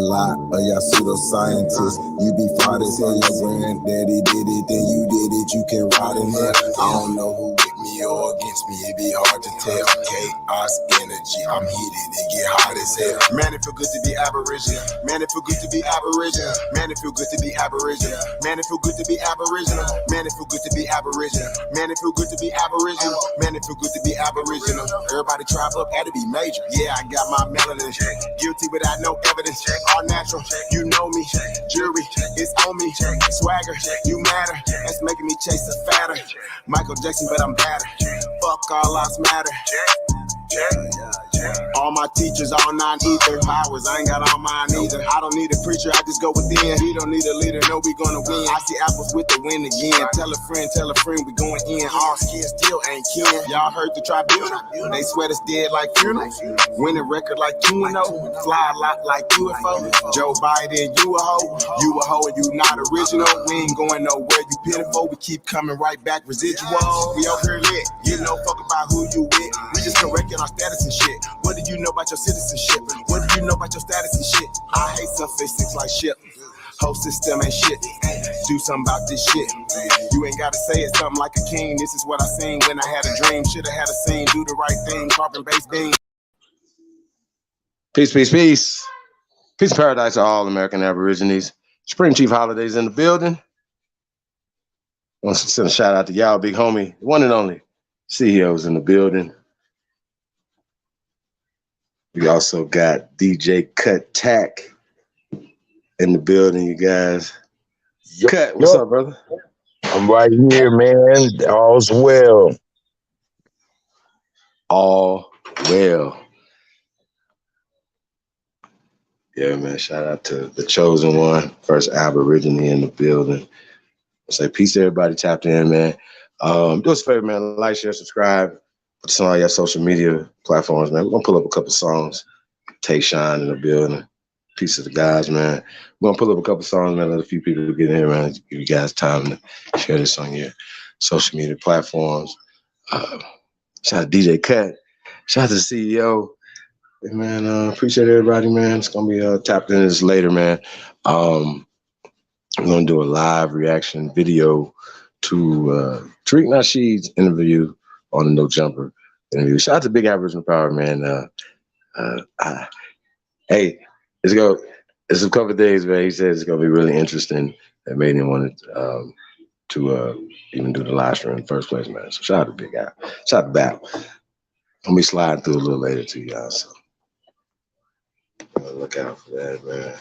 lot of y'all pseudoscientists. You be fraud as hell, your granddaddy did it, then you did it, you can rot in hell. I don't know who with me or against me, it be hard to tell. Chaos energy, I'm heated, it get hot as hell. Man, it feel good to be Aboriginal. Man, it feel good to be Aboriginal. Man, it feel good to be Aboriginal. Man, it feel good to be Aboriginal. Man, it feel good to be Aboriginal. Man, it feel good to be Aboriginal. Man, it feel good to be Aboriginal. Everybody tribe up, had to be major. Yeah, I got my melanin. Guilty without no evidence. All natural, you know me. Jury, it's on me. Swagger, you matter. That's making me chase a fatter. Michael Jackson, but I'm better. Fuck all lives matter. All my teachers, all non-ether powers, I ain't got all mine either. I don't need a preacher, I just go within. We don't need a leader, no, we gonna win. I see apples with the win again. Tell a friend, we going in. All skin still ain't kin. Y'all heard the tribunal? They sweat us dead like funerals. Winning record like UNO. Fly a lot like UFO. Joe Biden, you a hoe. You a hoe and you not original. We ain't going nowhere, you pitiful. We keep coming right back, residual. We over here lit. You know, fuck about who you with. We just correcting our status and shit. What do you know about your citizenship? What do you know about your status and shit? I hate some physics like shit. Whole system ain't shit. Do something about this shit. You ain't gotta say it something like a king. This is what I seen when I had a dream. Should've had a scene. Do the right thing. Carbon based beam. Peace, peace, peace. Peace and paradise to all American Aborigines. Spring Chief Holidays in the building. I want to send a shout out to y'all, big homie, the one and only CEO's in the building. We also got DJ Cut Tack in the building, you guys. Cut, what's up, brother? I'm right here, man. All's well. All well. Yeah, man. Shout out to the chosen one, first Aborigine in the building. I say peace to everybody tapped in, man. Do us a favor, man. Like, share, subscribe. Put us on all your social media platforms, man. We're gonna pull up a couple songs. Tay Shine in the building. Peace to the guys, man. We're gonna pull up a couple songs, man. Let a few people get in here, man. Give you guys time to share this on your social media platforms. Shout out to DJ Cut. Shout out to the CEO. Hey, man, appreciate everybody, man. It's gonna be tapped in this later, man. We're gonna do a live reaction video to Tariq Nasheed's interview on the No Jumper interview. Shout out to Big Aboriginal Power, man. Hey, it's a couple of days, man. He said it's gonna be really interesting. That made him want to even do the live stream in the first place, man. So shout out to Big Guy. Shout out to Bap. I'll be sliding through a little later to y'all. So look out for that, man.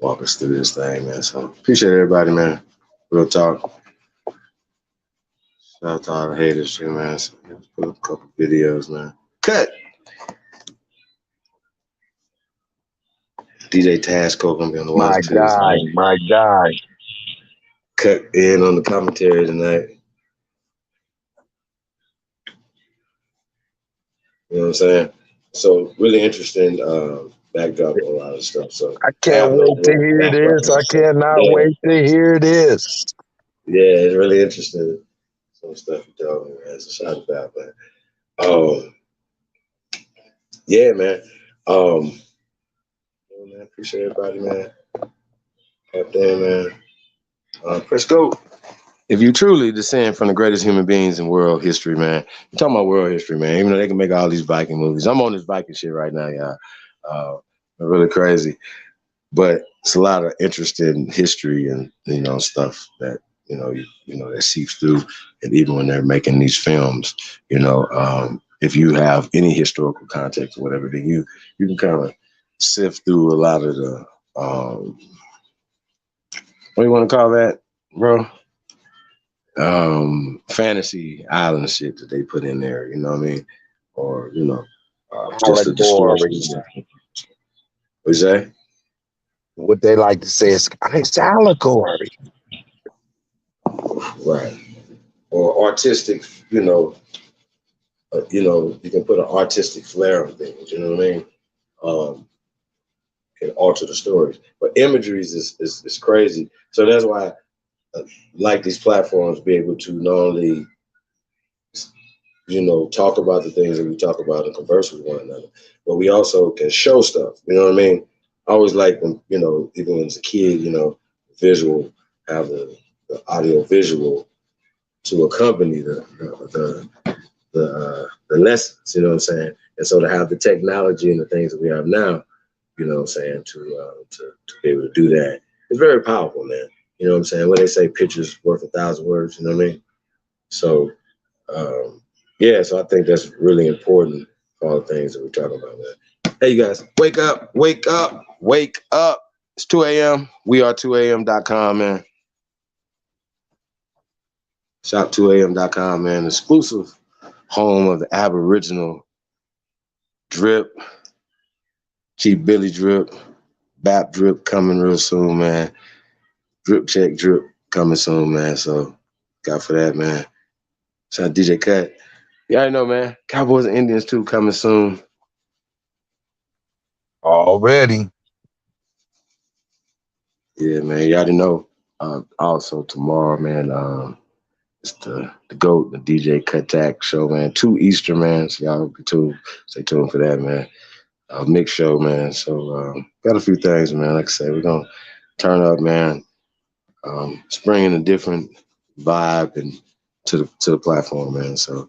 Walk us through this thing, man. So appreciate everybody, man. Real talk. Shout out to all the haters too, man. So let's put up a couple videos, man. Cut. DJ Tasco gonna be on the My guy. Cut in on the commentary tonight. You know what I'm saying? So really interesting backdrop on a lot of stuff. So I can't wait to hear this. I cannot wait to hear this. Yeah, it's really interesting. Some stuff you told me, man. So shout out about that. Yeah, man. Man, appreciate everybody, man. Up there, man. Press go. If you truly descend from the greatest human beings in world history, man, you're talking about world history, man. Even though they can make all these Viking movies, I'm on this Viking shit right now, y'all. Really crazy, but it's a lot of interesting history and stuff that that seeps through. And even when they're making these films, if you have any historical context or whatever, then you can kind of sift through a lot of the what do you want to call that, bro? Fantasy island shit that they put in there, you know what I mean? Or, just the distortion. What you say? What they like to say is it's allegory. Right. Or artistic, you can put an artistic flair on things, you know what I mean? Can alter the stories. But imageries is crazy. So that's why like these platforms be able to not only talk about the things that we talk about and converse with one another. But we also can show stuff. You know what I mean? I always like when, even when I was a kid, visual, have the audio visual to accompany the lessons, you know what I'm saying? And so to have the technology and the things that we have now, you know what I'm saying, to be able to do that, it's very powerful, man. You know what I'm saying? When they say pictures worth 1,000 words, you know what I mean? So, so I think that's really important for all the things that we're talking about, man. Hey, you guys, wake up, wake up, wake up. It's 2 a.m. We are 2am.com, man. Shop2am.com, man. Exclusive home of the Aboriginal drip, Cheap Billy drip, BAP drip coming real soon, man. Drip check drip coming soon, man. So, got for that, man. Shout out DJ Cut. You already know, man. Cowboys and Indians too coming soon. Already. Yeah, man. You already know. Also tomorrow, man. It's the GOAT, the DJ Cut Tack show, man. 2 Eastern, man. So y'all be tuned. Stay tuned for that, man. Mix show, man. So got a few things, man. Like I said, we're gonna turn up, man. Bringing a different vibe and to the platform, man. So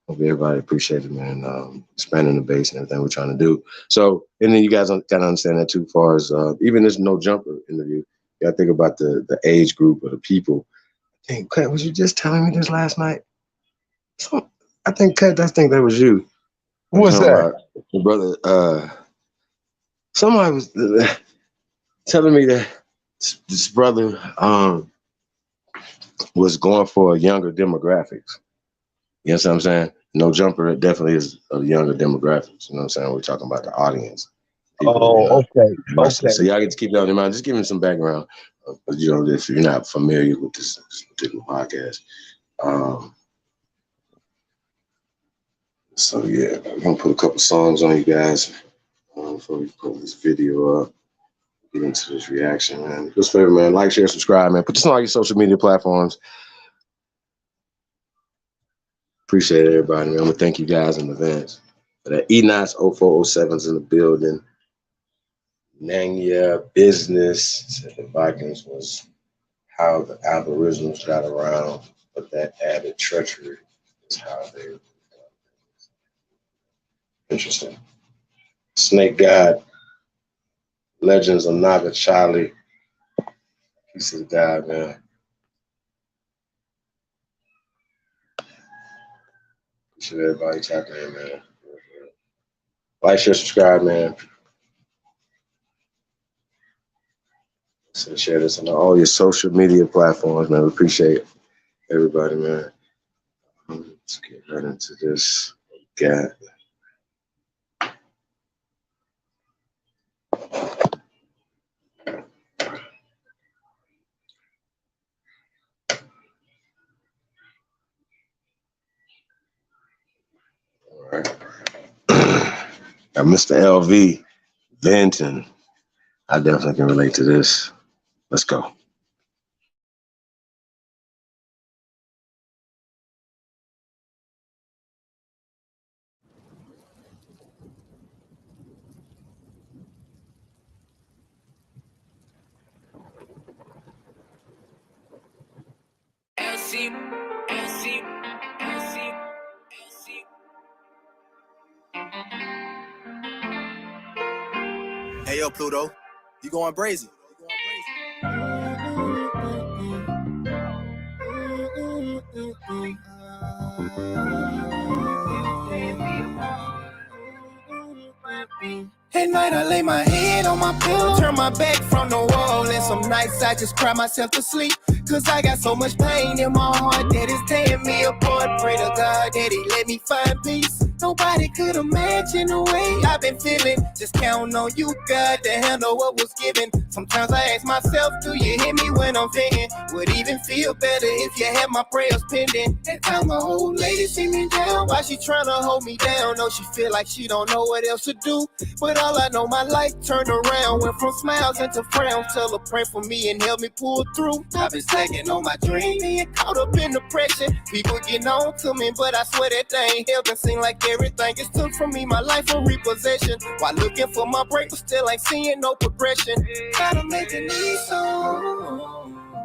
hope everybody appreciate it, man. Expanding the base and everything we're trying to do. So, and then you guys gotta understand that too, far as even this No Jumper interview, you gotta think about the age group of the people. I think, Cut, was you just telling me this last night? So, I think, Cut, I think that was you. Who was that? Your brother, somebody was telling me that this brother was going for a younger demographics. You know what I'm saying? No Jumper definitely is a younger demographics. You know what I'm saying? We're talking about the audience. People, okay. So y'all get to keep that in mind. Just give me some background. If you're not familiar with this particular podcast. So yeah, I'm gonna put a couple songs on you guys before we put this video up. Get into this reaction, man. Do us a favor, man. Like, share, subscribe, man. Put this on all your social media platforms. Appreciate everybody, man. I'm gonna thank you guys in advance. For that Enos 0407's in the building. Nanya business said the Vikings was how the Aboriginals got around, but that added treachery is how they. Interesting. Snake God, Legends of Naga Charlie. Piece of the guy, man. Appreciate everybody tapping in, man. Like, share, subscribe, man. So share this on all your social media platforms, man. We appreciate everybody, man. Let's get right into this. Got. All right. Got Mr. LV Benton. I definitely can relate to this. Let's go. Hey, yo, Pluto, you going brazy. At night I lay my head on my pillow, turn my back from the wall, and some nights I just cry myself to sleep, cause I got so much pain in my heart that it's tearing me apart. Pray to God that he let me find peace. Nobody could imagine the way I've been feeling. Just counting on you, God, to handle what was given. Sometimes I ask myself, do you hear me when I'm venting? Would even feel better if you had my prayers pending. That time my old lady see me down, why she tryna hold me down? No, she feel like she don't know what else to do. But all I know, my life turned around, went from smiles into frowns. Tell her pray for me and help me pull through. I've been slacking on my dream, being caught up in depression. People getting on to me, but I swear that they ain't helping. Seem like everything is took from me, my life a repossession. While looking for my break, but still ain't seeing no progression. Gotta make it easy.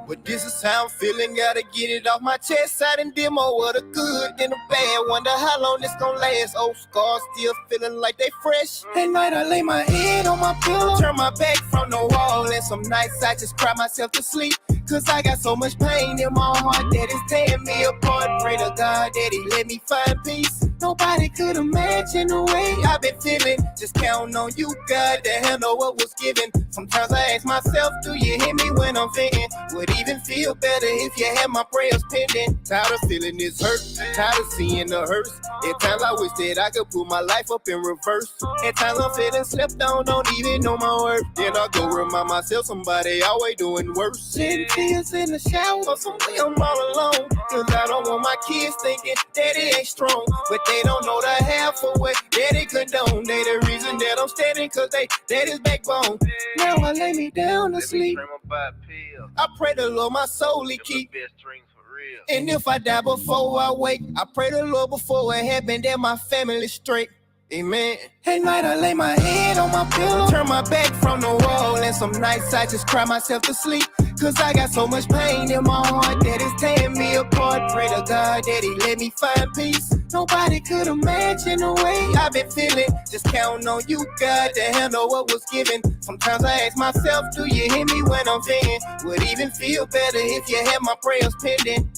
But this is how I'm feeling, gotta get it off my chest. I done did more of the good than the bad. Wonder how long this gon' last. Old scars still feeling like they fresh. At night I lay my head on my pillow, turn my back from the wall, and some nights I just cry myself to sleep. Cause I got so much pain in my heart that it's tearing me apart. Pray to God that he let me find peace. Nobody could imagine the way I've been feeling. Just counting on you, God, to handle what was given. Sometimes I ask myself, do you hear me when I'm venting? Would even feel better if you had my prayers pending. Tired of feeling this hurt, tired of seeing the hearse. At times I wish that I could put my life up in reverse. At times I'm feeling slept on, don't even know my worth. Then I go remind myself somebody always doing worse. Shedding tears in the shower, so I'm all alone. Cause I don't want my kids thinking daddy ain't strong. But they don't know the half of what daddy condone. They the reason that I'm standing, cause they daddy's backbone. Now I lay me down to sleep. I pray the Lord my soul he keep. And if I die before I wake, I pray the Lord before it happen that my family's straight. Amen. At night I lay my head on my pillow, turn my back from the wall, and some nights I just cry myself to sleep. Cause I got so much pain in my heart that it's tearing me apart. Pray to God that he let me find peace. Nobody could imagine the way I've been feeling. Just counting on you, God, to handle what was given. Sometimes I ask myself, do you hear me when I'm venting? Would even feel better if you had my prayers pending.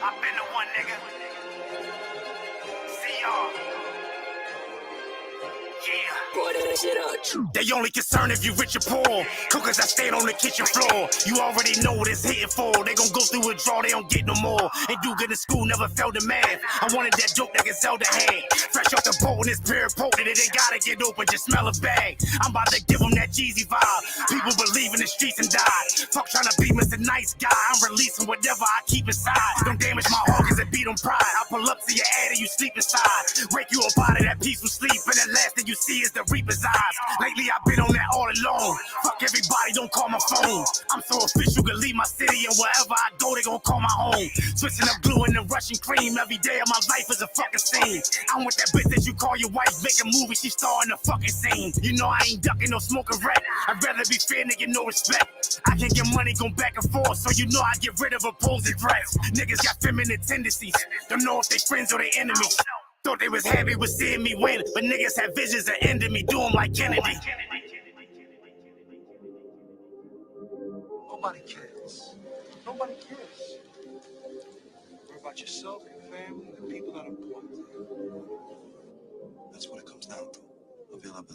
I've been the one, nigga. CR. Yeah. Boy, that shit out. They only concerned if you rich or poor. Cookers that stand on the kitchen floor. You already know what it's hitting for. They gon' go through a draw, they don't get no more. Ain't do good in school, never failed in math. I wanted that dope that can sell the hand. Fresh off the boat and this period potent, they gotta get open, just smell a bag. I'm about to give them that Jeezy vibe. People believe in the streets and die. Fuck trying to be Mr. Nice Guy. I'm releasing whatever I keep inside. Don't damage my organs and beat on pride. I pull up to your ad and you sleep inside. Wake you up out of that peaceful sleep, and the last thing you see is the Reaper's eyes. Lately I've been on that all alone. Fuck everybody, don't call my phone. I'm so official, can leave my city, and wherever I go, they gon' call my home. Switching up glue and the Russian cream. Every day of my life is a fucking scene. I'm with that bitch that you call your wife. Make a movie, she star in the fucking scene. You know I ain't ducking no smoking rat. I'd rather be fair than get no respect. I can get money going back and forth, so you know I get rid of opposing threats. Niggas got feminine tendencies. Don't know if they friends or they enemies. Thought they was happy with seeing me win, but niggas had visions of ending me. Do 'em like Kennedy. Nobody cares. Nobody cares. Worry about yourself, your family, the people that are important to you. That's what it comes down to.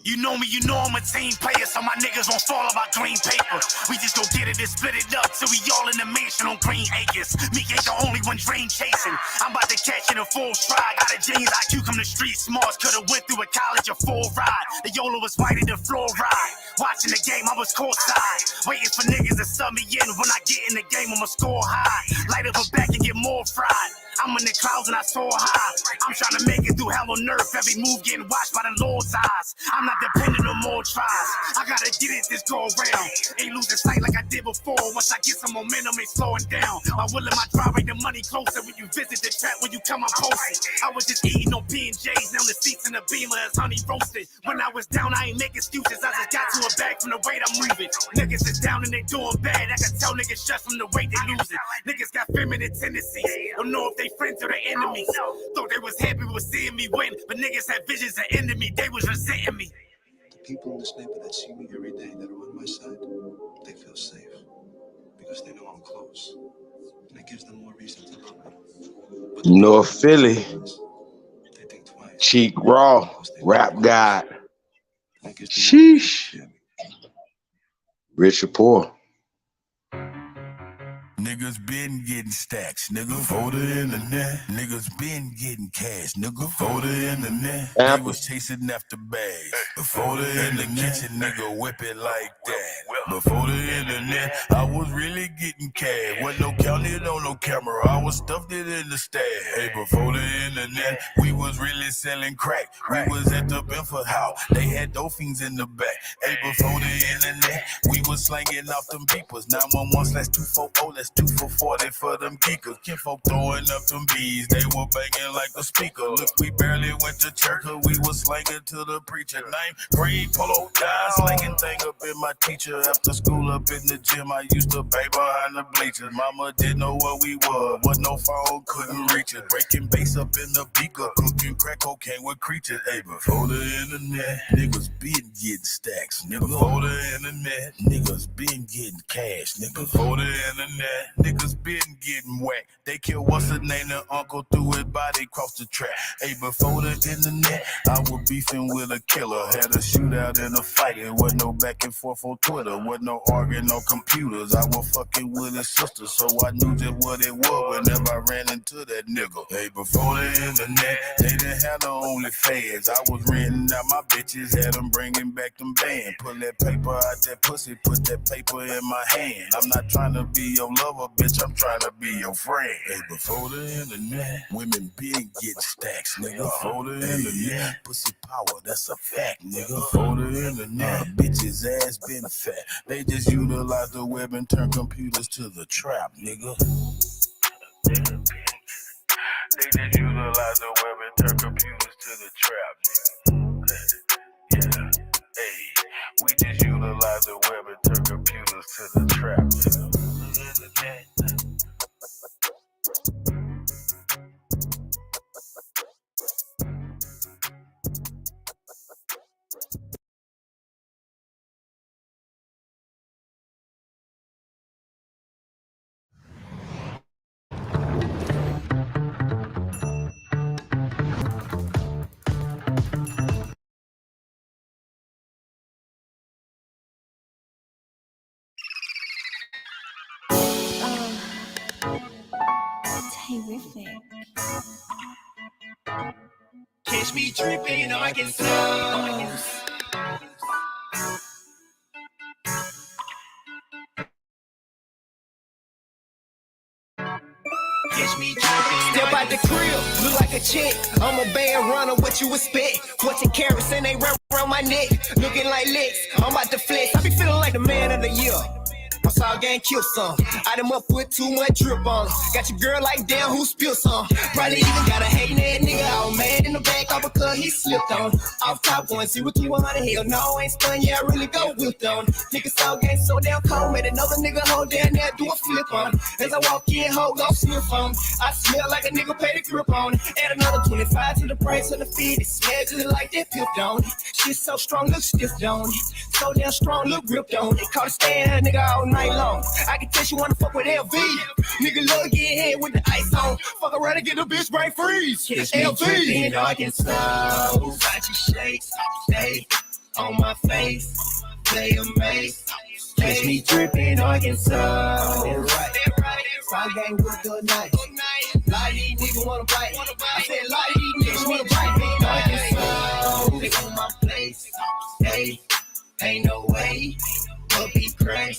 You know me, you know I'm a team player, so my niggas won't fall about green paper. We just go get it and split it up till we all in the mansion on green acres. Me ain't the only one dream chasing. I'm about to catch it in full stride. Got a genius IQ, come the street smarts. Could've went through a college or full ride. The YOLO was whiter than fluoride. Watching the game, I was courtside. Waiting for niggas to sub me in. When I get in the game, I'ma score high. Light up a back and get more fried. I'm in the clouds and I soar high. I'm trying to make it through hell on earth. Every move getting watched by the Lord's eyes. I'm not dependent on more tries. I gotta get it this go around. Ain't losing sight like I did before. Once I get some momentum, ain't slowing down. My will and my drive ain't the money closer. When you visit the trap, when you come, I'm posted. I was just eating on P&J's. Now the seats in the Beamer is honey roasted. When I was down, I ain't make excuses. I just got to a bag from the weight I'm moving. Niggas is down and they doing bad. I can tell niggas stress from the weight they losing. Niggas got feminine tendencies. Don't know if they friends or they enemies. Thought they was happy with seeing me win, but niggas had visions of enemy. They was resenting me. The people in this neighborhood see me every day that are on my side. They feel safe because they know I'm close. And it gives them more reason to love me. But North Philly, they think twice. Cheek Raw, Rap God. Sheesh. Rich or poor. Niggas been getting stacks, nigga. For the internet. Niggas been getting cash, nigga. For the internet. They was chasing after bags. Before the in the kitchen, nigga, whip it like that. Before the internet, I was really getting cash. Wasn't no counted on no camera. I was stuffed it in the stash. Hey, before the internet, we was really selling crack. We was at the Benford house. They had dolphins in the back. Hey, before the internet, we was slanging off them beepers. 911/240, that's 2 for 40 for them geekers. Kinfolk throwing up them bees, they were banging like a speaker. Look, we barely went to church, cause we was slanging to the preacher. Name green polo down, slanging thing up in my teacher. After school up in the gym, I used to bang behind the bleachers. Mama didn't know what we was, wasn't no phone, couldn't reach it. Breaking bass up in the beaker, cooking crack cocaine with creatures. Hey, before the internet, niggas been getting stacks. Nigga, before the internet, niggas been getting cash. Nigga, before the internet, niggas been getting whacked. They killed what's the name, the uncle threw his body across the track. Hey, before the internet, I was beefing with a killer. Had a shootout and a fight. It wasn't no back and forth on Twitter. Wasn't no arguing on computers. I was fucking with his sister, so I knew just what it was whenever I ran into that nigga. Hey, before the internet, they didn't have no OnlyFans. I was renting out my bitches, had them bringing back them bands. Pull that paper out that pussy, put that paper in my hand. I'm not trying to be your lover, bitch, I'm trying to be your friend. Hey, before the internet, women been getting stacks, nigga. Before the internet, pussy power, that's a fact, nigga. Before the internet, bitches ass been fat. They just utilize the web and turn computers to the trap, nigga. They just utilize the web and turn computers to the trap, nigga. Yeah, hey, we just utilize the web and turn computers to the trap, nigga. Terrific. Catch me dripping, Arkansas. Catch me dripping. Step out the crib, look like a chick. I'm a band runner, what you expect? Watching carrots and they wrap around my neck. Looking like licks, I'm about to flex. I be feeling like the man of the year. My soul gang kill some. I done up put too much drip on. Got your girl like damn who spilled some. Probably even got a hating that nigga all mad in the back all because he slipped on. Off top 1-0-2-100, hell no, ain't spun, yeah, I really go whipped on. Nigga soul gang so damn cold, made another nigga hold down there, do a flip on. As I walk in, hold go sniff on. I smell like a nigga paid a grip on. Add another 25 to the price of the feed. It smells just like that pipped on. Shit so strong, look stiff on. So damn strong, look gripped on. They call it stand, nigga all night long. I can tell you wanna fuck with LV. Nigga love get hit with the ice on. Fuck around and get a bitch brain freeze. Catch me dripping in Arkansas. Versace shakes, stay on my face. Play a mace. Catch me dripping Arkansas. That right. Side gang with a good night. Lot these niggas wanna bite. I said lot these niggas wanna bite. Arkansas. They on my place. Hey, ain't no way. Puppy crack.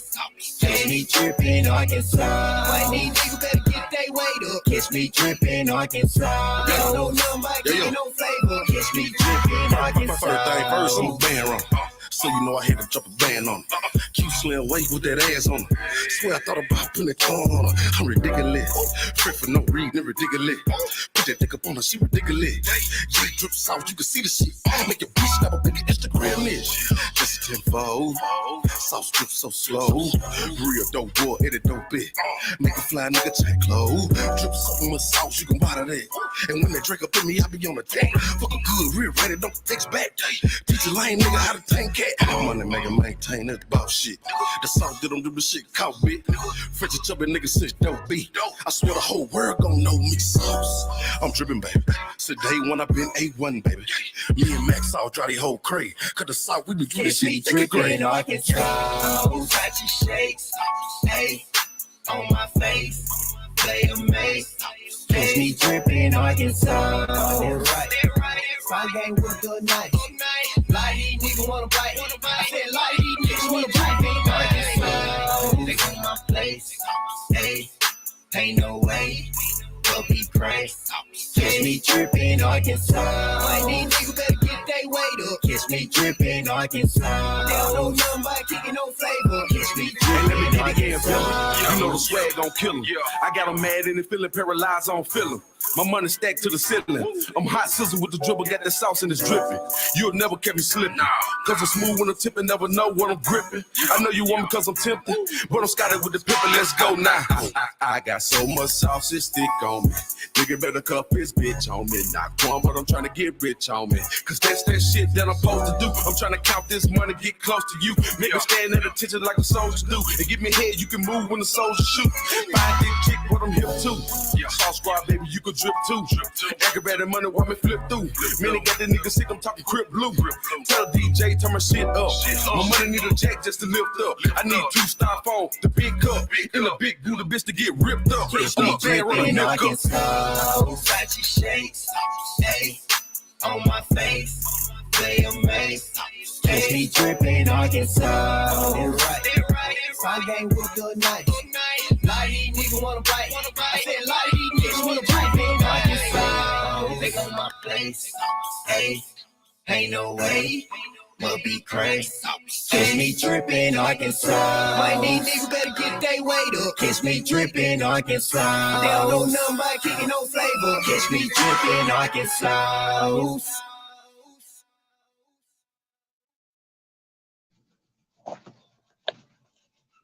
Catch me dripping Arkansas. Why these niggas better get they weight up. Catch me dripping Arkansas. They don't know nothing about getting no flavor. Catch me dripping Arkansas. First thing first, I'm a band wrong. So you know I had to drop a band on her. Cute slim waist with that ass on her. Swear I thought about putting a tongue on her. I'm ridiculous. Free for no reason, ridiculous. Put that dick up on her, she ridiculous. Yeah, drip sauce, you can see the shit. Make your bitch have a bigger Instagram niche. Just a tenfold. Sauce drip so slow. Real dope boy, edit dope bit. Make a fly nigga check clothes. Drip so much sauce, you can bottle that. And when they drink up in me, I be on the tank. Fucking good, real ready, don't text back. Teach a lame nigga how to tank cat. Money make a maintain that about shit. The sauce that don't do the shit caught bit. French and chubby nigga since dope beat. I swear the whole world gon' know me sauce. I'm dripping, baby. So day one I been A1, baby. Me and Max all dry the whole crate. Cause the sauce we be doing this shit, think it great. Arkansas, got you shakes, hey, on my face, play a maze. Catch me dripping Arkansas. Right. Fine gang with good night. Lie these niggas wanna bite. I said lie these niggas wanna bite. Arkansas, they on my place, hey, ain't no way. Will be crazy. Catch me dripping Arkansas. Why these niggas better get they weight up. Catch me dripping Arkansas. They don't know nothing about kicking no flavor. Catch me dripping Arkansas. You know the swag gon' kill him. I got him mad and feeling paralyzed on feeling. My money stacked to the ceiling. I'm hot sizzle with the dribble, got that sauce and it's dripping. You'll never catch me slipping. Cause I'm smooth when I'm tipping, never know what I'm gripping. I know you want me cause I'm tempted, but I'm scattered with the pepper, let's go now. I got so much sauce, it stick on me. Nigga better cuff his bitch on me. Not one, but I'm trying to get rich on me. Cause that's that shit that I'm supposed to do. I'm trying to count this money, get close to you. Make me stand at attention like a soldier do. And give me head, you can move when the soldiers shoot. Find that kick, what I'm hip to. Sauce squad, baby, you could drip too. Aggravated money, why me flip through? Many got the nigga sick, I'm talking crip blue. Tell DJ, turn my shit up. My money need a jack just to lift up. I need 2 styrofoam, the big cup, and a big booty bitch to get ripped up. I'm a bad runner, milk up. Got you shakes, hey, on my face, play a maze. Catch me dripping Arkansas. Right. Fine gang with good night. Lie these niggas wanna bite. I said lie these niggas wanna bite. Arkansas, they on my place, hey, ain't no way. Will be crazy. Catch me dripping Arkansas. Why these niggas better get they weight up. Catch me dripping Arkansas. They don't know nothing about kicking no flavor. Catch me dripping Arkansas.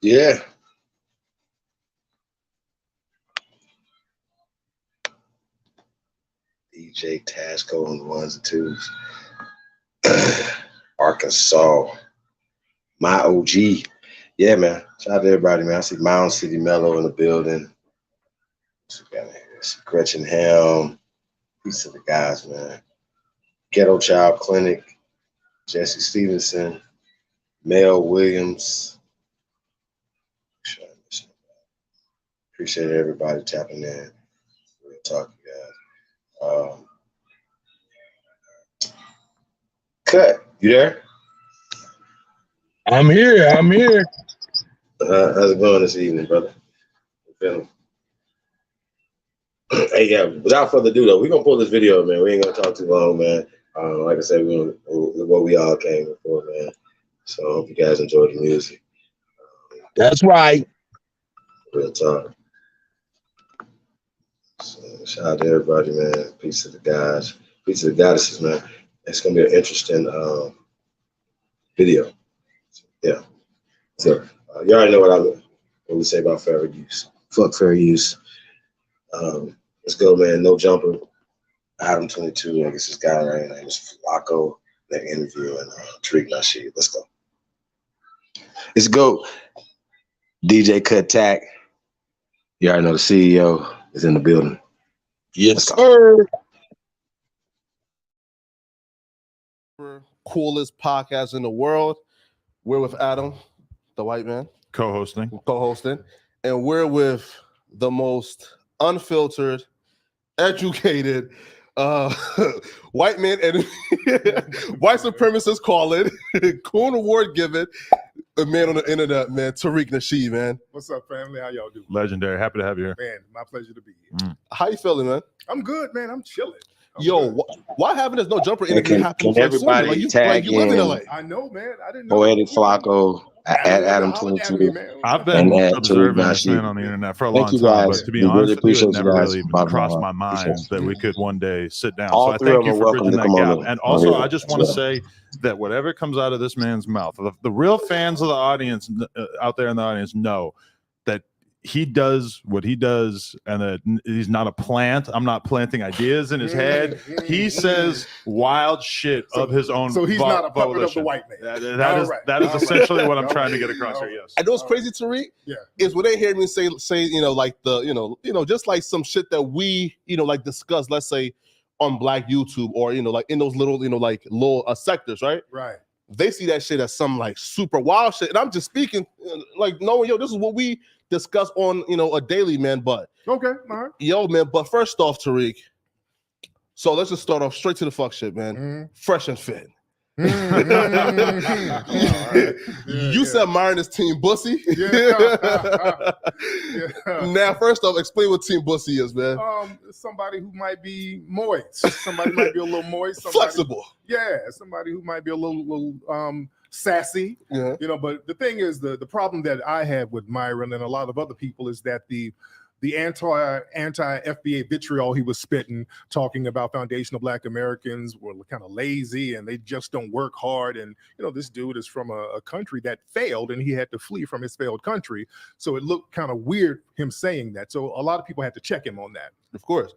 Yeah. DJ Tasco on the ones and twos. Arkansas. My OG. Yeah, man. Shout out to everybody, man. I see Mound City Mellow in the building. Gretchen Helm. Peace to the guys, man. Ghetto Child Clinic. Jesse Stevenson. Mel Williams. Appreciate everybody tapping in. Real talk, you guys. Cut. You there? I'm here. How's it going this evening, brother? Hey, yeah, without further ado, though, we're going to pull this video, man. We ain't going to talk too long, man. Like I said, what we all came for, man. So I hope you guys enjoy the music. That's right. Real talk. So, shout out to everybody, man. Peace to the guys. Peace to the goddesses, man. It's going to be an interesting video. Yeah. So you already know what we say about fair use. Fuck fair use. Let's go, man. No Jumper. Adam 22. I guess this guy right name is Flacco. That interview and Tariq Nasheed. Let's go. Let's go. DJ Cut Tack. You already know the CEO is in the building. Yes, sir. Coolest podcast in the world. We're with Adam, the white man, co-hosting, and we're with the most unfiltered, educated white man and white supremacists call it, Coon Award given, a man on the internet, man, Tariq Nasheed, man. What's up, family? How y'all doing? Legendary. Happy to have you here. Man, my pleasure to be here. How you feeling, man? I'm good, man. I'm chilling. Why haven't there's no jumper interview happening? Can everybody like you live in in LA? I know, man. I didn't know. Poetic Flacco at Adam22. I've been And observing Tariq this man Nasheed. on the internet for a Thank long you, time, guys. but to be We really honest with you, appreciate it you never guys. really even Bottom crossed line. my mind Appreciate that we could one day sit down. All So I three thank of you them for welcome bridging to that come gap. on. And also, Yeah. I just want to say that whatever comes out of this man's mouth, the real fans of the audience out there in the audience know that he does what he does and that he's not a plant. I'm not planting ideas in his head. He says wild shit of his own. So he's not a puppet of the volition. white man. That is essentially what I'm trying to get across here. Yes. And what's crazy, Tariq, is when they hear me say, like just like some shit that we, like discuss, let's say on Black YouTube or, like in those little, like little sectors, right? Right. They see that shit as some like super wild shit. And I'm just speaking like knowing, this is what we discuss on, a daily, man. But okay, all right. Yo, man, but first off, Tariq, so let's just start off straight to the fuck shit, man. Fresh and fit. You said Myron is Team Bussy. Now, first off, explain what Team Bussy is, man. Somebody who might be moist. Somebody might be a little moist. Flexible. Yeah, somebody who might be a little sassy. Yeah. But the thing is, the problem that I had with Myron and a lot of other people is that the anti-FBA vitriol he was spitting, talking about foundational Black Americans were kind of lazy and they just don't work hard. And, this dude is from a country that failed and he had to flee from his failed country. So it looked kind of weird him saying that. So a lot of people had to check him on that. Of course.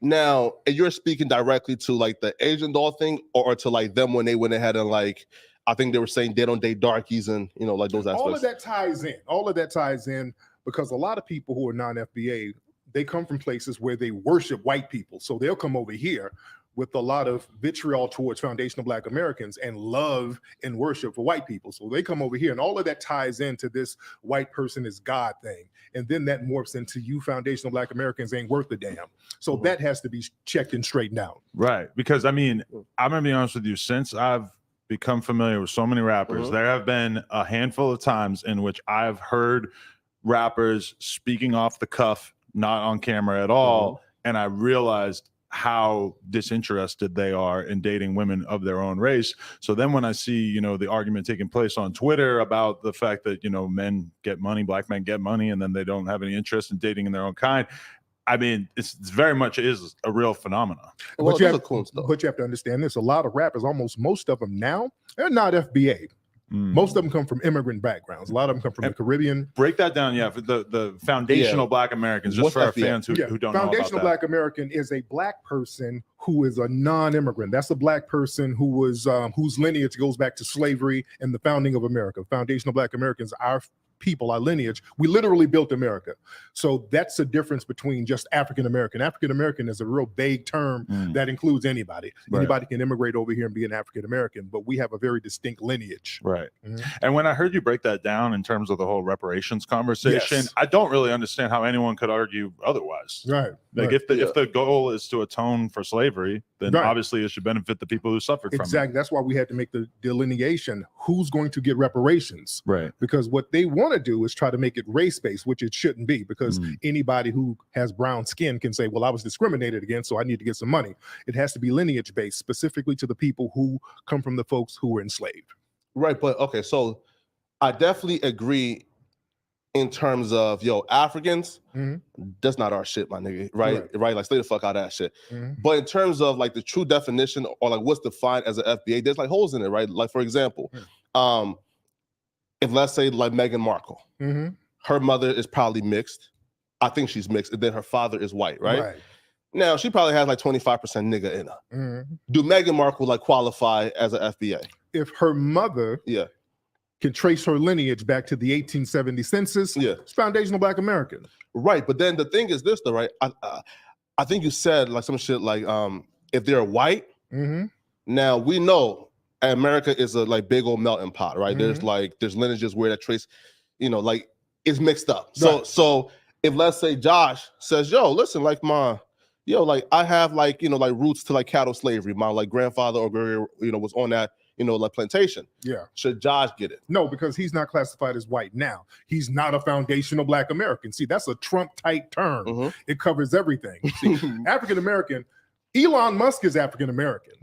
Now, you're speaking directly to like the Asian doll thing or to like them when they went ahead and like, I think they were saying they don't date darkies and, like those aspects. All of that ties in. Because a lot of people who are non-FBA, they come from places where they worship white people. So they'll come over here with a lot of vitriol towards foundational Black Americans and love and worship for white people. So they come over here and all of that ties into this white person is God thing. And then that morphs into you foundational Black Americans ain't worth a damn. So that has to be checked and straightened out. Right. Because I'm going to be honest with you, since I've become familiar with so many rappers, there have been a handful of times in which I've heard rappers speaking off the cuff, not on camera at all, and I realized how disinterested they are in dating women of their own race. So then when I see, the argument taking place on Twitter about the fact that, men get money, Black men get money, and then they don't have any interest in dating in their own kind, I mean, it's very much is a real phenomenon. But you have to understand this. A lot of rappers, almost most of them now, they're not FBA. Most of them come from immigrant backgrounds. A lot of them come from the Caribbean. Break that down, for the foundational Black Americans, just for our fans who don't know about that. Foundational Black American is a Black person who is a non-immigrant. That's a Black person who was whose lineage goes back to slavery and the founding of America. Foundational Black Americans, our people, our lineage, we literally built America. So that's the difference between just African American. African American is a real vague term that includes anybody. Right. Anybody can immigrate over here and be an African American, but we have a very distinct lineage. Right. And when I heard you break that down in terms of the whole reparations conversation, I don't really understand how anyone could argue otherwise. Right. Like if the goal is to atone for slavery, then obviously it should benefit the people who suffered from it. Exactly. That's why we had to make the delineation. Who's going to get reparations? Right. Because what they want to do is try to make it race-based, which it shouldn't be, because anybody who has brown skin can say, well, I was discriminated against, so I need to get some money. It has to be lineage-based, specifically to the people who come from the folks who were enslaved. Right. But okay, so I definitely agree in terms of, Africans, that's not our shit, my nigga, right? Like, stay the fuck out of that shit. But in terms of, like, the true definition or, like, what's defined as an FBA, there's, like, holes in it, right? Like, for example, if, let's say, like, Meghan Markle, her mother is probably mixed. I think she's mixed. And then her father is white, right? Now, she probably has, like, 25% nigga in her. Do Meghan Markle, like, qualify as an FBA? If her mother can trace her lineage back to the 1870 census, it's foundational Black American. Right, but then the thing is this, though, right? I think you said like some shit like if they're white. Now we know America is a like big old melting pot, right? There's lineages where that trace, like it's mixed up. So if let's say Josh says, "Yo, listen, like like I have like like roots to like cattle slavery. My like grandfather or was on that like plantation. Yeah. Should Josh get it? No, because he's not classified as white now. He's not a foundational Black American. See, that's a Trump-type term. It covers everything. See, African American. Elon Musk is African American.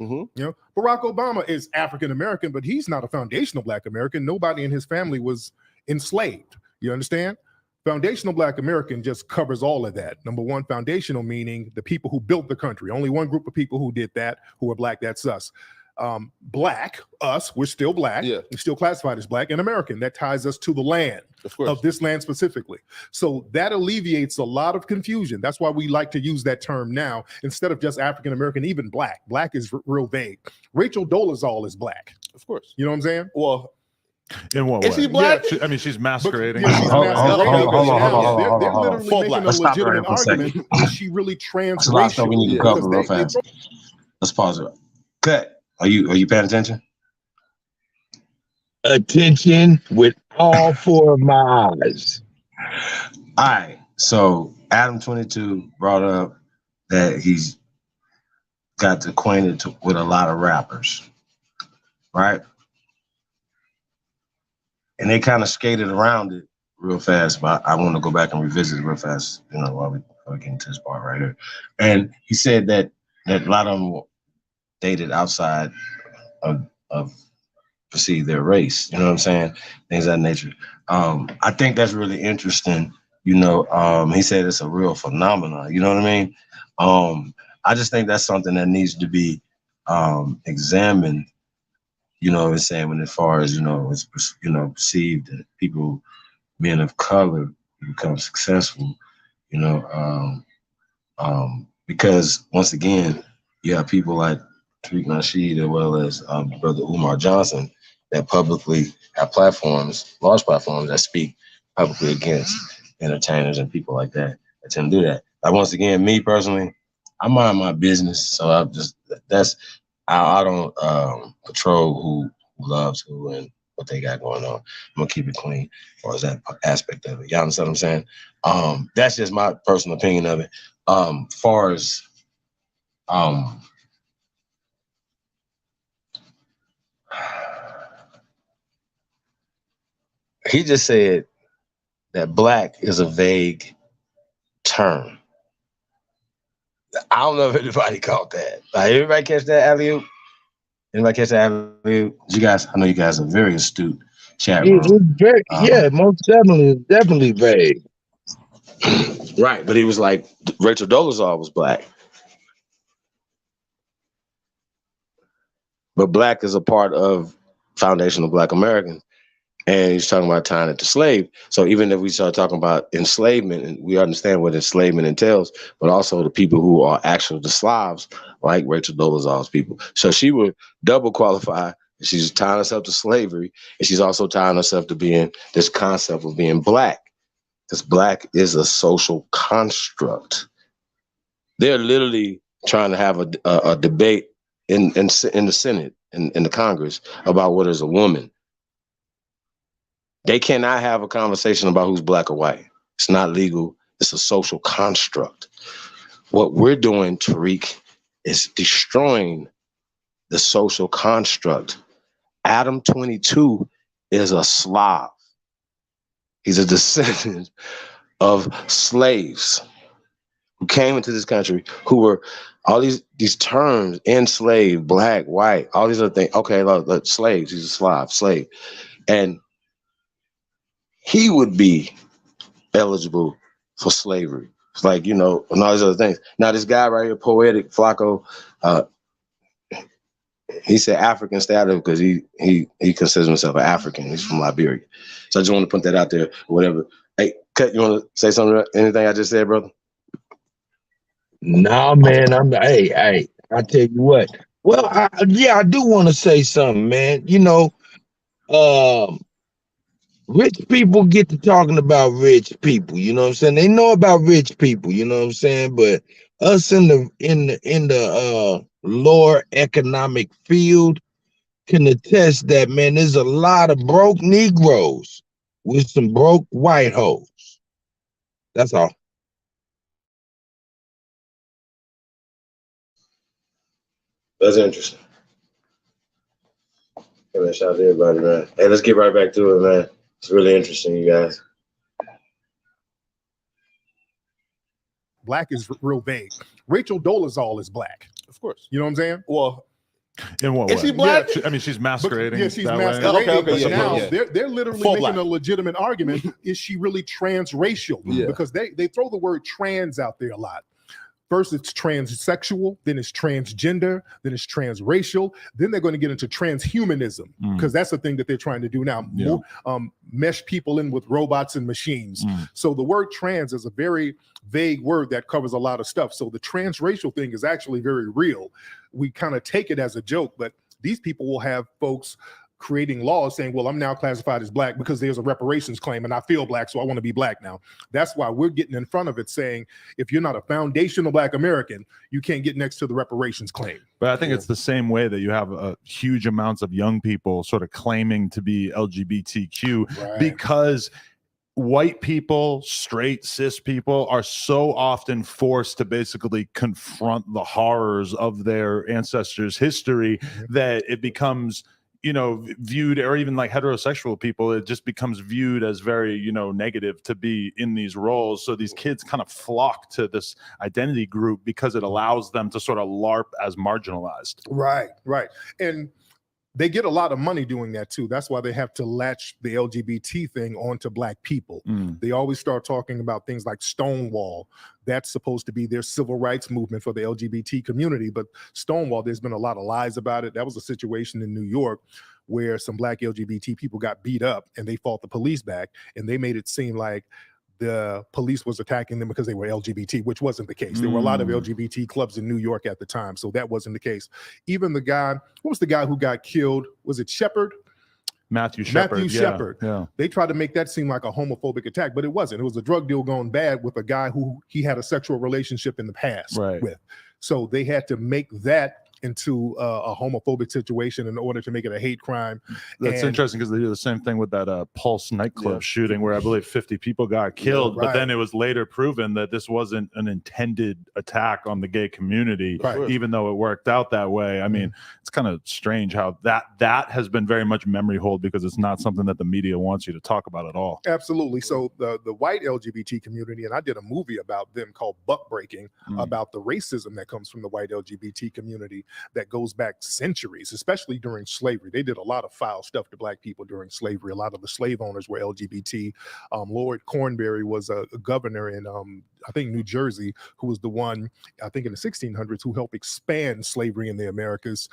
Barack Obama is African American, but he's not a foundational Black American. Nobody in his family was enslaved. You understand? Foundational Black American just covers all of that. Number one, foundational meaning the people who built the country. Only one group of people who did that, who are Black, that's us. Black, us, we're still Black. We're still classified as Black and American. That ties us to the land, of this land specifically. So that alleviates a lot of confusion. That's why we like to use that term now instead of just African American, even Black. Black is real vague. Rachel Dolezal is Black. Of course. You know what I'm saying? Well, in what is way? she Black? Yeah, I mean, she's masquerading. Hold on. They're literally Let's making a stop right legitimate here for a second. argument. Is she really That's a lot of stuff transracial? we need to cover real fast. Let's pause it. Cut. Are you paying attention? Attention with all four of my eyes. All right. So Adam 22 brought up that he's got acquainted with a lot of rappers, right? And they kind of skated around it real fast, but I want to go back and revisit it real fast, while we get into this part right here. And he said that a lot of them dated outside of perceive their race, you know what I'm saying? Things of that nature. I think that's really interesting. He said it's a real phenomenon, you know what I mean? I just think that's something that needs to be examined, as far as, it's, perceived that people, men of color, become successful, because once again, you have people like Tariq Nasheed, as well as Brother Umar Johnson, that publicly have platforms, large platforms that speak publicly against entertainers and people like that tend to do that. Like, once again, me personally, I mind my business, so I don't patrol who loves who and what they got going on. I'm gonna keep it clean as far as that aspect of it. Y'all understand what I'm saying? That's just my personal opinion of it. Far as he just said that Black is a vague term. I don't know if anybody caught that. Like, everybody catch that alley-oop? Anybody catch that alley-oop? You guys, I know you guys are very astute chat room. It's very, most definitely vague. Right, but he was like, Rachel Dolezal was Black. But Black is a part of foundational Black Americans. And he's talking about tying it to slave. So even if we start talking about enslavement, and we understand what enslavement entails, but also the people who are actually the Slavs, like Rachel Dolezal's people. So she would double qualify. She's tying herself to slavery, and she's also tying herself to being this concept of being Black, because Black is a social construct. They're literally trying to have a debate in the Senate, in the Congress, about what is a woman. They cannot have a conversation about who's Black or white. It's not legal. It's a social construct. What we're doing, Tariq, is destroying the social construct. Adam 22 is a Slav. He's a descendant of slaves who came into this country, who were all these terms, enslaved, Black, white, all these other things. Okay, look, slaves. He's a Slav, slave. And he would be eligible for slavery. It's like, and all these other things. Now, this guy right here, Poetic Flacco, he said African status because he considers himself an African. He's from Liberia. So I just want to put that out there, whatever. Hey, Cut, you want to say something, anything I just said, brother? Nah, man, I tell you what. Well, I do want to say something, man. Rich people get to talking about rich people, you know what I'm saying? They know about rich people, you know what I'm saying? But us in the lower economic field can attest that, man, there's a lot of broke Negroes with some broke white hoes. That's all. That's interesting. Hey, man, shout out to everybody, man. Hey, let's get right back to it, man. It's really interesting, you guys. Black is real vague. Rachel Dolezal is black. Of course. You know what I'm saying? Well, in what way? Is she black? Yeah, I mean, she's masquerading. Yeah, she's that masquerading. Okay, but yeah, now yeah. they're literally Full making black. a legitimate argument. Is she really transracial? Yeah. Because they throw the word trans out there a lot. First, it's transsexual, then it's transgender, then it's transracial. Then they're going to get into transhumanism because that's the thing that they're trying to do now. Yeah. More, mesh people in with robots and machines. So the word trans is a very vague word that covers a lot of stuff. So the transracial thing is actually very real. We kind of take it as a joke, but these people will have folks creating laws saying, well, I'm now classified as black because there's a reparations claim and I feel black, so I want to be black now. That's why we're getting in front of it saying, if you're not a foundational black American, you can't get next to the reparations claim. But I think it's the same way that you have huge amounts of young people sort of claiming to be LGBTQ because white people, straight cis people are so often forced to basically confront the horrors of their ancestors' history that it becomes, you know, viewed, or even like heterosexual people, it just becomes viewed as very, you know, negative to be in these roles. So these kids kind of flock to this identity group because it allows them to sort of LARP as marginalized. Right. And they get a lot of money doing that too. That's why they have to latch the LGBT thing onto black people. They always start talking about things like Stonewall. That's supposed to be their civil rights movement for the LGBT community. But Stonewall, there's been a lot of lies about it. That was a situation in New York where some black LGBT people got beat up and they fought the police back, and they made it seem like the police was attacking them because they were LGBT, which wasn't the case. There were a lot of LGBT clubs in New York at the time, so that wasn't the case. Even the guy, what was the guy who got killed? Was it Shepard? Matthew Shepard. Yeah. They tried to make that seem like a homophobic attack, but it wasn't. It was a drug deal going bad with a guy who he had a sexual relationship in the past with. So they had to make that into a homophobic situation in order to make it a hate crime. That's interesting because they do the same thing with that Pulse nightclub shooting where I believe 50 people got killed, but then it was later proven that this wasn't an intended attack on the gay community, even though it worked out that way. I mean, it's kind of strange how that has been very much memory hold because it's not something that the media wants you to talk about at all. Absolutely. So the white LGBT community, and I did a movie about them called Buck Breaking, about the racism that comes from the white LGBT community that goes back centuries, especially during slavery. They did a lot of foul stuff to black people during slavery. A lot of the slave owners were LGBT. Lord Cornbury was a governor in, I think, New Jersey, who was the one, I think in the 1600s, who helped expand slavery in the Americas.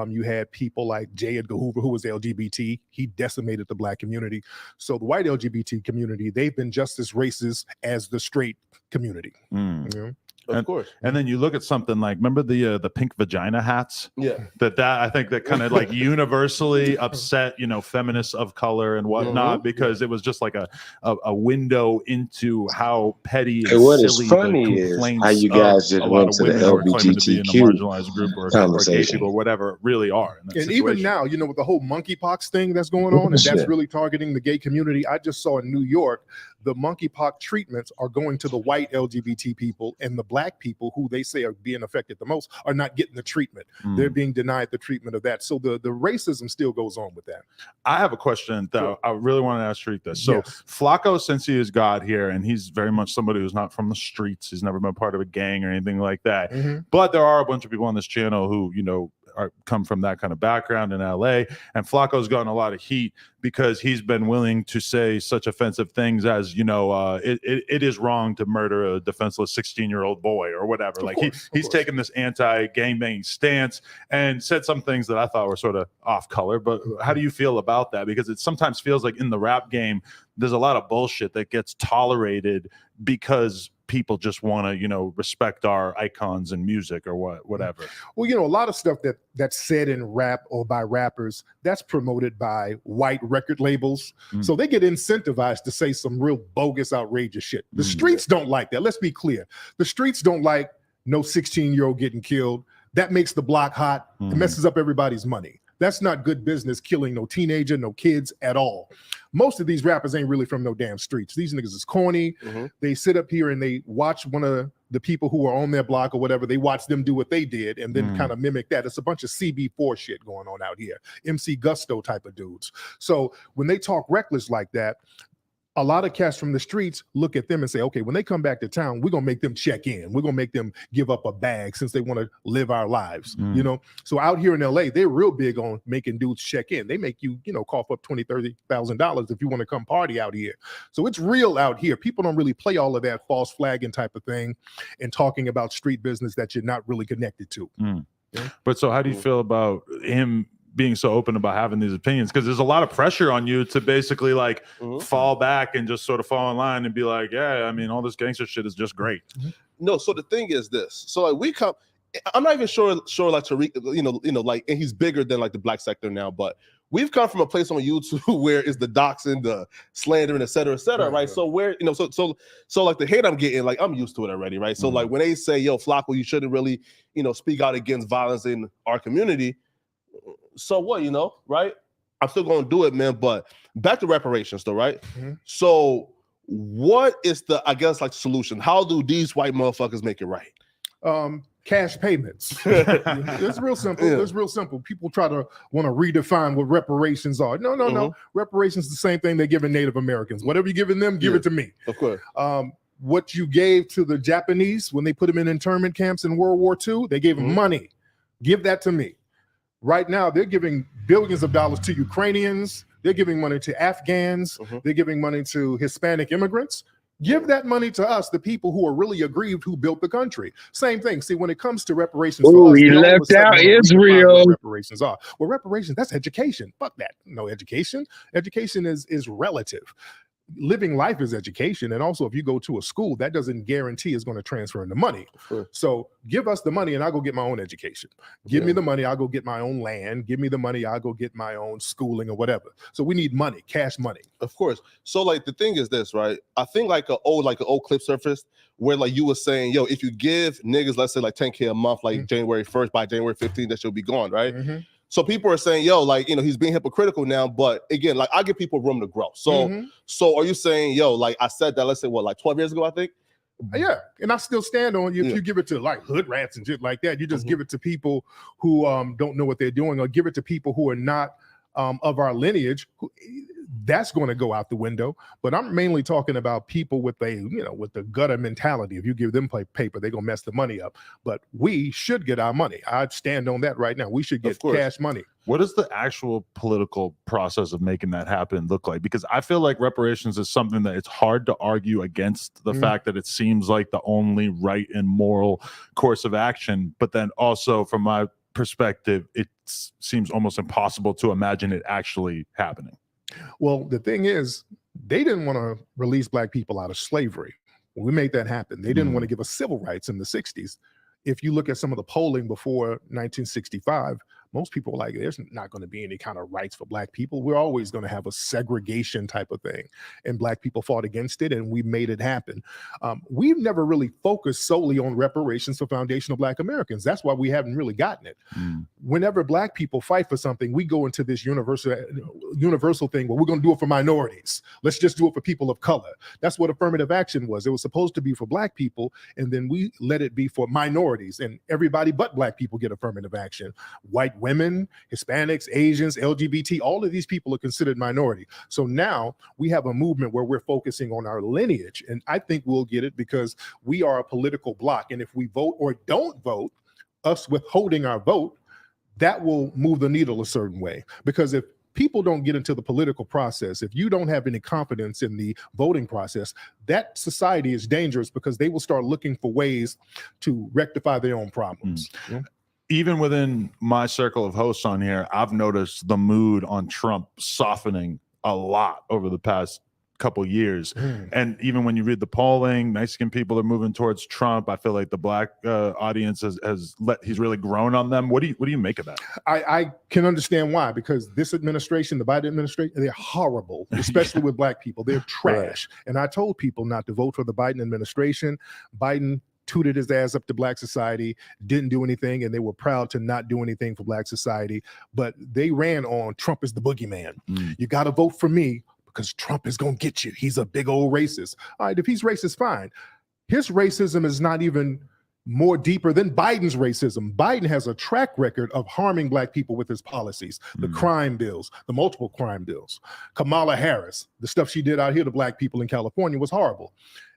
You had people like J. Edgar Hoover, who was LGBT. He decimated the black community. So the white LGBT community, they've been just as racist as the straight community. You know? Of course. And then you look at something like, remember the pink vagina hats? Yeah. That I think that kind of like universally upset, you know, feminists of color and whatnot, because it was just like a window into how petty and what silly is funny is how you guys just went to the marginalized group or gay conversation people or whatever really are. And even now, you know, with the whole monkeypox thing that's going on, and that's really targeting the gay community. I just saw in New York, the monkeypox treatments are going to the white LGBT people, and the black people who they say are being affected the most are not getting the treatment. They're being denied the treatment of that. So the racism still goes on with that. I have a question that I really want to ask Tariq this. So Flacco, since he is God here, and he's very much somebody who's not from the streets, he's never been part of a gang or anything like that. But there are a bunch of people on this channel who, you know, come from that kind of background in LA, and Flacco's gotten a lot of heat because he's been willing to say such offensive things as, you know, it is wrong to murder a defenseless 16-year-old boy or whatever. Like he's taken this anti-gangbanging stance and said some things that I thought were sort of off color. But how do you feel about that? Because it sometimes feels like in the rap game, there's a lot of bullshit that gets tolerated because people just want to, you know, respect our icons and music or whatever. Well, you know, a lot of stuff that's said in rap or by rappers, that's promoted by white record labels. So they get incentivized to say some real bogus, outrageous shit. The streets don't like that. Let's be clear. The streets don't like no 16-year-old getting killed. That makes the block hot. It messes up everybody's money. That's not good business, killing no teenager, no kids at all. Most of these rappers ain't really from no damn streets. These niggas is corny. They sit up here and they watch one of the people who are on their block or whatever. They watch them do what they did and then kind of mimic that. It's a bunch of CB4 shit going on out here. MC Gusto type of dudes. So when they talk reckless like that, a lot of cats from the streets look at them and say, okay, when they come back to town, we're going to make them check in. We're going to make them give up a bag since they want to live our lives, you know? So out here in LA, they're real big on making dudes check in. They make you, you know, cough up $20,000, $30,000 if you want to come party out here. So it's real out here. People don't really play all of that false flagging type of thing and talking about street business that you're not really connected to. Yeah? But so how do you feel about him being so open about having these opinions? Because there's a lot of pressure on you to basically like fall back and just sort of fall in line and be like, yeah, I mean, all this gangster shit is just great. No, so the thing is this. So like we come, I'm not even sure like Tariq, you know, like, and he's bigger than like the black sector now, but we've come from a place on YouTube where it's the doxing, the slandering, et cetera, right? So where, you know, so like the hate I'm getting, like I'm used to it already, right? So like when they say, yo, Flacco, you shouldn't really, you know, speak out against violence in our community. So what, you know, right? I'm still gonna do it, man. But back to reparations, though, right? So what is the, I guess, like solution? How do these white motherfuckers make it right? Cash payments. It's real simple. It's real simple. People try to want to redefine what reparations are. No. Reparations is the same thing they're giving Native Americans. Whatever you're giving them, give it to me. Of course. What you gave to the Japanese when they put them in internment camps in World War II, they gave them money. Give that to me. Right now, they're giving billions of dollars to Ukrainians. They're giving money to Afghans. They're giving money to Hispanic immigrants. Give that money to us, the people who are really aggrieved, who built the country. Same thing. See, when it comes to reparations, for us, he left out Israel. Reparations are. Well, reparations, that's education. Fuck that. No education. Education is relative. Living life is education. And also, if you go to a school, that doesn't guarantee it's going to transfer into money. So give us the money and I'll go get my own education. Give me the money, I'll go get my own land. Give me the money, I'll go get my own schooling or whatever. So we need money, cash money. Of course. So like the thing is this, right? I think like an old clip surfaced where like you were saying, yo, if you give niggas, let's say like 10K a month, like January 1st, by January 15th, that should be gone, right? So people are saying, yo, like, you know, he's being hypocritical now, but again, like I give people room to grow. So, so are you saying, yo, like I said that, let's say what, like 12 years ago, I think? Yeah, and I still stand on you. If you give it to like hood rats and shit like that, you just give it to people who don't know what they're doing, or give it to people who are not of our lineage. That's going to go out the window. But I'm mainly talking about people with with the gutter mentality. If you give them paper, they're gonna mess the money up. But we should get our money. I'd stand on that right now. We should get cash money. What does the actual political process of making that happen look like? Because I feel like reparations is something that it's hard to argue against the fact that it seems like the only right and moral course of action. But then also from my perspective, it seems almost impossible to imagine it actually happening. Well, the thing is, they didn't want to release black people out of slavery. When we made that happen, they didn't want to give us civil rights in the 60s. If you look at some of the polling before 1965, most people were like, there's not going to be any kind of rights for black people. We're always going to have a segregation type of thing. And black people fought against it, and we made it happen. We've never really focused solely on reparations for foundational black Americans. That's why we haven't really gotten it. Whenever black people fight for something, we go into this universal thing where we're going to do it for minorities. Let's just do it for people of color. That's what affirmative action was. It was supposed to be for black people, and then we let it be for minorities, and everybody but black people get affirmative action. White women, Hispanics, Asians, LGBT, all of these people are considered minority. So now we have a movement where we're focusing on our lineage, and I think we'll get it because we are a political bloc. And if we vote or don't vote, us withholding our vote, that will move the needle a certain way. Because if people don't get into the political process, if you don't have any confidence in the voting process, that society is dangerous because they will start looking for ways to rectify their own problems. Even within my circle of hosts on here, I've noticed the mood on Trump softening a lot over the past couple years. And even when you read the polling, Mexican people are moving towards Trump. I feel like the black audience he's really grown on them. What do you make of that? I can understand why, because this administration, the Biden administration, they're horrible, especially with black people. They're trash. And I told people not to vote for the Biden administration. Biden tooted his ass up to Black society, didn't do anything, and they were proud to not do anything for Black society. But they ran on Trump is the boogeyman. You got to vote for me because Trump is going to get you. He's a big old racist. All right, if he's racist, fine. His racism is not even more deeper than Biden's racism. Biden has a track record of harming Black people with his policies, the crime bills, the multiple crime bills. Kamala Harris, the stuff she did out here to Black people in California was horrible.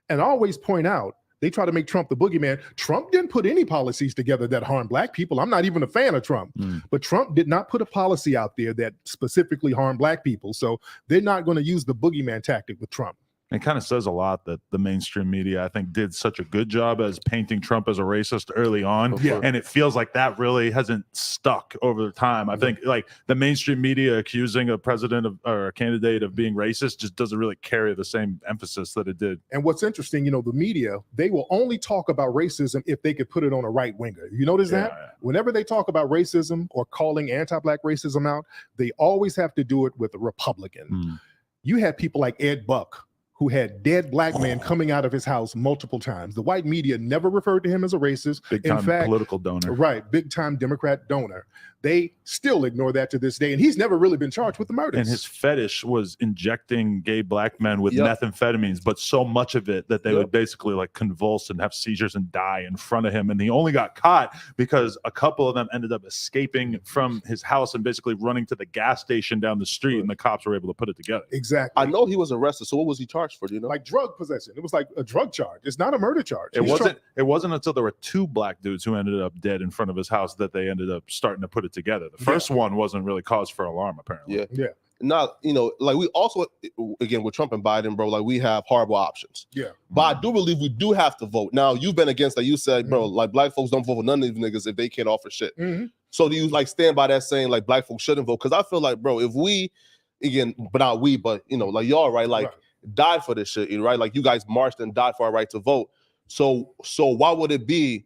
And I always point out, they try to make Trump the boogeyman. Trump didn't put any policies together that harm Black people. I'm not even a fan of Trump, but Trump did not put a policy out there that specifically harmed Black people. So they're not going to use the boogeyman tactic with Trump. It kind of says a lot that the mainstream media, I think, did such a good job as painting Trump as a racist early on. Yeah. And it feels like that really hasn't stuck over time. I think like the mainstream media accusing a president of, or a candidate of being racist just doesn't really carry the same emphasis that it did. And what's interesting, the media, they will only talk about racism if they could put it on a right winger. You notice that? Yeah. Whenever they talk about racism or calling anti-Black racism out, they always have to do it with a Republican. You had people like Ed Buck, who had dead Black men coming out of his house multiple times. The white media never referred to him as a racist. Big time In fact, political donor. Right, big time Democrat donor. They still ignore that to this day. And he's never really been charged with the murders. And his fetish was injecting gay Black men with methamphetamines, but so much of it that they would basically like convulse and have seizures and die in front of him. And he only got caught because a couple of them ended up escaping from his house and basically running to the gas station down the street, and the cops were able to put it together. Exactly. I know he was arrested. So what was he charged for? Do you know? Like drug possession. It was like a drug charge. It's not a murder charge. It wasn't until there were 2 Black dudes who ended up dead in front of his house that they ended up starting to put it together. The first one wasn't really cause for alarm, apparently. Yeah. Not, like we also, again, with Trump and Biden, bro, like we have horrible options. Yeah. But I do believe we do have to vote. Now, you've been against that. You said, bro, like Black folks don't vote for none of these niggas if they can't offer shit. So do you like stand by that saying like Black folks shouldn't vote? Because I feel like, bro, if we, again, but not we, but like y'all, right? Like died for this shit, right? Like you guys marched and died for our right to vote. So why would it be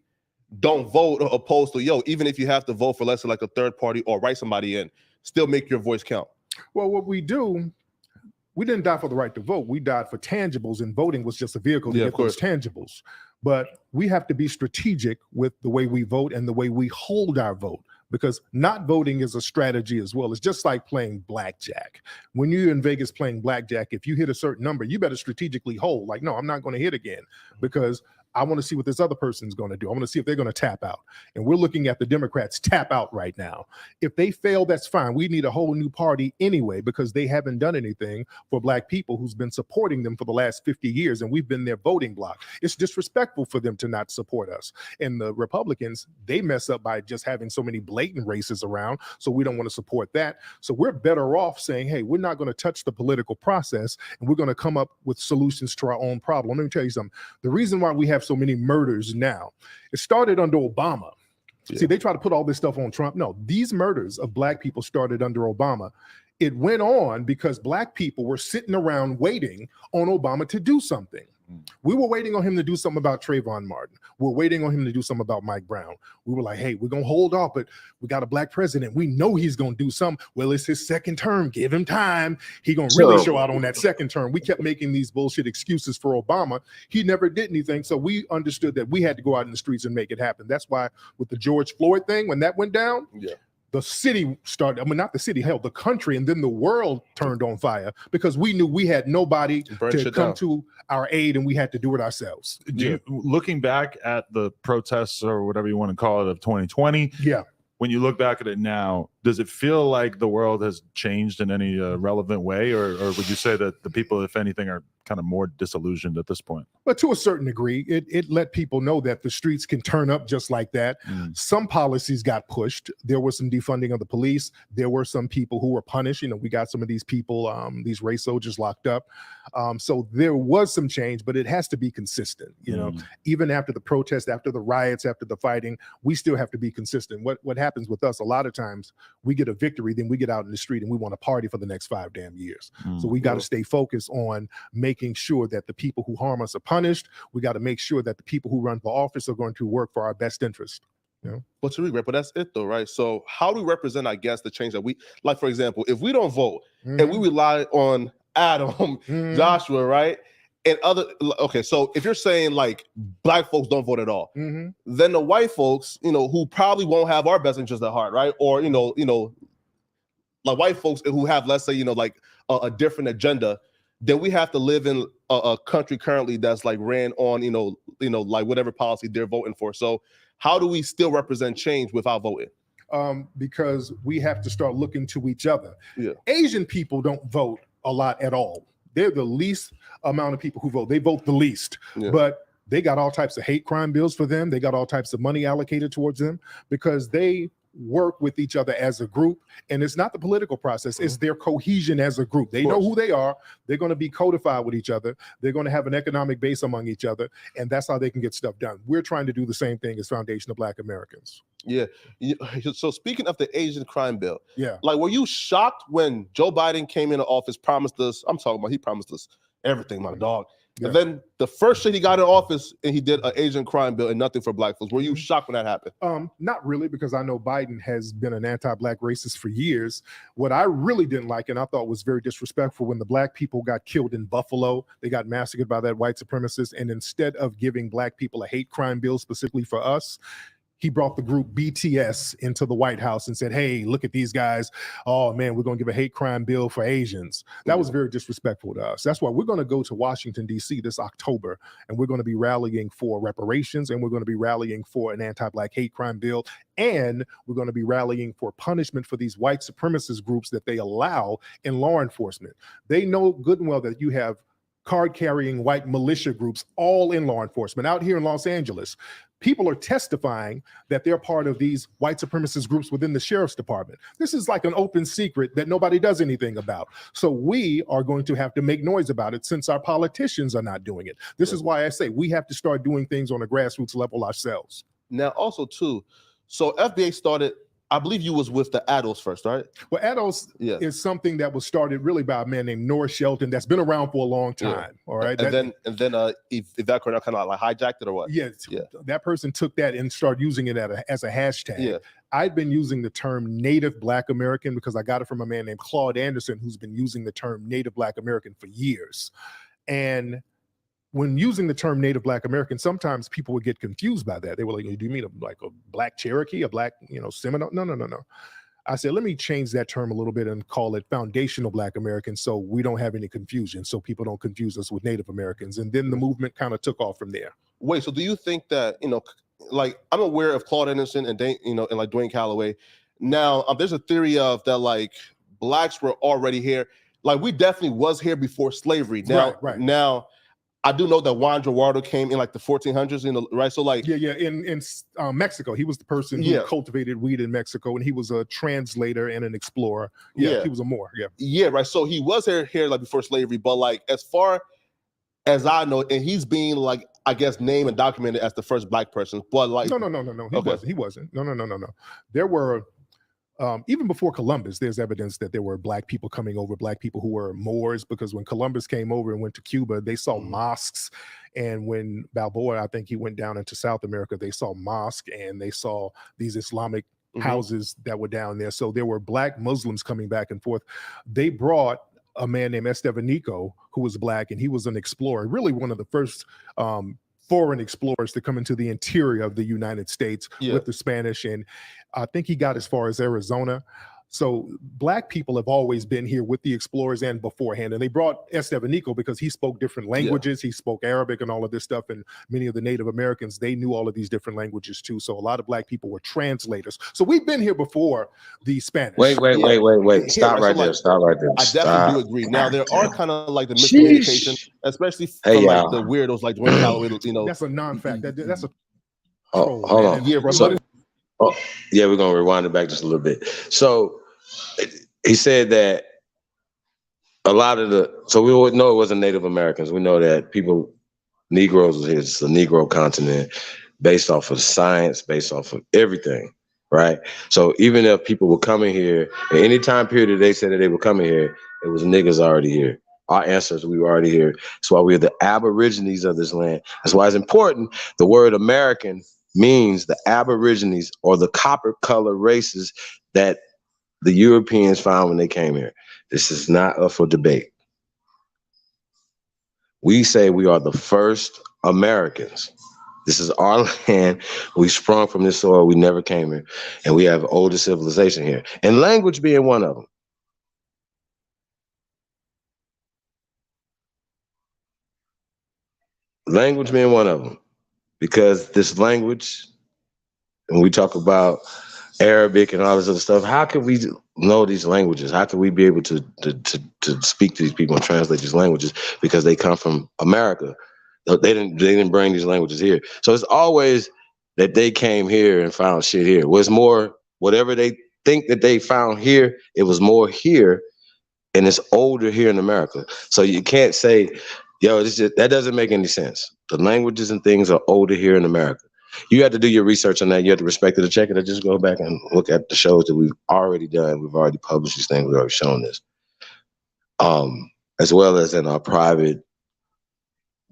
don't vote opposed to, even if you have to vote for, let's say, like a third party or write somebody in, still make your voice count? Well, what we do, we didn't die for the right to vote. We died for tangibles, and voting was just a vehicle to get those tangibles. But we have to be strategic with the way we vote and the way we hold our vote, because not voting is a strategy as well. It's just like playing blackjack. When you're in Vegas playing blackjack, if you hit a certain number, you better strategically hold. Like, no, I'm not going to hit again because I want to see what this other person's going to do. I want to see if they're going to tap out. And we're looking at the Democrats tap out right now. If they fail, that's fine. We need a whole new party anyway, because they haven't done anything for Black people who's been supporting them for the last 50 years. And we've been their voting bloc. It's disrespectful for them to not support us. And the Republicans, they mess up by just having so many blatant races around. So we don't want to support that. So we're better off saying, hey, we're not going to touch the political process, and we're going to come up with solutions to our own problem. Let me tell you something. The reason why we have so many murders now, it started under Obama. See, they try to put all this stuff on Trump. No, these murders of Black people started under Obama. It went on because Black people were sitting around waiting on Obama to do something. We were waiting on him to do something about Trayvon Martin. We're waiting on him to do something about Mike Brown. We were like, hey, we're going to hold off, but we got a Black president. We know he's going to do something. Well, it's his second term. Give him time. He going to really show out on that second term. We kept making these bullshit excuses for Obama. He never did anything. So we understood that we had to go out in the streets and make it happen. That's why with the George Floyd thing, when that went down, the city started, not the city, hell, the country, and then the world turned on fire because we knew we had nobody to come to our aid, and we had to do it ourselves. Looking back at the protests or whatever you want to call it of 2020, when you look back at it now, does it feel like the world has changed in any relevant way, or would you say that the people, if anything, are kind of more disillusioned at this point? But to a certain degree, it let people know that the streets can turn up just like that. Some policies got pushed. There was some defunding of the police. There were some people who were punished. We got some of these people, these race soldiers locked up. So there was some change, but it has to be consistent. Even after the protests, after the riots, after the fighting, we still have to be consistent. What happens with us a lot of times, we get a victory, then we get out in the street and we want to party for the next 5 damn years. So we got to stay focused on making sure that the people who harm us are punished. We got to make sure that the people who run for office are going to work for our best interest. But Tariq, but that's it though, right? So how do we represent, I guess, the change that we, like, for example, if we don't vote and we rely on Adam, Joshua, right? and other, okay, so if you're saying like black folks don't vote at all, Mhm. then the white folks, who probably won't have our best interests at heart, right? Or like white folks who have, let's say, like a different agenda, then we have to live in a country currently that's like ran on, like whatever policy they're voting for. So how do we still represent change without voting? Because we have to start looking to each other. Yeah. Asian people don't vote a lot at all. They're the least amount of people who vote. They vote the least, but they got all types of hate crime bills for them. They got all types of money allocated towards them because they work with each other as a group. And it's not the political process, it's their cohesion as a group. They know who they are. They're going to be codified with each other. They're going to have an economic base among each other. And that's how they can get stuff done. We're trying to do the same thing as Foundation of Black Americans. Yeah. So speaking of the Asian crime bill, yeah, like, were you shocked when Joe Biden came into office, promised us, he promised us everything, my dog. Yeah. And then the first shit he got in office and he did an Asian crime bill and nothing for black folks. Were you shocked when that happened? Not really, because I know Biden has been an anti-black racist for years. What I really didn't like, and I thought was very disrespectful, when the black people got killed in Buffalo, they got massacred by that white supremacist, and instead of giving black people a hate crime bill specifically for us, he brought the group BTS into the White House and said, hey, look at these guys. Oh, man, we're going to give a hate crime bill for Asians. That was very disrespectful to us. That's why we're going to go to Washington, D.C. this October, and we're going to be rallying for reparations, and we're going to be rallying for an anti-black hate crime bill, and we're going to be rallying for punishment for these white supremacist groups that they allow in law enforcement. They know good and well that you have card-carrying white militia groups all in law enforcement. Out here in Los Angeles, people are testifying that they're part of these white supremacist groups within the sheriff's department. This is like an open secret that nobody does anything about. So we are going to have to make noise about it since our politicians are not doing it. This is why I say we have to start doing things on a grassroots level ourselves. Now, also, too, so FBA started, I believe you was with the ADOS first, right? Well, ADOS is something that was started really by a man named Norris Shelton that's been around for a long time. All right. And then if that kind of like hijacked it or what? Yes. Yeah. That person took that and started using it as a hashtag. Yeah. I'd been using the term Native Black American because I got it from a man named Claude Anderson, who's been using the term Native Black American for years. And when using the term Native Black American, sometimes people would get confused by that. They were like, do you mean like a black Cherokee, a black, Seminole? No. I said, let me change that term a little bit and call it foundational Black Americans so we don't have any confusion, so people don't confuse us with Native Americans. And then the movement kind of took off from there. Wait, so do you think that, like, I'm aware of Claude Anderson and like Dwayne Calloway. Now, there's a theory of that, like, blacks were already here. Like, we definitely was here before slavery. Now, Now, I do know that Juan Gerardo came in like the 1400s, right? So like, in Mexico, he was the person who cultivated weed in Mexico, and he was a translator and an explorer. He was a Moor. Right. So he was here like before slavery, but like as far as I know, and he's being like, I guess, named and documented as the first black person, but like, no. He wasn't. No. There were. Even before Columbus, there's evidence that there were black people coming over, black people who were Moors, because when Columbus came over and went to Cuba, they saw mosques. And when Balboa, I think he went down into South America, they saw mosques and they saw these Islamic houses that were down there. So there were black Muslims coming back and forth. They brought a man named Estevanico, who was black, and he was an explorer, really one of the first foreign explorers to come into the interior of the United States with the Spanish. And I think he got as far as Arizona. So black people have always been here with the explorers and beforehand. And they brought Estevanico because he spoke different languages. He spoke Arabic and all of this stuff. And many of the Native Americans, they knew all of these different languages too. So a lot of black people were translators. So we've been here before the Spanish. Wait. Stop right there. I definitely do agree. Now, there are kind of like the miscommunication, especially from like the weirdos like Dwayne Calloway, That's a non-fact. That's a hold on. Yeah, bro. We're going to rewind it back just a little bit. So he said that a lot of so we would know it wasn't Native Americans. We know that Negroes is a Negro continent based off of science, based off of everything, right? So even if people were coming here, at any time period that they said that they were coming here, it was niggas already here. Our ancestors, we were already here. That's why we're the Aborigines of this land. That's why it's important. The word American means the Aborigines or the copper color races that the Europeans found when they came here. This is not up for debate. We say we are the first Americans. This is our land. We sprung from this soil. We never came here. And we have older civilization here. And language being one of them. Language being one of them. Because this language, when we talk about Arabic and all this other stuff, how can we know these languages? How can we be able to speak to these people and translate these languages? Because they come from America. They didn't bring these languages here. So it's always that they came here and found shit here. It was more, whatever they think that they found here, it was more here, and it's older here in America. So you can't say, yo, that doesn't make any sense. The languages and things are older here in America. You have to do your research on that. You have to respect it or check it, or just go back and look at the shows that we've already done. We've already published these things. We've already shown this. As well as in our private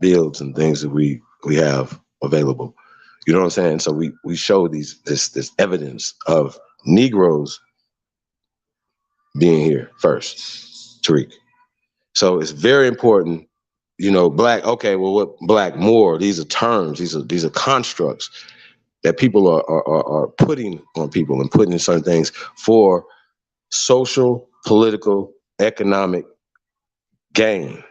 builds and things that we have available. You know what I'm saying? So we show this evidence of Negroes being here first, Tariq. So it's very important, you know, black, okay, well, what black, more, these are terms, these are constructs that people are putting on people and putting in certain things for social, political, economic gain.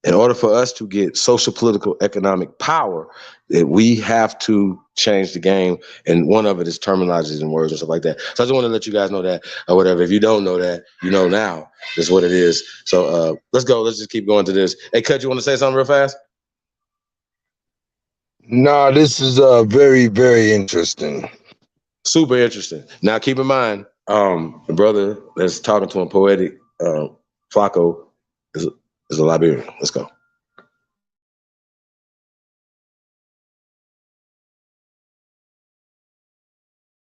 In order for us to get social, political, economic power, that we have to change the game. And one of it is terminologies and words and stuff like that. So I just want to let you guys know that, or whatever. If you don't know that, you know now. That's what it is. So let's go. Let's just keep going to this. Hey, Cut, you want to say something real fast? No, this is very, very interesting. Super interesting. Now, keep in mind, the brother that's talking to him, Poetic Flacco, is a Liberian. Let's go.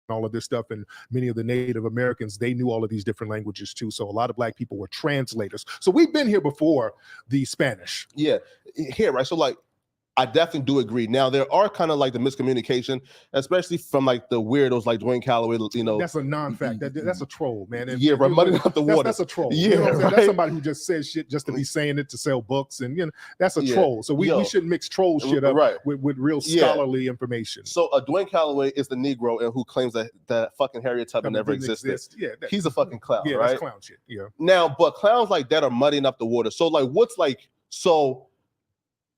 All of this stuff, and many of the Native Americans, they knew all of these different languages too. So a lot of black people were translators. So we've been here before the Spanish. Yeah, here, right? So like, I definitely do agree. Now there are kind of like the miscommunication, especially from like the weirdos like Dwayne Calloway. You know, that's a non-fact. That's a troll, man. Yeah, right. Money out the water. That's a troll. Yeah, you know what I'm right. That's somebody who just says shit just to be saying it to sell books, and you know that's a troll. So we shouldn't mix troll shit up with real scholarly information. So Dwayne Calloway is the Negro and who claims that fucking Harriet Tubman never existed. Yeah, he's a fucking clown. Yeah, right? That's clown shit. Yeah. Now, but clowns like that are muddying up the water. So like, what's like so?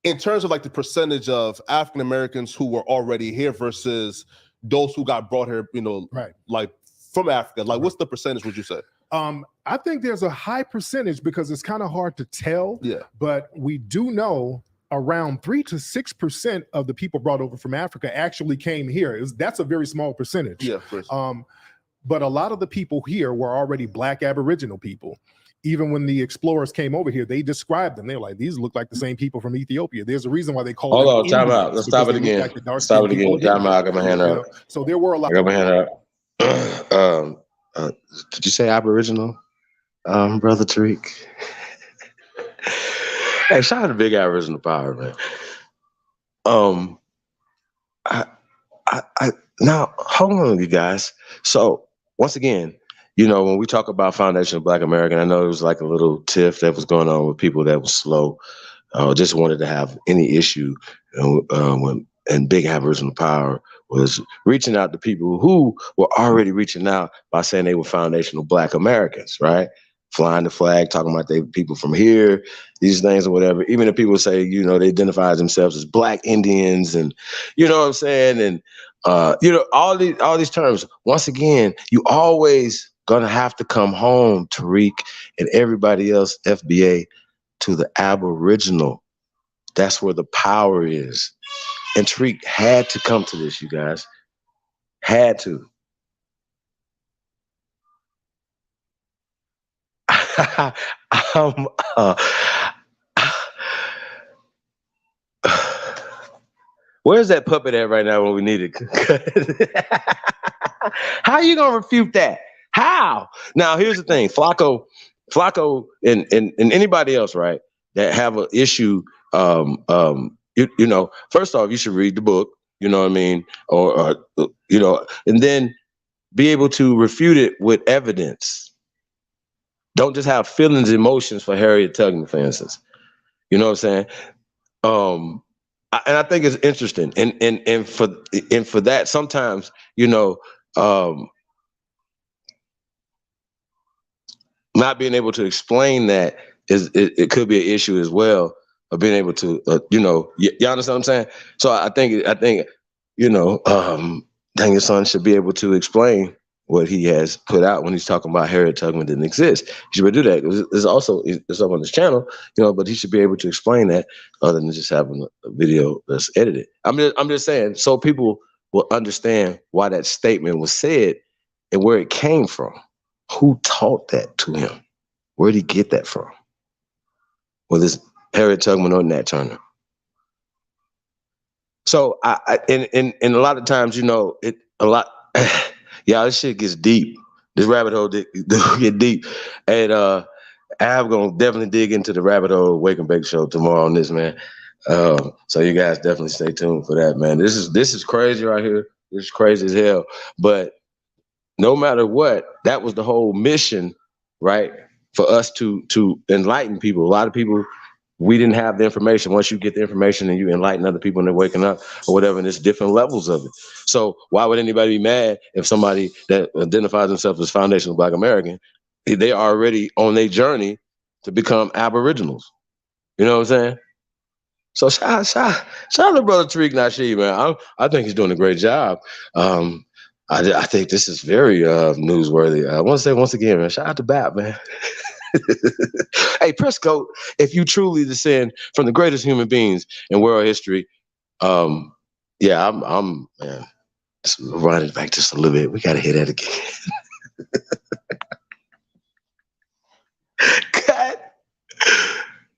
In terms of like the percentage of African Americans who were already here versus those who got brought here, you know, right, like from Africa, like what's the percentage would you say? I think there's a high percentage because it's kind of hard to tell. Yeah. But we do know around 3 to 6% of the people brought over from Africa actually came here. That's a very small percentage. Yeah. But a lot of the people here were already Black Aboriginal people. Even when the explorers came over here, they described them. They're like, these look like the same people from Ethiopia. There's a reason why they call them. Hold on, time out. Let's stop it again. Stop it again. Time out. I got my hand up. So there were a lot. I got my hand up. Did you say Aboriginal, brother Tariq? Hey, shout out to Big Aboriginal Power, man. Now hold on, you guys. So once again, you know, when we talk about Foundation of Black American, I know it was like a little tiff that was going on with people that was slow, just wanted to have any issue. And Big Aboriginal Power was reaching out to people who were already reaching out by saying they were foundational Black Americans, right? Flying the flag, talking about they people from here, these things or whatever. Even if people say, you know, they identify themselves as Black Indians and, you know what I'm saying? And, you know, all these terms, once again, you always gonna have to come home, Tariq and everybody else, FBA, to the Aboriginal. That's where the power is. And Tariq had to come to this, you guys. Had to. Where's that puppet at right now when we need it? How are you gonna refute that? How? Now here's the thing, Flacco and anybody else, right, that have an issue, you know, first off, you should read the book, you know what I mean? Or you know, and then be able to refute it with evidence. Don't just have feelings, emotions for Harriet Tubman, for instance. You know what I'm saying? And I think it's interesting, and for that, sometimes, you know, not being able to explain that it could be an issue as well, of being able to, you know, you understand what I'm saying? So I think, you know, Daniel Son should be able to explain what he has put out when he's talking about Harriet Tubman didn't exist. He should be able to do that. It's up on his channel, you know, but he should be able to explain that other than just having a video that's edited. I'm just saying, so people will understand why that statement was said and where it came from. Who taught that to him? Where did he get that from? Whether it's Harriet Tubman or Nat Turner. So and a lot of times, you know, yeah, this shit gets deep. This rabbit hole get deep. And I'm gonna definitely dig into the rabbit hole Wake and Bake show tomorrow on this, man. So you guys definitely stay tuned for that, man. This is crazy right here. This is crazy as hell. But no matter what, that was the whole mission, right? For us to enlighten people. A lot of people, we didn't have the information. Once you get the information and you enlighten other people and they're waking up or whatever, and there's different levels of it. So why would anybody be mad if somebody that identifies themselves as foundational Black American, they are already on their journey to become Aboriginals? You know what I'm saying? So shout out to brother Tariq Nasheed, man. I think he's doing a great job. I think this is very newsworthy. I want to say once again, man, shout out to BAP, man. Hey, Prescott, if you truly descend from the greatest human beings in world history, yeah, I'm man, just run it back just a little bit. We gotta hear that again. God,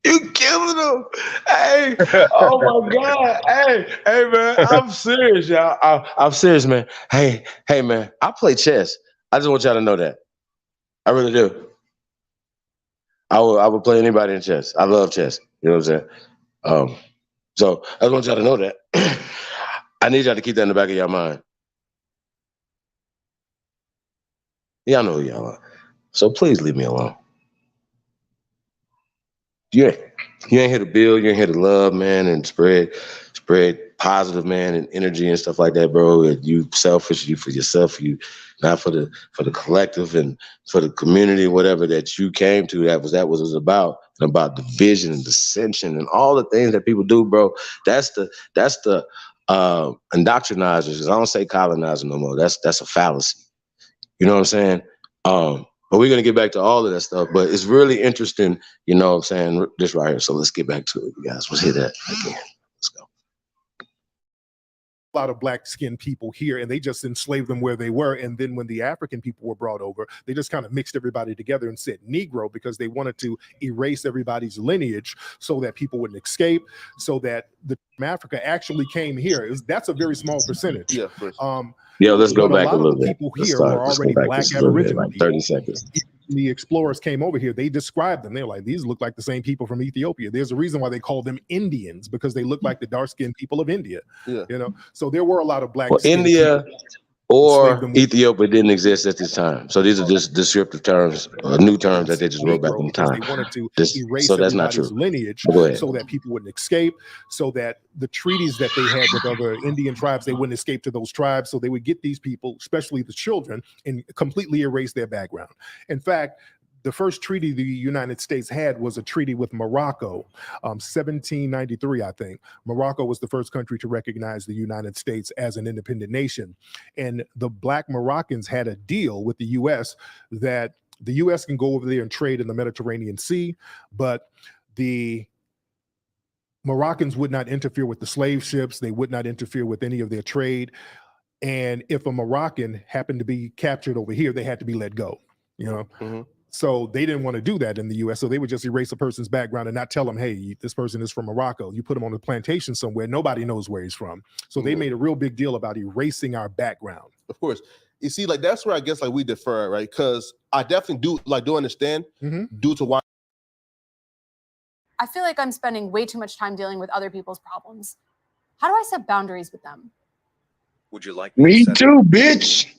you killing them. Hey, oh my God. Hey, man, I'm serious, y'all. I'm serious, man. Hey, man, I play chess. I just want y'all to know that. I really do. I would play anybody in chess. I love chess. You know what I'm saying? So I just want y'all to know that. I need y'all to keep that in the back of your mind. Y'all know who y'all are. So please leave me alone. You ain't here to build, you ain't here to love, man, and spread positive, man, and energy and stuff like that, bro. You selfish, you for yourself, you not for the collective and for the community, whatever that you came to. That was what it was about, and about division and dissension and all the things that people do, bro. That's the indoctrinizers. I don't say colonizer no more. That's a fallacy. You know what I'm saying? But we're gonna get back to all of that stuff. But it's really interesting, you know what I'm saying, this right here. So let's get back to it, you guys. Let's hit that again. Let's go. A lot of black-skinned people here, and they just enslaved them where they were. And then when the African people were brought over, they just kind of mixed everybody together and said Negro, because they wanted to erase everybody's lineage so that people wouldn't escape, so that the from Africa actually came here. That's a very small percentage. Yeah, for sure. Yeah, let's go back a little bit. People here were already Black Aboriginal like 30 seconds. The explorers came over here, they described them. They're like, these look like the same people from Ethiopia. There's a reason why they call them Indians, because they look like the dark-skinned people of India. Yeah. You know, so there were a lot of black. Well, India or Ethiopia didn't exist at this time. So these are just descriptive terms, new terms that they just wrote back in time. They wanted to erase so that's not true. Lineage so that people wouldn't escape, so that the treaties that they had with other Indian tribes, they wouldn't escape to those tribes. So they would get these people, especially the children, and completely erase their background. In fact, the first treaty the United States had was a treaty with Morocco, 1793, I think. Morocco was the first country to recognize the United States as an independent nation. And the Black Moroccans had a deal with the U.S. that the U.S. can go over there and trade in the Mediterranean Sea, but the Moroccans would not interfere with the slave ships. They would not interfere with any of their trade. And if a Moroccan happened to be captured over here, they had to be let go, you know? Mm-hmm. So they didn't want to do that in the U.S. So they would just erase a person's background and not tell them, hey, this person is from Morocco. You put him on a plantation somewhere, nobody knows where he's from. So they made a real big deal about erasing our background. Of course. You see, like, that's where I guess like we defer, right? Because I definitely do understand due to why. I feel like I'm spending way too much time dealing with other people's problems. How do I set boundaries with them? Would you like me too, bitch?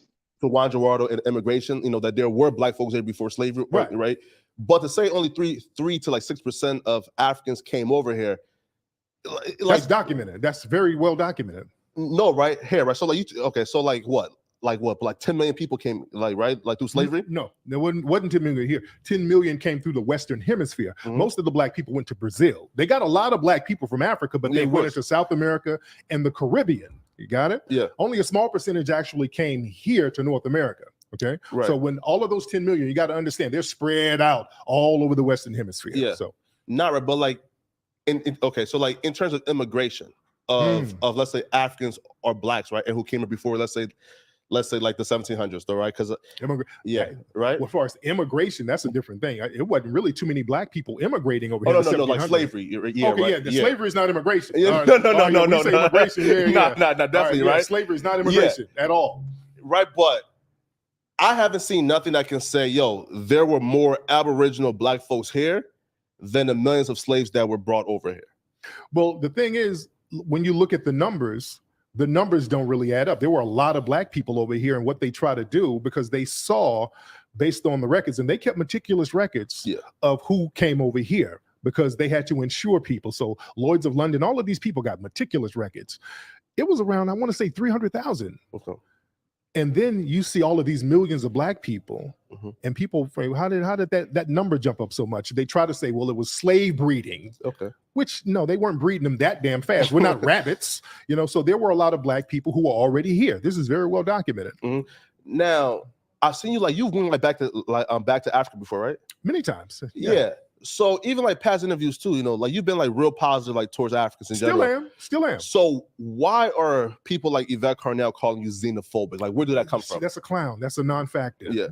Juan and immigration, that there were black folks here before slavery, right? But to say only 3 to like 6% of Africans came over here, that's documented. That's very well documented. No, right here, right? So like so like what? Like 10 million people came, right? Like through slavery? No, there wasn't 10 million here. 10 million came through the Western Hemisphere. Most of the black people went to Brazil. They got a lot of black people from Africa, but they went into South America and the Caribbean. You got it? Yeah. Only a small percentage actually came here to North America. Okay. Right. So when all of those 10 million, you got to understand they're spread out all over the Western Hemisphere. Yeah. So not right, but like so like in terms of immigration of let's say Africans or blacks, right? And who came here before, let's say like the 1700s, though, right? Because right. Well, as far as immigration, that's a different thing. It wasn't really too many black people immigrating over here. No, like slavery. Slavery is not immigration. No. Immigration, definitely, right? Slavery is not immigration at all. Right, but I haven't seen nothing that can say, there were more Aboriginal black folks here than the millions of slaves that were brought over here. Well, the thing is, when you look at the numbers don't really add up. There were a lot of black people over here, and what they try to do, because they saw, based on the records, and they kept meticulous records of who came over here, because they had to insure people. So Lloyds of London, all of these people got meticulous records. It was around, I want to say 300,000. Okay. And then you see all of these millions of black people, and people say, how did that number jump up so much? They try to say, well, it was slave breeding. Okay. Which, no, they weren't breeding them that damn fast. We're not rabbits, So there were a lot of black people who were already here. This is very well documented. Now, I've seen you you've went back to Africa before, right? Many times. Yeah. So even past interviews too, you've been real positive towards Africans in general. Still am. So why are people like Yvette Carnell calling you xenophobic? Where did that come from? That's a clown. That's a non-factor. Yeah.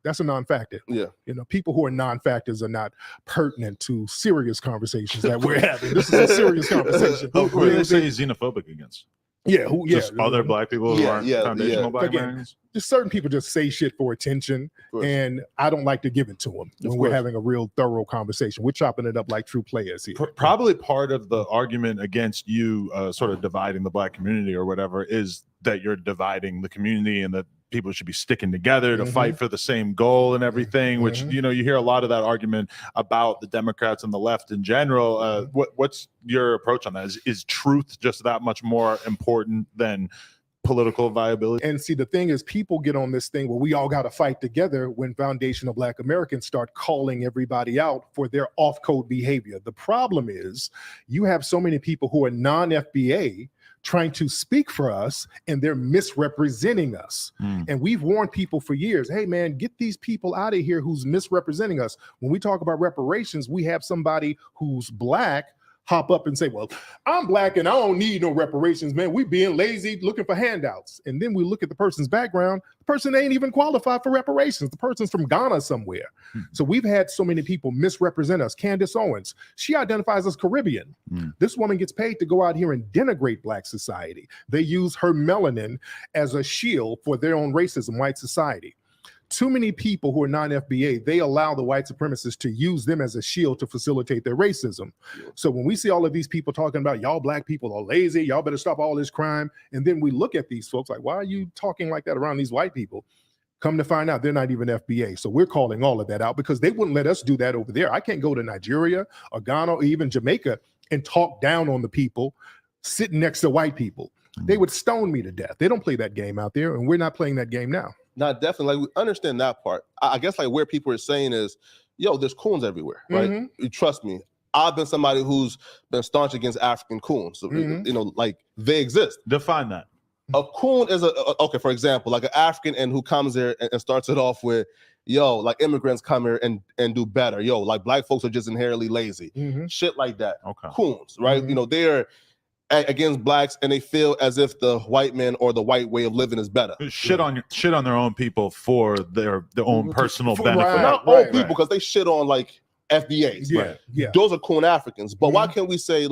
That's a non-factor. Yeah. People who are non-factors are not pertinent to serious conversations that we're having. This is a serious conversation. Who do they say he's xenophobic against? Just other black people who aren't foundational black Americans? Just certain people just say shit for attention, and I don't like to give it to them when we're having a real thorough conversation. We're chopping it up like true players here. Probably part of the argument against you sort of dividing the black community or whatever is that you're dividing the community and that people should be sticking together to fight for the same goal and everything, which, you hear a lot of that argument about the Democrats and the left in general. What's your approach on that? Is truth just that much more important than political viability? And see, the thing is, people get on this thing where we all got to fight together when foundational black Americans start calling everybody out for their off-code behavior. The problem is you have so many people who are non-FBA trying to speak for us, and they're misrepresenting us. And we've warned people for years, hey man, get these people out of here who's misrepresenting us. When we talk about reparations, we have somebody who's black hop up and say, well, I'm black and I don't need no reparations, man. We being lazy, looking for handouts. And then we look at the person's background. The person ain't even qualified for reparations. The person's from Ghana somewhere. So we've had so many people misrepresent us. Candace Owens, she identifies as Caribbean. This woman gets paid to go out here and denigrate black society. They use her melanin as a shield for their own racism, white society. Too many people who are non-FBA, they allow the white supremacists to use them as a shield to facilitate their racism. So when we see all of these people talking about y'all black people are lazy, y'all better stop all this crime, and then we look at these folks like, why are you talking like that around these white people? Come to find out, they're not even FBA. So we're calling all of that out because they wouldn't let us do that over there. I can't go to Nigeria or Ghana or even Jamaica and talk down on the people sitting next to white people. They would stone me to death. They don't play that game out there, and we're not playing that game now. No, definitely. We understand that part. I guess where people are saying is, there's coons everywhere, right? Trust me. I've been somebody who's been staunch against African coons. So, they exist. Define that. A coon is for example, like an African and who comes there and starts it off with, immigrants come here and do better. Black folks are just inherently lazy. Shit like that. Okay. Coons, right? They're against blacks and they feel as if the white man or the white way of living is better. Shit on their own people for their own personal benefit. Not all people, because they shit on FBAs. Yeah. Those are coon Africans. But why can't we say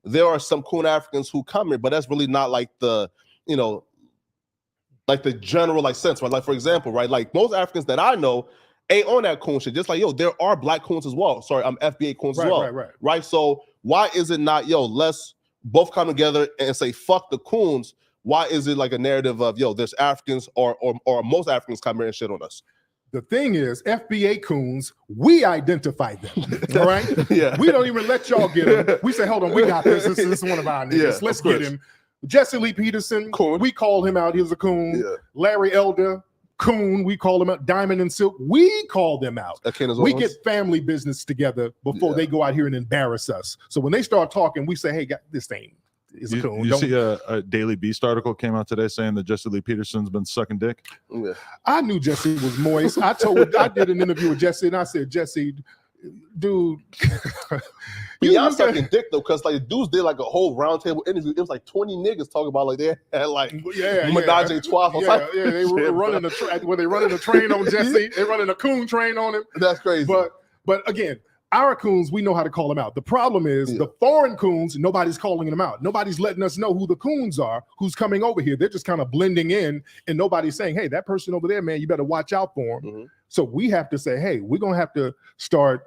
there are some coon Africans who come here, but that's really not the the general sense, right? For example, right? Most Africans that I know ain't on that coon shit. Just there are black coons as well. Sorry, I'm FBA coons as well. Right. So why is it not, let's both come together and say, fuck the coons. Why is it like a narrative of, yo, there's Africans or most Africans come here and shit on us? The thing is, FBA coons, we identify them, all right? Yeah. We don't even let y'all get them. We say, hold on, we got this. This is one of our niggas. Yeah, Let's of course. get him. Jesse Lee Peterson, Coon. we call him out. He was a coon. Yeah. Larry Elder, coon. We call him out. Diamond and Silk, we call them out. We get family business together before they go out here and embarrass us. So when they start talking, we say, hey, this thing is a coon. You see a Daily Beast article came out today saying that Jesse Lee Peterson's been sucking dick? Yeah. I knew Jesse was moist. I did an interview with Jesse and I said, Jesse, dude. Y'all sucking dick though, because like dudes did like a whole roundtable interview. It was like 20 niggas talking about like they had like menage a trois. Yeah, they were running they running a train on Jesse. They running a coon train on him. That's crazy. But again, our coons, we know how to call them out. The problem is the foreign coons, nobody's calling them out. Nobody's letting us know who the coons are, who's coming over here. They're just kind of blending in, and nobody's saying, hey, that person over there, man, you better watch out for him. So we have to say, hey, we're going to have to start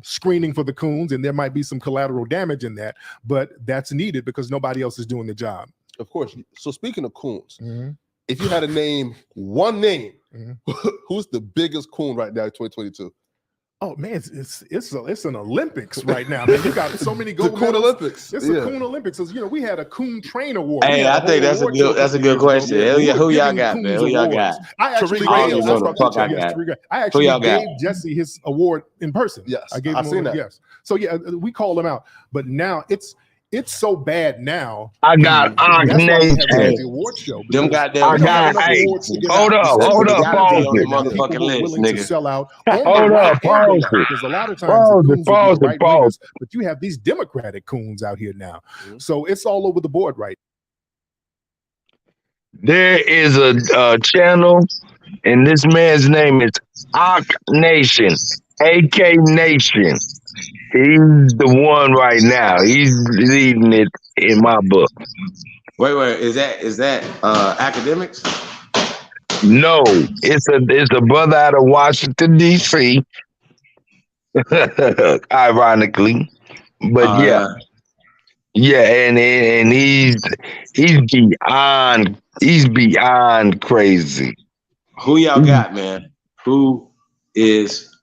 screening for the coons, and there might be some collateral damage in that, but that's needed because nobody else is doing the job. Of course. So speaking of coons, if you had to name one name, who's the biggest coon right now in 2022? Oh man, it's an Olympics right now. Man, you got so many gold Coon Olympics. It's a Coon Olympics. We had a Coon Train Award. Hey, I think that's a good question. Who y'all got, man? Who y'all got? I actually gave Jesse his award in person. Yes, I gave I've him seen that. Yes. So yeah, we called him out, but now it's so bad now. I got the award show. Them goddamn. Hold up, pause it. Motherfucking list, To nigga. sell out. Hold up, pause it. Because a lot of times the coons will be right Pause wingers, but you have these Democratic coons out here now. So it's all over the board right There is a channel, and this man's name is AK Nation, AK Nation. He's the one right now. He's leading it in my book. Wait, is that academics? No, it's a brother out of Washington D.C. Ironically, but and he's beyond crazy. Who y'all got, man? Who is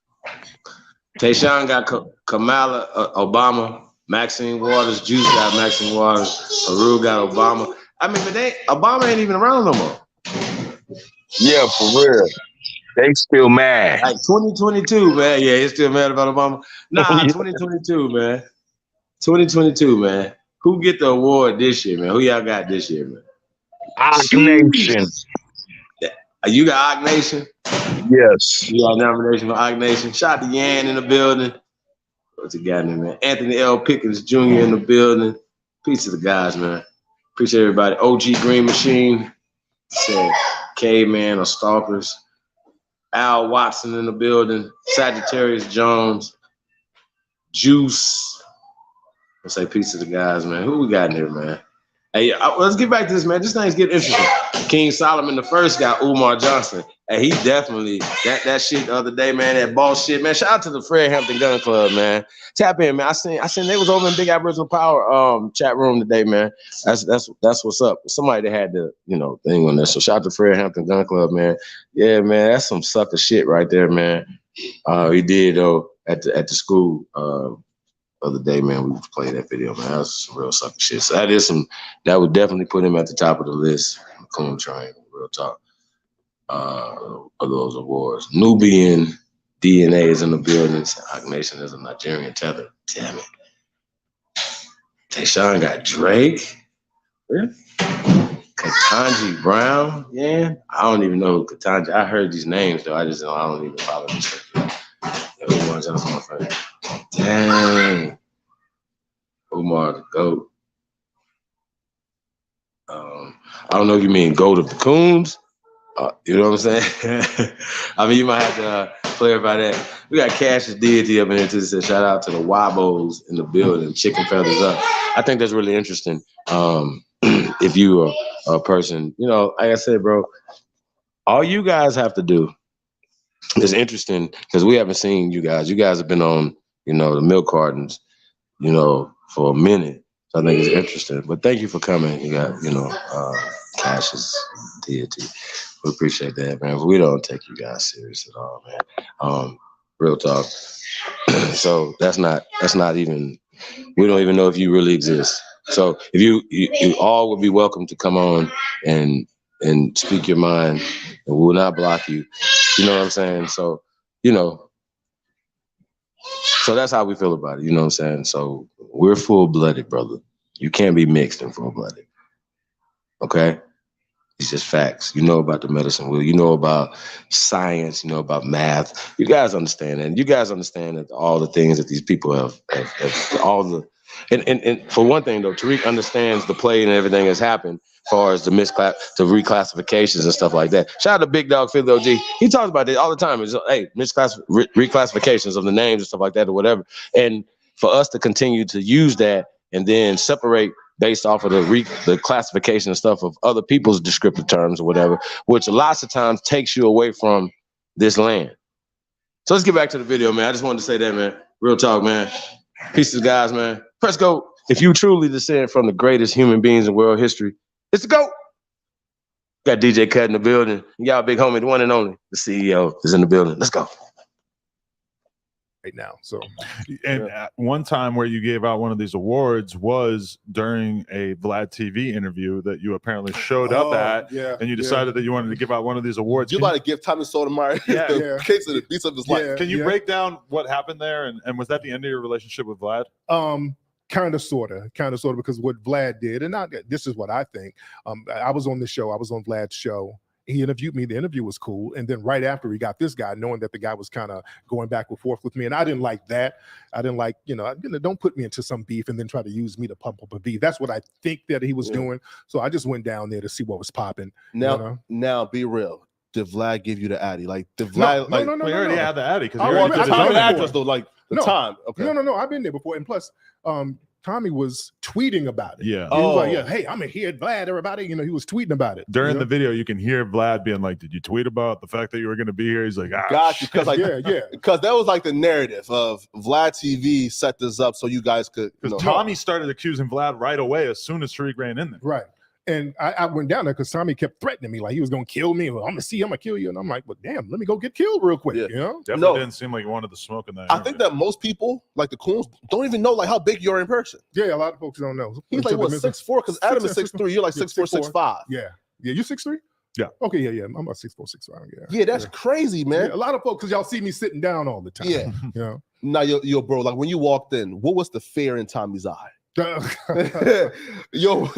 Tayshaun got Kamala, Obama, Maxine Waters, Juice got Maxine Waters, Haru got Obama. I mean, but Obama ain't even around no more. Yeah, for real. They still mad. Like 2022, man. Yeah, he's still mad about Obama. Nah, 2022, man. 2022, man. Who get the award this year, man? Who y'all got this year, man? AK Nation. You got AK Nation? Yes. You got a nomination for AK Nation. Shout out to Yan in the building. What's the guy name, man? Anthony L. Pickens Jr. in the building. Peace to the guys, man. Appreciate everybody. OG Green Machine said Caveman or Stalkers. Al Watson in the building. Sagittarius Jones. Juice. Let's say peace to the guys, man. Who we got in here, man? Hey, let's get back to this, man. This thing's getting interesting. King Solomon the first got Umar Johnson. Hey, he definitely that shit the other day, man. That boss shit, man. Shout out to the Fred Hampton Gun Club, man. Tap in, man. I seen they was over in Big Aboriginal Power chat room today, man. That's what's up. Somebody that had the thing on there. So shout out to Fred Hampton Gun Club, man. Yeah, man. That's some sucker shit right there, man. He did though at the school. Other day, man, we was playing that video, man. That was some real sucker shit. So that would definitely put him at the top of the list. Coon Train, real talk. Of those awards. Nubian DNA is in the building. AK Nation is a Nigerian tether. Damn it. Tayshaun got Drake. Really? Ketanji Brown. Yeah. I don't even know who Ketanji. I heard these names though. I don't even follow this shit. Umar Johnson, my friend. Dang. Umar the GOAT. I don't know if you mean GOAT of the Coons. You know what I'm saying? I mean, you might have to clarify that. We got Cassius Deity up in here too. Said shout out to the Wabos in the building, chicken feathers up. I think that's really interesting. If you are a person, like I said, bro, all you guys have to do is interesting because we haven't seen you guys. You guys have been on, the milk cartons, for a minute. So I think it's interesting. But thank you for coming. You got, Cash's deity. We appreciate that, man. But we don't take you guys serious at all, man. Real talk. So that's not even, we don't even know if you really exist. So if you all would be welcome to come on and speak your mind, and we will not block you. You know what I'm saying? So, so that's how we feel about it. You know what I'm saying? So we're full-blooded, brother. You can't be mixed and full-blooded. Okay? It's just facts. You know about the medicine wheel. You know about science. You know about math. You guys understand that. You guys understand that all the things that these people have all the, and for one thing though, Tariq understands the play and everything that's happened as far as the reclassifications and stuff like that. Shout out to Big Dog Philly OG. He talks about it all the time. It's hey, reclassifications of the names and stuff like that or whatever. And for us to continue to use that and then separate based off of the classification and stuff of other people's descriptive terms or whatever, which lots of times takes you away from this land. So let's get back to the video, man. I just wanted to say that, man. Real talk, man. Pieces, guys, man. Press go. If you truly descend from the greatest human beings in world history, it's the GOAT. Got DJ Cut in the building. Y'all big homie, the one and only. The CEO is in the building. Let's go. Right now. So, and one time where you gave out one of these awards was during a Vlad TV interview that you apparently showed up at, and you decided that you wanted to give out one of these awards. You about to give Tommy Sotomayor the case of the beats of his life. Can you break down what happened there, and was that the end of your relationship with Vlad? Kind of, sort of, because what Vlad did, and this is what I think. I was on the show. I was on Vlad's show. He interviewed me. The interview was cool. And then right after he got this guy, knowing that the guy was kind of going back and forth with me. And I didn't like that. I didn't like, don't put me into some beef and then try to use me to pump up a beef. That's what I think that he was doing. So I just went down there to see what was popping. Now be real. Did Vlad give you the Addy? Like, did Vlad, no, we already had the Addy because I the address though, like the time. Okay. No. I've been there before. And plus, Tommy was tweeting about it. Yeah. He was like, hey, I'm here, Vlad, everybody. He was tweeting about it. During the video, you can hear Vlad being like, did you tweet about the fact that you were going to be here? He's like, got you. Because because that was like the narrative of Vlad TV set this up so you guys could. Tommy started accusing Vlad right away as soon as Tariq ran in there. Right. And I went down there because Tommy kept threatening me like he was going to kill me. Well, I'm going to kill you. And I'm like, well, damn, let me go get killed real quick. Definitely didn't seem like you wanted the smoke in that. I think that most people, like the coons, don't even know like how big you are in person. Yeah, a lot of folks don't know. He's like, what, 6'4"? Because Adam is 6'3". You're like 6'4", 6'5". Yeah. You 6'3"? Yeah. Okay, yeah. I'm about 6'4", 6'5". Yeah, that's crazy, man. Yeah, a lot of folks, because y'all see me sitting down all the time. Yeah. Now, yo, bro, like when you walked in, what was the fear in Tommy's eye? Yo,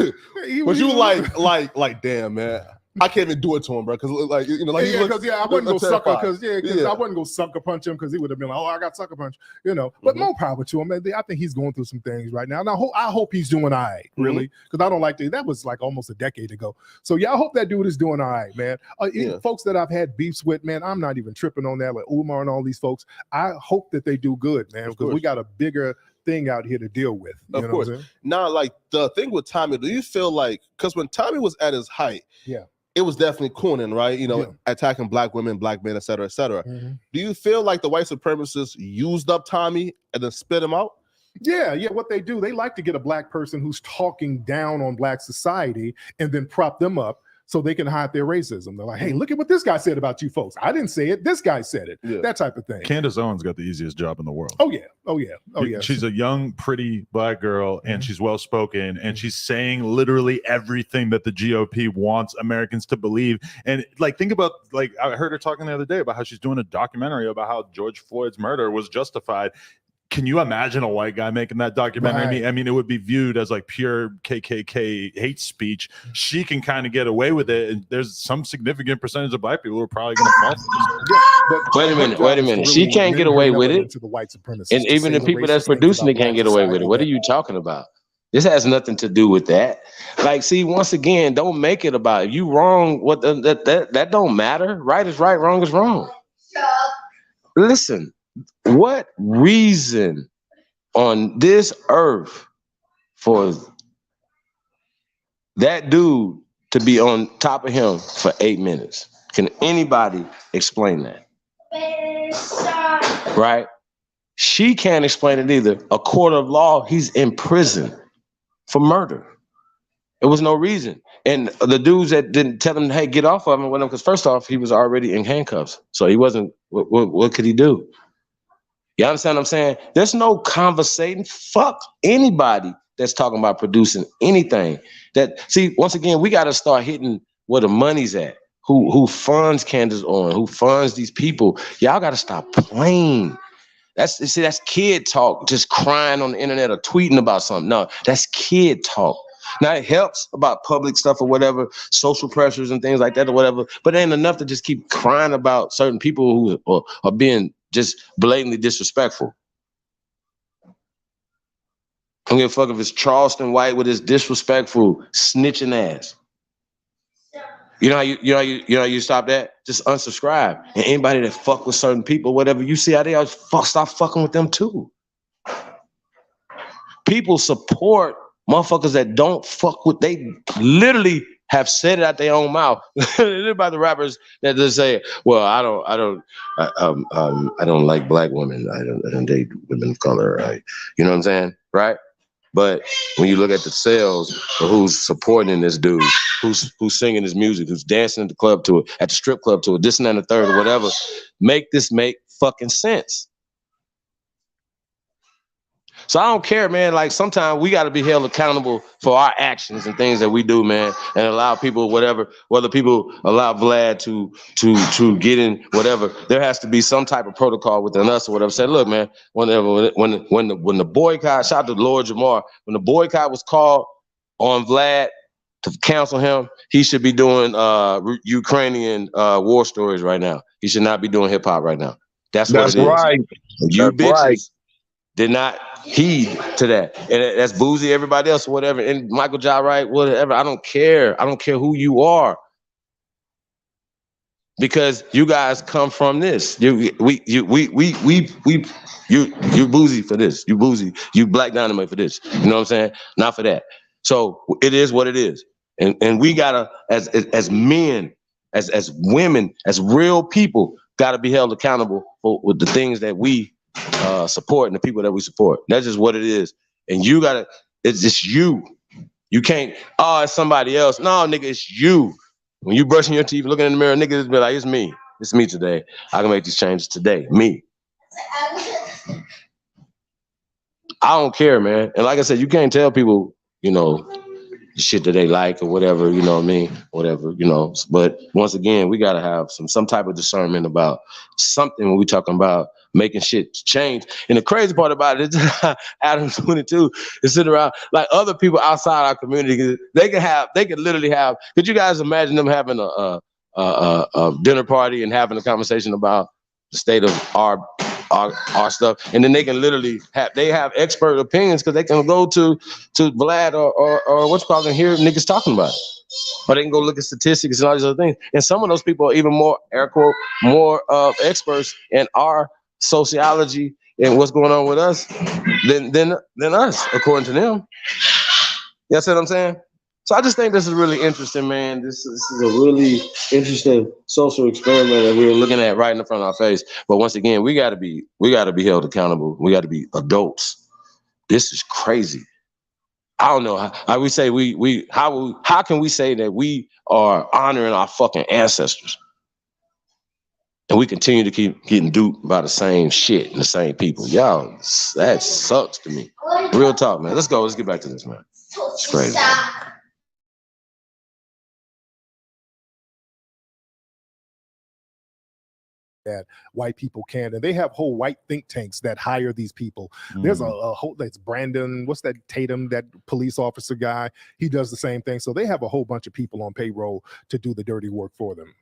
was you like, damn, man, I can't even do it to him, bro, because I wouldn't go sucker, I wouldn't go sucker punch him because he would have been like, oh, I got sucker punch, But more power to him, man. I think he's going through some things right now, and I hope he's doing all right, really, because I don't like that was like almost a decade ago. So I hope that dude is doing all right, man. Folks that I've had beefs with, man, I'm not even tripping on that, like Umar and all these folks. I hope that they do good, man, because we got a bigger thing out here to deal with. Of course. Now, like the thing with Tommy, do you feel like, because when Tommy was at his height, it was definitely cooning, right? Attacking black women, black men, et cetera, et cetera. Do you feel like the white supremacists used up Tommy and then spit him out? Yeah. What they do, they like to get a black person who's talking down on black society and then prop them up so they can hide their racism. They're like, hey, look at what this guy said about you folks. I didn't say it. This guy said it. That type of thing. Candace Owens got the easiest job in the world. Oh, yeah. She's a young, pretty black girl, and she's well-spoken, and she's saying literally everything that the GOP wants Americans to believe. And, think about, I heard her talking the other day about how she's doing a documentary about how George Floyd's murder was justified. Can you imagine a white guy making that documentary? Right. I mean, it would be viewed as like pure KKK hate speech. She can kind of get away with it, and there's some significant percentage of black people who are probably going to fall for this. Wait a minute. She can't get away with it, to the white supremacists, and even the people that's producing it can't get away with it. What are you talking about? This has nothing to do with that. See, once again, don't make it about you wrong. What that don't matter. Right is right, wrong is wrong. Listen. What reason on this earth for that dude to be on top of him for 8 minutes? Can anybody explain that? Right? She can't explain it either. A court of law, he's in prison for murder. It was no reason. And the dudes that didn't tell him, hey, get off of him with him, because first off, he was already in handcuffs. So he wasn't, what could he do? You understand what I'm saying? There's no conversating. Fuck anybody that's talking about producing anything. See, once again, we got to start hitting where the money's at. Who funds Candace Owens? Who funds these people? Y'all got to stop playing. That's kid talk, just crying on the internet or tweeting about something. No, that's kid talk. Now it helps about public stuff or whatever, social pressures and things like that or whatever, but it ain't enough to just keep crying about certain people who are being just blatantly disrespectful. I don't give a fuck if it's Charleston White with his disrespectful snitching ass. You know how you stop that? Just unsubscribe. And anybody that fuck with certain people, whatever, you see how they are, stop fucking with them too. People support motherfuckers that don't fuck with, they literally have said it out their own mouth. About the rappers that just say, well, I don't like black women. I don't date women of color. Right? You know what I'm saying? Right? But when you look at the sales of who's supporting this dude, who's singing his music, who's dancing at the club to it, at the strip club to it, this and that and the third or whatever, make fucking sense. So I don't care, man. Like sometimes we got to be held accountable for our actions and things that we do, man, and allow people whether people allow Vlad to get in whatever. There has to be some type of protocol within us or whatever. Say, look, man, when the boycott, shout out to Lord Jamar, when the boycott was called on Vlad to cancel him, he should be doing Ukrainian war stories right now. He should not be doing hip hop right now. That's what it is. Right. You That's bitches right. did not heed to that. And that's Boozy, everybody else, whatever, and Michael J. Wright, whatever. I don't care. I don't care who you are. Because you guys come from this. You Boozy for this. You Boozy. You Black Dynamite for this. You know what I'm saying? Not for that. So it is what it is. And we gotta, as men, as women, as real people, gotta be held accountable for with the things that we support and the people that we support. That's just what it is. And you gotta, it's just you. You can't, it's somebody else. No, nigga, it's you. When you brushing your teeth, looking in the mirror, nigga, just be like, it's me. It's me today. I can make these changes today. Me. I don't care, man. And like I said, you can't tell people, you know, shit that they like or whatever, you know what I mean? Whatever, you know. But once again, we gotta have some type of discernment about something when we talking about making shit change. And the crazy part about it is Adam 22 is sitting around like other people outside our community. They could literally have, could you guys imagine them having a dinner party and having a conversation about the state of our stuff, and then they can literally have expert opinions because they can go to Vlad or what's called and hear niggas talking about it. Or they can go look at statistics and all these other things. And some of those people are even more, air quote, more experts in our sociology and what's going on with us than us, according to them. You see what I'm saying? So I just think this is really interesting, man. This is a really interesting social experiment that we're looking at right in front of our face. But once again, we gotta be held accountable. We gotta be adults. This is crazy. I don't know how we say how can we say that we are honoring our fucking ancestors? And we continue to keep getting duped by the same shit and the same people. Y'all, that sucks to me. Real talk, man. Let's go. Let's get back to this, man. It's crazy. Man. That white people can, and they have whole white think tanks that hire these people. There's a whole, that's Brandon, what's that Tatum, that police officer guy, he does the same thing. So they have a whole bunch of people on payroll to do the dirty work for them.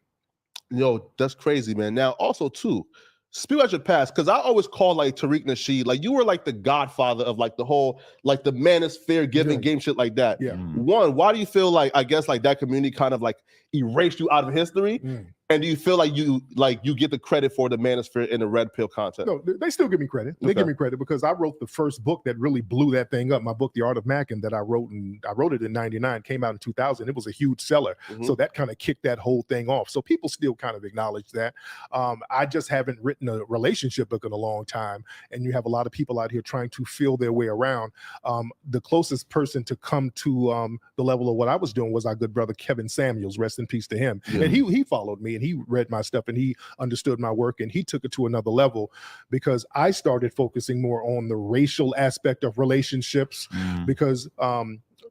Yo, that's crazy, man. Now also too, speak about your past, because I always call like Tariq Nasheed, like you were like the godfather of like the whole, like the manosphere giving game shit like that. Yeah. One, why do you feel like, I guess like that community kind of like erased you out of history? And do you feel like you get the credit for the manosphere in the red pill content? No, they still give me credit. They give me credit because I wrote the first book that really blew that thing up. My book, The Art of Mackin, that I wrote it in '99, came out in 2000. It was a huge seller. So that kind of kicked that whole thing off. So people still kind of acknowledge that. I just haven't written a relationship book in a long time. And you have a lot of people out here trying to feel their way around. The closest person to come to the level of what I was doing was our good brother Kevin Samuels, rest in peace to him. And he followed me and he read my stuff and he understood my work and he took it to another level because I started focusing more on the racial aspect of relationships because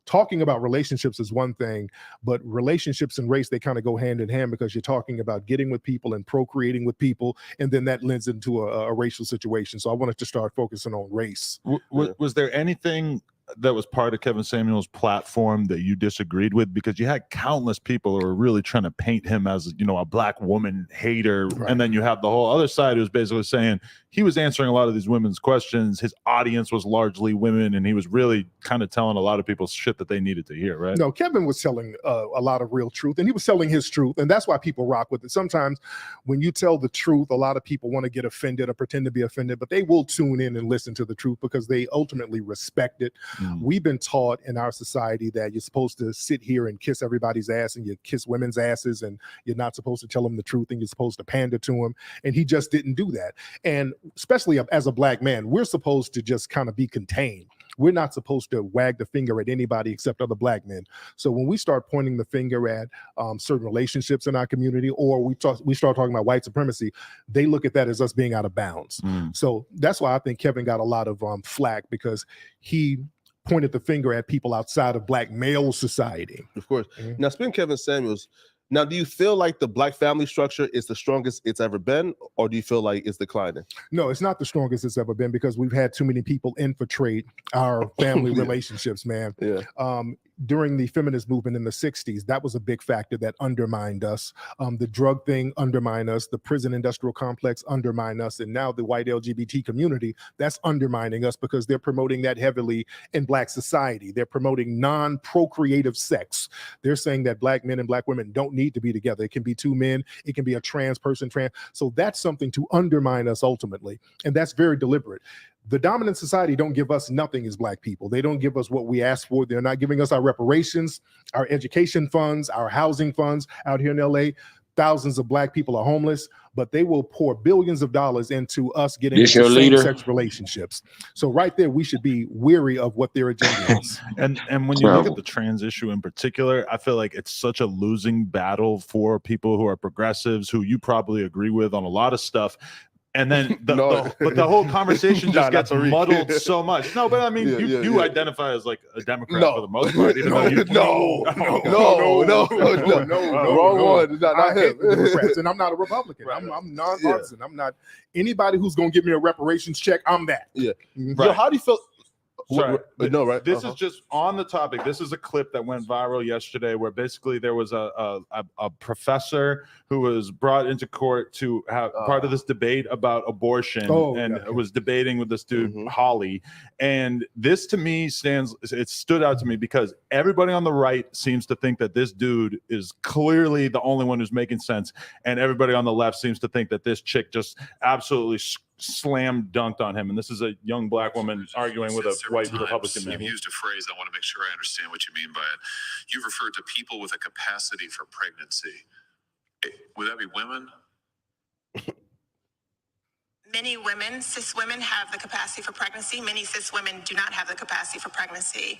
talking about relationships is one thing, but relationships and race, they kind of go hand in hand because you're talking about getting with people and procreating with people, and then that lends into a racial situation. So I wanted to start focusing on race. Was there anything that was part of Kevin Samuels' platform that you disagreed with? Because you had countless people who were really trying to paint him as, a black woman hater. Right. And then you have the whole other side who's basically saying he was answering a lot of these women's questions. His audience was largely women, and he was really kind of telling a lot of people shit that they needed to hear, right? No, Kevin was telling a lot of real truth, and he was telling his truth, and that's why people rock with it. Sometimes when you tell the truth, a lot of people want to get offended or pretend to be offended, but they will tune in and listen to the truth because they ultimately respect it. We've been taught in our society that you're supposed to sit here and kiss everybody's ass and you kiss women's asses and you're not supposed to tell them the truth and you're supposed to pander to them. And he just didn't do that. And especially as a black man, we're supposed to just kind of be contained. We're not supposed to wag the finger at anybody except other black men. So when we start pointing the finger at certain relationships in our community, or we start talking about white supremacy, they look at that as us being out of bounds. So that's why I think Kevin got a lot of flack because he pointed the finger at people outside of black male society. Of course. Now, speaking of Kevin Samuels, now, do you feel like the black family structure is the strongest it's ever been, or do you feel like it's declining? No, it's not the strongest it's ever been because we've had too many people infiltrate our family relationships, man. During the feminist movement in the 60s, that was a big factor that undermined us. The drug thing undermined us. The prison industrial complex undermined us. And now the white LGBT community, that's undermining us because they're promoting that heavily in black society. They're promoting non-procreative sex. They're saying that black men and black women don't need to be together. It can be two men. It can be a trans person. So that's something to undermine us ultimately. And that's very deliberate. The dominant society don't give us nothing as black people. They don't give us what we ask for. They're not giving us our reparations, our education funds, our housing funds out here in LA. Thousands of black people are homeless, but they will pour billions of dollars into us getting into same-sex relationships. So right there, we should be weary of what their agenda is. And when you look at the trans issue in particular, I feel like it's such a losing battle for people who are progressives, who you probably agree with on a lot of stuff. And then but the whole conversation just gets muddled so much. No, but I mean, you identify as like a Democrat for the most part. Even though wrong one. I hate the Democrats, and I'm not a Republican. I'm nonpartisan. I'm not anybody who's going to give me a reparations check. I'm that. Yo, how do you feel? Sorry, right? This is just on the topic. This is a clip that went viral yesterday where basically there was a professor who was brought into court to have part of this debate about abortion was debating with this dude, Holly. And this to me it stood out to me because everybody on the right seems to think that this dude is clearly the only one who's making sense. And everybody on the left seems to think that this chick just absolutely slam dunked on him. And this is a young black woman arguing with a white Republican man. You've used a phrase. I want to make sure I understand what you mean by it. You've referred to people with a capacity for pregnancy. Would that be women? Many women, cis women, have the capacity for pregnancy. Many cis women do not have the capacity for pregnancy.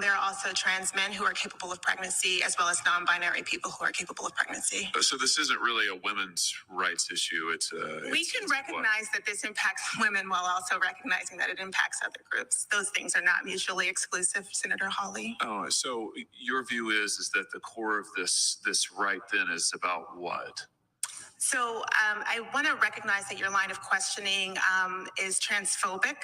There are also trans men who are capable of pregnancy, as well as non-binary people who are capable of pregnancy. So this isn't really a women's rights issue. We can recognize that this impacts women while also recognizing that it impacts other groups. Those things are not mutually exclusive, Senator Hawley. Oh, so your view is that the core of this right then is about what? So I want to recognize that your line of questioning is transphobic,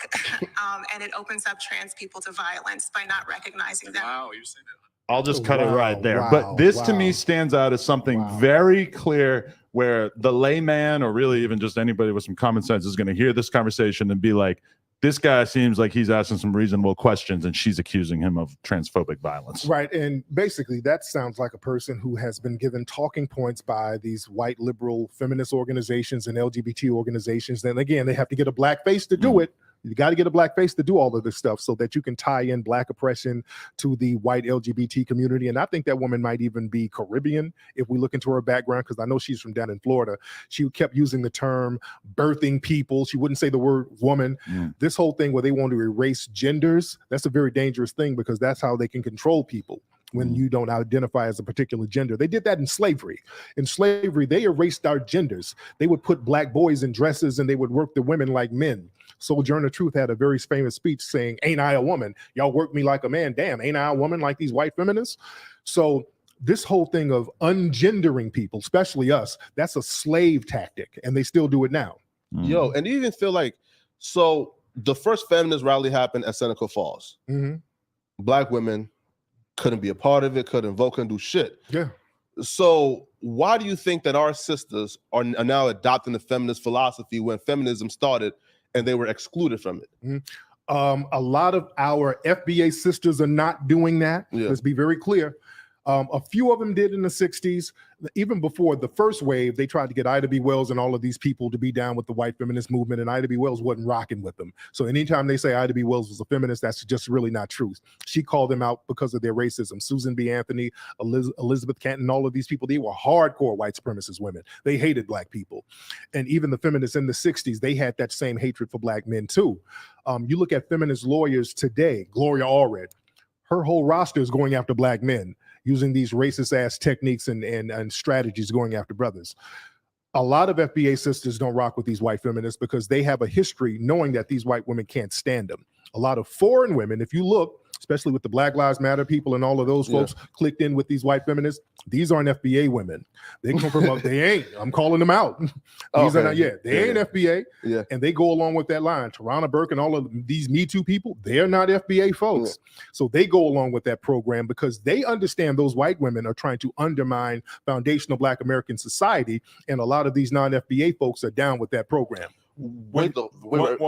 and it opens up trans people to violence by not recognizing that. Wow, you're saying that. I'll just cut it right there. But this to me stands out as something very clear where the layman, or really even just anybody with some common sense, is going to hear this conversation and be like, this guy seems like he's asking some reasonable questions and she's accusing him of transphobic violence. Right. And basically that sounds like a person who has been given talking points by these white liberal feminist organizations and LGBT organizations. Then again, they have to get a black face to do it. You got to get a black face to do all of this stuff so that you can tie in black oppression to the white LGBT community. And I think that woman might even be Caribbean if we look into her background, because I know she's from down in Florida. She kept using the term birthing people. She wouldn't say the word woman. This whole thing where they want to erase genders, that's a very dangerous thing because that's how they can control people. When you don't identify as a particular gender. They did that in slavery. In slavery, they erased our genders. They would put black boys in dresses and they would work the women like men. Sojourner Truth had a very famous speech saying, ain't I a woman? Y'all work me like a man. Damn, ain't I a woman like these white feminists? So this whole thing of ungendering people, especially us, that's a slave tactic, and they still do it now. Yo, and you even feel like, so the first feminist rally happened at Seneca Falls. Black women couldn't be a part of it, couldn't vote, couldn't do shit. Yeah. So why do you think that our sisters are now adopting the feminist philosophy when feminism started and they were excluded from it? A lot of our FBA sisters are not doing that. Let's be very clear. A few of them did in the 60s. Even before the first wave, they tried to get Ida B. Wells and all of these people to be down with the white feminist movement, and Ida B. Wells wasn't rocking with them. So anytime they say Ida B. Wells was a feminist, that's just really not true. She called them out because of their racism. Susan B. Anthony, Elizabeth Canton, all of these people, they were hardcore white supremacist women. They hated black people. And even the feminists in the 60s, they had that same hatred for black men too. You look at feminist lawyers today, Gloria Allred, her whole roster is going after black men, using these racist ass techniques and strategies going after brothers. A lot of FBA sisters don't rock with these white feminists because they have a history knowing that these white women can't stand them. A lot of foreign women, if you look, especially with the Black Lives Matter people and all of those folks clicked in with these white feminists, these aren't FBA women. They come from, they ain't, I'm calling them out. These are not, they ain't FBA. And they go along with that line. Tarana Burke and all of these Me Too people, they're not FBA folks. So they go along with that program because they understand those white women are trying to undermine foundational Black American society. And a lot of these non-FBA folks are down with that program. One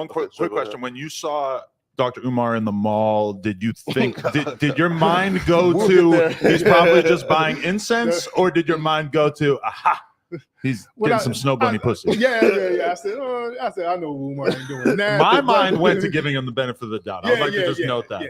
quick question. When you saw Dr. Umar in the mall, did you think, did your mind go to, he's probably just buying incense, or did your mind go to, aha, he's getting some snow bunny pussy? I said, I know what Umar ain't doing. My mind went to giving him the benefit of the doubt. I would like to just note that.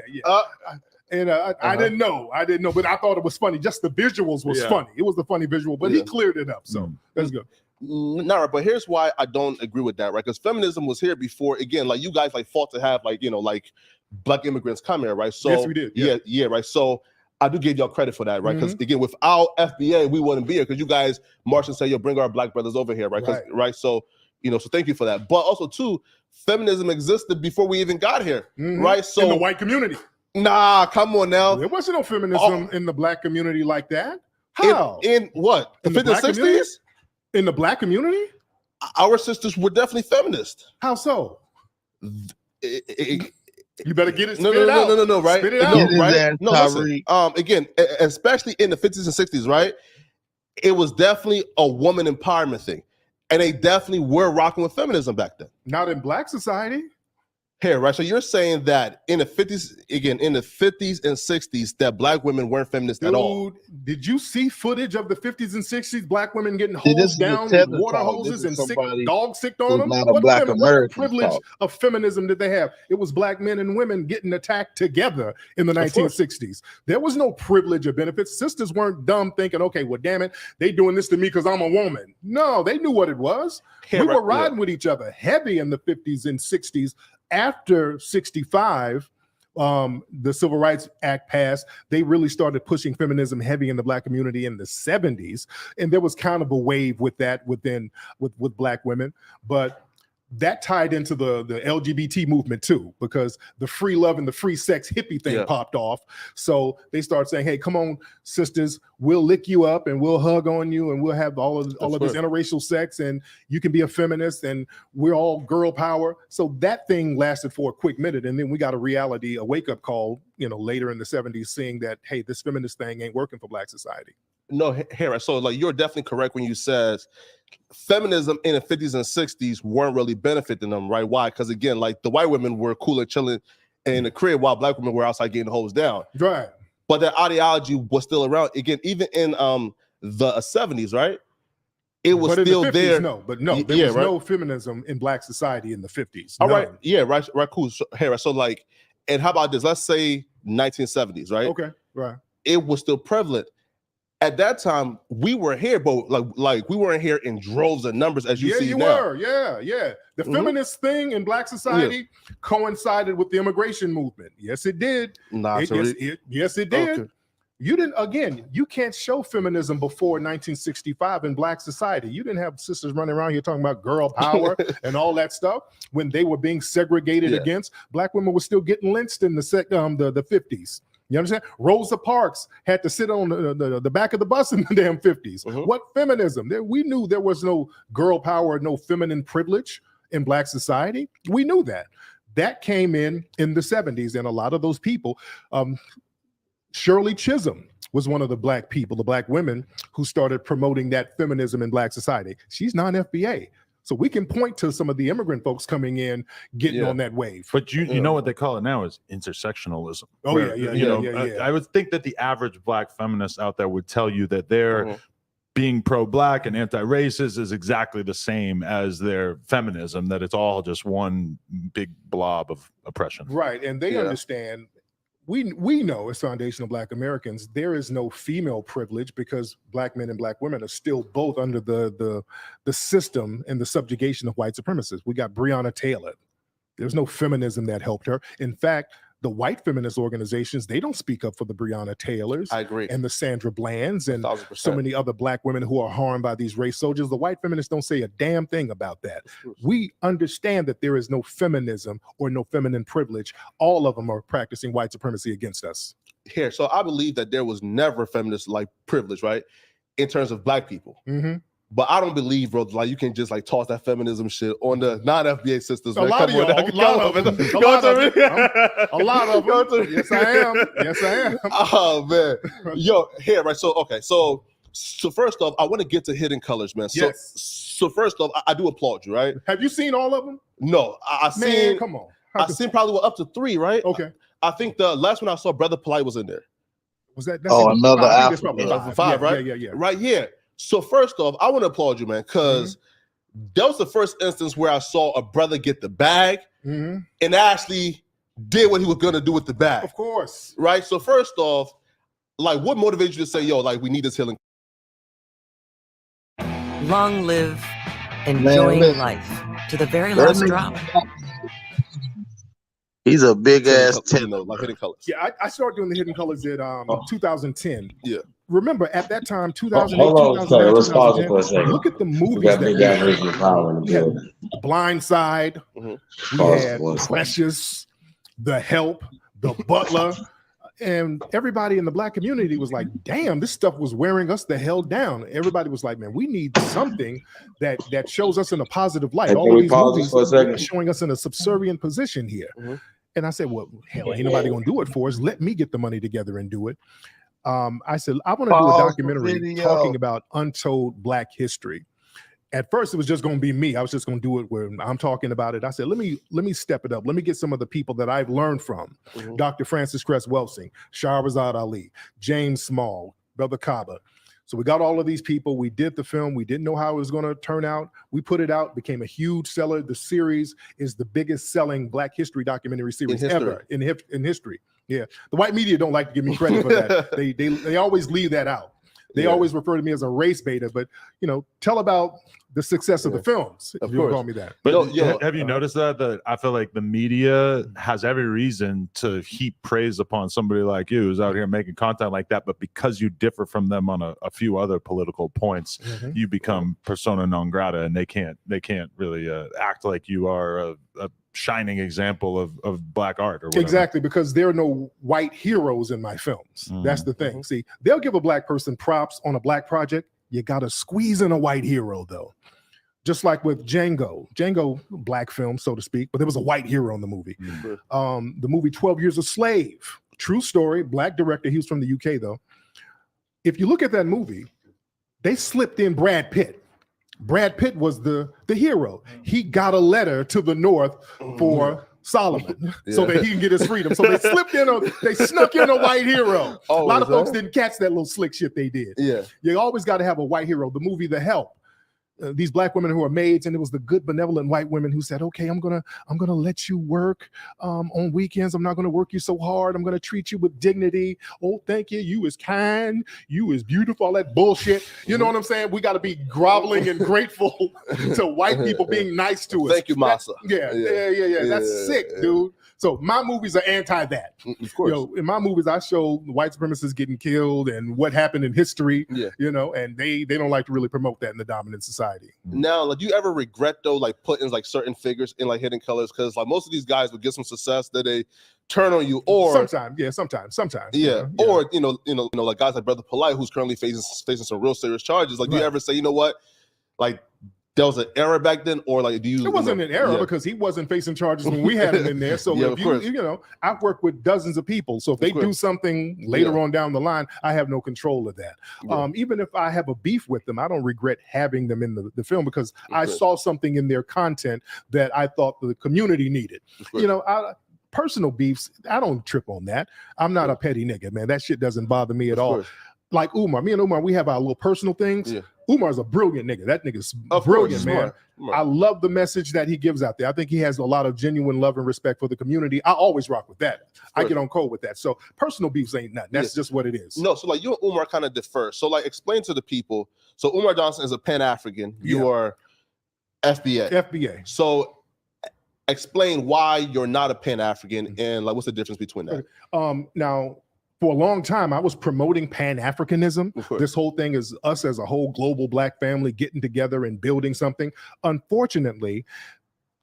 I didn't know, but I thought it was funny. Just the visuals was funny. It was the funny visual, but he cleared it up. So that's good. No, but here's why I don't agree with that, right? Because feminism was here before, again, like you guys like fought to have like, you know, like Black immigrants come here, right? So yes, we did. Yeah, right. So I do give y'all credit for that, right? Because again, without FBA, we wouldn't be here because you guys march and say, yo, bring our Black brothers over here, right? Right. So, you know, so thank you for that. But also too, feminism existed before we even got here, right? So in the white community. Nah, come on now. There wasn't no feminism in the Black community like that. How? In what? The 50s, 60s? In the Black community? Our sisters were definitely feminist. How so? You better get it. No, right? Spit it out. Right? No, listen. Again, especially in the 50s and 60s, right? It was definitely a woman empowerment thing. And they definitely were rocking with feminism back then. Not in Black society. Here, right? So you're saying that in the 50s, again, in the 50s and 60s, that Black women weren't feminist at all. Did you see footage of the 50s and 60s Black women getting hosed down with water hoses and dogs sicked on them? What privilege of feminism did they have? It was Black men and women getting attacked together in the 1960s. There was no privilege or benefits. Sisters weren't dumb thinking, okay, well, damn it, they doing this to me because I'm a woman. No, they knew what it was. We were riding with each other heavy in the 50s and 60s. After 65, the Civil Rights Act passed, they really started pushing feminism heavy in the Black community in the 70s. And there was kind of a wave with that with Black women. But that tied into the LGBT movement too, because the free love and the free sex hippie thing popped off. So they started saying, hey, come on, sisters, we'll lick you up and we'll hug on you and we'll have all of this interracial sex and you can be a feminist and we're all girl power. So that thing lasted for a quick minute. And then we got a wake-up call, you know, later in the 70s, seeing that, hey, this feminist thing ain't working for Black society. No, here. So like you're definitely correct when you said feminism in the 50s and 60s weren't really benefiting them, right? Why? Because again, like the white women were cool and chilling in the crib while black women were outside getting hosed down. Right. But that ideology was still around. Again, even in the 70s, right? It was but still in the 50s, there. No, but no, there Yeah, was right? no feminism in black society in the 50s. All right, None. yeah, right, cool. So, here, so like, and how about this? Let's say 1970s, right? Okay, right. It was still prevalent. At that time, we were here, but like we weren't here in droves and numbers as you see you now. were. Yeah. The feminist thing in black society coincided with the immigration movement. Yes, it did. Yes, it did. Okay. You didn't, again, you can't show feminism before 1965 in black society. You didn't have sisters running around here talking about girl power and all that stuff when they were being segregated against. Black women were still getting lynched in the 50s. You understand? Rosa Parks had to sit on the back of the bus in the damn 50s. What feminism? We knew there was no girl power, no feminine privilege in black society. We knew that. That came in the 70s, and a lot of those people, Shirley Chisholm was one of the black people, the black women who started promoting that feminism in black society. She's non-FBA. So we can point to some of the immigrant folks coming in, getting on that wave. But you know what they call it now is intersectionalism. Oh, where, yeah. I would think that the average black feminist out there would tell you that they're being pro-black and anti-racist is exactly the same as their feminism, that it's all just one big blob of oppression. Right, and they understand. We know as foundational black Americans, there is no female privilege because black men and black women are still both under the system and the subjugation of white supremacists. We got Breonna Taylor. There's no feminism that helped her. In fact, the white feminist organizations, they don't speak up for the Breonna Taylors. I agree. And the Sandra Blands and 1,000%. so many other black women who are harmed by these race soldiers. The white feminists don't say a damn thing about that. We understand that there is no feminism or no feminine privilege. All of them are practicing white supremacy against us. Here, so I believe that there was never feminist like privilege, right? In terms of black people. But I don't believe, bro, like you can just like toss that feminism shit on the non-FBA sisters. A lot of y'all, a lot of them. Yes, I am. Oh man, yo, here, right? So okay, so first off, I want to get to Hidden Colors, man. So first off, I do applaud you, right? Have you seen all of them? No, I seen. Come on, I seen probably up to 3, right? Okay. I think the last one I saw, Brother Polite was in there. Was that? Another Alpha 5, right? Yeah. Right, yeah. So first off, I want to applaud you, man, because that was the first instance where I saw a brother get the bag and actually did what he was gonna do with the bag. Of course. Right. So first off, like, what motivated you to say, "Yo, like, we need this healing"? Long live enjoying life to the very last drop. He's a big ass like Hidden Colors. Yeah, I started doing the Hidden Colors at 2010. Yeah. Remember, at that time, 2008, Hold on, 2009, let's pause it for a second. look at the movies We got that big we guy had. Richard Power in the We had building. Blindside, we Pause had for a second. Precious, The Help, The Butler, and everybody in the black community was like, damn, this stuff was wearing us the hell down. Everybody was like, man, we need something that shows us in a positive light. Hey, All can of we these pause movies this for a second? are showing us in a subservient position here. And I said, well, hell, ain't nobody gonna do it for us. Let me get the money together and do it. I said, I want to do a Pause the documentary video. talking about untold black history. At first, it was just going to be me. I was just going to do it where I'm talking about it. I said, let me step it up. Let me get some of the people that I've learned from. Dr. Francis Cress Welsing, Shahrazad Ali, James Small, Brother Kaba. So we got all of these people. We did the film. We didn't know how it was going to turn out. We put it out, became a huge seller. The series is the biggest selling Black history documentary series ever in history. Yeah, the white media don't like to give me credit for that. They always leave that out. They always refer to me as a race beta, but tell about the success of the films. If you call me that. But have you noticed that I feel like the media has every reason to heap praise upon somebody like you who's out here making content like that, but because you differ from them on a few other political points, you become persona non grata, and they can't really act like you are a shining example of black art or whatever. Exactly, because there are no white heroes in my films. That's the thing. See, they'll give a black person props on a black project. You got to squeeze in a white hero, though. Just like with Django, black film, so to speak, but there was a white hero in the movie. The movie 12 Years a Slave, true story, black director. He was from the UK, though. if you look at that movie, they slipped in Brad Pitt. Brad Pitt was the hero. He got a letter to the North for Solomon so that he can get his freedom. So they they snuck in a white hero. A lot of folks didn't catch that little slick shit they did. Yeah. You always got to have a white hero. The movie The Help. These black women who are maids, and it was the good, benevolent white women who said, "Okay, I'm gonna let you work on weekends. I'm not gonna work you so hard. I'm gonna treat you with dignity. Oh, thank you. You is kind. You is beautiful. All that bullshit. You know what I'm saying? We got to be groveling and grateful to white people being nice to us. Thank you, Massa. Yeah. That's sick, dude. So my movies are anti that. Of course. You know, in my movies, I show white supremacists getting killed and what happened in history. Yeah. You know, and they don't like to really promote that in the dominant society. Now, like, do you ever regret though, like putting like certain figures in like Hidden Colors? Because like most of these guys would get some success that they turn on you, or sometimes. Yeah. Or you know, like guys like Brother Polite, who's currently facing some real serious charges. Like, do you ever say, you know what, like, there was an error back then, or like, do you? It wasn't an error because he wasn't facing charges when we had him in there. So if you know, I've worked with dozens of people. So if they do something later on down the line, I have no control of that. Yeah. Even if I have a beef with them, I don't regret having them in the film because I saw something in their content that I thought the community needed. You know, personal beefs, I don't trip on that. I'm not a petty nigga, man. That shit doesn't bother me at all. Like Umar, me and Umar, we have our little personal things. Yeah. Umar's a brilliant nigga. That nigga's brilliant, man. Smart. I love the message that he gives out there. I think he has a lot of genuine love and respect for the community. I always rock with that. I get on code with that. So personal beefs ain't nothing. That's just what it is. No, so like you and Umar kind of differ. So like explain to the people. So Umar Johnson is a Pan-African. You are FBA. FBA. So explain why you're not a Pan-African and like what's the difference between that? Now, for a long time, I was promoting Pan-Africanism. This whole thing is us as a whole global black family getting together and building something. Unfortunately,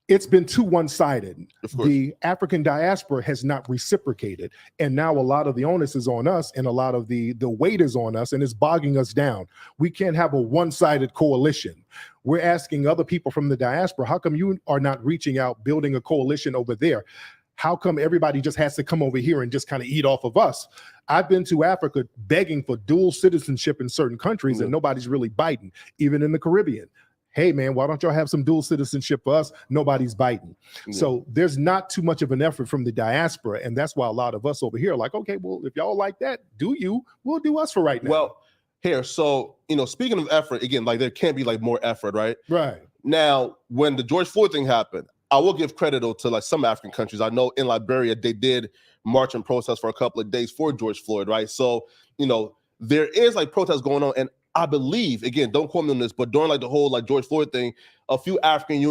it's been too one-sided. The African diaspora has not reciprocated. And now a lot of the onus is on us and a lot of the weight is on us and it's bogging us down. We can't have a one-sided coalition. We're asking other people from the diaspora, how come you are not reaching out, building a coalition over there? How come everybody just has to come over here and just kind of eat off of us? I've been to Africa begging for dual citizenship in certain countries and nobody's really biting, even in the Caribbean. Hey, man, why don't y'all have some dual citizenship for us? Nobody's biting. So there's not too much of an effort from the diaspora. And that's why a lot of us over here are like, okay, well, if y'all like that, we'll do us for right now. Well, here, so, you know, speaking of effort, again, like there can't be like more effort, right? Right. Now, when the George Floyd thing happened, I will give credit to like some African countries. I know in Liberia, they did march and protest for a couple of days for George Floyd, right? So, you know, there is like protests going on. And I believe, again, don't quote me on this, but during like the whole like George Floyd thing, a few African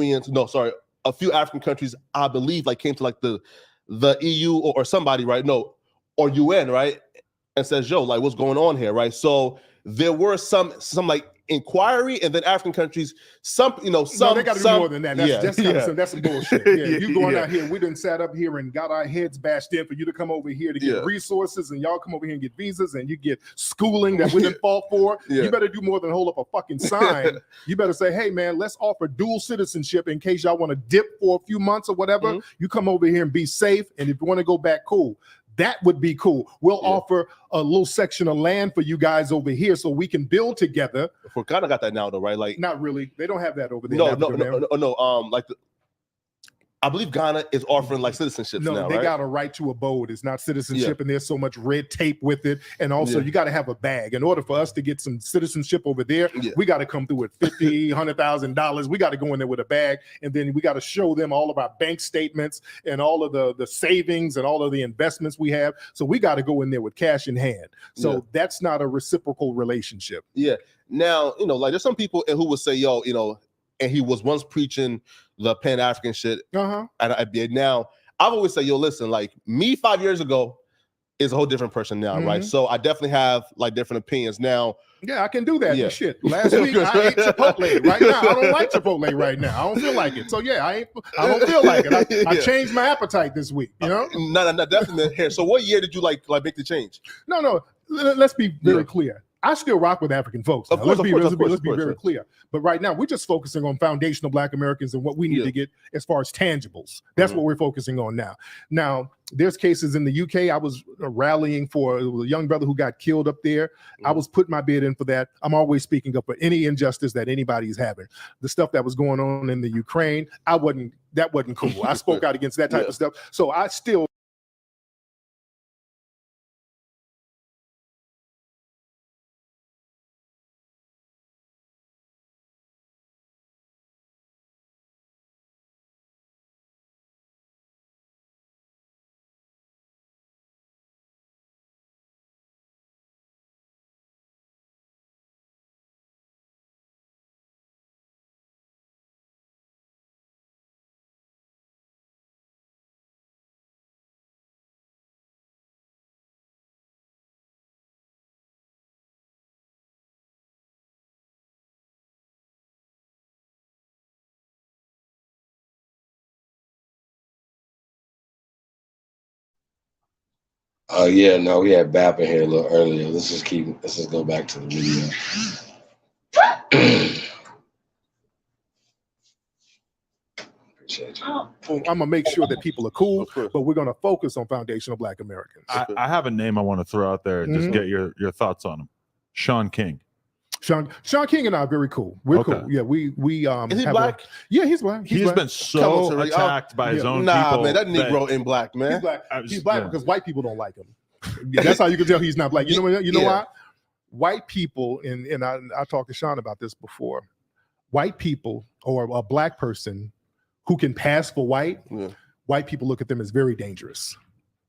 countries, I believe, like came to like the EU or somebody, right? No, or UN, right? And says, yo, like what's going on here, right? So there were some like inquiry, and then African countries, they got to do more than that. That's some bullshit. Yeah, you going out here, we done sat up here and got our heads bashed in for you to come over here to get resources, and y'all come over here and get visas, and you get schooling that we didn't fall for. You better do more than hold up a fucking sign. You better say, hey man, let's offer dual citizenship in case y'all want to dip for a few months or whatever. You come over here and be safe, and if you want to go back, cool. That would be cool. We'll offer a little section of land for you guys over here so we can build together. For Ghana got that now though, right? Like not really. They don't have that over there. No. I believe Ghana is offering like citizenships now, No, they got a right to abode. It's not citizenship, and there's so much red tape with it. And also, you got to have a bag. In order for us to get some citizenship over there, we got to come through with $50,000, $100,000. We got to go in there with a bag, and then we got to show them all of our bank statements and all of the savings and all of the investments we have. So we got to go in there with cash in hand. So that's not a reciprocal relationship. Yeah. Now, you know, like there's some people who would say, yo, you know, and he was once preaching the Pan-African shit. And now I've always said, yo, listen, like me 5 years ago is a whole different person now, right? So I definitely have like different opinions now. Yeah, I can do that. Shit. Last week I ate Chipotle. Right now, I don't like Chipotle right now. I don't feel like it. So yeah, I don't feel like it. I changed my appetite this week. You know? No, definitely here. So what year did you like make the change? No. Let's be very clear. I still rock with African folks. Now. Let's be very clear. But right now, we're just focusing on foundational Black Americans and what we need to get as far as tangibles. That's what we're focusing on now. Now, there's cases in the UK. I was rallying for a young brother who got killed up there. I was putting my bid in for that. I'm always speaking up for any injustice that anybody's having. The stuff that was going on in the Ukraine, that wasn't cool. I spoke out against that type of stuff. So I still Yeah, no, we had Bap in here a little earlier. Let's just go back to the video. Appreciate you. I'm gonna make sure that people are cool, but we're gonna focus on foundational Black Americans. I have a name I want to throw out there and just get your thoughts on him. Sean King. Sean King and I are very cool. We're cool. Yeah, we Is he Black? Yeah, he's Black. He's been so attacked by his own people. Man, that Negro ain't Black, man. He's Black. He's Black because white people don't like him. That's how you can tell he's not Black. You know why? White people, and I talked to Sean about this before. White people or a Black person who can pass for white, white people look at them as very dangerous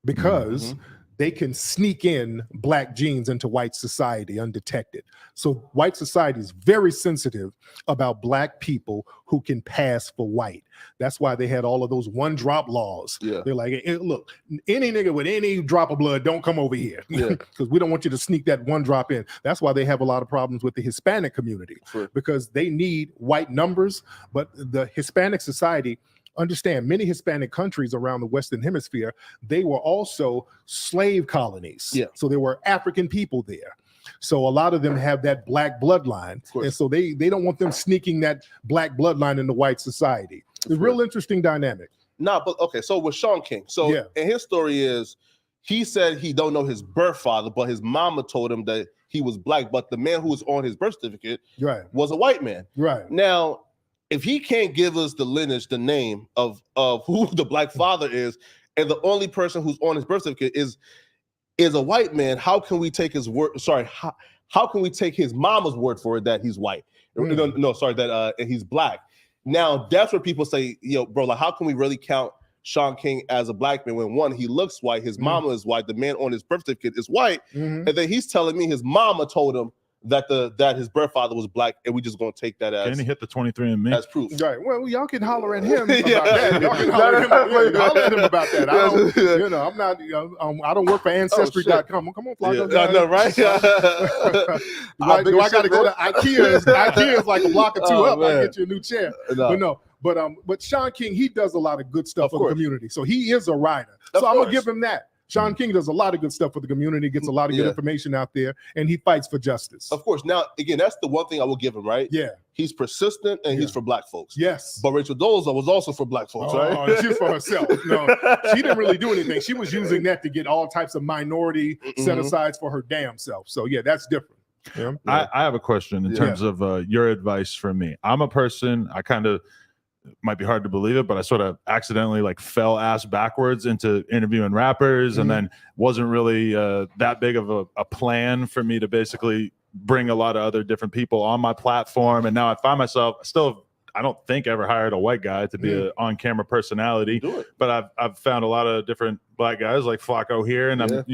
because they can sneak in Black genes into white society undetected. So white society is very sensitive about Black people who can pass for white. That's why they had all of those one drop laws. Yeah. They're like, hey, look, any nigga with any drop of blood, don't come over here because we don't want you to sneak that one drop in. That's why they have a lot of problems with the Hispanic community because they need white numbers, but the Hispanic society, understand, many Hispanic countries around the Western Hemisphere, they were also slave colonies. Yeah. So there were African people there. So a lot of them have that Black bloodline. And so they don't want them sneaking that Black bloodline into white society. It's a real interesting dynamic. Nah, but okay, so with Sean King. So and his story is he said he don't know his birth father, but his mama told him that he was Black, but the man who was on his birth certificate was a white man. Right. Now, if he can't give us the lineage, the name of who the Black father is, and the only person who's on his birth certificate is a white man, how can we take his word? Sorry, how can we take his mama's word for it that he's white? No, sorry, that he's Black. Now that's where people say, yo, bro, like how can we really count Sean King as a Black man when one, he looks white, his mama is white, the man on his birth certificate is white, and then he's telling me his mama told him that his birth father was Black, and we just gonna take that as can he hit the 23andMe as proof. Right. Well, y'all can holler at him about that. Y'all can holler at him about that. I don't, I'm not. I don't work for Ancestry.com. Come on, Flacco. No, right? Do I got to go to IKEA? IKEA is like a block or two up. I get you a new chair. But Sean King, he does a lot of good stuff for the community. So he is a writer. So I'm gonna give him that. Sean King does a lot of good stuff for the community, gets a lot of good information out there, and he fights for justice. Of course. Now, again, that's the one thing I will give him, right? Yeah. He's persistent and he's for Black folks. Yes. But Rachel Dolezal was also for Black folks, right? She's for herself. No, she didn't really do anything. She was using that to get all types of minority set-asides for her damn self. So, yeah, that's different. Yeah. I have a question in terms of your advice for me. I'm a person, I kind of, might be hard to believe it, but I sort of accidentally like fell ass backwards into interviewing rappers, and then wasn't really that big of a plan for me to basically bring a lot of other different people on my platform. And now I find myself I don't think ever hired a white guy to be an on-camera personality, but I've found a lot of different Black guys like Flacco here, and I'm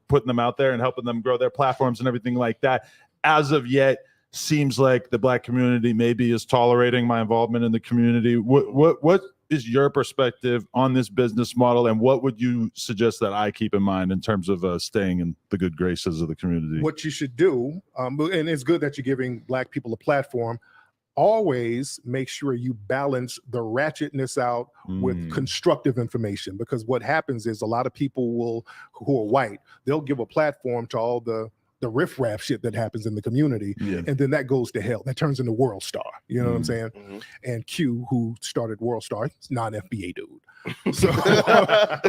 putting them out there and helping them grow their platforms and everything like that. As of yet, seems like the Black community maybe is tolerating my involvement in the community. What is your perspective on this business model, and what would you suggest that I keep in mind in terms of staying in the good graces of the community? What you should do, and it's good that you're giving Black people a platform, always make sure you balance the ratchetness out with constructive information, because what happens is a lot of people who are white, they'll give a platform to all the the riffraff shit that happens in the community, and then that goes to hell. That turns into World Star. You know what I'm saying? And Q, who started World Star, he's non-FBA dude. So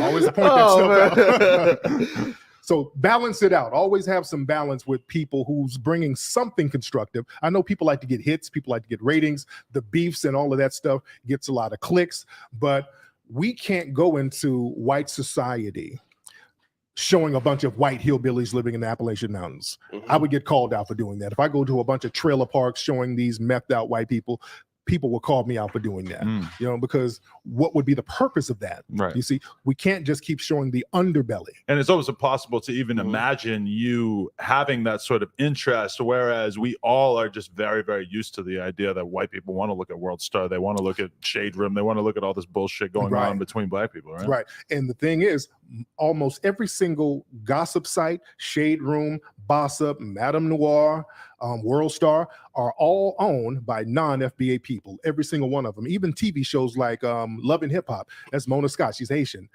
always point that stuff out. So balance it out. Always have some balance with people who's bringing something constructive. I know people like to get hits, people like to get ratings. The beefs and all of that stuff gets a lot of clicks, but we can't go into white society showing a bunch of white hillbillies living in the Appalachian Mountains. I would get called out for doing that. If I go to a bunch of trailer parks showing these methed out white people, people will call me out for doing that, you know, because what would be the purpose of that? Right. You see, we can't just keep showing the underbelly. And it's almost impossible to even imagine you having that sort of interest, whereas we all are just very, very used to the idea that white people want to look at World Star, they want to look at Shade Room, they want to look at all this bullshit going on between black people, right? Right. And the thing is, almost every single gossip site, Shade Room, Bossip, Madame Noir, World Star are all owned by non-FBA people. Every single one of them. Even TV shows like Love and Hip Hop. That's Mona Scott. She's Haitian.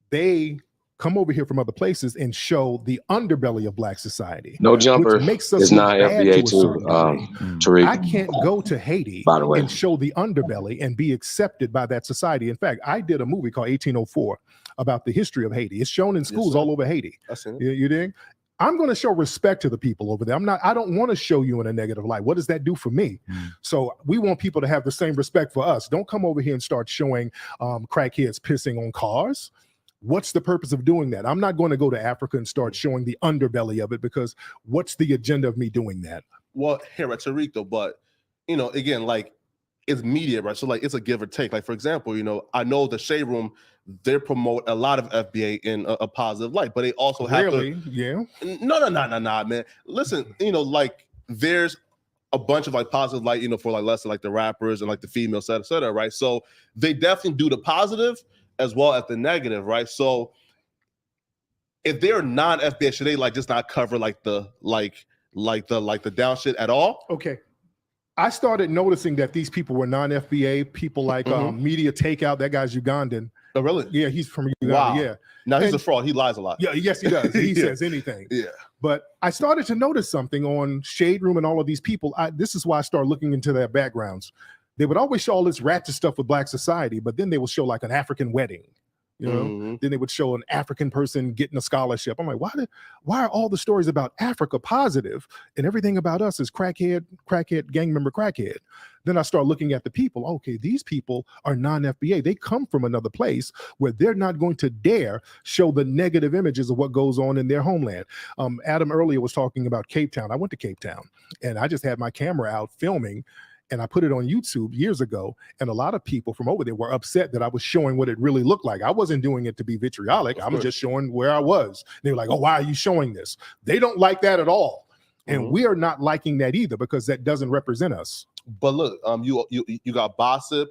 They come over here from other places and show the underbelly of black society. No Jumper which makes us is look not bad FBA to a certain degree. Tariq. I can't go to Haiti By the way. and show the underbelly and be accepted by that society. In fact, I did a movie called 1804 about the history of Haiti. It's shown in schools all over Haiti. You dig? I'm going to show respect to the people over there. I don't want to show you in a negative light. What does that do for me? So we want people to have the same respect for us. Don't come over here and start showing crackheads pissing on cars. What's the purpose of doing that? I'm not going to go to Africa and start showing the underbelly of it, because what's the agenda of me doing that? Well, here at Tariq though, but you know, again, like it's media, right? So like it's a give or take. Like for example, you know, I know the Shade Room, they promote a lot of FBA in a positive light, but they also have No, man. Listen, you know, like there's a bunch of like positive light, you know, for like less like the rappers and like the females, et cetera, right? So they definitely do the positive as well as the negative, right? So if they're non-FBA, should they like just not cover like the the down shit at all? Okay. I started noticing that these people were non-FBA, people like Media Takeout. That guy's Ugandan. Oh, really? Yeah, he's from Uganda. Wow. Yeah. Now he's a fraud. He lies a lot. Yeah, yes, he does. He says anything. Yeah. But I started to notice something on Shade Room and all of these people. This is why I started looking into their backgrounds. They would always show all this ratchet stuff with black society, but then they would show like an African wedding. You know, then they would show an African person getting a scholarship. I'm like, why are all the stories about Africa positive and everything about us is crackhead, gang member, crackhead? Then I start looking at the people. Okay, these people are non-FBA. They come from another place where they're not going to dare show the negative images of what goes on in their homeland. Adam earlier was talking about Cape Town. I went to Cape Town and I just had my camera out filming, and I put it on YouTube years ago, and a lot of people from over there were upset that I was showing what it really looked like. I wasn't doing it to be vitriolic. I was just showing where I was. They were like, oh, why are you showing this? They don't like that at all. And we are not liking that either, because that doesn't represent us. But look, you got Bossip,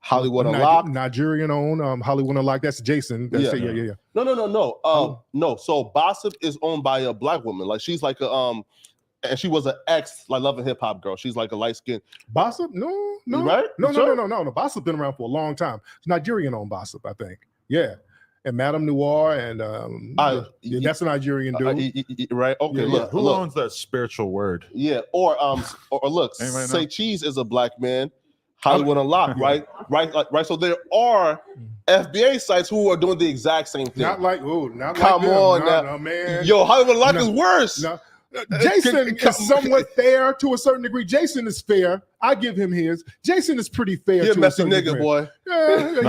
Hollywood Unlocked. Nigerian owned, Hollywood Unlocked. That's Jason. That's yeah. No. So Bossip is owned by a black woman. Like she's like a and she was an ex like Love and Hip Hop girl. She's like a light skin. Bossip? No. Right? No. Bossip been around for a long time. It's Nigerian owned Bossip, I think. Yeah. And Madame Noir and that's a Nigerian dude. Right? Okay. Yeah. Who owns that spiritual word? Yeah. Or look, Say Cheese is a black man. Hollywood Unlocked, right? Right. So there are FBA sites who are doing the exact same thing. Come on now, man. Yo, Hollywood Unlocked is worse. No. Jason is somewhat fair to a certain degree. Jason is fair. I give him his. Jason is pretty fair. You're a messy nigga, degree. Boy. Yeah,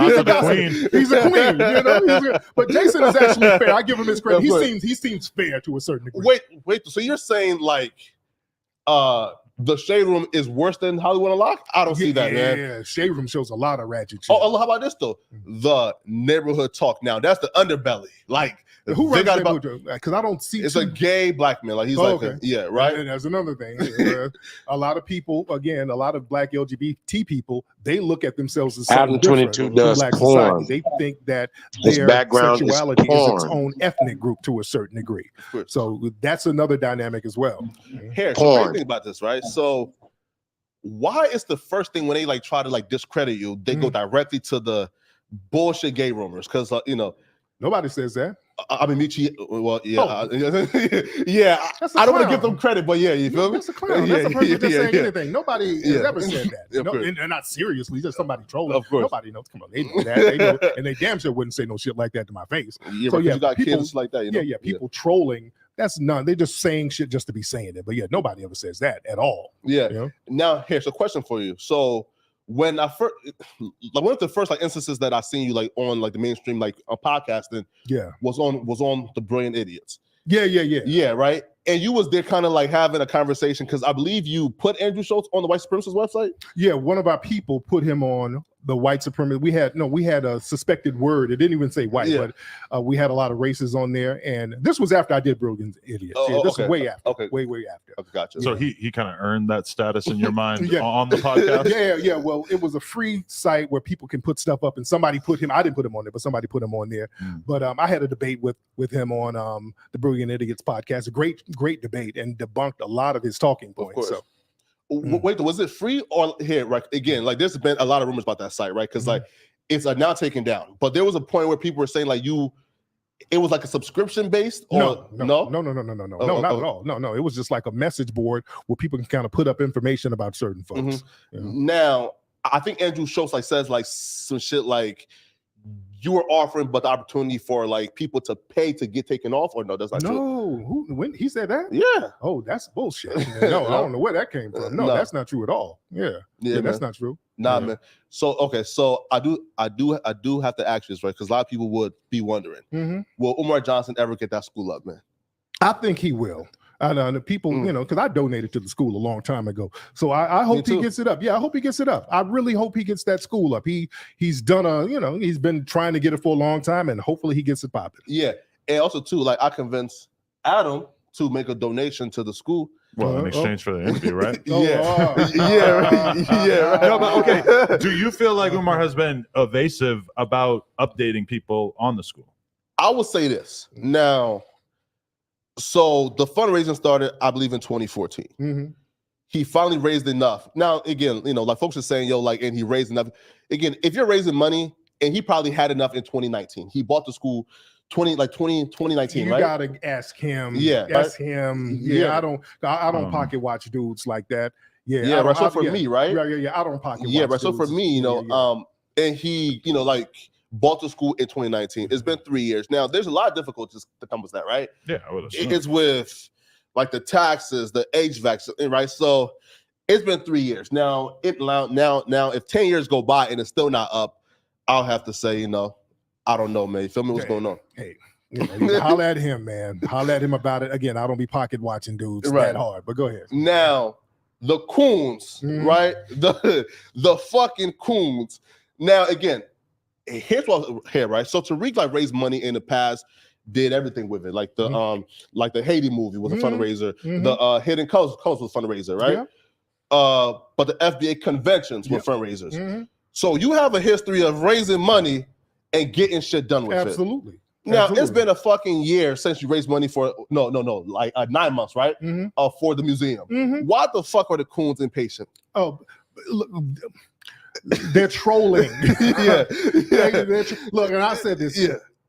he's a queen. You know, but Jason is actually fair. I give him his credit. He seems fair to a certain degree. Wait. So you're saying like, the Shade Room is worse than Hollywood Unlocked? I don't see that, man. Yeah, Shade Room shows a lot of ratchet shit. Oh, how about this though? The Neighborhood Talk. Now that's the underbelly. Like who runs that? Because I don't see. It's a gay black man. Like he's right. And that's another thing. A lot of people, again, a lot of black LGBT people, they look at themselves as something different. 22 does black porn. Society. They think that His their background sexuality is is its own ethnic group to a certain degree. So that's another dynamic as well. Here, so what do you think about this, right? So why is the first thing when they like try to like discredit you, they go directly to the bullshit gay rumors? Because nobody says that. I mean, Michi. Well, yeah, Oh. yeah. That's a I don't want to clown. give them credit, but yeah, you feel me? That's a clown. That's a person just saying anything. Nobody has Yeah. ever said that. Of No, course. and not seriously, just somebody trolling. Of course. Nobody knows. Come on, they know that. They know, and they damn sure wouldn't say no shit like that to my face. Yeah, So because you got people, kids like that. You know? yeah, people trolling. That's none. They're just saying shit just to be saying it. But yeah, nobody ever says that at all. Yeah. You know? Now here's a question for you. So when I first, like one of the first like instances that I seen you like on like the mainstream like podcasting, was on the Brilliant Idiots. Yeah, right. And you was there kind of like having a conversation because I believe you put Andrew Schultz on the white supremacist website. Yeah, one of our people put him on the white supremacist. We had a suspected word. It didn't even say white, but we had a lot of races on there. And this was after I did Brilliant Idiots. This is way after. Okay. Way after. Okay, gotcha. So he kind of earned that status in your mind on the podcast? Yeah. Well, it was a free site where people can put stuff up, and somebody put him. I didn't put him on there, but somebody put him on there. But I had a debate with him on the Brilliant Idiots podcast. A great debate, and debunked a lot of his talking points. So. Wait, was it free or here? Right, again, like there's been a lot of rumors about that site, right? Because like it's now taken down, but there was a point where people were saying like it was like a subscription based. Or No, not at all. No, it was just like a message board where people can kind of put up information about certain folks. Now, I think Andrew Schultz like says like some shit like you were offering, but the opportunity for like people to pay to get taken off, or no, that's not true. When he said that? Yeah. Oh, that's bullshit. No, I don't know where that came from. No, that's not true at all. Yeah, that's not true. Nah, man. So okay, so I do have to ask you this, right? Because a lot of people would be wondering, will Umar Johnson ever get that school up, man? I think he will. I know the people, because I donated to the school a long time ago. So I hope he gets it up. Yeah, I hope he gets it up. I really hope he gets that school up. He's done he's been trying to get it for a long time, and hopefully he gets it popping. Yeah, and also too, like I convinced Adam to make a donation to the school. Well, in exchange for the interview, right? Yeah, right. No, but okay. Do you feel like Umar has been evasive about updating people on the school? I will say this now. So the fundraising started, I believe, in 2014. He finally raised enough. Now, again, like folks are saying, and he raised enough. Again, if you're raising money, and he probably had enough in 2019. He bought the school 2019, you right? You gotta ask him. Ask him. I don't pocket watch dudes like that. Right. So for me, right? Yeah. I don't pocket watch. Yeah, right. So for me, and he, bought the school in 2019. It's been 3 years. Now, there's a lot of difficulties that come with that, right? Yeah, I would assume. It's with like the taxes, the HVAC, right? So it's been 3 years. Now, if 10 years go by and it's still not up, I'll have to say, I don't know, man. You feel me? What's going on? Hey, holla at him, man. Holla at him about it. Again, I don't be pocket watching dudes that hard, but go ahead. Now, the coons, right? The fucking coons. Now, again, here's what here, right? So Tariq like raised money in the past, did everything with it. Like the Haiti movie was a fundraiser. The Hidden Colors was a fundraiser, right? But the FBA conventions were fundraisers. So you have a history of raising money and getting shit done with it. Absolutely. Now it's been a fucking year since you raised money for like 9 months, right? For the museum. Why the fuck are the coons impatient? Oh, look, they're trolling. Look, and I said this.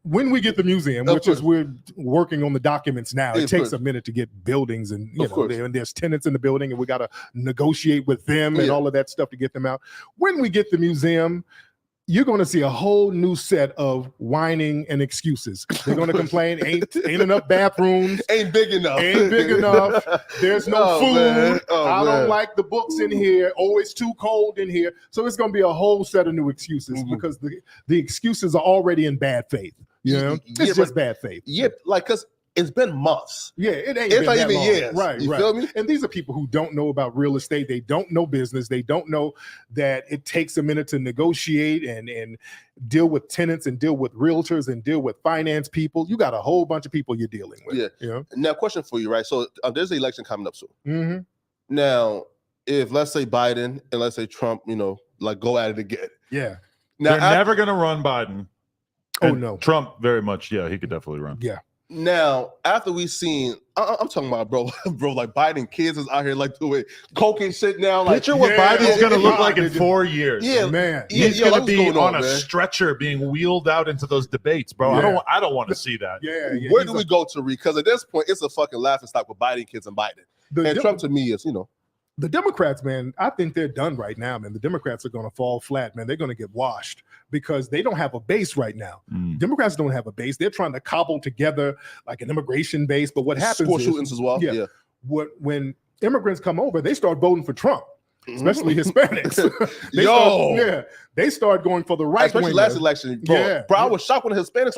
When we get the museum, we're working on the documents now, it takes a minute to get buildings and and there's tenants in the building, and we got to negotiate with them and all of that stuff to get them out. When we get the museum, you're going to see a whole new set of whining and excuses. They're going to complain, ain't enough bathrooms, ain't big enough, there's no food, I don't like the books in here, it's too cold in here. So it's going to be a whole set of new excuses because the excuses are already in bad faith. It's just bad faith. Yeah, like because it's been months. Yeah, it's not even years. Right, you feel me? And these are people who don't know about real estate. They don't know business. They don't know that it takes a minute to negotiate and deal with tenants and deal with realtors and deal with finance people. You got a whole bunch of people you're dealing with. Yeah. Now, question for you, right? So there's an election coming up soon. Now, if let's say Biden and let's say Trump, like go at it again. Yeah. Now, they're never going to run Biden. Oh, no. Trump very much. Yeah, he could definitely run. Yeah. Now, after we seen, I'm talking about, bro, like Biden kids is out here like doing coke and shit now. Like, picture what Biden's gonna look like in 4 years. Yeah, man. He's gonna like, be what's going on a man? stretcher being wheeled out into those debates, bro. Yeah. I don't want to see that. Yeah. Where do we go, Tariq? Because at this point, it's a fucking laughing stock with Biden kids and Biden. And Trump to me is, the Democrats, man, I think they're done right now, man. The Democrats are going to fall flat, man. They're going to get washed because they don't have a base right now. Democrats don't have a base. They're trying to cobble together like an immigration base. But what happens School is, shootings as well. Yeah. When immigrants come over, they start voting for Trump, especially Hispanics. They start going for the right. Especially last election, bro. Bro, I was shocked when the Hispanics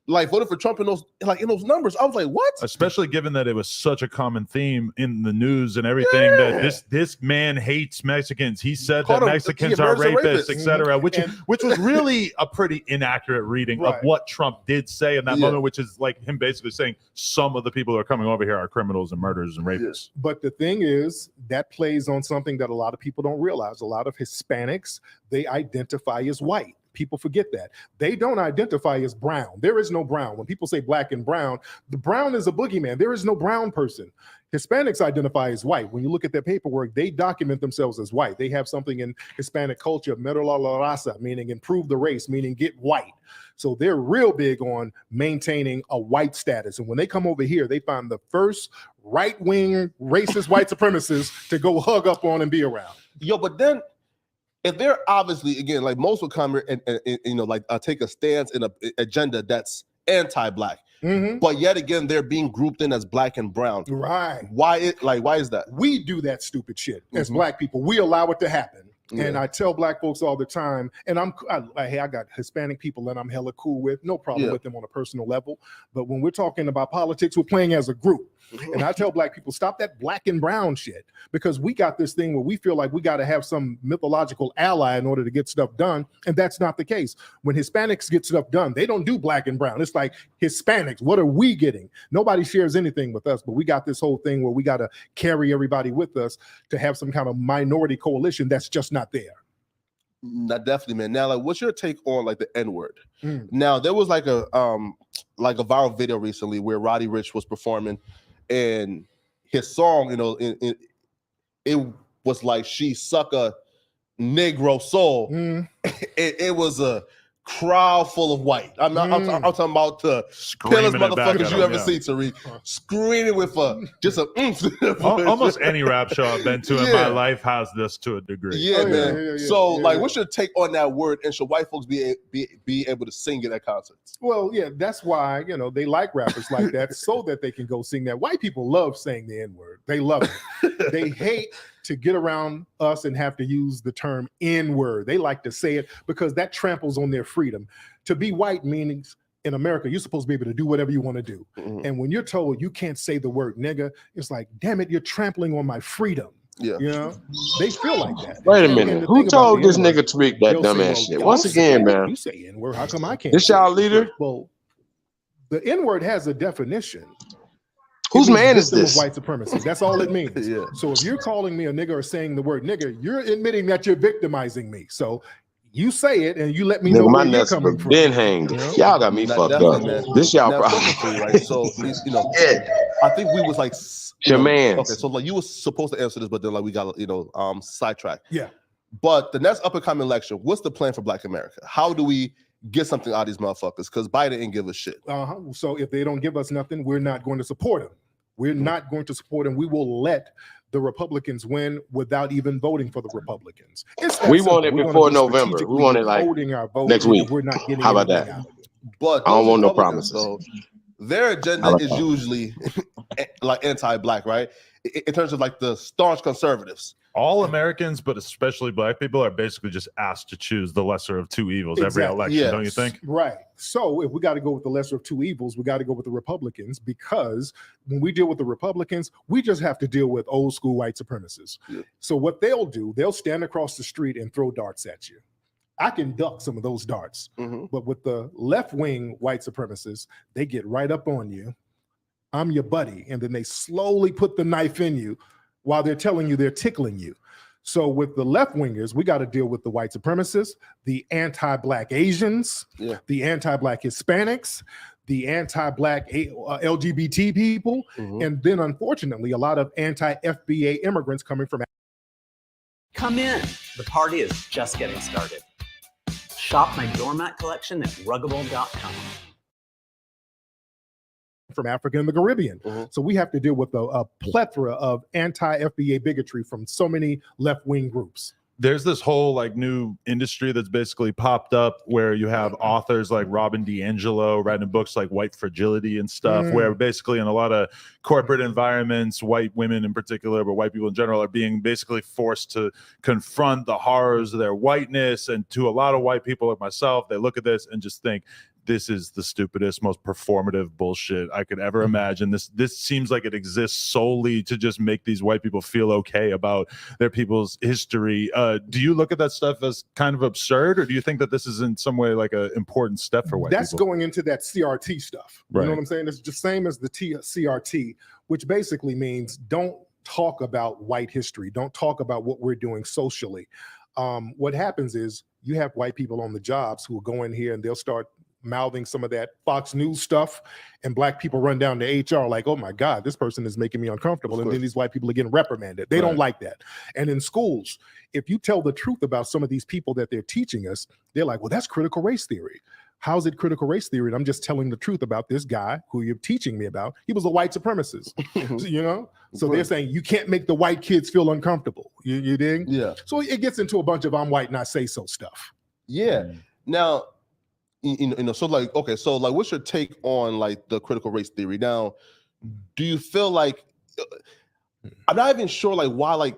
like voted for Trump in those numbers. I was like, what? Especially given that it was such a common theme in the news and everything that this man hates Mexicans. He said that Mexicans are rapists, etc., which was really a pretty inaccurate reading of what Trump did say in that moment, which is like him basically saying some of the people that are coming over here are criminals and murderers and rapists. But the thing is, that plays on something that a lot of people don't realize. A lot of Hispanics, they identify as white. People forget that. They don't identify as brown. There is no brown. When people say black and brown, the brown is a boogeyman. There is no brown person. Hispanics identify as white. When you look at their paperwork, they document themselves as white. They have something in Hispanic culture, mejorar la raza, meaning improve the race, meaning get white. So they're real big on maintaining a white status. And when they come over here, they find the first right-wing racist white supremacists to go hug up on and be around. Yo, but then if they're obviously, again, like most will come here and take a stance in an agenda that's anti-black, but yet again they're being grouped in as black and brown. Right? Why is that? We do that stupid shit as black people. We allow it to happen. And I tell black folks all the time, and I got Hispanic people that I'm hella cool with, no problem with them on a personal level. But when we're talking about politics, we're playing as a group. And I tell black people, stop that black and brown shit, because we got this thing where we feel like we got to have some mythological ally in order to get stuff done. And that's not the case. When Hispanics get stuff done, they don't do black and brown. It's like Hispanics, what are we getting? Nobody shares anything with us, but we got this whole thing where we got to carry everybody with us to have some kind of minority coalition that's just not there. Not definitely, man. Now, like, what's your take on like the N-word? Now, there was like a viral video recently where Roddy Ricch was performing, and his song, it was like "She Suck a Negro Soul." It was a crowd full of white. I'm talking about the pillest motherfuckers you ever see, Tariq, screaming with just a oomph. Almost any rap show I've been to in my life has this to a degree. Man. What's your take on that word? And should white folks be able to sing it at concerts? Well, yeah, that's why they like rappers like that, so that they can go sing that. White people love saying the N-word. They love it. They hate to get around us and have to use the term N-word. They like to say it because that tramples on their freedom. To be white means in America, you're supposed to be able to do whatever you want to do. And when you're told you can't say the word nigga, it's like, damn it, you're trampling on my freedom. Yeah. They feel like that. Wait a minute. Who told this nigga Tariq that dumbass shit? Once again, man. You say N-word. How come I can't? This y'all leader? Well, the N-word has a definition. Whose man is this? White supremacy. That's all it means. So if you're calling me a nigga or saying the word nigga, you're admitting that you're victimizing me. So you say it and you let me know where you're coming from. Been hanged. Y'all got me fucked up. Man. This y'all problem, right? So I think we was like your man. Okay, so like you were supposed to answer this, but then like we got sidetracked. Yeah. But the next up and coming election, what's the plan for Black America? How do we get something out of these motherfuckers? Because Biden ain't give a shit. So if they don't give us nothing, we're not going to support them. We're not going to support them. We will let the Republicans win without even voting for the Republicans. We want it before November. We want it like next week. We're not getting How about that? But I don't want no promises. So their agenda is usually like anti-Black, right? In terms of like the staunch conservatives. All Americans, but especially Black people, are basically just asked to choose the lesser of two evils every election, don't you think? Right. So if we got to go with the lesser of two evils, we got to go with the Republicans, because when we deal with the Republicans, we just have to deal with old school white supremacists. So what they'll do, they'll stand across the street and throw darts at you. I can duck some of those darts, but with the left-wing white supremacists, they get right up on you. I'm your buddy. And then they slowly put the knife in you while they're telling you they're tickling you. So with the left-wingers, we got to deal with the white supremacists, the anti-Black Asians, the anti-Black Hispanics, the anti-black LGBT people, and then unfortunately a lot of anti-FBA immigrants coming from. Come in. The party is just getting started. Shop my doormat collection at ruggable.com. From Africa and the Caribbean. So we have to deal with a plethora of anti-FBA bigotry from so many left-wing groups. There's this whole like new industry that's basically popped up where you have authors like Robin DiAngelo writing books like White Fragility and stuff, where basically in a lot of corporate environments, white women in particular, but white people in general, are being basically forced to confront the horrors of their whiteness. And to a lot of white people like myself, they look at this and just think, this is the stupidest, most performative bullshit I could ever imagine. This seems like it exists solely to just make these white people feel okay about their people's history. Do you look at that stuff as kind of absurd, or do you think that this is in some way like an important step for white people? That's going into that CRT stuff. You know what I'm saying? It's just same as the CRT, which basically means don't talk about white history. Don't talk about what we're doing socially. What happens is you have white people on the jobs who will go in here and they'll start mouthing some of that Fox News stuff, and black people run down to HR like, oh my God, this person is making me uncomfortable. And then these white people are getting reprimanded. They don't like that. And in schools, if you tell the truth about some of these people that they're teaching us, they're like, well, that's critical race theory. How's it critical race theory? And I'm just telling the truth about this guy who you're teaching me about. He was a white supremacist, you know? So they're saying you can't make the white kids feel uncomfortable. You dig? Yeah. So it gets into a bunch of I'm white and I say so stuff. Yeah. Now, you know, so like, okay, so like, what's your take on like the critical race theory? Now, do you feel like, I'm not even sure like why like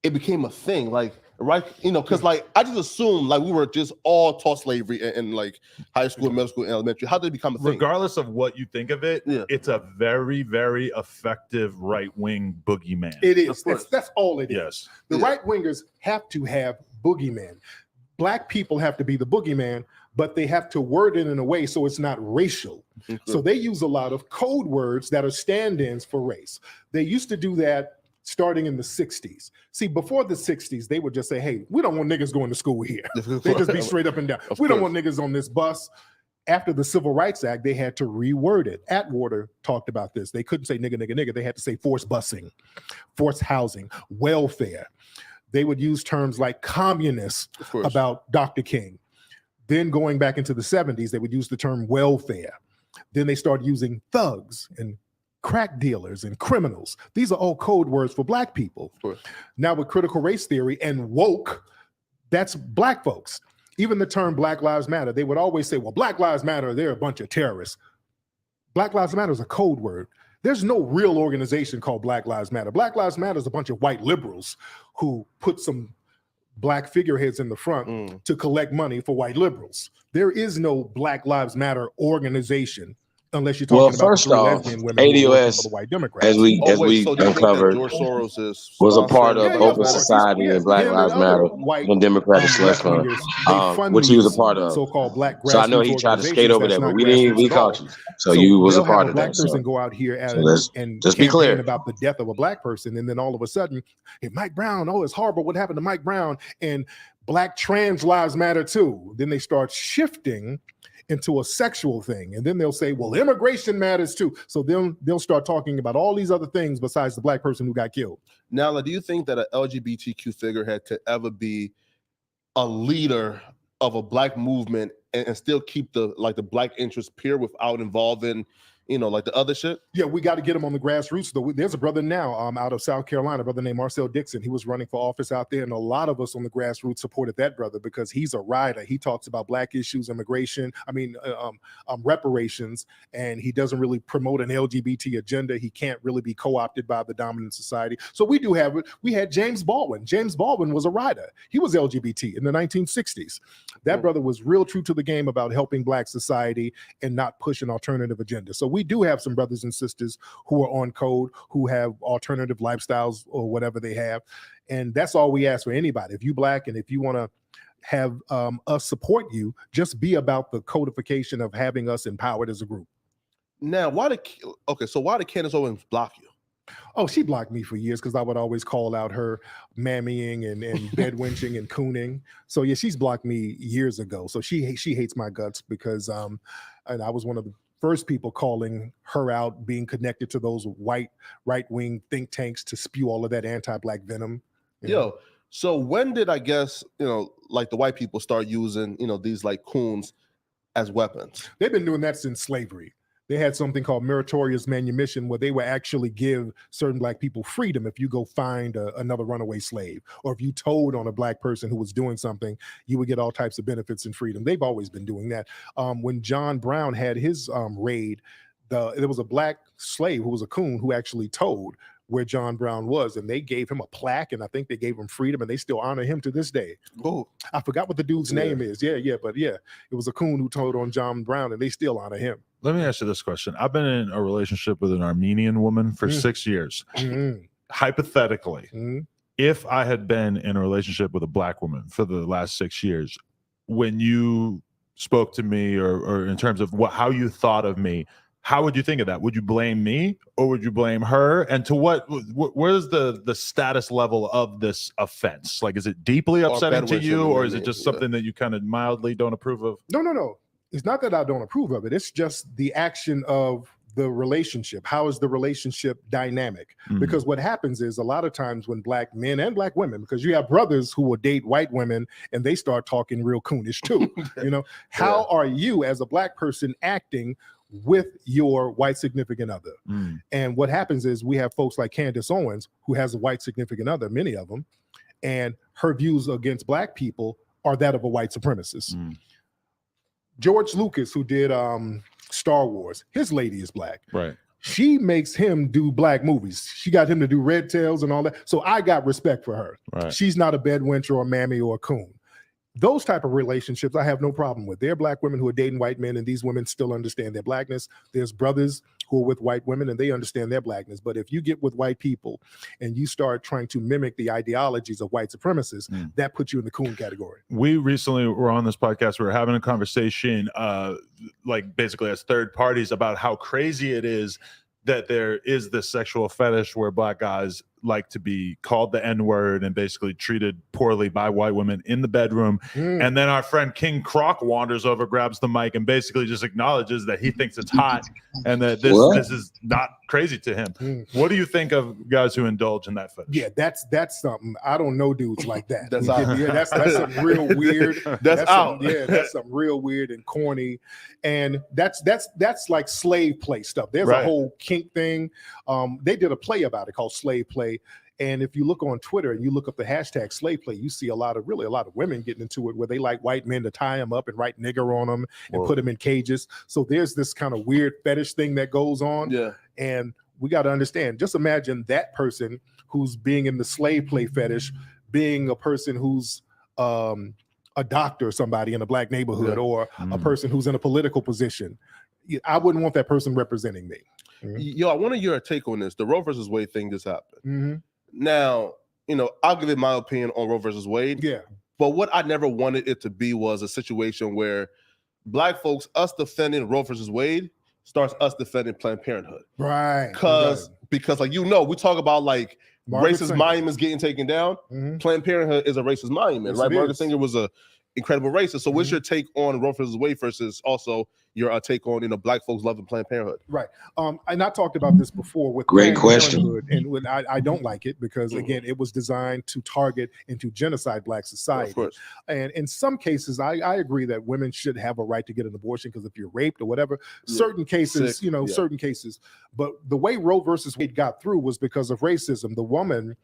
it became a thing, like, right? You know, because like I just assumed like we were just all taught slavery in like high school, middle school, and elementary. How did it become a thing? Regardless of what you think of it, it's a very, very effective right-wing boogeyman. It is. That's all it is. Yes. The right wingers have to have boogeymen. Black people have to be the boogeyman, but they have to word it in a way so it's not racial. So they use a lot of code words that are stand-ins for race. They used to do that starting in the 60s. See, before the 60s, they would just say, hey, we don't want niggas going to school here. They just be straight up and down. We don't want niggas on this bus. After the Civil Rights Act, they had to reword it. Atwater talked about this. They couldn't say nigga, nigga, nigga. They had to say forced busing, forced housing, welfare. They would use terms like communist about Dr. King. Then going back into the 70s, they would use the term welfare. Then they started using thugs and crack dealers and criminals. These are all code words for black people. Now with critical race theory and woke, that's black folks. Even the term Black Lives Matter, they would always say, well, Black Lives Matter, they're a bunch of terrorists. Black Lives Matter is a code word. There's no real organization called Black Lives Matter. Black Lives Matter is a bunch of white liberals who put some black figureheads in the front to collect money for white liberals. There is no Black Lives Matter organization unless you're talking about first off, lesbian women ADOS, for the white Democrats. as we uncovered, George Soros was a part of Open Society and Black Lives Matter and Democratic Slush Fund, which he was a part of. So-called black so I know he tried to skate over there, but we caught you. So you was a part of that. Black person go out here and just be clear about the death of a black person, and then all of a sudden, hey, Mike Brown, oh, it's horrible. What happened to Mike Brown? And Black trans lives matter too. Then they start shifting into a sexual thing, and then they'll say, well, immigration matters too. So they'll start talking about all these other things besides the black person who got killed. Now, do you think that an LGBTQ figurehead could ever be a leader of a black movement and still keep the black interest pure without involving, like the other shit? Yeah, we got to get him on the grassroots. Though there's a brother now out of South Carolina, a brother named Marcel Dixon. He was running for office out there, and a lot of us on the grassroots supported that brother because he's a rider. He talks about black issues, immigration, reparations, and he doesn't really promote an LGBT agenda. He can't really be co-opted by the dominant society. So we do have it. We had James Baldwin. James Baldwin was a rider. He was LGBT in the 1960s. That brother was real true to the game about helping black society and not push an alternative agenda. So we do have some brothers and sisters who are on code, who have alternative lifestyles or whatever they have. And that's all we ask for anybody. If you black and if you want to have us support you, just be about the codification of having us empowered as a group. Now, why did Candace Owens block you? Oh, she blocked me for years because I would always call out her mammying and bedwenching and cooning. So yeah, she's blocked me years ago. So she hates my guts because and I was one of the first people calling her out, being connected to those white right-wing think tanks to spew all of that anti-black venom. Yo, so when did, I guess, like the white people start using, these like coons as weapons? They've been doing that since slavery. They had something called meritorious manumission, where they would actually give certain black people freedom if you go find another runaway slave, or if you told on a black person who was doing something, you would get all types of benefits and freedom. They've always been doing that. When John Brown had his raid, there was a black slave who was a coon who actually told where John Brown was, and they gave him a plaque, and I think they gave him freedom, and they still honor him to this day. Oh, I forgot what the dude's name is. But it was a coon who told on John Brown, and they still honor him. Let me ask you this question. I've been in a relationship with an Armenian woman for 6 years. Hypothetically, if I had been in a relationship with a black woman for the last 6 years, when you spoke to me or in terms of how you thought of me, how would you think of that? Would you blame me or would you blame her? And to where's the status level of this offense? Like, is it deeply upsetting to you, or is it just something that you kind of mildly don't approve of? No. It's not that I don't approve of it. It's just the action of the relationship. How is the relationship dynamic? Because what happens is, a lot of times when black men and black women, because you have brothers who will date white women and they start talking real coonish too. How are you as a black person acting with your white significant other? And what happens is, we have folks like Candace Owens, who has a white significant other, many of them, and her views against black people are that of a white supremacist. George Lucas, who did Star Wars, his lady is black. Right. She makes him do black movies. She got him to do Red Tails and all that. So I got respect for her. Right. She's not a bedwench or a mammy or a coon. Those type of relationships I have no problem with. They're black women who are dating white men, and these women still understand their blackness. There's brothers who are with white women, and they understand their blackness. But if you get with white people and you start trying to mimic the ideologies of white supremacists, that puts you in the coon category. We recently were on this podcast. We were having a conversation, like basically as third parties, about how crazy it is that there is this sexual fetish where black guys like to be called the N-word and basically treated poorly by white women in the bedroom. And then our friend King Croc wanders over, grabs the mic, and basically just acknowledges that he thinks it's hot and that this is not crazy to him. What do you think of guys who indulge in that fetish? Yeah, that's something. I don't know dudes like that. That's out. Yeah, that's something real weird. That's out. That's something real weird and corny. And that's like slave play stuff. There's a whole kink thing. They did a play about it called Slave Play. And if you look on Twitter and you look up the hashtag slave play, you see a lot of women getting into it, where they like white men to tie them up and write nigger on them and put them in cages. So there's this kind of weird fetish thing that goes on. Yeah. And we got to understand, just imagine that person who's being in the slave play fetish, being a person who's a doctor or somebody in a black neighborhood, or a person who's in a political position. I wouldn't want that person representing me. Yo, I want to hear a take on this. The Roe versus Wade thing just happened. Now, I'll give it my opinion on Roe versus Wade. Yeah. But what I never wanted it to be was a situation where black folks, us defending Roe versus Wade, starts us defending Planned Parenthood. Right. Because like, we talk about like Margaret racist Sanger. monuments getting taken down. Planned Parenthood is a racist monument, right? Margaret Sanger was a incredible racist. So what's your take on Roe versus Wade versus also your take on black folks loving Planned Parenthood? Right. And I talked about this before with Great Planned question. Parenthood, and when I don't like it because again, it was designed to target and to genocide black society. Of course. And in some cases, I agree that women should have a right to get an abortion, because if you're raped or whatever, certain cases, certain cases. But the way Roe versus Wade got through was because of racism. The woman,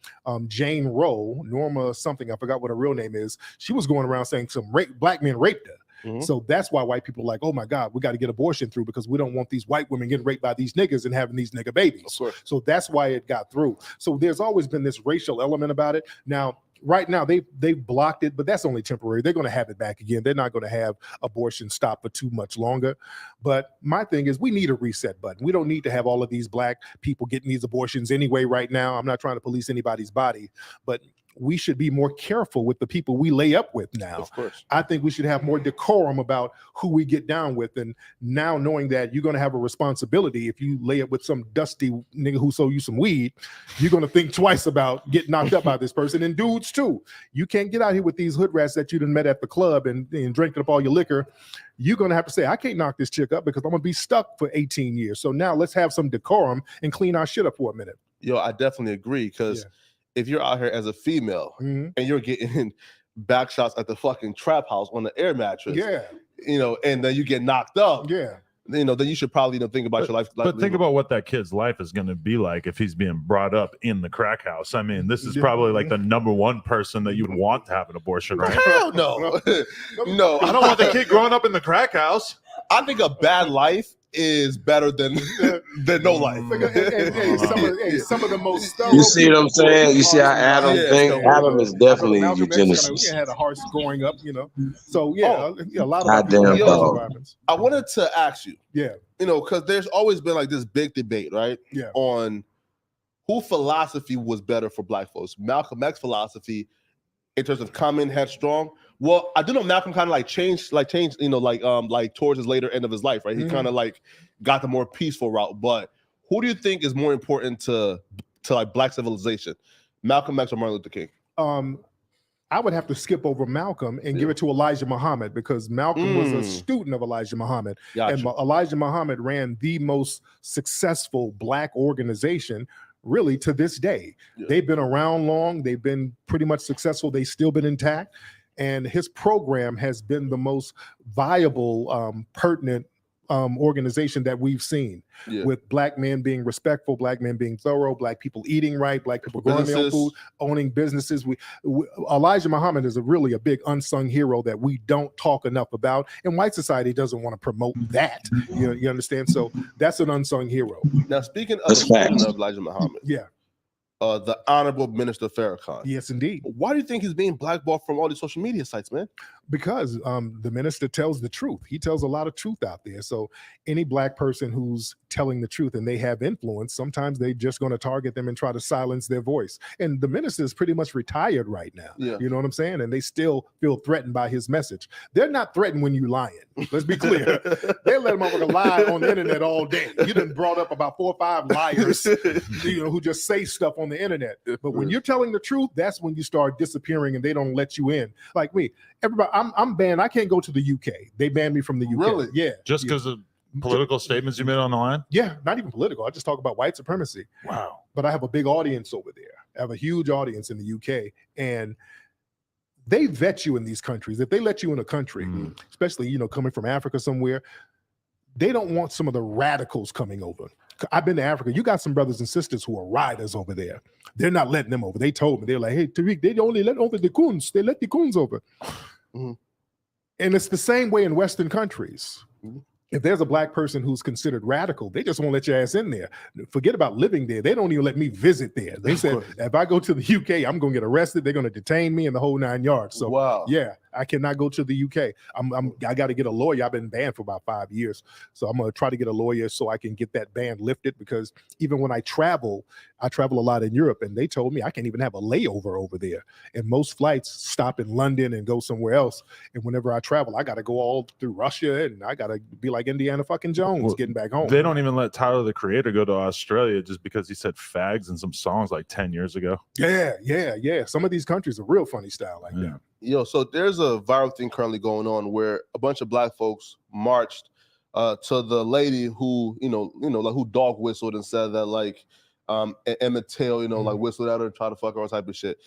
Jane Roe, Norma something, I forgot what her real name is, she was going around saying some black men raped her. So that's why white people are like, oh my God, we got to get abortion through, because we don't want these white women getting raped by these niggas and having these nigga babies. So that's why it got through. So there's always been this racial element about it. Now, right now, they've blocked it, but that's only temporary. They're going to have it back again. They're not going to have abortion stop for too much longer. But my thing is, we need a reset button. We don't need to have all of these black people getting these abortions anyway right now. I'm not trying to police anybody's body, but we should be more careful with the people we lay up with now. Of course. I think we should have more decorum about who we get down with. And now knowing that you're going to have a responsibility, if you lay up with some dusty nigga who sold you some weed, you're going to think twice about getting knocked up by this person. And dudes too. You can't get out here with these hood rats that you done met at the club and drinking up all your liquor. You're going to have to say, I can't knock this chick up because I'm going to be stuck for 18 years. So now let's have some decorum and clean our shit up for a minute. Yo, I definitely agree, because if you're out here as a female and you're getting back shots at the fucking trap house on the air mattress, and then you get knocked up, then you should probably think about your life. But think about what that kid's life is going to be like if he's being brought up in the crack house. I mean, this is probably like the number one person that you would want to have an abortion, right? Hell no. No. I don't want the kid growing up in the crack house. I think a bad life is better than no life. Some of the most thorough. You see what I'm saying? You see how Adam thinks? Adam is definitely eugenicist. He had a harsh growing up, So a lot of goddamn dog. I wanted to ask you, Yeah. Because there's always been like this big debate, right? Yeah. On who philosophy was better for Black folks. Malcolm X philosophy in terms of coming headstrong. Well, I do know Malcolm kind of changed, towards his later end of his life, right? He kind of got the more peaceful route. But who do you think is more important to Black civilization, Malcolm X or Martin Luther King? I would have to skip over Malcolm and give it to Elijah Muhammad, because Malcolm was a student of Elijah Muhammad. Gotcha. And Elijah Muhammad ran the most successful Black organization really to this day. They've been around long. They've been pretty much successful. They've still been intact. And his program has been the most viable, pertinent organization that we've seen, with Black men being respectful, Black men being thorough, Black people eating right, Black people growing their own food, owning businesses. Elijah Muhammad is really a big unsung hero that we don't talk enough about, and white society doesn't want to promote that. You understand? So that's an unsung hero. Now, speaking of Elijah Muhammad, the Honorable Minister Farrakhan. Yes, indeed. Why do you think he's being blackballed from all these social media sites, man? Because the minister tells the truth. He tells a lot of truth out there. So any Black person who's telling the truth and they have influence, sometimes they just going to target them and try to silence their voice. And the minister is pretty much retired right now. You know what I'm saying? And they still feel threatened by his message. They're not threatened when you lying. Let's be clear. They let them over to lie on the internet all day. You done brought up about 4 or 5 liars, who just say stuff on the internet. But when you're telling the truth, that's when you start disappearing and they don't let you in. Like me, everybody, I'm banned. I can't go to the UK. They banned me from the UK. Really? Yeah. Just because of political statements you made on the line? Yeah, not even political. I just talk about white supremacy. Wow. But I have a big audience over there. I have a huge audience in the UK. And they vet you in these countries. If they let you in a country, especially, coming from Africa somewhere, they don't want some of the radicals coming over. I've been to Africa. You got some brothers and sisters who are riders over there. They're not letting them over. They told me, they're like, hey, Tariq, they only let over the coons. They let the coons over. And it's the same way in Western countries. If there's a Black person who's considered radical, they just won't let your ass in there. Forget about living there. They don't even let me visit there. They said, if I go to the UK, I'm going to get arrested. They're going to detain me in the whole 9 yards. So, yeah, I cannot go to the UK. I got to get a lawyer. I've been banned for about 5 years. So I'm going to try to get a lawyer so I can get that ban lifted, because even when I travel a lot in Europe, and they told me I can't even have a layover over there. And most flights stop in London and go somewhere else. And whenever I travel, I got to go all through Russia, and I got to be like Indiana fucking Jones getting back home. They don't even let Tyler, the Creator, go to Australia just because he said fags in some songs like 10 years ago. Yeah. Some of these countries are real funny style like that. Yo, so there's a viral thing currently going on where a bunch of Black folks marched to the lady who, who dog whistled and said that Emmett Till, whistled at her, try to fuck her, all type of shit.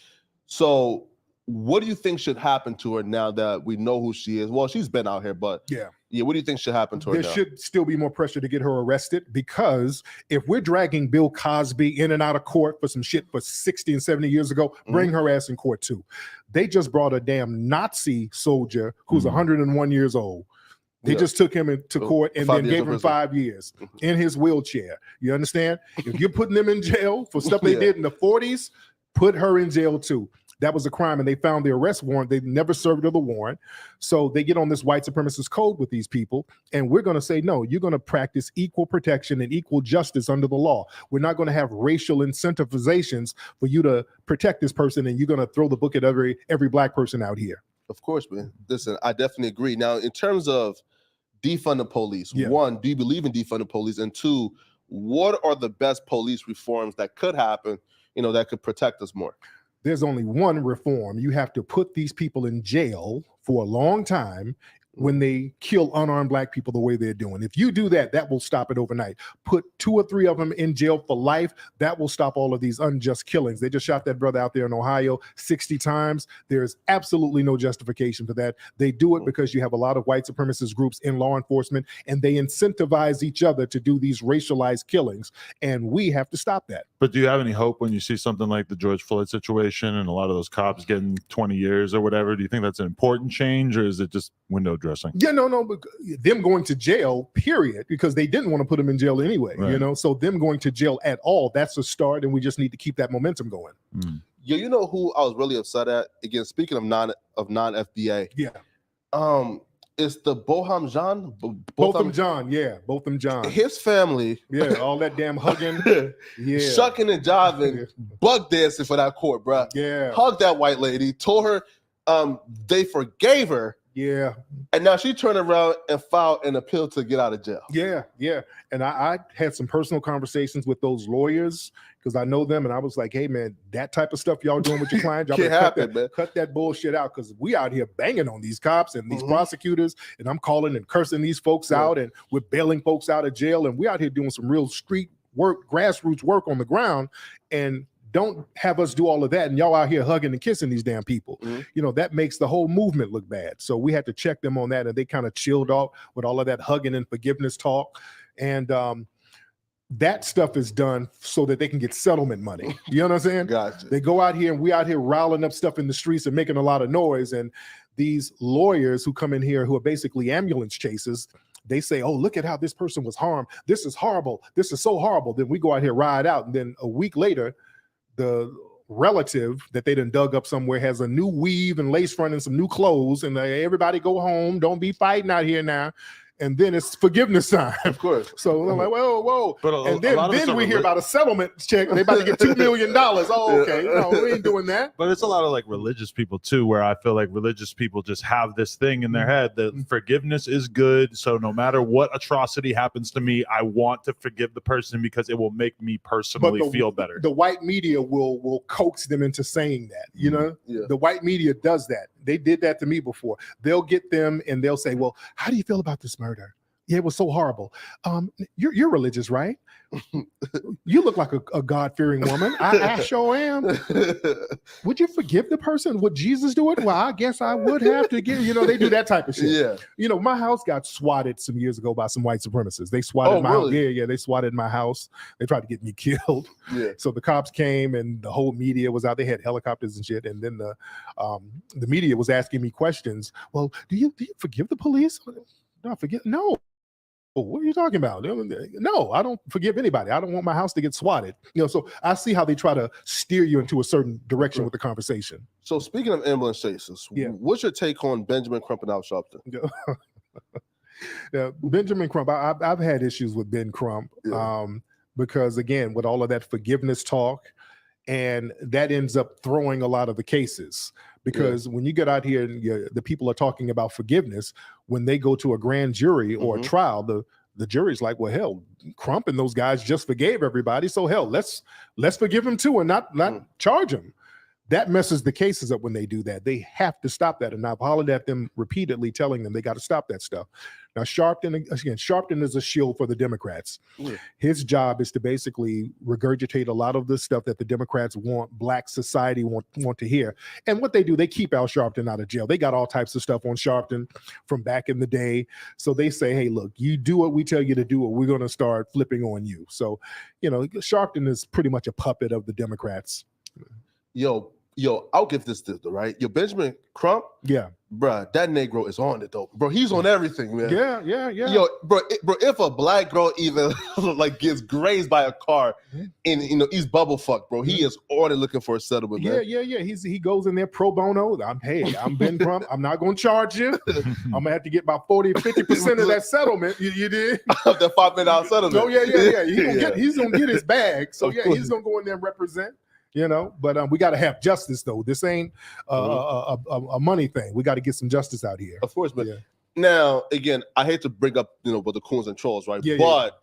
So what do you think should happen to her now that we know who she is? Well, she's been out here, but what do you think should happen to her now? There should still be more pressure to get her arrested, because if we're dragging Bill Cosby in and out of court for some shit for 60 and 70 years ago, bring her ass in court too. They just brought a damn Nazi soldier who's 101 years old. They just took him into court and then gave him 5 years in his wheelchair. You understand? If you're putting them in jail for stuff they did in the 40s, put her in jail too. that was a crime, and they found the arrest warrant. They never served the warrant. So they get on this white supremacist code with these people, and we're going to say, no, you're going to practice equal protection and equal justice under the law. We're not going to have racial incentivizations for you to protect this person, and you're going to throw the book at every black person out here. Of course, man. Listen, I definitely agree. Now, in terms of defund the police, one, do you believe in defund the police? And two, what are the best police reforms that could happen, that could protect us more? There's only one reform. You have to put these people in jail for a long time when they kill unarmed black people the way they're doing. If you do that, that will stop it overnight. Put 2 or 3 of them in jail for life. That will stop all of these unjust killings. They just shot that brother out there in Ohio 60 times. There's absolutely no justification for that. They do it because you have a lot of white supremacist groups in law enforcement, and they incentivize each other to do these racialized killings, and we have to stop that. But do you have any hope when you see something like the George Floyd situation and a lot of those cops getting 20 years or whatever? Do you think that's an important change, or is it just window dressing? Yeah, no, them going to jail, period, because they didn't want to put them in jail anyway, right. So them going to jail at all, that's a start, and we just need to keep that momentum going. Yo, you know who I was really upset at? Again, speaking of non-FBA. Yeah. It's the Botham Jean. Botham Jean. His family. Yeah, all that damn hugging. Yeah. Shucking and jiving, bug dancing for that court, bro. Yeah. Hugged that white lady, told her they forgave her. Yeah. And now she turned around and filed an appeal to get out of jail. Yeah. And I had some personal conversations with those lawyers because I know them, and I was like, hey, man, that type of stuff y'all doing with your client, y'all cut that bullshit out, because we out here banging on these cops and these prosecutors, and I'm calling and cursing these folks out, and we're bailing folks out of jail, and we out here doing some real street work, grassroots work on the ground, and don't have us do all of that, and y'all out here hugging and kissing these damn people. That makes the whole movement look bad. So we had to check them on that, and they kind of chilled out with all of that hugging and forgiveness talk. And that stuff is done so that they can get settlement money. You know what I'm saying? Gotcha. They go out here, and we out here riling up stuff in the streets and making a lot of noise. And these lawyers who come in here who are basically ambulance chasers, they say, oh, look at how this person was harmed. This is horrible. This is so horrible. Then we go out here, ride out. And then a week later, the relative that they done dug up somewhere has a new weave and lace front and some new clothes, and everybody go home. Don't be fighting out here now. And then it's forgiveness time. Of course. So I'm like, whoa. But and then we hear about a settlement check. They about to get $2 million. Oh, okay. No, we ain't doing that. But it's a lot of like religious people too, where I feel like religious people just have this thing in their head that forgiveness is good. So no matter what atrocity happens to me, I want to forgive the person because it will make me personally feel better. The white media will coax them into saying that, Yeah. The white media does that. They did that to me before. They'll get them and they'll say, well, how do you feel about this murder? Yeah, it was so horrible. You're religious, right? You look like a God-fearing woman. I sure am. Would you forgive the person? Would Jesus do it? Well, I guess I would have to give. They do that type of shit. Yeah. My house got swatted some years ago by some white supremacists. They swatted my house. Yeah. They swatted my house. They tried to get me killed. Yeah. So the cops came and the whole media was out. They had helicopters and shit. And then the media was asking me questions. Well, do you forgive the police? No. What are you talking about? No, I don't forgive anybody. I don't want my house to get swatted. So I see how they try to steer you into a certain direction with the conversation. So speaking of ambulance chasers, what's your take on Benjamin Crump and Al Sharpton? Benjamin Crump, I've had issues with Ben Crump because, again, with all of that forgiveness talk, and that ends up throwing a lot of the cases. Because when you get out here and the people are talking about forgiveness, when they go to a grand jury or a trial, the jury's like, well, hell, Crump and those guys just forgave everybody. So hell, let's forgive him too and not charge him. That messes the cases up when they do that. They have to stop that. And I've hollered at them repeatedly, telling them they got to stop that stuff. Now, Sharpton is a shield for the Democrats. Yeah. His job is to basically regurgitate a lot of the stuff that the Democrats want Black society want to hear. And what they do, they keep Al Sharpton out of jail. They got all types of stuff on Sharpton from back in the day. So they say, hey, look, you do what we tell you to do, or we're going to start flipping on you. So, Sharpton is pretty much a puppet of the Democrats. Yo, Yo, I'll give this right. Yo, Benjamin Crump, Yeah. bruh, that Negro is on it though, bro. He's on everything, man. Yeah. Yo, bro, if a black girl even like gets grazed by a car in East Bubblefuck, bro, he is on it looking for a settlement, man. Yeah. He goes in there pro bono. I'm Ben Crump. I'm not gonna charge you. I'm gonna have to get about 40-50% of that settlement. You did that $5 million settlement. Oh yeah. He's gonna get his bag. So yeah, he's gonna go in there and represent. But we got to have justice though. This ain't a money thing. We got to get some justice out here. Of course, but now again, I hate to bring up with the coons and trolls, right? But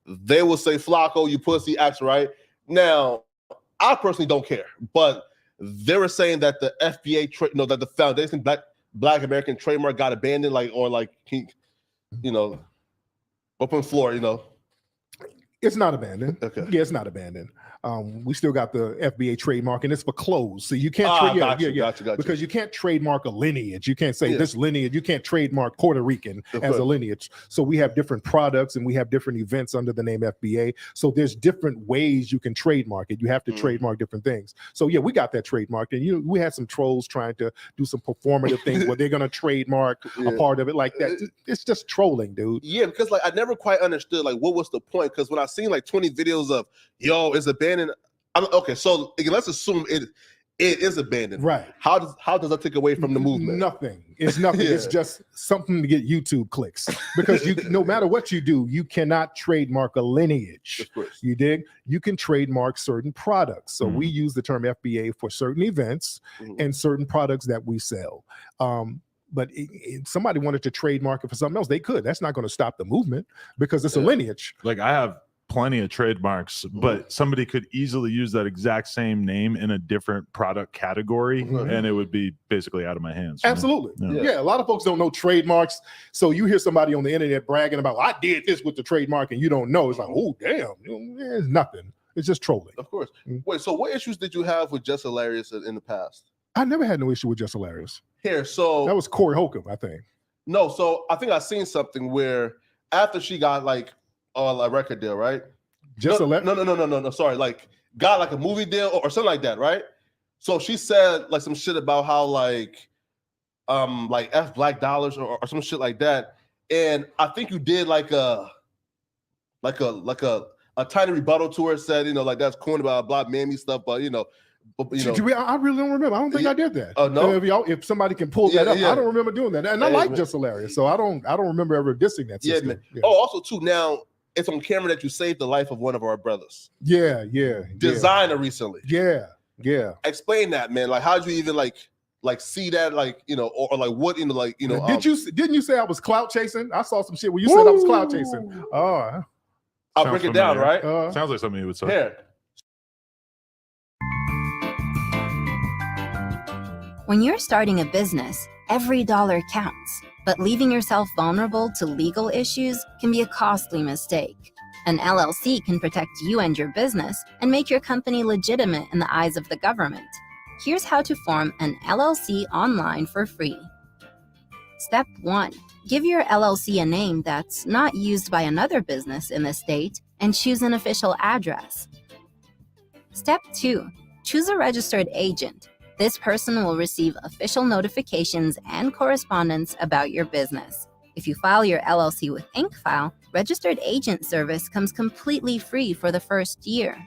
they will say, "Flacco, you pussy," acts right. Now, I personally don't care, but they were saying that the FBA, that the Foundation Black American trademark got abandoned, open floor, It's not abandoned. Okay. Yeah, it's not abandoned. We still got the FBA trademark, and it's for clothes. So you can't Gotcha. because you can't trademark a lineage. You can't say this lineage. You can't trademark Puerto Rican as a lineage. So we have different products and we have different events under the name FBA. So there's different ways you can trademark it. You have to trademark different things. So yeah, we got that trademarked, and we had some trolls trying to do some performative things where they're gonna trademark a part of it like that. It's just trolling, dude. Yeah, because I never quite understood what was the point. Because when I seen 20 videos of it's abandoned. Okay, so let's assume it is abandoned. Right. How does that take away from the movement? Nothing. It's nothing. It's just something to get YouTube clicks. Because no matter what you do, you cannot trademark a lineage. Of course. You dig? You can trademark certain products. So we use the term FBA for certain events and certain products that we sell. But if somebody wanted to trademark it for something else, they could. That's not going to stop the movement because it's a lineage. I have plenty of trademarks, but somebody could easily use that exact same name in a different product category and it would be basically out of my hands. Absolutely. Yeah, a lot of folks don't know trademarks. So you hear somebody on the internet bragging about, I did this with the trademark, and you don't know. It's like, oh, damn. It's nothing. It's just trolling. Of course. Wait, so what issues did you have with Just Hilarious in the past? I never had no issue with Just Hilarious. So that was Corey Holcomb, I think. No, so I think I seen something where after she got a record deal, right? No, sorry, got a movie deal or something like that, right? So she said some shit about how F Black Dollars or some shit like that, and I think you did a tiny rebuttal to her, said that's corny about blah mammy stuff, but I really don't remember. I don't think I did that. Oh no! If somebody can pull that up, I don't remember doing that. And I like Just Hilarious, so I don't remember ever dissing that system. Man. Yeah. Oh, also too, now it's on camera that you saved the life of one of our brothers. Yeah. Designer recently. Yeah. Explain that, man. How did you even see that, or what didn't you say I was clout chasing? I saw some shit where you said I was clout chasing. Oh, I'll break it down, right? Sounds like something you would say. Here. When you're starting a business, every dollar counts, but leaving yourself vulnerable to legal issues can be a costly mistake. An LLC can protect you and your business and make your company legitimate in the eyes of the government. Here's how to form an LLC online for free. Step 1. Give your LLC a name that's not used by another business in the state and choose an official address. Step 2. Choose a registered agent. This person will receive official notifications and correspondence about your business. If you file your LLC with InkFile, registered agent service comes completely free for the first year.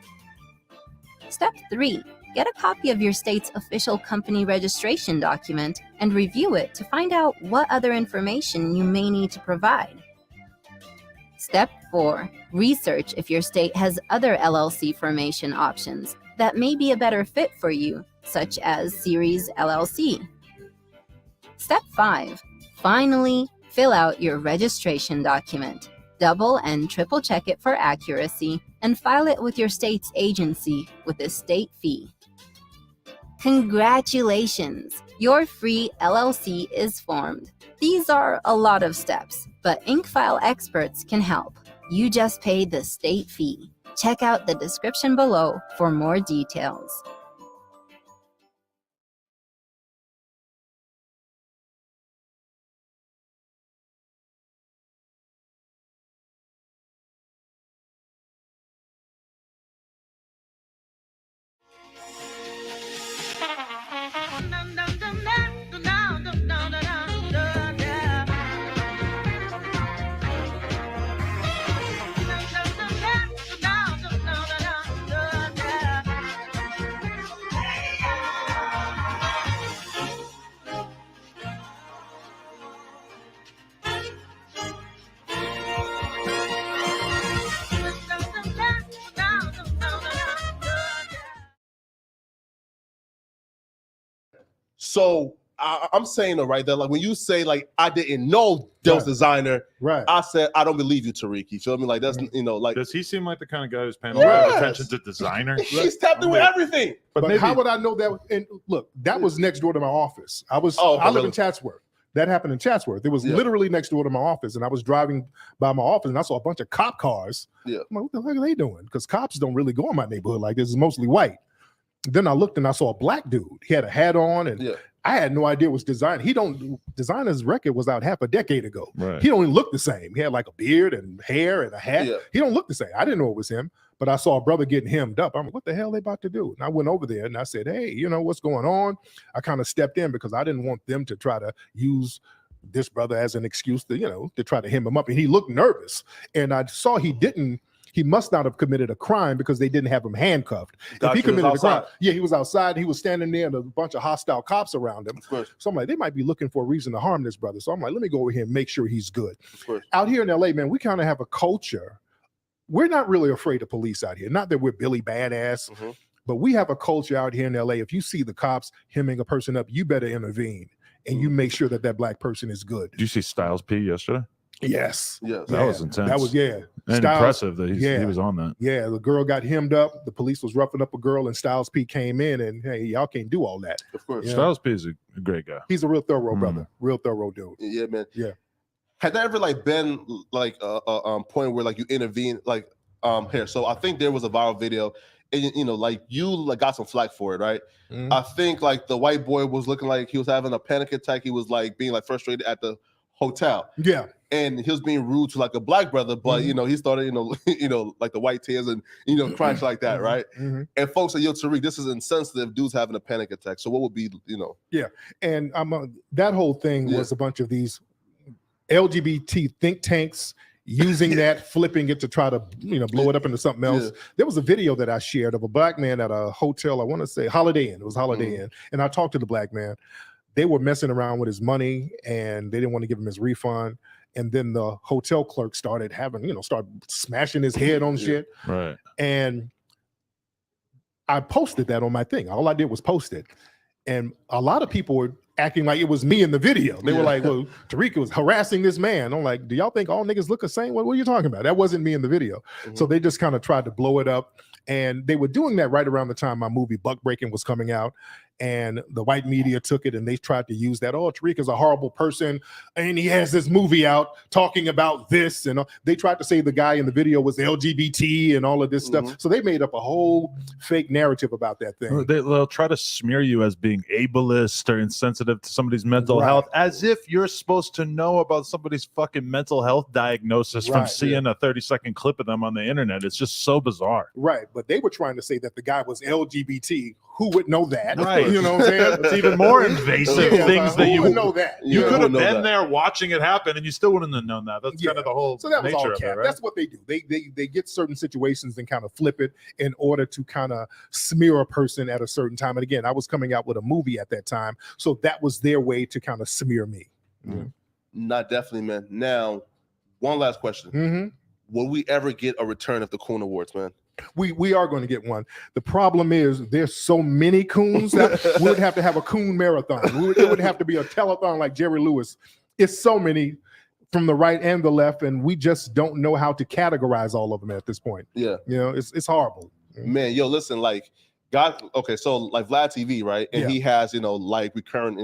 Step 3. Get a copy of your state's official company registration document and review it to find out what other information you may need to provide. Step 4. Research if your state has other LLC formation options that may be a better fit for you, such as Series LLC. Step 5. Finally, fill out your registration document. Double and triple check it for accuracy and file it with your state's agency with a state fee. Congratulations! Your free LLC is formed. These are a lot of steps, but InkFile experts can help. You just pay the state fee. Check out the description below for more details. So I'm saying though, right, that like when you say like I didn't know there was designer, right? I said I don't believe you, Tariq. You feel me? Like that's like. Does he seem like the kind of guy who's paying a lot of attention to designer? He's tapped into everything. But maybe, how would I know that? And look, that was next door to my office. I live in Chatsworth. That happened in Chatsworth. It was literally next door to my office, and I was driving by my office, and I saw a bunch of cop cars. Yeah, I'm like, what the heck are they doing? Because cops don't really go in my neighborhood like this. It's mostly white. Then I looked and I saw a black dude. He had a hat on, and I had no idea it was design. Designer's record was out half a decade ago. Right. He don't even look the same. He had like a beard and hair and a hat. Yeah. He don't look the same. I didn't know it was him, but I saw a brother getting hemmed up. I'm like, what the hell are they about to do? And I went over there and I said, hey, you know what's going on? I kind of stepped in because I didn't want them to try to use this brother as an excuse to, to try to hem him up. And he looked nervous. And I saw he must not have committed a crime because they didn't have him handcuffed. If he committed a crime, he was outside. He was standing there and a bunch of hostile cops around him. So I'm like, they might be looking for a reason to harm this brother. So I'm like, let me go over here and make sure he's good. Out here in LA, man, we kind of have a culture. We're not really afraid of police out here. Not that we're Billy Badass, but we have a culture out here in LA. If you see the cops hemming a person up, you better intervene and you make sure that black person is good. Did you see Styles P yesterday? Yes. That was intense. That was and impressive that he was on that. Yeah, the girl got hemmed up. The police was roughing up a girl, and Styles P came in, and hey, y'all can't do all that. Of course, Styles P is a great guy. He's a real thorough brother, real thorough dude. Yeah, man. Yeah. Had that ever like been like a point where like you intervene like here? So I think there was a viral video, and like you like got some flack for it, right? I think like the white boy was looking like he was having a panic attack. He was like being like frustrated at the hotel. Yeah. And he was being rude to like a black brother, but he started, like the white tears and crying like that, right? And folks say, yo, Tariq, this is insensitive. Dude's having a panic attack. So what would be, Yeah, and that whole thing was a bunch of these LGBT think tanks using that, flipping it to try to blow it up into something else. There was a video that I shared of a black man at a hotel. I want to say Holiday Inn. It was Holiday Inn, and I talked to the black man. They were messing around with his money, and they didn't want to give him his refund. And then the hotel clerk started start smashing his head on shit. Right. And I posted that on my thing. All I did was post it. And a lot of people were acting like it was me in the video. They were like, well, Tariq was harassing this man. I'm like, do y'all think all niggas look the same? What are you talking about? That wasn't me in the video. So they just kind of tried to blow it up. And they were doing that right around the time my movie Buck Breaking was coming out. And the white media took it and they tried to use that. Oh, Tariq is a horrible person. And he has this movie out talking about this. And they tried to say the guy in the video was LGBT and all of this stuff. So they made up a whole fake narrative about that thing. They'll try to smear you as being ableist or insensitive to somebody's mental health, as if you're supposed to know about somebody's fucking mental health diagnosis from seeing a 30-second clip of them on the internet. It's just so bizarre. Right. But they were trying to say that the guy was LGBT. Who would know that? Right. You know what I'm saying? It's even more invasive things that you would know that. You could have been there watching it happen and you still wouldn't have known that. That's kind of the whole so that was all nature of cap. it, right? That's what they do. They get certain situations and kind of flip it in order to kind of smear a person at a certain time. And again, I was coming out with a movie at that time. So that was their way to kind of smear me. Not definitely, man. Now, one last question. Will we ever get a return of the Coon Awards, man? We are going to get one. The problem is there's so many coons that we would have to have a coon marathon. It would have to be a telethon like Jerry Lewis. It's so many from the right and the left, and we just don't know how to categorize all of them at this point. Yeah. It's horrible. Man, yo, listen, like so like Vlad TV, right? And he has, like recurrent,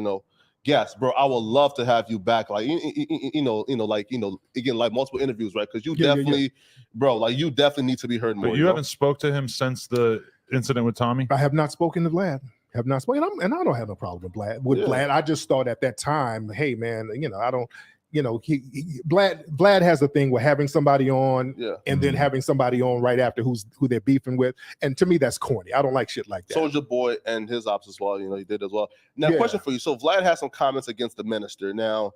guests, bro. I would love to have you back, like again, like multiple interviews, right? Because you definitely, bro, like you definitely need to be heard more. But you haven't spoke to him since the incident with Tommy? I have not spoken to Vlad. Have not spoken, and I don't have no problem with Vlad. Vlad, I just thought at that time, hey man, I don't. Vlad has a thing with having somebody on and then having somebody on right after who they're beefing with. And to me, that's corny. I don't like shit like that. Soldier Boy and his ops as well, he did as well. Now, question for you. So Vlad has some comments against the minister. Now,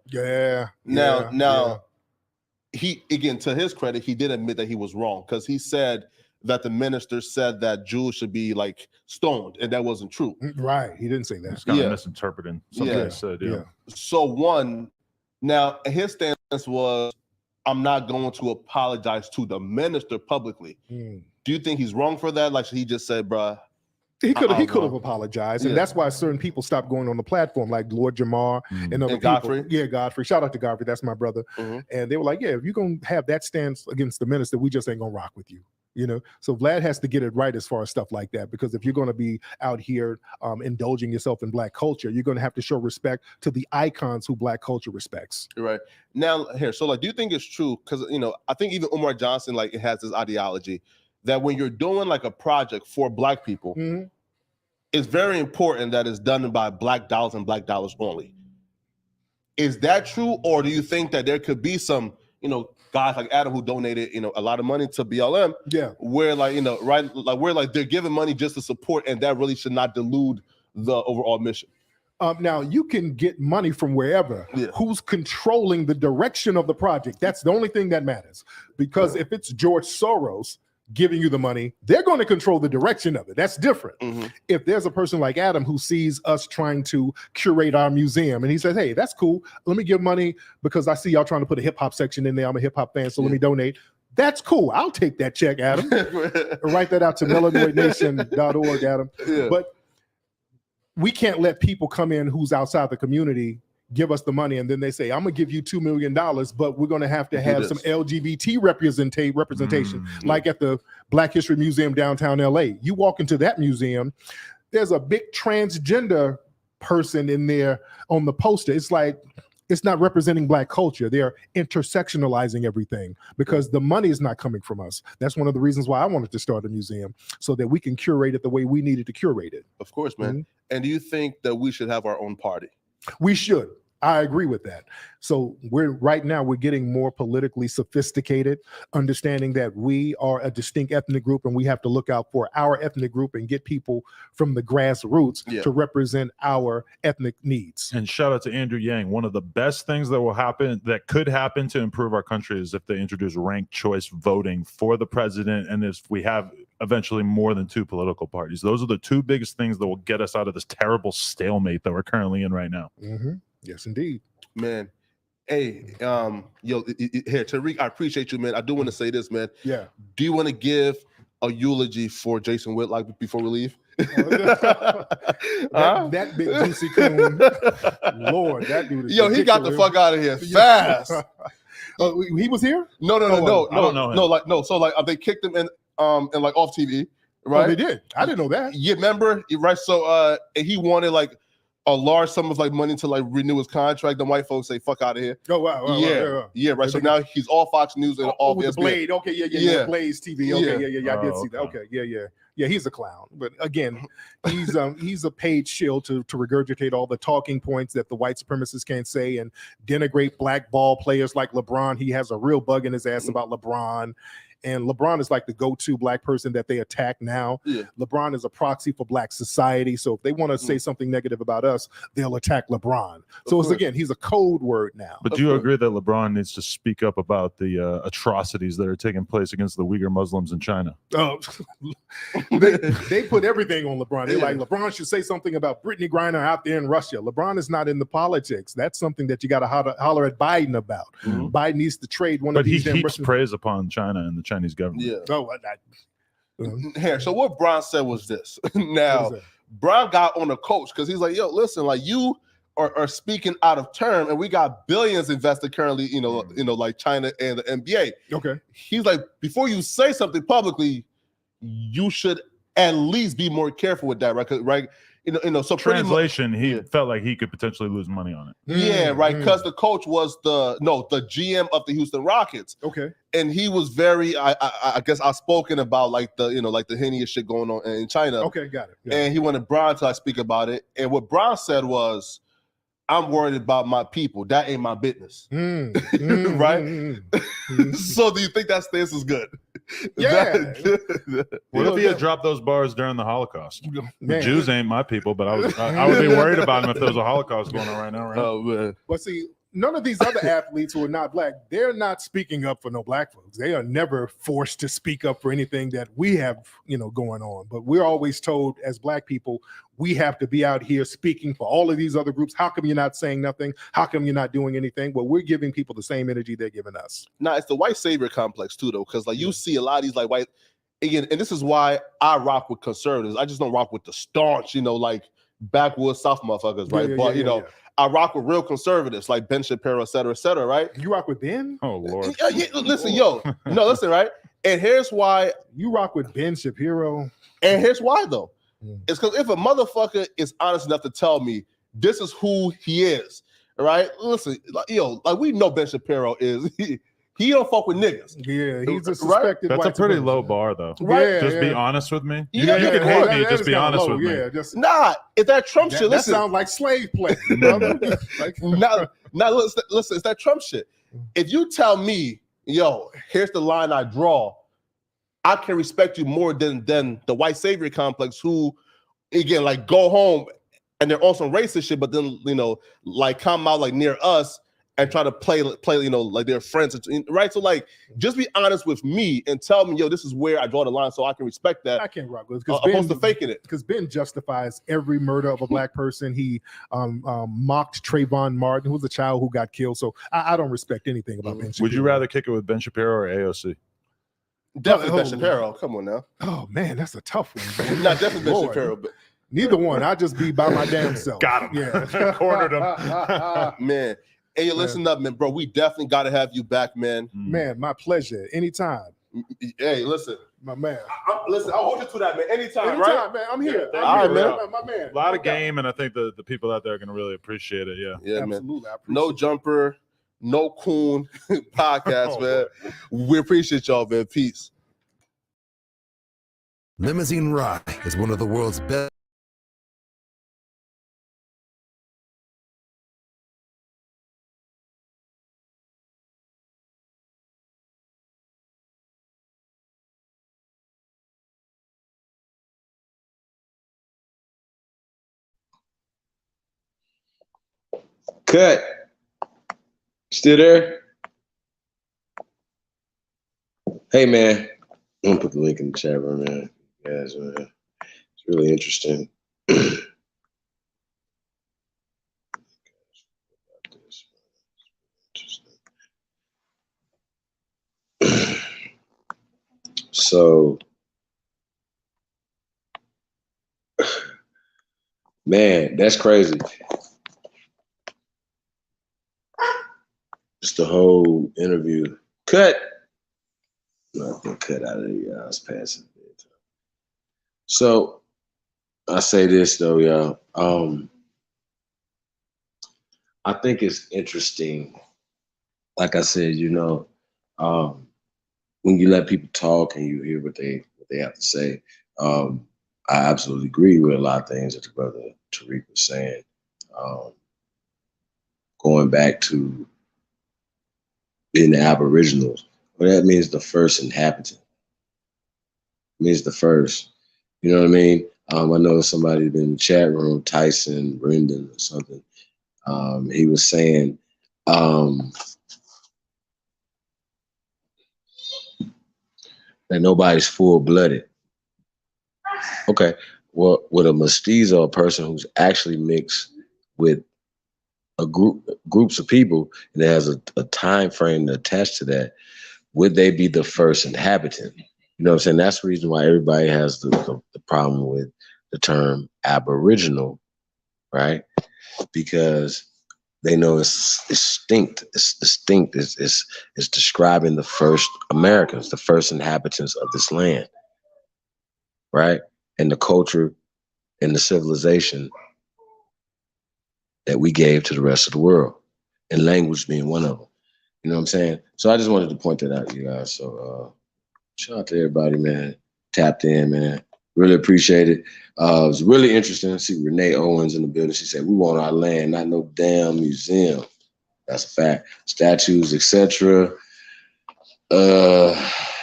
he, again, to his credit, he did admit that he was wrong because he said that the minister said that Jews should be like stoned, and that wasn't true. Right. He didn't say that. He's kind of misinterpreting something he said. So now his stance was, I'm not going to apologize to the minister publicly. Do you think he's wrong for that? Like he just said, bruh, He could have apologized, and that's why certain people stopped going on the platform, like Lord Jamar and other people. Godfrey. Yeah, Godfrey. Shout out to Godfrey. That's my brother. And they were like, "Yeah, if you're gonna have that stance against the minister, we just ain't gonna rock with you." You know, so Vlad has to get it right as far as stuff like that, because if you're going to be out here indulging yourself in Black culture, you're going to have to show respect to the icons who Black culture respects. Right now, here, so like, do you think it's true? Because I think even Umar Johnson it has this ideology that when you're doing like a project for Black people, it's very important that it's done by Black dollars and Black dollars only. Is that true, or do you think that there could be some guys like Adam who donated, a lot of money to BLM, where where they're giving money just to support, and that really should not dilute the overall mission? Now you can get money from wherever. Who's controlling the direction of the project? That's the only thing that matters. Because if it's George Soros giving you the money, they're going to control the direction of it. That's different. If there's a person like Adam who sees us trying to curate our museum and he says, "Hey, that's cool. Let me give money because I see y'all trying to put a hip hop section in there. I'm a hip hop fan, so let me donate." That's cool. I'll take that check, Adam. Write that out to melanoidnation.org, Adam. But we can't let people come in who's outside the community give us the money, and then they say, "I'm gonna give you $2 million, but we're gonna have to have some LGBT representation," like at the Black History Museum downtown LA. You walk into that museum, there's a big transgender person in there on the poster. It's like, it's not representing Black culture. They're intersectionalizing everything because the money is not coming from us. That's one of the reasons why I wanted to start a museum, so that we can curate it the way we needed to curate it. Of course, man. And do you think that we should have our own party? We should. I agree with that. So right now we're getting more politically sophisticated, understanding that we are a distinct ethnic group and we have to look out for our ethnic group and get people from the grassroots to represent our ethnic needs. And shout out to Andrew Yang. One of the best things that could happen to improve our country is if they introduce ranked choice voting for the president, and if we have eventually more than 2 political parties. Those are the 2 biggest things that will get us out of this terrible stalemate that we're currently in right now. Yes, indeed. Man. Hey, here, Tariq, I appreciate you, man. I do want to say this, man. Yeah. Do you want to give a eulogy for Jason Whitlock before we leave? That big juicy coon. Lord, that dude is ridiculous. He got the fuck out of here fast. He was here? No. So they kicked him in like off TV, right? Oh, they did. I didn't know that. You remember, right? So he wanted like a large sum of like money to like renew his contract. The white folks say, "Fuck out of here." Oh wow. Yeah, right. So now he's all Fox News and all with the Blade. Okay, yeah. Blaze TV. Okay, yeah. I did see that. Okay, yeah. He's a clown, but again, he's a paid shield to regurgitate all the talking points that the white supremacists can't say and denigrate Black ball players like LeBron. He has a real bug in his ass about LeBron. And LeBron is like the go-to Black person that they attack now. LeBron is a proxy for Black society. So if they want to say something negative about us, they'll attack LeBron. So again, he's a code word now. But do you agree that LeBron needs to speak up about the atrocities that are taking place against the Uyghur Muslims in China? Oh, they put everything on LeBron. They're like, LeBron should say something about Brittany Griner out there in Russia. LeBron is not in the politics. That's something that you got to holler at Biden about. Biden needs to trade one of these. But he heaps praise upon China and the Chinese government. Here, so what Bron said was this. Now, Bron got on the coach because he's like, "Yo, listen, like you are speaking out of term, and we got billions invested currently, like China and the NBA." Okay. He's like, before you say something publicly, you should at least be more careful with that, right? So translation, he felt like he could potentially lose money on it. Yeah, right. Because the coach was the GM of the Houston Rockets. Okay. And he was very, I guess, outspoken about like the Henny shit going on in China. Okay, got it. And he wanted Bron to speak about it. And what Bron said was, "I'm worried about my people. That ain't my business." Right? So do you think that stance is good? Yeah. What if he had dropped those bars during the Holocaust? The Jews ain't my people, but I would be worried about him if there was a Holocaust going on right now, right? Oh, man. But see, none of these other athletes who are not Black, they're not speaking up for no Black folks. They are never forced to speak up for anything that we have, going on. But we're always told as Black people, we have to be out here speaking for all of these other groups. How come you're not saying nothing? How come you're not doing anything? Well, we're giving people the same energy they're giving us. Now, it's the white savior complex too, though, because like you see a lot of these like white, again, and this is why I rock with conservatives. I just don't rock with the staunch, like backwoods South motherfuckers, right? But you know, I rock with real conservatives like Ben Shapiro, et cetera, right? You rock with Ben? Oh Lord. Listen, listen, right? And here's why you rock with Ben Shapiro. And here's why though. It's because if a motherfucker is honest enough to tell me this is who he is, right? Listen, like we know Ben Shapiro is he don't fuck with niggas. Yeah, he's a suspected. That's a pretty low bar, though. Right? Just be honest with me. Yeah, you can hate me. Just be honest with me. Nah, if that Trump shit, That listen. sounds like slave play, brother. Now, listen, it's that Trump shit. If you tell me, yo, here's the line I draw, I can respect you more than the white savior complex who, again, like go home and they're on some racist shit, but then like come out like near us and try to play like they're friends, right? So like, just be honest with me and tell me, yo, this is where I draw the line, so I can respect that. I can't rock with it opposed to faking it. Because Ben justifies every murder of a black person. He mocked Trayvon Martin, who was a child who got killed. So I don't respect anything about Ben Shapiro. Would you rather kick it with Ben Shapiro or AOC? Definitely Ben Shapiro. Come on now. Oh man, that's a tough one. Not definitely Ben Shapiro, but neither one. I just be by my damn self. Got him. Yeah, cornered him. Man. Hey, you listen up, man, bro. We definitely got to have you back, man. Man, my pleasure. Anytime. Hey, listen, my man. Listen, I'll hold you to that, man. Anytime, right? Man. I'm here. All right, man. My man. A lot of game, and I think the people out there are going to really appreciate it. Yeah, absolutely. Man. No jumper, no coon podcast, man. We appreciate y'all, man. Peace. Limousine Rye is one of the world's best. Cut. Still there? Hey, man. I'm gonna put the link in the chat room, man. Guys, man. It's really interesting. So, man, that's crazy. Just the whole interview. Cut. Nothing cut out of the I was passing. So I say this though, y'all. I think it's interesting. Like I said, when you let people talk and you hear what they have to say, I absolutely agree with a lot of things that the brother Tariq was saying. Going back to being the Aboriginals, well, that means the first inhabitant. It means the first. You know what I mean? I know somebody been in the chat room, Tyson, Brendan, or something. He was saying that nobody's full-blooded. Okay, well, with a mestizo, a person who's actually mixed with a groups of people, and it has a time frame attached to that, would they be the first inhabitant? You know what I'm saying? That's the reason why everybody has the problem with the term Aboriginal, right? Because they know it's distinct. It's distinct. It's describing the first Americans, the first inhabitants of this land, right? And the culture and the civilization that we gave to the rest of the world, and language being one of them. You know what I'm saying? So I just wanted to point that out to you guys. So shout out to everybody, man. Tapped in, man. Really appreciate it. It was really interesting to see Renee Owens in the building. She said, "We want our land, not no damn museum." That's a fact. Statues, etc.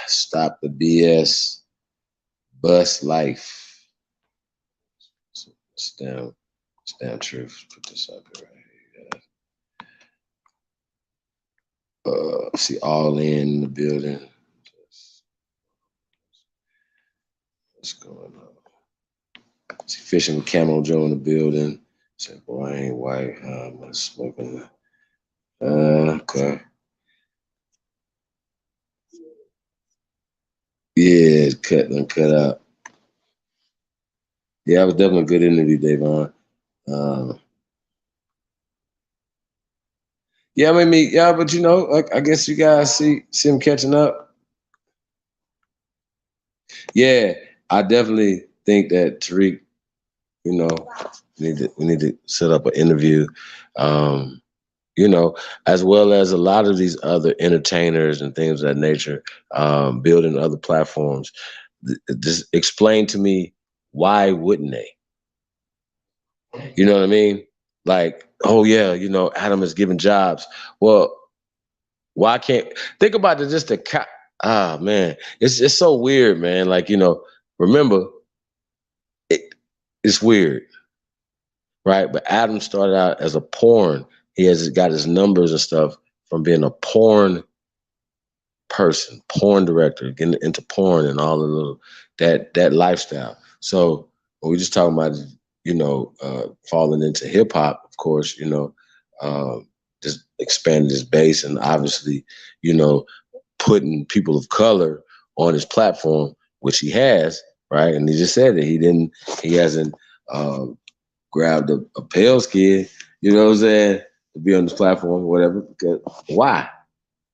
Stop the BS. Bus life. It's damn truth. Put this up here right here. See All in the building. What's going on? See Fishing with Camel Joe in the building. Said, boy, I ain't white. I'm not smoking. Okay. Yeah, cut out. Yeah, it was definitely a good interview, Davon. Yeah, I mean, yeah, but you know, like I guess you guys see him catching up. Yeah, I definitely think that Tariq, you know, we need to set up an interview. You know, as well as a lot of these other entertainers and things of that nature, building other platforms. Just explain to me, why wouldn't they? You know what I mean? Like, oh yeah, you know, Adam is giving jobs. Well, why can't think about it? Just man, it's so weird, man. Like, you know, remember, it's weird, right? But Adam started out as a porn. He has got his numbers and stuff from being a porn person, porn director, getting into porn and all of that lifestyle. So when we just talking about, you know, falling into hip hop, of course, you know, just expanding his base and obviously, you know, putting people of color on his platform, which he has, right? And he just said that he hasn't grabbed a pale kid, you know what I'm saying, to be on this platform or whatever. Because why?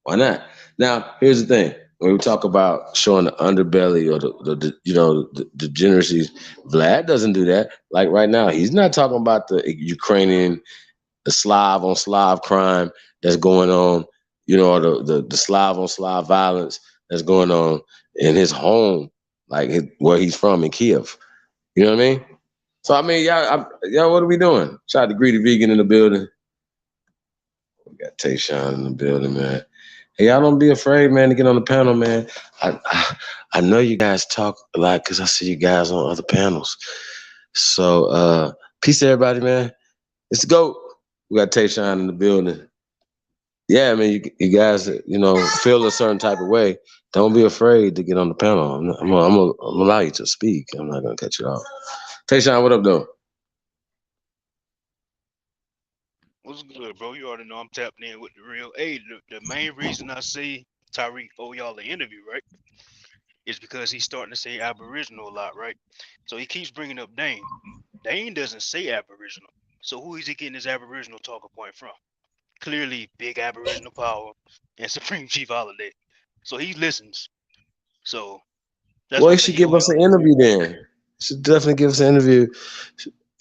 Why not? Now, here's the thing. When we talk about showing the underbelly or the you know, the degeneracies, Vlad doesn't do that. Like right now, he's not talking about the Ukrainian, the Slav on Slav crime that's going on, you know, or the Slav on Slav violence that's going on in his home, like where he's from in Kiev. You know what I mean? So I mean, y'all, what are we doing? Shout out to Greedy Vegan in the building. We got Tayshawn in the building, man. Hey, y'all don't be afraid, man, to get on the panel, man. I know you guys talk a lot because I see you guys on other panels. So peace to everybody, man. It's the GOAT. We got Tayshawn in the building. Yeah, I mean, you guys, you know, feel a certain type of way. Don't be afraid to get on the panel. I'm gonna allow you to speak. I'm not gonna cut you off. Tayshawn, what up, though? What's good, bro? You already know I'm tapped in with the real. Hey, the main reason I say Tariq owe y'all the interview, right, is because he's starting to say Aboriginal a lot, right? So he keeps bringing up Dane. Dane doesn't say Aboriginal. So who is he getting his Aboriginal talking point from? Clearly, big Aboriginal power and Supreme Chief Holiday. So he listens. So that's Well, why I he say should he give owe us y'all an the interview. interview then. Should definitely give us an interview.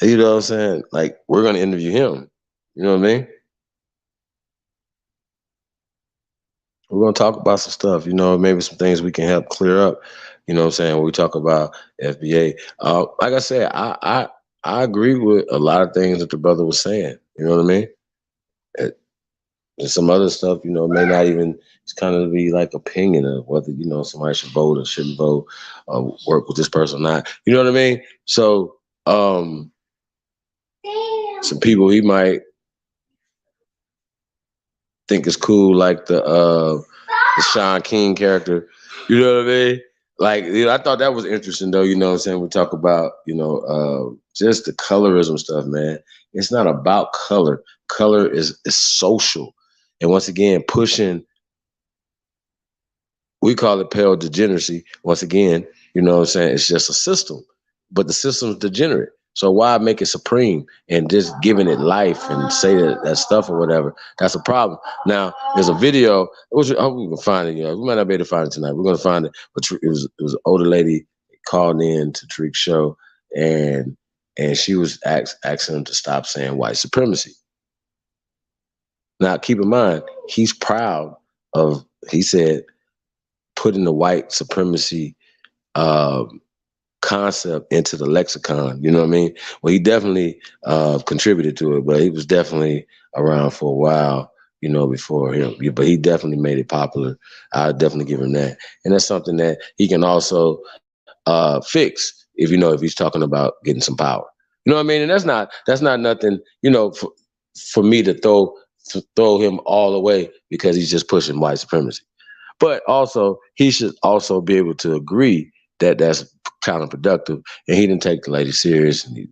You know what I'm saying? Like, we're gonna interview him. You know what I mean? We're gonna talk about some stuff, you know, maybe some things we can help clear up. You know what I'm saying? When we talk about FBA. Like I said, I agree with a lot of things that the brother was saying. You know what I mean? And some other stuff, you know, may not even, it's kind of be like opinion of whether, you know, somebody should vote or shouldn't vote, work with this person or not. You know what I mean? So some people he might think it's cool, like the Sean King character. You know what I mean? Like, you know, I thought that was interesting though. You know what I'm saying? We talk about, you know, just the colorism stuff, man. It's not about color. Color is social. And once again, pushing, we call it pale degeneracy. Once again, you know what I'm saying? It's just a system, but the system's degenerate. So why make it supreme and just giving it life and say that stuff or whatever? That's a problem. Now, there's a video, which I hope we can find it. You know, we might not be able to find it tonight. We're going to find it. But it was an older lady called in to Tariq's show, and she was asking him to stop saying white supremacy. Now, keep in mind, he's proud of, he said, putting the white supremacy concept into the lexicon. You know what I mean? Well, he definitely contributed to it, but he was definitely around for a while, you know, before him. But he definitely made it popular. I'll definitely give him that. And that's something that he can also fix if, you know, if he's talking about getting some power. You know what I mean? And that's not nothing, you know, for me to throw him all away because he's just pushing white supremacy. But also, he should also be able to agree that that's counterproductive. And he didn't take the lady serious, and he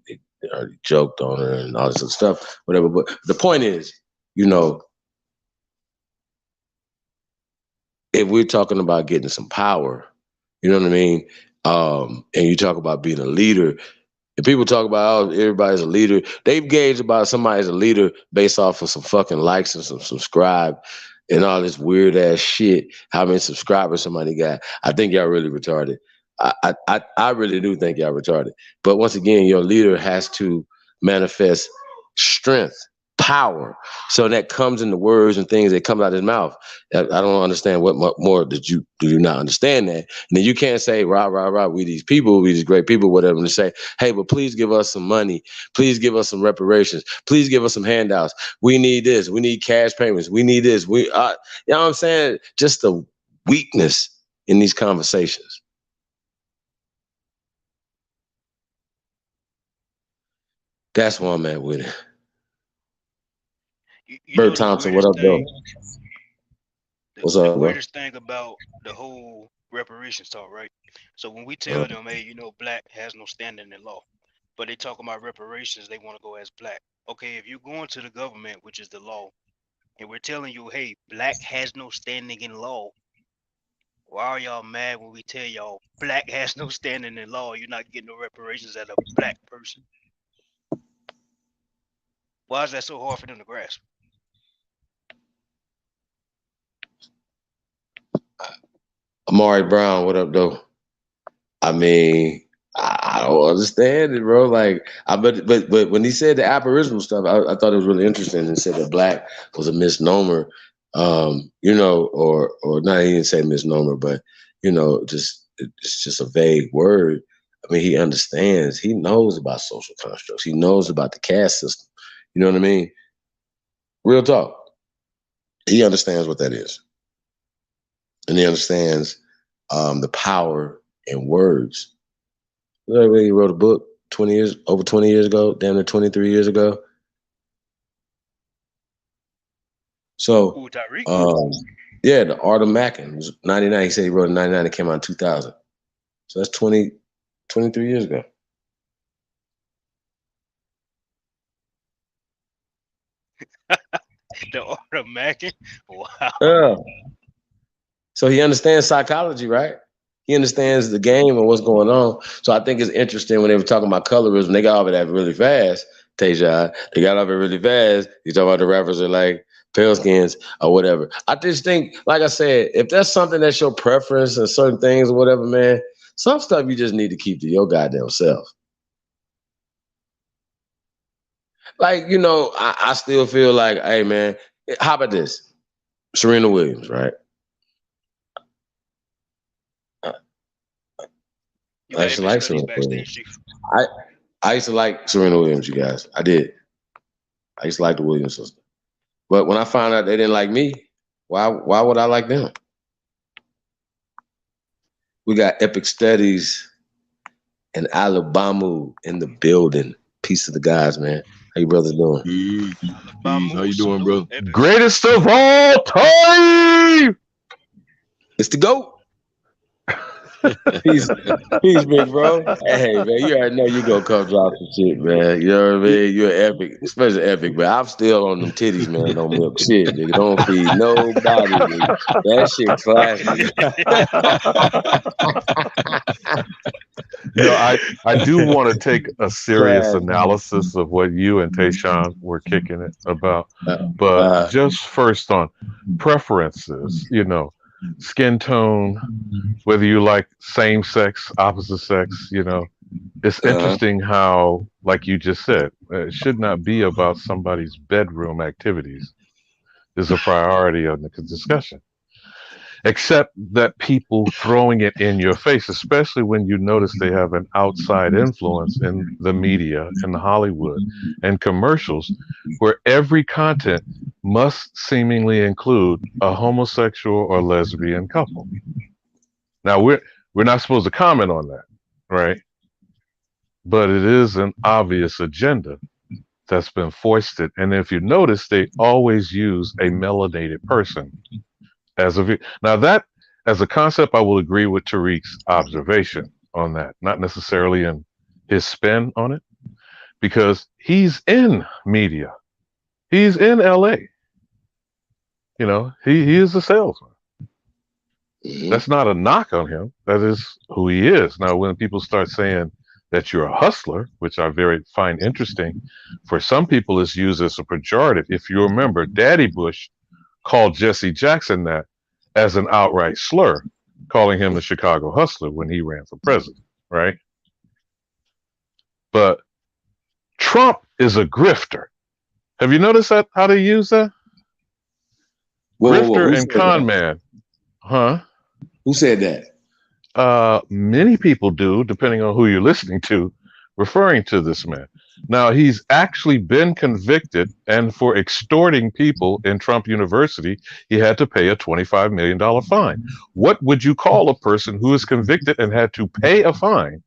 joked on her and all this other stuff, whatever. But the point is, you know, if we're talking about getting some power, You know what I mean? And you talk about being a leader. And people talk about, oh, everybody's a leader. They've gauged about somebody's a leader based off of some fucking likes and some subscribe and all this weird ass shit. How many subscribers somebody got? I think y'all really retarded. I really do think y'all retarded. But once again, your leader has to manifest strength, power. So that comes in the words and things that come out of his mouth. I don't understand what more do you not understand that? And then you can't say, rah, rah, rah, we these people, we these great people, whatever, and say, hey, but please give us some money. Please give us some reparations. Please give us some handouts. We need this. We need cash payments. We need this. You know what I'm saying? Just the weakness in these conversations. That's where I'm at with it. Bert Thompson, what up, though? What's up, the bro? weirdest thing about the whole reparations talk, right? So when we tell them, hey, you know, black has no standing in law, but they talk about reparations, they want to go as black. Okay, if you're going to the government, which is the law, and we're telling you, hey, black has no standing in law, why are y'all mad when we tell y'all black has no standing in law? You're not getting no reparations as a black person. Why is that so hard for them to grasp? Amari Brown, what up, though? I mean, I don't understand it, bro. Like, but when he said the Aboriginal stuff, I thought it was really interesting and said that black was a misnomer, you know, or not. He didn't say misnomer, but you know, it's just a vague word. I mean, he understands. He knows about social constructs. He knows about the caste system. You know what I mean? Real talk. He understands what that is, and he understands the power in words. He wrote a book over 20 years ago, damn near 23 years ago. So, yeah, The Art of Mackin was 99. He said he wrote it in 99. It came out in 2000. So that's 23 years ago. The Art of Mackin? Wow. Yeah. So he understands psychology, right? He understands the game and what's going on. So I think it's interesting when they were talking about colorism, they got off of that really fast, Tasia. They got off it really fast. You talk about the rappers are like pale skins or whatever. I just think, like I said, if that's something that's your preference and certain things or whatever, man, some stuff you just need to keep to your goddamn self. Like, you know, I still feel like, hey, man, how about this? Serena Williams, right? I used to like Serena Williams. I used to like Serena Williams, you guys. I did. I used to like the Williams sister. But when I found out they didn't like me, why would I like them? We got Epic Studies and Alabama in the building. Peace to the guys, man. How you brothers doing? How you doing, bro? Greatest of all time! It's the GOAT. Peace, big bro. Hey, man, you already know you gonna come drop some shit, man. You know what I mean? You're epic, especially epic, but I'm still on them titties, man. Don't milk shit, nigga. Don't feed nobody, nigga. That shit classic. Yo, I do want to take a serious analysis of what you and Tayshawn were kicking it about, but just first on preferences, you know, skin tone, whether you like same sex, opposite sex, you know, it's interesting how, like you just said, it should not be about somebody's bedroom activities. There's a priority on the discussion. Except that people throwing it in your face, especially when you notice they have an outside influence in the media and Hollywood and commercials, where every content must seemingly include a homosexual or lesbian couple. Now we're not supposed to comment on that, right? But it is an obvious agenda that's been foisted. And if you notice, they always use a melanated person. Now that, as a concept, I will agree with Tariq's observation on that, not necessarily in his spin on it, because he's in media. He's in LA. You know, he is a salesman. That's not a knock on him. That is who he is. Now, when people start saying that you're a hustler, which I find interesting, for some people it's used as a pejorative. If you remember, Daddy Bush called Jesse Jackson that as an outright slur, calling him the Chicago Hustler when he ran for president, right? But Trump is a grifter. Have you noticed that how they use that? Grifter and con man. Huh? Who said that? Many people do, depending on who you're listening to, referring to this man. Now, he's actually been convicted, and for extorting people in Trump University, he had to pay a $25 million fine. What would you call a person who is convicted and had to pay a fine?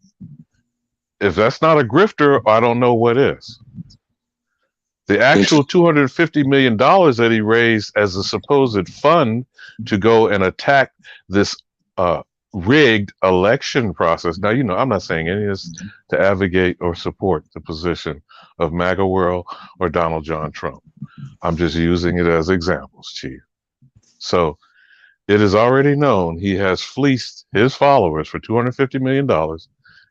If that's not a grifter, I don't know what is. The actual $250 million that he raised as a supposed fund to go and attack this rigged election process. Now, you know, I'm not saying any of this to advocate or support the position of MAGA World or Donald John Trump. I'm just using it as examples, Chief. So it is already known he has fleeced his followers for $250 million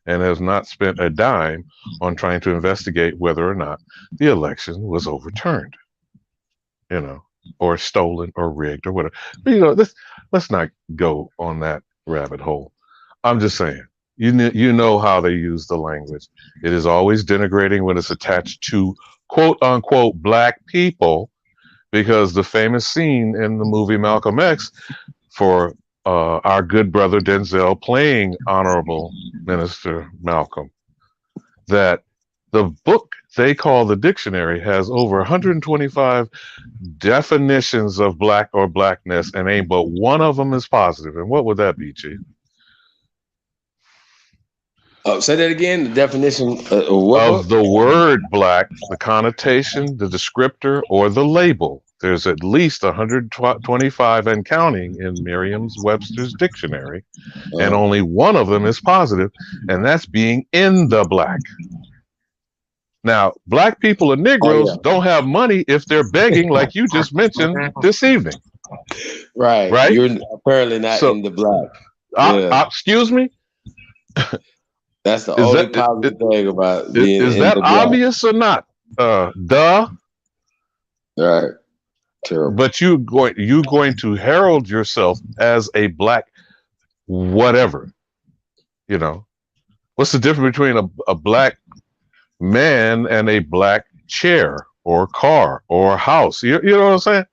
and has not spent a dime on trying to investigate whether or not the election was overturned, you know, or stolen or rigged or whatever. But, you know, let's not go on that rabbit hole. I'm just saying, you know how they use the language. It is always denigrating when it's attached to quote unquote black people, because the famous scene in the movie Malcolm X for our good brother Denzel playing Honorable Minister Malcolm, that the book they call the dictionary has over 125 definitions of black or blackness, and ain't but one of them is positive. And what would that be, Chief? Say that again. The definition of the word black, the connotation, the descriptor, or the label. There's at least 125 and counting in Merriam-Webster's dictionary, and only one of them is positive, and that's being in the black. Now, black people and Negroes don't have money if they're begging, like you just mentioned this evening. Right. You're apparently not in the black. Excuse me? That's the only positive thing about being is in that the black. obvious or not? Right. Terrible. But you're going to herald yourself as a black whatever. You know, what's the difference between a black man and a black chair or car or house? You know what I'm saying?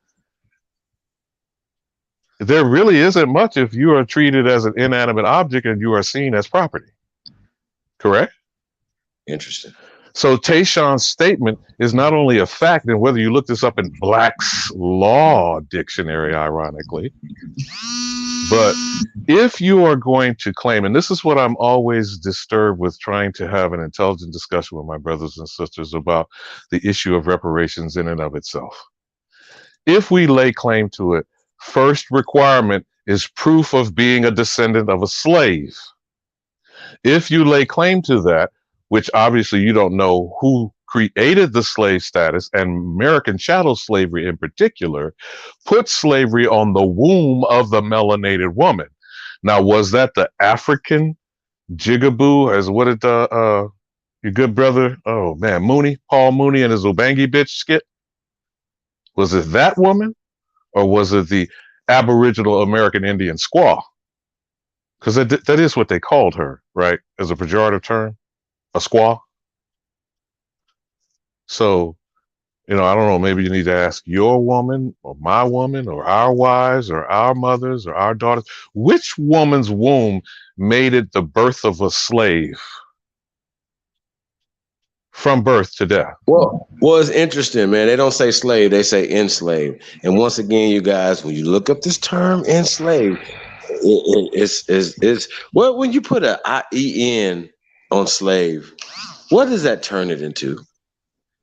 There really isn't much if you are treated as an inanimate object and you are seen as property. Correct? Interesting. So Tayshawn's statement is not only a fact, and whether you look this up in Black's Law Dictionary, ironically, but if you are going to claim, and this is what I'm always disturbed with trying to have an intelligent discussion with my brothers and sisters about the issue of reparations in and of itself. If we lay claim to it, first requirement is proof of being a descendant of a slave. If you lay claim to that, which obviously you don't know who created the slave status, and American chattel slavery in particular, put slavery on the womb of the melanated woman. Now, was that the African jigaboo, as what did your good brother, oh man, Paul Mooney and his Ubangi bitch skit? Was it that woman, or was it the Aboriginal American Indian squaw? Because that is what they called her, right? As a pejorative term, a squaw. So, you know, I don't know, maybe you need to ask your woman or my woman or our wives or our mothers or our daughters, which woman's womb made it the birth of a slave from birth to death? Well, it's interesting, man. They don't say slave, they say enslaved. And once again, you guys, when you look up this term enslaved, it's well, when you put a IEN on slave, what does that turn it into?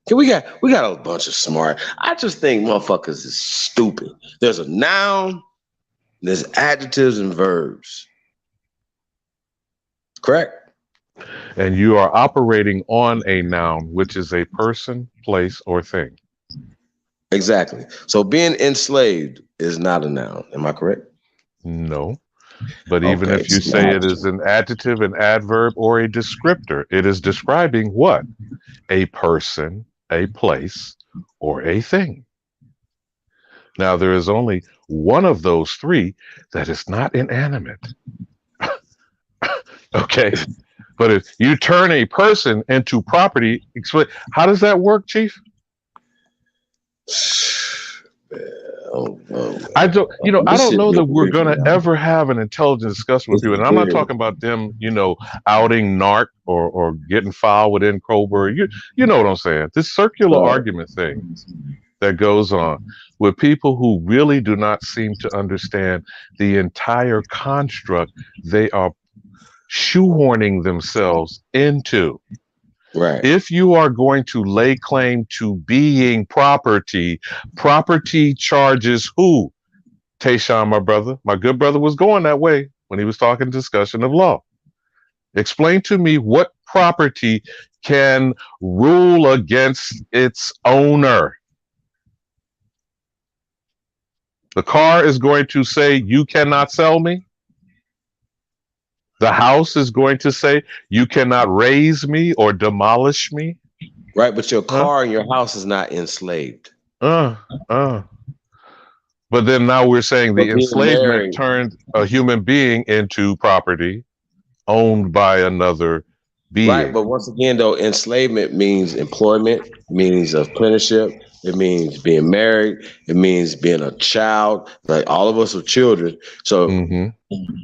We got a bunch of smart. I just think motherfuckers is stupid. There's a noun, there's adjectives and verbs. Correct? And you are operating on a noun, which is a person, place, or thing. Exactly. So being enslaved is not a noun. Am I correct? No. But even Okay, if you say it is an adjective, an adverb, or a descriptor, it is describing what? A person, a place, or a thing. Now, there is only one of those three that is not inanimate. Okay? But if you turn a person into property, how does that work, Chief? I don't, I don't know that we're going to ever have an intelligent discussion with people. And I'm not talking about them, outing NARC or getting filed within Cobra. You know what I'm saying? This circular argument thing that goes on with people who really do not seem to understand the entire construct they are shoehorning themselves into. Right. If you are going to lay claim to being property, property charges who? Tayshawn, my good brother was going that way when he was talking discussion of law. Explain to me what property can rule against its owner. The car is going to say, you cannot sell me. The house is going to say, you cannot raise me or demolish me. Right, but your car and your house is not enslaved. But then now we're saying the enslavement turned a human being into property owned by another being. Right, but once again, though, enslavement means employment, means apprenticeship, it means being married, it means being a child. Like all of us are children, so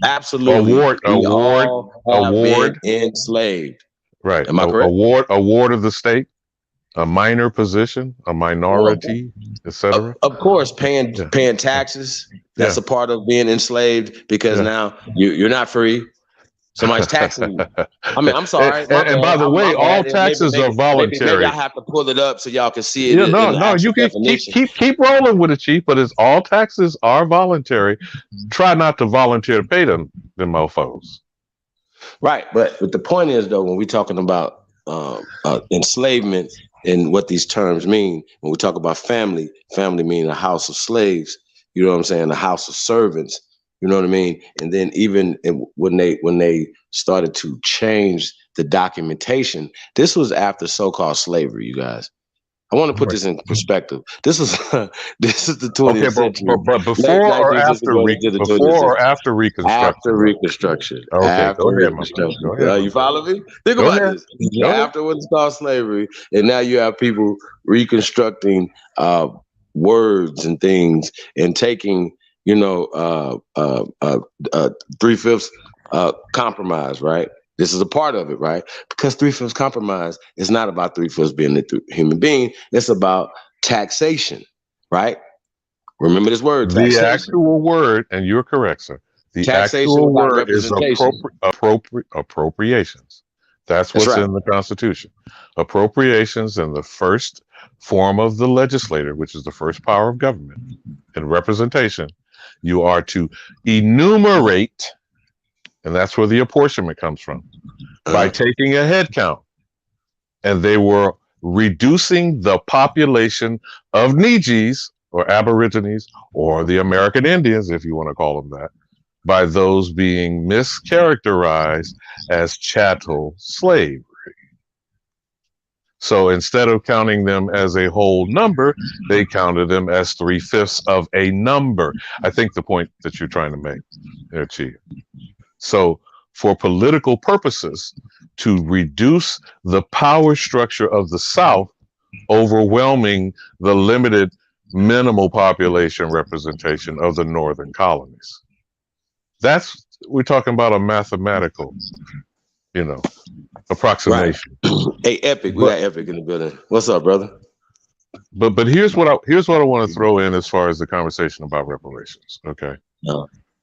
absolutely, we all have been enslaved. Right, am I correct? Award of the state, a minor position, a minority, etc. Of course, paying taxes. That's a part of being enslaved because now you're not free. Somebody's taxing you. I mean, I'm sorry. And by the way, all taxes are voluntary. Maybe I have to pull it up so y'all can see it. No, you can keep rolling with it, Chief. But it's all taxes are voluntary. Try not to volunteer to pay them mofos. Right, but the point is though, when we're talking about enslavement and what these terms mean, when we talk about family meaning a house of slaves. You know what I'm saying? A house of servants. You know what I mean? And then even when they started to change the documentation, this was after so-called slavery, you guys. I want to put this in perspective. This is the 20th century. But before or after Reconstruction? After Reconstruction. Okay, after Reconstruction. Go ahead. You follow me? Think about this. After what's called slavery, and now you have people reconstructing words and things and taking, 3/5 compromise, right? This is a part of it, right? Because 3/5 compromise is not about 3/5 being a human being. It's about taxation, right? Remember this word, taxation. The actual word, and you're correct, sir. The taxation actual word is appropriations. That's what's in the Constitution. Appropriations in the first form of the legislator, which is the first power of government and representation. You are to enumerate, and that's where the apportionment comes from, by taking a head count. And they were reducing the population of Nijis or Aborigines or the American Indians, if you want to call them that, by those being mischaracterized as chattel slavery. So instead of counting them as a whole number, they counted them as 3/5 of a number. I think the point that you're trying to make there, Chief. So for political purposes, to reduce the power structure of the South, overwhelming the limited minimal population representation of the northern colonies. We're talking about a mathematical, approximation. Right. Hey, Epic, we got Epic in the building. What's up, brother? But here's what I want to throw in as far as the conversation about reparations. Okay.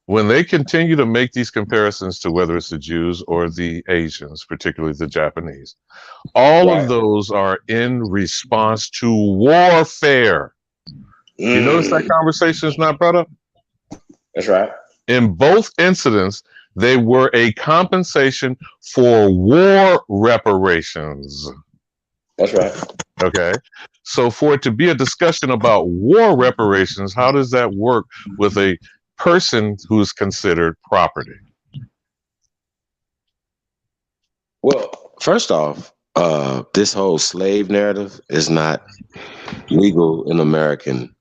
When they continue to make these comparisons to whether it's the Jews or the Asians, particularly the Japanese, all of those are in response to warfare. You notice that conversation is not brought up? That's right. In both incidents, they were a compensation for war reparations. That's right. Okay. So for it to be a discussion about war reparations, how does that work with a person who's considered property? Well, first off, this whole slave narrative is not legal in American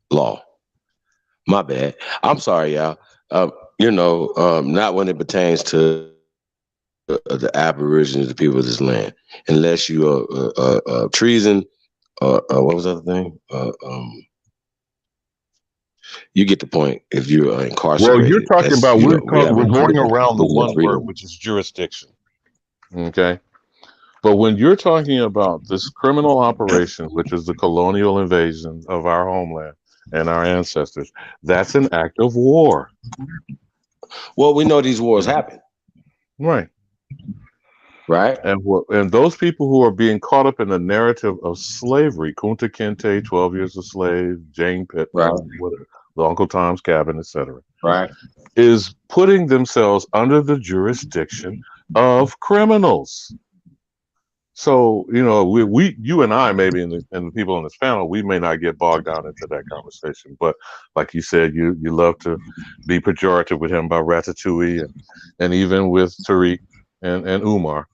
law. My bad. I'm sorry, y'all. Not when it pertains to the Aborigines, the people of this land, unless you are treason. What was the other thing? You get the point. If you are incarcerated, Well, you're talking that's about we're haven't going around the given one word, freedom. which is jurisdiction. Okay. But when you're talking about this criminal operation, which is the colonial invasion of our homeland and our ancestors, that's an act of war. Well, we know these wars happen. Right. Right. And those people who are being caught up in the narrative of slavery, Kunta Kinte, 12 Years a Slave, Jane Pittman, Right. the Uncle Tom's Cabin, etc., right, is putting themselves under the jurisdiction of criminals. So, you and I, maybe, and the people on this panel, we may not get bogged down into that conversation. But like you said, you love to be pejorative with him about Ratatouille and even with Tariq and Umar.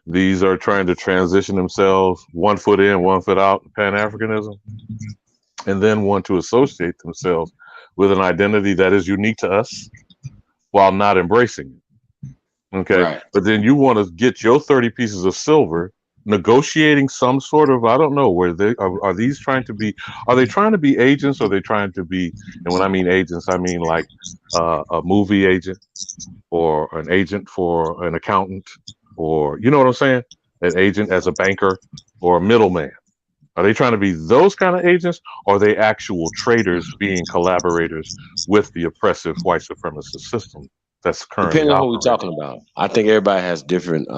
These are trying to transition themselves 1 foot in, 1 foot out, Pan-Africanism, and then want to associate themselves with an identity that is unique to us while not embracing it. Okay. Right. But then you want to get your 30 pieces of silver, negotiating some sort of, I don't know, where they are these trying to be, are they trying to be agents, or are they trying to be, and when I mean agents, I mean like a movie agent or an agent for an accountant, or you know what I'm saying? An agent as a banker or a middleman. Are they trying to be those kind of agents, or are they actual traders being collaborators with the oppressive white supremacist system that's currently Depending on who we're operating? talking about, I think everybody has different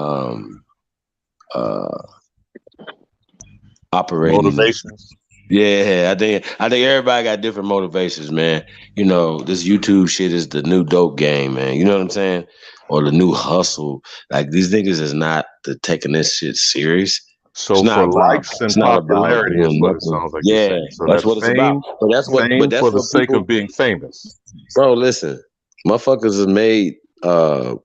operating motivations. Yeah, I think everybody got different motivations, man. This YouTube shit is the new dope game, man. You know what I'm saying? Or the new hustle. Like, these niggas is not taking this shit serious. So for likes and it's not about popularity is doing what it nothing. sounds like you're Yeah, saying. So that's what it's about. fame, But that's what for the sake people, of being famous. Bro, listen, motherfuckers have made I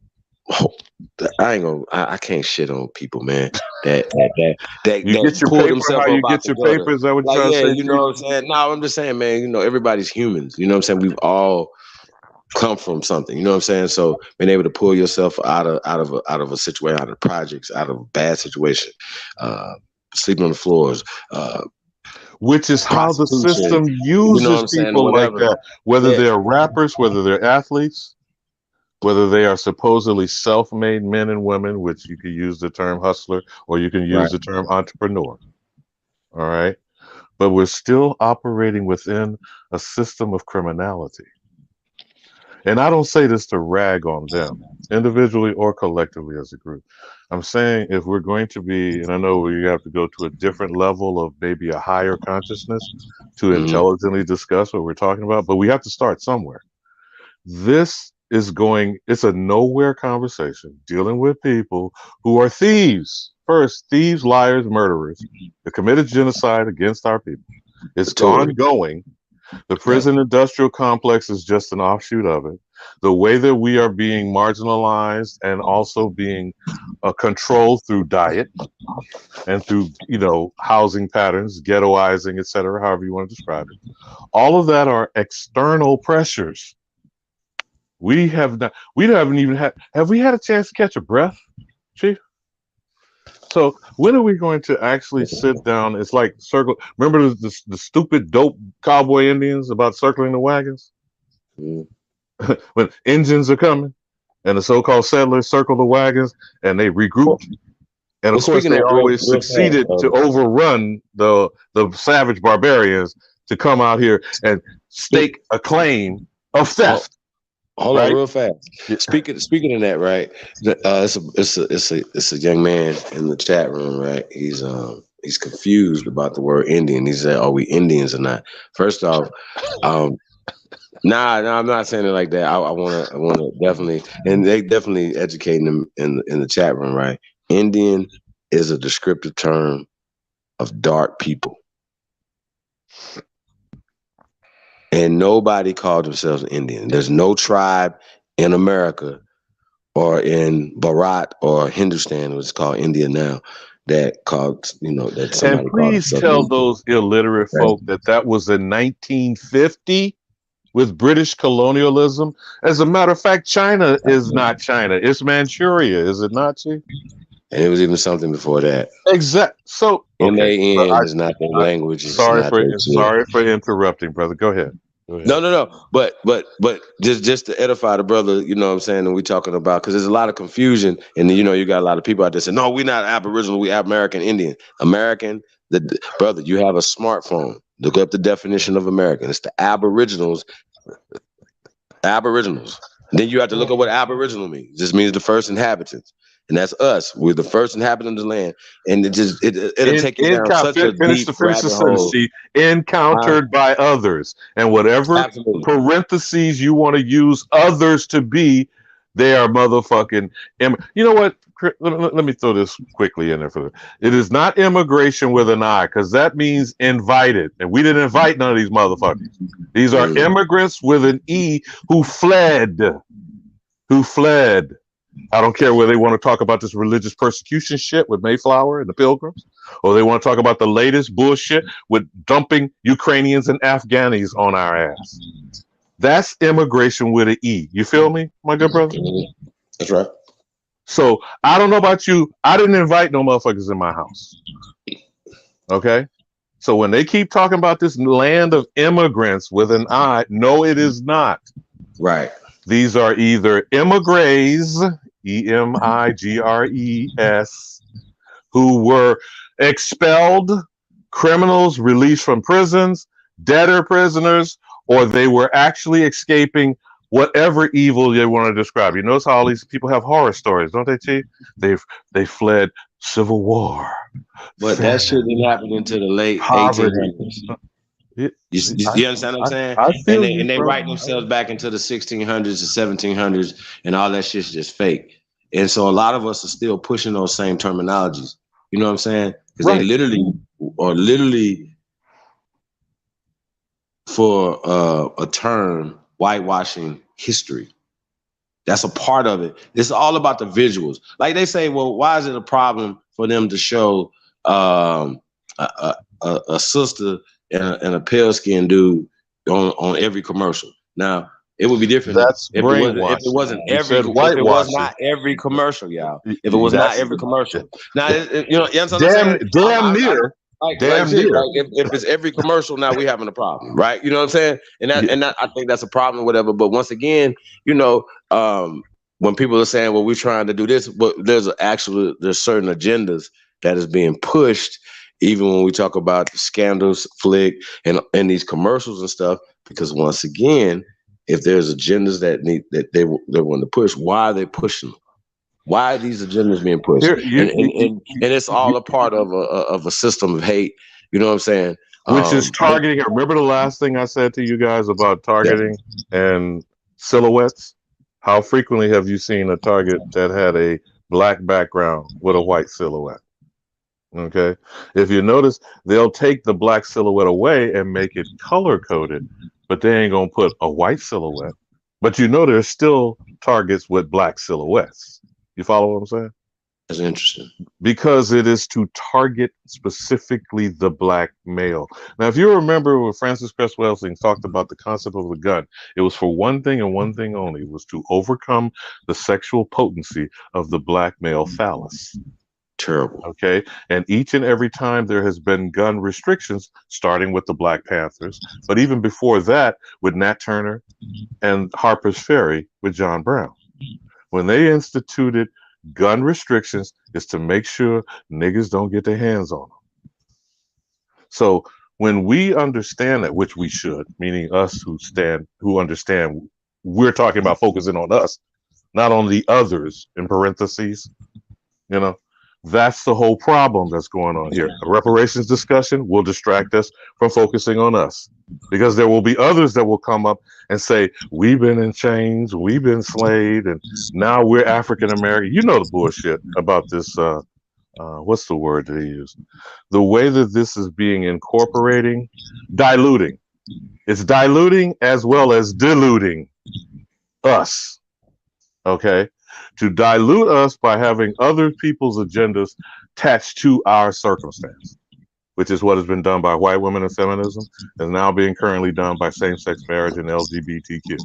can't shit on people, man. That You get your pull paper themselves how up you out get the your gutter. paper. Is that what you're Like, trying to yeah, say, you Chief? know what I'm saying? No, I'm just saying, man. Everybody's humans. You know what I'm saying? We've all come from something. You know what I'm saying? So being able to pull yourself out of a situation, out of projects, out of a bad situation, sleeping on the floors, which is how the system you know what uses I'm saying, or people like whatever. that. Whether Yeah. they're rappers, whether they're athletes, whether they are supposedly self-made men and women, which you could use the term hustler or you can use Right. the term entrepreneur. All right. But we're still operating within a system of criminality. And I don't say this to rag on them, individually or collectively as a group. I'm saying if we're going to be, and I know we have to go to a different level of maybe a higher consciousness to intelligently discuss what we're talking about, but we have to start somewhere. It's a nowhere conversation dealing with people who are thieves. First, thieves, liars, murderers, that committed genocide against our people. It's ongoing. The prison industrial complex is just an offshoot of it. The way that we are being marginalized and also being controlled through diet and through, housing patterns, ghettoizing, etc., however you want to describe it. All of that are external pressures. We haven't even have we had a chance to catch a breath, Chief? So when are we going to actually sit down? It's like circle. Remember the stupid dope cowboy Indians about circling the wagons? When engines are coming and the so-called settlers circle the wagons and they regrouped. And of course, they always succeeded to overrun the savage barbarians to come out here and stake a claim of theft. Hold on, real fast. Speaking of that, right? It's a young man in the chat room, right? He's confused about the word Indian. He said, "Are we Indians or not?" First off, nah, I'm not saying it like that. I want to definitely, and they definitely educating them in the chat room, right? Indian is a descriptive term of dark people. and nobody called themselves an Indian. There's no tribe in America or in Bharat or Hindustan, which is called India now, that called, that somebody And called please themselves tell Indian. those illiterate Right. folk that was in 1950 with British colonialism. As a matter of fact, China is not China. It's Manchuria, is it not, Chief? And it was even something before that. Exact. So, okay. MAN is not their language. It's not their Sorry for interrupting, brother. Go ahead. No. But just to edify the brother, you know what I'm saying, and we talking about, because there's a lot of confusion, and you got a lot of people out there saying, no, we're not Aboriginal, we American Indian. American, brother, you have a smartphone. Look up the definition of American. It's the Aboriginals. Then you have to look at what Aboriginal means. This means the first inhabitants. And that's us. We're the first inhabitant of the land. And it'll take you down such a finish deep the rabbit sentence, hole. Chief. Encountered by others. And whatever Absolutely. parentheses you want to use others to be, they are motherfucking. You know what? Let me throw this quickly in there for them. It is not immigration with an I, because that means invited. And we didn't invite none of these motherfuckers. These are immigrants with an E who fled. I don't care whether they want to talk about this religious persecution shit with Mayflower and the Pilgrims, or they want to talk about the latest bullshit with dumping Ukrainians and Afghanis on our ass. That's immigration with an E. You feel me, my good brother? That's right. So I don't know about you. I didn't invite no motherfuckers in my house. Okay? So when they keep talking about this land of immigrants with an I, no, it is not. Right. These are either emigres, EMIGRES, who were expelled, criminals released from prisons, debtor prisoners, or they were actually escaping whatever evil you want to describe. You notice how all these people have horror stories, don't they, Chief? They fled civil war. But that shit didn't happen until the late Poverty. 1800s. You understand what I'm saying? I feel and they bro. write themselves back into the 1600s, the 1700s, and all that shit's just fake. And so a lot of us are still pushing those same terminologies. You know what I'm saying? Because they literally for a term, whitewashing history. That's a part of it. It's all about the visuals. Like they say, well, why is it a problem for them to show a sister and a pale-skinned dude on every commercial? Now, it would be different if it wasn't not every commercial, y'all. If it was not every commercial. Now, you know what I'm saying? Damn near. If it's every commercial, now we having a problem, right? You know what I'm saying? And I think that's a problem, whatever. But once again, when people are saying, well, we're trying to do this, but there's certain agendas that is being pushed, even when we talk about the scandals flick and these commercials and stuff, because once again, if there's agendas that they want to push, why are they pushing them? Why are these agendas being pushed? And it's all a part of a system of hate. You know what I'm saying? Which is targeting. Remember the last thing I said to you guys about targeting and silhouettes? How frequently have you seen a target that had a black background with a white silhouette? Okay. If you notice, they'll take the black silhouette away and make it color coded, but they ain't gonna put a white silhouette. But there's still targets with black silhouettes. You follow what I'm saying? That's interesting. Because it is to target specifically the black male. Now, if you remember when Francis Cress Welsing talked about the concept of the gun, it was for one thing and one thing only. It was to overcome the sexual potency of the black male phallus. Terrible. Okay. And each and every time there has been gun restrictions, starting with the Black Panthers, but even before that with Nat Turner and Harper's Ferry with John Brown. When they instituted gun restrictions, is to make sure niggas don't get their hands on them. So when we understand that, which we should, meaning us who understand, we're talking about focusing on us, not on the others in parentheses, that's the whole problem that's going on here. A reparations discussion will distract us from focusing on us, because there will be others that will come up and say, we've been in chains, we've been enslaved, and now we're African American. You know the bullshit about this. What's the word they use? The way that this is being diluting It's diluting as well as diluting us. Okay? To dilute us by having other people's agendas attached to our circumstance, which is what has been done by white women and feminism, is now being currently done by same-sex marriage and LGBTQ.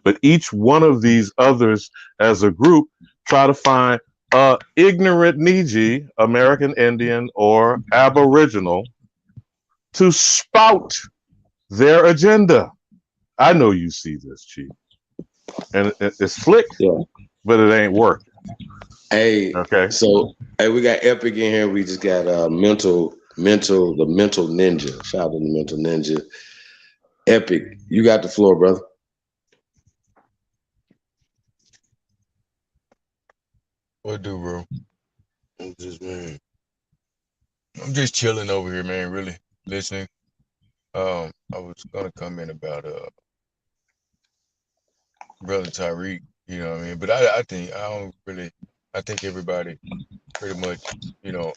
But each one of these others as a group try to find a ignorant Niji, American Indian or Aboriginal, to spout their agenda. I know you see this, Chief. And it's slick, but it ain't working. Hey, okay. So hey, we got Epic in here. We just got the mental ninja. Shout out to the mental ninja. Epic, you got the floor, brother. What do, bro? I'm just chilling over here, man. Really listening. I was gonna comment about brother Tariq. You know what I mean? But I think I think everybody pretty much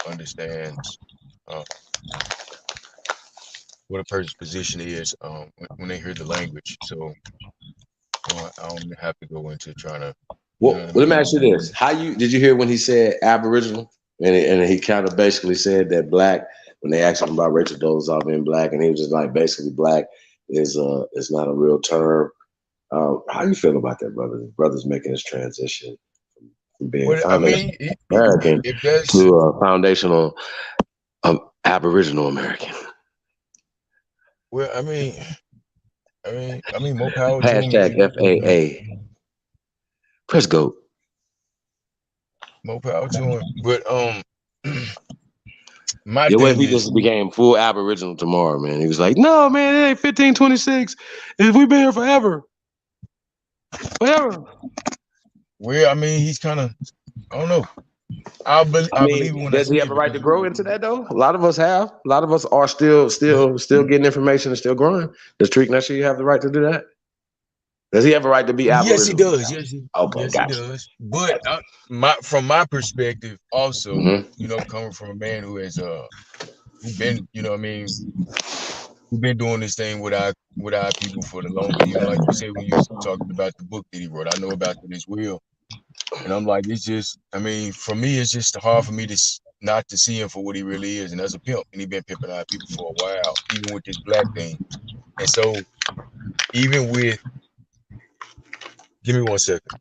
understands what a person's position is when they hear the language. So I don't have to go into trying to. Well, let me ask you this: did you hear when he said Aboriginal, and he kind of basically said that black, when they asked him about Rachel Dolezal being black, and he was just like, basically black is not a real term. How you feel about that, brother? Brother's making his transition from being American to a foundational Aboriginal American. Well, I mean, more power to him. Hashtag FAA. Press go. More power to him. But my what if thing he just became full Aboriginal tomorrow, man? He was like, no, man, it ain't 1526. If we've been here forever. Forever. Well, I mean, he's kind of, I don't know. I believe when does he have a right to grow into that though? A lot of us have. A lot of us are still getting information and still growing. Does Tariq Nasheed have the right to do that? Does he have a right to be Aboriginal? Yes, he does. Yes, okay, he does. But from my perspective, also, coming from a man who has who been, who've been doing this thing with our people for the longest. Like you said when you was talking about the book that he wrote, I know about it as well. And I'm like, it's just, for me, it's just hard for me to not to see him for what he really is, and as a pimp. And he's been pimping our people for a while, even with this black thing. And so, even with, give me 1 second.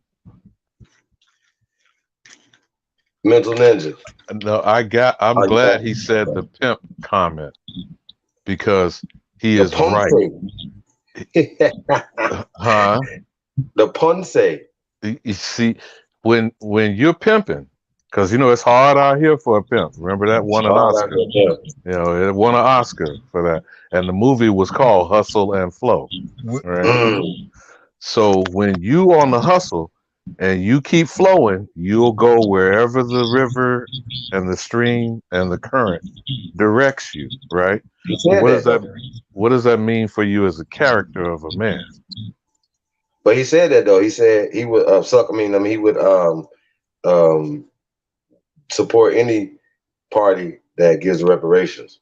Mental ninja. No, I'm glad he said the pimp comment because he is right. Huh? The ponce. You see, when you're pimping, because it's hard out here for a pimp. Remember that won an Oscar. It won an Oscar for that, and the movie was called Hustle and Flow. Right. So when you on the hustle and you keep flowing, you'll go wherever the river and the stream and the current directs you. Right. So what does that mean for you as a character of a man? But he said that though. He said he would he would support any party that gives reparations.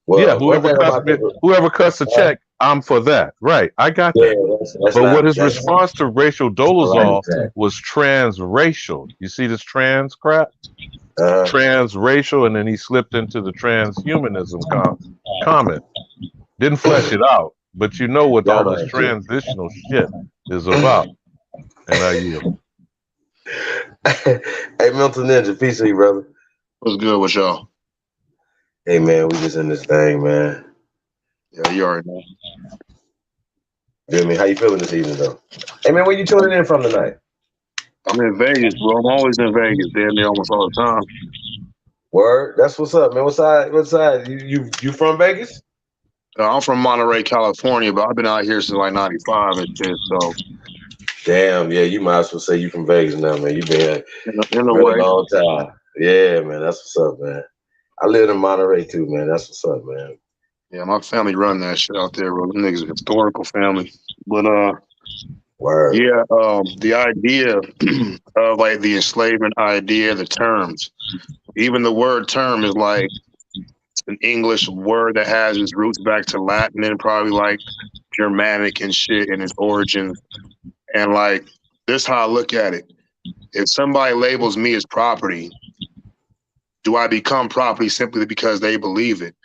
Well, yeah, whoever cuts the check, I'm for that. Right, I got that. That's but what his response to Rachel Dolezal was transracial. You see this trans crap? Transracial, and then he slipped into the transhumanism comment. Didn't flesh it out, but you know what all this transitional shit is about. And I yield. Hey, Milton Ninja, peace to you, brother. What's good with y'all? Hey, man, we just in this thing, man. Yeah, you already know. Feel me? How you feeling this evening, though? Hey, man, where you tuning in from tonight? I'm in Vegas, bro. I'm always in Vegas, damn near almost all the time. Word? That's what's up, man. What side? You from Vegas? I'm from Monterey, California, but I've been out here since like 95 and shit, so. Damn, yeah, you might as well say you from Vegas now, man. You been in a way. long time. Yeah, man, that's what's up, man. I live in Monterey too, man. That's what's up, man. Yeah, my family run that shit out there, bro. Them niggas a historical family. But word. Yeah, the idea of like the enslavement idea, the terms, even the word term is like an English word that has its roots back to Latin and probably like Germanic and shit in its origins. And like, this is how I look at it. If somebody labels me as property, do I become property simply because they believe it?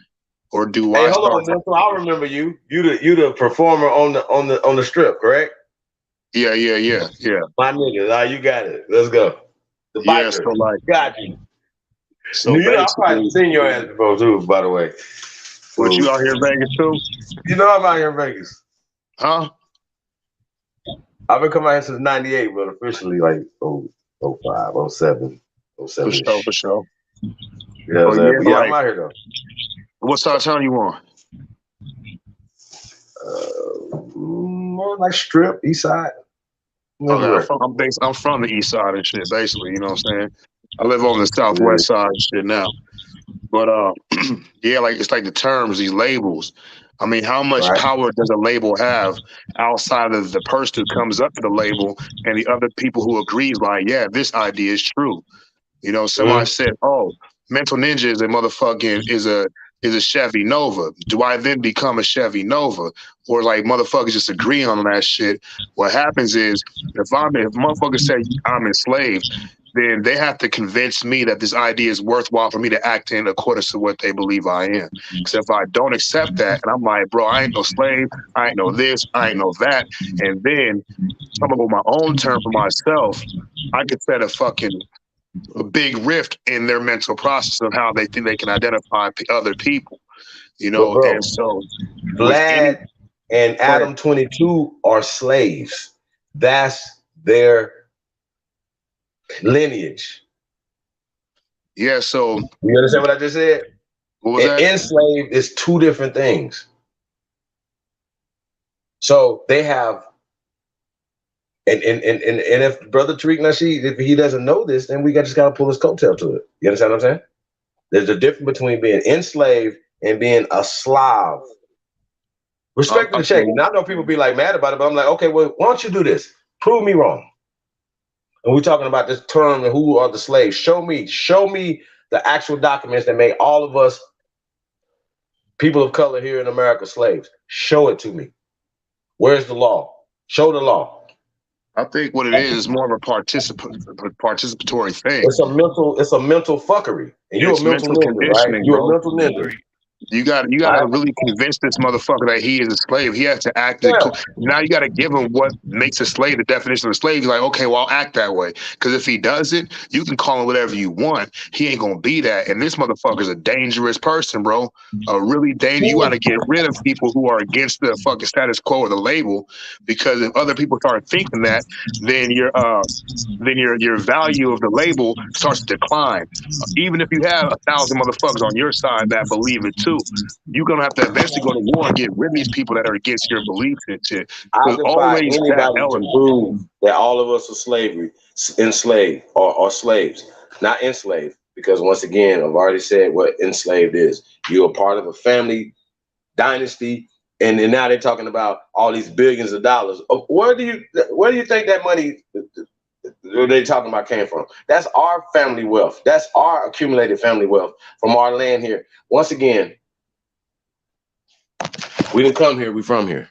Or do Hey, I hold start? on, Mental. I remember you. You the performer on the strip, correct? Yeah. My niggas, you got it. Let's go. The Yeah, biker. so like, Got you. so You know, I probably basically, seen your ass before too, by the way. what, So, you out here in Vegas too? You know I'm out here in Vegas. Huh? I've been coming out here since '98, but officially like 05, 07, 07. For sure. Yeah, But yeah, but like, I'm out here though. what side of town you on? More like strip, east side. Okay, I'm from the east side and shit, basically, you know what I'm saying? I live on the southwest side and shit now. But yeah, like it's like the terms, these labels. I mean, how much power does a label have outside of the person who comes up to the label and the other people who agrees, like, yeah, this idea is true. You know, somebody said, "Oh, Mental Ninja is a motherfucking is a Chevy Nova." Do I then become a Chevy Nova, or like motherfuckers just agreeing on that shit? What happens is if motherfuckers say I'm enslaved, then they have to convince me that this idea is worthwhile for me to act in accordance to what they believe I am. Because if I don't accept that, and I'm like, bro, I ain't no slave, I ain't no this, I ain't no that, and then come up with my own term for myself, I could set a big rift in their mental process of how they think they can identify other people, you know. But bro, and so Vlad and Adam 22 are slaves. That's their lineage. Yeah, so you understand what I just said? What was that? Enslaved is two different things. So they have, and if Brother Tariq Nasheed, if he doesn't know this, then we just gotta pull his coattail to it. You understand what I'm saying? There's a difference between being enslaved and being a Slav. Respect to the check. And I know people be like mad about it, but I'm like, okay, well, why don't you do this? Prove me wrong. And we're talking about this term and who are the slaves. Show me the actual documents that make all of us people of color here in America slaves. Show it to me. Where's the law? Show the law. I think what it is more of a participatory thing. It's a mental fuckery. And you're a mental ninja, right? You're a mental ninja. You got to really convince this motherfucker that he is a slave. He has to act. Now you got to give him what makes a slave, the definition of a slave. He's like, okay, well, I'll act that way. Because if he doesn't, you can call him whatever you want. He ain't going to be that. And this motherfucker's a dangerous person, bro. A really dangerous. You got to get rid of people who are against the fucking status quo or the label. Because if other people start thinking that, then your value of the label starts to decline. Even if you have 1,000 motherfuckers on your side that believe it too, you're gonna have to eventually go to war and get rid of these people that are against your beliefs and shit. I There's defy always that anybody to element. prove that all of us are enslaved or slaves, not enslaved. Because once again, I've already said what enslaved is. You're a part of a family dynasty, and now they're talking about all these billions of dollars. Where do you think that money they're talking about came from? That's our family wealth. That's our accumulated family wealth from our land here. Once again, we didn't come here. We from here.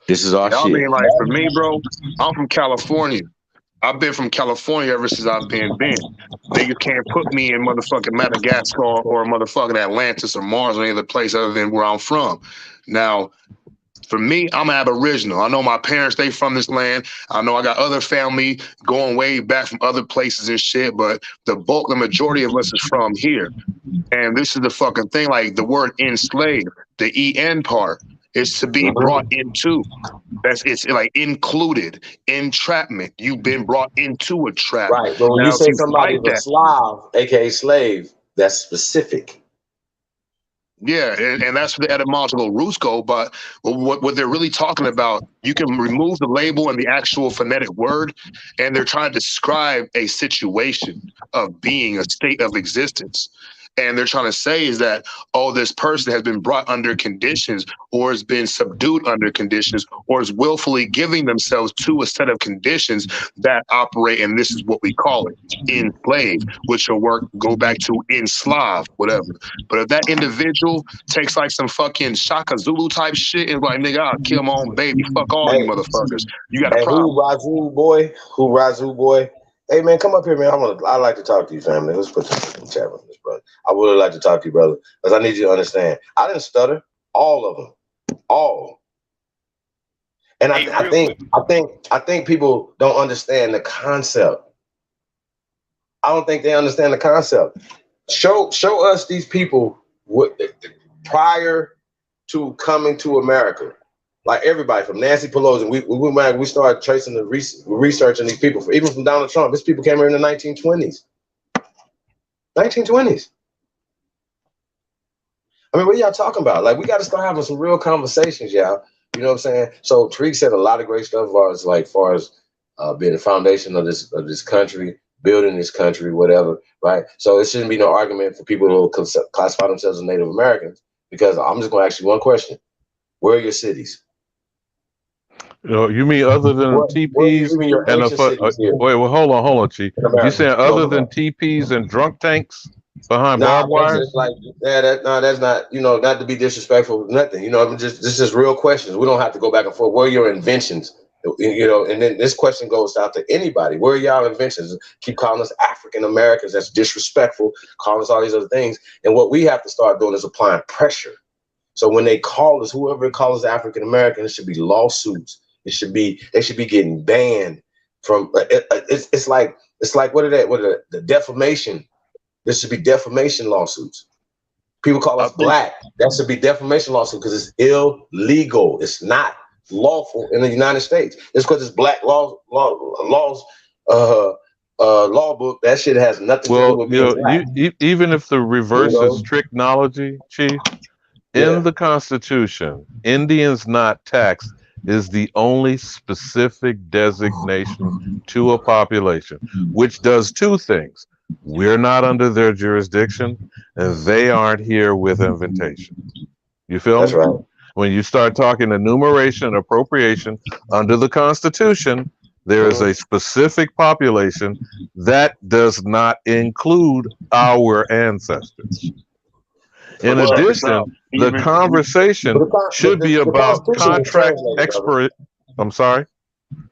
This is our shit. I mean, like for me, bro, I'm from California. I've been from California ever since I've been. Niggas can't put me in motherfucking Madagascar or motherfucking Atlantis or Mars or any other place other than where I'm from. Now, for me, I'm Aboriginal. I know my parents, they from this land. I know I got other family going way back from other places and shit, but the majority of us is from here. And this is the fucking thing, like the word enslaved, the EN part is to be brought into. It's like included, entrapment. You've been brought into a trap. Right, but when now, you say somebody's a Slav, aka slave, that's specific. Yeah, and that's where the etymological roots go. But what they're really talking about, you can remove the label and the actual phonetic word, and they're trying to describe a situation of being, a state of existence. And they're trying to say is that, oh, this person has been brought under conditions or has been subdued under conditions or is willfully giving themselves to a set of conditions that operate, and this is what we call it, enslaved, which will go back to enslave, whatever. But if that individual takes like some fucking Shaka Zulu type shit and like, nigga, I'll kill my own baby, fuck all you motherfuckers, you got a problem. Who Razoo boy? Hey man, come up here, man. I like to talk to you, family. Let's put this in the chat room, brother. I would like to talk to you, brother, because I need you to understand. I didn't stutter all of them, all. And I think people don't understand the concept. I don't think they understand the concept. Show us these people prior to coming to America. Like everybody from Nancy Pelosi, we started tracing the researching these people. Even from Donald Trump, these people came here in the 1920s. 1920s. I mean, what y'all talking about? Like, we got to start having some real conversations, y'all. You know what I'm saying? So Tariq said a lot of great stuff as far as being the foundation of this country, building this country, whatever, right? So it shouldn't be no argument for people who classify themselves as Native Americans, because I'm just going to ask you one question: where are your cities? You mean other than TPs and wait, well, hold on, Chief. You saying other than TPs and drunk tanks behind barbed wire? Like, that's not, not to be disrespectful, nothing. This is just real questions. We don't have to go back and forth. Where are your inventions? And then this question goes out to anybody. Where are y'all inventions? Keep calling us African Americans. That's disrespectful. Calling us all these other things. And what we have to start doing is applying pressure. So when they call us, whoever calls us African American, it should be lawsuits. They should be getting banned from. It's like what are the defamation? There should be defamation lawsuits. People call us black. That should be defamation lawsuit because it's illegal. It's not lawful in the United States. It's because it's black laws law book. That shit has nothing to do with being black. Even if the reverse is tricknology, Chief, in the Constitution, Indians not taxed is the only specific designation to a population, which does two things. We're not under their jurisdiction, and they aren't here with invitation. You feel me? That's right. When you start talking enumeration and appropriation under the Constitution, there is a specific population that does not include our ancestors. In addition, the conversation should be about contract expert. I'm sorry?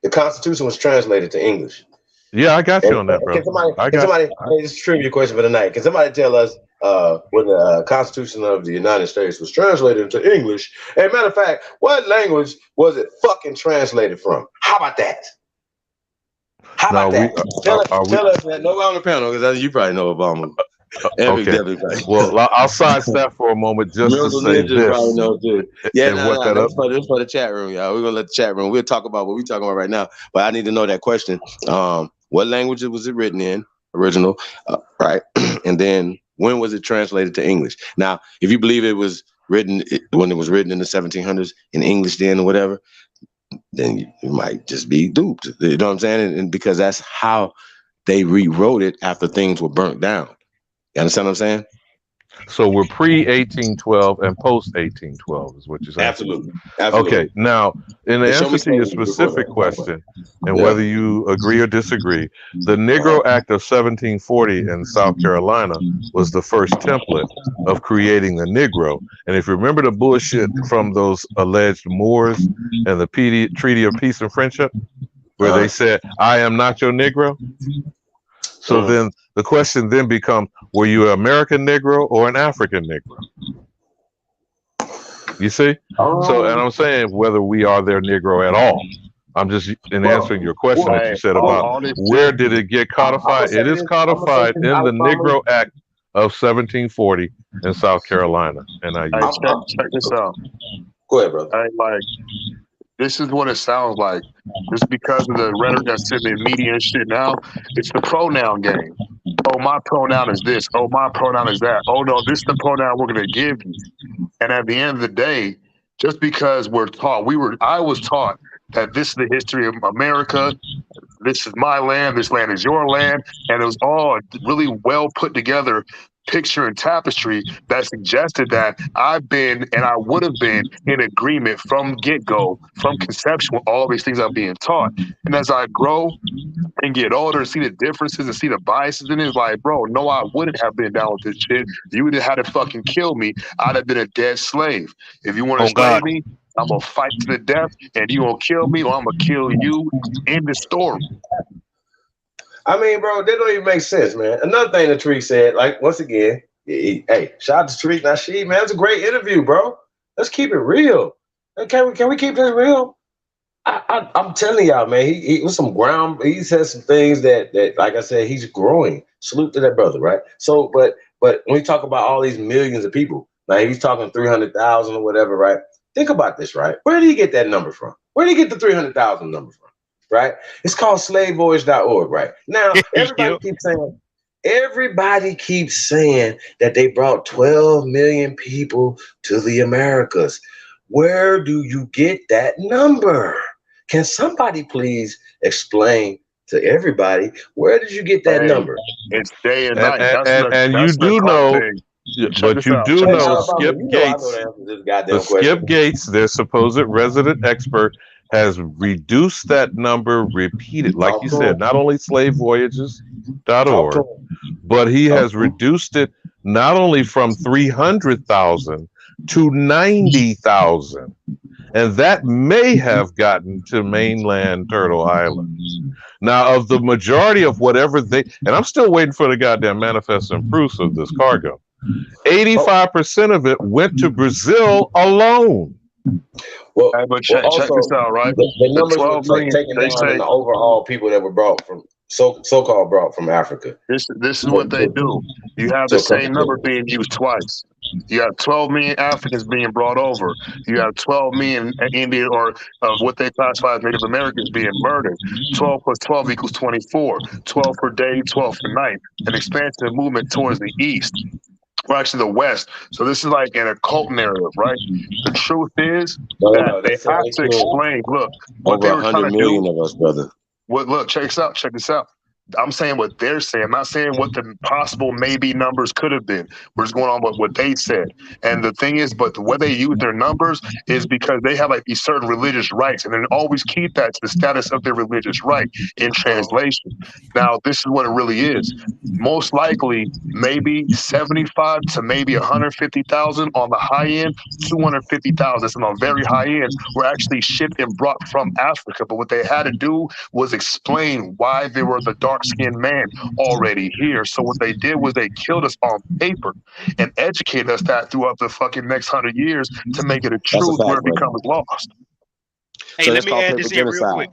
The Constitution was translated to English. Yeah, I got you on that, bro. Hey, this is a trivia question for tonight. Can somebody tell us when the Constitution of the United States was translated into English? And matter of fact, what language was it fucking translated from? How about that? How about that? Tell us that. Nobody on the panel, because you probably know Obama. Okay. Well, I'll sidestep for a moment just to say this. Yeah, that's for the chat room, y'all. We're gonna let the chat room. We'll talk about what we're talking about right now. But I need to know that question. What language was it written in? Original, right? And then when was it translated to English? Now, if you believe it was written when it was written in the 1700s in English, then or whatever, then you might just be duped. You know what I'm saying? And because that's how they rewrote it after things were burnt down. You understand what I'm saying? So we're pre-1812 and post-1812 is what you're saying? Absolutely. Okay, now, in the answer to your specific question, and whether you agree or disagree, the Negro Act of 1740 in South Carolina was the first template of creating the Negro. And if you remember the bullshit from those alleged Moors and the Treaty of Peace and Friendship, where they said, I am not your Negro. So then the question then becomes, were you an American Negro or an African Negro? You see? So, and I'm saying whether we are their Negro at all. I'm just answering your question that you said about where did it get codified? It is codified in the Negro Act of 1740 in South Carolina. And check this out. Go ahead, brother. This is what it sounds like. Just because of the rhetoric that's in the media and shit now, it's the pronoun game. Oh, my pronoun is this. Oh, my pronoun is that. Oh, no, this is the pronoun we're going to give you. And at the end of the day, just because we're taught, I was taught that this is the history of America. This is my land. This land is your land. And it was all really well put together picture and tapestry that suggested that I've been and I would have been in agreement from get-go, from conception, with all these things I'm being taught. And as I grow and get older and see the differences and see the biases in it, it's like, bro, no, I wouldn't have been down with this shit. You would have had to fucking kill me. I'd have been a dead slave. If you want to slave me, I'm gonna fight to the death, and you gonna kill me, or I'm gonna kill you. End the story. I mean, bro, that don't even make sense, man. Another thing that Tariq said, like, once again, hey, shout out to Tariq Nasheed, man. It was a great interview, bro. Let's keep it real. Can we keep this real? I'm telling y'all, man, he was some ground. He said some things that, like I said, he's growing. Salute to that brother, right? So, but when we talk about all these millions of people, like he's talking 300,000 or whatever, right? Think about this, right? Where did he get that number from? Where did he get the 300,000 number from? Right? It's called slavevoyage.org, right? Now, everybody keeps saying that they brought 12 million people to the Americas. Where do you get that number? Can somebody please explain to everybody, where did you get that number? It's day and And, night. and you do know, but you do know Skip Gates, the Skip Gates, their supposed resident expert, has reduced that number repeated. Like you said, not only slavevoyages.org, but he has reduced it not only from 300,000 to 90,000. And that may have gotten to mainland Turtle Island. Now, of the majority of whatever they, and I'm still waiting for the goddamn manifest and proofs of this cargo, 85% of it went to Brazil alone. Well, but check this out, right? The numbers were taken down in the overall people that were brought from so-called brought from Africa. This is what they do. You have the same number being used twice. You have 12 million Africans being brought over. You have 12 million Indian or what they classify as Native Americans being murdered. 12 plus 12 equals 24. 12 for day, 12 for night. An expansive movement towards the east. Well, actually the west. So this is like an occult narrative, right? The truth is that they have to explain, look, what they were trying to do. Of us, brother. Look, check this out. I'm saying what they're saying. I'm not saying what the possible maybe numbers could have been. We're just going on with what they said. And the thing is, but the way they use their numbers is because they have like these certain religious rights, and they always keep that to the status of their religious right in translation. Now, this is what it really is. Most likely, maybe 75 to maybe 150,000 on the high end, 250,000 on the very high end were actually shipped and brought from Africa. But what they had to do was explain why they were the dark-skinned man already here. So what they did was they killed us on paper and educated us that throughout the fucking next 100 years to make it a truth where it becomes lost. Hey, let me add this in real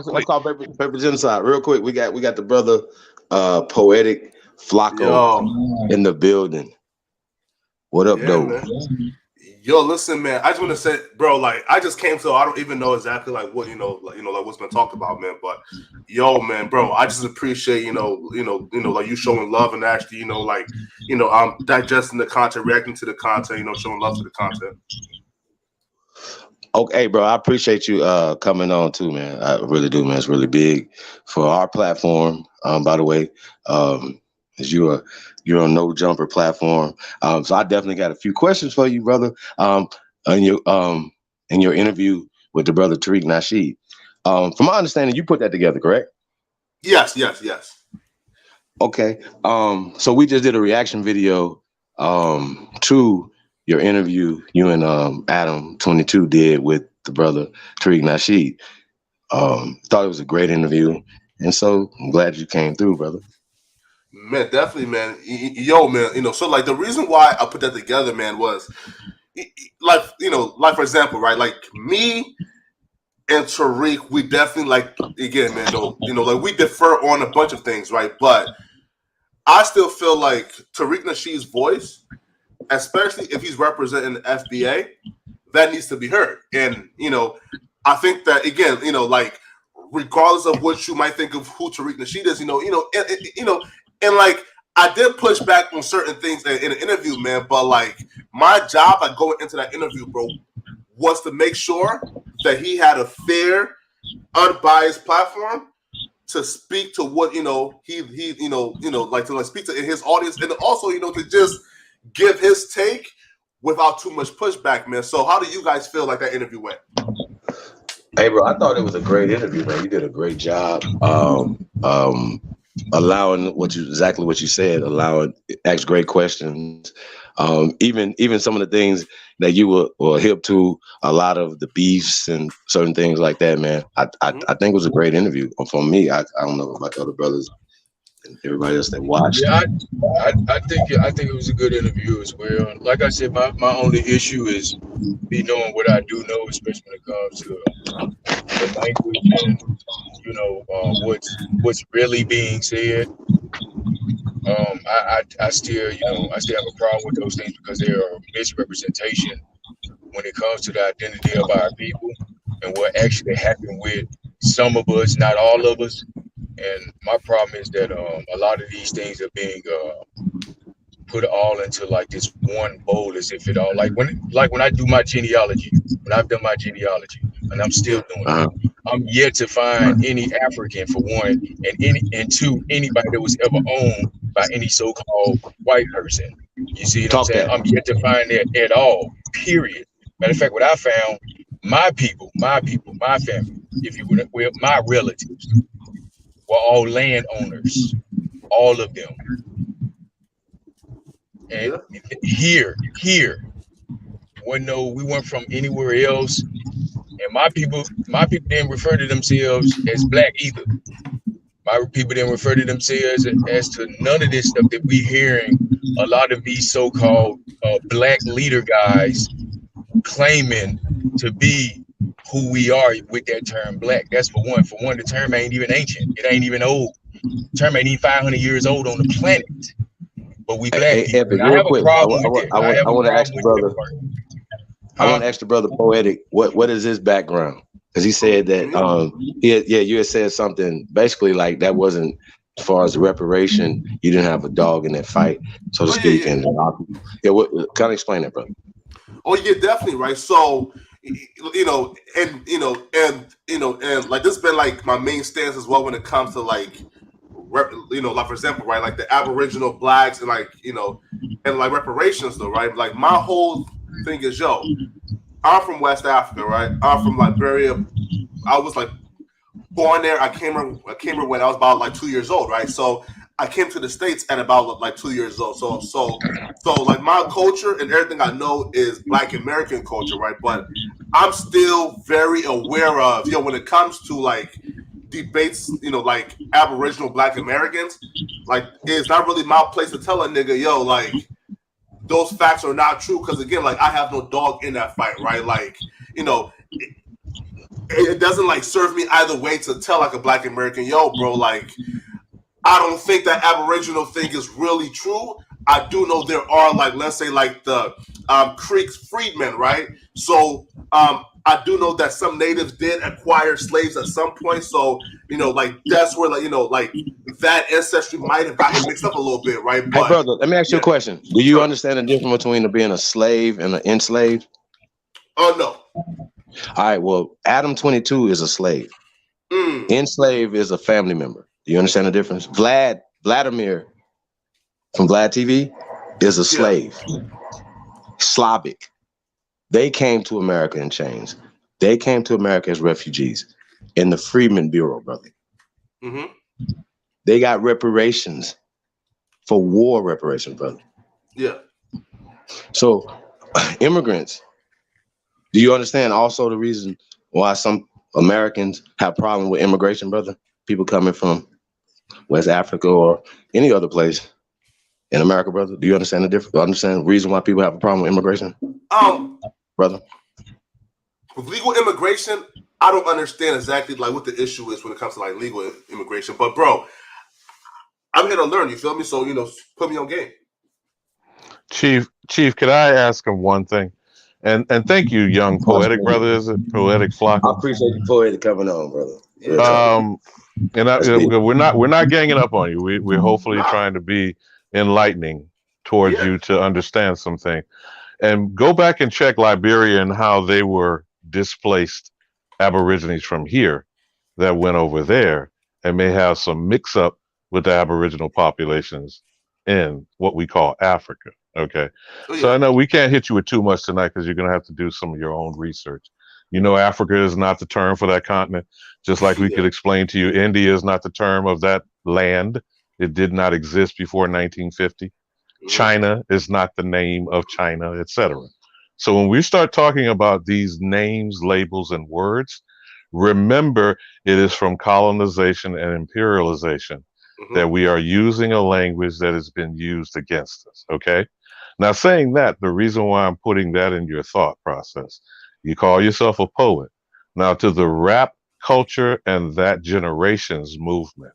quick. Let's call paper genocide real quick. We got the brother Poetic Flacco in the building. What up, though? Man. Yo, listen, man. I just want to say, bro, like I just came so I don't even know exactly like what like what's been talked about, man. But yo, man, bro, I just appreciate like you showing love and actually I'm digesting the content, reacting to the content, showing love to the content. Okay, bro, I appreciate you coming on too, man. I really do, man. It's really big for our platform. By the way, as you're on No Jumper platform, so I definitely got a few questions for you, brother. In your interview with the brother Tariq Nasheed, from my understanding, you put that together, correct? Yes. Okay. So we just did a reaction video to your interview you and Adam 22 did with the brother Tariq Nasheed. Thought it was a great interview, and so I'm glad you came through, brother. Man, definitely, man. Yo, man, so like the reason why I put that together, man, was like for example, right? Like me and Tariq, we definitely like again, man, like we differ on a bunch of things, right? But I still feel like Tariq Nasheed's voice, especially if he's representing the FBA, that needs to be heard. And I think that again, like regardless of what you might think of who Tariq Nasheed is, and like I did push back on certain things in an interview, man. But like my job, like going into that interview, bro, was to make sure that he had a fair, unbiased platform to speak to what he like to speak to his audience, and also to just give his take without too much pushback, man. So how do you guys feel like that interview went? Hey, bro, I thought it was a great interview, man. You did a great job. Allowing exactly what you said, ask great questions. Even some of the things that you were hip to, a lot of the beefs and certain things like that, man. I think it was a great interview. For me, I don't know about the other brothers and everybody else that watched. Yeah, I think it was a good interview as well. Like I said, my only issue is me knowing what I do know, especially when it comes to the language and what's really being said. I still have a problem with those things because they are a misrepresentation when it comes to the identity of our people and what actually happened with some of us, not all of us. And my problem is that a lot of these things are being put all into like this one bowl as if it all like when I do my genealogy, when I've done my genealogy, and I'm still doing it. I'm yet to find any African for one, and two, anybody that was ever owned by any so-called white person. You see what I'm saying? I'm yet to find that at all. Period. Matter of fact, what I found, my people, my family, if you would, my relatives, were all landowners, all of them. And here, we weren't from anywhere else. And my people didn't refer to themselves as black either. My people didn't refer to themselves as to none of this stuff that we hearing a lot of these so-called black leader guys claiming to be who we are with that term black. That's for one. For one, the term ain't even ancient. It ain't even old. The term ain't even 500 years old on the planet. But we black people. Epic, I have a problem with that. I want to ask the brother. I want to ask the brother Poetic, what is his background? Because he said that you had said something basically like that wasn't, as far as the reparation, you didn't have a dog in that fight, so to speak. And kind of explain that, brother. Oh yeah, definitely, right. So and like this has been like my main stance as well when it comes to like like for example, right, like the Aboriginal blacks and and like reparations though, right? Like my whole thing is, I'm from West Africa, right? I'm from Liberia. I was like born there. I came here when I was about like 2 years old, right? So I came to the States at about like 2 years old. So like my culture and everything I know is Black American culture, right? But I'm still very aware of, when it comes to like debates, like Aboriginal Black Americans, like it's not really my place to tell a nigga, like those facts are not true. Because again, like I have no dog in that fight, right? Like, it doesn't like serve me either way to tell like a Black American, bro, like I don't think that Aboriginal thing is really true. I do know there are like, let's say like the Creek freedmen, right? So I do know that some natives did acquire slaves at some point. So, like that's where like that ancestry might have gotten mixed up a little bit, right? But, hey, brother, let me ask you a question. Do you understand the difference between being a slave and an enslaved? Oh, no. All right, well, Adam 22 is a slave. Enslaved is a family member. Do you understand the difference? Vladimir from Vlad TV is a slave. Slavic. They came to America in chains. They came to America as refugees in the Freedmen Bureau, brother. They got reparations for war reparations, brother. Yeah. So immigrants, do you understand also the reason why some Americans have problem with immigration, brother? People coming from West Africa or any other place in America, brother. Do you understand the difference? Understand the reason why people have a problem with immigration? Brother. With legal immigration, I don't understand exactly like what the issue is when it comes to like legal immigration. But bro, I'm here to learn, you feel me? So, put me on game. Chief, could I ask him one thing? And thank you, young poetic brother. Is it poetic flock? I appreciate you poetic coming on, brother. And we're not ganging up on you. We're hopefully trying to be enlightening towards you to understand something. And go back and check Liberia and how they were displaced Aborigines from here that went over there. and may have some mix up with the Aboriginal populations in what we call Africa. Okay. Oh, So yeah. I know we can't hit you with too much tonight because you're going to have to do some of your own research. You know, Africa is not the term for that continent, just like we could explain to you, India is not the term of that land. It did not exist before 1950. China is not the name of China, etc. So when we start talking about these names, labels, and words, remember it is from colonization and imperialization that we are using a language that has been used against us. Okay. Now, saying that, the reason why I'm putting that in your thought process, you call yourself a poet. Now, to the rap culture and that generation's movement.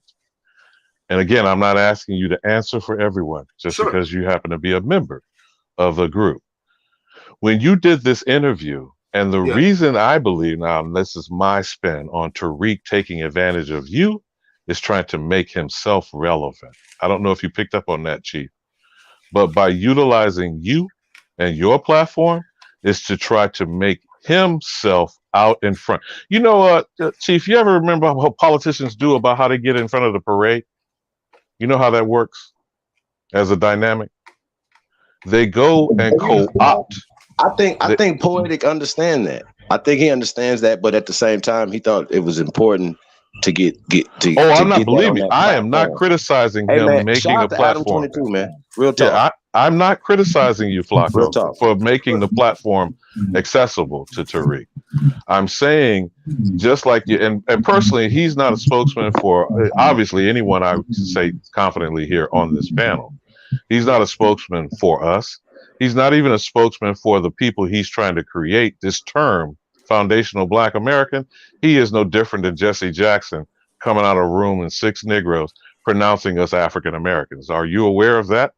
And again, I'm not asking you to answer for everyone just because you happen to be a member of a group. When you did this interview, and the reason I believe now, and this is my spin on Tariq taking advantage of you, is trying to make himself relevant. I don't know if you picked up on that, Chief, but by utilizing you and your platform is to try to make himself out in front. You know, Chief, you ever remember what politicians do about how they get in front of the parade? You know how that works as a dynamic? They go and co-opt. I think Poetic understand that. I think he understands that, but at the same time, he thought it was important to get to. Oh, I'm get not. Believe on me, that I am not platform. criticizing Hey him man, making shout a out to Adam platform. 22, man. Real talk. Yeah, I'm not criticizing you, Real Flacco, talk. for making the platform accessible to Tariq. I'm saying, just like you, and personally, he's not a spokesman for obviously anyone I would say confidently here on this panel. He's not a spokesman for us. He's not even a spokesman for the people he's trying to create. This term, foundational Black American, he is no different than Jesse Jackson coming out of a room and 6 Negroes pronouncing us African Americans. Are you aware of that?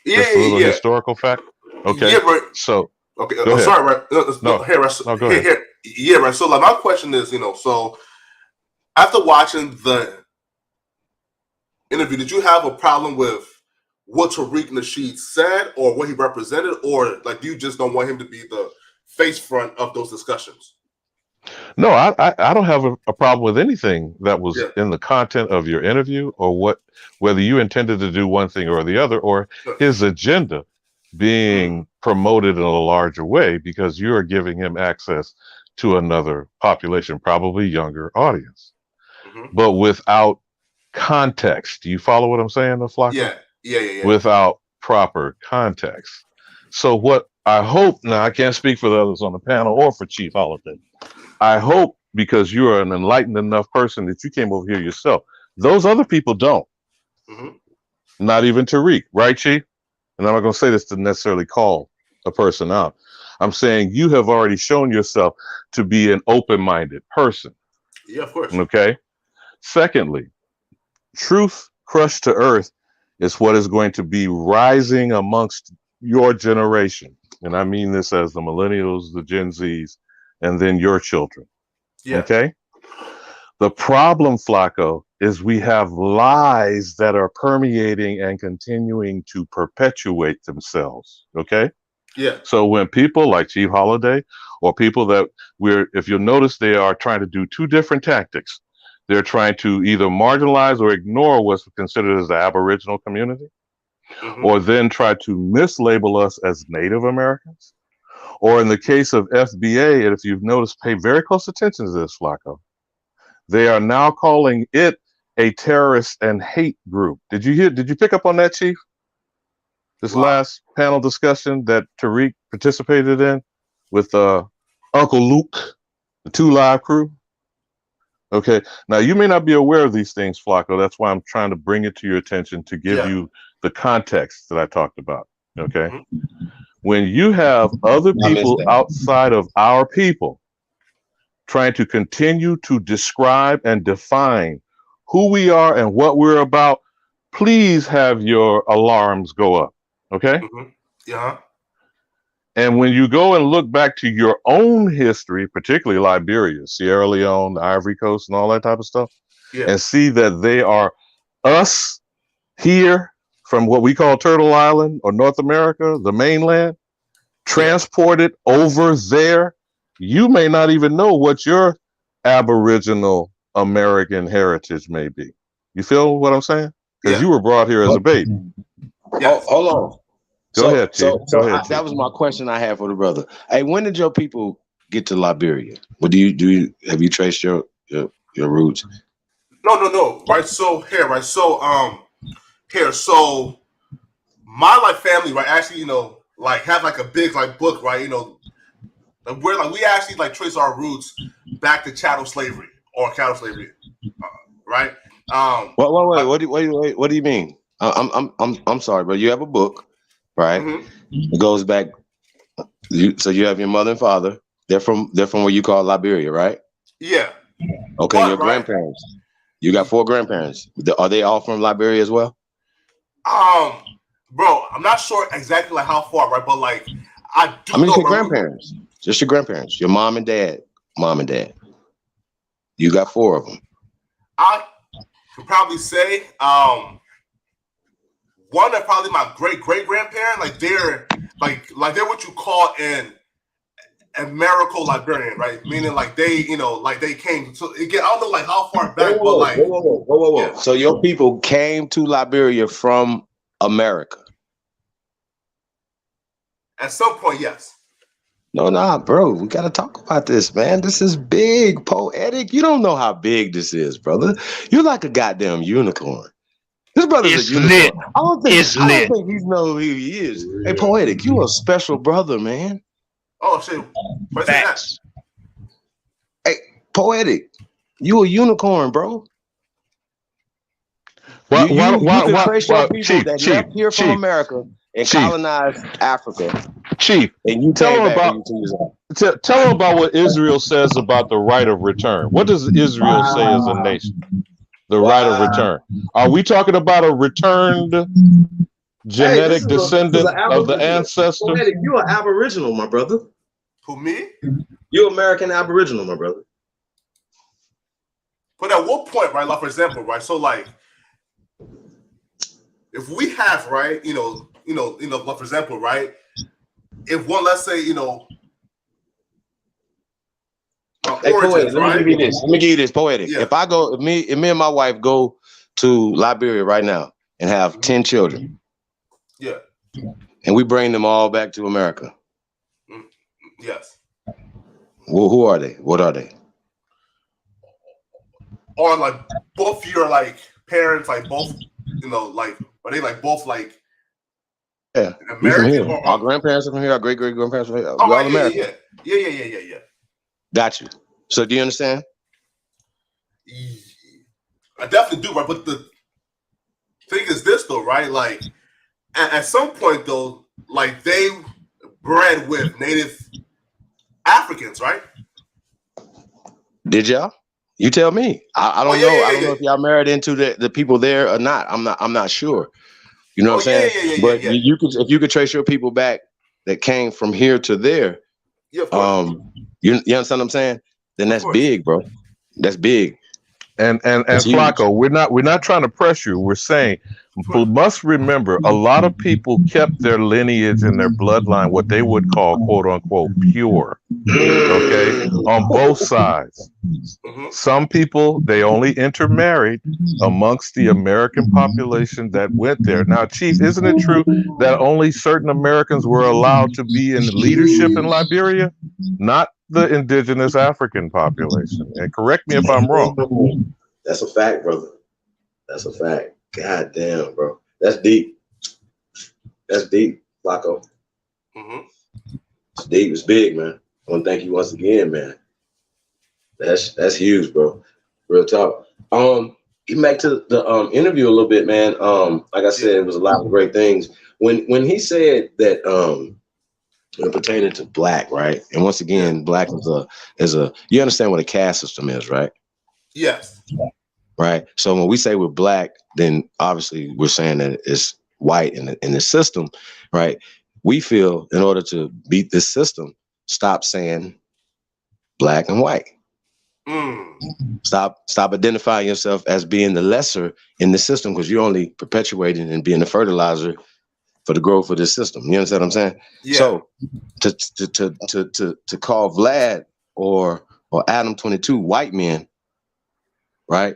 Just a little historical fact. Okay. Yeah, right. So okay. Go ahead. Sorry, right? No, hey, right. no, go ahead. Yeah, right. So, like, my question is, so after watching the interview, did you have a problem with what Tariq Nasheed said or what he represented, or like you just don't want him to be the face front of those discussions? No, I don't have a problem with anything that was in the content of your interview or whether you intended to do one thing or the other or his agenda being promoted in a larger way because you are giving him access to another population, probably younger audience, but without context. Do you follow what I'm saying, Flacco? Yeah. Without proper context. So what I hope, now I can't speak for the others on the panel or for Chief Holiday. I hope because you are an enlightened enough person that you came over here yourself. Those other people don't. Not even Tariq, right, Chief? And I'm not going to say this to necessarily call a person out. I'm saying you have already shown yourself to be an open-minded person. Yeah, of course. Okay. Secondly, truth crushed to earth is what is going to be rising amongst your generation. And I mean this as the millennials, the Gen Zs, and then your children. Okay? The problem, Flacco, is we have lies that are permeating and continuing to perpetuate themselves. Okay? Yeah. So when people like Chief Holiday or people that if you'll notice, they are trying to do two different tactics. They're trying to either marginalize or ignore what's considered as the Aboriginal community, or then try to mislabel us as Native Americans. Or in the case of FBA, and if you've noticed, pay very close attention to this, Flacco. They are now calling it a terrorist and hate group. Did you pick up on that, Chief? This last panel discussion that Tariq participated in with Uncle Luke, the 2 Live crew? Okay, now you may not be aware of these things, Flacco. That's why I'm trying to bring it to your attention to give you the context that I talked about. Okay. When you have other people outside of our people trying to continue to describe and define who we are and what we're about, please have your alarms go up. Okay. Yeah. And when you go and look back to your own history, particularly Liberia, Sierra Leone, the Ivory Coast, and all that type of stuff, and see that they are us here from what we call Turtle Island or North America, the mainland, transported over there, you may not even know what your Aboriginal American heritage may be. You feel what I'm saying? Because you were brought here as a baby. Hold on. Go ahead, Chief. Go ahead, That was my question I had for the brother. Hey, when did your people get to Liberia? What have you traced your roots? No. Right. So here, right. So so my like family, right, actually, like have like a big like book, right, where like we actually like trace our roots back to chattel slavery or cattle slavery, right? Wait. What do you mean? I'm sorry, bro. You have a book, right? Mm-hmm. It goes back. So you have your mother and father. They're from where you call Liberia, right? Yeah. Okay, your grandparents. You got 4 grandparents. Are they all from Liberia as well? Bro, I'm not sure exactly like how far, right? But like I do know. your grandparents. Just your grandparents. Your mom and dad. You got 4 of them. I could probably say one are probably my great grandparent. Like they're what you call an Americo-Liberian, right? Meaning like they, like they came. So again, I don't know like how far back, but like whoa. Yeah. So your people came to Liberia from America. At some point, yes. No, bro. We gotta talk about this, man. This is big, poetic. You don't know how big this is, brother. You're like a goddamn unicorn. This brother's a unicorn. Lit. I don't think he knows who he is. Hey, Yeah. poetic, you a special brother, man. Oh shit. Facts. Hey, poetic, you a unicorn, bro. You can trace your people that left here from America and colonized Africa. Chief, and you tell came him back about tell him about what Israel says about the right of return. What does Israel say as a nation? The right of return. Are we talking about a returned genetic descendant of the ancestor? Poetic, you're an Aboriginal, my brother. Who, me? You're American Aboriginal, my brother. But at what point, right? Like for example, right? So like, if we have, right, like for example, right? If one, let's say, Hey, origins, poetic, let me give you this, poetic. Yeah. If me and my wife go to Liberia right now and have 10 children, Yeah. and we bring them all back to America, Yes. well, who are they? What are they? Or like both your like parents, like both, like are they like both like Yeah, we from here. Our grandparents are from here. Our great grandparents are from here. We're all American. Yeah. Got you. So do you understand? I definitely do, right? But the thing is this though, right? Like at some point though, like they bred with native Africans, right? Did y'all? You tell me. I don't know. I don't know if y'all married into the people there or not. I'm not sure. You know what I'm saying? But you could, if you could trace your people back that came from here to there. Yeah, of course. You understand what I'm saying? Then that's big, bro. That's big. And Flacco, we're not trying to press you. We're saying we must remember a lot of people kept their lineage and their bloodline what they would call quote unquote pure. Okay, on both sides. Some people they only intermarried amongst the American population that went there. Now, Chief, isn't it true that only certain Americans were allowed to be in leadership in Liberia? Not the indigenous African population. And correct me if I'm wrong. That's a fact, brother. That's a fact. God damn, bro. That's deep. That's deep, Flacco. It's deep. It's big, man. I want to thank you once again, man. That's huge, bro. Real talk. Getting back to the interview a little bit, man. Like I said, it was a lot of great things. When he said that pertaining to black, right? And once again, black is a you understand what a caste system is, right? Yes. Right. So when we say we're black, then obviously we're saying that it's white in the system, right? We feel in order to beat this system, stop saying black and white. Stop identifying yourself as being the lesser in the system because you're only perpetuating and being the fertilizer for the growth of this system. You understand what I'm saying? Yeah. So to call Vlad or Adam 22 white men right,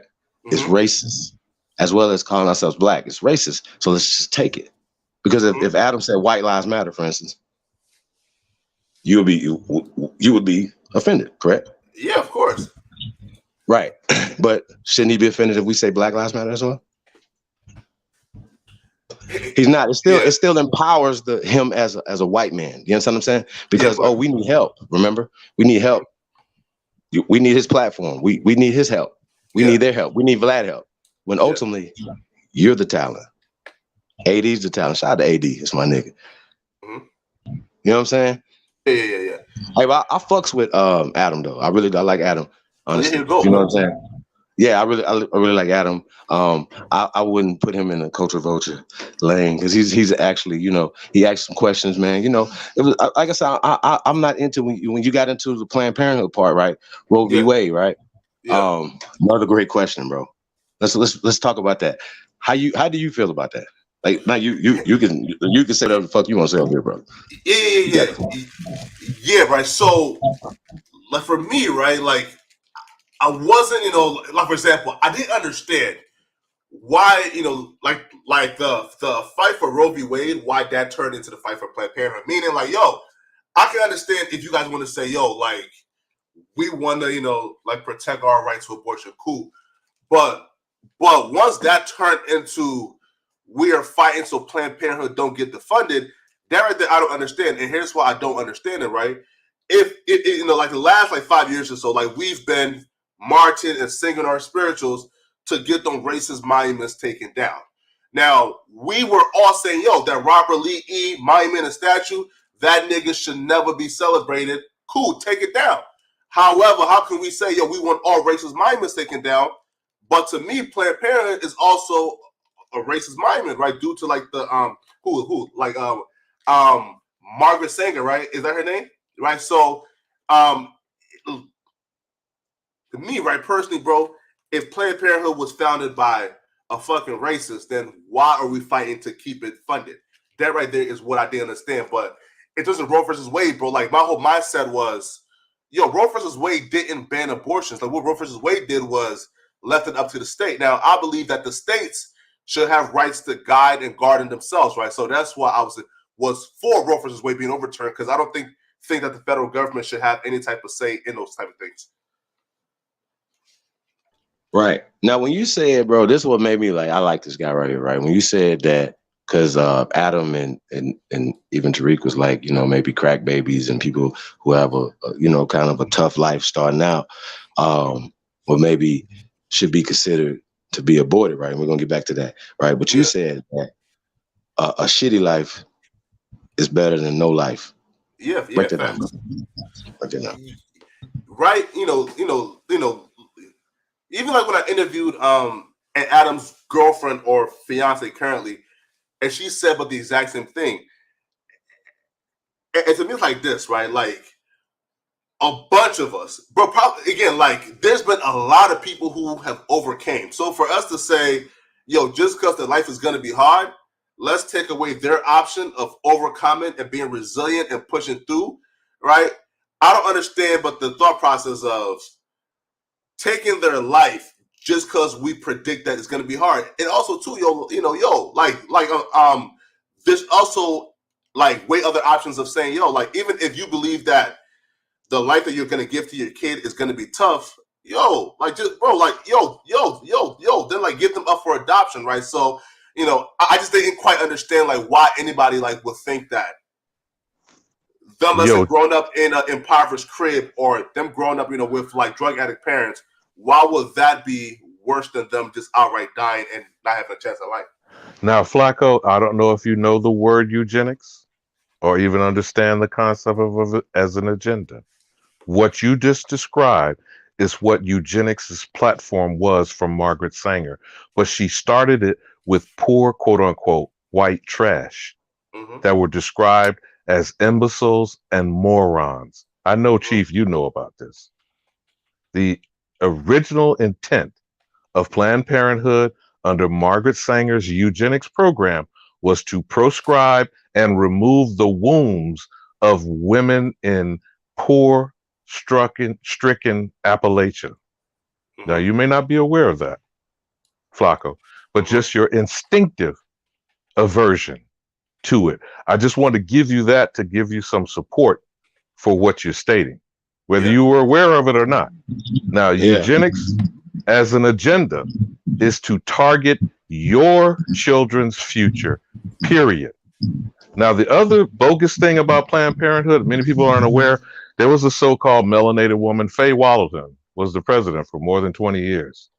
is racist, as well as calling ourselves black. It's racist. So let's just take it. Because if Adam said white lives matter, for instance, you would be offended, correct? Yeah, of course. Right. But shouldn't he be offended if we say black lives matter as well? He's not. It still empowers him as a white man. You understand what I'm saying? Because we need help. Remember, we need help. We need his platform. We need his help. We need their help. We need Vlad help. When ultimately you're the talent. AD's the talent. Shout out to AD. It's my nigga. You know what I'm saying? Yeah. Hey, I fucks with Adam though. I like Adam. Honestly, you go, know what I'm saying? Yeah, I really like Adam. I wouldn't put him in a culture vulture lane because he's actually, he asked some questions, man. It was like I said, I'm not into when you got into the Planned Parenthood part, right? Roe v. Wade, right? Yeah. Another great question, bro. Let's talk about that. How do you feel about that? Like now you can say whatever the fuck you want to say over here, bro. Yeah, right. So like for me, right, like I wasn't, like for example, I didn't understand why, like the fight for Roe v. Wade, why that turned into the fight for Planned Parenthood. Meaning, like, yo, I can understand if you guys want to say, yo, like, we want to, like, protect our right to abortion, cool. But once that turned into we are fighting so Planned Parenthood don't get defunded, that right there I don't understand. And here's why I don't understand it, right? If like the last like 5 years or so, like we've been marching and singing our spirituals to get them racist monuments taken down. Now, we were all saying, yo, that Robert Lee E monument and statue, that nigga should never be celebrated. Cool, take it down. However, how can we say, yo, we want all racist monuments taken down? But to me, Planned Parenthood is also a racist monument, right? Due to like the Margaret Sanger, right? Is that her name? Right. So to me, right, personally, bro, if Planned Parenthood was founded by a fucking racist, then why are we fighting to keep it funded? That right there is what I didn't understand. But in terms of Roe versus Wade, bro, like my whole mindset was, yo, Roe versus Wade didn't ban abortions. Like what Roe versus Wade did was left it up to the state. Now, I believe that the states should have rights to guide and guard themselves, right? So that's why I was for Roe versus Wade being overturned, because I don't think that the federal government should have any type of say in those type of things. Right. Now, when you said, bro, this is what made me like, I like this guy right here, right? When you said that, because Adam and even Tariq was like, maybe crack babies and people who have a kind of a tough life starting out, or maybe should be considered to be aborted, right? And we're going to get back to that, right? But you said that a shitty life is better than no life. Yeah, Break that down. Break that down. Right, even like when I interviewed Adam's girlfriend or fiance currently, and she said about the exact same thing. And to me, it's like this, right? Like a bunch of us, but probably again, like there's been a lot of people who have overcame. So for us to say, yo, just because their life is going to be hard, let's take away their option of overcoming and being resilient and pushing through, right? I don't understand, but the thought process of taking their life just because we predict that it's going to be hard. And also too, there's also like way other options of saying, yo, like even if you believe that the life that you're going to give to your kid is going to be tough, yo, like just bro, like yo, then like give them up for adoption, right? So I just didn't quite understand like why anybody like would think that them let's say growing up in an impoverished crib or them growing up with like drug addict parents, why would that be worse than them just outright dying and not having a chance at life? Now, Flacco, I don't know if you know the word eugenics or even understand the concept of it as an agenda. What you just described is what eugenics' platform was from Margaret Sanger, but she started it with poor, quote unquote, white trash that were described as imbeciles and morons. I know, Chief, you know about this. The original intent of Planned Parenthood under Margaret Sanger's eugenics program was to proscribe and remove the wombs of women in poor, stricken Appalachia. Now, you may not be aware of that, Flacco, but just your instinctive aversion to it. I just want to give you that to give you some support for what you're stating, whether you were aware of it or not. Now, eugenics as an agenda is to target your children's future, period. Now, the other bogus thing about Planned Parenthood, many people aren't aware, there was a so-called melanated woman, Faye Waddleton, was the president for more than 20 years.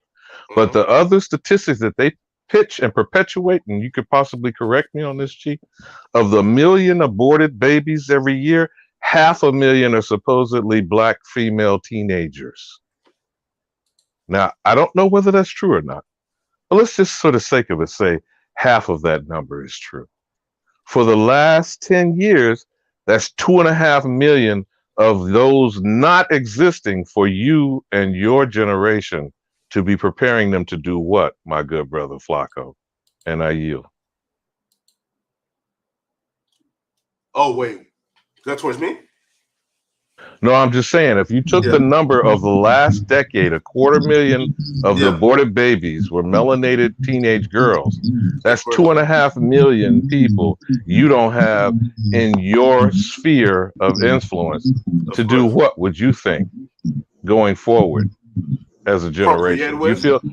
But the other statistics that they pitch and perpetuate, and you could possibly correct me on this, Chief, of the 1 million aborted babies every year, 500,000 are supposedly Black female teenagers. Now, I don't know whether that's true or not, but let's just, for the sake of it, say half of that number is true. For the last 10 years, that's 2.5 million of those not existing for you and your generation to be preparing them to do what, my good brother Flacco? And I yield. Oh, wait. Is that towards me? No, I'm just saying, if you took the number of the last decade, 250,000 of the aborted babies were melanated teenage girls. That's 2.5 million people you don't have in your sphere of influence to do what would you think going forward as a generation?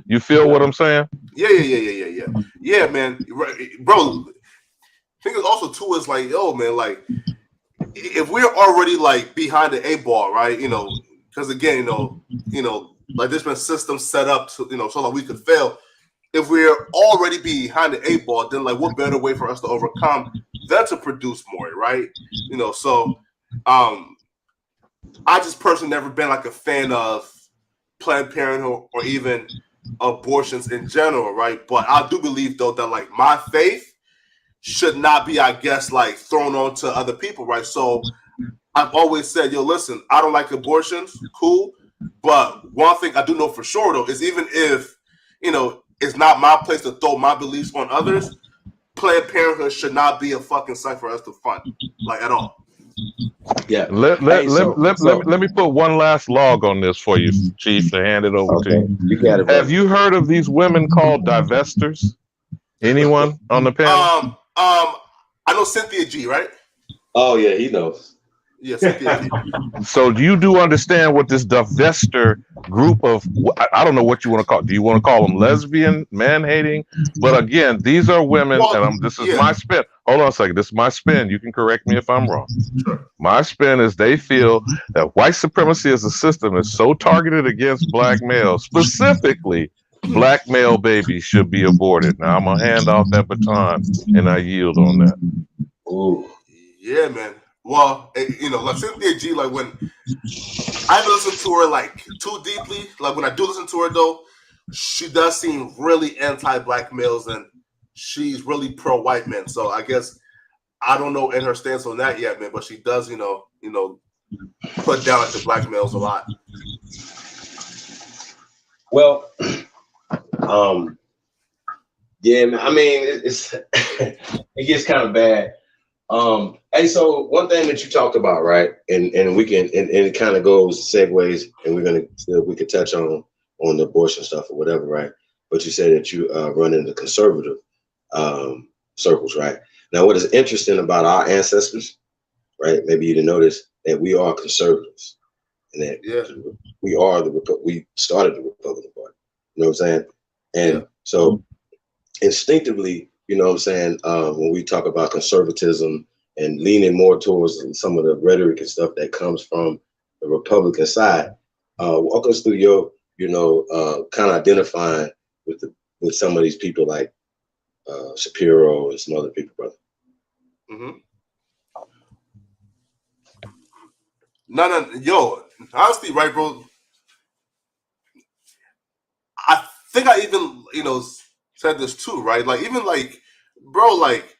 You feel what I'm saying? Yeah, man. Bro, thing is also too is like, yo, man, like if we're already like behind the 8 ball, right? You know, because again, you know, like there's been systems set up to, you know, so that we could fail. If we're already behind the 8 ball, then like what better way for us to overcome than to produce more, right? You know, so I just personally never been like a fan of Planned Parenthood or even abortions in general, right? But I do believe though that like my faith should not be, I guess, like thrown on to other people, right? So I've always said, yo, listen, I don't like abortions, cool. But one thing I do know for sure, though, is even if, you know, it's not my place to throw my beliefs on others, Planned Parenthood should not be a fucking site for us to fund, like at all. Yeah. Let me put one last log on this for you, Chief, to hand it over to you. You got it, Have you heard of these women called divestors? Anyone on the panel? I know Cynthia G, right? Oh yeah, he knows. Yeah, Cynthia G. So you do understand what this divestor group of, I don't know what you want to call it. Do you want to call them lesbian, man-hating? But again, these are women, and this is my spin. Hold on a second. This is my spin. You can correct me if I'm wrong. My spin is they feel that white supremacy as a system is so targeted against Black males, specifically Black male babies should be aborted. Now I'm gonna hand off that baton, and I yield on that. Ooh. Yeah, man. Well, you know, like Cynthia G, like when I haven't listened to her like too deeply, like when I do listen to her though, she does seem really anti-Black males and she's really pro-white men. So I guess I don't know in her stance on that yet, man, but she does, you know, put down like the Black males a lot. Well, yeah, man, I mean, it's it gets kind of bad. Hey, so one thing that you talked about, right, and we can, and it kind of goes segues, and we could touch on the abortion stuff or whatever, right? But you said that you run in the conservative circles, right? Now, what is interesting about our ancestors, right? Maybe you didn't notice that we are conservatives, and that we started the Republican Party. You know what I'm saying? And so instinctively, you know what I'm saying, when we talk about conservatism and leaning more towards some of the rhetoric and stuff that comes from the Republican side, walk us through your, kind of identifying with some of these people like Shapiro and some other people, brother. Mm-hmm. No, yo, honestly, right, bro. I think I even, said this too, right? Like, even like, bro, like,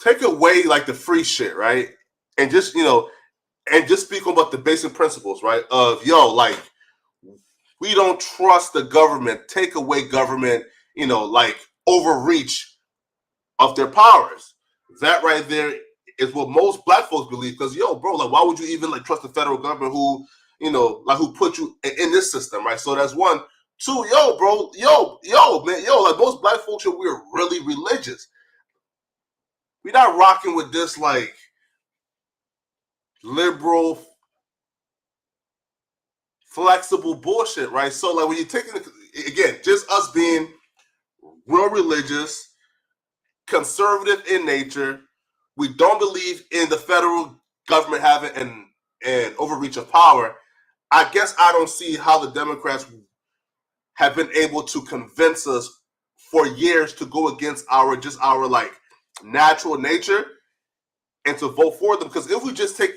take away like the free shit, right? And just, and just speak about the basic principles, right? Of, like, we don't trust the government, take away government, like overreach of their powers. That right there is what most Black folks believe. Because, bro, like, why would you even like trust the federal government who, like who put you in this system, right? So that's one. Two, bro, man, like most black folks here, we're really religious. We're not rocking with this like liberal, flexible bullshit, right? So like when you're taking again, just us being real religious, conservative in nature, we don't believe in the federal government having an overreach of power. I guess I don't see how the Democrats have been able to convince us for years to go against our like natural nature and to vote for them. Because if we just take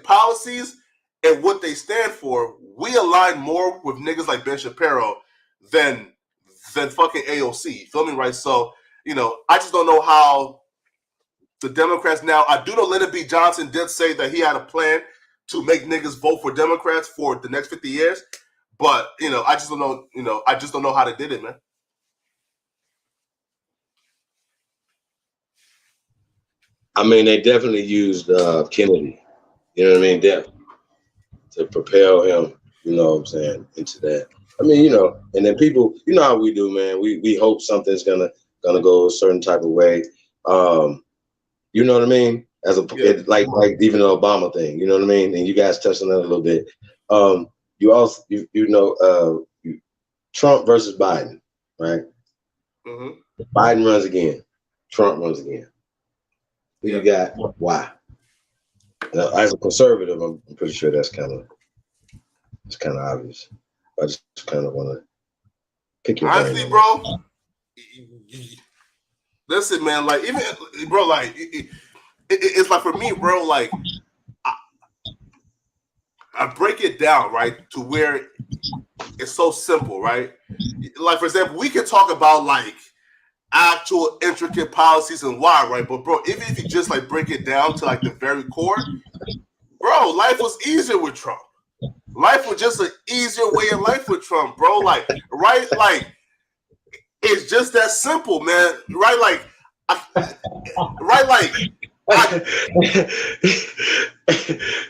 policies and what they stand for, we align more with niggas like Ben Shapiro than fucking AOC. Feel me, right? So, I just don't know how the Democrats now. I do know Lyndon B. Johnson did say that he had a plan to make niggas vote for Democrats for the next 50 years. But, I just don't know, I just don't know how they did it, man. I mean, they definitely used Kennedy, you know what I mean, to propel him, you know what I'm saying, into that. I mean, and then people, you know how we do, man. We hope something's gonna go a certain type of way. You know what I mean? Like even the Obama thing, you know what I mean? And you guys touched on that a little bit. You also, Trump versus Biden, right? Mm-hmm. Biden runs again. Trump runs again. Who you got? Why? Now, as a conservative, I'm pretty sure it's kind of obvious. I just kind of want to pick your brain. Honestly, bro, listen, man, like, even, bro, like, it's like, for me, bro, like, I break it down, right, to where it's so simple, right? Like, for example, we can talk about, like, actual intricate policies and why, right? But, bro, even if you just, like, break it down to, like, the very core, bro, life was easier with Trump. Life was just an easier way of life with Trump, bro. Like, right? Like, it's just that simple, man. Right? Like,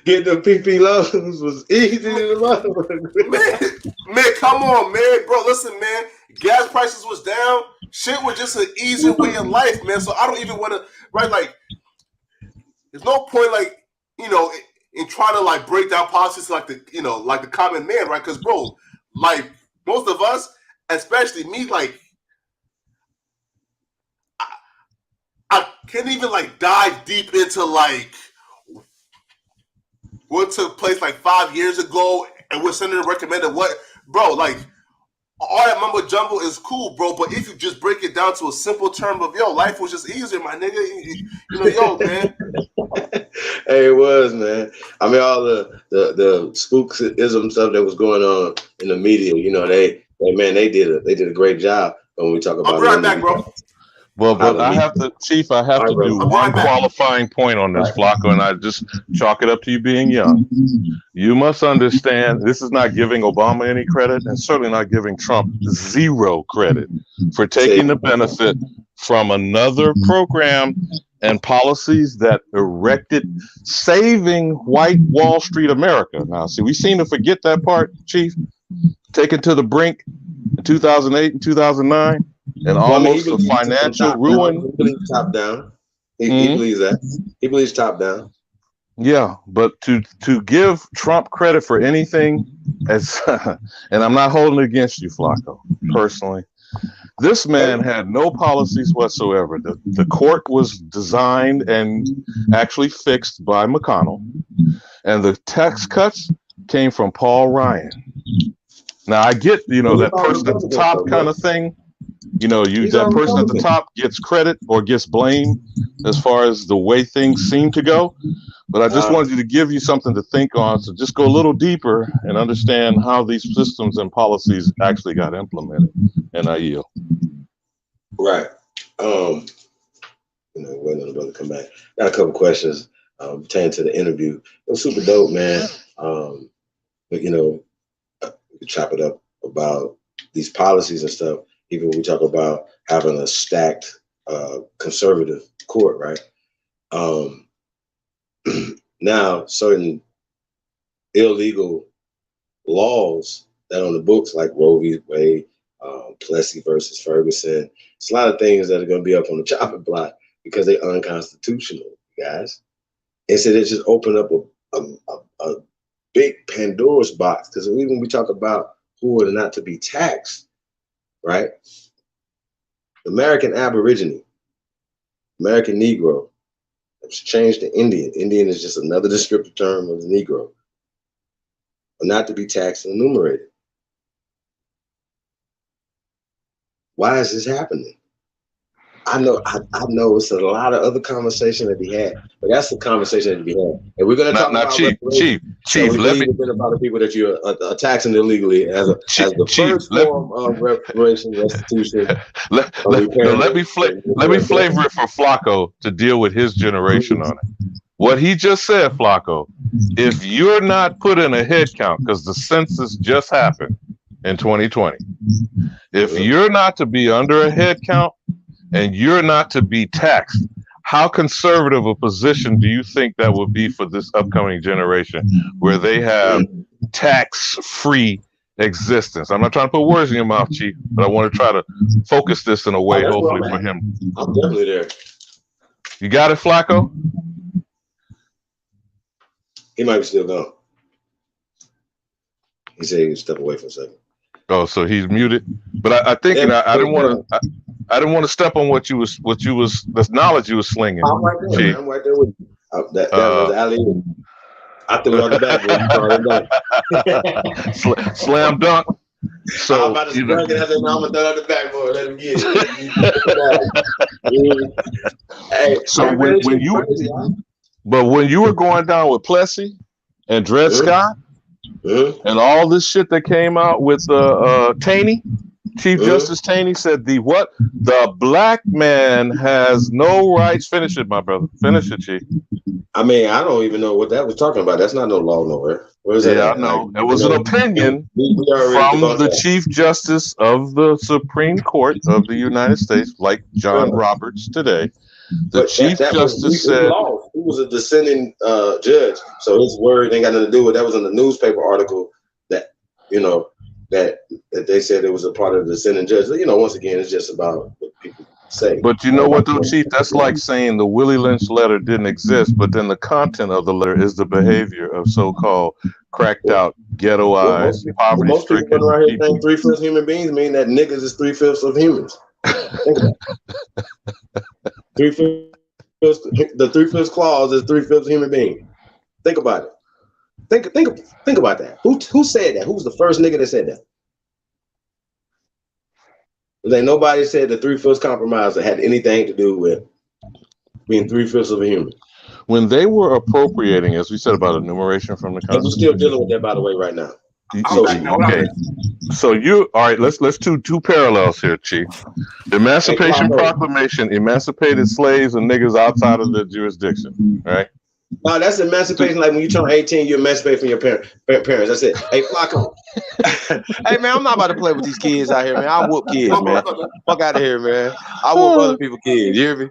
getting the PP loans was easy to man, come on, man, bro. Listen, man. Gas prices was down. Shit was just an easier way of life, man. So I don't even want to, right? Like, there's no point, like, in trying to like break down policies like the common man, right? Because, bro, like most of us, especially me, like, I can't even like dive deep into like what took place like 5 years ago and what senator recommended what, bro. Like, all that mumbo jumbo is cool, bro. But if you just break it down to a simple term of life was just easier, my nigga. Man. Hey, it was, man. I mean, all the spookism stuff that was going on in the media, they did a great job when we talk about. I'll be right back, bro. Well, but I have to do one qualifying point on this, Flacco, and I just chalk it up to you being young. You must understand, this is not giving Obama any credit, and certainly not giving Trump zero credit for taking the benefit from another program and policies that erected saving white Wall Street America. Now, see, we seem to forget that part, Chief. Taken to the brink in 2008 and 2009. And almost a financial ruin. He believes top down. He believes that. He believes top down. Yeah, but to give Trump credit for anything, as and I'm not holding it against you, Flacco, personally. This man had no policies whatsoever. The court was designed and actually fixed by McConnell, and the tax cuts came from Paul Ryan. Now I get that person at the top kind of thing. That person at the top gets credit or gets blamed as far as the way things seem to go. But I just wanted to give you something to think on. So just go a little deeper and understand how these systems and policies actually got implemented. And I yield. Right. Waiting on the brother to come back. Got a couple questions pertaining to the interview. It was super dope, man. But we could chop it up about these policies and stuff. Even when we talk about having a stacked conservative court, right? Now, certain illegal laws that are on the books, like Roe v. Wade, Plessy versus Ferguson. It's a lot of things that are going to be up on the chopping block because they're unconstitutional, guys. And so they just open up a big Pandora's box, because even when we talk about who are not to be taxed, right? American Aborigine, American Negro, it's changed to Indian. Indian is just another descriptive term of the Negro, are not to be taxed and enumerated. Why is this happening? I know it's a lot of other conversation that we had, but that's the conversation that we had. And we're going to talk about Chief, let me about the people that you're taxing illegally as the first form of reparation, restitution. Let me flavor it for Flacco to deal with his generation on it. What he just said, Flacco, if you're not put in a head count, because the census just happened in 2020, if you're not to be under a head count and you're not to be taxed, how conservative a position do you think that would be for this upcoming generation, where they have tax-free existence? I'm not trying to put words in your mouth, Chief, but I want to try to focus this in a way, hopefully for him. I'm definitely there. You got it, Flacco? He might be still gone. He said he would step away for a second. Oh, so he's muted. But I think I didn't want to step on what you was the knowledge you was slinging. I'm right there. Chief. I'm right there with you. That was alley-oop. I threw it on the backboard. Slam dunk. So I'm about to sprung it. I said, no, I'm gonna throw it on the backboard. Let him get it. Hey, so when you were going down with Plessy and Dred Scott and all this shit that came out with Taney, Chief Justice Taney said the black man has no rights. Finish it, my brother. Finish it, Chief. I mean, I don't even know what that was talking about. That's not no law nowhere. Where is that? I know. It was an opinion from the Chief Justice of the Supreme Court of the United States, like John Roberts today. The Chief Justice said he was a dissenting judge, so his word ain't got nothing to do with that. Was in the newspaper article that that they said it was a part of the dissenting judge. Once again, it's just about what people say. But you know what, though, Chief? That's like saying the Willie Lynch letter didn't exist, but then the content of the letter is the behavior of so-called cracked out, ghettoized, poverty-stricken most people around here think 3/5 human beings mean that niggas is 3/5 of humans. Think about it. The 3/5 clause is 3/5 human being. Think about it. Think about that. Who said that? Who's the first nigga that said that? There ain't nobody said the 3/5 compromise that had anything to do with being 3/5 of a human. When they were appropriating, as we said about enumeration from the Constitution, and we're still dealing with that, by the way, right now. Okay, so all right. Let's do two parallels here, Chief. The Emancipation Proclamation emancipated slaves and niggas outside of the jurisdiction, right? No, that's emancipation. Like when you turn 18, you emancipate from your parents. That's it. Hey, Flacco. Hey, man, I'm not about to play with these kids out here, man. I whoop kids, man. Fuck out of here, man. I whoop other people's kids. You hear me?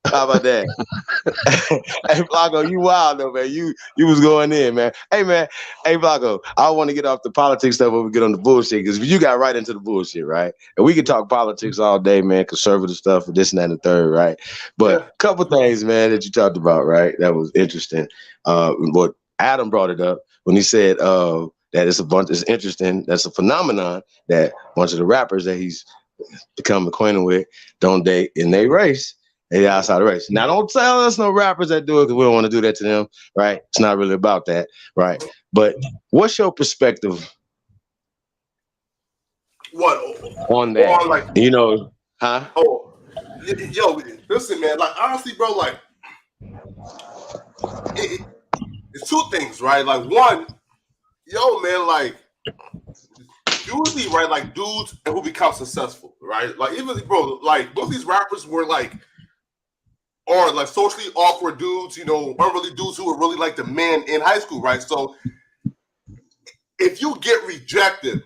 How about that? Hey, Flacco, you wild though, man. You was going in, man. Hey, man. Hey, Flacco, I want to get off the politics stuff when we get on the bullshit, because you got right into the bullshit, right? And we can talk politics all day, man, conservative stuff and this and that and the third, right? But a couple things, man, that you talked about, right? That was interesting. What Adam brought it up when he said that it's interesting. That's a phenomenon that a bunch of the rappers that he's become acquainted with don't date in their race. They outside the race. Now, don't tell us no rappers that do it, because we don't want to do that to them, right? It's not really about that, right? But what's your perspective on that? Or like, huh? Oh, yo, listen, man. Like, honestly, bro, like, it's two things, right? Like, one, man, like, usually, right, like, dudes who become successful, right? Like, even, bro, like, most of these rappers were, like, or like socially awkward dudes, weren't really dudes who were really like the men in high school, right? So if you get rejected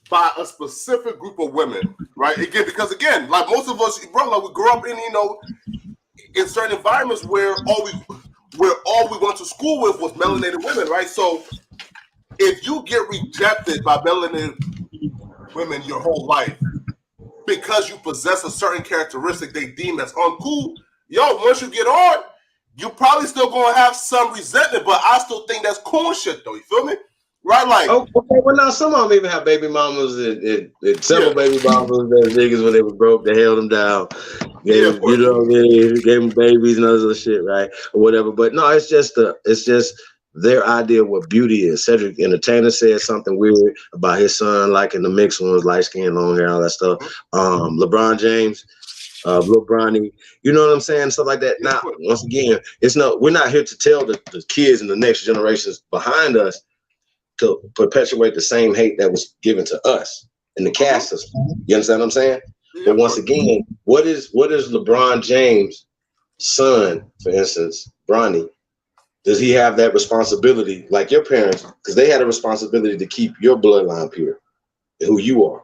by a specific group of women, right? Again, because like most of us, bro, like we grew up in, in certain environments where where all we went to school with was melanated women, right? So if you get rejected by melanated women your whole life because you possess a certain characteristic they deem as uncool, yo, once you get on, you probably still gonna have some resentment, but I still think that's cool shit though. You feel me? Right? Like, okay, well now some of them even have baby mamas and several baby mamas that niggas when they were broke, they held them down. Gave, you know what I mean? Gave them babies and other shit, right? Or whatever. But no, it's just their idea of what beauty is. Cedric Entertainer said something weird about his son liking the mixed ones, light skin, long hair, all that stuff. LeBron James, Lil Bronny, you know what I'm saying? Stuff like that. Now, once again, we're not here to tell the kids and the next generations behind us to perpetuate the same hate that was given to us in the caste system. You understand what I'm saying? But once again, what is LeBron James' son, for instance, Bronny? Does he have that responsibility like your parents? Because they had a responsibility to keep your bloodline pure, who you are,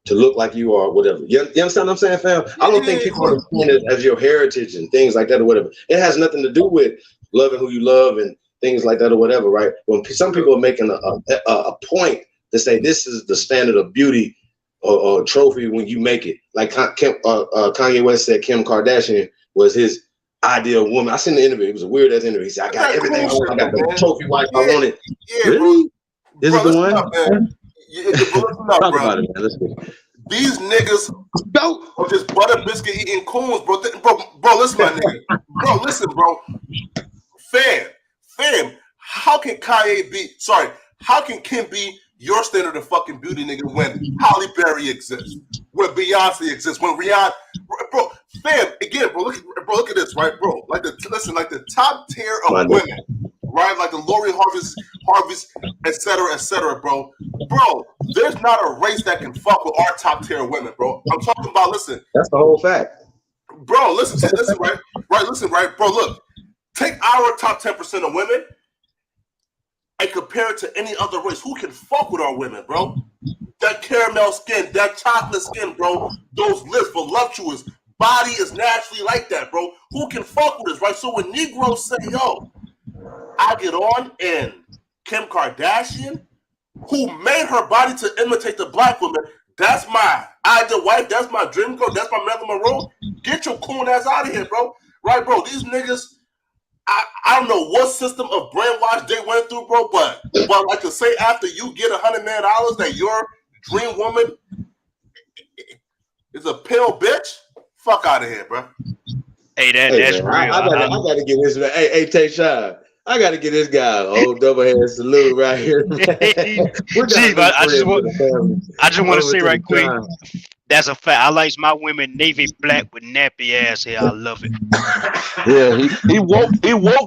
to look like you are, whatever. You understand what I'm saying, fam? I don't think people understand it as your heritage and things like that or whatever. It has nothing to do with loving who you love and things like that or whatever, right? When some people are making a point to say this is the standard of beauty or trophy when you make it, like Kanye West said Kim Kardashian was his ideal woman. I seen the interview. It was a weird ass interview. He said, I got everything I want. I got the trophy wife I wanted. Really? This is the one? Talk about it, man. Let's go. These niggas are just butter biscuit eating coons, bro. Bro, listen, my nigga. Bro, listen, bro. Fam, how can how can Kim be your standard of fucking beauty, nigga, when Halle Berry exists, when Beyonce exists, when Rihanna, bro, fam, again, bro, look at this, right, bro? Like the top tier of women, right? Like the Lori Harvey's, et cetera, bro. Bro, there's not a race that can fuck with our top tier women, bro. I'm talking about, listen. That's the whole fact. Bro, listen, right, bro, look. Take our top 10% of women and compare it to any other race. Who can fuck with our women, bro? That caramel skin, that chocolate skin, bro. Those lips, voluptuous. Body is naturally like that, bro. Who can fuck with us, right? So when Negroes say, yo, I get on and Kim Kardashian, who made her body to imitate the black woman, that's my ideal wife, that's my dream girl, that's my Marilyn Monroe. Get your cool ass out of here, bro. Right, bro? These niggas, I don't know what system of brainwash they went through, bro, but like to say after you get $100 million that your dream woman is a pale bitch, fuck out of here, bro. Hey, that's man, real. I gotta get this man. Hey, Tayshawn, I gotta get this guy an old double head salute right here. I just want to say right quick. That's a fact. I like my women navy black with nappy ass hair. I love it. Yeah, he woke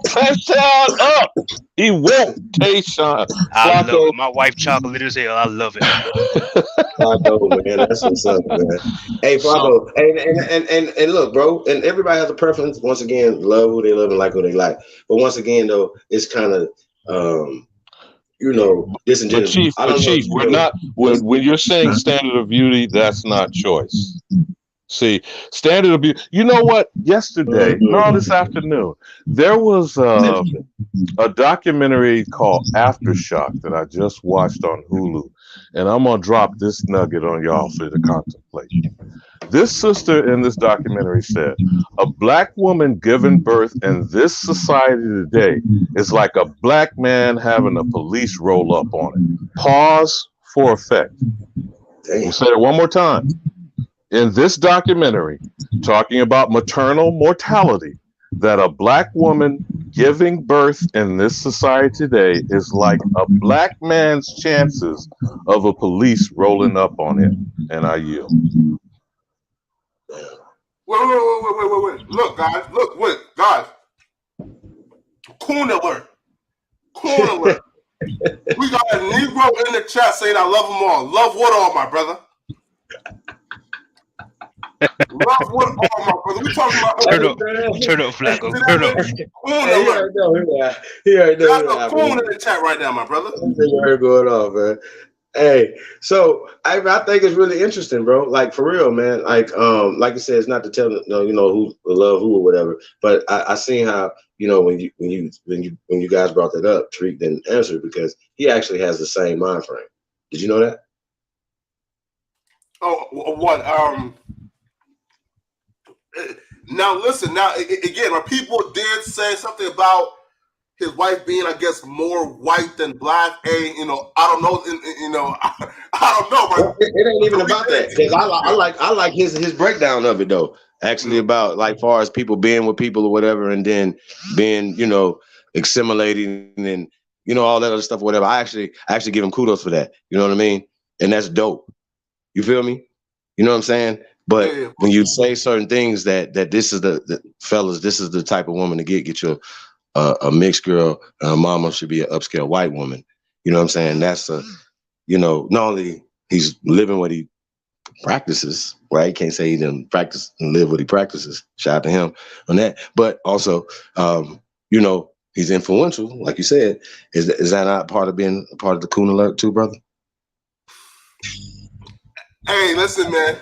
Tayshawn up. He woke Tayshawn. I love it. My wife chocolate as hell. I love it. I know, man. That's what's up, man. Hey, Flaco, and look, bro, and everybody has a preference. Once again, love who they love and like who they like. But once again, though, it's kind of disingenuous. But Chief, we're not when you're saying standard of beauty, that's not choice. See, standard of beauty. You know what? Yesterday, this afternoon, there was a documentary called Aftershock that I just watched on Hulu, and I'm gonna drop this nugget on y'all for the contemplation. This sister in this documentary said, a black woman giving birth in this society today is like a black man having a police roll up on it. Pause for effect. We'll say it one more time. In this documentary, talking about maternal mortality, that a black woman giving birth in this society today is like a black man's chances of a police rolling up on him. And I yield. Wait. Look, guys. Coon alert. We got a Negro in the chat saying I love them all. Love what all, my brother? Love what all, my brother? We talking about... Turn up, Flacco. Turn up. Coon alert. He already know. Got a coon in the chat right now, my brother. What's going on, man? Hey, so I think it's really interesting, bro. Like for real, man. Like you said, it's not to tell who love who or whatever. But I seen how you know, when you guys brought that up, Tariq didn't answer because he actually has the same mind frame. Did you know that? Oh, what? Now listen. Now again, when people did say something about his wife being, I guess, more white than black, and you know, I don't know, you know, I don't know. Well, it ain't even about that. 'Cause I like his breakdown of it though. Actually, about like far as people being with people or whatever, and then being, you know, assimilating and you know all that other stuff or whatever. I actually give him kudos for that. You know what I mean? And that's dope. You feel me? You know what I'm saying? But when you say certain things that this is the fellas, this is the type of woman to get you a mixed girl, and her mama should be an upscale white woman. You know what I'm saying? That's a, you know, not only he's living what he practices, right? Can't say he didn't practice and live what he practices. Shout out to him on that. But also, you know, he's influential, like you said. Is that not part of being a part of the Coon Alert too, brother? Hey, listen, man.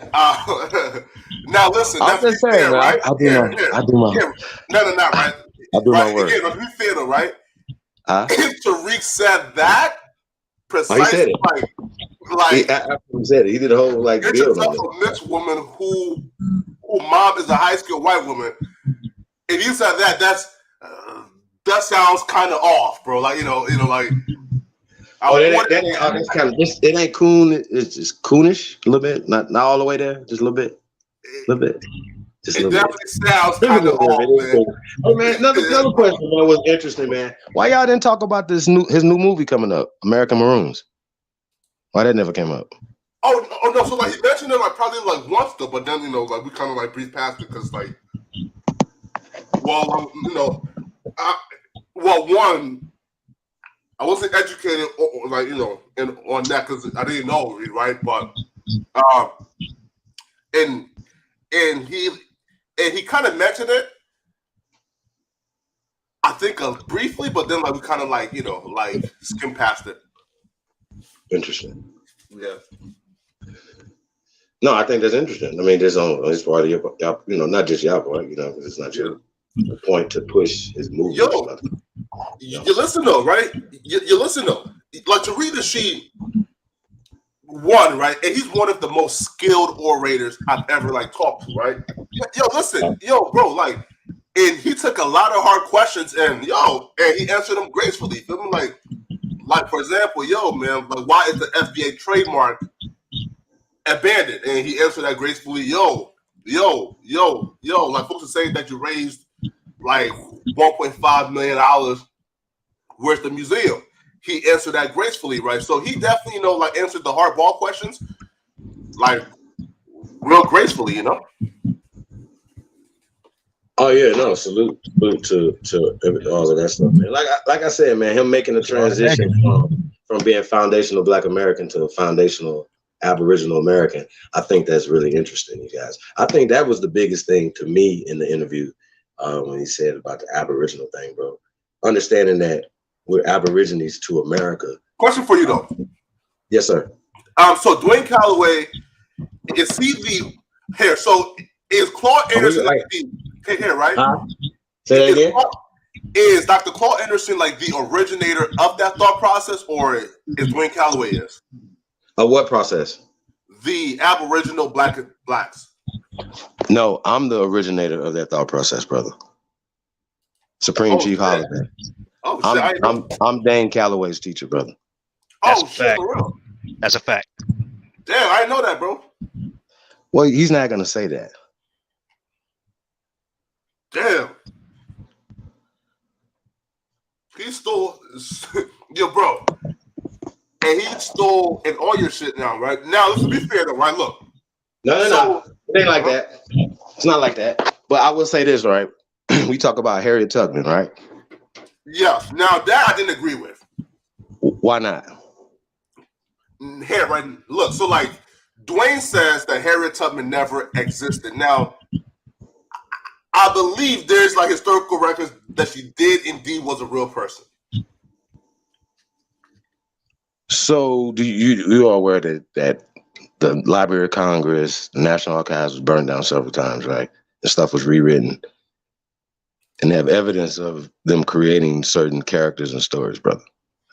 Now listen. I'm That's to be just saying, fair, man. right? I do my No, right? I do my work. Again, to be fair, though, right? Huh? If Tariq said that Oh, he precisely, said it. like After he said it, he did a whole like get build yourself on a mixed woman who mom is a high skilled white woman. If you said that, that sounds kind of off, bro. Like you know, like. That's kind of it ain't coon. It's just coonish a little bit, not all the way there, just a little bit, just a little bit. It definitely sounds kind of off, man. Hey man, another question, man, was interesting, man. Why y'all didn't talk about his new movie coming up, American Maroons? Why that never came up? Oh no! So like he mentioned it like probably like once though, but then you know like we kind of like breezed past it because like, well you know, one. I wasn't educated, like you know, on that because I didn't know, right? But, and he kind of mentioned it, I think, briefly, but then like we kind of like you know like skim past it. Interesting. Yeah. No, I think that's interesting. I mean, there's on his part of your, you know, not just your part, you know, because it's not your point to push his movie. Yo, you listen though, right? You listen though. Like to read the sheet, one, right? And he's one of the most skilled orators I've ever like talked to, right? Yo, listen, bro, like, and he took a lot of hard questions and he answered them gracefully. Feel me? Like for example, man, like why is the FBA trademark abandoned? And he answered that gracefully. Like folks are saying that you raised like $1.5 million where's the museum? He answered that gracefully, right? So he definitely, you know, like answered the hard ball questions, like real gracefully, you know. Oh yeah, no, salute to all of that stuff, man. Like I said, man, him making the transition from being foundational Black American to foundational Aboriginal American, I think that's really interesting, you guys. I think that was the biggest thing to me in the interview when he said about the Aboriginal thing, bro. Understanding that we're Aborigines to America. Question for you though. Yes, sir. So Dwayne Calloway, is he the hair? So is Claude Anderson like the hair, right? Say that again. Is Dr. Claude Anderson like the originator of that thought process, or is Dwayne Calloway is? What process? The Aboriginal blacks. No, I'm the originator of that thought process, brother. Supreme Chief Holiday. I'm Dane Calloway's teacher, brother. Shit, for real. That's a fact. Damn, I didn't know that, bro. Well, he's not gonna say that. Damn. He stole, bro. And he stole and all your shit now, right? Now, let's be fair though, right? Look. No. It ain't like that. It's not like that. But I will say this, right? We talk about Harriet Tubman, right? Yeah. Now that I didn't agree with. Why not? Here, right? Look, so like Dwayne says that Harriet Tubman never existed. Now, I believe there's like historical records that she did indeed was a real person. So do you are aware that the Library of Congress, the National Archives was burned down several times, right? The stuff was rewritten. and have evidence of them creating certain characters and stories, brother.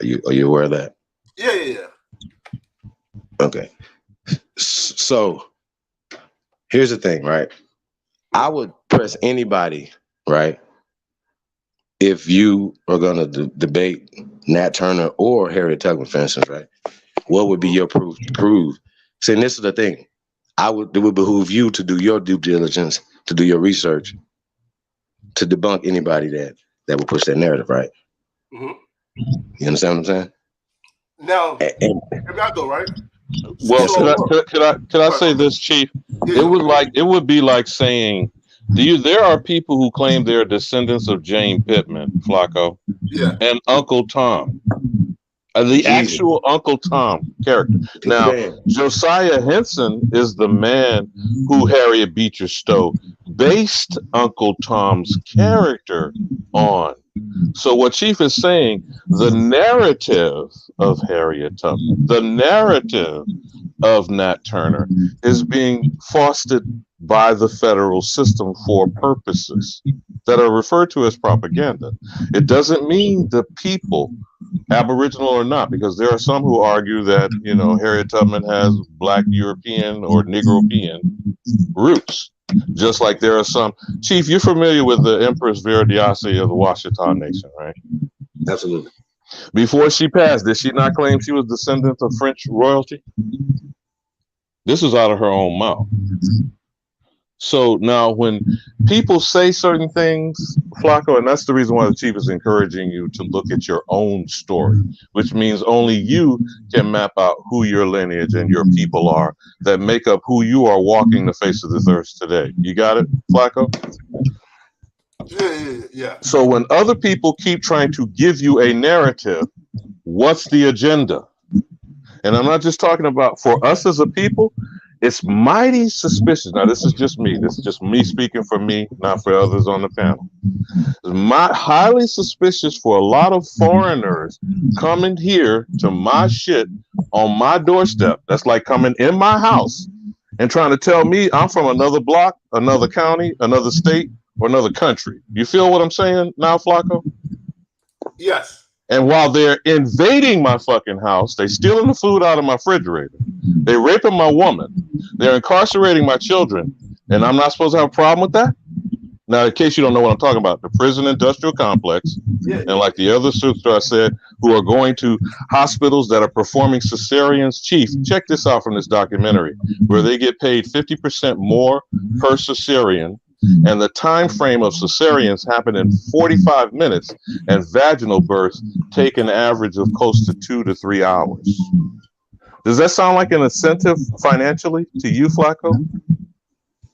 Are you aware of that? Yeah. Okay. So here's the thing, right? I would press anybody, right? If you are going to debate Nat Turner or Harriet Tubman, for instance, right? What would be your proof to prove? See, this is the thing. It would behoove you to do your due diligence, to do your research, to debunk anybody that would push that narrative, right? Mm-hmm. You understand what I'm saying? Now, here I go, right? Well, could I say this, Chief? It would be like saying, there are people who claim they're descendants of Jane Pittman, Flacco, and Uncle Tom. The actual Uncle Tom character. Now, Josiah Henson is the man who Harriet Beecher Stowe based Uncle Tom's character on. So what Chief is saying, the narrative of Harriet Tubman, the narrative of Nat Turner is being fostered by the federal system for purposes that are referred to as propaganda. It doesn't mean the people, Aboriginal or not, because there are some who argue that, Harriet Tubman has Black European or Negropean roots. Just like there are some. Chief, you're familiar with the Empress Viridiasi of the Washita Nation, right? Absolutely. Before she passed, did she not claim she was descendant of French royalty? This is out of her own mouth. So now when people say certain things, Flacco, and that's the reason why the Chief is encouraging you to look at your own story, which means only you can map out who your lineage and your people are that make up who you are walking the face of this earth today. You got it, Flacco? Yeah. So when other people keep trying to give you a narrative, what's the agenda? And I'm not just talking about for us as a people. It's mighty suspicious. Now, this is just me. This is just me speaking for me, not for others on the panel. It's highly suspicious for a lot of foreigners coming here to my shit on my doorstep. That's like coming in my house and trying to tell me I'm from another block, another county, another state, or another country. You feel what I'm saying now, Flacco? Yes. And while they're invading my fucking house, they stealing the food out of my refrigerator. They're raping my woman. They're incarcerating my children. And I'm not supposed to have a problem with that? Now, in case you don't know what I'm talking about, the prison industrial complex, and like the other sister I said, who are going to hospitals that are performing cesareans. Chief, check this out from this documentary, where they get paid 50% more per cesarean. And the time frame of cesareans happen in 45 minutes, and vaginal births take an average of close to 2 to 3 hours. Does that sound like an incentive financially to you, Flacco?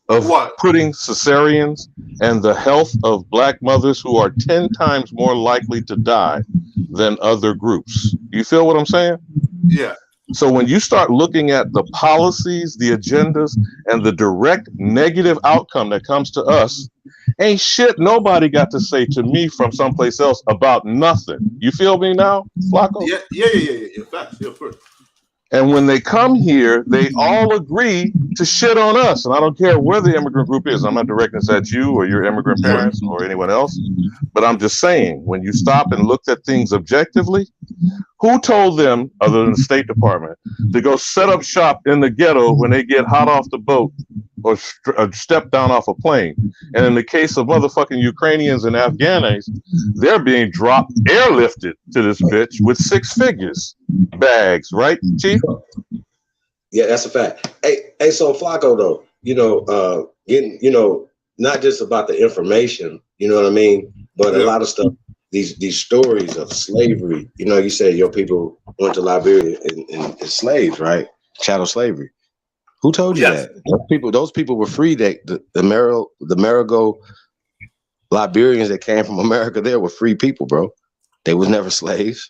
Of what? Putting cesareans and the health of Black mothers who are 10 times more likely to die than other groups. You feel what I'm saying? Yeah. So when you start looking at the policies, the agendas, and the direct negative outcome that comes to us, ain't shit nobody got to say to me from someplace else about nothing. You feel me now, Flacco? Yeah. Facts. Yeah, first. And when they come here, they all agree to shit on us. And I don't care where the immigrant group is. I'm not directing this at you or your immigrant parents or anyone else. But I'm just saying, when you stop and look at things objectively, who told them, other than the State Department, to go set up shop in the ghetto when they get hot off the boat or step down off a plane? And in the case of motherfucking Ukrainians and Afghanis, they're being airlifted to this bitch with 6 figures bags, right, Chief? Yeah, that's a fact. Hey, so Flacco though, getting, not just about the information, you know what I mean, but a lot of stuff. These stories of slavery, you said your people went to Liberia and slaves, right? Chattel slavery. Who told you that? Those people were free. The Marigo Liberians that came from America there were free people, bro. They was never slaves.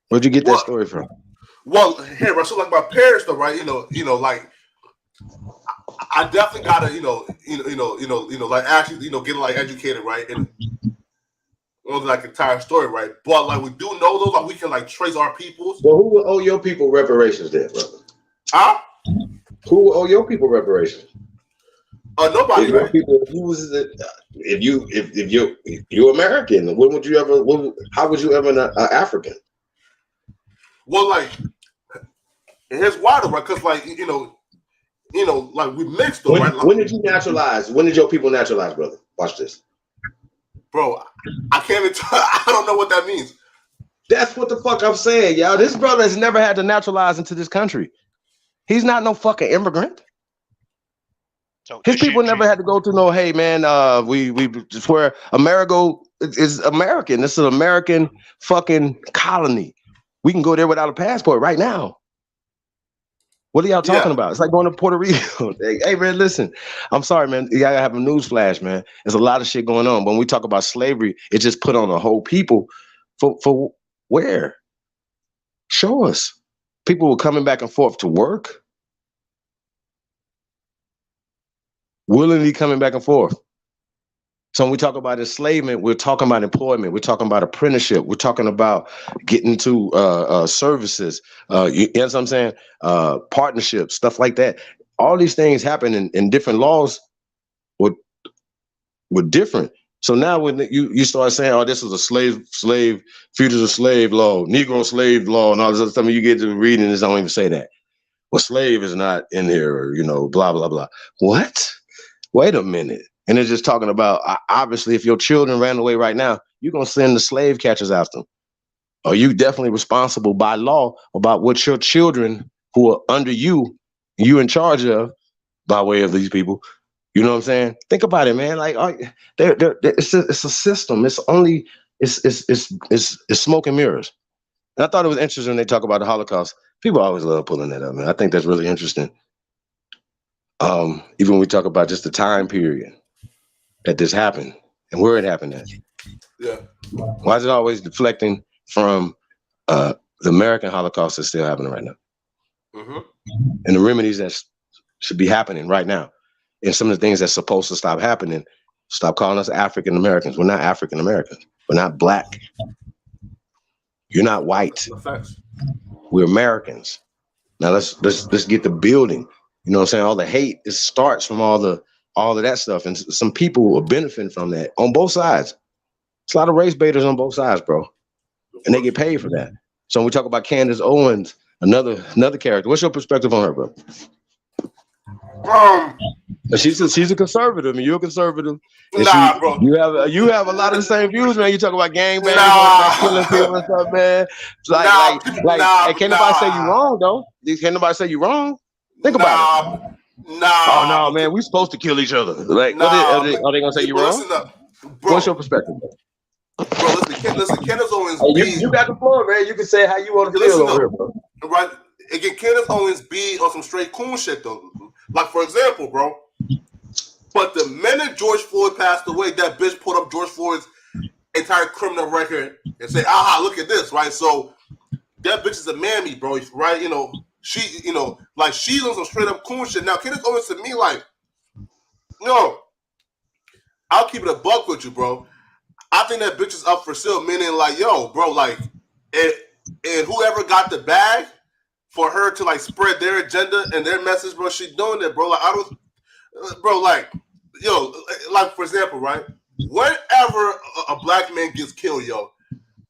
Where'd you get that story from? Well, here, so like my parents, though, right? Like I definitely gotta, like actually, get like educated, right? And like entire story, right? But like we do know though, like we can like trace our peoples. Well, who will owe your people reparations then, brother? Huh? Who will owe your people reparations? Nobody. If your people uses it, if you're American, when would you ever? How would you ever an African? Well, like, here's why though, right? Because like like we mixed though, right? When did you naturalize? When did your people naturalize, brother? Watch this, bro. I can't even. I don't know what that means. That's what the fuck I'm saying, y'all. This brother has never had to naturalize into this country. He's not no fucking immigrant. His people never had to go through no. Hey man, we swear America is American. This is an American fucking colony. We can go there without a passport right now. What are y'all talking about? It's like going to Puerto Rico. Hey man, listen. I'm sorry, man. You gotta have a news flash, man. There's a lot of shit going on. When we talk about slavery, it just put on a whole people for where? Show us. People were coming back and forth to work. Willingly coming back and forth. So when we talk about enslavement, we're talking about employment. We're talking about apprenticeship. We're talking about getting to services. You know what I'm saying? Partnerships, stuff like that. All these things happen in different laws were different. So now when you start saying, oh, this was a slave, fugitive slave law, Negro slave law, and all this other stuff, you get to reading this, don't even say that. Well, slave is not in here, or, blah, blah, blah. What? Wait a minute. And they're just talking about, obviously, if your children ran away right now, you're going to send the slave catchers after them. Are you definitely responsible by law about what your children who are under you in charge of by way of these people? You know what I'm saying? Think about it, man. Like, it's a system. It's only, it's smoke and mirrors. And I thought it was interesting when they talk about the Holocaust. People always love pulling that up, man. I think that's really interesting. Even when we talk about just the time period that this happened and where it happened at. Yeah. Why is it always deflecting from the American Holocaust that's still happening right now? Mm-hmm. And the remedies that should be happening right now. And some of the things that's supposed to stop happening. Stop calling us African Americans. We're not African Americans. We're not black. You're not white. We're Americans. Now let's get the building. You know what I'm saying? All the hate, it starts from all of that stuff. And some people are benefiting from that on both sides. It's a lot of race baiters on both sides, bro. And they get paid for that. So when we talk about Candace Owens, another character, what's your perspective on her, bro? She's a conservative, and you're a conservative. And bro. You have a lot of the same views, man. You talk about gangbangers, killing people and stuff, man. It's hey, can't nobody say you wrong, though. Can't nobody say you wrong. Think about it. Oh no, man, we supposed to kill each other. Like, are they gonna say you wrong? Bro, what's your perspective, bro? Listen, Candace Owens. You got the floor, man. You can say how you want to feel over here, bro. Right? Again, Candace Owens be on some straight coon shit though. Like, for example, bro. But the minute George Floyd passed away, that bitch put up George Floyd's entire criminal record and say, "Aha, look at this!" Right? So that bitch is a mammy, bro. Right? She, she's on some straight up coon shit. Now, Candace Owens to me, like, I'll keep it a buck with you, bro. I think that bitch is up for sale, meaning like, yo, bro, like, and whoever got the bag for her to like spread their agenda and their message, bro, she doing it, bro. Like, I don't, bro, like, yo, like for example, right? Whenever a black man gets killed, yo,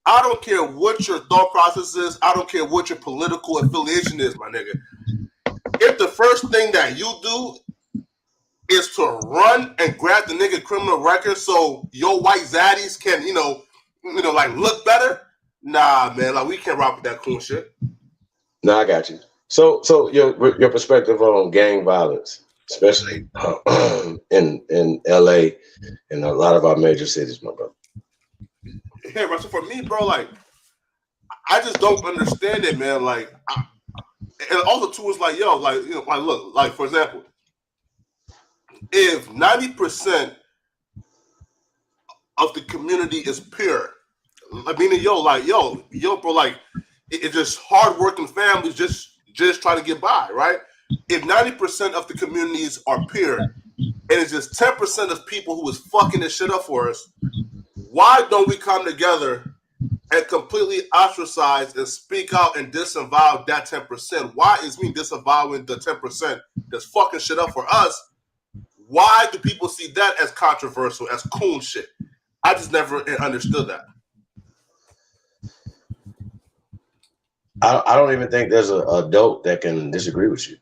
I don't care what your thought process is. I don't care what your political affiliation is, my nigga. If the first thing that you do is to run and grab the nigga criminal record so your white zaddies can, like look better, nah, man, like we can't rock with that cool shit. Nah, I got you. So your perspective on gang violence, especially in LA and a lot of our major cities, my brother. Yeah, right. So for me, bro, like, I just don't understand it, man. Like, and also too is like, yo, like, like, look, like for example, if 90% of the community is pure, I mean, yo, bro, like, it's just hardworking families just trying to get by, right? If 90% of the communities are pure, and it's just 10% of people who is fucking this shit up for us, why don't we come together and completely ostracize and speak out and disavow that 10%? Why is me disavowing the 10% that's fucking shit up for us? Why do people see that as controversial, as cool shit? I just never understood that. I don't even think there's a adult that can disagree with you.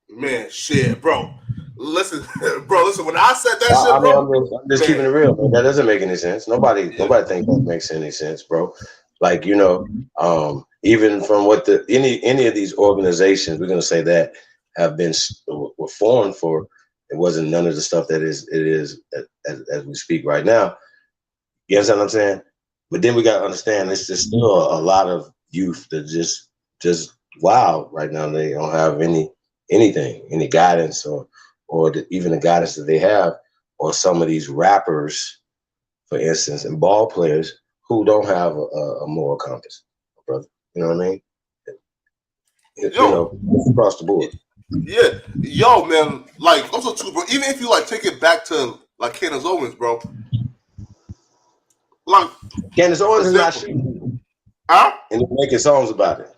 Man, shit, bro. Listen, listen. When I said that shit, bro, I'm just keeping it real, man. That doesn't make any sense. Nobody thinks that makes any sense, bro. Like, you know, even from what any of these organizations, we're gonna say that have been were formed for, it wasn't none of the stuff that it is as we speak right now. You understand what I'm saying? But then we gotta understand it's just still a lot of youth that just wild right now. They don't have any guidance or even the guidance that they have, or some of these rappers, for instance, and ball players who don't have a moral compass, brother. You know what I mean? You know, across the board. Yeah, yo, man. Like, also too, bro. Even if you like take it back to like Candace Owens, bro. Like Candace Owens is not shooting, huh? And they're making songs about it.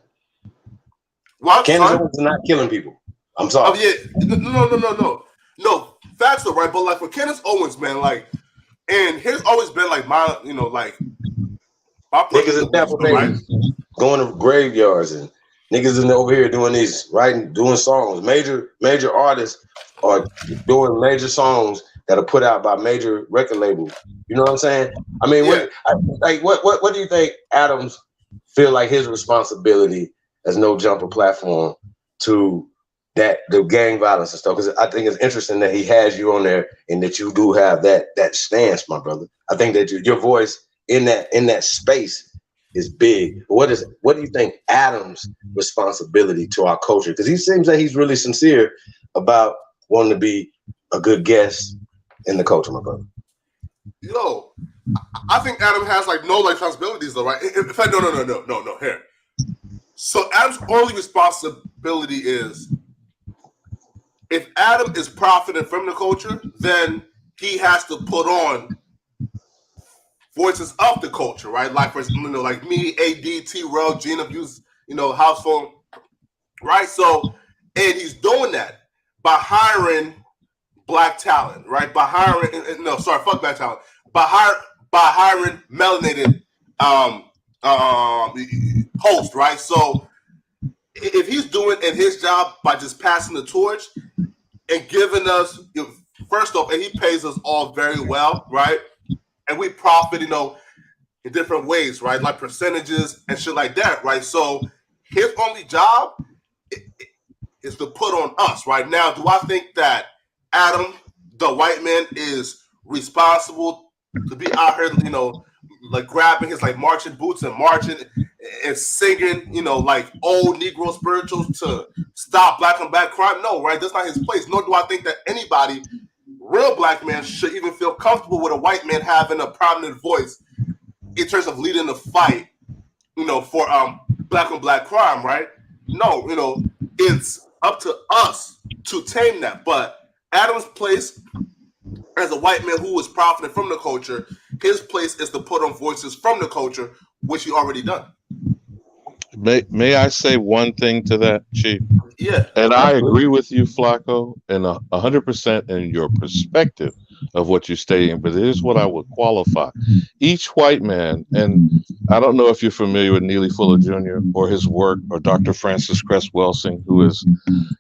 What? Candace Owens is not killing people. I'm sorry. Oh yeah, no. Facts are right, but like for Candace Owens, man, like, and here's always been like my, you know, like my niggas in Tampa Bay going to graveyards and niggas in over here doing these doing songs. Major artists are doing major songs that are put out by major record labels. You know what I'm saying? I mean, what do you think Adams feel like his responsibility as No Jumper platform to the gang violence and stuff? Because I think it's interesting that he has you on there and that you do have that stance, my brother. I think that your voice in that space is big. What do you think Adams' responsibility to our culture? Because he seems that he's really sincere about wanting to be a good guest in the culture, my brother. Yo, I think Adam has like no like responsibilities though, right? In fact, no. Here, so Adam's only responsibility is if Adam is profiting from the culture, then he has to put on voices of the culture, right? Like for like me, AD, T-Rel, Gina Abuse, House Phone, right? So, and he's doing that by hiring black talent, right? By hiring, fuck black talent. By hiring melanated host, right? So, if he's doing his job by just passing the torch and giving us, first off, and he pays us all very well, right? And we profit, in different ways, right? Like percentages and shit like that, right? So his only job is to put on us, right? Now, do I think that Adam, the white man, is responsible to be out here, like grabbing his like marching boots and marching and singing, like old Negro spirituals to stop black on black crime? No, right? That's not his place. Nor do I think that anybody, real black man, should even feel comfortable with a white man having a prominent voice in terms of leading the fight, for black on black crime, right? No, it's up to us to tame that. But Adam's place as a white man who is profiting from the culture, his place is to put on voices from the culture, which he already done. May I say one thing to that, Chief? Yeah. And I agree with you, Flacco, and 100% in your perspective of what you're stating, but here's what I would qualify. Each white man, and I don't know if you're familiar with Neely Fuller Jr. or his work, or Dr. Francis Cress Welsing, who has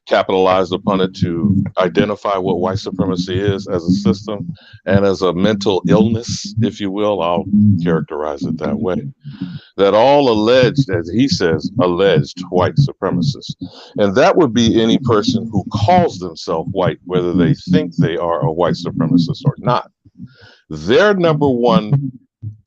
capitalized upon it to identify what white supremacy is as a system and as a mental illness, if you will. I'll characterize it that way. That all alleged, as he says, alleged white supremacists. And that would be any person who calls themselves white, whether they think they are a white supremacist or not. Their number one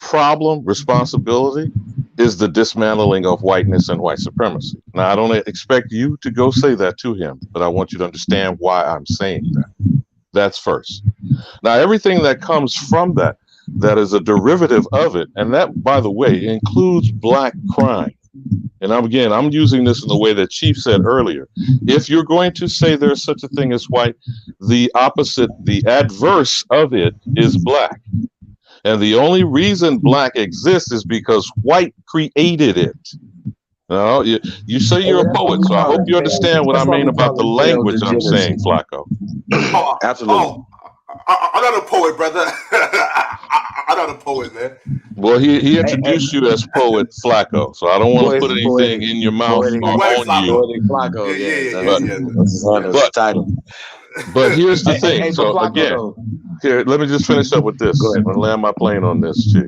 problem, responsibility, is the dismantling of whiteness and white supremacy. Now, I don't expect you to go say that to him, but I want you to understand why I'm saying that. That's first. Now, everything that comes from that is a derivative of it, and that, by the way, includes black crime. And I'm using this in the way that Chief said earlier. If you're going to say there's such a thing as white, the opposite, the adverse of it is black. And the only reason black exists is because white created it. No, you say you're a poet, so I hope you understand what I mean about the language I'm saying, Flacco. Absolutely. I'm not a poet, brother. I'm not a poet, man. Well, he introduced you as poet Flacco, so I don't want to put anything in your mouth or on you. Flacco, Yeah. But title. But here's the thing. Hey, So but Flacco, again, though. here, let me just finish up with this. Go ahead. I'm gonna land my plane on this, Chief.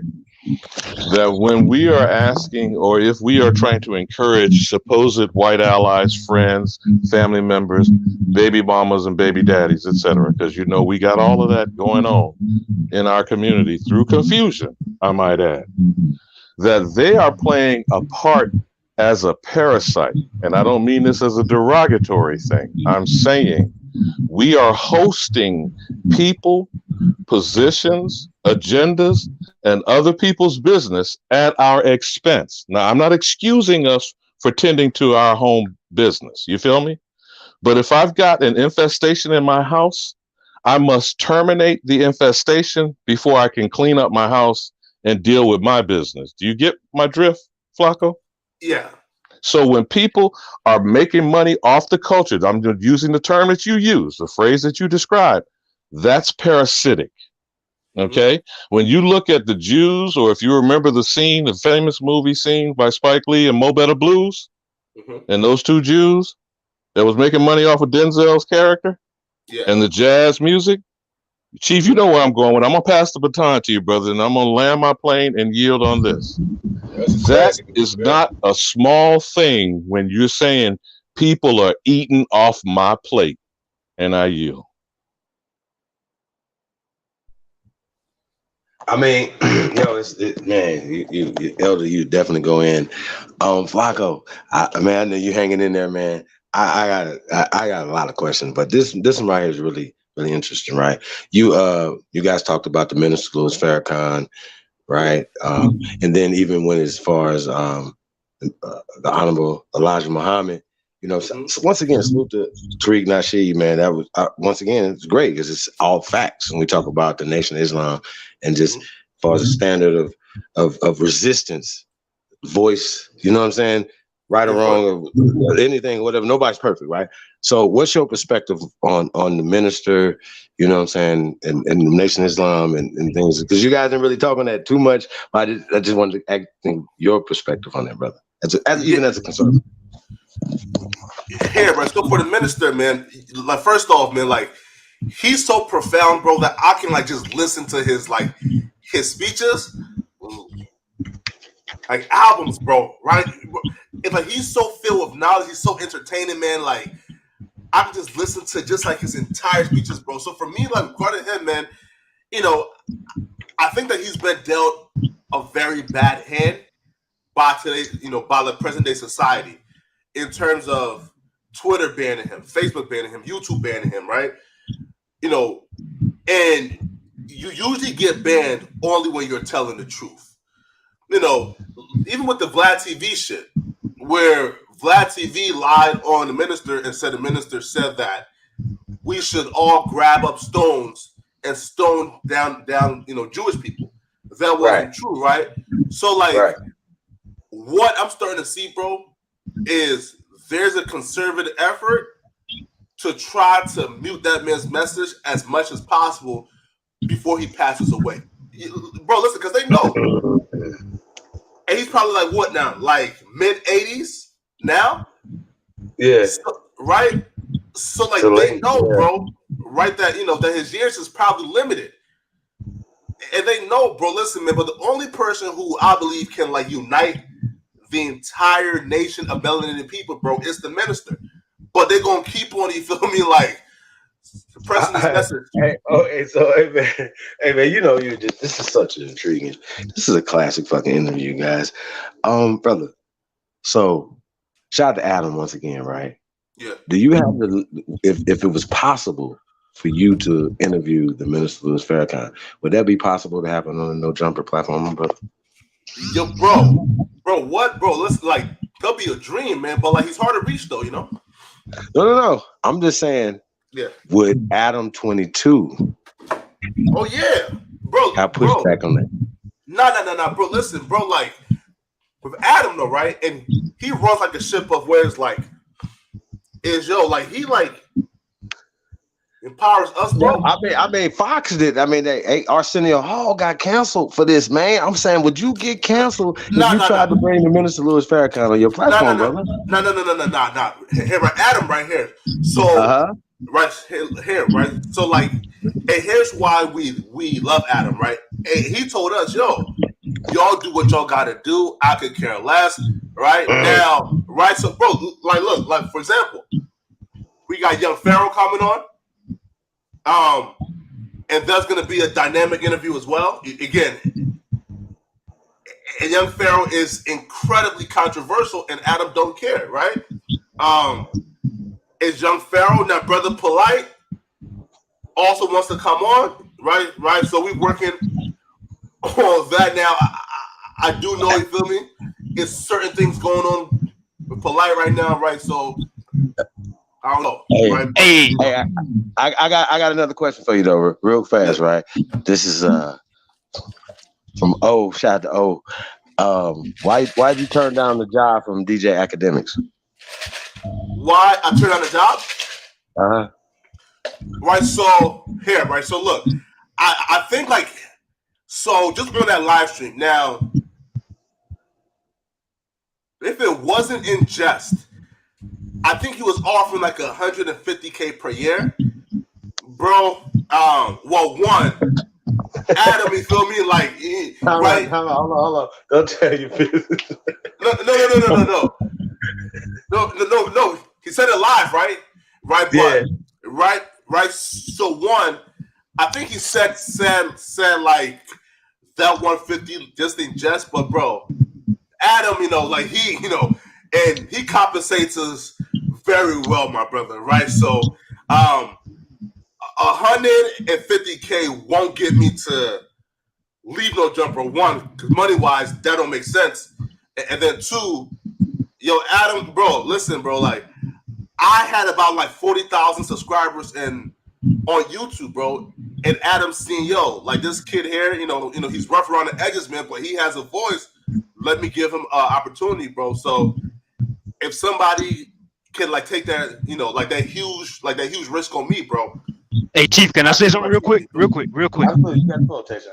That when we are asking, or if we are trying to encourage supposed white allies, friends, family members, baby mamas and baby daddies, etc., because we got all of that going on in our community through confusion, I might add, that they are playing a part as a parasite. And I don't mean this as a derogatory thing. I'm saying we are hosting people, positions, agendas, and other people's business at our expense. Now, I'm not excusing us for tending to our home business. You feel me? But if I've got an infestation in my house, I must terminate the infestation before I can clean up my house and deal with my business. Do you get my drift, Flacco? Yeah. So when people are making money off the culture, I'm using the term that you use, the phrase that you described, that's parasitic. Okay. When you look at the Jews, or if you remember the scene, the famous movie scene by Spike Lee and Mo Better Blues, and those two Jews that was making money off of Denzel's character and the jazz music, Chief, you know where I'm going with. I'm going to pass the baton to you, brother, and I'm going to land my plane and yield on this. That is not a small thing when you're saying people are eating off my plate, and I yield. I mean, man, you Elder, you definitely go in. Flacco, I know you hanging in there, man. I got a lot of questions, but this one right here is really interesting, right? You guys talked about the Minister Louis Farrakhan, right? And then even when as far as the Honorable Elijah Muhammad, so once again, salute to Tariq Nasheed, man. That was once again, it's great because it's all facts when we talk about the Nation of Islam and just as far as the standard of resistance, voice. You know what I'm saying? Right or wrong, or anything, whatever. Nobody's perfect, right? So, what's your perspective on the minister? You know what I'm saying, and the Nation of Islam and things? Because you guys didn't really talk on that too much. But I just wanted to think your perspective on that, brother. Even as a conservative. Here, bro. So for the minister, man. Like, first off, man, like he's so profound, bro, that I can like just listen to his speeches, like albums, bro. Right? It's like he's so filled with knowledge. He's so entertaining, man. Like I can just listen to just like his entire speeches, bro. So for me, like regarding him, man, I think that he's been dealt a very bad hand by today, by the present day society in terms of Twitter banning him, Facebook banning him, YouTube banning him, right? And you usually get banned only when you're telling the truth. Even with the Vlad TV shit, where Vlad TV lied on the minister and said the minister said that we should all grab up stones and stone down Jewish people. That wasn't true, right? So what I'm starting to see, bro, is there's a conservative effort to try to mute that man's message as much as possible before he passes away. Bro, listen, because they know. And he's probably like what now? Like mid-80s now? Yeah. So, right? So they know, bro, right, that that his years is probably limited. And they know, bro, listen, man, but the only person who I believe can unite the entire nation of melanated people, bro, is the minister. But they're gonna keep on, you feel me, suppressing this message. Hey man, this is such an intriguing. This is a classic fucking interview, guys. Brother. So shout out to Adam once again, right? Yeah. Do you have if it was possible for you to interview the Minister Louis Farrakhan, would that be possible to happen on a No Jumper platform, brother? Yo, bro, what, bro? Listen, that'll be a dream, man. But he's hard to reach, though, No. I'm just saying. Yeah. Would Adam 22? Oh yeah, bro. I push back on that. No, bro. Listen, bro. With Adam, though, right? And he runs like a ship of where it's he empowers us, bro. I mean, Fox did. I mean, Arsenio Hall got canceled for this, man. I'm saying, would you get canceled if you tried to bring the Minister Louis Farrakhan on your platform, brother? No. Here, right, Adam, right here. So, right here, right. So, like, and here's why we love Adam, right? And he told us, yo, y'all do what y'all gotta do. I could care less, right? Now, right? So, bro, like, look, like for example, we got Young Pharaoh coming on. And there's going to be a dynamic interview as well. Again, and Young Pharaoh is incredibly controversial, and Adam don't care, right? Is Young Pharaoh now, Brother Polite also wants to come on, right? Right. So we're working on that now. I do know, you feel me? It's certain things going on with Polite right now, right? So I don't know. Hey, I got another question for you though, real fast, right? This is from O. Shout out to O. Why'd you turn down the job from DJ Academics? Why I turned down the job? Right. So here, right. So look, I think like so. Just on that live stream now. If it wasn't in jest, I think he was offering like $150K per year, bro. Well, one, Adam, you feel me? Like, right? Hold on. Don't tell your business. No. He said it live, right? Right, but right. So one, I think he said like that 150 just in jest, but bro, Adam, like he, and he compensates us very well, my brother, right? So, $150K won't get me to leave no jumper. One, because money-wise, that don't make sense. And then two, yo, Adam, bro, listen, bro, like I had about like 40,000 subscribers on YouTube, bro. And Adam's seen, yo, like this kid here, he's rough around the edges, man, but he has a voice. Let me give him an opportunity, bro. So if somebody can like take that, like that huge risk on me, bro. Hey, Chief, can I say something real quick? Absolutely, you got the quotation.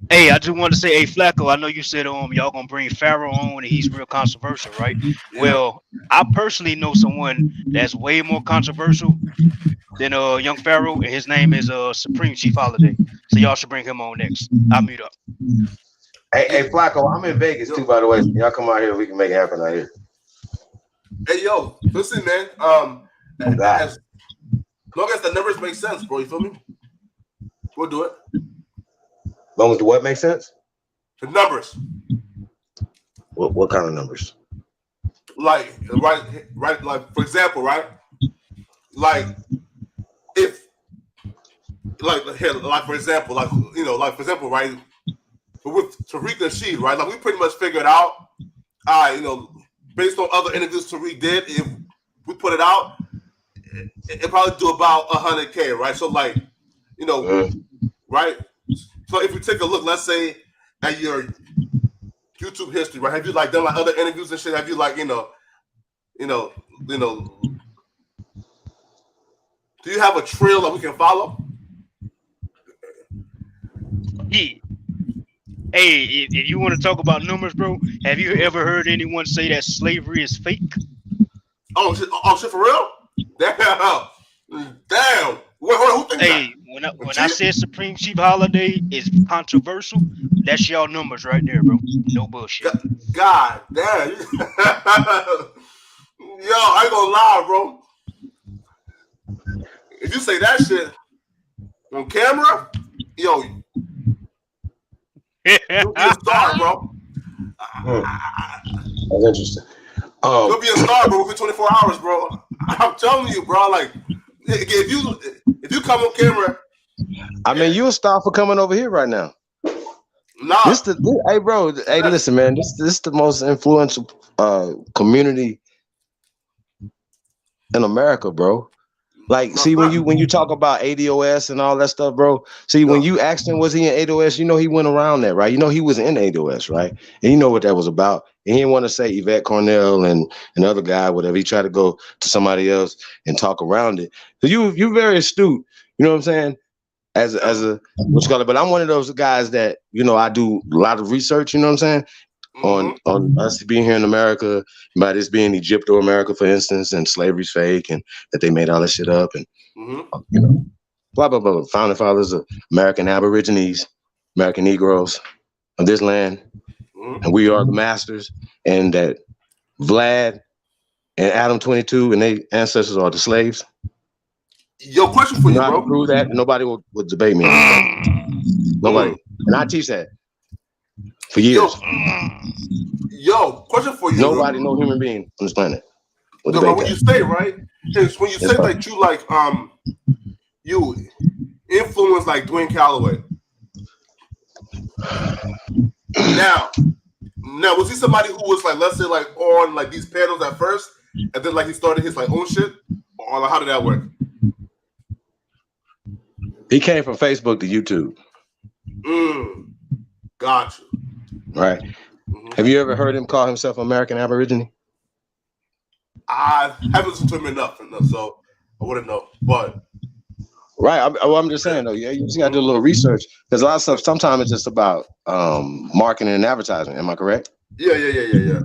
Hey, I just wanted to say, hey, Flacco, I know you said y'all gonna bring Pharaoh on and he's real controversial, right? Yeah. Well, I personally know someone that's way more controversial than Young Pharaoh, and his name is Supreme Chief Holiday. So y'all should bring him on next. I'll mute up. Hey, Flacco, I'm in Vegas too, by the way. Y'all come out here, we can make it happen out here. Hey, yo, listen, man. As long as the numbers make sense, bro, you feel me? We'll do it. As long as the what makes sense? The numbers. What kind of numbers? Like, right. Like, for example, right? Like, if, like, here, like for example, right? With Tariq Nasheed, right? Like, we pretty much figured out, based on other interviews Tariq did, if we put it out, it probably do about $100K, right? So, like, right? So if you take a look, let's say at your YouTube history, right? Have you like done like other interviews and shit? Have you like, do you have a trail that we can follow? Yeah. Hey, if you want to talk about numbers, bro, have you ever heard anyone say that slavery is fake? Oh shit, for real? Damn. Wait, who thinks that? When I said Supreme Chief Holiday is controversial, that's y'all numbers right there, bro. No bullshit. God damn. Yo, I ain't gonna lie, bro. If you say that shit on camera, yo, you'll be a star, bro. That's interesting. You'll be a star, bro, within 24 hours, bro. I'm telling you, bro. Like, if you come on camera, I mean, you a star for coming over here right now. Nah. Hey, bro. Hey, listen, man. This is the most influential community in America, bro. Like, see, when you talk about ADOS and all that stuff, bro. See, when you asked him, was he in ADOS? You know, he went around that, right? You know, he was in ADOS, right? And you know what that was about. And he didn't want to say Yvette Cornell and another guy, whatever. He tried to go to somebody else and talk around it. So you're very astute. You know what I'm saying? As a what's called it. But I'm one of those guys that, you know, I do a lot of research. You know what I'm saying? On us being here in America, by this being Egypto-America, for instance, and slavery's fake, and that they made all this shit up, and you know, blah blah blah. Founding fathers of American Aborigines, American Negroes of this land, and we are the masters, and that Vlad and Adam 22 and their ancestors are the slaves. Yo, question for you, bro. Prove that nobody would debate me. Nobody, and I teach that for years. Yo, question for you. Nobody, no human being on this planet. No, but when you say, right, is when you say that you like you influence like Dwayne Calloway. Now was he somebody who was like, let's say, like on like these panels at first, and then like he started his like own shit, or like, how did that work? He came from Facebook to YouTube. Gotcha. Right. Have you ever heard him call himself American Aborigine? I haven't listened to him enough, so I wouldn't know. But right, I'm just saying though. Yeah, you just got to do a little research because a lot of stuff. Sometimes it's just about marketing and advertising. Am I correct? Yeah.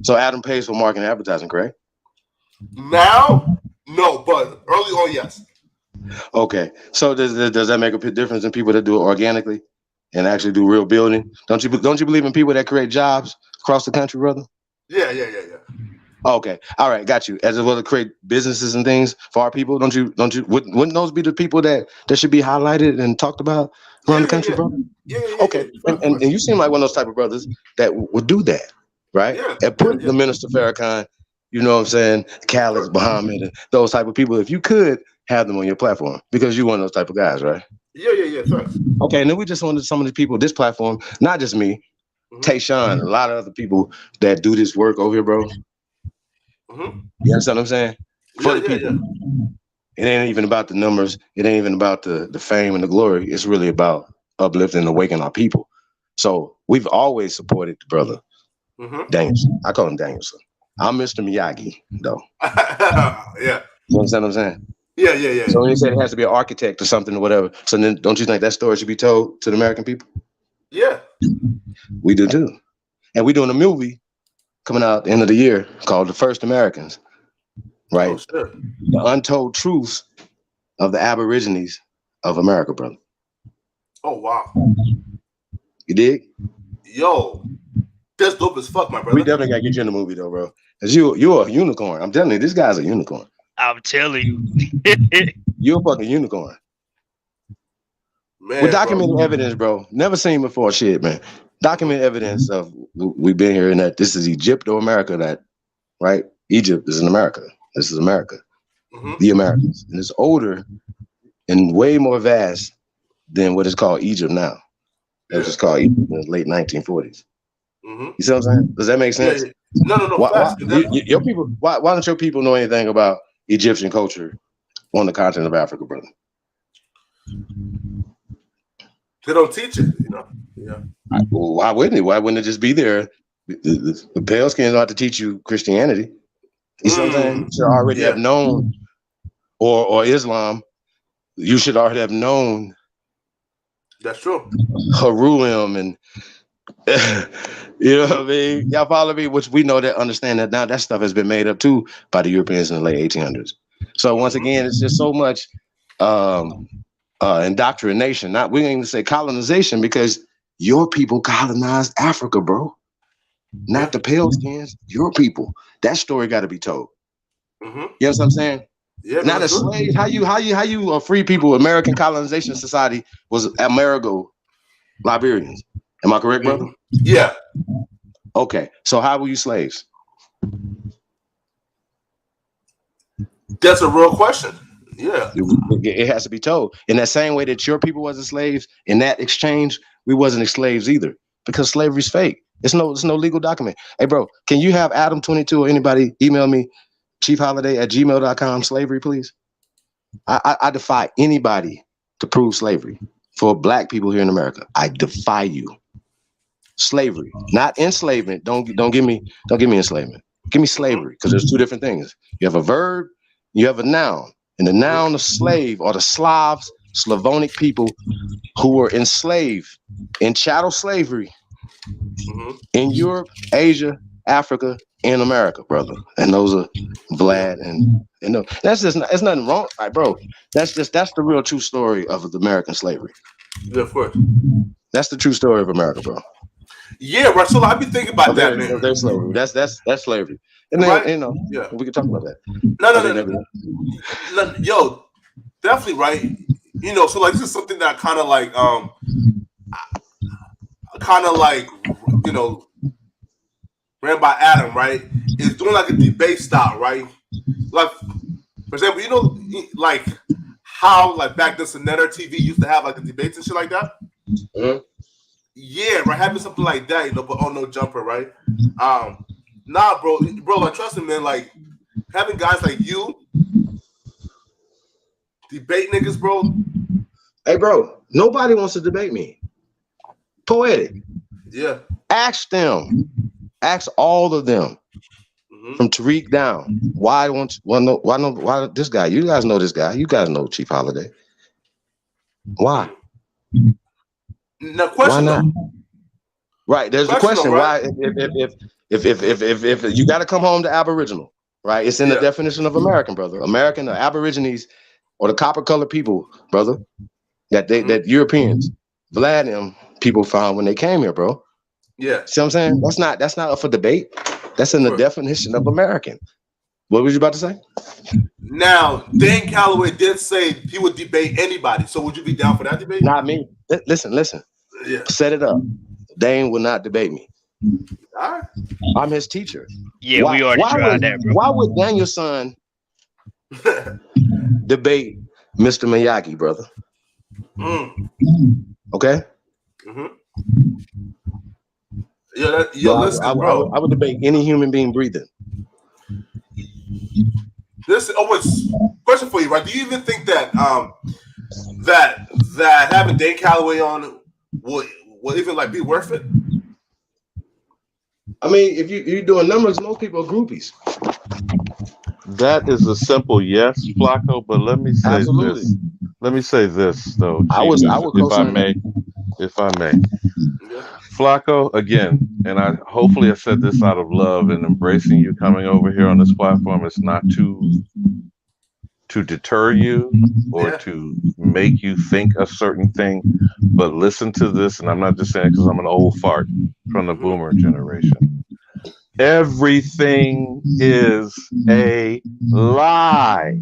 So Adam pays for marketing and advertising, correct? Now, no, but early on, yes. Okay, so does that make a difference in people that do it organically and actually do real building? Don't you believe in people that create jobs across the country, brother? Yeah. Okay, all right, got you. As well to create businesses and things for our people, don't you? Wouldn't those be the people that should be highlighted and talked about around the country, brother? Yeah. Okay, and you seem like one of those type of brothers that would do that, right? And put the Minister Farrakhan, you know what I'm saying, Khaled, Muhammad, and those type of people. If you could have them on your platform, because you're one of those type of guys, right? Yeah. Thanks. Okay, and then we just wanted some of the people, this platform, not just me, Tayshawn, a lot of other people that do this work over here, bro. You understand what I'm saying? For the people. It ain't even about the numbers. It ain't even about the fame and the glory. It's really about uplifting and awakening our people. So we've always supported the brother Danielson. I call him Danielson. I'm Mr. Miyagi, though. Yeah. You understand what I'm saying? Yeah. So when you said it has to be an architect or something or whatever, so then don't you think that story should be told to the American people? Yeah. We do too. And we're doing a movie coming out at the end of the year called The First Americans, right? Oh, sure. The untold truths of the Aborigines of America, brother. Oh, wow. You dig? Yo, that's dope as fuck, my brother. We definitely got to get you in the movie, though, bro. Because you're a unicorn. I'm telling you, this guy's a unicorn. I'm telling you. You're a fucking unicorn. Man, with documented evidence, bro. Never seen before shit, man. Documented evidence of we've been here and that this is Egypto-America, that, right? Egypt is in America. This is America. The Americans. And it's older and way more vast than what is called Egypt now. It was called Egypt in the late 1940s. You see what I'm saying? Does that make sense? Yeah. No. Why your people? Why don't your people know anything about Egyptian culture on the continent of Africa, brother? They don't teach it, you know. Yeah. Well, why wouldn't it? Why wouldn't it just be there? The pale skins don't have to teach you Christianity. You see what I'm saying? You should already have known, or Islam. You should already have known. That's true. Haruim and you know what I mean? Y'all follow me? Which we know that, understand that now that stuff has been made up too by the Europeans in the late 1800s. So once again, it's just so much indoctrination. Not we ain't even say colonization, because your people colonized Africa, bro. Not the pale skins, your people. That story got to be told. You know what I'm saying? Yeah, not a slave. How you free people? American Colonization Society was Amerigo Liberians. Am I correct, brother? Yeah. Okay. So how were you slaves? That's a real question. Yeah. It has to be told. In that same way that your people wasn't slaves, in that exchange, we wasn't slaves either, because slavery's fake. It's no legal document. Hey, bro, can you have Adam 22 or anybody email me chiefholiday@gmail.com slavery, please? I defy anybody to prove slavery for black people here in America. I defy you. Slavery, not enslavement. Don't give me enslavement. Give me slavery, because there's two different things. You have a verb, you have a noun. And the noun of slave are the Slavs, Slavonic people who were enslaved in chattel slavery in Europe, Asia, Africa, and America, brother. And those are Vlad and that's just it's nothing wrong, right, bro. That's the real true story of the American slavery. Yeah, of course. That's the true story of America, bro. Yeah, right. So I be thinking about that, man. That's slavery. That's slavery. And then, Right? you know, Yeah. we can talk about that. No. Yo, definitely right. You know, so like this is something that kind of like you know, ran by Adam, right? Is doing like a debate style, right? Like, for example, you know, like how like back then Sonetta TV used to have like the debates and shit like that. Yeah, right. Having something like that, you know, but no jumper, right? Nah, bro, like trust me, man. Like having guys like you debate niggas, bro. Hey, bro, nobody wants to debate me. Poetic. Yeah. Ask them. Ask all of them. From Tariq down. Why this guy? You guys know this guy. You guys know Chief Holiday. Why? No question. Why not? Right. There's the question. Though, right? Why if you got to come home to Aboriginal, right? It's in the definition of American, brother. American, the Aborigines, or the copper-colored people, brother. That Europeans, Vlad and them people found when they came here, bro. Yeah. See what I'm saying? That's not up for debate. That's in the definition of American. What was you about to say? Now, Dane Calloway did say he would debate anybody. So would you be down for that debate? Not me. Listen. Yeah. Set it up. Dane will not debate me. All right. I'm his teacher. Yeah, we already tried that, bro. Why would Daniel's son debate Mr. Miyagi, brother? Okay? Listen, bro. I would debate any human being breathing. Listen, question for you, right? Do you even think that that having Dane Calloway on will even like be worth it? I mean, if you're doing numbers, most people are groupies. That is a simple yes, Flacco. But let me say this. Let me say this though, Chief, if I may. Flacco, again, and hopefully I said this out of love and embracing you coming over here on this platform. It's not to deter you or to make you think a certain thing, but listen to this, and I'm not just saying because I'm an old fart from the boomer generation. Everything is a lie.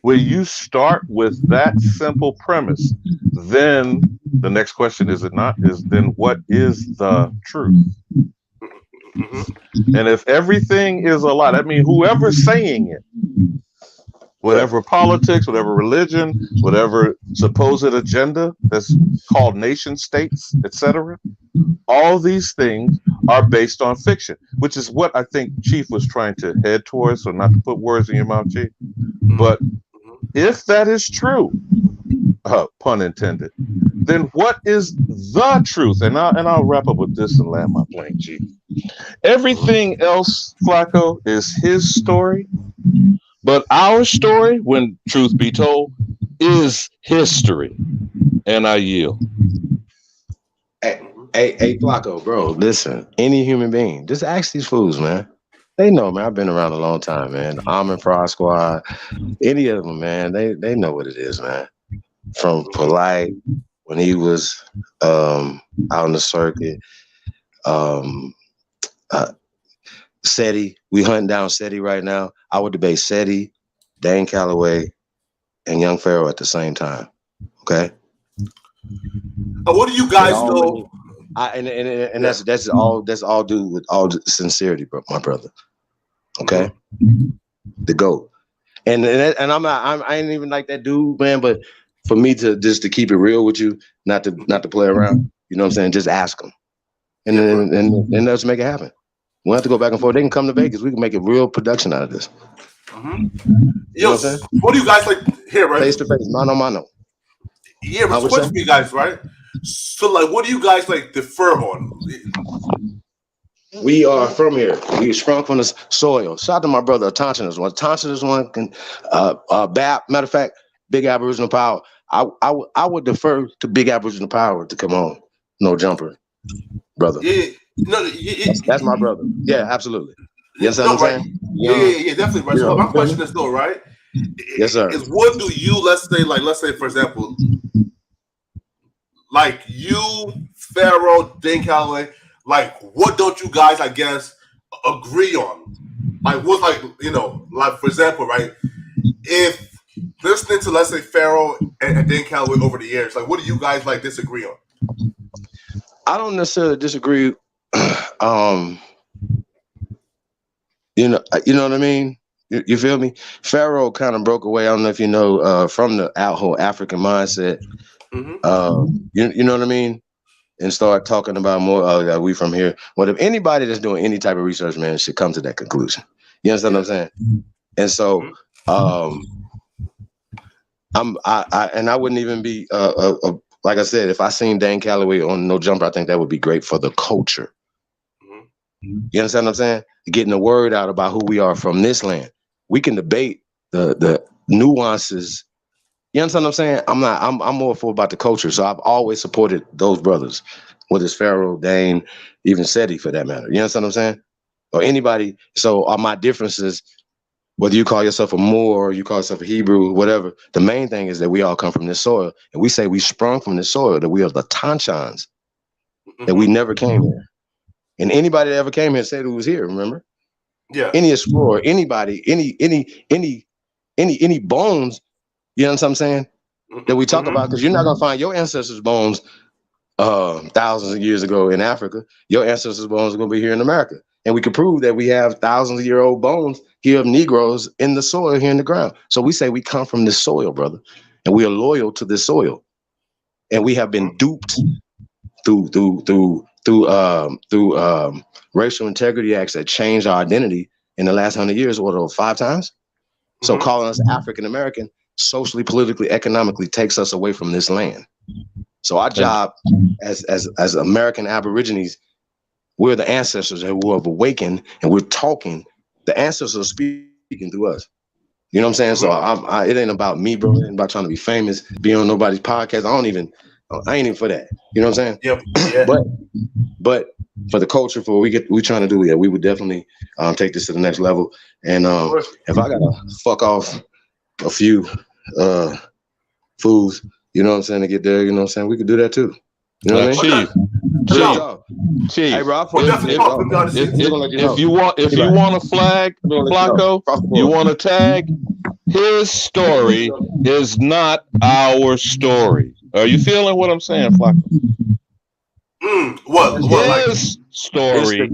When you start with that simple premise, then the next question is then what is the truth? And if everything is a lie, that means whoever's saying it, whatever politics, whatever religion, whatever supposed agenda that's called nation states, etc., all these things are based on fiction, which is what I think Chief was trying to head towards. So not to put words in your mouth, Chief, but if that is true, pun intended, then what is the truth? And I'll wrap up with this and land my plane, Chief. Everything else, Flacco, is his story. But our story, when truth be told, is history. And I yield. Hey, Flacco, bro, listen. Any human being, just ask these fools, man. They know, man. I've been around a long time, man. The Almond Fraud Squad, any of them, man. They know what it is, man. From Polite, when he was out on the circuit, SETI, we hunting down SETI right now. I would debate SETI, Dane Calloway, and Young Pharaoh at the same time. Okay. What do you guys know? That's all due with all sincerity, bro, my brother. Okay. The GOAT. And I ain't even like that dude, man. But for me to keep it real with you, not to play around, you know what I'm saying? Just ask them, and then let's make it happen. We don't have to go back and forth. They can come to Vegas. We can make a real production out of this. Yo, what do you guys like here, right? Face to face, mano mano. Yeah, but it's a question for you guys, right? So, like, what do you guys like differ on? We are from here. We sprung from the soil. Shout out to my brother Thompson one. Thompson one can BAP. Matter of fact, Big Aboriginal Power. I would defer to Big Aboriginal Power to come on. No jumper, brother. Yeah, no, that's my brother. Yeah, absolutely. You understand what I'm saying? Yeah, definitely, right. So my question is though, right? Yes, sir. Is what do you let's say for example, like you, Pharaoh, Dane Calloway, like what don't you guys, I guess, agree on? Like what, like like for example, right? If listening to let's say Pharaoh and Dane Calloway over the years, like what do you guys like disagree on? I don't necessarily disagree. You know what I mean? You feel me? Pharaoh kind of broke away. I don't know if you know from the whole African mindset. You know what I mean? And start talking about more. We from here. Well, if anybody that's doing any type of research, man, should come to that conclusion. You understand what I'm saying? And so, I wouldn't even be like I said, if I seen Dane Calloway on No Jumper, I think that would be great for the culture. You understand what I'm saying? Getting the word out about who we are from this land. We can debate the nuances. You understand what I'm saying? I'm more for about the culture. So I've always supported those brothers, whether it's Pharaoh, Dane, even Seti for that matter. You understand what I'm saying? Or anybody. So are my differences, whether you call yourself a Moor or you call yourself a Hebrew, whatever, the main thing is that we all come from this soil. And we say we sprung from this soil, that we are the Tanchans, that we never came here. And anybody that ever came here said who was here, remember? Yeah. Any explorer, anybody, any bones, you know what I'm saying? That we talk about, because you're not gonna find your ancestors' bones thousands of years ago in Africa. Your ancestors' bones are gonna be here in America. And we can prove that we have thousands of year old bones here of Negroes in the soil here in the ground. So we say we come from this soil, brother. And we are loyal to this soil. And we have been duped through racial integrity acts that changed our identity in the last 100 years, or 5 times. So calling us African American, socially, politically, economically, takes us away from this land. So our job as American Aborigines, we're the ancestors who have awakened, and we're talking. The ancestors are speaking through us. You know what I'm saying? So it ain't about me, bro. It ain't about trying to be famous, be on nobody's podcast. I ain't even for that. You know what I'm saying? Yeah. But for the culture, for what we trying to do, yeah, we would definitely take this to the next level. And if I gotta fuck off a few fools, you know what I'm saying, to get there, you know what I'm saying, we could do that too. You know what I mean? Chief. Hey, bro, if you want a flag, Flacco, you want a tag, his story is not our story. Are you feeling what I'm saying, Flacco? His story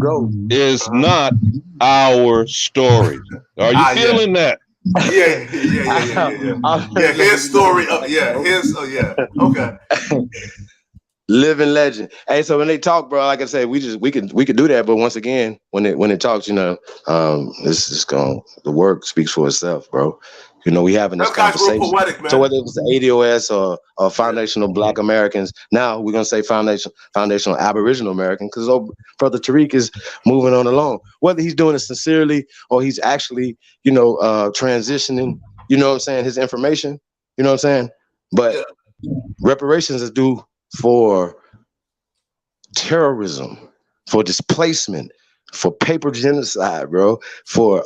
is not our story. Are you feeling that? Yeah. His story. Okay. Living legend. Hey, so when they talk, bro, like I said, we could do that. But once again, when it talks, it's just the work speaks for itself, bro. We having this conversation. Real poetic, man. So whether it's the ADOS or Foundational Black Americans, now we're gonna say Foundational Aboriginal American, because brother Tariq is moving on along. Whether he's doing it sincerely or he's actually, transitioning, you know what I'm saying, his information, you know what I'm saying? But reparations is due for terrorism, for displacement, for paper genocide, bro, for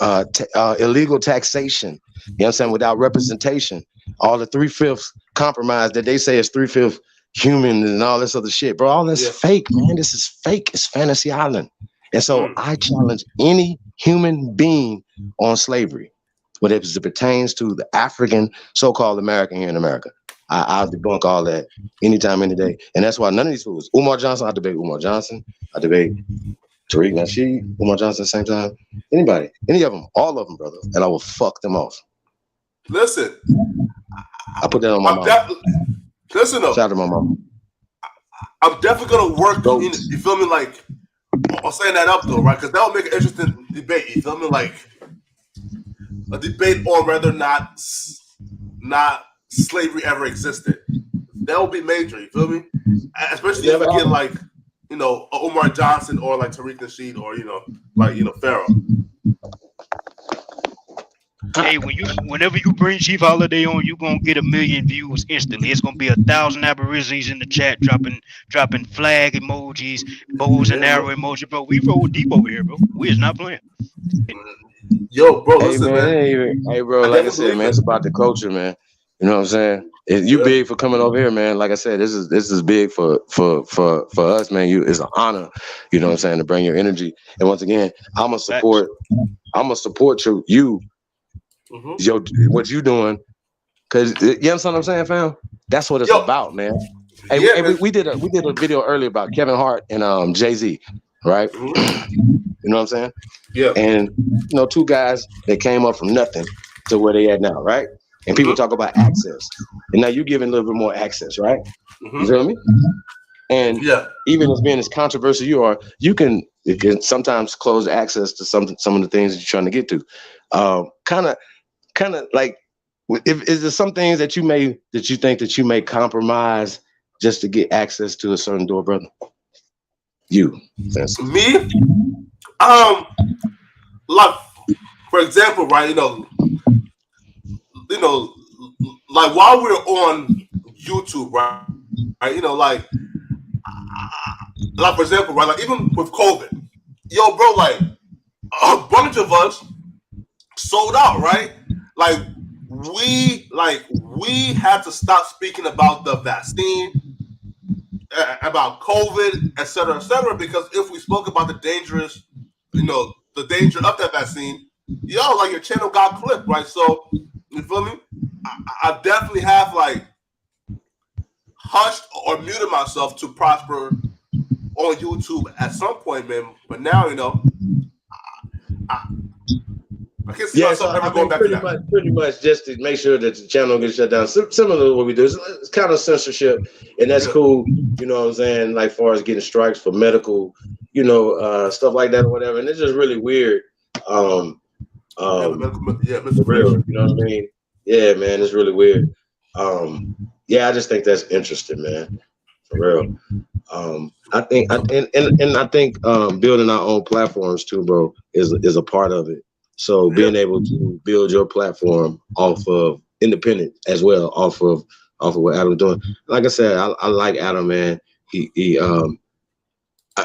illegal taxation, you know what I'm saying, without representation, all the 3/5 compromise that they say is 3/5 human and all this other shit, bro, all that's fake, man. This is fake. It's Fantasy Island. And so I challenge any human being on slavery, whether it pertains to the African, so-called American here in America. I'll debunk all that anytime, any day. And that's why none of these fools, Umar Johnson, I debate Umar Johnson. I debate Tariq Nasheed, Umar Johnson at the same time. Anybody, any of them, all of them, brother. And I will fuck them off. Listen. I put that on my mom. Listen up. Shout out to my mom. I'm definitely going to work, you feel me, like, on saying that up, though, right? Because that will make an interesting debate, you feel me? Like, a debate on whether or not slavery ever existed. That would be major. You feel me? Especially if we get like, you know, Omar Johnson or like Tariq Nasheed or, you know, like, you know, Pharaoh. Hey, whenever you bring Chief Holiday on, you gonna get 1 million views instantly. It's gonna be 1,000 Aborigines in the chat dropping flag emojis, bows and arrow emoji, bro. We roll deep over here, bro. We is not playing. Yo, bro, Hey listen, man, hey bro, like I said, man, it's about the culture, man. You know what I'm saying? You big for coming over here, man. Like I said, this is big for us, man. It's an honor, you know what I'm saying, to bring your energy. And once again, I'm gonna support you, what you doing, cause you understand what I'm saying, fam? That's what it's about, man. Hey, we did a video earlier about Kevin Hart and Jay-Z, right? You know what I'm saying? Yeah. And you know, two guys that came up from nothing to where they at now, right? And people talk about access. And now you're giving a little bit more access, right? You feel me? And even as being as controversial you are, it can sometimes close access to some of the things that you're trying to get to. Kind of like, is there some things that you think that you may compromise just to get access to a certain door, brother? You, me, like for example, right? You know, like while we're on YouTube, right? You know, like for example, right? Like even with COVID, yo, bro, like a bunch of us sold out, right? Like we had to stop speaking about the vaccine, about COVID, et cetera, because if we spoke about the danger of that vaccine, yo, like your channel got clipped, right? So you feel me? I definitely have like hushed or muted myself to prosper on YouTube at some point, man. But now, you know, I can't see myself ever going back to that. Pretty much just to make sure that the channel gets shut down. Similar to what we do. It's kind of censorship, and that's cool. You know what I'm saying? Like far as getting strikes for medical, you know, stuff like that or whatever. And it's just really weird. For real, you know what I mean? Yeah, man, it's really weird. I just think that's interesting, man. For real. I think building our own platforms too, bro, is a part of it. So being able to build your platform off of independent as well, off of what Adam's doing. Like I said, I like Adam, man. I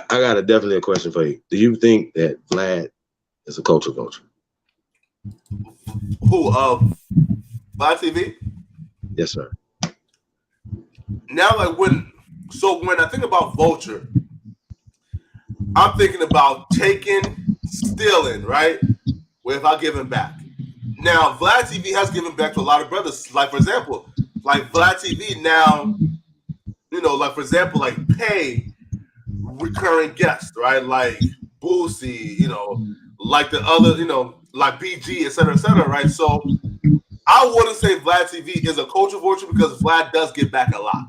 got definitely a question for you. Do you think that Vlad is a culture vulture? Who? Vlad TV? Yes, sir. Now, like when I think about vulture, I'm thinking about taking, stealing, right? Without giving back. Now, Vlad TV has given back to a lot of brothers. Like, for example, like Vlad TV now, you know, like, for example, like pay recurring guests, right? Like Boosie, you know, like the other, you know, like BG, et cetera, right? So I wouldn't say Vlad TV is a culture vulture because Vlad does give back a lot.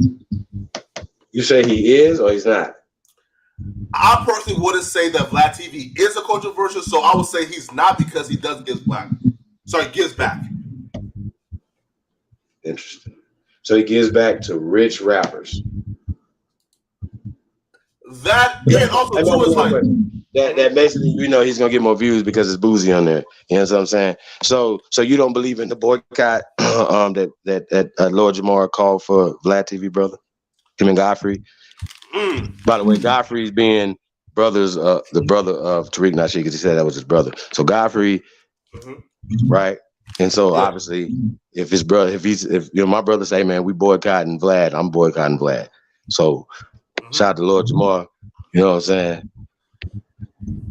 You say he is or he's not? I personally wouldn't say that Vlad TV is a culture vulture, so I would say he's not because he does gives back. Interesting. So he gives back to rich rappers. That and also too is like that basically, you know, he's gonna get more views because it's Boozy on there. You know what I'm saying? So you don't believe in the boycott that Lord Jamar called for Vlad TV, brother? Him and Godfrey. By the way, Godfrey's being the brother of Tariq Nasheed, because he said that was his brother. So Godfrey, right? And so obviously, if my brother say, man, we boycotting Vlad, I'm boycotting Vlad. So shout out to Lord Jamar, you know what I'm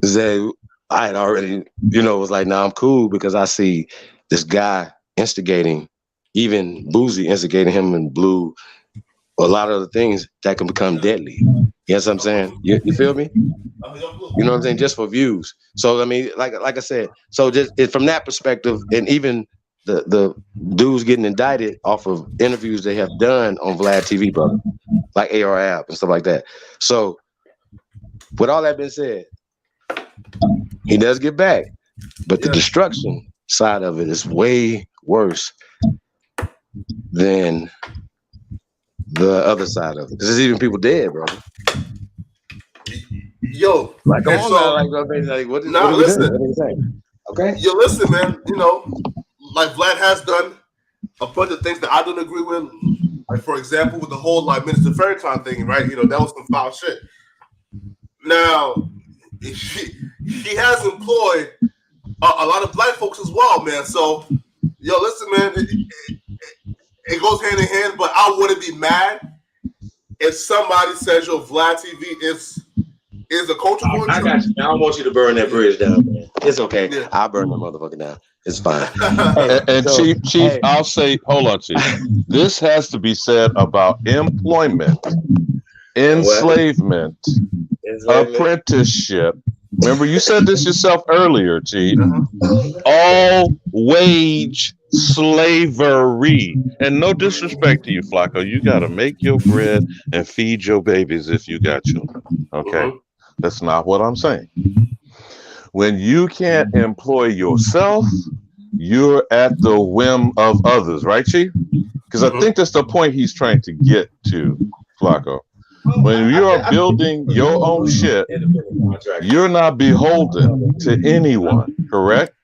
saying? I had already, you know, was like, nah, I'm cool because I see this guy instigating, even Boozy instigating him in Blue, a lot of the things that can become deadly. You know what I'm saying? You feel me? You know what I'm saying? Just for views. So I mean, like I said, so just from that perspective, and even the dudes getting indicted off of interviews they have done on Vlad TV, brother, like AR App and stuff like that. So with all that being said, he does get back, but the destruction side of it is way worse than the other side of it. Because there's even people dead, bro. Yo, like, come and on so, now, like, what are we saying? Okay. You listen, man. You know, like Vlad has done a bunch of things that I don't agree with. Like, for example, with the whole like Minister Farrakhan thing, right? You know, that was some foul shit. Now, he has employed a lot of black folks as well, man. So, yo, listen, man, it goes hand in hand. But I wouldn't be mad if somebody says, "Yo, Vlad TV is a culture war." I got you. I don't want you to burn that bridge down, man. It's okay. Yeah. I'll burn that motherfucker down. It's fine. And Chief, I'll say, hold on, Chief. This has to be said about employment, enslavement, apprenticeship. Remember, you said this yourself earlier, Chief. All wage slavery. And no disrespect to you, Flacco. You got to make your bread and feed your babies if you got children. Okay? That's not what I'm saying. When you can't employ yourself, you're at the whim of others, right, Chief? Because I think that's the point he's trying to get to, Flacco. When you are building your own shit, you're not beholden to anyone, correct?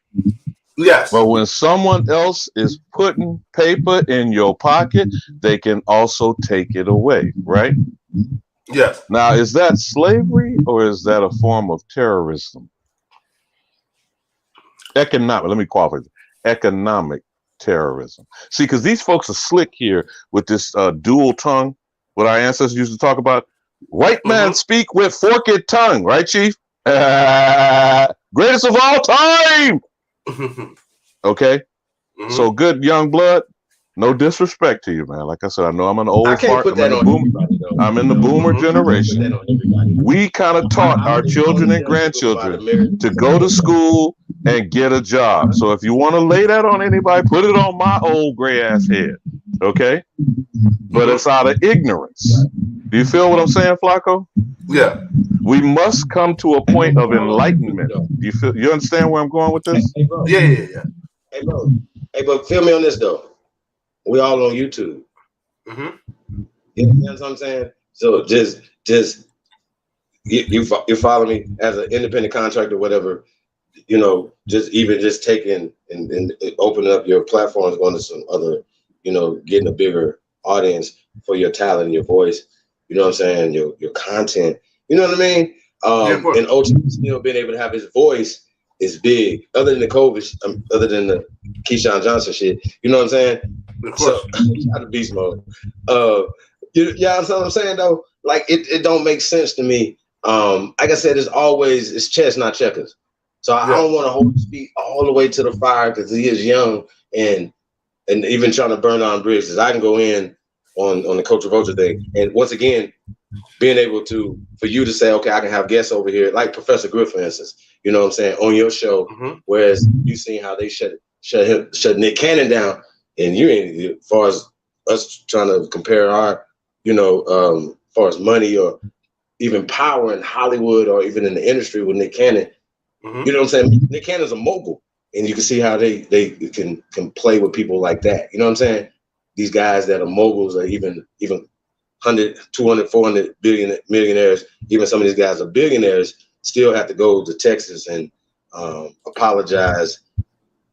Yes. But when someone else is putting paper in your pocket, they can also take it away, right? Yes. Now, is that slavery or is that a form of terrorism? Economic, let me qualify it. Economic terrorism. See, because these folks are slick here with this dual tongue, what our ancestors used to talk about. White man speak with forked tongue, right, Chief? Greatest of all time. Okay? So good young blood. No disrespect to you, man. Like I said, I know I'm an old fart. I'm in the boomer generation. We kind of taught our children and grandchildren to go to school and get a job. So if you want to lay that on anybody, put it on my old gray ass head. Okay? But it's out of ignorance. Do you feel what I'm saying, Flacco? Yeah. We must come to a point of enlightenment. You understand where I'm going with this? Yeah. Hey, bro. Hey, but feel me on this though. We all on YouTube. You know what I'm saying? So just you follow me as an independent contractor, whatever. You know, just taking and opening up your platforms, going to some other, you know, getting a bigger audience for your talent and your voice. You know what I'm saying? Your content. You know what I mean? And ultimately still being able to have his voice is big. Other than the COVID, other than the Keyshawn Johnson shit. You know what I'm saying? So out of beast mode. That's what I'm saying though. Like it don't make sense to me. Like I said, it's chess, not checkers. So I don't want to hold his feet all the way to the fire because he is young and even trying to burn down bridges. I can go in on the Culture Vulture thing. And once again, being able for you to say, okay, I can have guests over here, like Professor Griff, for instance, you know what I'm saying, on your show, whereas you seen how they shut Nick Cannon down, and you ain't, as far as us trying to compare our, you know, as far as money or even power in Hollywood or even in the industry with Nick Cannon, you know what I'm saying? Nick Cannon's a mogul, and you can see how they can play with people like that. You know what I'm saying? These guys that are moguls or even 100, 200, 400 millionaires, even some of these guys are billionaires, still have to go to Texas and apologize,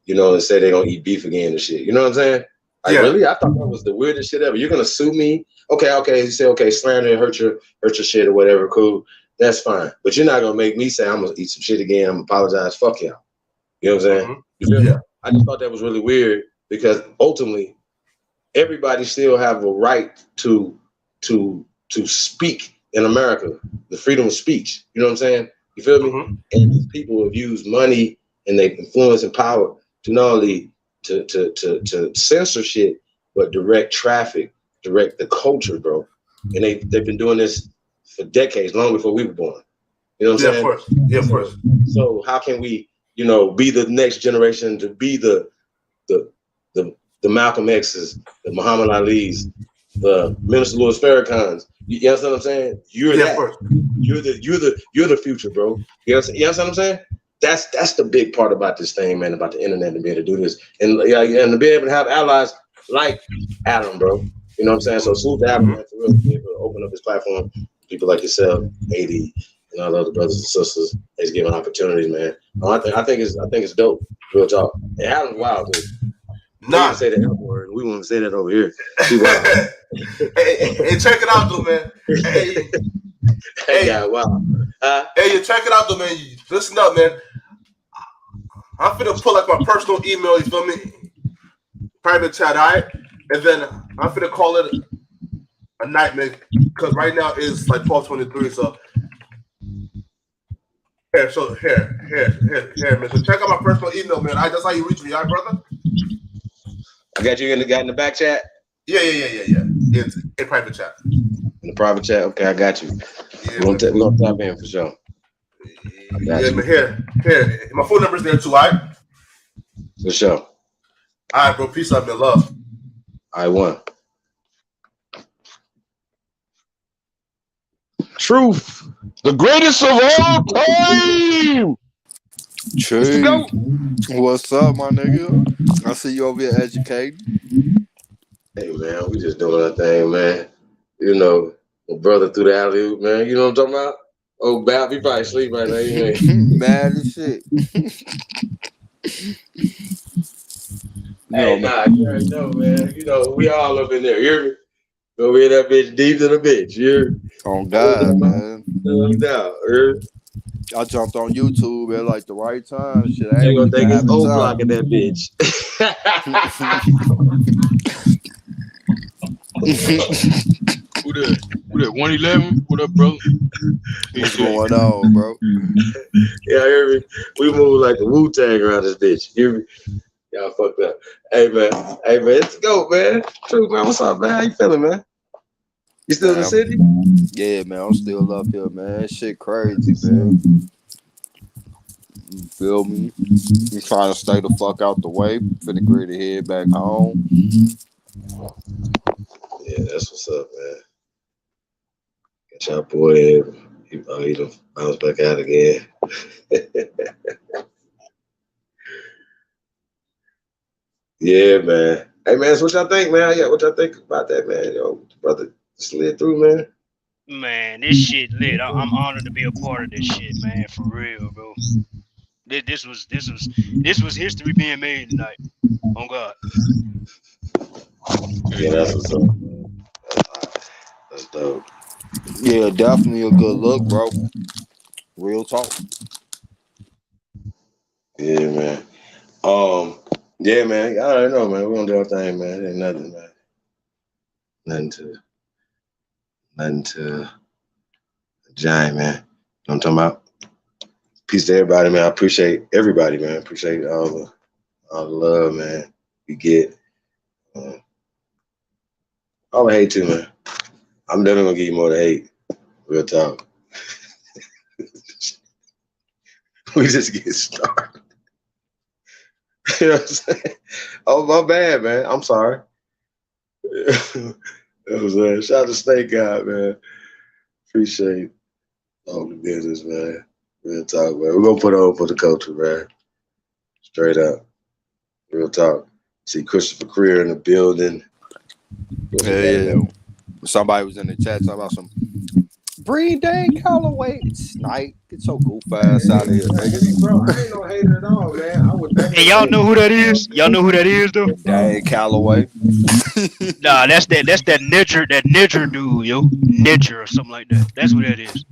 you know, and say they're gonna eat beef again and shit. You know what I'm saying? Like, really? I thought that was the weirdest shit ever. You're gonna sue me? Okay. You say, okay, slander, hurt your shit or whatever, cool. That's fine. But you're not gonna make me say I'm gonna eat some shit again, I'm gonna apologize, fuck y'all. You know what I'm saying? You feel me? I just thought that was really weird because ultimately everybody still have a right to speak in America, the freedom of speech. You know what I'm saying? You feel me? And these people have used money and they influence and power to not only to censor shit, but direct traffic, direct the culture, bro. And they've been doing this for decades, long before we were born. You know what I'm saying? Of course. Yeah, of course. So how can we, you know, be the next generation to be the Malcolm X's, the Muhammad Ali's, the Minister Louis Farrakhan's? You understand what I'm saying? You're that. You're the future, bro. You understand what I'm saying? that's the big part about this thing, man, about the internet and be able to do this. And to be able to have allies like Adam, bro. You know what I'm saying? So salute to Adam, man, for really being able to open up his platform. People like yourself, 80, and all the other brothers and sisters is giving opportunities, man. I think it's dope. Real talk. And Adam's wild, dude. Nah, say the F word. We won't say that over here. Hey, check it out, though, man. Hey, wow. Hey, check it out, though, man. Listen up, man. I'm finna pull like my personal email. You feel me? Private chat, all right? And then I'm finna call it a night, man, because right now it's like 12:23. So here, man. So check out my personal email, man. That's how you reach me, all right, brother? I got you in the back chat. Yeah. It's in private chat. In the private chat, okay, I got you. Yeah, we're gonna tap in for sure. Yeah, man. Here. My phone number's there too, all right? For sure. All right, bro. Peace out, man. Love. I won. Truth, the greatest of all time. True. What's up, my nigga? I see you over here educating. Hey, man, we just doing our thing, man. You know, my brother through the alley, man. You know what I'm talking about? Oh, Bap, he probably sleep right now. You know? Mad as shit. Hey, nah, you already know, man. You know, we all up in there. You hear me? Go in that bitch deep to the bitch. You hear me? On God, man. No doubt. I jumped on YouTube at like the right time. Shit, I ain't ain't gonna think it's O block in that bitch. Who that? 111? What up, bro? What's going on, bro? Yeah, hear me? We move like the Wu-Tang around this bitch. You hear me? Y'all fucked up. Hey, man, let's go, man. True, man. What's up, man? How you feeling, man? You still in the city? Yeah, man. I'm still up here, man. Shit crazy, man. You feel me? You trying to stay the fuck out the way. Finna get to head back home. Yeah, that's what's up, man. Got y'all boy. He done bounced back out again. Yeah, man. Hey, man, so what y'all think, man? Yeah, what y'all think about that, man? Yo, brother slid through, man. Man, this shit lit. I'm honored to be a part of this shit, man. For real, bro. This was history being made tonight. On God. Yeah, that's what's up. That's dope. Yeah, definitely a good look, bro. Real talk. Yeah, man. Yeah, man. I don't know, man. We're gonna do our thing, man. Ain't nothing, man. Nothing to giant, man. You know what I'm talking about? Peace to everybody, man. I appreciate everybody, man. Appreciate all the love, man. We get all the hate too, man. I'm definitely gonna give you more to hate. Real talk. We just get started. You know what I'm saying? Oh, my bad, man. I'm sorry. Shout out to Snake God, man. Appreciate all the business, man. Real talk, man. We're gonna put on for the culture, man. Straight up. Real talk. See Christopher Career in the building. Yeah. Somebody was in the chat talking about some Breed Dane Calloway. Snipe. Get your goof ass out of here, nigga. Bro, I ain't no hater at all, man. Hey, y'all know who that is? Y'all know who that is, though? Dane Calloway. Nah, that's that Nidger dude, yo. Nidger or something like that. That's what that is.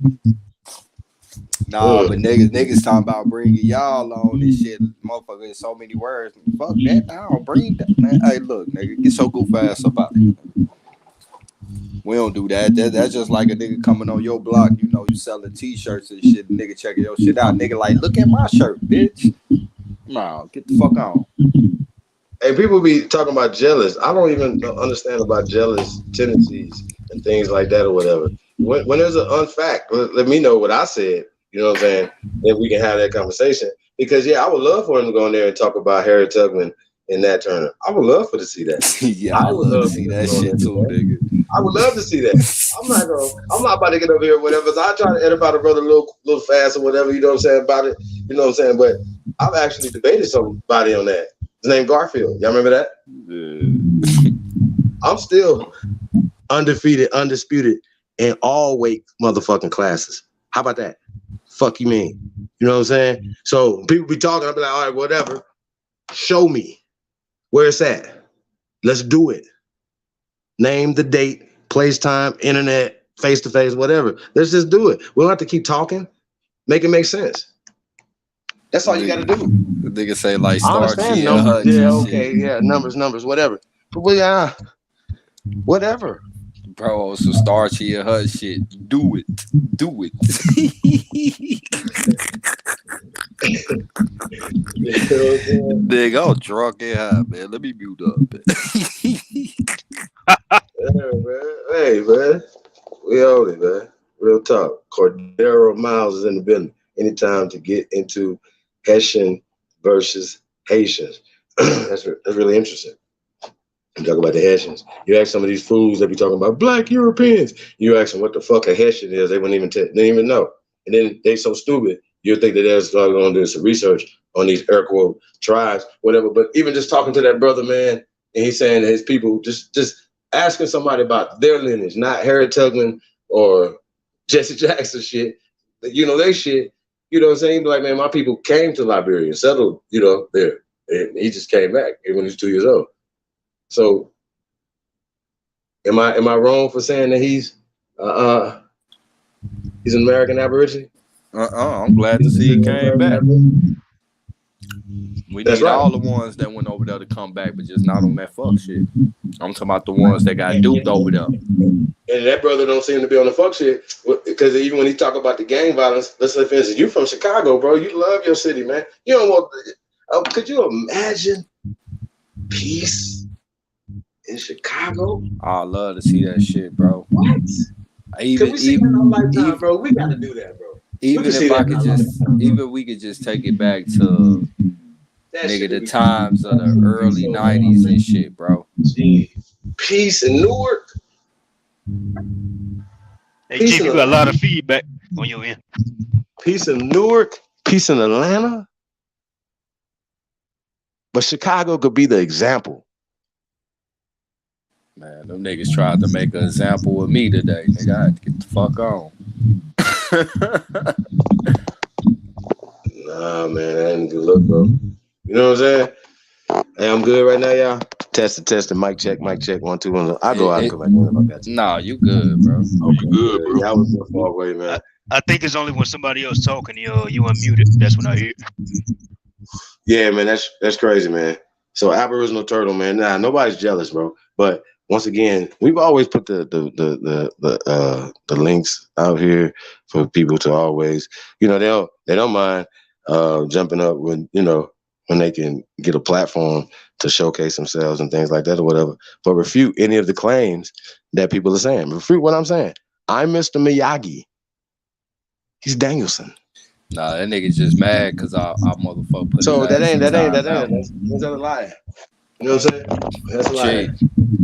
Nah, but niggas talking about bringing y'all on this shit. Motherfucker, in so many words. Fuck that. I don't bring that, man. Hey, look, nigga, get your goof ass up out of here. We don't do that. That's just like a nigga coming on your block. You know, you selling t-shirts and shit. Nigga checking your shit out. Nigga like, look at my shirt, bitch. Nah, get the fuck on. Hey, people be talking about jealous. I don't even understand about jealous tendencies and things like that or whatever. When there's an unfact, let me know what I said. You know what I'm saying? Then we can have that conversation. Because, yeah, I would love for him to go in there and talk about Harriet Tubman in that tournament. I would love to see that. Yeah, I would love to see that shit too, nigga. I would love to see that. I'm not about to get over here or whatever. So I try to edify the brother a little fast or whatever, you know what I'm saying, about it. You know what I'm saying? But I've actually debated somebody on that. His name Garfield. Y'all remember that? Yeah. I'm still undefeated, undisputed in all weight motherfucking classes. How about that? Fuck you mean? You know what I'm saying? So people be talking, I'll be like, all right, whatever. Show me where it's at. Let's do it. Name the date, place, time, internet, face-to-face, whatever. Let's just do it. We don't have to keep talking. Make it make sense. That's all you got to do. The nigga say like I understand numbers. Yeah, okay, yeah, numbers, whatever. But whatever. Bro, some starchy and her shit. Do it. Nigga, I'm drunk and high, man. Let me mute up. Yeah, man. Hey, man. We own it, man. Real talk. Cordero Miles is in the building. Anytime to get into Hessian versus Haitians. That's really interesting. You talk about the Hessians. You ask some of these fools that be talking about Black Europeans. You ask them what the fuck a Hessian is. They wouldn't even they didn't even know. And then they so stupid. You'll think that they're going to do some research on these air quote tribes, whatever. But even just talking to that brother, man, and he's saying that his people just asking somebody about their lineage, not Harry Tubman or Jesse Jackson shit. You know, they shit. You know what I'm saying? He'd be like, man, my people came to Liberia and settled, you know, there. And he just came back when he was 2 years old. So am I wrong for saying that he's an American Aborigine? I'm glad to see he came back. We That's need right. all the ones that went over there to come back, but just not on that fuck shit. I'm talking about the ones that got duped over there. And that brother don't seem to be on the fuck shit, because even when he talk about the gang violence, let's say for instance, you from Chicago, bro. You love your city, man. You don't want. Could you imagine peace in Chicago? I love to see that shit, bro. What? Can we see that in our lifetime, bro? We got to do that, bro. Even if I could just, even we could just take it back to nigga the times of the early 90s and shit, bro. Peace in Newark. Hey, Chief, you got a lot of feedback on your end. Peace in Newark. Peace in Atlanta. But Chicago could be the example. Man, them niggas tried to make an example of me today. Nigga, I had to get the fuck on. Nah, man, that ain't a good look, bro. You know what I'm saying? Hey, I'm good right now, y'all. Testing. Mic check. 1, 2, 1. I'll go out and come back in if I got to. Nah, you good, bro. You good, bro. Y'all was so far away, man. I think it's only when somebody else talking, you unmuted. That's when I hear. Yeah, man, that's crazy, man. So Aboriginal turtle, man. Nah, nobody's jealous, bro. But once again, we've always put the links out here for people to always, you know, they don't mind jumping up when, you know, when they can get a platform to showcase themselves and things like that or whatever. But refute any of the claims that people are saying. Refute what I'm saying. I'm Mr. Miyagi. He's Danielson. Nah, that nigga just mad because I motherfucker put so his that ass ain't in that's timeout. a lie. You know what I'm saying? That's a lie.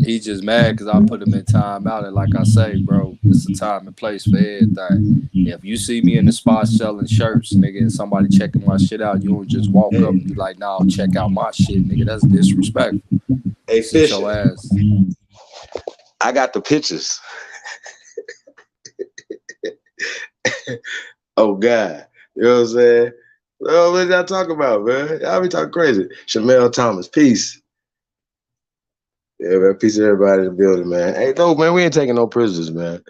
He just mad because I put him in timeout, and like I say, bro, it's a time and place for everything. If you see me in the spot selling shirts, nigga, and somebody checking my shit out, you don't just walk up and be like, "Nah, check out my shit, nigga." That's disrespectful. Hey, Sit Fish, your ass. I got the pictures. Oh God, you know what I'm saying? Oh, what y'all talking about, man? Y'all be talking crazy. Shamel Thomas, peace. Yeah, man, peace to everybody in the building, man. Hey, no, man, we ain't taking no prisoners, man.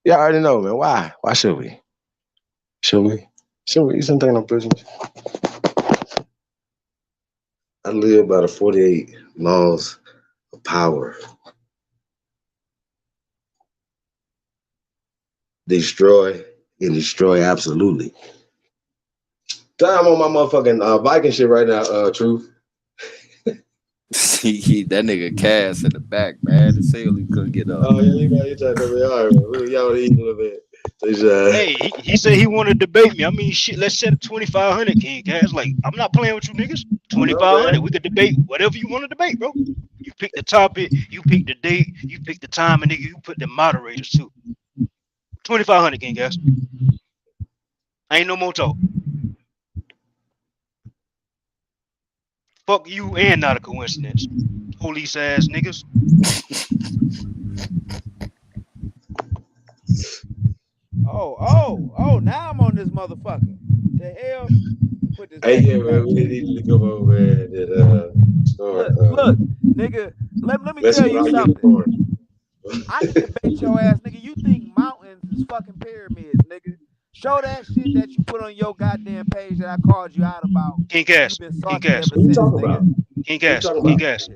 Y'all already know, man. Why? Why should we? Should we? You shouldn't take no prisoners. I live by the 48 laws of power. Destroy and destroy absolutely. I'm on my motherfucking Viking shit right now, Truth. That nigga Cass in the back, man. The ceiling couldn't get up. Oh, yeah, you tried to be all right, man. Y'all eat a little bit. Hey, he said he wanted to debate me. I mean, shit, let's set a 2,500, King Cash. Like, I'm not playing with you niggas. 2,500. We could debate whatever you want to debate, bro. You pick the topic, you pick the date, you pick the time, and nigga, you put the moderators too. 2,500, King Cash. Ain't no more talk. Fuck you and not a coincidence. Police ass niggas. Oh, now I'm on this motherfucker. The hell? Put this Hey, back yeah, in man, back we channel. need to come over and start. Look, nigga, let me tell you something. I can debate your ass, nigga. You think mountains is fucking pyramids, nigga. Show that shit that you put on your goddamn page that I called you out about. King Cash. You've been King salty Cash. ever since, nigga. King Cash. King Cash.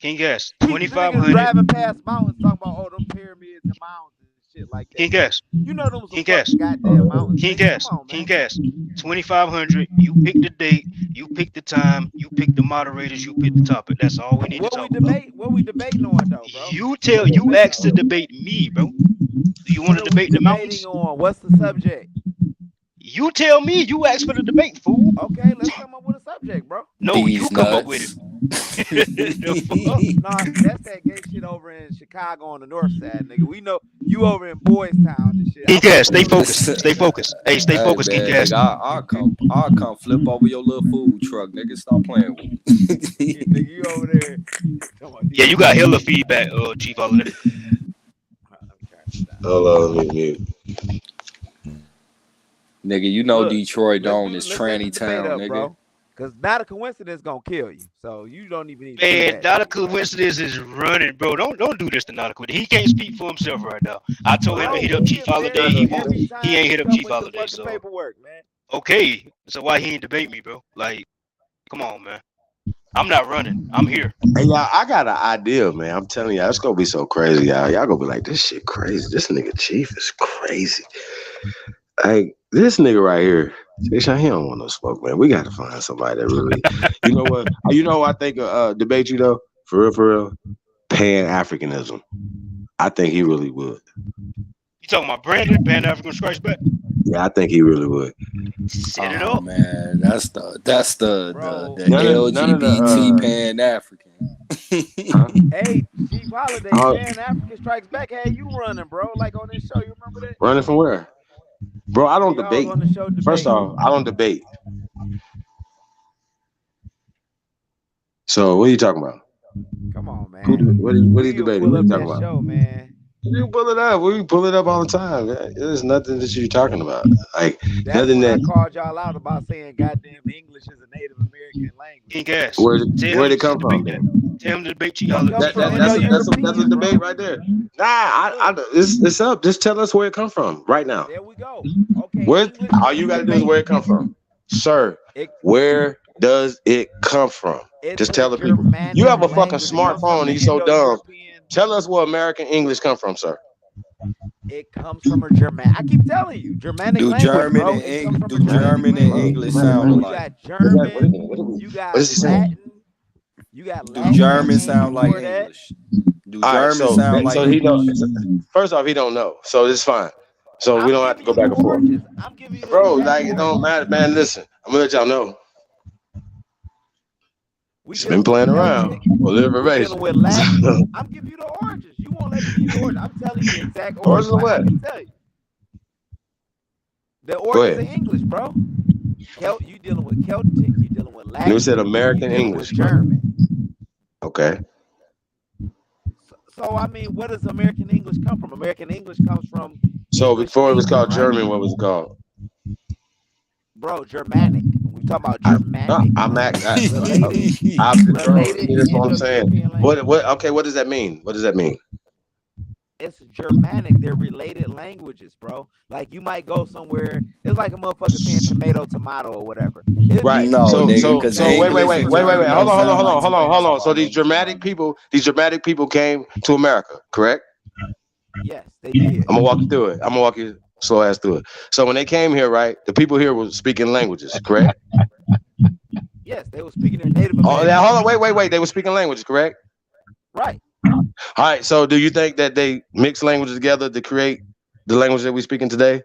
King Cash. Niggas 2,500. driving past mountains talking about, oh, them pyramids and mountains and shit like that. King Cash. You know them some King Cash. fucking goddamn mountains. King nigga. Cash. Come on, King man. Cash. 2,500. You pick the date. You pick the time. You pick the moderators. You pick the topic. That's all we need to talk about. What we debating on though, bro? You asked to debate me, bro. Do you want to debate the mountains? On what's the subject? You tell me. You asked for the debate, fool. Okay, let's come up with a subject, bro. No, These you come up nuts. with it. Nah, that's that gay shit over in Chicago on the north side, nigga. We know you over in Boys Town and shit. King Cash, stay focused. Stay focused. Hey, stay focused, man, King Cash. Nigga, I'll come flip over your little food truck, nigga. Stop playing with me. Nigga, you over there. Yeah, you got hella feedback, Chief Holiday. Hold on, let me mute. Nigga, you know Look, Detroit Dome is let's tranny set the debate town, up, nigga. bro. Cause not a coincidence gonna kill you. So you don't even need to Man, do that. not a coincidence is running, bro. Don't do this to not a coincidence. He can't speak for himself right now. I told him to hit up Chief Holiday. He ain't hit up Chief Holiday. So paperwork, man. okay, so why he ain't debate me, bro? Like, come on, man. I'm not running. I'm here. Hey, y'all, I got an idea, man. I'm telling y'all, it's gonna be so crazy, y'all. Y'all gonna be like, this shit crazy. This nigga Chief is crazy. Like, this nigga right here, he don't want no smoke, man. We gotta find somebody that really, you know what? You know what I think debate you though? For real, Pan-Africanism. I think he really would. You talking about Brandon, Pan-African Strikes Back? Yeah, I think he really would. Set it up. Man, that's the None of LGBT Pan-African. Hey, Chief Holiday, Pan-African Strikes Back had you running, bro. Like on this show, you remember that? Running from where? Bro, I don't Y'all debate. on the show First off, I don't debate. So what are you talking about? Come on, man. What are you debating? What are you talking about? Show, man. You pull it up. We pull it up all the time. There's nothing that you're talking about. Like That's nothing when that. I called y'all out about saying goddamn English is a Native American language. King Cash. Where'd it come from? Tell him to debate Chief Holiday. That's a debate right there. Nah, it's up. Just tell us where it come from right now. There we go. Okay. Where all you gotta do is where it come from, sir. Where does it come from? Just tell the people. You have a fucking smartphone and you're so dumb. Tell us where American English come from, sir. It comes from a German. I keep telling you, Germanic language, German bro. and German and English sound alike? You got German. You got Latin. You got Latin. Do German sound like English? Do German sound like he English? don't. First off, he don't know, so it's fine. So we don't have to go back and forth, bro. Like it don't matter, man. Listen, I'm gonna let y'all know. We've been playing around. Well, dealing with Latin. I'm giving you the origins. You won't let me give you the origins. I'm telling you the exact origins. Origins of what? I can tell you. The origins of English, bro. You dealing with Celtic. You dealing with Latin. You said American English, German. Okay. So I mean, where does American English come from? American English comes from. So English before it was England, called German, what was it called? Bro, Germanic. We talking about Germanic. That's what I'm saying. What? Okay, what does that mean? What does that mean? It's Germanic. They're related languages, bro. Like you might go somewhere. It's like a motherfucker saying tomato, tomato, or whatever. Right. No, so nigga, wait. Hold on. So these dramatic people came to America, correct? Yes, they did. I'm gonna walk you through it. I'm gonna walk you slow ass through it. So when they came here, right, the people here were speaking languages, correct? Yes, they were speaking their native American. Oh, yeah, hold on, wait. They were speaking languages, correct? Right. All right. So do you think that they mix languages together to create the language that we speaking today,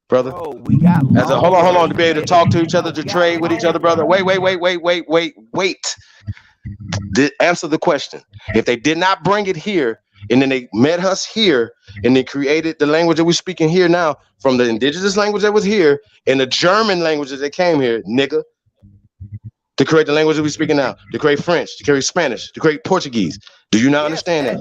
brother? Bro, we got As a hold on, to be able to talk to each other, to We got trade with each other, brother. Wait. Answer the question. If they did not bring it here, and then they met us here, and they created the language that we're speaking here now, from the indigenous language that was here, and the German languages that came here, nigga, to create the language that we're speaking now, to create French, to create Spanish, to create Portuguese. Do you not understand that?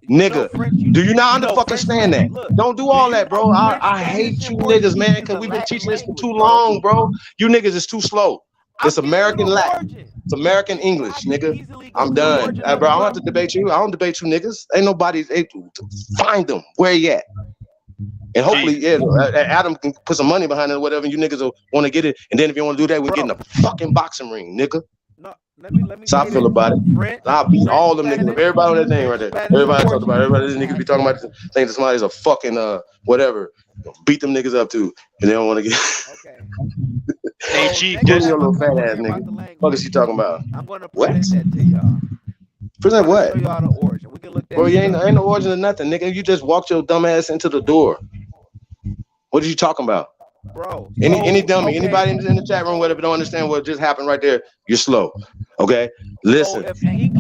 Nigga, do you not understand that? Don't do all that, bro. I hate you niggas, man, because we've been teaching this for too long, bro. You niggas is too slow. It's American Latin. It's American English, nigga. I'm done. Bro, I don't have to debate you. I don't debate you niggas. Ain't nobody. Find them. Where you at? And hopefully, yeah, Adam can put some money behind it or whatever, and you niggas will want to get it. And then if you want to do that, we're getting a fucking boxing ring, nigga. No, let me So I feel about it. I'll beat all them niggas. Everybody on that thing right there. Everybody talked about it. Everybody, these niggas be talking about think that somebody's a fucking whatever. Beat them niggas up too. And they don't want to get Hey, Chief, your little fat ass nigga. What is he talking about? I'm gonna present that to y'all. Present what? Show y'all the origin. We can look that. Bro, you ain't no origin of nothing, nigga. You just walked your dumb ass into the door. What are you talking about? Bro, any dummy, anybody in the chat room, whatever, don't understand what just happened right there, you're slow. Okay? Listen,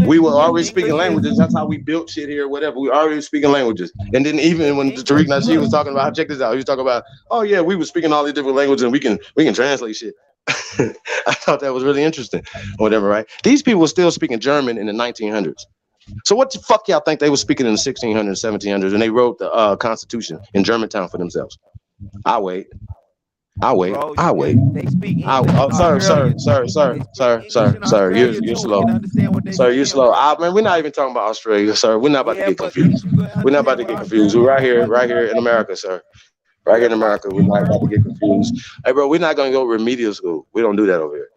we were already speaking languages. That's how we built shit here, whatever. We already speaking languages. And then even when Tariq Nasheed was talking about, check this out, he was talking about, oh yeah, we were speaking all these different languages and we can translate shit. I thought that was really interesting, or whatever, right? These people were still speaking German in the 1900s. So what the fuck y'all think they were speaking in the 1600s, 1700s, and they wrote the Constitution in Germantown for themselves? I wait. Bro, they speak English. Sir, you're slow. Sir, you're slow. Man, we're not even talking about Australia, sir. We're not about to get confused. We're not about to get confused. We're right here in America, sir. Right here in America, we're not about to get confused. Hey, bro, we're not gonna go remedial school. We don't do that over here.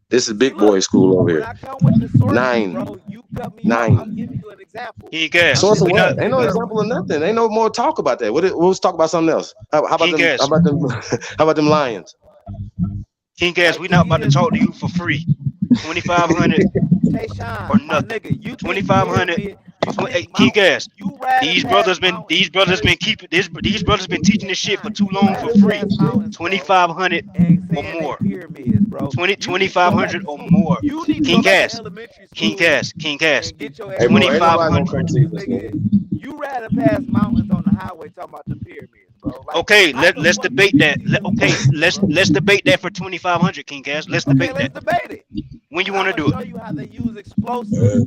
This is big boy school over here. 9. I'll give you an example. Source of what? Ain't no example of nothing. Ain't no more talk about that. Let's talk about something else. How about them Lions? King Gas, we not about to talk to you for free. 2,500 or nothing. 2,500. King Gas. These brothers been teaching this shit for too long for free. 2,500 or more. 2,500 or more. King Gas. 2,500. You rather pass mountains on the highway talking about the pyramids, bro. Okay, let's debate that. Let's debate that for 2,500, King Gas. Let's debate that. Debate it. When you want to do it? Show you how they use explosives.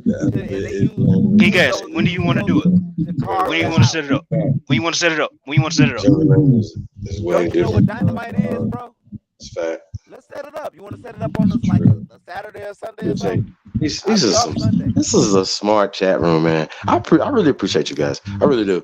King Gas, when do you want to do it? When do you want to set it up? When you want to set it up? You know what dynamite is, bro? It's fat. Let's set it up. You want to set it up on a Saturday or Sunday or something? This is a smart chat room, man. I really appreciate you guys. I really do.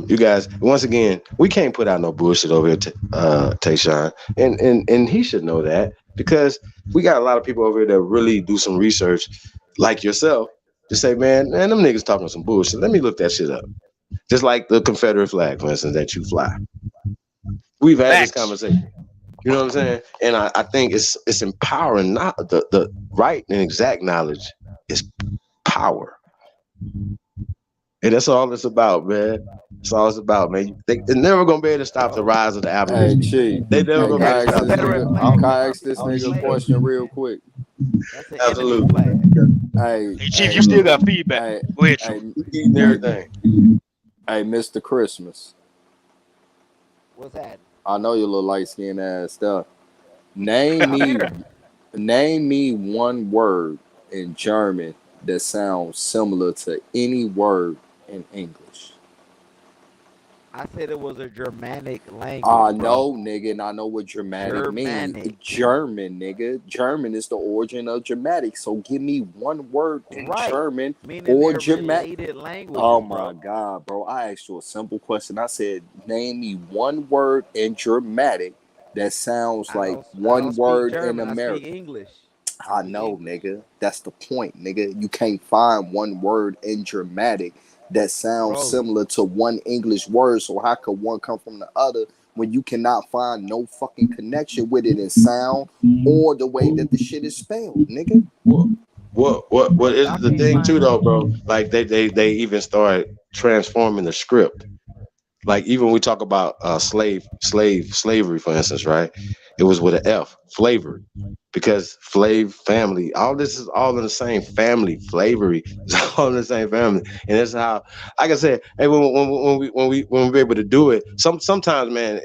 You guys, once again, we can't put out no bullshit over here, Tayshawn, and he should know that, because we got a lot of people over here that really do some research, like yourself, to say, man, them niggas talking some bullshit. Let me look that shit up. Just like the Confederate flag, for instance, that you fly. We've had this conversation. You know what I'm saying? And I think it's empowering. Not the right and exact knowledge is power. And that's all it's about, man. That's all it's about, man. They're never gonna be able to stop the rise of the Aborigines. Hey, they never gonna be able to stop it. Can I ask this nigga a question real quick? Absolutely. Hey, Chief, you still got feedback. Go ahead, Chief. Everything. Hey, Mr. Christmas. What's that? I know you little light skinned ass stuff. Name me one word in German that sounds similar to any word in English. I said it was a Germanic language. I know, nigga, and I know what Germanic means. German, nigga. German is the origin of Germanic. So give me one word in German or Germanic. Oh my God, bro. I asked you a simple question. I said, name me one word in Germanic that sounds like one word in American. English. I know, nigga. That's the point, nigga. You can't find one word in Germanic that sounds similar to one English word. So how could one come from the other when you cannot find no fucking connection with it in sound or the way that the shit is spelled, nigga? What is the thing too though, bro? Like they even started transforming the script. Like even when we talk about slavery, for instance, right? It was with an F, flavored, because family, all this is all in the same family. Slavery is all in the same family, and that's how, like I said, hey, when we're able to do it, sometimes, man,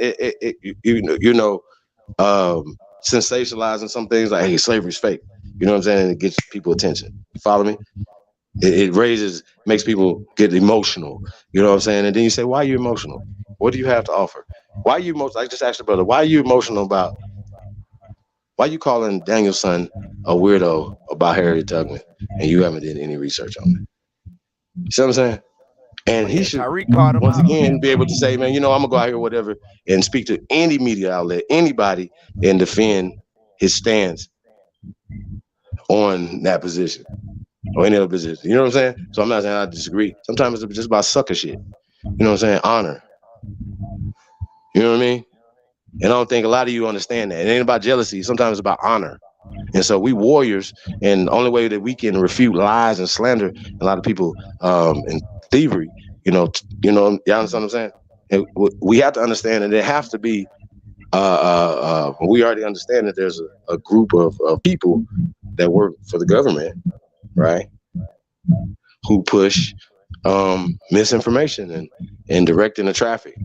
sensationalizing some things like, hey, slavery's fake. You know what I'm saying? It gets people attention. You follow me? It makes people get emotional. You know what I'm saying? And then you say, why are you emotional? What do you have to offer? Why are you emotional? I just asked your brother, why are you emotional about, why are you calling Daniel's son a weirdo about Harriet Tubman and you haven't did any research on it? You see what I'm saying? And Oh he yeah, should, Tariq called him once out on again, that, be bro. able to say, man, I'm going to go out here, whatever, and speak to any media outlet, anybody, and defend his stance on that position or any other position. You know what I'm saying? So I'm not saying I disagree. Sometimes it's just about sucker shit. You know what I'm saying? Honor. You know what I mean? And I don't think a lot of you understand that. It ain't about jealousy. Sometimes it's about honor. And so we warriors, and the only way that we can refute lies and slander a lot of people and thievery, y'all understand what I'm saying? And we have to understand that there has to be, we already understand that there's a group of people that work for the government, right? Who push misinformation and directing the traffic.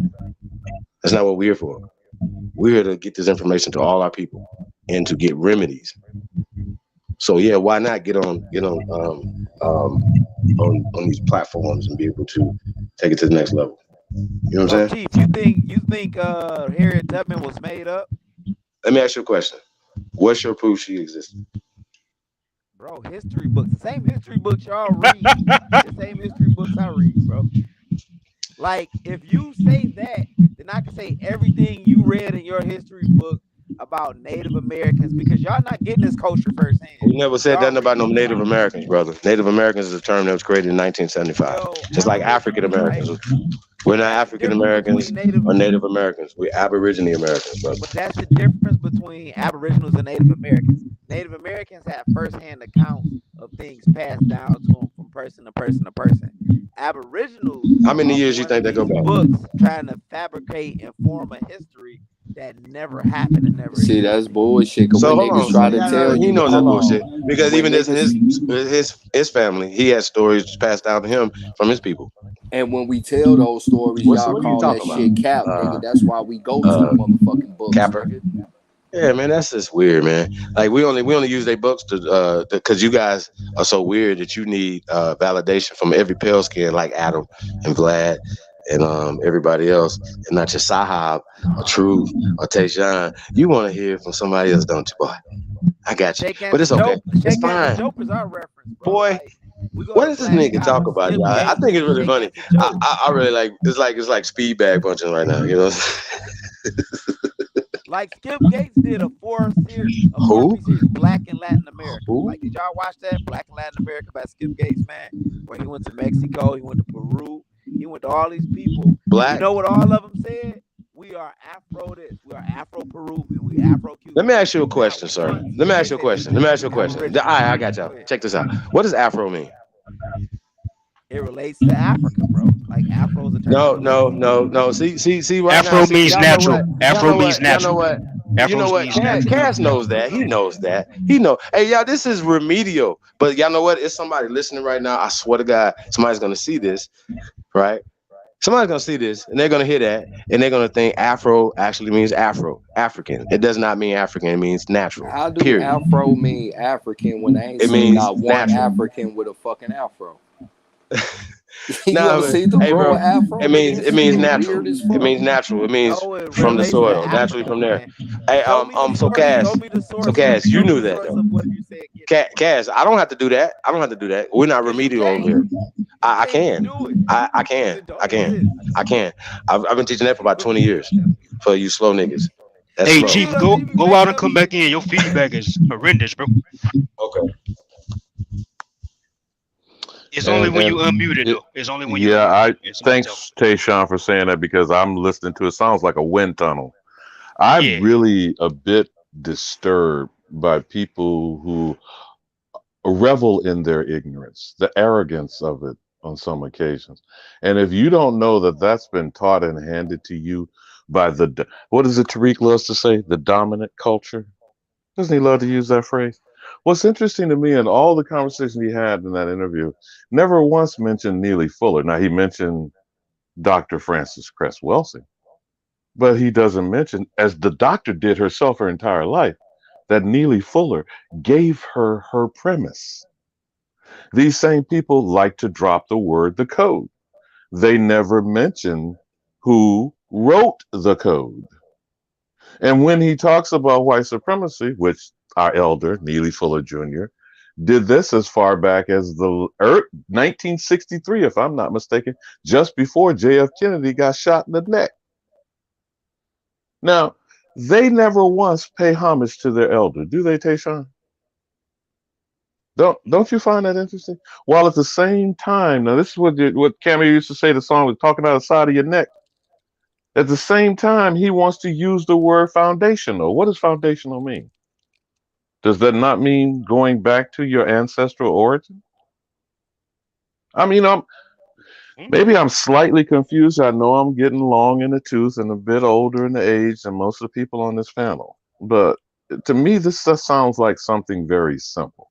That's not what we're here for. We're here to get this information to all our people and to get remedies. So yeah, why not get on these platforms and be able to take it to the next level? You know what So I'm saying? Chief, you think Harriet Tubman was made up? Let me ask you a question. What's your proof she existed? Bro, history books. The same history books y'all read. The same history books I read, bro. Like, if you say that, then I can say everything you read in your history book about Native Americans, because y'all not getting this culture firsthand. We never said Y'all nothing about no reading Native about Americans, brother. Native Americans is a term that was created in 1975, just like African Aboriginals, right? Americans. We're But not that's the African difference Americans between Native. or Native Americans. We're Aborigine Americans, brother. But that's the difference between Aboriginals and Native Americans. Native Americans have firsthand accounts of things passed down to them from person to person to person. Aboriginals How many are years you born in think that go these back? books trying to fabricate and form a history that never happened and never See, that's existed. bullshit. Cause So when hold niggas on. So try to yeah, tell he you, knows that hold bullshit on, because when even this in niggas his family, he has stories passed down to him from his people. and when we tell those stories, y'all What are you call that talking shit cap, about? nigga. That's why we go to the motherfucking books, Capper. nigga. Yeah, man, that's just weird, man. Like we only use their books to because you guys are so weird that you need validation from every pale skin like Adam and Vlad and everybody else, and not your Sahab or Truth or Tayshawn. You want to hear from somebody else, don't you, boy? I got you, but it's okay. It's Shake Hands a fine, Joke is our reference, bro. boy. Like, we go What to does this Black nigga talk Cotton, about, Skip y'all? I Gates, think it's really Shake funny. Hands a Joke. I really like it's like speed bag punching right now, you know. Like Skip Gates did a four piece series, Black in Latin America. Like, did y'all watch that Black in Latin America by Skip Gates, man? Where he went to Mexico, he went to Peru, he went to all these people, and you know what all of them said? We are Afro this, we are Afro Peruvian, we Afro Let me Cuban. ask you a question, sir. Let me ask you a question. Let me ask you a question. All right, I got y'all. Check this out. What does Afro mean? It relates to Africa, bro. Like, Afro is a term that relates to No. See. Right now, Afro means y'all know natural. what? Afro means natural. You know Afro what? means natural. Cass knows that. He knows that. He know. Hey, y'all, this is remedial. But y'all know what? It's somebody listening right now. I swear to God, somebody's gonna see this, right? Somebody's gonna see this, and they're gonna hear that, and they're gonna think Afro actually means African. It does not mean African. It means natural. How do Period. Afro mean African when I ain't It seen means not one natural. African with a fucking Afro? You Nah, ever but, see them hey, grow bro, an Afro? it Nigga, means that it shit means look natural. weird as It fuck. means natural. It means no, it from the relates to soil, naturally Africa, from there. man. Hey, Show me the so source. Show Cass, me the source. you Show me knew the that source though. of what you said. Get it. Cass, I don't have to do that. I don't have to do that. We're not Yes, you remedial over can. here. You I can't can. do it I because can. it I don't can. exist. I can. I've been teaching that for about 20 years. For you slow niggas. That's Hey, slow. Chief, Still doesn't even go make out and no come back in. sense. Your feedback is horrendous, bro. Okay. It's only when you unmute it, though. It's only when you unmute it and somebody talking. Thanks, Tayshawn, for saying that because I'm listening to it. Sounds like a wind tunnel. I'm Yeah. really a bit disturbed by people who revel in their ignorance, the arrogance of it. on some occasions. And if you don't know that that's been taught and handed to you by what is it Tariq loves to say? The dominant culture? Doesn't he love to use that phrase? What's interesting to me in all the conversation he had in that interview, never once mentioned Neely Fuller. Now, he mentioned Dr. Frances Cress Welsing, but he doesn't mention, as the doctor did herself her entire life, that Neely Fuller gave her her premise. These same people like to drop the word the code. They never mention who wrote the code. And when he talks about white supremacy, which our elder, Neely Fuller Jr., did this as far back as the 1963, if I'm not mistaken, just before J.F. Kennedy got shot in the neck. Now, they never once pay homage to their elder, do they, Tayshaun? Don't you find that interesting? While at the same time, now this is what Cammy used to say, the song was talking out the side of your neck. At the same time, he wants to use the word foundational. What does foundational mean? Does that not mean going back to your ancestral origin? I mean, maybe I'm slightly confused. I know I'm getting long in the tooth and a bit older in the age than most of the people on this panel. But to me, this just sounds like something very simple.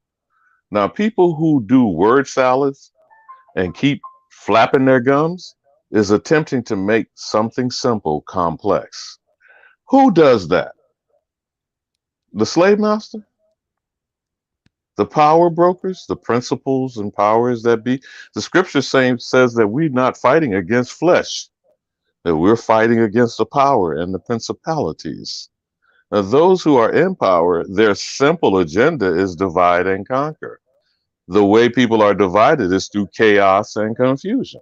Now, people who do word salads and keep flapping their gums is attempting to make something simple complex. Who does that? The slave master? The power brokers, the principles and powers that be. The scripture says that we're not fighting against flesh, that we're fighting against the power and the principalities. Now, those who are in power, their simple agenda is divide and conquer. The way people are divided is through chaos and confusion.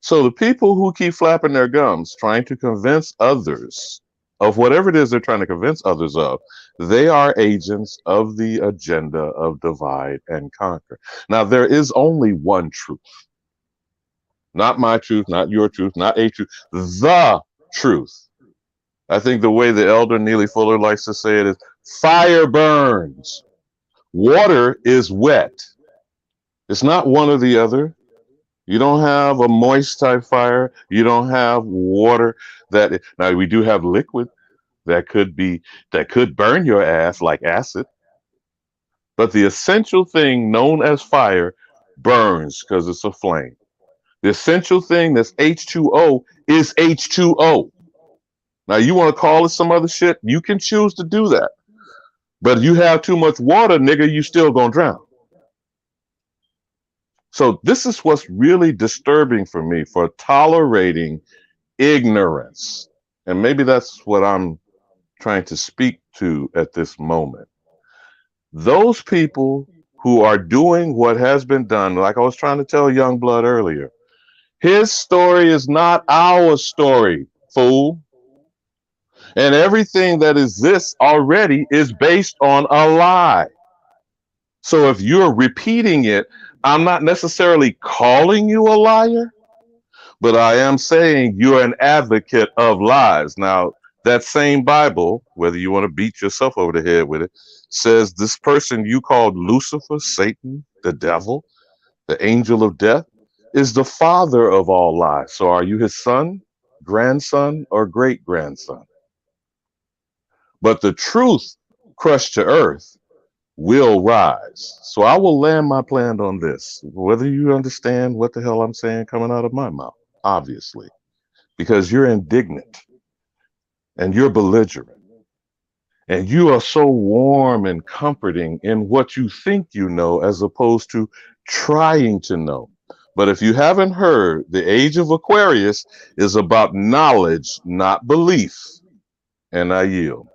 So the people who keep flapping their gums, trying to convince others of whatever it is they're trying to convince others of, they are agents of the agenda of divide and conquer. Now, there is only one truth. Not my truth, not your truth, not a truth, the truth. I think the way the elder Neely Fuller likes to say it is fire burns. Water is wet. It's not one or the other. You don't have a moist type fire. You don't have water that now we do have liquid that could burn your ass like acid. But the essential thing known as fire burns because it's a flame. The essential thing that's H2O is H2O. Now you want to call it some other shit, you can choose to do that. But if you have too much water, nigga, you still gonna drown. So this is what's really disturbing for me, for tolerating ignorance. And maybe that's what I'm trying to speak to at this moment. Those people who are doing what has been done, like I was trying to tell Youngblood earlier, his story is not our story, fool. And everything that exists already is based on a lie. So if you're repeating it, I'm not necessarily calling you a liar, but I am saying you're an advocate of lies. Now, that same Bible, whether you want to beat yourself over the head with it, says this person you called Lucifer, Satan, the devil, the angel of death, is the father of all lies. So are you his son, grandson, or great grandson? But the truth crushed to earth will rise. So I will land my plan on this, whether you understand what the hell I'm saying coming out of my mouth, obviously, because you're indignant and you're belligerent and you are so warm and comforting in what you think you know as opposed to trying to know. But if you haven't heard, the age of Aquarius is about knowledge, not belief. And I yield.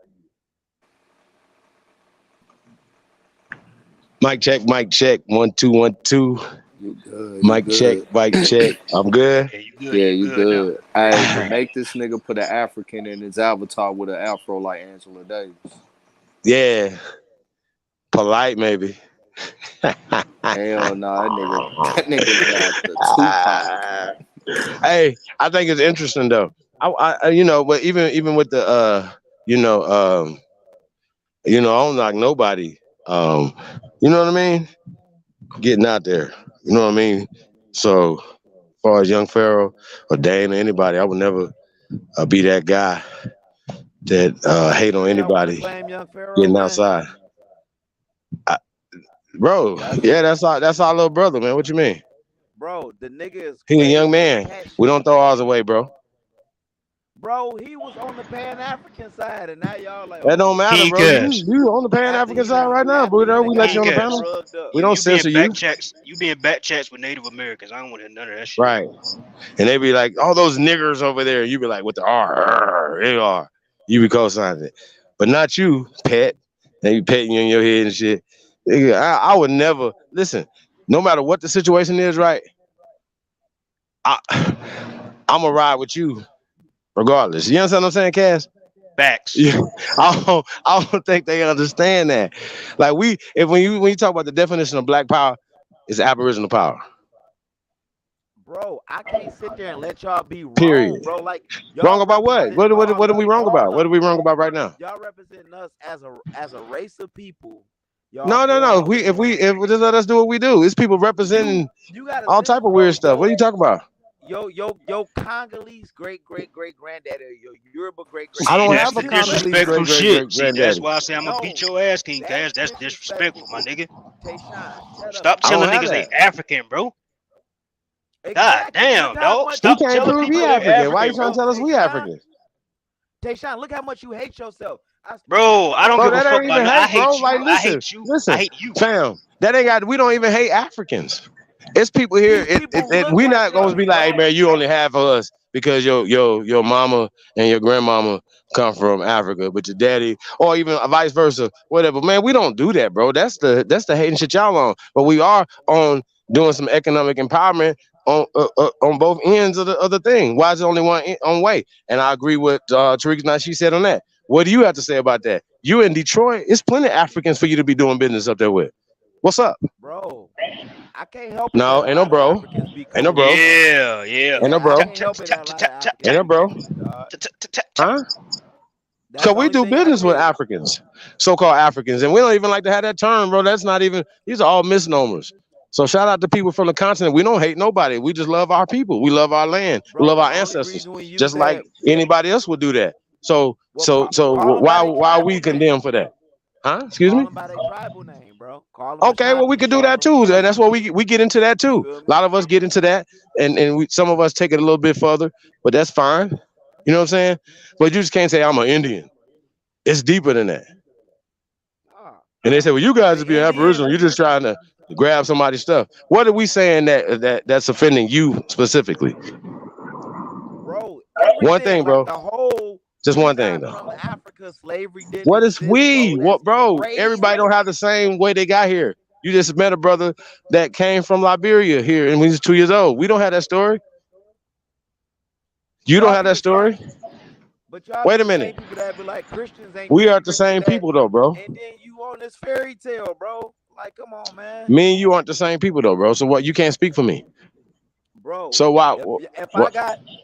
Mic check, mic check. 1 2 1 2. You good? Mic check, mic check. I'm good. Yeah, you good. Hey, but make this nigga put an African in his avatar with an afro like Angela Davis. Yeah. Polite, maybe. Hell no, that nigga got the Tupac. Hey, I think it's interesting though. I you know, but even with the I don't knock nobody. You know what I mean? Getting out there. You know what I mean? So, as far as Young Pharaoh or Dane or anybody, I would never be that guy that hate on anybody Young Pharaoh, getting man? outside. Bro, yeah, that's our little brother, man. What you mean? Bro, the nigga is He a young crazy man. passionate. We don't throw ours away, bro. Bro, he was on the Pan-African side, and now y'all like, That don't matter, bro. You on the Pan African side right now, bro. We let you on the panel. We don't censor you. You being back chats with Native Americans. I don't want to hear none of that shit. Right. And they be like, all those niggers over there. You be like, with the R, they are. You be co-signing it. But not you, pet. They be petting you in your head and shit. Nigga, I would never, listen, no matter what the situation is, right? I'm going to ride with you regardless. You understand what I'm saying, Cass? Facts. Yeah, I don't think they understand that. Like when you talk about the definition of black power, it's Aboriginal power. Bro, I can't sit there and let y'all be wrong, Period. bro. Like wrong about what? What are we wrong about? What are we wrong about right now? Y'all representing us as a race of people. No. If just let us do what we do. It's people representing all type of weird stuff. What are you talking about? Yo, Congolese great granddaddy, yo Yoruba great. I don't that's have the a Congolese disrespectful shit. See, granddaddy. that's why I say I'm gonna beat your ass, King Cash. That's disrespectful, my nigga. Stop I telling don't have niggas they that. African, bro. God damn, dog. You Stop can't telling prove people we they're African. Why you African, trying to bro. tell us we African? Tayshawn, look how much you hate yourself. Bro, I don't Bro, give a that fuck ain't about even it. I hate, bro. hate you. Like, I hate you. I hate you. fam. That ain't got. We don't even hate Africans. It's people here. We not gonna be like, hey, man, you only half of us because your mama and your grandmama come from Africa, but your daddy, or even vice versa, whatever. Man, we don't do that, bro. That's the hating shit y'all on. But we are on doing some economic empowerment on both ends of the thing. Why is it only one way? And I agree with Tariq Nasheed said on that. What do you have to say about that? You in Detroit, it's plenty of Africans for you to be doing business up there with. What's up? Bro, I can't help it. No, ain't no bro. Ain't no bro. Yeah. Ain't no bro. Ain't no bro. Huh? Because we do business with Africans, so-called Africans, and we don't even like to have that term, bro. That's not even, these are all misnomers. So shout out to people from the continent. We don't hate nobody. We just love our people. We love our land. We love our ancestors, just like anybody else would do that. So why are we condemned for that? Huh? Excuse me? Call them by their tribal name, bro. Call them Okay, well, we could do that too, and that's what we get into that too. A lot of us get into that, and some of us take it a little bit further, but that's fine. You know what I'm saying? But you just can't say I'm an Indian. It's deeper than that. And they say, well, you guys are being Aboriginal. You're just trying to grab somebody's stuff. What are we saying that's offending you specifically? Bro, one thing, bro. Like the whole just one thing, though. From Africa, slavery didn't what is exist, we? bro. What, bro? Everybody don't have the same way they got here. You just met a brother that came from Liberia here, and he was 2 years old. We don't have that story. You don't have that story. But y'all wait a minute. People that be like Christians ain't. We are the same people, though, bro. And then you on this fairy tale, bro. Like, come on, man. Me and you aren't the same people, though, bro. So what? You can't speak for me, bro. So why?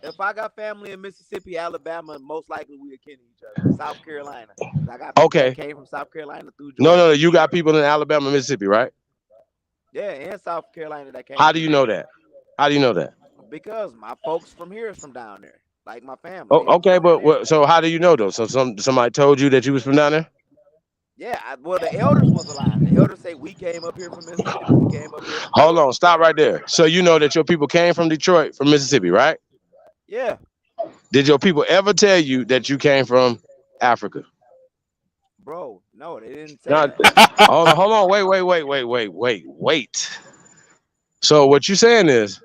If I got family in Mississippi, Alabama, most likely we akin to each other. South Carolina. I got people that came from South Carolina through Georgia. No. You got people in Alabama, Mississippi, right? Yeah, and South Carolina that came. How do you know that? How do you know that? Because my folks from here is from down there, like my family. Oh, okay, but so how do you know though? So somebody told you that you was from down there? Yeah, well, the elders was alive. The elders say we came up here from Mississippi. We came up here. Hold on, stop right there. So you know that your people came from Detroit, from Mississippi, right? Yeah. Did your people ever tell you that you came from Africa? Bro, no, they didn't say that. Hold on, wait. So what you saying is,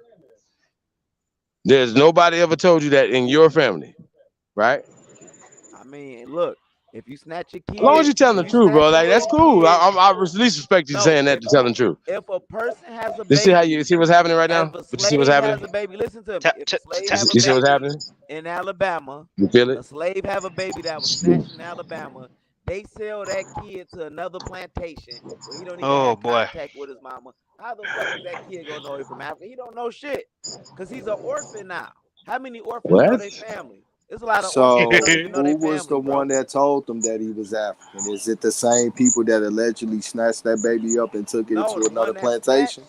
there's nobody ever told you that in your family, right? I mean, look. If you snatch your kid, as long as you're telling the truth, bro, like that's cool. I at least respect you saying that to telling the truth. If a person has a baby, baby, see what's happening right now. If a See what's happening. Has a baby, listen to me. If a slave has a You see what's baby happening in Alabama, you feel it? A slave have a baby that was snatched in Alabama. They sell that kid to another plantation where he don't even have contact with his mama. How the fuck is that kid gonna know he from Africa? He don't know shit because he's an orphan now. How many orphans know their family? There's a lot of orphans that So don't even know who their was the family, bro. one that told them that he was African? Is it the same people that allegedly snatched that baby up and took it No, to the another one that plantation?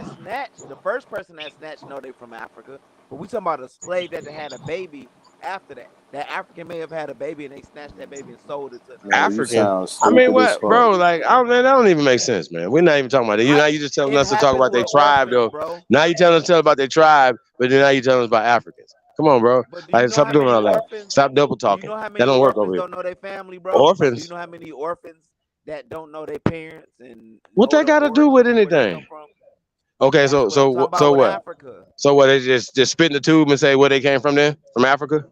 snatched, the first person that snatched know they from Africa. But we talking about a slave that had a baby after that. That African may have had a baby and they snatched that baby and sold it to another Man, you African. African. sound I mean, stupid as what, fuck. bro? Like, I don't, man, that don't even make sense, man. We're not even talking about it. Now you just telling It us to talk happens about their with tribe, orphans, though. bro. Now you telling us about their tribe, but then now you telling us about Africans. Come on, bro. But do you Like, know stop how doing many all that. orphans? Stop double Do you talking. know how That many don't work over orphans here. don't know their family, bro? Do you Orphans. know how many orphans that don't know their parents and What know that the got to do with origin of where they come anything? from? Okay, That's what I'm talking so about with what? Africa. So what? They just spit in the tube and say where they came from? Then from Africa,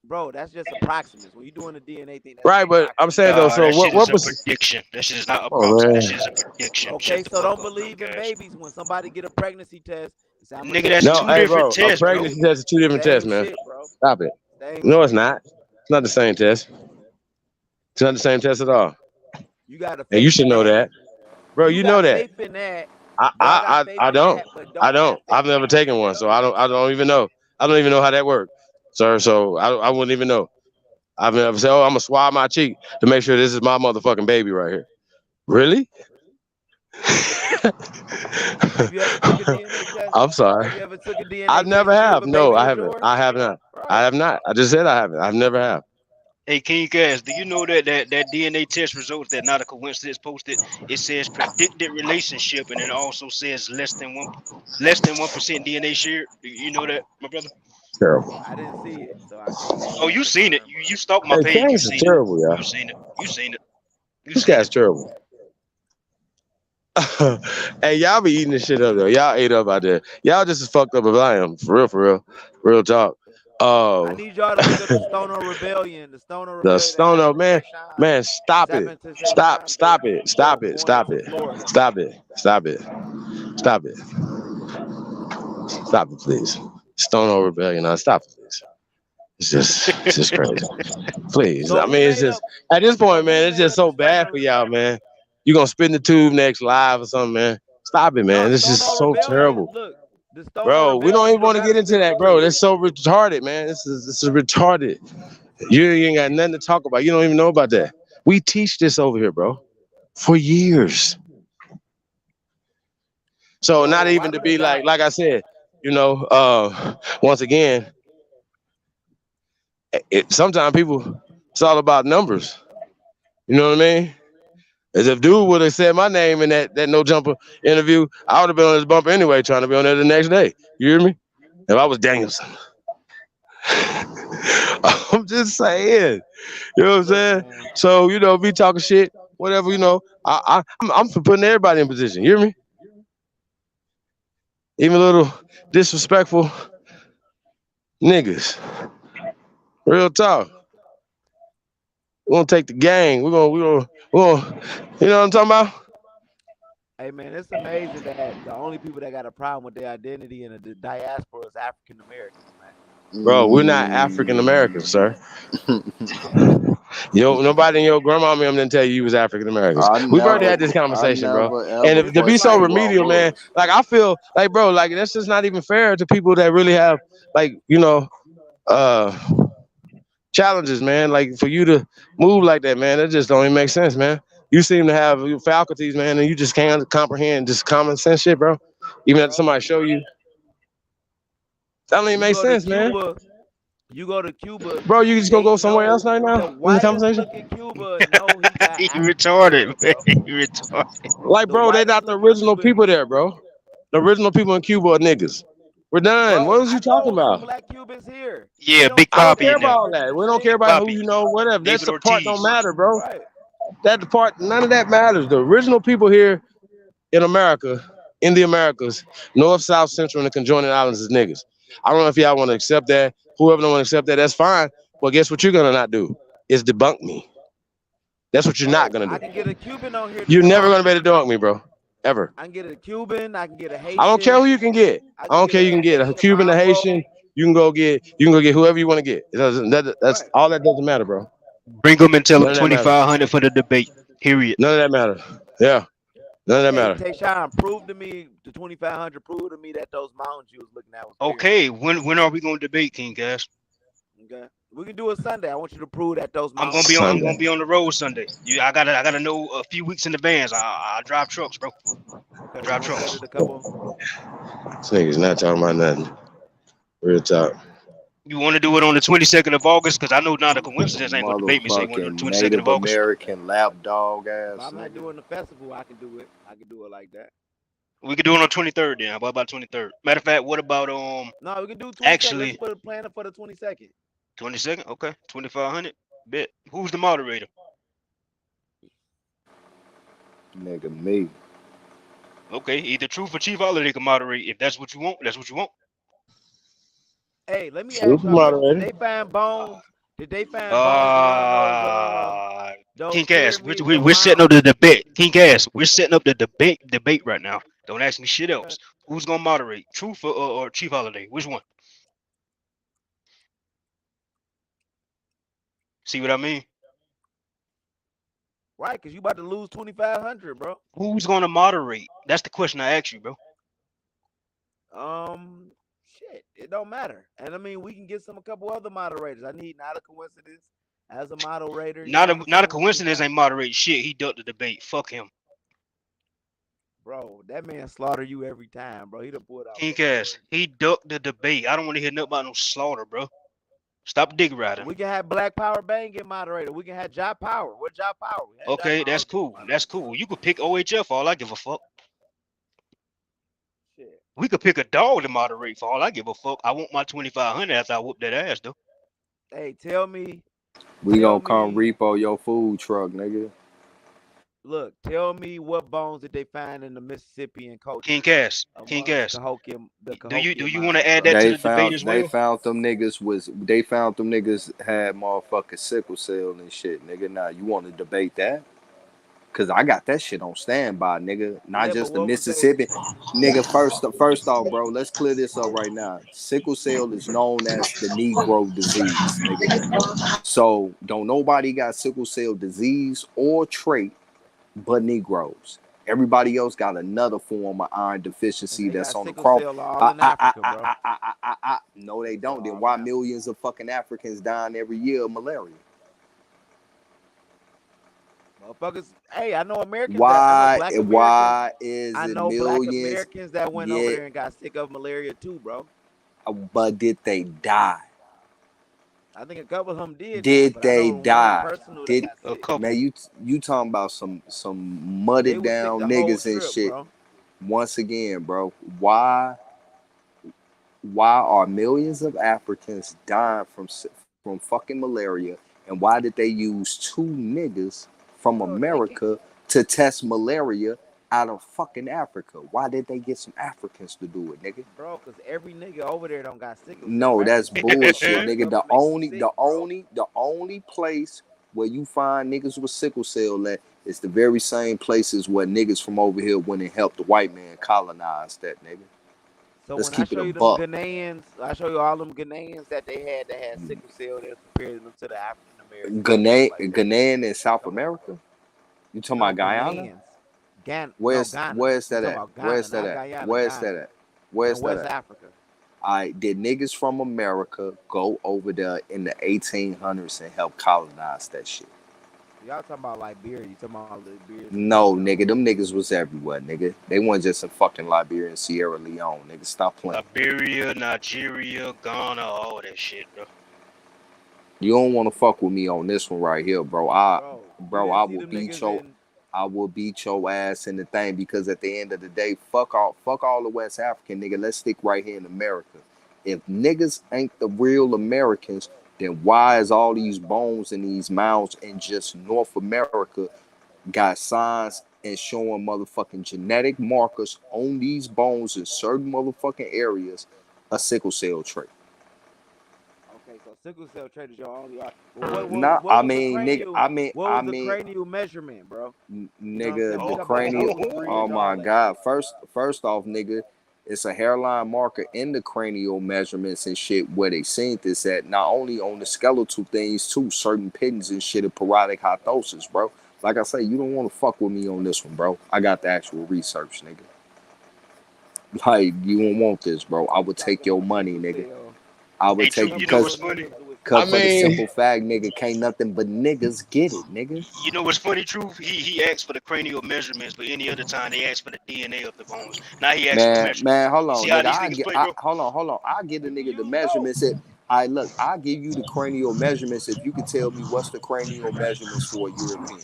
Bro, that's just approximate. When you're doing a DNA thing, that's right? But I'm saying though, Nah, so that what? shit is What a was? prediction. That shit is not Oh approximate. That man. shit is a prediction. okay. Shut the So fuck don't up, dumb believe in cash. babies. When somebody get a pregnancy test, and say I'm gonna Nigga, take that's this No, two hey, baby, different bro. A tests, bro. pregnancy test is two different tests, same man. shit, bro. Stop it. Same No, it's shit. not. It's not the same test. It's not the same test at all. You got a And you faith should in know that. that, bro. You You know got that. faith in that. I Y'all got I faith I, I in don't. that, but I don't don't. test I've that never shit. taken one, so I don't even know. I don't even know how that works, sir. So I wouldn't even know. I've never said, oh, I'm gonna swab my cheek to make sure this is my motherfucking baby right here. Really? Have you ever took a DNA test? I'm sorry. Have you ever took a I DNA test never to see if have. a No, baby I was haven't. yours? I have not. I Right. have not. I just said I haven't. I've never have. Hey, King Cass, do you know that DNA test results that not a coincidence posted? It says predicted relationship, and it also says less than 1% DNA shared. You know that, my brother? Terrible. I didn't see it, so I Oh, can't you seen it? confirm. You stalked my Hey, page. You Cass is seen it? terrible, You y'all. seen it? You seen it? You This seen guy's it? terrible. Hey, y'all be eating this shit up though. Y'all ate up out there. Y'all just as fucked up as I am. For real, real talk. I need y'all to look at the Stoner Rebellion. The Stoner The Rebellion that stoner happened in man, Rashawn, man, stop it, 7th to stop, 69th stop it, stop it, going stop into it, Florida. stop it, stop it, stop it, stop it, please. Stoner rebellion, now stop it, please. It's just crazy. Please, So I who mean, it's made just up? at this So point, man, who it's made just up the so bad Stoner for y'all, Rebellion? man. You gonna spin the tube next live or something, man? Stop it, No, man. It's just Stoner so Rebellion. terrible. Look, the Stoner Bro, we don't Rebellion even is a want to get into relative that, bro. group. That's so retarded, man. This is retarded. You ain't got nothing to talk about. You don't even know about that. We teach this over here, bro, for years. So not So why even to would it be not? like I said, once again, sometimes people, it's all about numbers. You know what I mean? As if dude would have said my name in that no jumper interview, I would have been on this bumper anyway, trying to be on there the next day. You hear me? If I was Danielson. I'm just saying. You know what I'm Look, saying? man. So, be talking shit, whatever, I'm for putting everybody in position. You hear me? Even little disrespectful niggas. Real talk. We're gonna take the gang. We're gonna, you know what I'm talking about? Hey man, it's amazing that the only people that got a problem with their identity in the diaspora is African Americans, man. Bro, we're not African Americans, sir. Nobody in your grandma and them didn't tell you was African Americans. We've already had this I conversation, bro. never And ever to be It's so like questioned who I remedial, man, was. like I feel like, bro, like that's just not even fair to people that really have, like, uh challenges, man. Like for you to move like that, man, that just don't even make sense, man. You seem to have your faculties, man, and you just can't comprehend just common sense shit, bro. Even after somebody show you, that don't even you make go to sense, man. Cuba, you go to Cuba, Bro, you just gonna they go somewhere else know right the now in the whitest conversation? looking Cuba know he got He African blood, retarded, man. bro. He retarded. Like, The bro, they whitest not the looking original Cuban, people there, bro. The original people in Cuba are niggas. We're done. bro. What was I you talking know some about? black Cubans here. They Yeah, don't Big I talk don't Poppy care that in about there. all different that. than We don't care Big shit. about who Poppy. you know, whatever. That's David the part don't Ortiz. matter, bro. Right. That the part, none of that matters. The original people here in America, in the Americas, North, South, Central, and the conjoining islands is niggas. I don't know if y'all want to accept that. Whoever don't want to accept that, that's fine. But guess what you're gonna not do? Is debunk me. That's what you're not Bro, gonna I do. can get a Cuban on here to You're never debunk gonna be me. able to debunk me, bro. Ever. I can get a Cuban. I can get a I don't care Haitian. who you can get. I I can don't get care. You a can get a Haitian Cuban, a Mambo. Haitian. You can go get whoever you want to get. It doesn't. That's Right. all that doesn't matter, bro. Bring him and tell him None of that matters. 2,500 for the debate. Period. None of that matters. Yeah. None of that matter. Tayshawn, prove to me the 2500. Prove to me that those mountains you was looking at was bigger. Okay, when are we gonna debate, King Gas? Okay, we can do it Sunday. I want you to prove that those I'm mountains. gonna be on the road Sunday. I gotta know a few weeks in advance. I drive trucks, bro. Okay, Drive trucks. This nigga's not talking about nothing. Real talk. You want to do it on the 22nd of August? Because I know not a coincidence ain't gonna debate me. Say on the Motherfucking 22nd of Native August. American lapdog ass. If I'm not nigga. doing the festival, I can do it. I can do it like that. We could do it on 23rd then. What about 23rd? Matter of fact, what about No, we can do 22nd. Actually, Let's put a plan for the 22nd. 22nd. Okay, 2500. Bet. Who's the moderator? Nigga, me. Okay, either Truth or Chief Holiday can moderate. If that's what you want, that's what you want. Hey, let me ask you a question. Did they find bones? Did they find bones around those King Cass, pyramids? we're setting up the debate. King Cass, we're setting up the debate right now. Don't ask me shit else. Who's gonna moderate? Truth or Chief Holiday? Which one? See what I mean? Right, because you about to lose 2500, bro. Who's gonna moderate? That's the question I asked you, bro. Shit, it don't matter. And I mean, we can get a couple other moderators. I need not a coincidence as a moderator. Not a coincidence. Ain't moderate shit. He ducked the debate. Fuck him. Bro, that man slaughter you every time, bro. He done pulled out. King Cass, he ducked the debate. I don't want to hear nothing about no slaughter, bro. Stop dick riding. We can have Black Power Bang get moderator. We can have Jai Power. What Jai Power? Okay, that's cool. That's cool. You could pick OHF. All I give a fuck. Shit. We could pick a dog to moderate for all I give a fuck. I want my 2500 after I whoop that ass, though. Hey, tell me. We gonna come repo your food truck, nigga. Look, tell me what bones did they find in the Mississippian culture? King Cass. Do you want to add that to the debate as well? They found them niggas had motherfucking sickle cell and shit, nigga. Now you want to debate that? Cause I got that shit on standby, nigga. Not just the Mississippi, nigga. First off, bro, let's clear this up right now. Sickle cell is known as the Negro disease, nigga. So don't nobody got sickle cell disease or trait but Negroes. Everybody else got another form of iron deficiency that's on the cross. No, they don't. Then why millions of fucking Africans dying every year of malaria? Motherfuckers, hey, I know Americans. Why black is I it know millions? Black Americans that went over there and got sick of malaria too, bro. But did they die? I think a couple of them did. Did they die? Did a couple? Man, you talking about some mudded down niggas and shit. Bro. Once again, bro, why are millions of Africans dying from fucking malaria, and why did they use 2 niggas from America to test malaria out of fucking Africa? Why did they get some Africans to do it, nigga? Bro, because every nigga over there don't got sickle cell. No, that's bullshit, nigga. The only place where you find niggas with sickle cell at is the very same places where niggas from over here went and helped the white man colonize that, nigga. So Let's when keep I show it you a them buck. Ghanaians, I show you all them Ghanaians that had sickle cell. They're comparing them to the African Americans. Ghanaian in South America? You talking about Guyana? Where's that at? Where's that at? Where's that at? Africa. Did niggas from America go over there in the 1800s and help colonize that shit? Y'all talking about Liberia? You talking about Liberia? No, nigga, them niggas was everywhere, nigga. They weren't just in fucking Liberia and Sierra Leone, nigga. Stop playing. Liberia, Nigeria, Ghana, all that shit, bro. You don't want to fuck with me on this one right here, bro. I will beat your ass in the thing, because at the end of the day, fuck all the West African, nigga. Let's stick right here in America. If niggas ain't the real Americans, then why is all these bones in these mounds in just North America got signs and showing motherfucking genetic markers on these bones in certain motherfucking areas a sickle cell trait? Okay, so sickle cell trait is your only. What was the cranial measurement, bro? Nigga, the cranial. Oh my God! First off, nigga, it's a hairline marker in the cranial measurements and shit where they seen this at. Not only on the skeletal things too, certain pins and shit of parodic hypnosis, bro. Like I say, you don't want to fuck with me on this one, bro. I got the actual research, nigga. Like, you don't want this, bro. I would take your money, nigga. I would take you know what's funny? Cause for the simple fact, nigga, can't nothing but niggas get it, nigga. You know what's funny, Truth? He asked for the cranial measurements, but any other time they asked for the DNA of the bones. Now he asked for measurements. Man, hold on, See how nigga. these niggas play, bro? Hold on. I get a nigga the measurements. Look, I'll give you the cranial measurements if you could tell me what's the cranial measurements for a European.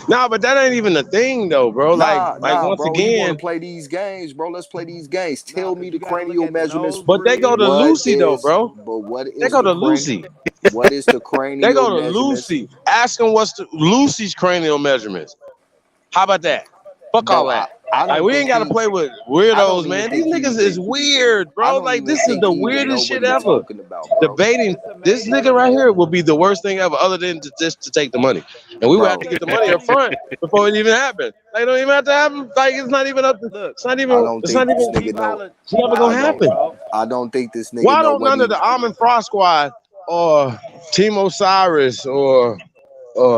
Nah, but that ain't even the thing though, bro. Like once bro, again, you want to play these games, bro? Let's play these games. Tell me the cranial measurements. But they go to Lucy though, bro. But what is they go to Lucy? What is the cranial They go to measurements? Lucy. Ask them what's Lucy's cranial measurements. How about that? Fuck all that. Like, we ain't gotta play with weirdos, man. These niggas is weird, bro. Like, this is the weirdest shit ever. Debating this nigga right here will be the worst thing ever, other than just to take the money. And we would have to get the money up front before it even happened. Like, it don't even have to happen. Like, it's not even up. It's not even. It's not even. It's never gonna happen. I don't think this nigga. Why don't none of the Almond Frost Squad or Team Osiris or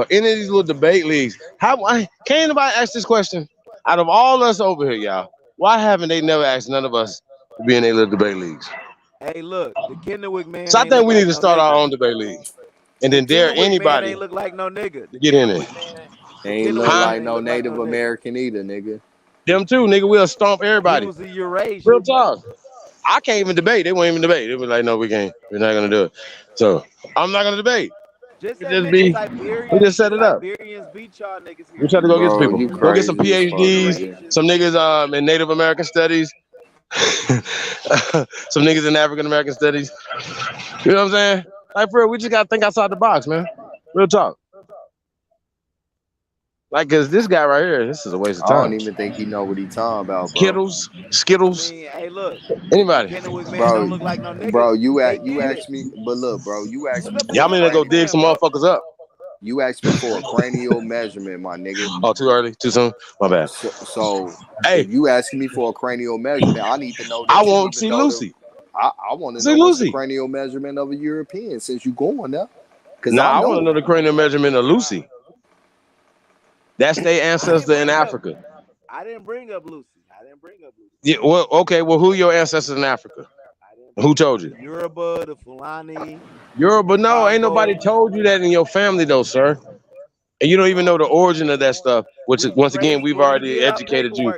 any of these little debate leagues? Can't anybody ask this question? Out of all us over here, y'all, why haven't they never asked none of us to be in their little debate leagues? Hey, look, the Kennewick man. So I think we need to start our own debate league, and then dare anybody ain't look like no nigga. to get in it. They ain't look like no Native American either, nigga. Them too, nigga. We'll stomp everybody. He was a Eurasian. Real talk. I can't even debate. They won't even debate. They were like, no, we can't. We're not gonna do it. So I'm not gonna debate. Just We just set it up. We try to go get some people. Go get some PhDs, some niggas in Native American studies, some niggas in African American studies. You know what I'm saying? Like, for real, we just gotta think outside the box, man. Real talk. Like, cause this guy right here, this is a waste of time. I don't even think he know what he talking about, bro. Skittles. I mean, hey, look. Anybody. Kennewick man don't look like no nigga. Bro, you asked me, but look, bro, you asked me. Y'all mean to go dig some motherfuckers up? You asked me for a cranial measurement, my nigga. Oh, too early, too soon. My bad. So hey, if you asking me for a cranial measurement, I need to know. That I want to see Lucy. I want to know what's the cranial measurement of a European since you going there. Nah, I want to know the cranial measurement of Lucy. That's their ancestor in Africa. I didn't bring up Lucy. Yeah, well, okay. Well, who your ancestors in Africa? Who told you? Yoruba, the Fulani. Yoruba, no, ain't nobody told you that in your family though, sir. And you don't even know the origin of that stuff. Which, once again, we've already educated you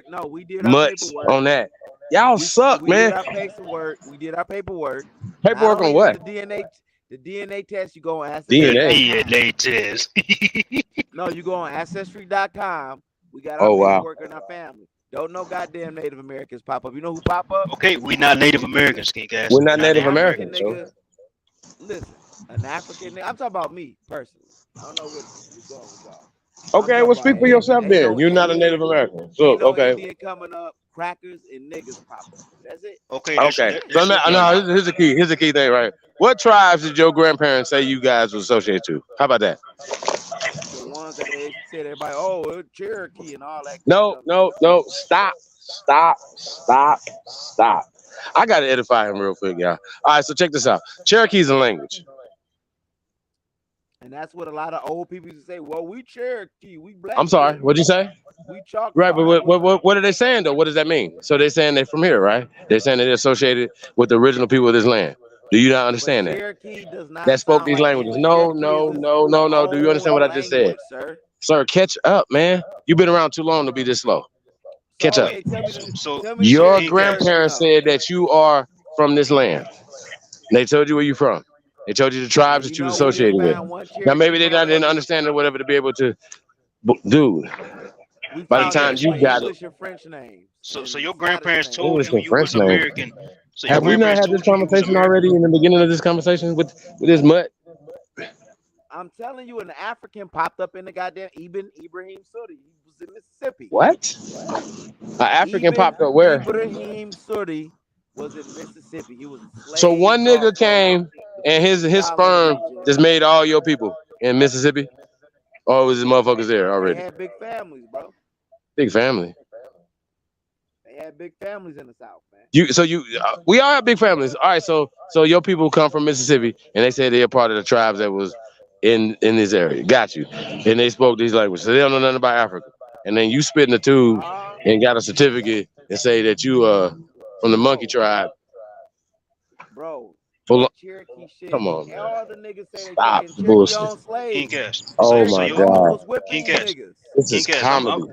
much on that. Y'all suck, man. We did our paperwork. Paperwork on what? The DNA test, you go on DNA test. No, you go on Ancestry.com. We got our paperwork in our family. Don't know goddamn Native Americans pop up. You know who pop up? Okay, we not Native Americans, King Cass. We're not Native Americans, so. Listen, an African nigga. I'm talking about me personally. I don't know what you're going with y'all. Okay, well, speak for yourself then. You're not a Native American. So, okay. Indian coming up, crackers and niggas pop up. That's it. Okay. So, no, here's the key. Here's the key thing, right? What tribes did your grandparents say you guys were associated to? How about that? The ones that they said everybody, oh, Cherokee and all that. No. Stop. I gotta edify him real quick, y'all. All right, so check this out. Cherokee is a language. And that's what a lot of old people used to say. Well, we Cherokee, we black. I'm sorry, what'd you say? We Choctaw. Right, but what are they saying though? What does that mean? So they're saying they're from here, right? They're saying they're associated with the original people of this land. Do you not understand that? Cherokee does not that spoke these languages. No. Do you understand what I just said? Sir, catch up, man. You've been around too long to be this slow. Catch up. Your grandparents said that you are from this land. They told you where you're from. They told you the tribes that you was associated with. Now, maybe they didn't understand or whatever to be able to, dude. By the time you got it. French names. So your grandparents told you you was American. So have we not had this conversation already in the beginning of this conversation with this mutt? I'm telling you, an African popped up in the goddamn Ibrahim Sudi. He was in Mississippi. What? An African popped up where? Ibrahim Sudi was in Mississippi. He was a slave. So one nigga came and his sperm just made all your people in Mississippi? Or was his motherfuckers there already? They had big families, bro. Big family. They had big families in the South, man. We all have big families. All right, so your people come from Mississippi, and they say they're part of the tribes that was in this area. Got you. And they spoke these languages, so they don't know nothing about Africa. And then you spit in the tube and got a certificate and say that you from the monkey tribe. Bro, Full that Cherokee shit. Come on, man. All the niggas say they Stop and the Cherokee bullshit. owned slaves. King Cash. Oh So my your Mama God. was whipping King these Cash. niggas. This King is Cash, comedy.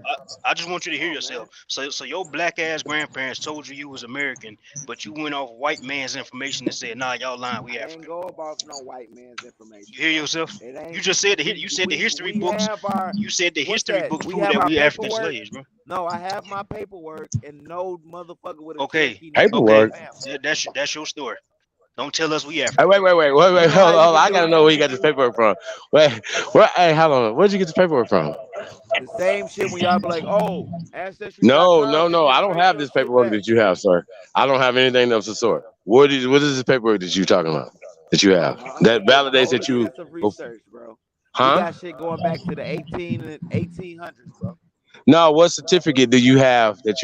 I just want you to hear yourself. So your black ass grandparents told you was American, but you went off white man's information and said, "Nah, y'all lying. We I African." ain't go about no white man's information. You hear yourself? It ain't. You just said you said the history We books. have our. You said the What's history that? books We prove have that our we African paperwork. slaves, bro. No, I have my paperwork, and no motherfucker with a Okay. Cherokee name. Paperwork. Okay. That's your story. Don't tell us we Hey, African. wait. You know Hold how you on. can I do gotta it? know where you got this paperwork from. Wait, hey, hold on. Where'd you get this paperwork from? The same shit when y'all be like, oh, ancestry.com. No. I don't have this paperwork that you have, sir. I don't have anything of the sort. What is this paperwork that you talking about? That you have that validates that you. Extensive research, bro. Huh? We got shit going back to the 1800s, bro. No, what certificate do you have that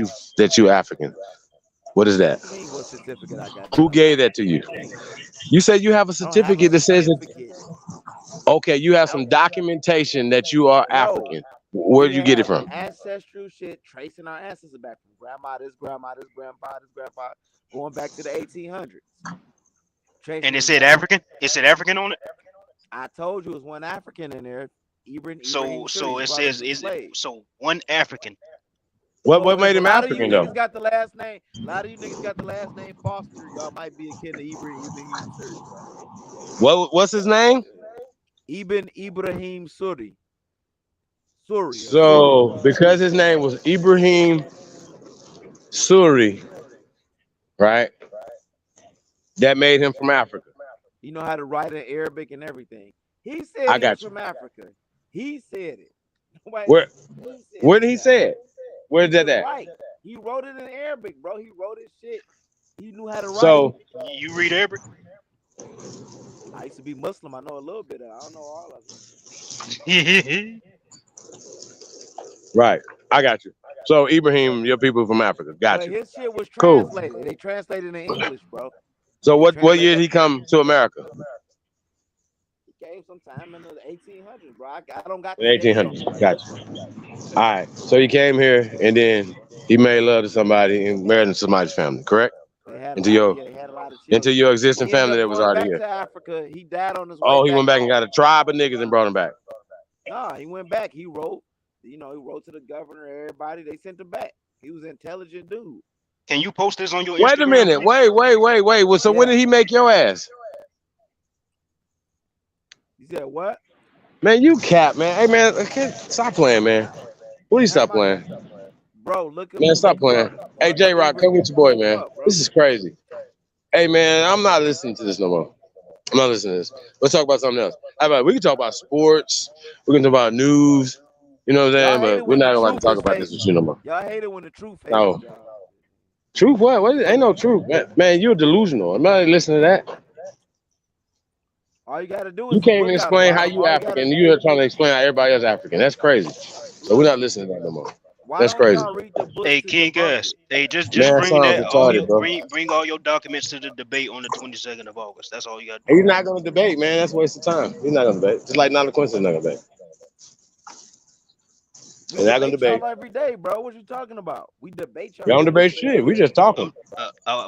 you African? What is that? What you mean, what certificate I got? Who gave that to you? You said you have a I don't have a certificate that says that. certificate. Okay, you have some documentation that you are African. Where did you get it from? Ancestral shit, tracing our ancestors back from grandma, this grandpa, going back to the 1800s. And it said African. It said African on it. I told you it was one African in there. So it says so one African. What made him African though? Niggas got the last name. A lot of you niggas got the last name Foster. Y'all might be akin to Ibrahim Suri, bro. What's his name? Ibn Ibrahim Suri. So because his name was Ibrahim Suri, right? That made him from Africa. You know how to write in Arabic and everything. He said he's from Africa. He said it. Where did he say it? Where's that at? Right. He wrote it in Arabic, bro. He wrote his shit. He knew how to write. So you read Arabic? I used to be Muslim. I know a little bit. I don't know all of it. Right. I got you. So Ibrahim, your people from Africa. Got you. His shit was cool. Translated. They translated in English, bro. So what year did he come to America? He came sometime in the 1800s, bro. I don't got the 1800s. Got you. All right. So he came here and then he made love to somebody and married into somebody's family, correct? Into your existing family that was already here. To Africa. He died on his way. Oh, he went back and got a tribe of niggas and brought him back. Nah, he went back. He wrote, he wrote to the governor, everybody. They sent him back. He was an intelligent dude. Can you post this on your Wait Instagram? a minute. Please? Wait. Well, so when did he make your ass? You said what? Man, you cap, man. Hey, man, stop playing, man. Please stop playing. Bro, look at man, stop playing. Hey, J-Rock, come with your boy, man. This is crazy. Hey, man, I'm not listening to this no more. I'm not listening to this. Let's talk about something else. How about we can talk about sports. We can talk about news. You know what I'm saying? But we're not going to talk about this with you no more. Y'all hate it when the truth hates. No. Truth what? Ain't no truth. Man, you're delusional. I'm not listening to that. All you got to do is you can't even explain how you African. You're trying to explain how everybody else African. That's crazy. So we're not listening to that no more. That's crazy. Hey, King Gus. Hey, just man, bring that. Retarded, bring all your documents to the debate on the 22nd of August. That's all you got to do. He's not going to debate, man. That's a waste of time. He's not going to debate. Just like Nana Quincy's not going to debate. We're not gonna debate every day, bro. What you talking about? We debate y'all. We don't debate shit. We just talking.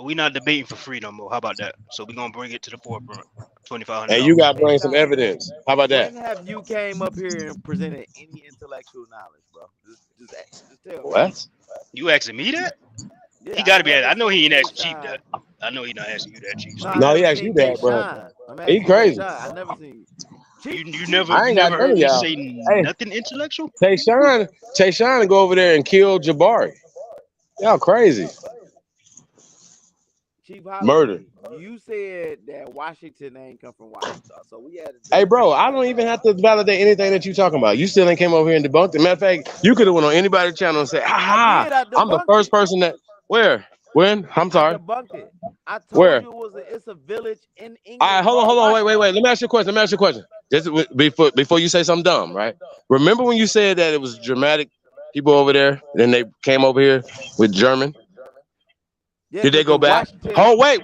We not debating for free no more. How about that? So we gonna bring it to the forefront. $2,500. And you gotta bring some evidence. How about that? When have you came up here and presented any intellectual knowledge, bro? Just tell me. What? You asking me that? Yeah, he gotta be. I know he ain't asking Chief that. I know he not asking you that, Chief. No, he asked you that, bro. He crazy. I never seen you. You never heard me say nothing intellectual? Tayshawn and go over there and kill Jabari. Y'all crazy. Chief Murder. You said that Washington ain't come from Washington, so we had to. Hey, bro, I don't even have to validate anything that you talking about. You still ain't came over here and debunked it. Matter of fact, you could have went on anybody's channel and said, "Ha, I'm the first person that." Where? When? I'm sorry. I debunked it. I told you it's a village in England. All right, hold on. Wait. Let me ask you a question. Just before you say something dumb, right? Remember when you said that it was Germanic people over there, then they came over here with German? Yeah, did they go back? Oh, wait,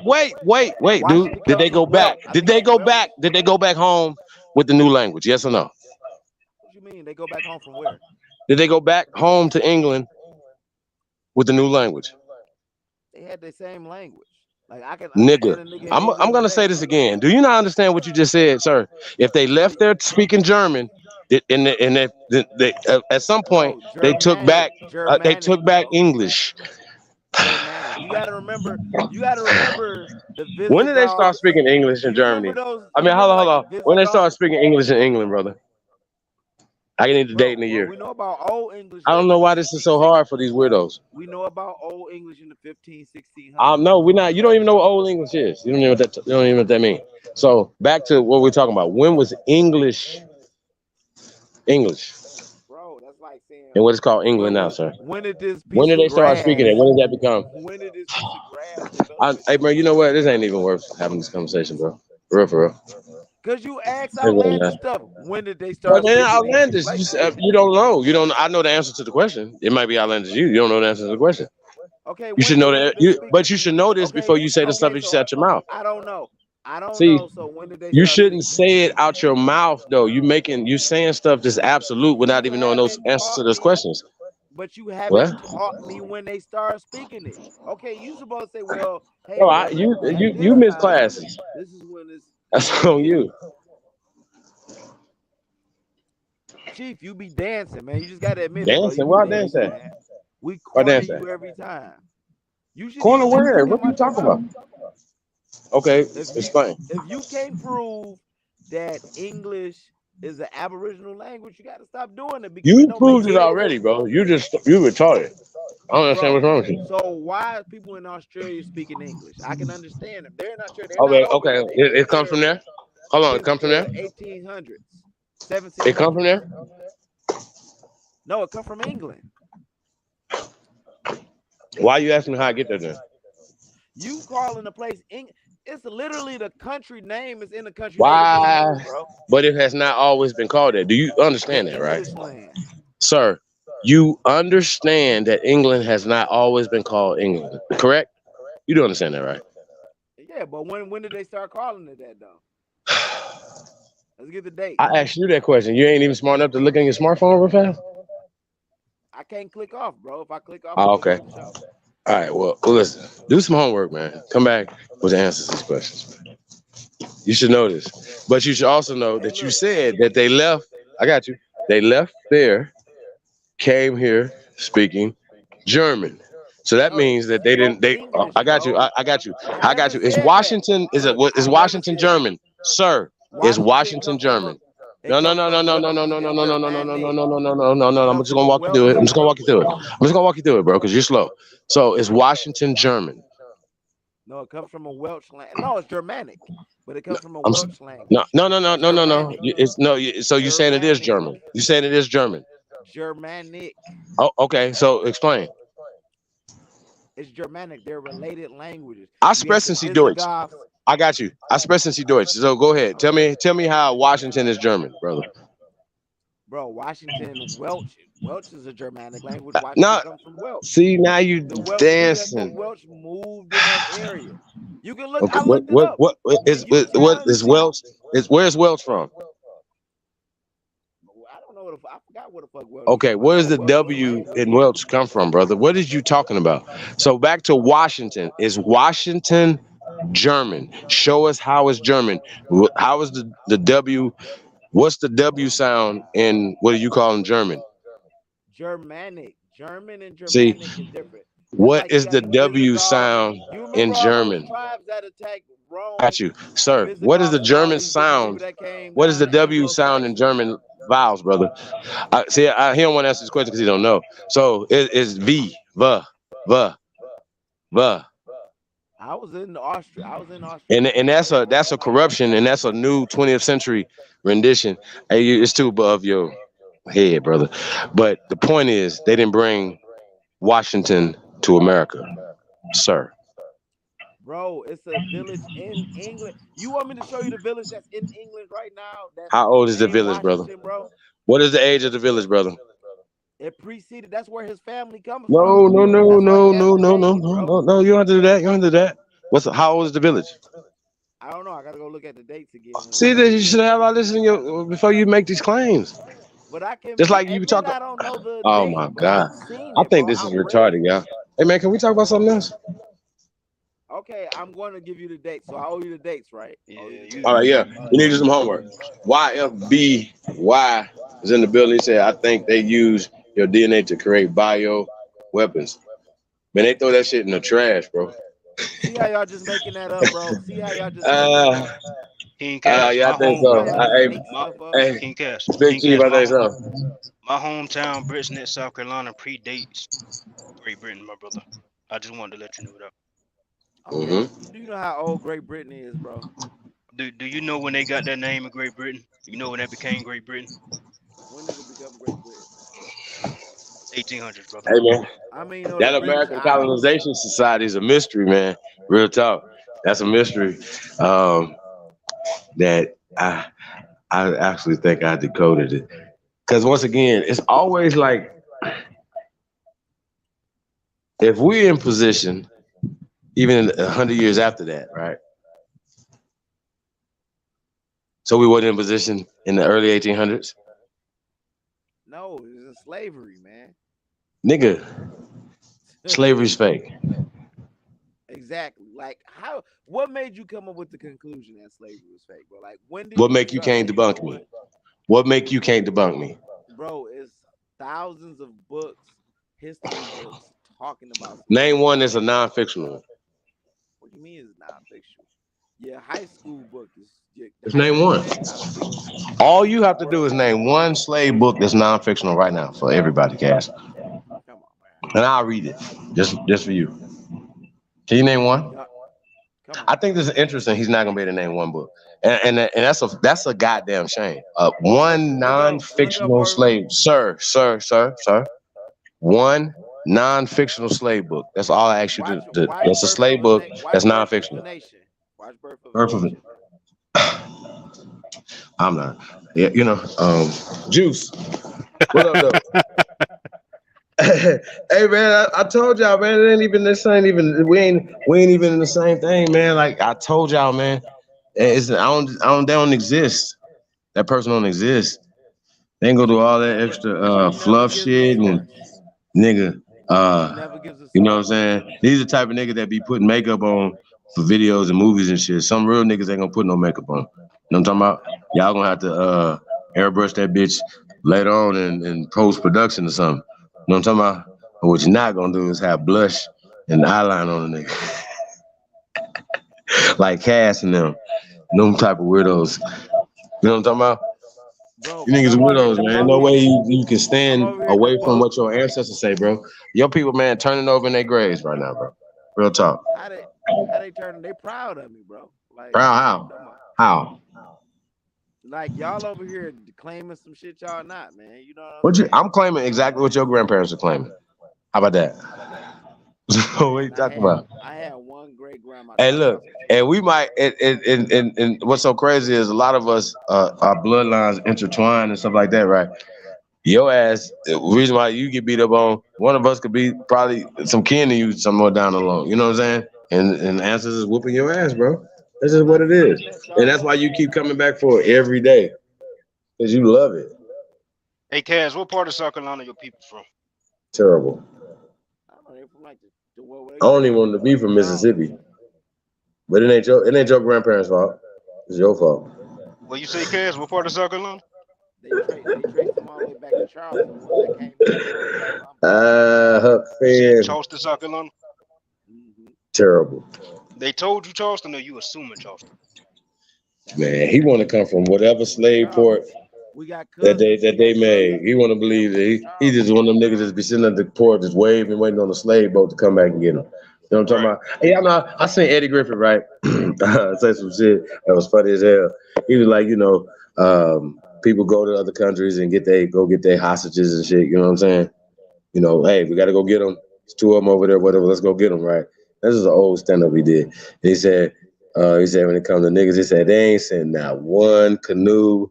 dude. Did they go back? Did they go back home with the new language? Yes or no? What you mean? They go back home from where? Did they go back home to England with the new language? They had the same language. Like I can Nigga, understand a nigga in I'm England gonna today, say this brother. again. Do you not understand what you just said, sir? If they left there speaking German, at some point No, they took back Germanic, bro. English. Germanic. You gotta remember. You gotta remember the When did they start Visigoths. speaking English in You remember Germany? those? I You mean, remember hold like the on. When they started Visigoths, speaking English in England, brother? I need the date bro? and the Well, year. we know about old English I don't maybe know in the why this is so hard for these weirdos. We know about old English in the 15, 1600s. No, we're not. You don't even know what old English is. You don't even know what that means. So back to what we're talking about. When was English? Bro, that's like saying And what is called England now, sir? when did this When piece did of they start speaking grass? it? When did that become? When did this piece of grass develop? Hey, bro, you know what? This ain't even worth having this conversation, bro. For real. Cause you ask It ain't outlandish that. stuff. When did they But start then speaking English? outlandish. Like You don't know. You don't. I know the answer to the question. It might be outlandish. You don't know the answer to the question. okay, You when should know did they that. been speaking? But you should know this Okay, before you say the stuff okay, that you so say out your mouth. I don't know. I don't See, know. So when did they you start shouldn't speaking it? say it out your mouth though. You saying stuff that's absolute without even knowing those Haven't answers to taught those me, questions. but you haven't What? taught me when they start speaking it. Okay, you supposed to say, well, hey, Bro, brother, at this you miss time, classes. this is when it's That's on you. Chief, you be dancing, man. You just gotta admit it, bro. You Dancing? be Where I dance dancing, at? man. We Where I corner dance at? you every time. You should Corner even never where? come What in are you my talking mouth. about? Okay, If you explain. if you can't prove that English is an Aboriginal language, you gotta stop doing it because it You don't make proved it sense, already, bro. You retarded. I don't understand bro. what's wrong with you. So why are people in Australia speaking English? I can understand them. They're in Australia. They're not Okay, over okay. there. They've been It comes from there there. Hold on, it since comes from the there. 1800s, It comes 1700s. from there. No, it come from England. Why you asking me how I get there then? You calling the place it's literally the country name is in the country name of Why? England, bro. But it has not always been called that. Do you The understand that, right? English land. Sir, you understand that England has not always been called England, correct? You do understand that, right? Yeah, but when did they start calling it that though? Let's get the date. I asked you that question. You ain't even smart enough to look in your smartphone real fast? I can't click off, bro. If I click off, Oh, we okay. lose the show. All right, well, listen. Do some homework, man. Come back with the answers to these questions. You should know this. But you should also know Hey, that you look. said that they left. I got you. They left there, came here speaking German. So that No, they means that they didn't. spoke English, I got you. bro. I got you. I I got never you. Is said that. Washington? Look, Is I never Washington said that. German, sir? Is Washington Washington comes from German? it No, no, comes no, no, from no, no, no, Welsh. no, no, It's no, no, no, no, no, Germanic. no, no, no, no, no, no. It I'm comes just from gonna a walk you through Welsh it. I'm just gonna walk you language. through it. I'm just gonna walk you through it, bro, because you're slow. So is Washington German? No, it comes from a Welsh language. No, it's Germanic, but it comes from a I'm Welsh language. no, no, no, no, no, no, no. Germanic. It's no. So you're saying it is Germanic. German? You saying it is German? Germanic. Oh, okay. So explain. It's Germanic. They're related languages. I You got the sprechen Sie Deutsch. Visigoths. I got you. I sprechen Sie Deutsch. So go ahead. Tell me how Washington is German, brother. Bro, Washington is Welsh. Welsh is a Germanic language. Washington No, comes from Welsh. see now you The Welsh people that spoke dancing. Welsh moved in that area. You can look. Okay, I looked it up. is You what is challenged me. Welsh? Where's Welsh from? I don't know what I forgot what the fuck Welsh is Okay, from. I where's know the Welsh is a W language. in Welsh come from, brother? What is you talking about? So back to Washington. Is Washington German? Show us how it's German. How is the W? What's the W sound in what do you call in German? Germanic. German and See, Germanic is different. Just what like you is got the the W Visigoths. sound You in remember all those German? tribes that attacked Got Rome? you, The sir. What is the Visigoths and all German these different people sound? that came What is down, the the W sound in Anglo-Saxons. German vowels, brother? He don't want to answer this question because he don't know. So it's V, V, V, V. I was in Austria. I was in Austria, bro. And that's a corruption, and that's a new 20th century rendition. Hey, it's too above your head, brother. But the point is, they didn't bring Washington to America, sir. Bro, it's a village in England. You want me to show you the village that's in England right now? That's How old is the named village, brother? Washington, bro. What is the age of the village, brother? It preceded. That's where his family comes from. No, no, no, That's why he no, has no, the no, no, name, no, bro. no, no. You don't have to do that. You don't have to do that. How old is the village? I don't know. I gotta go look at the dates again. See that you should have all this in your before you make these claims. But I can Just like you admit talk. I don't know the Oh date, my but God, I've seen I it, think bro. this is I've read retarded, it. y'all. Hey man, can we talk about something else? Okay, I'm going to give you the dates. So I owe you the dates, right? Yeah, All right, yeah. We need some homework. YFBY is in the building. He said, I think they use your DNA to create bio weapons. Man, they throw that shit in the trash, bro. See how y'all just making that up, bro. See how y'all just making it up. King Cash, Yeah, I my think home, See how so. y'all just make my stuff up. Hey, King Cash, Big King Chief, Cash, I think so. my hometown, Bridgenet, South Carolina, predates Great Britain, my brother. I just wanted to let you know that. Okay, do you know how old Great Britain is, bro? Do you know when they got their name in Great Britain? You know when that became Great Britain? When did it become Great Britain? 1800s, brother. Hey, man. I mean, the That British American Isles. Colonization Society is a mystery, man. Real talk. That's a mystery that I actually think I decoded it. Because once again, it's always like if we're in position, even 100 years after that, right? So we weren't in position in the early 1800s? No, it's slavery, man. Nigga, slavery's fake. Exactly. Like, how? What made you come up with the conclusion that slavery was fake, bro? Like, when did What you make you start can't saying, you know debunk what, me? What make you can't debunk me? bro? It's thousands of books, history books, talking about some Name shit. one that's a non-fictional. What do you mean it's non-fictional? Yeah, high school book is Just high name school one. book is non-fictional. All you have to do is name one slave book that's non-fictional right now for everybody, Cass. Come on, man. And I'll read it. Just for you. Can you name one? Yeah, come on. I think this is interesting. He's not gonna be able to name one book. And that's a goddamn shame. One Look up non-fictional slave, sir. One non-fictional slave book. That's all I ask you to do. Watch That's a slave book that's Birth of a non-fictional. Nation. Watch Birth of a Birth of Nation. I'm not. Yeah, Juice. What up, though? Hey man, I told y'all, man, it ain't even this ain't even we ain't even in the same thing, man. Like I told y'all, man. They don't exist. That person don't exist. They ain't go do all that extra He never fluff gives a shit and source. nigga. He never gives a You know what I'm source. saying? These are the type of niggas that be putting makeup on for videos and movies and shit. Some real niggas ain't gonna put no makeup on. You know what I'm talking about? Y'all gonna have to airbrush that bitch later on in post production or something. You know what I'm talking about? But what you're not gonna do is have blush and eyeliner on the nigga. Like Cass and them type of weirdos. You know what I'm talking about? Bro, You I'm niggas are over here widows, man. No way debunking. you can I'm stand over here away from what debunking. your ancestors say, bro. Your people, man, turning over in their graves right now, bro. Real talk. How they turn? They proud of me, bro. Like, Proud how? like y'all over here claiming some shit y'all not, man. You know what I'm What you? saying? I'm claiming exactly what your grandparents are claiming. How about that? What are you Man, talking about? I had one great grandma Hey, talk look, about some shit. and we might, and what's so crazy is a lot of us, our bloodlines intertwined and stuff like that, right? Your ass, the reason why you get beat up on, one of us could be probably some kin to you somewhere down the line. You know what I'm saying? And the answers is whooping your ass, bro. That's just what it is. And that's why you keep coming back for it every day. Because you love it. Hey, Cass, what part of South Carolina your people from? Terrible. I don't know, from like I don't even want to be from Mississippi. But it ain't your grandparents' fault. It's your fault. Well, you say, Cass, what part of South Carolina? They traced them all the way back to Charleston, the ones that came in from Huck You said fan. Charleston, South Carolina? Terrible. They told you Charleston, or you assuming Charleston? Man, he want to come from whatever slave port We got that cousins. they made. He want to believe that he just one of them niggas that be sitting at the port just waving, waiting on the slave boat to come back and get him. You know what I'm talking about? Hey, I seen Eddie Griffin, right? Say some shit that was funny as hell. He was like, people go to other countries and get their hostages and shit. You know what I'm saying? Hey, we got to go get them. There's two of them over there, whatever. Let's go get them, right? This is an old stand-up he did. He said when it comes to niggas, he said they ain't sent not one canoe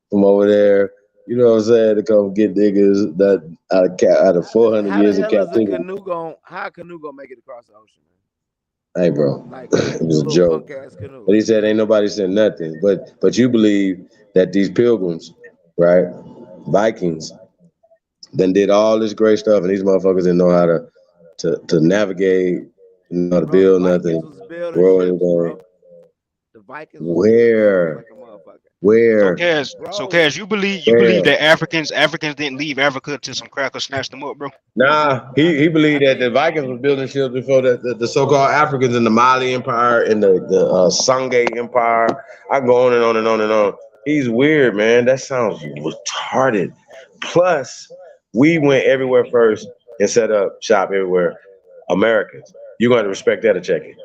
from over there. You know what I'm saying? To come get niggas that out of 400 How the years of hell is a captivity. canoe going? How a canoe gonna make it across the ocean, man? Hey, bro, Like it the was a little joke. punk ass canoe. But he said ain't nobody said nothing. But you believe that these pilgrims, right, Vikings, then did all this great stuff, and these motherfuckers didn't know how to navigate, how to Bro, the build Vikings nothing, was building grow ships, anything. bro. The Vikings was building ships Where? like a motherfucker. Where? So Bro, Cass, you believe Where? that Africans didn't leave Africa till some crackers snatched them up, bro? Nah, he believed that the Vikings was building ships before the so-called Africans in the Mali Empire and the Sangay Empire. I go on and on and on and on. He's weird, man. That sounds retarded. Plus, we went everywhere first and set up shop everywhere. Americans, you're going to respect that or check it.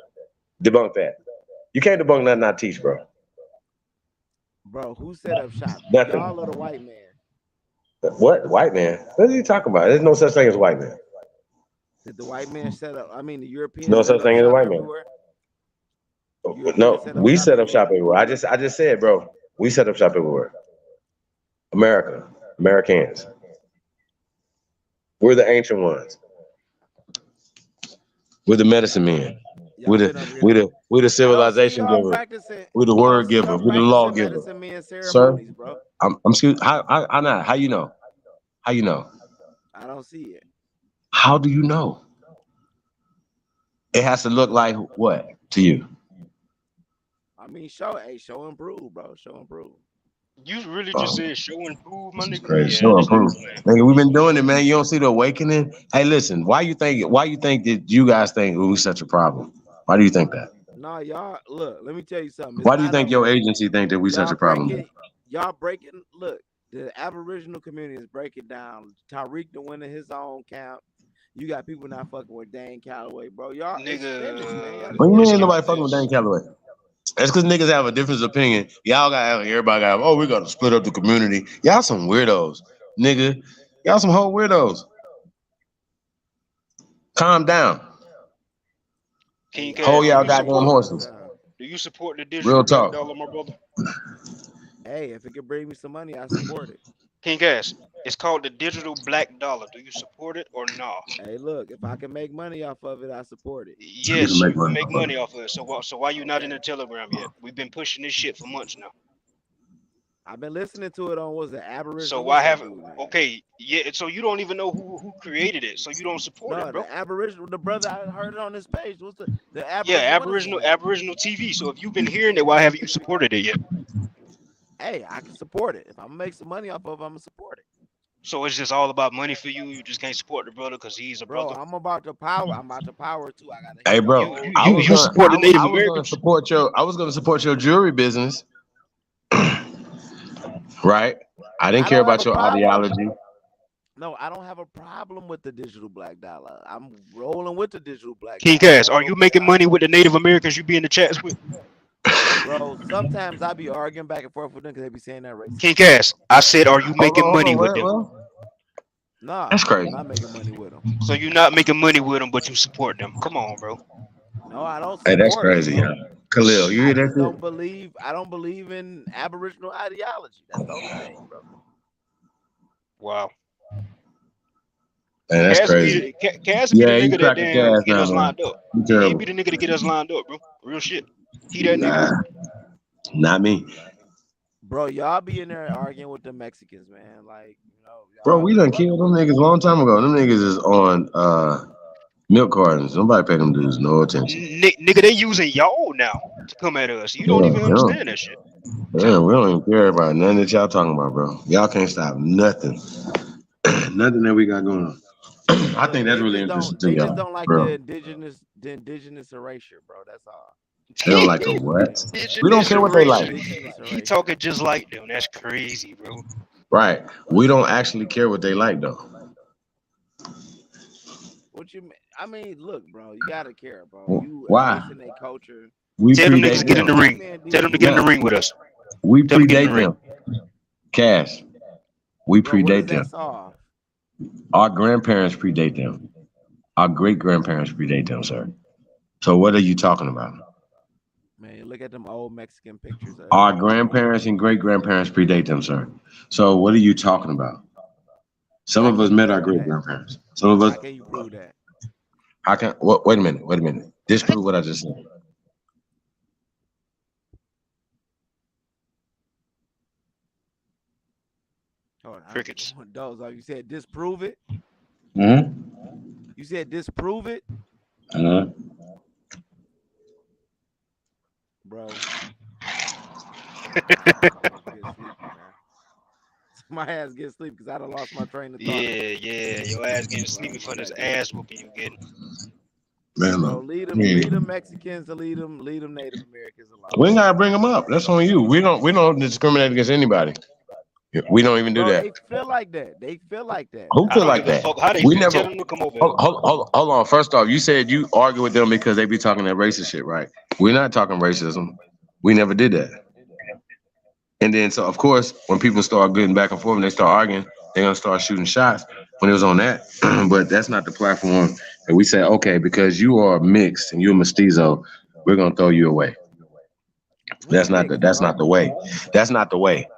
Debunk that. You can't debunk nothing I teach, bro. Bro, who set up shop? Nothing. Y'all or the white man? What? White man? What are you talking about? There's no such thing as white man. Did the white man set up? I mean, the Europeans No set such up thing as a shop white man. everywhere. No, we set up shop everywhere. I just said, bro, we set up shop everywhere. America, Americans. We're the ancient ones. We're the medicine men. We're the I don't see civilization y'all giver. practicing. We're the I don't word see giver. y'all We're the practicing lawgiver. medicine men Sir, ceremonies, bro. I'm excuse. How not? How you know? How you know? I don't see it. How do you know? It has to look like what to you? I mean, show and prove, bro. Show and prove. You really just said show and prove, my nigga. Crazy. Yeah, Show and this proof. nigga Nigga, we've been doing it, man. You don't see the awakening. Hey, listen. Why you think that you guys think we such a problem? Why do you think that? Nah, y'all look. Let me tell you something. It's Why do you not think a your agency think that we such y'all a problem? breaking. Look, the Aboriginal community is breaking down. Tariq the winner his own camp. You got people not fucking with Dane Calloway, bro. Y'all, it's finished, man. Y'all What do you mean ain't nobody like fucking with Dan Calloway? That's because niggas have a different opinion. Y'all got everybody got. Oh, we got to split up the community. Y'all some weirdos, nigga. Y'all some whole weirdos. Calm down. King Hold Cash, y'all goddamn horses. do you support the digital Real black talk. dollar, my brother? Hey, if it could bring me some money, I support it. King Cash, it's called the digital black dollar. Do you support it or not? Hey, look, if I can make money off of it, I support it. Yes, you can make money off of it. So why you not in the Telegram yet? We've been pushing this shit for months now. I've been listening to it on what's the So Aboriginal. why haven't? Okay, yeah. So you don't even know who created it. So you don't support it, bro. The Aboriginal, the brother I heard it on this page. What's the Yeah, Aboriginal? Aboriginal TV. So if you've been hearing it, why haven't you supported it yet? Hey, I can support it. If I'm gonna make some money off of it, I'm gonna support it. So it's just all about money for you. You just can't support the brother because he's a brother. I'm about to power. I'm about to power too. I gotta. Hey, bro, I was gonna support your jewelry business, right? I didn't care about your ideology. No, I don't have a problem with the digital black dollar. I'm rolling with the digital black King dollar. Cass, are you making money with the Native Americans you be in the chats with? Bro, sometimes I be arguing back and forth with them because they be saying that racist. King Cass, I said, are you making money with them? Nah, that's crazy. I'm not making money with them. So you're not making money with them, but you support them. Come on, bro. No, I don't. Hey, that's crazy, yeah. Khalil, you hear that? I don't believe in Aboriginal ideology. That's the only thing, bro. Wow. Man, that's crazy. Cass be the nigga that damn get us lined up. He be the nigga to get us lined up, bro. Real shit. He that nigga. Not me. Bro, y'all be in there arguing with the Mexicans, man. Like, Bro, we done killed them niggas a long time ago. Them niggas is on milk cartons. Nobody pay them dudes no attention. Nigga, they using y'all now to come at us. You don't even understand that shit. Yeah, we don't even care about nothing that y'all talking about, bro. Y'all can't stop nothing. Nothing that we got going on. I think that's really interesting too, y'all. They just don't like the indigenous erasure, bro. That's all. They don't like the what? We don't care what they like. He talking just like them. That's crazy, bro. Right. We don't actually care what they like, though. What you mean? I mean, look, bro. You gotta care, bro. You why? in their culture. Tell them niggas to get in the ring. Tell them to get in the ring with us. We predate them. Cash. We predate them. Our grandparents predate them. Our great grandparents predate them, sir. So what are you talking about? Man, look at them old Mexican pictures. Our grandparents and great grandparents predate them, sir. So what are you talking about? Some of us met our great grandparents. Some of us. How can you prove that? Wait a minute. Disprove what I just said. Hold on. Crickets. Those, you said disprove it? Mm-hmm. You said disprove it? Bro. Get sleepy, man. My ass get sleepy because I done lost my train of thought. Yeah. Your ass getting sleepy for this ass whooping you getting. Man, Bro, lead them Mexicans to lead them Native Americans alone. We ain't gotta bring them up. That's on you. We don't discriminate against anybody. We don't even do that. They feel like that. They feel like that. Who feel like that? Fuck how they We feel. never. Tell them to come over. Hold on. First off, you said you argue with them because they be talking that racist shit, right? We're not talking racism. We never did that. And then, so of course, when people start getting back and forth and they start arguing, they're gonna start shooting shots. When it was on that, but that's not the platform that we say. Okay, because you are mixed and you're mestizo, we're gonna throw you away. That's not the way. That's not the way.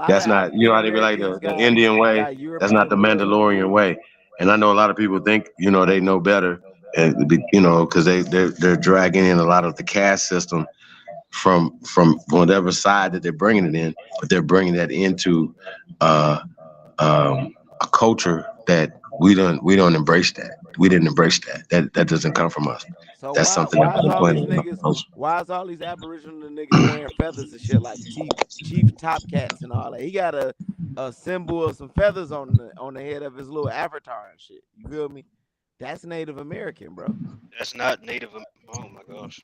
That's not, you know how they be like the Indian way. That's not the Mandalorian way. And I know a lot of people think, they know better, and because they're dragging in a lot of the caste system from whatever side that they're bringing it in, but they're bringing that into a culture that we don't embrace that. We didn't embrace that. That doesn't come from us. So That's something why is that's all these planted in our niggas? culture. Why is all these Aboriginal niggas wearing feathers and shit like Chief Top Cats and all that? He got a symbol of some feathers on the head of his little avatar and shit. You feel me? That's Native American, bro. That's not Native. Oh my gosh.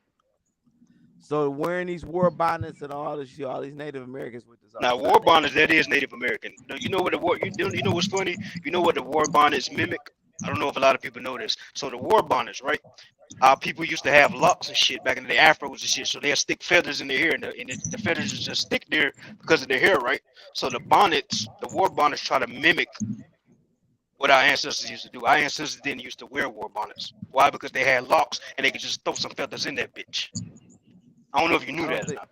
So wearing these war bonnets and all this shit, all these Native Americans with this. Now war bonnets, that is Native American. You know what the war? You know what's funny? You know what the war bonnets mimic? I don't know if a lot of people know this. So the war bonnets, right? People used to have locks and shit back in the day, afros and shit. So they'll stick feathers in their hair, and the feathers just stick there because of their hair, right? So the war bonnets, try to mimic what our ancestors used to do. Our ancestors didn't used to wear war bonnets. Why? Because they had locks and they could just throw some feathers in that bitch. I don't know if you knew that or not.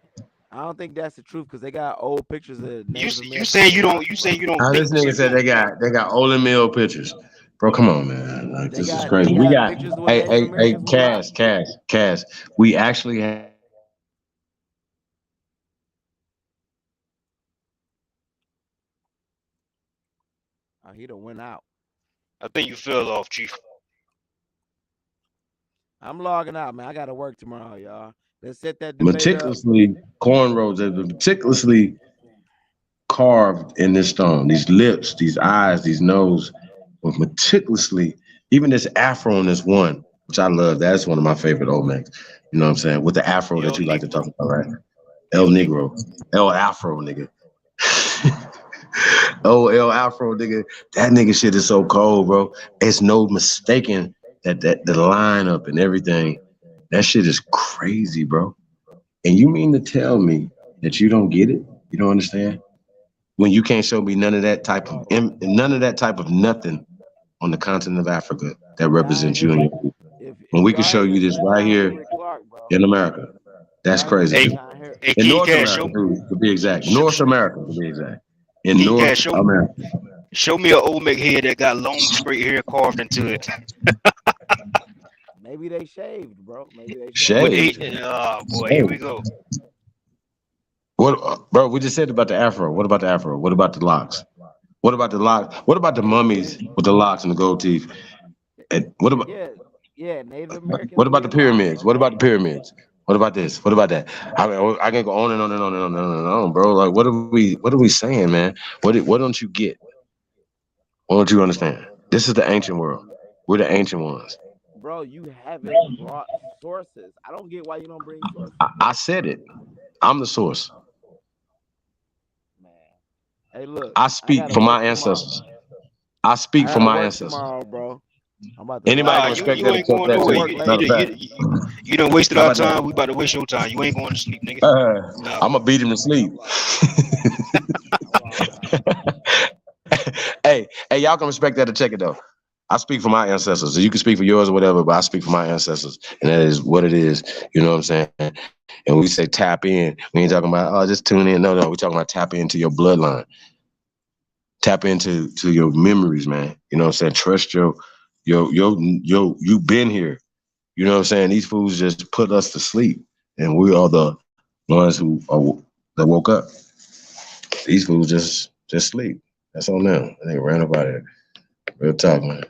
I don't think that's the truth because they got old pictures of Native You saying you don't? You saying you don't? This nigga said they got Olin Mill pictures. Bro, come on, man. Like, this is crazy. We got hey, Cash. We actually have. Oh, he done went out. I think you fell off, Chief. I'm logging out, man. I got to work tomorrow, y'all. Let's set that debate meticulously cornrows, meticulously carved in this stone. These lips, these eyes, these nose, was meticulously. Even this afro on this one, which I love. That's one of my favorite Olmecs. You know what I'm saying? With the afro that you like to talk about, right? El Negro, El Afro, nigga. El Afro, nigga. That nigga shit is so cold, bro. It's no mistaking that the lineup and everything. That shit is crazy, bro. And you mean to tell me that you don't get it? You don't understand? When you can't show me none of that type of nothing on the continent of Africa that represents you and your people. When we can show you this right here in America. That's crazy. In North America, to be exact. North America, to be exact. In North America. Show me an Olmec head that got long straight hair carved into it. Maybe they shaved, bro. Maybe they shaved. Oh boy, here we go. What, bro? We just said about the afro. What about the afro? What about the locks? What about the locks? What about the mummies with the locks and the gold teeth? And what about? Yeah, Native Americans. What about the pyramids? What about the pyramids? What about this? What about that? I mean, I can go on and on and on and on and on, bro. Like, what are we saying, man? What don't you get? What don't you understand? This is the ancient world. We're the ancient ones. Bro, you haven't brought sources. I don't get why you don't bring sources. I said it. I'm the source. Man. Hey, look. I speak for my ancestors. I speak for my ancestors. Tomorrow, bro. Anybody gonna respect that? You ain't going nowhere. You done wasted our time. We about to waste your time. You ain't going to sleep, nigga. I'm gonna beat him to sleep. Hey, y'all can respect that to check it though. I speak for my ancestors. You can speak for yours or whatever, but I speak for my ancestors, and that is what it is. You know what I'm saying? And we say tap in. We ain't talking about just tune in. No, we're talking about tap into your bloodline. Tap into your memories, man. You know what I'm saying? Trust you've been here. You know what I'm saying? These fools just put us to sleep, and we are the ones that woke up. These fools just sleep. That's on them. They ran up out of here. Real talk, man.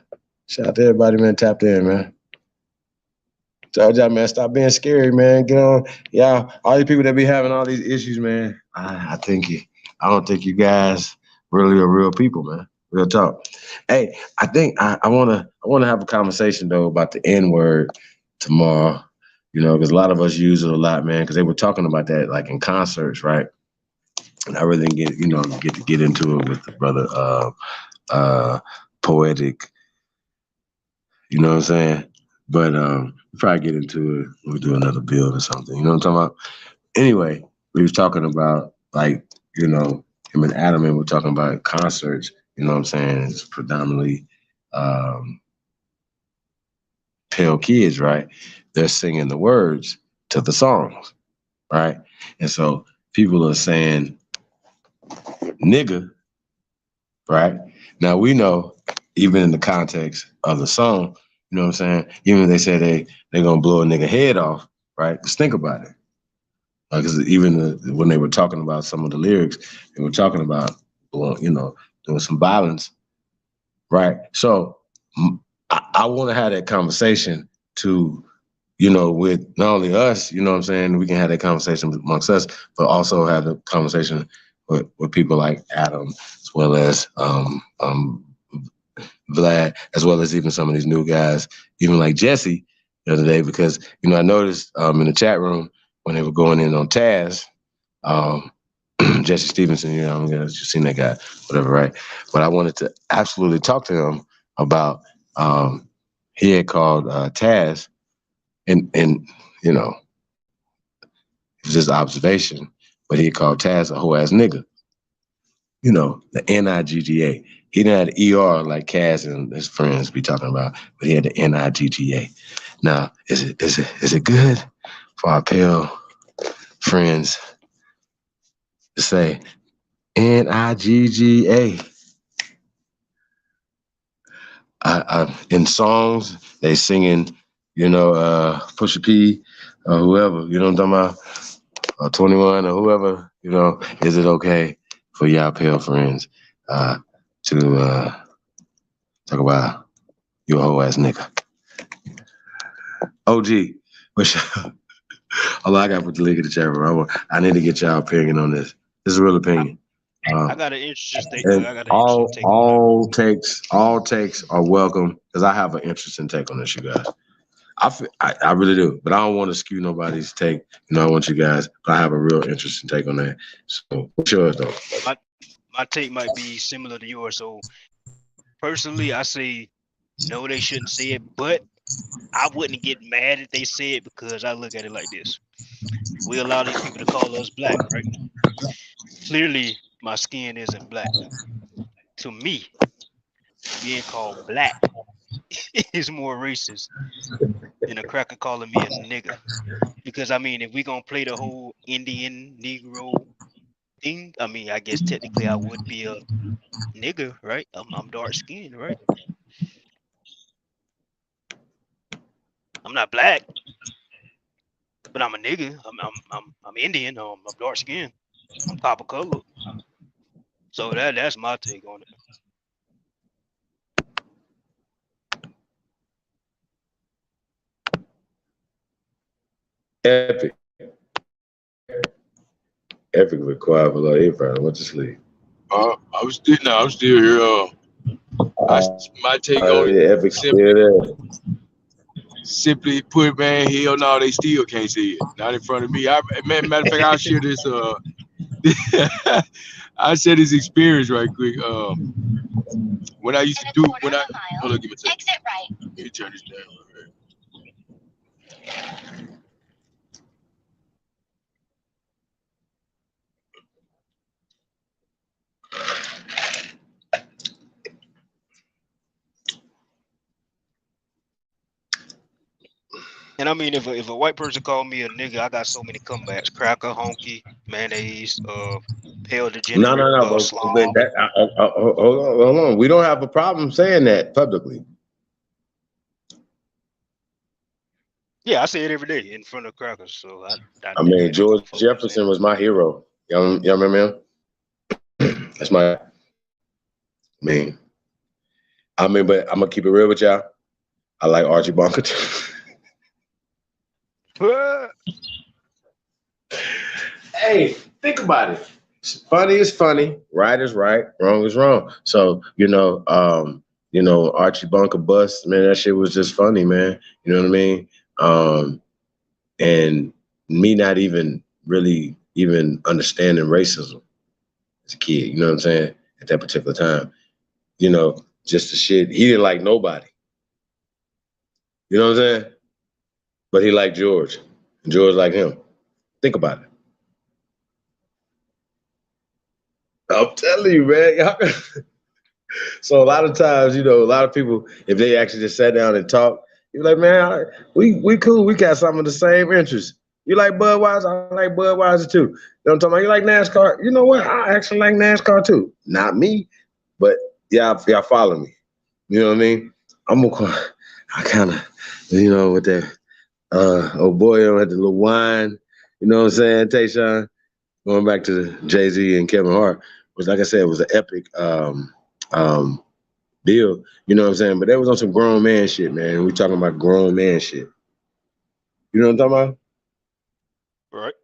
Shout out to everybody, man. Tapped in, man. Told y'all, man, stop being scary, man. Get on. Yeah, all these people that be having all these issues, man. I don't think you guys really are real people, man. Real talk. Hey, I think I wanna have a conversation though about the N-word tomorrow. You know, because a lot of us use it a lot, man. Because they were talking about that like in concerts, right? And I really didn't get into it with the brother Poetic. You know what I'm saying? But we'll probably get into it when we do another build or something. You know what I'm talking about? Anyway, we was talking about like, you know, him and Adam and we're talking about concerts, you know what I'm saying? It's predominantly pale kids, right? They're singing the words to the songs, right? And so people are saying nigga, right? Now we know, even in the context of the song, you know what I'm saying? Even if they say they're gonna blow a nigga head off, right? Just think about it. Because even when they were talking about some of the lyrics, they were talking about, you know, doing some violence, right? So I want to have that conversation to, you know, with not only us, you know what I'm saying, we can have that conversation amongst us, but also have the conversation with people like Adam, as well as Vlad, as well as even some of these new guys, even like Jesse the other day, because, you know, I noticed in the chat room when they were going in on Taz, Jesse Stevenson, you know, you've seen that guy, whatever, right? But I wanted to absolutely talk to him about, he had called Taz, and you know, it's just observation, but he had called Taz a whole ass nigga. You know, the N-I-G-G-A. He didn't have the E-R like Cass and his friends be talking about, but he had the N-I-G-G-A. Now, is it good for our pale friends to say N-I-G-G-A? In songs, they singing, you know, Pusha P or whoever, you know what I'm talking about? Or 21 or whoever, you know, is it okay for y'all pale friends to talk about you a whole ass nigga? OG, although I got to put the link in the chat room. I need to get y'all opinion on this. This is a real opinion. I got an interesting take. And I got an interesting take on that. all takes are welcome because I have an interesting take on this, you guys. I really do, but I don't want to skew nobody's take. You know, I want you guys, but I have a real interesting take on that. So what's yours though? My take might be similar to yours. So personally, I say no, they shouldn't say it, but I wouldn't get mad if they say it because I look at it like this. We allow these people to call us black, right? Clearly, my skin isn't black. To me, being called black is more racist than a cracker calling me a nigga. Because I mean, if we gonna play the whole Indian Negro thing, I mean, I guess technically I would be a nigga, right? I'm dark skinned, right? I'm not black, but I'm a nigga. I'm Indian. I'm dark skinned. I'm copper colored. So that's my take on it. Epic was quiet below. He probably went to sleep. I'm still here. My take on Epic it, simply put, man, hell no, they still can't see it. Not in front of me. Matter of fact, I'll share this. I share this experience right quick. When I used to do, hold on, give me a second. Exit right. Let me turn this down. And I mean, if a white person called me a nigga, I got so many comebacks: cracker, honky, mayonnaise, pale degenerate, No. slob. But hold on. We don't have a problem saying that publicly. Yeah, I say it every day in front of crackers. So I mean, George Jefferson was my hero. Y'all remember him? That's my. But I'm gonna keep it real with y'all. I like Archie Bunker too. Hey, think about it. Funny is funny, right is right, wrong is wrong. So Archie Bunker bust, man, that shit was just funny, man. You know what I mean? And me not even really even understanding racism as a kid, you know what I'm saying? At that particular time, just the shit. He didn't like nobody. You know what I'm saying? But he liked George, and George liked him. Think about it. I'm telling you, man. So a lot of times, a lot of people, if they actually just sat down and talked, you're like, man, we cool. We got some of the same interests. You like Budweiser? I like Budweiser too. You know what I'm talking about? You like NASCAR? You know what? I actually like NASCAR too. Not me, but y'all follow me. You know what I mean? I kind of, with that, old boy had the little wine. You know what I'm saying, Tayshaun? Going back to Jay-Z and Kevin Hart, which, like I said, was an epic deal. You know what I'm saying? But that was on some grown man shit, man. We talking about grown man shit. You know what I'm talking about? Right.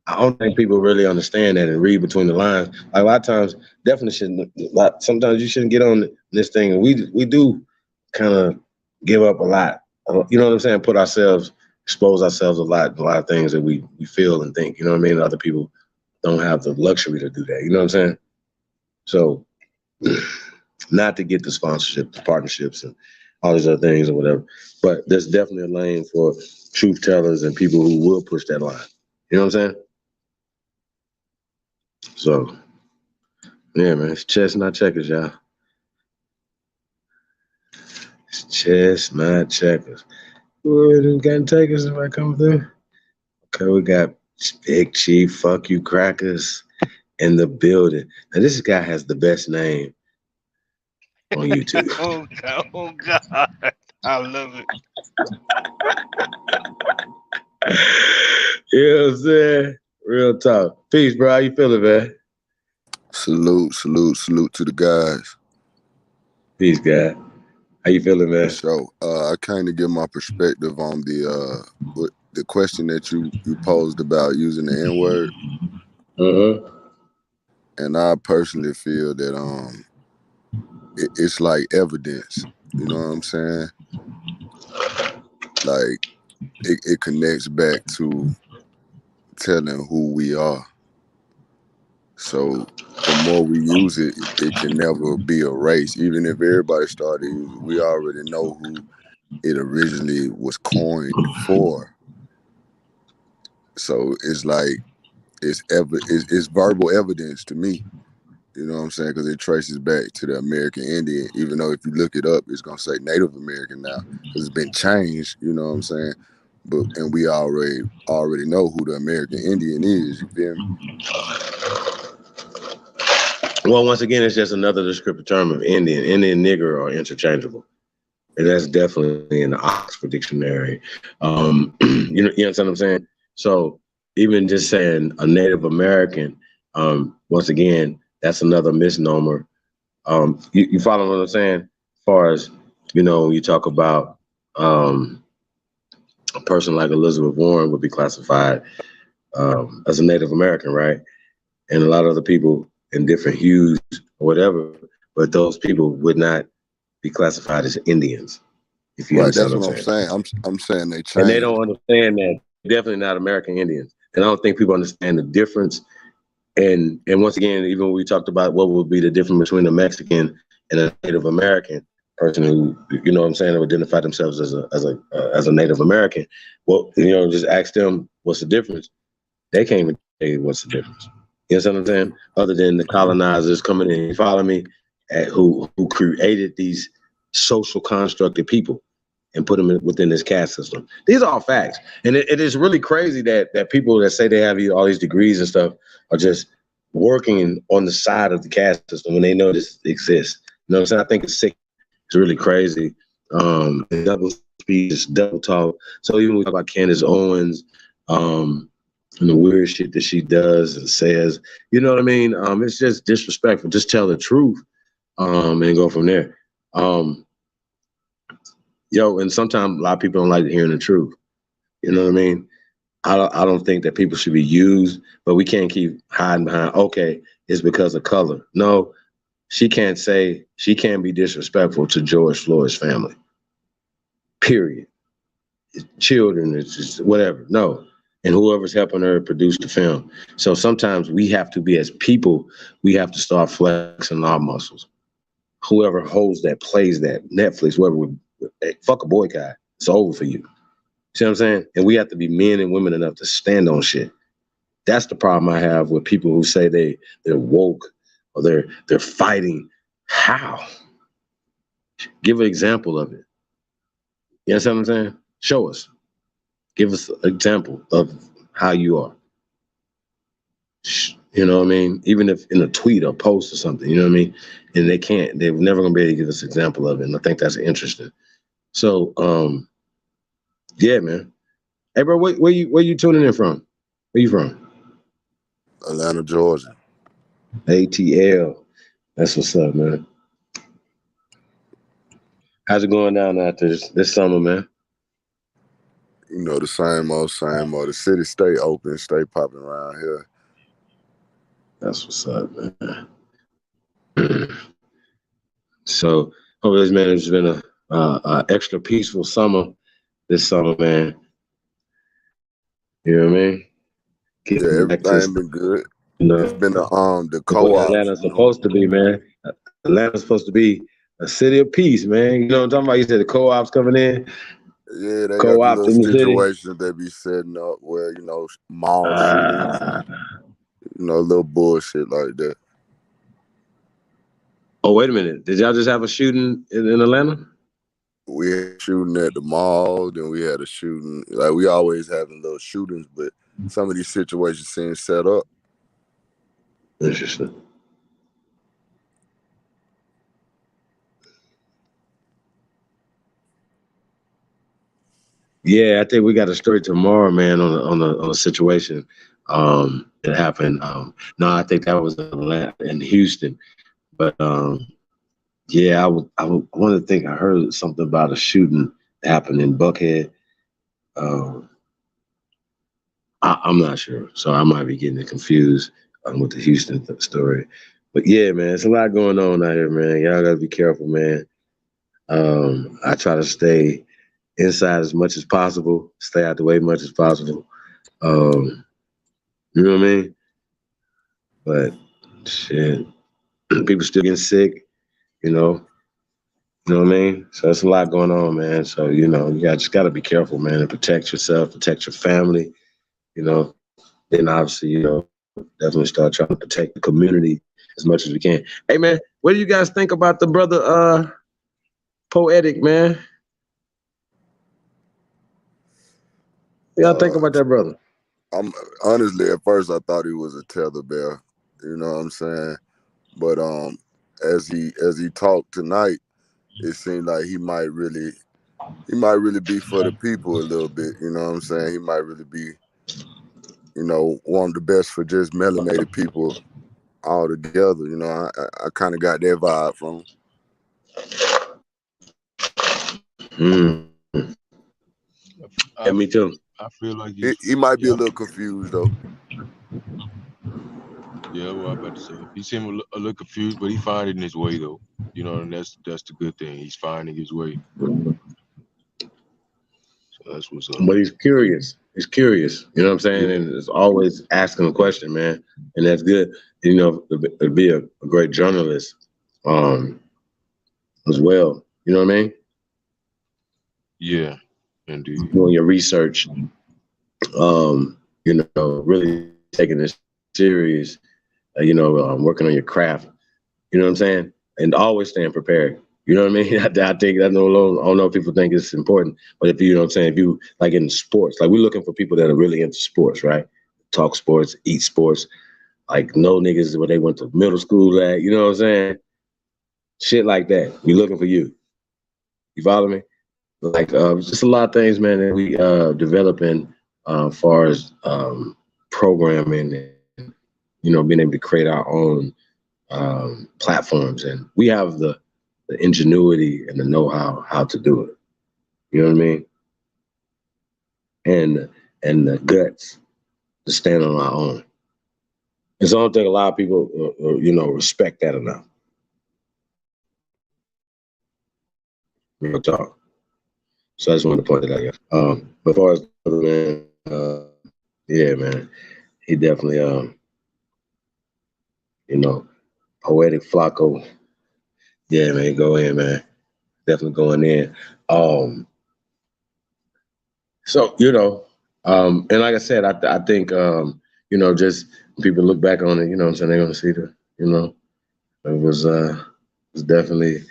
I don't think people really understand that and read between the lines. Like, a lot of times, definitely shouldn't. Sometimes you shouldn't get on this thing, and we do kind of give up a lot. You know what I'm saying? Expose ourselves a lot of things that we feel and think. You know what I mean? Other people don't have the luxury to do that. You know what I'm saying? So, not to get the sponsorship, the partnerships, and all these other things or whatever. But there's definitely a lane for truth tellers and people who will push that line. You know what I'm saying? So, yeah, man, it's chess, not checkers, y'all. It's chess, not checkers. Who got takers if I come through? Okay, we got Big Chief, Fuck You Crackers in the building. Now, this guy has the best name on YouTube. Oh God, I love it. You know what I'm saying? Real talk. Peace, bro. How you feeling, man? Salute to the guys. Peace, guy. How you feeling, man? So, I kind of give my perspective on the question that you posed about using the N-word. And I personally feel that it's like evidence. You know what I'm saying? Like it connects back to telling who we are. So the more we use it, it can never be erased. Even if everybody started using it, we already know who it originally was coined for. So it's like it's verbal evidence to me. You know what I'm saying? Because it traces back to the American Indian. Even though if you look it up, it's gonna say Native American now because it's been changed. You know what I'm saying? And we already know who the American Indian is. You feel me? Well, once again, it's just another descriptive term of Indian. Indian, nigger are interchangeable. And that's definitely in the Oxford Dictionary. You know what I'm saying? So even just saying a Native American, once again, that's another misnomer. You follow what I'm saying? As far as, you talk about a person like Elizabeth Warren would be classified as a Native American, right? And a lot of other people in different hues or whatever, but those people would not be classified as Indians. If you Right, that's understand what I'm saying. I'm saying they changed. And they don't understand that. Definitely not American Indians. And I don't think people understand the difference. And once again, even when we talked about what would be the difference between a Mexican and a Native American person who, you know what I'm saying, who identify themselves as a Native American, well, just ask them what's the difference. They can't even tell you what's the difference. You know what I'm saying? Other than the colonizers coming in, you follow me, who created these social constructed people and put them within this caste system. These are all facts. And it is really crazy that people that say they have all these degrees and stuff are just working on the side of the caste system when they know this exists. You know what I'm saying? I think it's sick. It's really crazy. Double speech, it's double talk. So even when we talk about Candace Owens, and the weird shit that she does and says, you know what I mean? It's just disrespectful. Just tell the truth, and go from there. And sometimes a lot of people don't like hearing the truth. You know what I mean? I don't think that people should be used, but we can't keep hiding behind, okay, it's because of color. No, she can't be disrespectful to George Floyd's family. Period. Children, it's just whatever. No. And whoever's helping her produce the film. So sometimes we have to be, as people, we have to start flexing our muscles. Whoever holds that, plays that, Netflix, whoever, fuck a boycott. It's over for you. See what I'm saying? And we have to be men and women enough to stand on shit. That's the problem I have with people who say they're woke or they're fighting. How? Give an example of it. You know what I'm saying? Show us. Give us an example of how you are. You know what I mean? Even if in a tweet or post or something, you know what I mean? And they're never gonna be able to give us an example of it. And I think that's interesting. So yeah, man. Hey bro, where you tuning in from? Where you from? Atlanta, Georgia. ATL. That's what's up, man. How's it going down out there this summer, man? You know, the same old. The city stay open, stay popping around here. That's what's up, man. So, hopefully, this man, it's been a extra peaceful summer this summer, man. You know what I mean? Everything been good. It's been the co-op. Atlanta's supposed to be, man. Atlanta's supposed to be a city of peace, man. You know what I'm talking about? You said the co-ops coming in. Yeah, they co-op got the little situations they be setting up where, mall shootings, little bullshit like that. Oh, wait a minute. Did y'all just have a shooting in Atlanta? We had a shooting at the mall, then we had a shooting. Like, we always having little shootings, but some of these situations seem set up. Interesting. Yeah, I think we got a story tomorrow, man, on a situation that happened. No, I think that was in Houston, but yeah, I want to think I heard something about a shooting that happened in Buckhead. I'm not sure, so I might be getting it confused with the Houston story. But yeah, man, it's a lot going on out here, man. Y'all gotta be careful, man. I try to stay inside as much as possible, stay out the way as much as possible. You know what I mean? But shit, people still getting sick, you know. You know what I mean? So there's a lot going on, man. So, you just gotta be careful, man, and protect yourself, protect your family, Then obviously, definitely start trying to protect the community as much as we can. Hey man, what do you guys think about the brother Poetic, man? What y'all think about that brother? I'm honestly, at first I thought he was a tether bear, you know what I'm saying? But as he talked tonight, it seemed like he might really be for the people a little bit, you know what I'm saying? He might really be, one of the best for just melanated people all together, I kind of got that vibe from him. Yeah, me too. I feel like he might be a little confused though. Yeah, well, I'm about to say he seemed a little confused, but he finding his way though. And that's the good thing. He's finding his way. So that's what's up. But he's curious. He's curious. You know what I'm saying? Yeah. And it's always asking a question, man. And that's good. To be a great journalist as well. You know what I mean? Yeah, indeed. Doing your research, really taking this serious, working on your craft. You know what I'm saying? And always staying prepared. You know what I mean? I think I don't know if people think it's important, but if you know what I'm saying, if you like in sports, like we're looking for people that are really into sports, right? Talk sports, eat sports, like no niggas where they went to middle school at, you know what I'm saying? Shit like that. We're looking for you. You follow me? like just a lot of things, man, that we developing far as programming and being able to create our own platforms, and we have the ingenuity and the know-how how to do it. You know what I mean? And the guts to stand on our own. And so I don't think a lot of people, respect that enough. Real talk. So I just wanted to point that out. But as far as the man, yeah, man, he definitely, poetic Flacco. Yeah, man, go in, man. Definitely going in. So, and like I said, I think, just people look back on it, so they're going to see it was definitely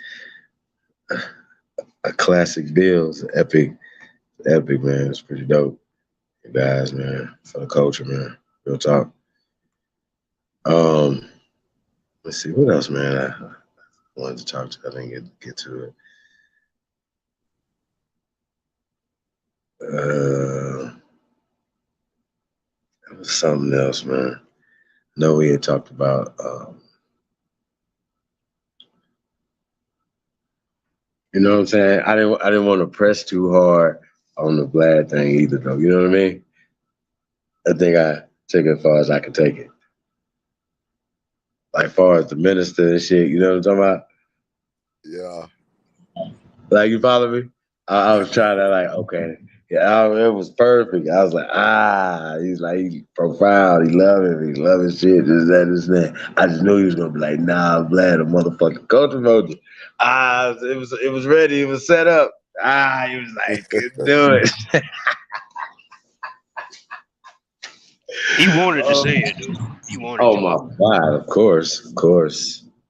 a classic deal. It's epic, man. It's pretty dope. You guys, man, for the culture, man. Real talk. Let's see, what else, man? I wanted to talk to. I didn't get to it. It was something else, man. No, we had talked about. You know what I'm saying? I didn't want to press too hard on the Vlad thing either, though. You know what I mean? I think I took it as far as I could take it. Like far as the minister and shit, you know what I'm talking about? Yeah. Like, you follow me? I was trying to okay. Yeah, it was perfect. I was like, he's like, he's profound. He loving shit, this, that. I just knew he was gonna be like, nah, Vlad, a motherfucking coach emoji. It was ready. It was set up. He was like, couldn't do it. He wanted to say it, though. He wanted Oh to. my God! Of course.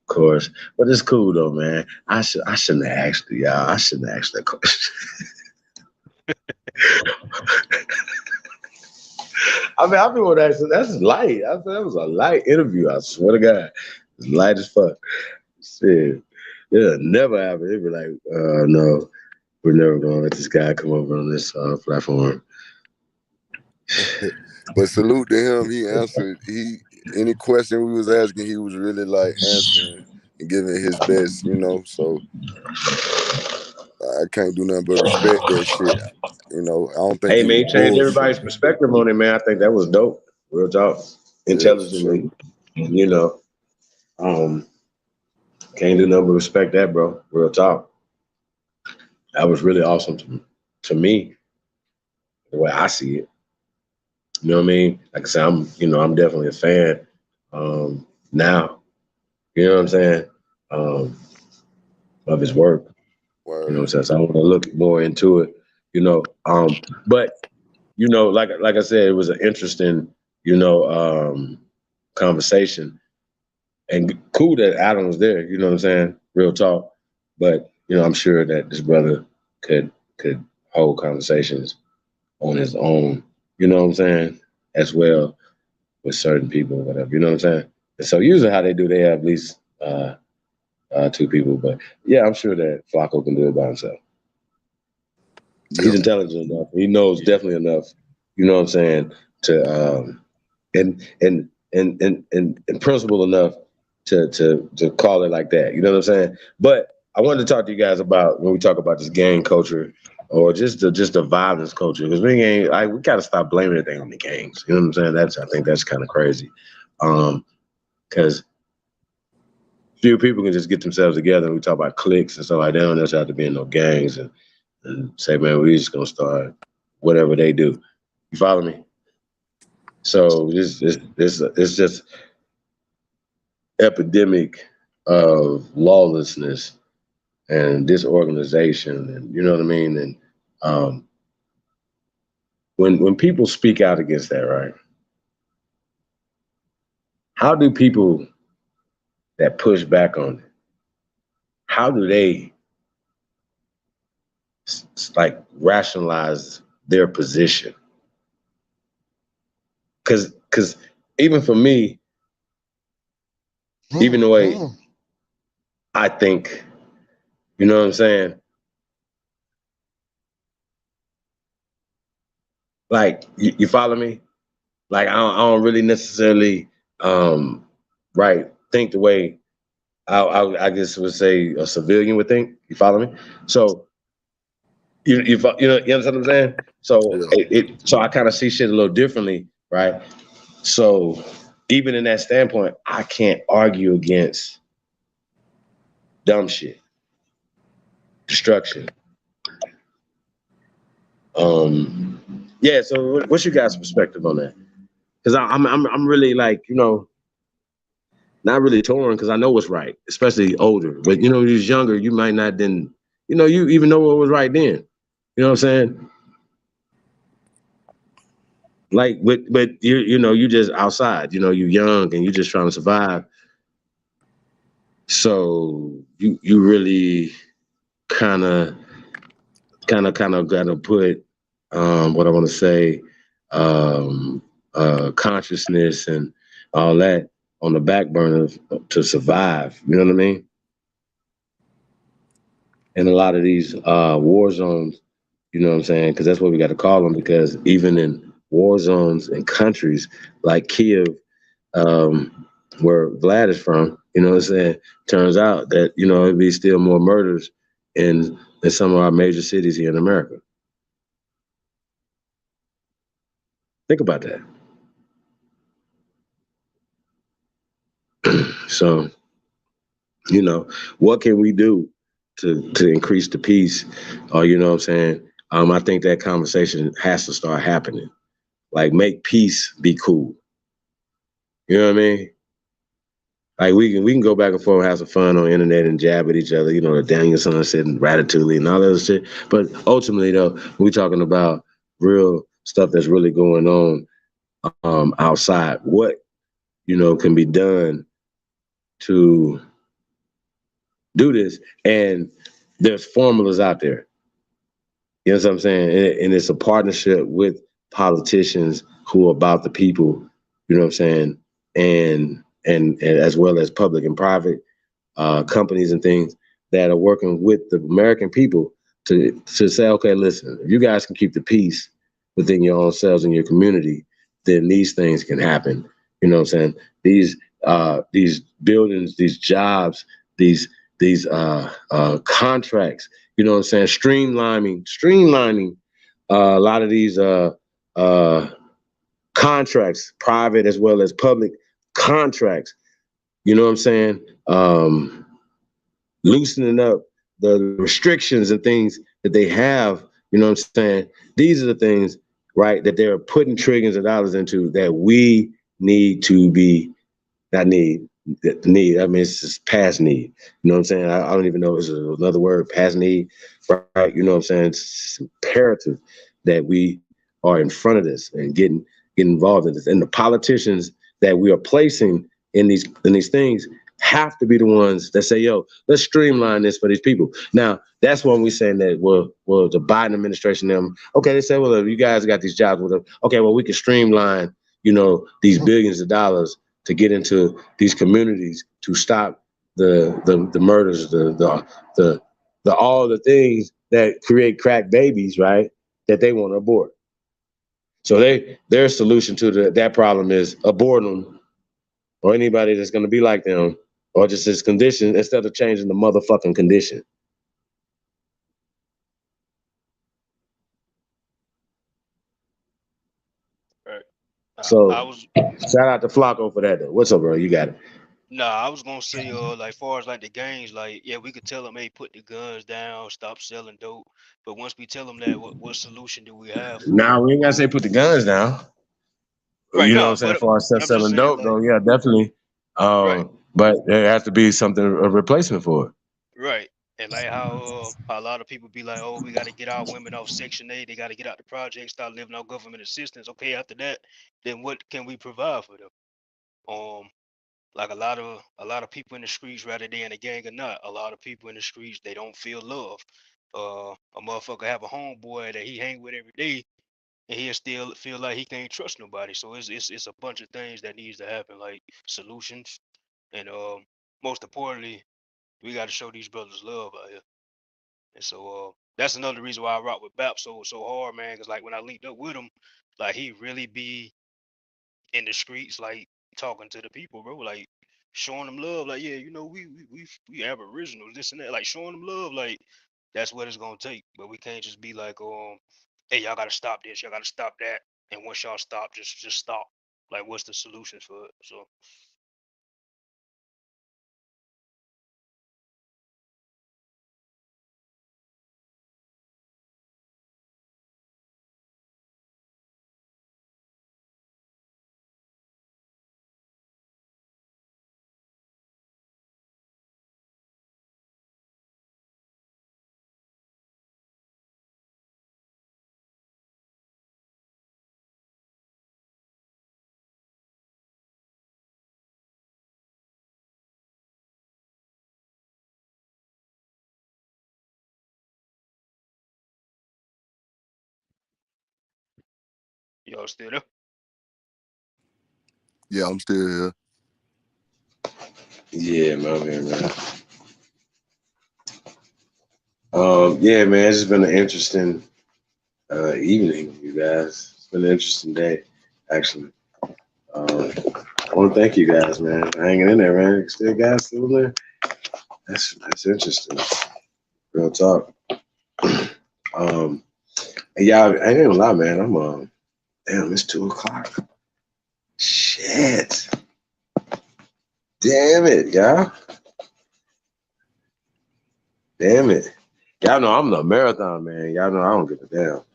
But it's cool though, man. I shouldn't have asked you, y'all. I shouldn't have asked that question. I mean, I've been with that. That's light. I said that was a light interview. I swear to God, it's light as fuck. Shit, it'll never happen. They'd be like, no, we're never gonna let this guy come over on this platform. But salute to him. He answered. Any question we was asking, he was really like answering and giving his best. So I can't do nothing but respect that shit. I don't think Hey he was man, changed everybody's bullshitting. perspective on it, man. I think that was dope. Real talk, Yeah, for intelligently. Can't do nothing but respect that, bro. Real talk. That was really awesome to me, the way I see it. You know what I mean? Like I said, I'm definitely a fan now. You know what I'm saying? Of his work. Word. You know what I'm saying? So I want to look more into it. But like I said, it was an interesting, conversation, and cool that Adam was there. You know what I'm saying? Real talk. But I'm sure that this brother could hold conversations on his own. You know what I'm saying? As well with certain people, whatever. You know what I'm saying? And so usually how they do, they have at least two people. But yeah, I'm sure that Flacco can do it by himself. Yeah. He's intelligent enough. He knows definitely enough. You know what I'm saying? To and principled enough to call it like that. You know what I'm saying? But I wanted to talk to you guys about when we talk about this gang culture or just the violence culture, because we gotta stop blaming everything on the gangs. You know what I'm saying? I think that's kind of crazy. Because few people can just get themselves together and we talk about cliques and stuff like that. They don't necessarily have to be in no gangs and say, man, we just gonna start whatever they do. You follow me? So this it's just epidemic of lawlessness and disorganization, and you know what I mean. And when people speak out against that, right? How do people that push back on it? How do they like rationalize their position? Because even for me, even the way I think, you know what I'm saying? Like you follow me? Like I don't really necessarily right think the way I guess would say a civilian would think. You follow me? So you understand what I'm saying? So Yeah. so I kind of see shit a little differently, right? So even in that standpoint, I can't argue against dumb shit, destruction. Yeah. So what's your guys' perspective on that? Because I'm really like not really torn because I know what's right, especially older. But when you're younger, you might not then you even know what was right then. You know what I'm saying? Like, but you just outside. You're young and you're just trying to survive. So you really kind of got to put what I want to say, consciousness and all that on the back burner to survive. You know what I mean? And a lot of these war zones, you know what I'm saying? Because that's what we got to call them. Because even in war zones in countries like Kiev, where Vlad is from, you know what I'm saying? Turns out that it'd be still more murders in some of our major cities here in America. Think about that. So, what can we do to increase the peace? Or you know what I'm saying? I think that conversation has to start happening. Like, make peace be cool. You know what I mean? Like, we can go back and forth and have some fun on the internet and jab at each other. The Danielson said and Ratatouille and all that other shit. But ultimately, though, we're talking about real stuff that's really going on outside. What can be done to do this? And there's formulas out there. You know what I'm saying? And it's a partnership with politicians who are about the people. You know what I'm saying? And as well as public and private companies and things that are working with the American people to say, okay, listen, if you guys can keep the peace within your own selves and your community, then these things can happen. You know what I'm saying? These buildings, these jobs, these contracts. You know what I'm saying? Streamlining a lot of these contracts, private as well as public contracts. You know what I'm saying? Loosening up the restrictions and things that they have. You know what I'm saying? These are the things, right, that they're putting trillions of dollars into that we need to be, not need. I mean, it's just past need. You know what I'm saying? I don't even know if it's another word, past need, right? You know what I'm saying? It's imperative that we are in front of this and getting involved in this. And the politicians that we are placing in these things have to be the ones that say, yo, let's streamline this for these people. Now, that's when we're saying that, well, the Biden administration, okay, they say, well, if you guys got these jobs with them, okay, well, we can streamline, these billions of dollars to get into these communities to stop the murders, the all the things that create crack babies, right? That they want to abort. So their solution to that problem is abort them, or anybody that's going to be like them, or just this condition, instead of changing the motherfucking condition. Right. I So was shout out to Flacco for that though. What's up, bro? You got it. I was gonna say, like far as like the gangs, like yeah, we could tell them, hey, put the guns down, stop selling dope. But once we tell them that, what solution do we have for Now them? we ain't gotta say put the guns down. Right, You know what I'm no, saying? For us but I'm just selling saying, dope like, though, yeah, definitely. right, But there has to be something a replacement for it. right, and like how a lot of people be like, oh, we got to get our women off Section 8, they got to get out the project, start living off government assistance. Okay, after that, then what can we provide for them? Like a lot of people in the streets, rather they in a gang or not, a lot of people in the streets they don't feel love. A motherfucker have a homeboy that he hang with every day, and he'll still feel like he can't trust nobody. So it's a bunch of things that needs to happen, like solutions, and most importantly, we got to show these brothers love out here. And so that's another reason why I rock with Bap so hard, man. Cause like when I linked up with him, like he really be in the streets, like talking to the people, bro. Like showing them love. Like, yeah, you know, we aboriginals, this and that. Like showing them love. Like that's what it's gonna take. But we can't just be like, hey, y'all gotta stop this, y'all gotta stop that. And once y'all stop, just stop. Like, what's the solution for it? So y'all still there? Yeah, I'm still here. Yeah, man, man. Yeah, man, it's just been an interesting evening, you guys. It's been an interesting day, actually. I want to thank you guys, man, for hanging in there, man. Still guys still there. That's interesting. Real talk. Yeah, I ain't gonna lie, man. I'm damn, it's 2:00. Shit. Damn it, y'all. Damn it. Y'all know I'm the marathon man. Y'all know I don't give a damn. You know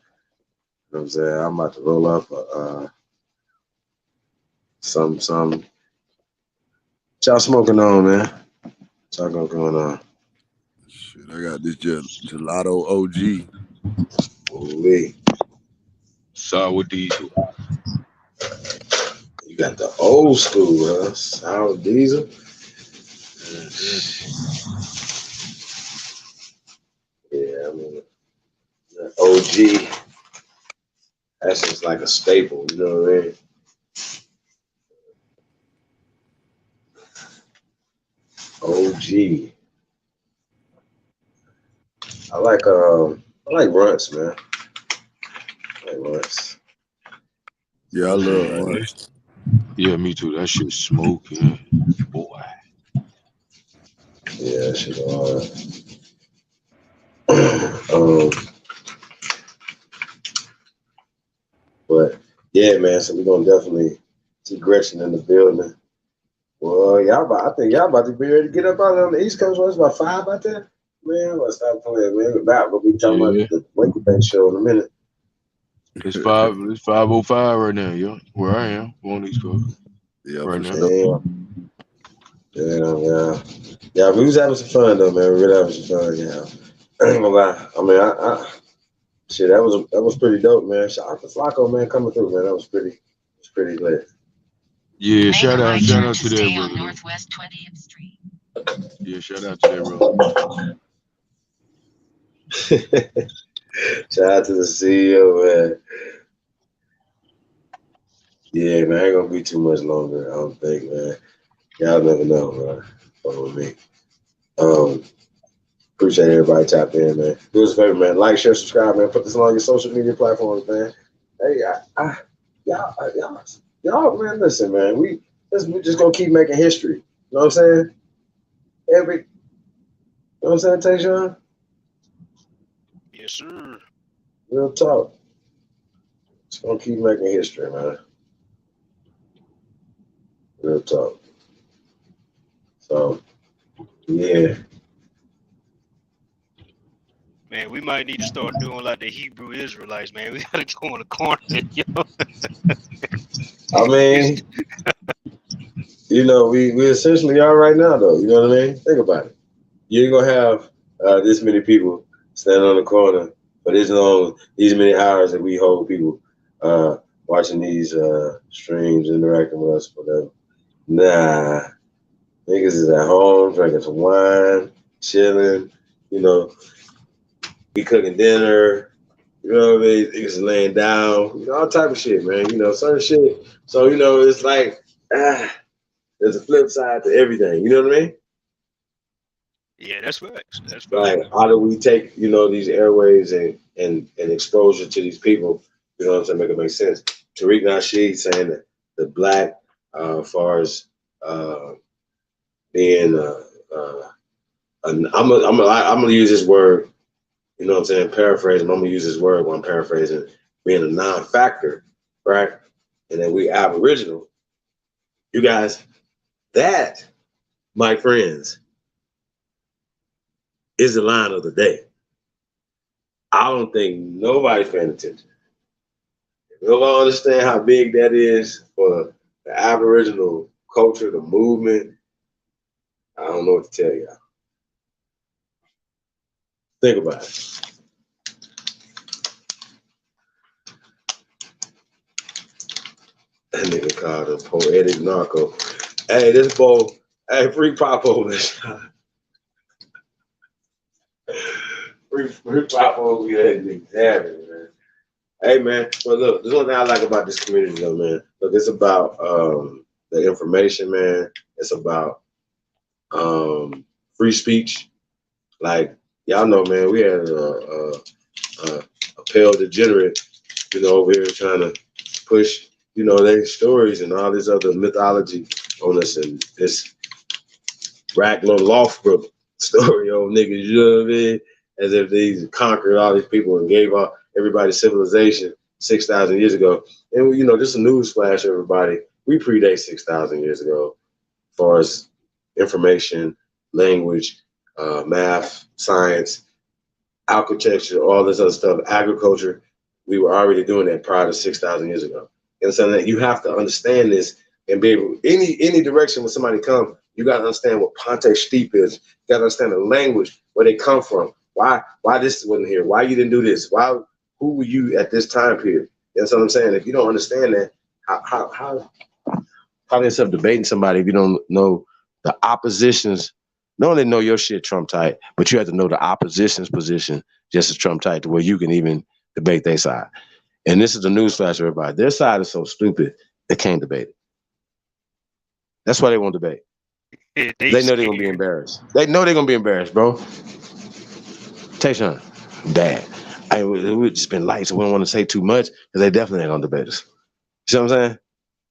what I'm saying? I'm about to roll up some what y'all smoking on, man. What y'all got going on? Shit, I got this gelato OG. Holy. Sour diesel. You got the old school, huh? Sour diesel. Yeah, I mean, the OG. That's just like a staple, you know what I mean? OG. I like runts, man. I like runts. Yeah, I love runts. Yeah, me too. That shit smoking, boy. Yeah, that shit hard. But yeah, man. So we're gonna definitely see Gretchen in the building. Well, I think y'all about to be ready to get up out on the East Coast. It's about 5 out there. Man, I'm gonna stop playing, man. We'll be talking about the Wakey Bank show in a minute. It's 5:05 right now, yo. Where I am on East Coast. Yeah, right for now. sure. Yeah. We was having some fun though, man. We really having some fun. Yeah, I ain't gonna lie. I mean, shit, that was pretty dope, man. Shout out to Flacco, man, coming through, man. That was pretty lit. Yeah, shout out to that brother. Northwest 20th Street. Yeah, shout out to that brother. Shout out to the CEO, man. Yeah, man, I ain't gonna be too much longer. I don't think, man. Y'all never know, man. Follow me. Appreciate everybody tapped in, man. Do us a favor, man. Like, share, subscribe, man. Put this on all your social media platforms, man. Hey, y'all, man. Listen, man. We just gonna keep making history. You know what I'm saying? You know what I'm saying, Tayshaun? Yes, sir. Real talk. Just gonna keep making history, man. Real talk. So, yeah. Man, we might need to start doing like the Hebrew Israelites, man. We gotta go in the corner, yo. I mean, we essentially are right now, though. You know what I mean? Think about it. You ain't gonna have this many people standing on the corner for these many hours that we hold people watching these streams, interacting with us, whatever. Nah, niggas is at home drinking some wine, chilling. We cooking dinner. You know what I mean? Niggas is laying down. All type of shit, man. Certain shit. So it's like there's a flip side to everything. You know what I mean? Yeah, that's facts. That's facts. Like, how do we take, these airways and exposure to these people, you know what I'm saying, make it make sense. Tariq Nasheed saying that the black, as far as being, I'm gonna use this word, you know what I'm saying, paraphrasing. I'm gonna use this word when I'm paraphrasing, being a non-factor, right? And then we Aboriginal. You guys, that, my friends, is the line of the day. I don't think nobody's paying attention. If you don't understand how big that is for the Aboriginal culture, the movement, I don't know what to tell y'all. Think about it. That nigga called a poetic narco. Hey, this boy, hey, free Popo. Free Popo, yeah, exactly, man. Hey, man, but look, there's one thing I like about this community, though, man. Look, it's about the information, man. It's about free speech. Like, y'all know, man, we had a pale degenerate, over here trying to push, their stories and all this other mythology on us, and this Racklow Lothbrok story on niggas, you know what I mean? As if they conquered all these people and gave all everybody civilization 6,000 years ago. And, just a news flash, everybody. We predate 6,000 years ago as far as information, language, math, science, architecture, all this other stuff, agriculture. We were already doing that prior to 6,000 years ago. And so that you have to understand this and be able, any direction when somebody comes, you got to understand what Ponte Steep is. You got to understand the language, where they come from. Why this wasn't here? Why you didn't do this? Who were you at this time period? That's what I'm saying. If you don't understand that, how they end up debating somebody if you don't know the opposition's, not only know your shit Trump tight, but you have to know the opposition's position just as Trump tight to where you can even debate their side. And this is the newsflash, everybody. Their side is so stupid, they can't debate it. That's why they won't debate. Yeah, They know they're going to be embarrassed. They know they're going to be embarrassed, bro. Tayshaun, Dad. We just been light, so we don't want to say too much because they definitely ain't going to debate us. You see what I'm saying?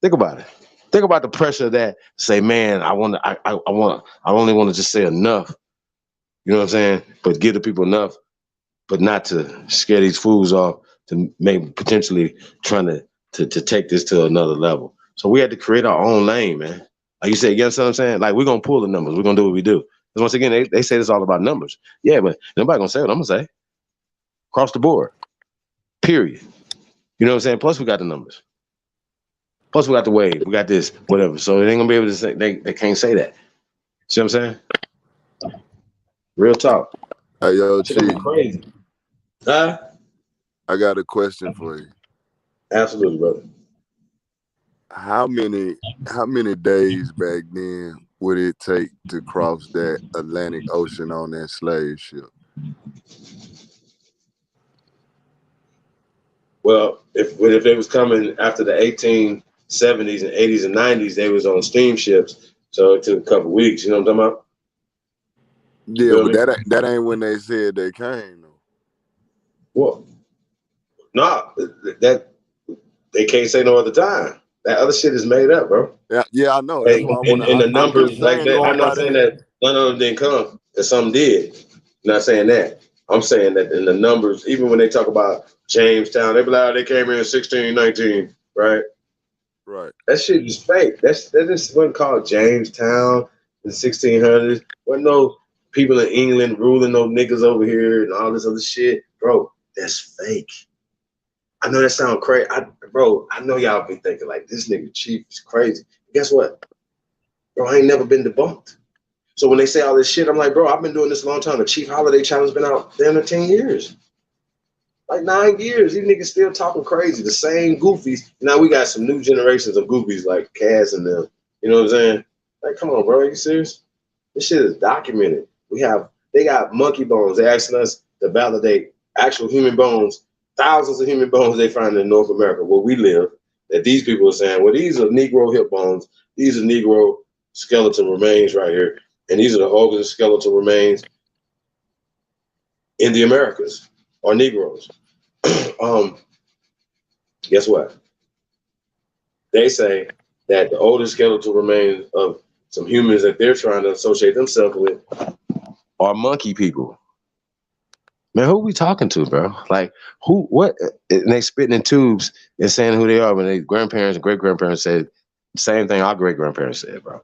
Think about it. Think about the pressure of that. Say, man, I only want to just say enough. You know what I'm saying? But give the people enough, but not to scare these fools off to maybe potentially trying to take this to another level. So we had to create our own lane, man. Like you said, you know what I'm saying? Like, we're going to pull the numbers. We're going to do what we do. Because once again, they say it's all about numbers. Yeah, but nobody going to say what I'm going to say. Across the board. Period. You know what I'm saying? Plus, we got the numbers. Plus, we got the wave. We got this, whatever. So they ain't going to be able to say, they can't say that. See what I'm saying? Real talk. Hey, yo, Chief. Crazy. Huh? I got a question for you. Absolutely, brother. How many days back then would it take to cross that Atlantic Ocean on that slave ship? Well, if they was coming after the 1870s and 80s and 90s, they was on steamships, so it took a couple weeks. You know what I'm talking about? Yeah, but that ain't when they said they came though. Well, no, that they can't say no other time. That other shit is made up, bro. Yeah, I know. That's why and the numbers, like that, I'm not saying that none of them didn't come, and some did. I'm not saying that. I'm saying that in the numbers, even when they talk about Jamestown, they be like, oh, they came in 1619, right? Right. That shit is fake. That just wasn't called Jamestown in 1600s. Wasn't no people in England ruling no niggas over here and all this other shit, bro. That's fake. I know that sound crazy, I know y'all be thinking like this nigga Chief is crazy. Guess what, bro? I ain't never been debunked. So when they say all this shit, I'm like, bro, I've been doing this a long time. The Chief Holiday Challenge been out damn near 10 years. Like 9 years, these niggas still talking crazy. The same goofies. Now we got some new generations of goofies like Kaz and them. You know what I'm saying? Like, come on, bro, are you serious? This shit is documented. They got monkey bones. They asking us to validate actual human bones, thousands of human bones they find in North America where we live. That these people are saying, well, these are Negro hip bones. These are Negro skeleton remains right here. And these are the organ and skeletal remains in the Americas, or Negroes. Guess what? They say that the oldest skeletal remains of some humans that they're trying to associate themselves with are monkey people. Man, who we talking to, bro? Like, who, what? And they spitting in tubes and saying who they are when their grandparents and great-grandparents said the same thing our great-grandparents said, bro.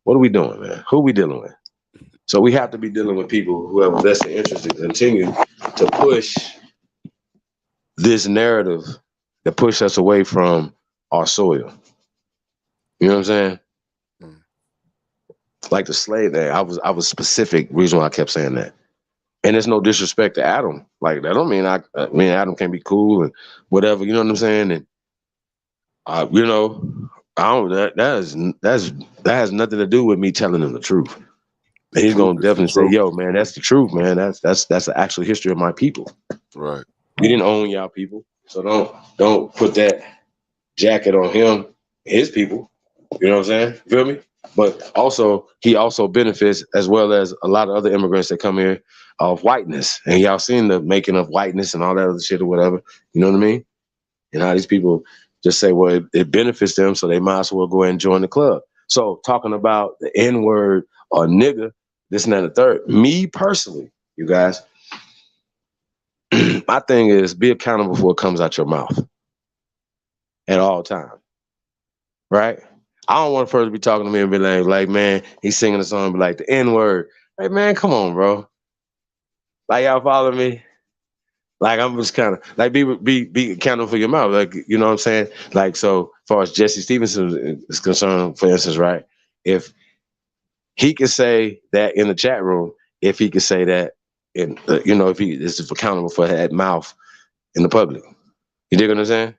What are we doing, man? Who are we dealing with? So we have to be dealing with people who have a vested interest to continue to push this narrative that push us away from our soil. You know what I'm saying? Like the slave thing. I was specific reason why I kept saying that. And there's no disrespect to Adam. Like that don't mean me and Adam can't be cool and whatever. You know what I'm saying? And you know, I don't. That has nothing to do with me telling him the truth. And he's gonna definitely say, "Yo, man, that's the truth, man. That's the actual history of my people. Right. We didn't own y'all people, so don't put that jacket on him, his people. You know what I'm saying? Feel me? But also, he also benefits as well as a lot of other immigrants that come here of whiteness. And y'all seen the making of whiteness and all that other shit or whatever. You know what I mean? And how these people just say, well, it benefits them, so they might as well go ahead and join the club. So talking about the N-word or nigga, this and that and the third. Me personally, you guys, my thing is be accountable for what comes out your mouth at all times. Right? I don't want a person to be talking to me and be like, man, he's singing a song and be like, the N-word. Hey, man, come on, bro. Like, y'all follow me? Like, I'm just kind of, like, be accountable for your mouth. Like, you know what I'm saying? Like, so as far as Jesse Stevenson is concerned, for instance, right? If he could say that in the chat room, if he could say that in, you know, if he is accountable for that mouth in the public. You dig what I'm saying?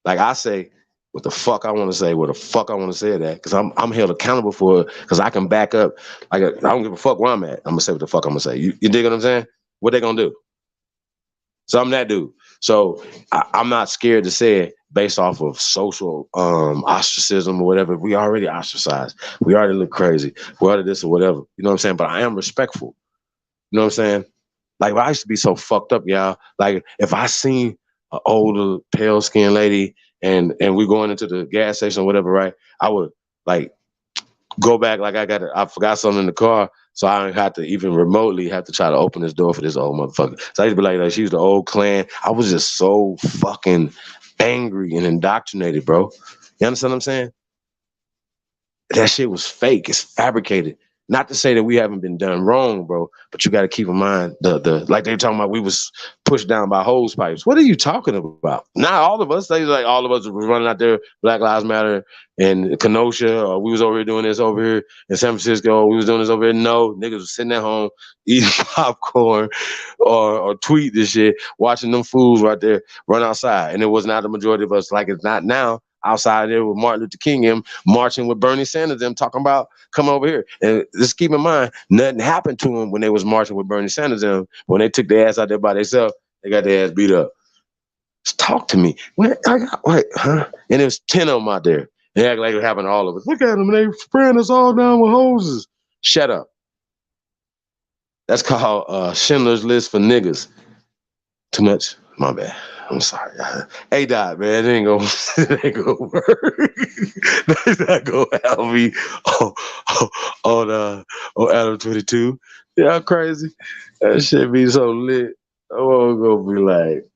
Like I say, what the fuck I want to say, what the fuck I want to say that, because I'm held accountable for it, because I can back up. Like I don't give a fuck where I'm at. I'm gonna say what the fuck I'm gonna say. You dig what I'm saying? What they gonna do? So I'm that dude. So I'm not scared to say it based off of social ostracism or whatever. We already ostracized. We already look crazy. We already this or whatever. You know what I'm saying? But I am respectful. You know what I'm saying? Like I used to be so fucked up, y'all. Like if I seen an older pale skinned lady and we going into the gas station or whatever, right? I would like go back like I forgot something in the car, so I don't have to even remotely have to try to open this door for this old motherfucker. So I used to be like she's the old clan. I was just so fucking angry and indoctrinated, bro. You understand what I'm saying? That shit was fake. It's fabricated. Not to say that we haven't been done wrong, bro, but you got to keep in mind the like they talking about we was pushed down by hose pipes. What are you talking about? Not all of us. They like all of us was running out there, Black Lives Matter and Kenosha, or we was over here doing this over here in San Francisco, or we was doing this over here. No, niggas was sitting at home eating popcorn or tweet this shit, watching them fools right there run outside. And it was not the majority of us like it's not now. Outside there with Martin Luther King, him marching with Bernie Sanders, them talking about come over here. And just keep in mind, nothing happened to them when they was marching with Bernie Sanders. Them when they took their ass out there by themselves, they got their ass beat up. Just talk to me. What? Huh? And there's 10 of them out there. They act like it happened to all of us. Look at them, they spraying us all down with hoses. Shut up. That's called Schindler's List for niggas. Too much? My bad. I'm sorry. Hey, Dot, man, it ain't gonna work. That's not gonna help me on Adam 22. Yeah, crazy. That shit be so lit. I'm gonna be like,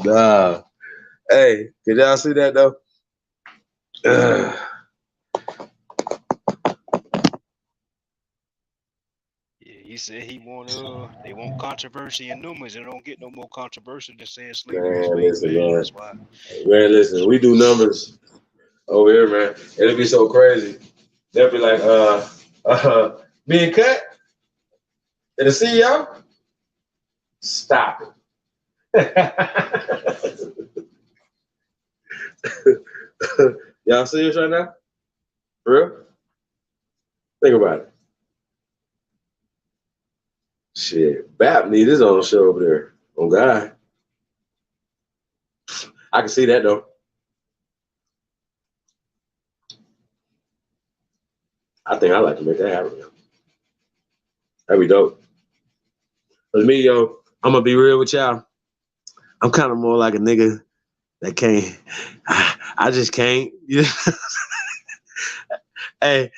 nah. Hey, can y'all see that though? He said they want controversy and numbers, and don't get no more controversy than saying slavery is Man, fake, listen, man. man. That's why. Man, listen, we do numbers over here, man. It'll be so crazy. They'll be like, being cut? And the CEO? Stop it. Y'all serious right now? For real? Think about it. Shit, Bap need his own show over there. Oh God. I can see that though. I think I'd like to make that happen. That'd be dope. But me, yo, I'm gonna be real with y'all. I'm kind of more like a nigga that can't. I just can't. You know? Hey,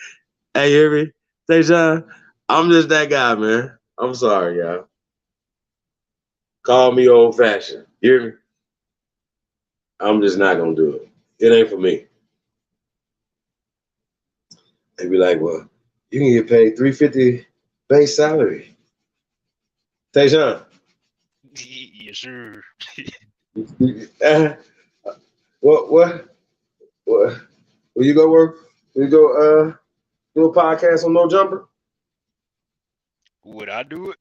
you hear me? Say, Sean, I'm just that guy, man. I'm sorry, y'all. Call me old fashioned. You hear me? I'm just not gonna do it. It ain't for me. They be like, well, you can get paid $350 base salary. Tayshaun. Yes, sir. What? Will you go work? Will you go do a podcast on No Jumper? Would I do it?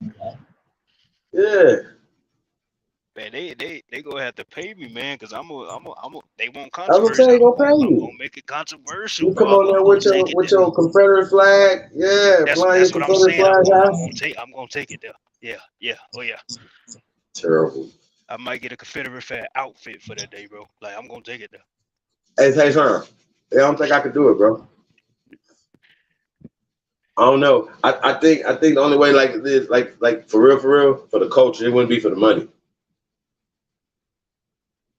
Yeah. Man, they gonna have to pay me, man, because they want I was gonna controversy. say, I'm gonna pay you. gonna make it controversial, You come bro. on there I'm gonna with take it there. your Confederate flag. Yeah, flying your That's what I'm Confederate saying. flag high. I'm gonna take it there. Yeah. Oh yeah. Terrible. I might get a Confederate flag outfit for that day, bro. Like I'm gonna take it there. Hey, Tayshaun. I don't think I could do it, bro. I don't know. I think the only way like this, like for real, for the culture, it wouldn't be for the money.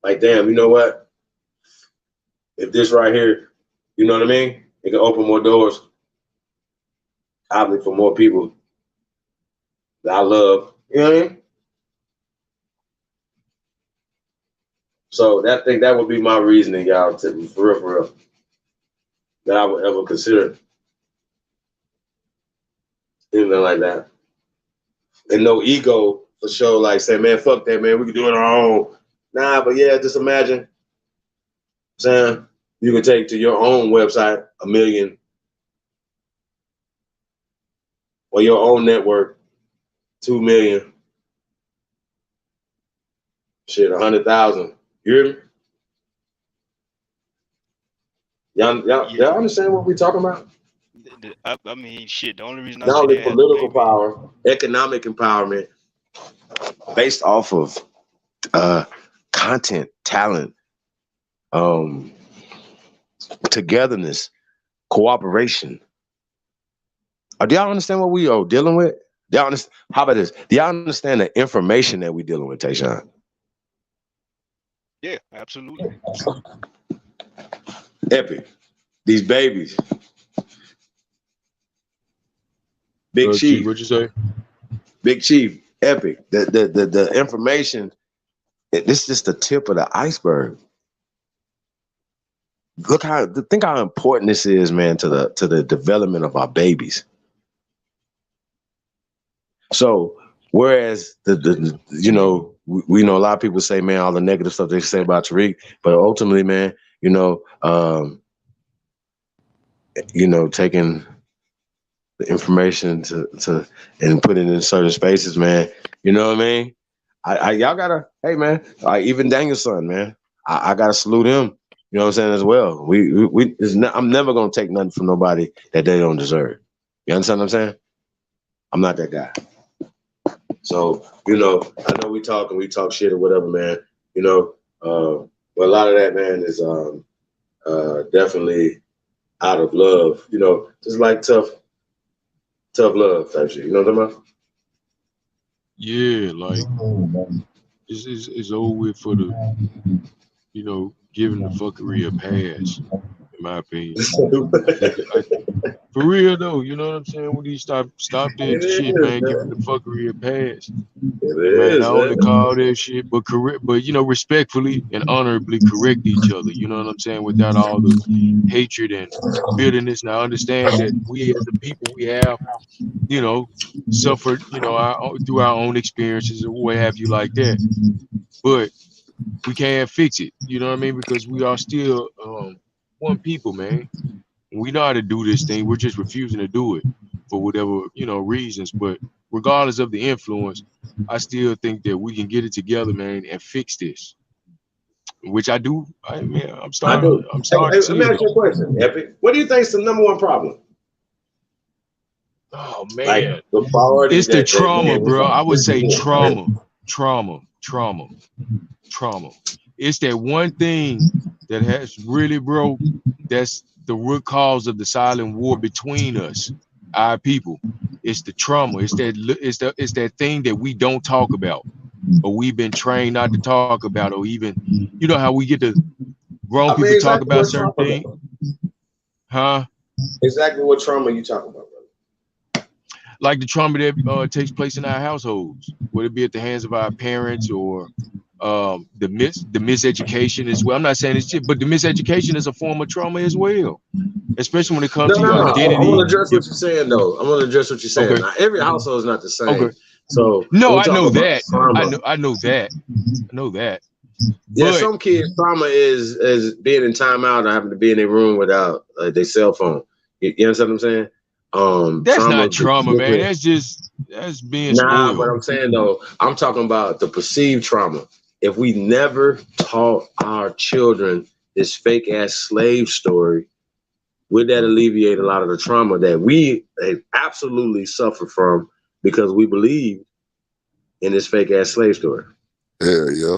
Like, damn, you know what? If this right here, you know what I mean? It can open more doors, probably for more people that I love. You know what I mean? So that would be my reasoning, y'all, to for real, that I would ever consider anything like that. And no ego for sure, like say, man, fuck that, man. We can do it on our own. Nah, but yeah, just imagine, Sam, you can take to your own website 1 million or your own network 2 million. Shit, 100,000. You hear me? Y'all understand what we talking about? I mean, shit. The only reason I Not say only they have to pay political me. power, economic empowerment, based off of content, talent, togetherness, cooperation. Do y'all understand what we are dealing with? Y'all understand? How about this? Do y'all understand the information that we're dealing with, Tayshaun? Yeah, absolutely. Epic. These babies. Big Chief. What'd you say? Big Chief. Epic. The information. This is just the tip of the iceberg. Think how important this is, man, to the development of our babies. So whereas we know a lot of people say, man, all the negative stuff they say about Tariq, but ultimately, man, taking the information to and putting it in certain spaces, man. You know what I mean? Y'all gotta, hey man, even Daniel's son, man. I gotta salute him. You know what I'm saying as well. I'm never gonna take nothing from nobody that they don't deserve. You understand what I'm saying? I'm not that guy. So, I know we talk shit or whatever, man. But a lot of that, man, is definitely out of love. Just like tough love type shit. You know what I'm talking about? Yeah, like it's over with for the, giving the fuckery a pass, in my opinion. For real though, you know what I'm saying? When you stop that shit, man, giving the fuckery a pass. Man, I only call that shit, but correct, but respectfully and honorably correct each other. You know what I'm saying? Without all the hatred and bitterness. Now, I understand that we as a people, we have, suffered, through our own experiences or what have you like that. But we can't fix it. You know what I mean? Because we are still one people, man. We know how to do this thing. We're just refusing to do it for whatever, reasons. But regardless of the influence, I still think that we can get it together, man, and fix this. Which I do. I'm starting to see Let me it. ask you a question, Epic. What do you think is the number one problem? Oh man, like the priority it's the trauma, bro. I would say trauma. It's that one thing that has really broke. That's the root cause of the silent war between us. our people. It's the trauma. It's that thing that we don't talk about, or we've been trained not to talk about, or even, you know how we get to grown people talk exactly about what certain trauma, things, huh? exactly what trauma you talking about, brother? Like the trauma that takes place in our households, whether it be at the hands of our parents or the miseducation as well. I'm not saying it's shit, but the miseducation is a form of trauma as well, especially when it comes to No. your I identity. want to address what you're saying, though. I want to address what you're saying. Okay. Now, every household is not the same. Okay. So No, when we I talk know about that. trauma, I know that. I know that. yeah, But some kids trauma is being in timeout or having to be in a room without their cell phone. You understand what I'm saying? that's Trauma. not trauma, man. That's being Nah, but spoiled. I'm saying though, I'm talking about the perceived trauma. If we never taught our children this fake ass slave story, would that alleviate a lot of the trauma that we absolutely suffer from because we believe in this fake ass slave story? Yeah.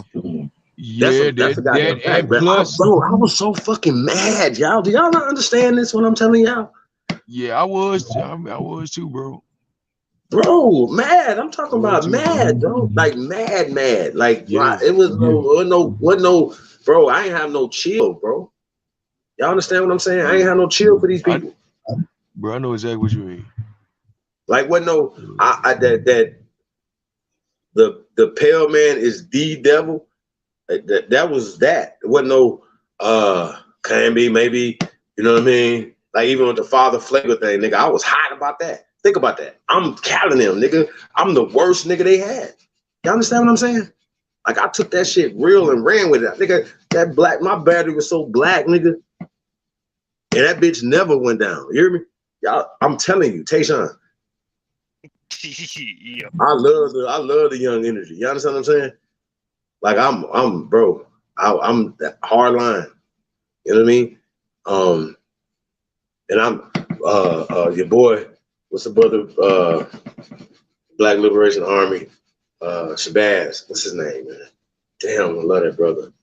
Yeah, That's a goddamn that fact, and man. plus, I was so fucking mad, y'all. Do y'all not understand this? What I'm telling y'all, yeah, I was too, bro. bro, mad. I'm talking I was about too, bro. mad, bro. Like mad. Like Yeah, it was no, bro. I ain't have no chill, bro. Y'all understand what I'm saying? I ain't have no chill for these people. Bro, I know exactly what you mean. Like what? No, that the pale man is the devil. That was that. It wasn't no can be, maybe, you know what I mean? Like even with the father flavor thing, nigga, I was hot about that. Think about that. I'm counting them, nigga. I'm the worst nigga they had. You understand what I'm saying? Like I took that shit real and ran with it. Nigga, that black, my battery was so black, nigga. And that bitch never went down. You hear me? Y'all, I'm telling you, Tayshaun. Yeah. I love the young energy. You understand what I'm saying? Like I'm bro. I'm that hard line. You know what I mean? And I'm your boy, what's the brother? Black Liberation Army, Shabazz. What's his name, man? Damn, I love that brother.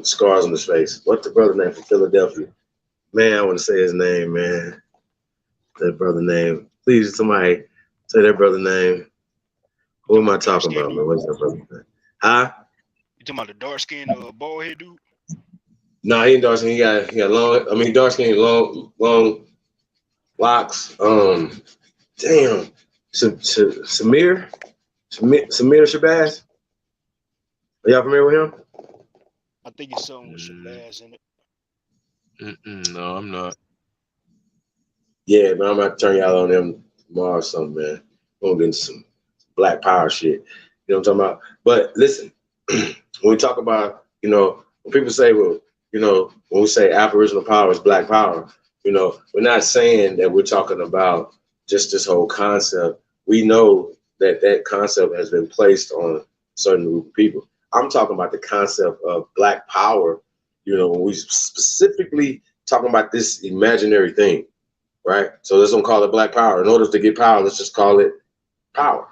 Scars on his face. What's the brother name from Philadelphia? Man, I want to say his name, man. That brother name. Please, somebody say that brother name. Who am I talking about, man? What's that brother name? Huh? You talking about the dark skinned bald head dude? No, he ain't dark skin. He got long. I mean, dark skin, long locks. Damn. Samir Shabazz. Are y'all familiar with him? I think it's something with Shabazz in it. No, I'm not. Yeah, man, I'm about to turn y'all on them tomorrow or something, man. We're gonna get into some black power shit. You know what I'm talking about? But listen, when we talk about, when people say, well, when we say Aboriginal power is black power, we're not saying that we're talking about just this whole concept. We know that that concept has been placed on a certain group of people. I'm talking about the concept of black power, when we specifically talking about this imaginary thing, right? So let's don't call it black power. In order to get power, let's just call it power.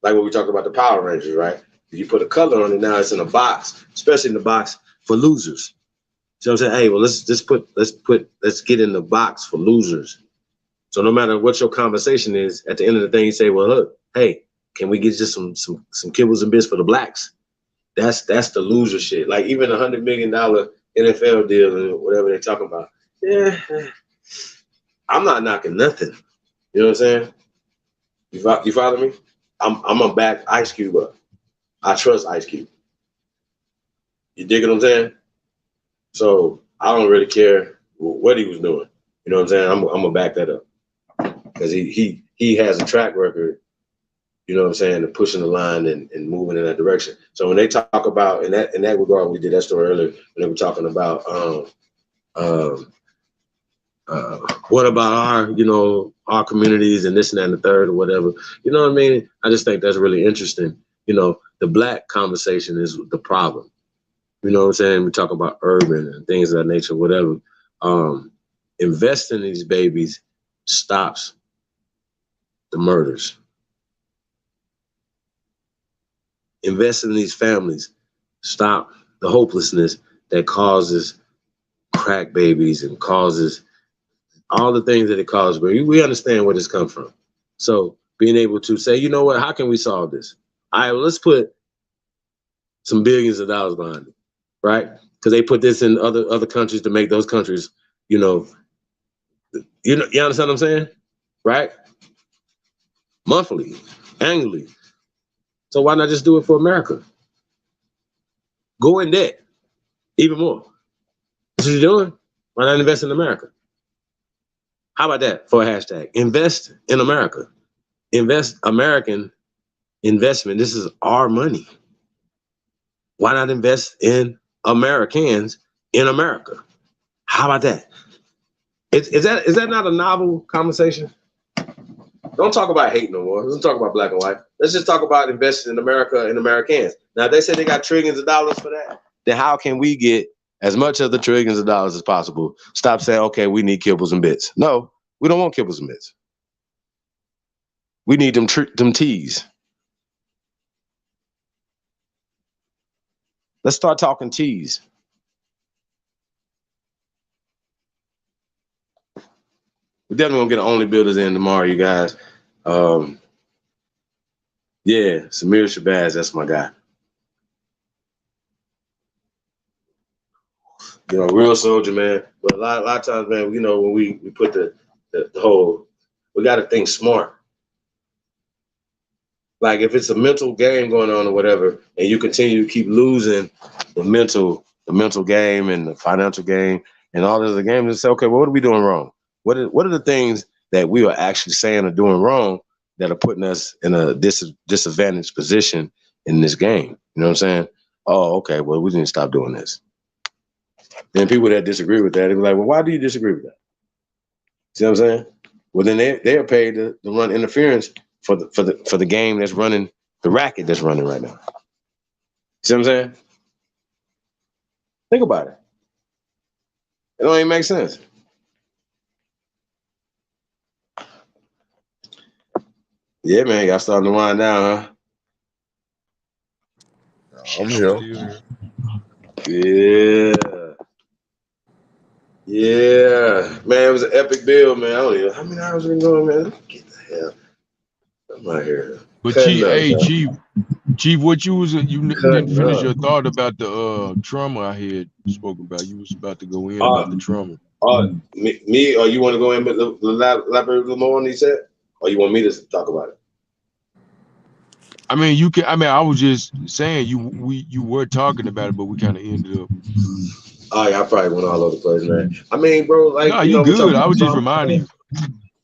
Like when we talk about the Power Rangers, right? You put a color on it, now it's in a box, especially in the box for losers. So I'm saying, hey, well, let's get in the box for losers. So no matter what your conversation is, at the end of the thing, you say, well, look, hey, can we get just some kibbles and bits for the blacks? That's the loser shit. Like even $100 million NFL deal and whatever they're talking about. Yeah, I'm not knocking nothing. You know what I'm saying? You follow me? I'm gonna back Ice Cube up. I trust Ice Cube. You dig what I'm saying? So I don't really care what he was doing. You know what I'm saying? I'm gonna back that up because he has a track record. You know what I'm saying? Of pushing the line and moving in that direction. So when they talk about in that regard, we did that story earlier when they were talking about what about our communities and this and that and the third or whatever. You know what I mean? I just think that's really interesting. The black conversation is the problem. You know what I'm saying? We talk about urban and things of that nature, whatever. Investing in these babies stops the murders. Investing in these families stop the hopelessness that causes crack babies and causes all the things that it caused, bro. We understand where this comes from. So being able to say, you know what, how can we solve this? All right, well, let's put some billions of dollars behind it, right? Because they put this in other countries to make those countries, you understand what I'm saying? Right? Monthly, annually. So why not just do it for America? Go in debt, even more. That's what you're doing. Why not invest in America? How about that for a hashtag? Invest in America. Invest American investment. This is our money. Why not invest in Americans in America? How about that? Is that not a novel conversation? Don't talk about hate no more. Let's talk about black and white. Let's just talk about investing in America and Americans. Now, if they say they got trillions of dollars for that, then how can we get as much of the trillions of dollars as possible? Stop saying, okay, we need kibbles and bits. No, we don't want kibbles and bits. We need them T's. Let's start talking T's. We're definitely gonna get an Only Builders in tomorrow, you guys. Yeah, Samir Shabazz, that's my guy. Real soldier, man. But a lot of times, man, when we put the whole, we got to think smart. Like if it's a mental game going on or whatever, and you continue to keep losing the mental game and the financial game and all the other games, and say, okay, well, what are we doing wrong? What are the things that we are actually saying or doing wrong that are putting us in a disadvantaged position in this game? You know what I'm saying? Oh, okay, well, we need to stop doing this. And people that disagree with that, they be like, well, why do you disagree with that? See what I'm saying? Well, then they are paid to run interference for the game that's running, the racket that's running right now. See what I'm saying? Think about it. It don't even make sense. Yeah, man, y'all starting to wind down, huh? I'm here. Yeah. Yeah. Man, it was an epic build, man. I don't even, how many hours we going, man? Get the hell. I'm out here. But Chief, what you didn't finish your thought about the trauma I had spoken about. You was about to go in about the trauma. Me, or you want to go in with elaborate a little more on these set? Or you want me to talk about it? I mean, you can. I mean, I was just saying you were talking about it, but we kind of ended up. Oh yeah, I probably went all over the place, man. I mean, bro, like no, you good. I was just reminding you.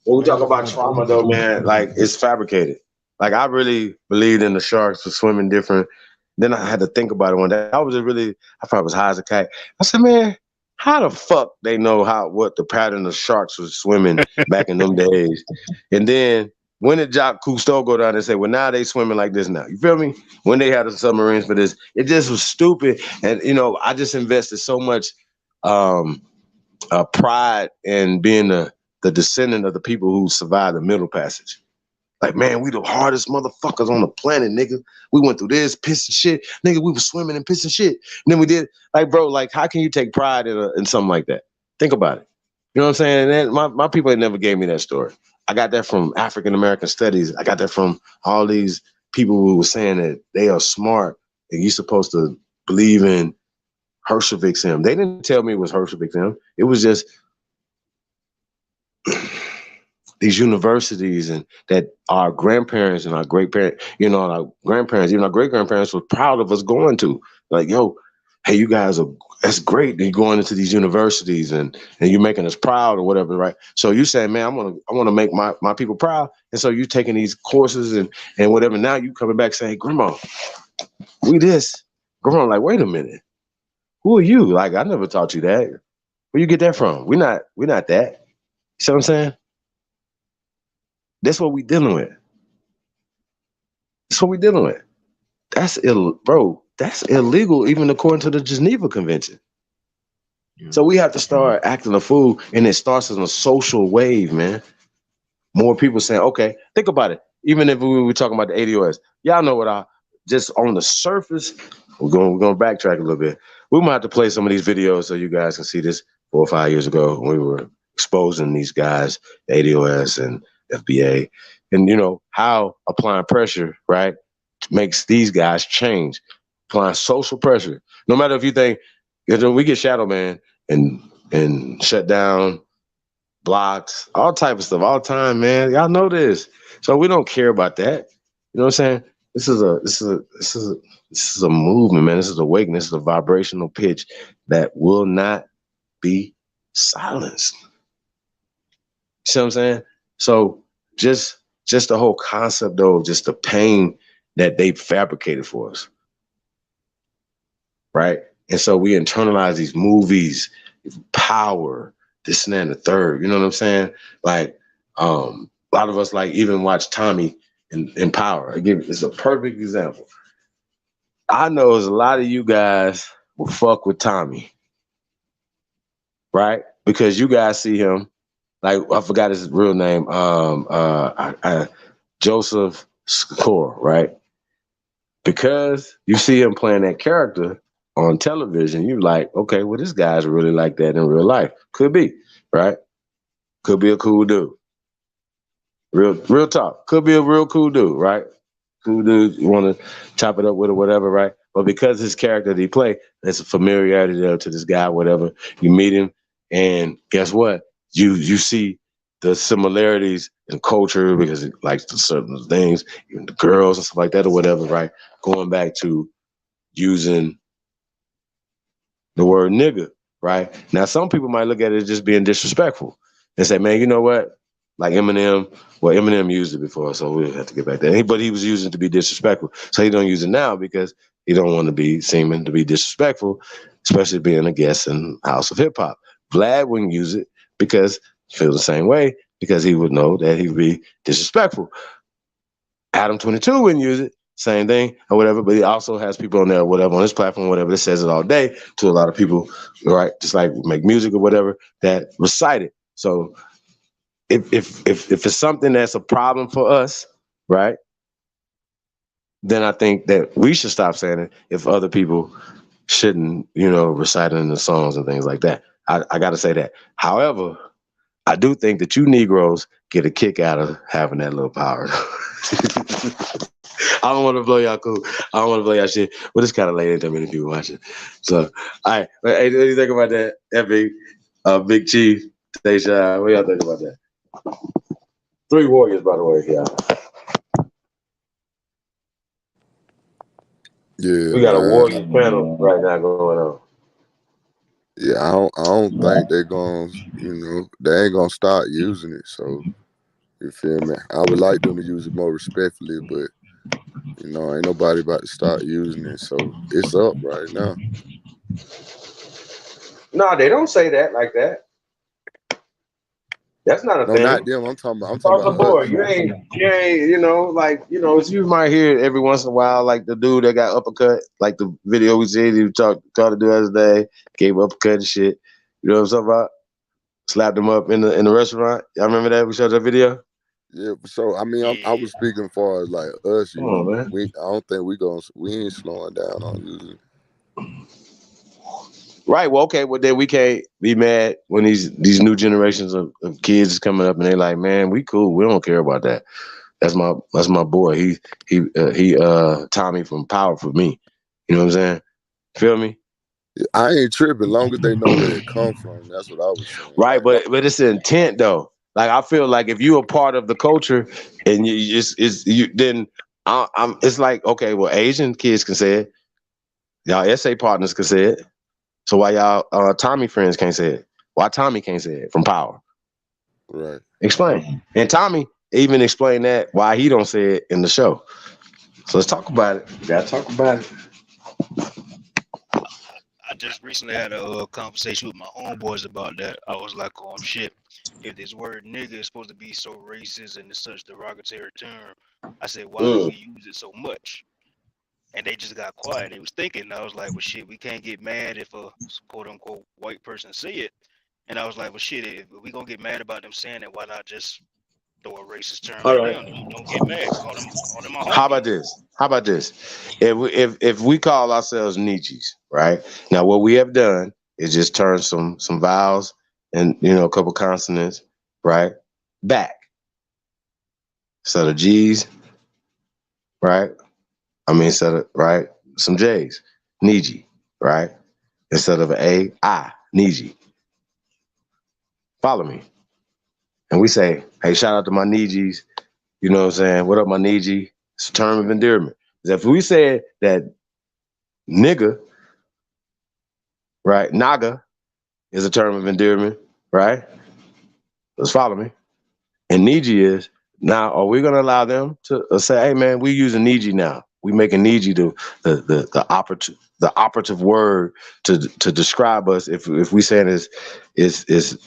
When we talk about trauma, though, man, like it's fabricated. Like I really believed in the sharks for swimming different. Then I had to think about it one day. I probably was high as a kite. I said, man, how the fuck they know what the pattern of sharks was swimming back in them days? And then when did Jacques Cousteau go down and say, well, now they swimming like this now? You feel me? When they had the submarines for this, it just was stupid. And I just invested so much pride in being the descendant of the people who survived the Middle Passage. Like, man, we the hardest motherfuckers on the planet, nigga. We went through this, piss and shit. Nigga, we were swimming and piss and shit. And then we did, like, bro, like, how can you take pride in something like that? Think about it. You know what I'm saying? And then my people never gave me that story. I got that from African American studies. I got that from all these people who were saying that they are smart and you're supposed to believe in Hershovik's him. They didn't tell me it was Hershovik's him. It was just these universities and that our grandparents and our great-parents, our grandparents, even our great-grandparents were proud of us going to. Like, yo, hey, you guys that's great. You're going into these universities and you're making us proud or whatever, right? So you saying, man, I want to make my people proud. And so you're taking these courses and whatever. Now you coming back saying, Grandma, we this. Grandma, like, wait a minute. Who are you? Like, I never taught you that. Where you get that from? We're not that. You see what I'm saying? That's what we dealing with. That's what we dealing with. That's that's illegal even according to the Geneva Convention. Yeah. So we have to start acting a fool, and it starts as a social wave, man. More people saying, okay, think about it. Even if we were talking about the ADOS, y'all know what just on the surface, we're going to backtrack a little bit. We might have to play some of these videos so you guys can see this 4 or 5 years ago when we were exposing these guys, the ADOS and FBA, and you know how applying pressure, right, makes these guys change. Applying social pressure. No matter if you think, we get shadow man and shut down, blocks, all type of stuff, all the time, man. Y'all know this. So we don't care about that. You know what I'm saying? This is a movement, man. This is awakening. This is a vibrational pitch that will not be silenced. You see what I'm saying? So just the whole concept, though, just the pain that they fabricated for us, right? And so we internalize these movies, power, this and that and the third. You know what I'm saying? Like a lot of us like even watch Tommy in Power. Again, it's a perfect example. I know there's a lot of you guys will fuck with Tommy, right? Because you guys see him, like I forgot his real name, Joseph Secor, right? Because you see him playing that character on television, you're like, okay, well, this guy's really like that in real life. Could be, right? Could be a cool dude. Real talk. Could be a real cool dude, right? Cool dude, you want to chop it up with or whatever, right? But because his character that he play, there's a familiarity there to this guy, whatever. You meet him, and guess what? You see the similarities in culture because he likes certain things, even the girls and stuff like that or whatever, right? Going back to using the word nigga, right? Now, some people might look at it as just being disrespectful and say, man, you know what? Like Eminem, well, Eminem used it before, so we'll have to get back there. But he was using it to be disrespectful. So he don't use it now because he don't want to be seeming to be disrespectful, especially being a guest in House of Hip Hop. Vlad wouldn't use it because he feels the same way, because he would know that he would be disrespectful. Adam 22 wouldn't use it, same thing or whatever, but he also has people on there, whatever, on his platform, whatever, that says it all day to a lot of people, right? Just like make music or whatever, that recite it. So if it's something that's a problem for us, right, then I think that we should stop saying it if other people shouldn't, recite it in the songs and things like that. I got to say that. However, I do think that you Negroes get a kick out of having that little power. I don't want to blow y'all cool. I don't want to blow y'all shit. But it's kind of late. Ain't that many people watching. So, all right. Hey, what do you think about that? Epic, Big Chief, Stay Shy. What y'all think about that? 3 Warriors, by the way, yeah. Yeah, We got a man. Warriors panel right now going on. Yeah, I don't think they're gonna, they ain't gonna start using it. So you feel me? I would like them to use it more respectfully, but ain't nobody about to start using it. So it's up right now. No, they don't say that like that. That's not a No, thing. not them. I'm talking about the board. us. You ain't, you might hear it every once in a while, like the dude that got uppercut, like the video we see, he called the dude the other day, gave uppercut and shit. You know what I'm talking about? Slapped him up in the restaurant. Y'all remember that? We showed that video? Yeah, so I mean, I was speaking for like us, Come on, man. I don't think we ain't slowing down on using. Right. Well, okay. Well, then we can't be mad when these new generations of kids is coming up and they're like, man, we cool. We don't care about that. That's my boy. He Tommy from Power for me. You know what I'm saying? Feel me? I ain't tripping. Long as they know where it come from. That's what I was saying. Right, but it's the intent though. Like I feel like if you're a part of the culture and then it's like, okay, well, Asian kids can say it. Y'all SA partners can say it. So why y'all Tommy friends can't say it? Why Tommy can't say it from Power? Right. Explain. And Tommy even explained that why he don't say it in the show. So let's talk about it. We gotta talk about it. I just recently had a conversation with my homeboys about that. I was like, shit, if this word nigga is supposed to be so racist and it's such derogatory term, I said, why do we use it so much? And they just got quiet. They was thinking. I was like, well, shit, we can't get mad if a quote unquote white person say it. And I was like, well, shit, if we gonna get mad about them saying it, why not just throw a racist term All at right. them? Don't get mad. Call them my homie. How about this? If we call ourselves Nietzsche's, right? Now what we have done is just turn some vowels and a couple consonants, right? Back. Instead of G's, right? Instead of, right? Some J's. Niji, right? Instead of an A, I, Niji. Follow me. And we say, hey, shout out to my Nijis. You know what I'm saying? What up, my Niji? It's a term of endearment. If we said that nigga, right, naga is a term of endearment, right? Let's follow me. And Niji is, now, are we going to allow them to say, hey, man, we're using Niji now. We making Niji the operative word to describe us if we saying is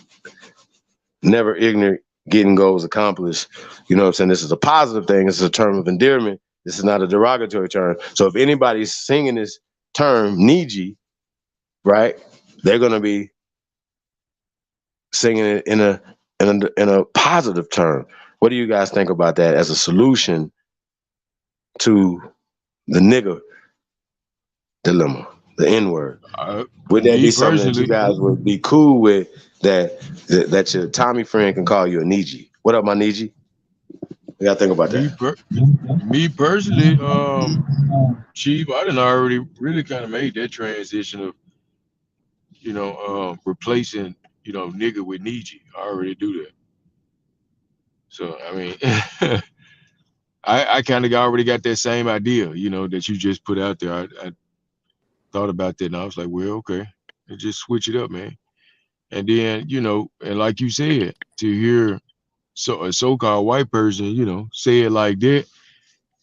never ignorant, getting goals accomplished. You know what I'm saying? This is a positive thing. This is a term of endearment. This is not a derogatory term. So if anybody's singing this term, Niji, right, they're going to be singing it in a positive term. What do you guys think about that as a solution to the nigger dilemma, the N-word? Would that be something that you guys would be cool with, that your Tommy friend can call you a Niji? What up, my Niji? You gotta think about that. Me personally, Chief, I done already really kind of made that transition of, replacing, nigga with Niji. I already do that. So, I kind of already got that same idea, that you just put out there. I thought about that and I was like, well, okay, let's just switch it up, man. And then, and like you said, to hear a so-called white person, say it like that,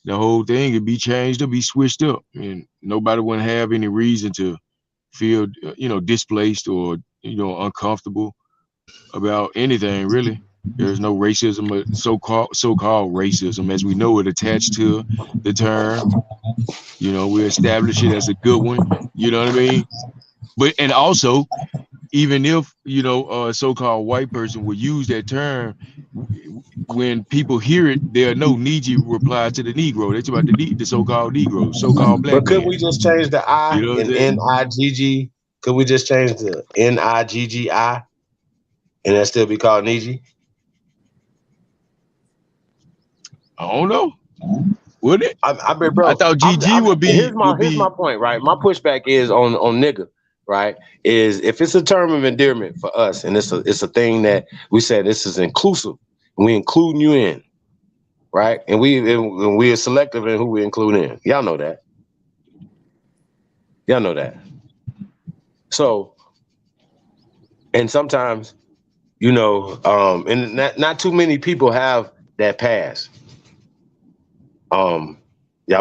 the whole thing would be changed or be switched up. And nobody wouldn't have any reason to feel, displaced or, uncomfortable about anything, really. There's no racism, so-called racism, as we know it, attached to the term. We establish it as a good one. You know what I mean? But, and also, even if, a so-called white person would use that term, when people hear it, they'll know Niji replies to the Negro. That's about the so-called Negro, so-called black But could man. we just change the I in N-I-G-G? Could we just change the N-I-G-G-I and that still be called Niji? I don't know. Would it? I mean, bro, I thought GG would be. Here's my point, right? My pushback is on nigga, right? Is if it's a term of endearment for us, and it's a thing that we said this is inclusive, and we including you in, right? And we are selective in who we include in. Y'all know that. Y'all know that. So, and sometimes, and not too many people have that pass. Y'all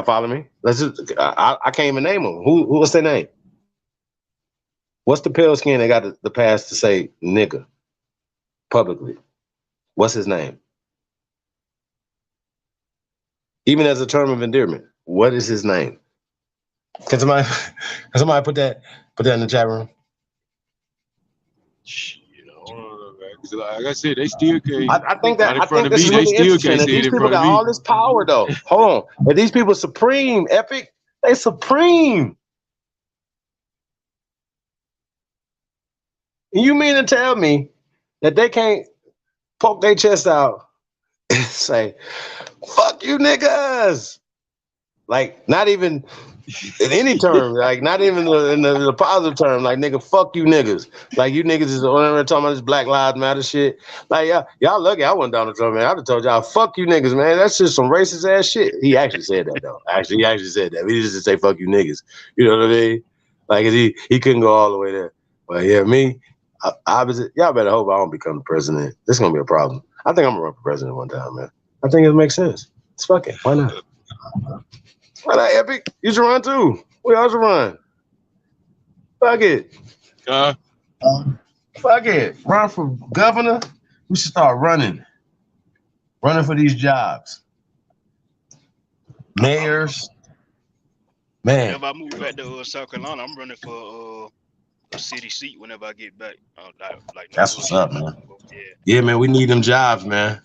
follow me? I can't even name them. What's their name? What's the pale skin that got the pass to say nigga publicly? What's his name? Even as a term of endearment, what is his name? Can somebody put that in the chat room? Like I said, they still can't. I think this is they really still interesting. can't And say it these in people front of got me. all this power, though. Hold on. And these people supreme, Epic. They supreme. And you mean to tell me that they can't poke their chest out and say, fuck you niggas? Like, not even in any term, like not even in the positive term, like nigga, fuck you niggas. Like you niggas is talking about this Black Lives Matter shit. Like y'all lucky I wasn't Donald Trump, man. I'd have told y'all, fuck you niggas, man. That's just some racist ass shit. He actually said that though. He actually said that. He just didn't say fuck you niggas. You know what I mean? Like he couldn't go all the way there. But yeah, me, opposite. Y'all better hope I don't become the president. This is gonna be a problem. I think I'm gonna run for president one time, man. I think it makes sense. It's fucking. Why not? Why not, Epic? You should run too. We all should run. Fuck it. Fuck it. Run for governor. We should start running. Running for these jobs. Mayors. Man. Whenever I move back to South Carolina, I'm running for a city seat whenever I get back. That's what's up, man. Yeah, man, we need them jobs, man.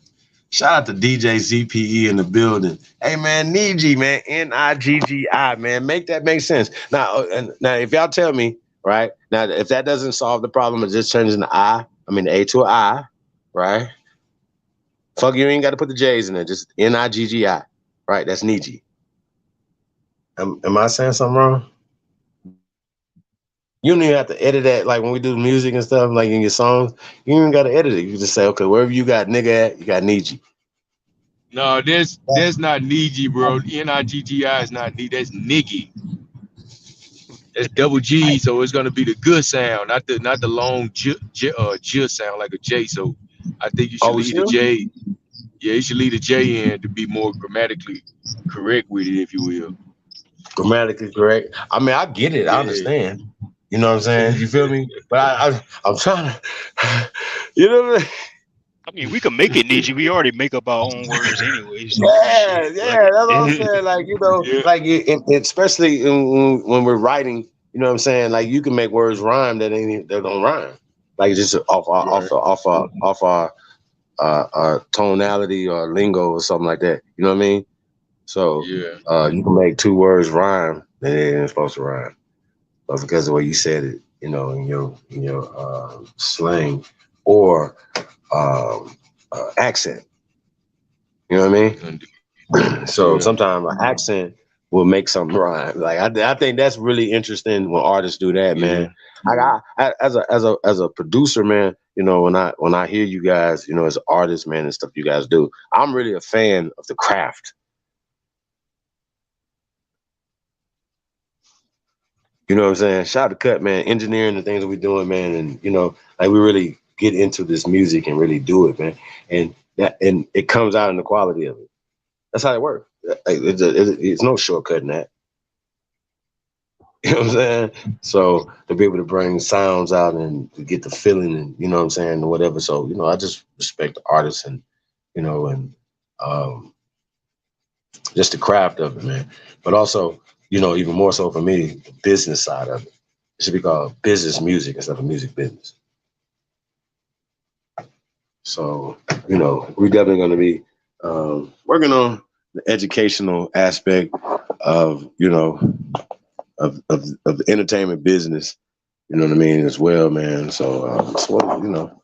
Shout out to DJ ZPE in the building. Hey, man, Niji, man, N-I-G-G-I, man. Make that make sense. Now, if y'all tell me, right, now, if that doesn't solve the problem of just changing the I, I mean, the A to an I, right? Fuck, you ain't got to put the J's in there. Just Niggi, right? That's Niji. Am I saying something wrong? You don't even have to edit that. Like when we do music and stuff, like in your songs, you don't even got to edit it. You just say, okay, wherever you got nigga at, you got Niji. No, that's not Niji, bro. Niggi is not Niji. That's Niggy. That's double G, so it's gonna be the good sound, not the long j sound like a J. So I think you should leave the J. Yeah, you should leave the J in to be more grammatically correct with it, if you will. Grammatically correct. I mean, I get it. I understand. You know what I'm saying? You feel me? But I'm trying to. You know what I mean? I mean, we can make it Niji. We already make up our own words anyway. So Yeah, shit, that's what I'm saying. Like, you know, like especially when we're writing, you know what I'm saying? Like, you can make words rhyme that don't rhyme. Like just off our tonality or lingo or something like that. You know what I mean? So you can make two words rhyme that they ain't supposed to rhyme, but because of the way you said it, you know, in your slang or accent. You know what I mean? So sometimes an accent will make something rhyme. Like I think that's really interesting when artists do that, man. Like I as a producer, man, you know, when I hear you guys, you know, as artists, man, and stuff you guys do, I'm really a fan of the craft. You know what I'm saying? Shout out to Cut, man. Engineering the things that we're doing, man, and you know, like we really get into this music and really do it, man. And it comes out in the quality of it. That's how it works. It's no shortcut in that. You know what I'm saying? So to be able to bring sounds out and to get the feeling and you know what I'm saying, and whatever. So, you know, I just respect the artists and, you know, and just the craft of it, man. But also, you know, even more so for me, the business side of it. It should be called business music instead of music business. So, you know, we're definitely going to be working on the educational aspect of, you know, of the entertainment business, you know what I mean, as well, man. So, you know,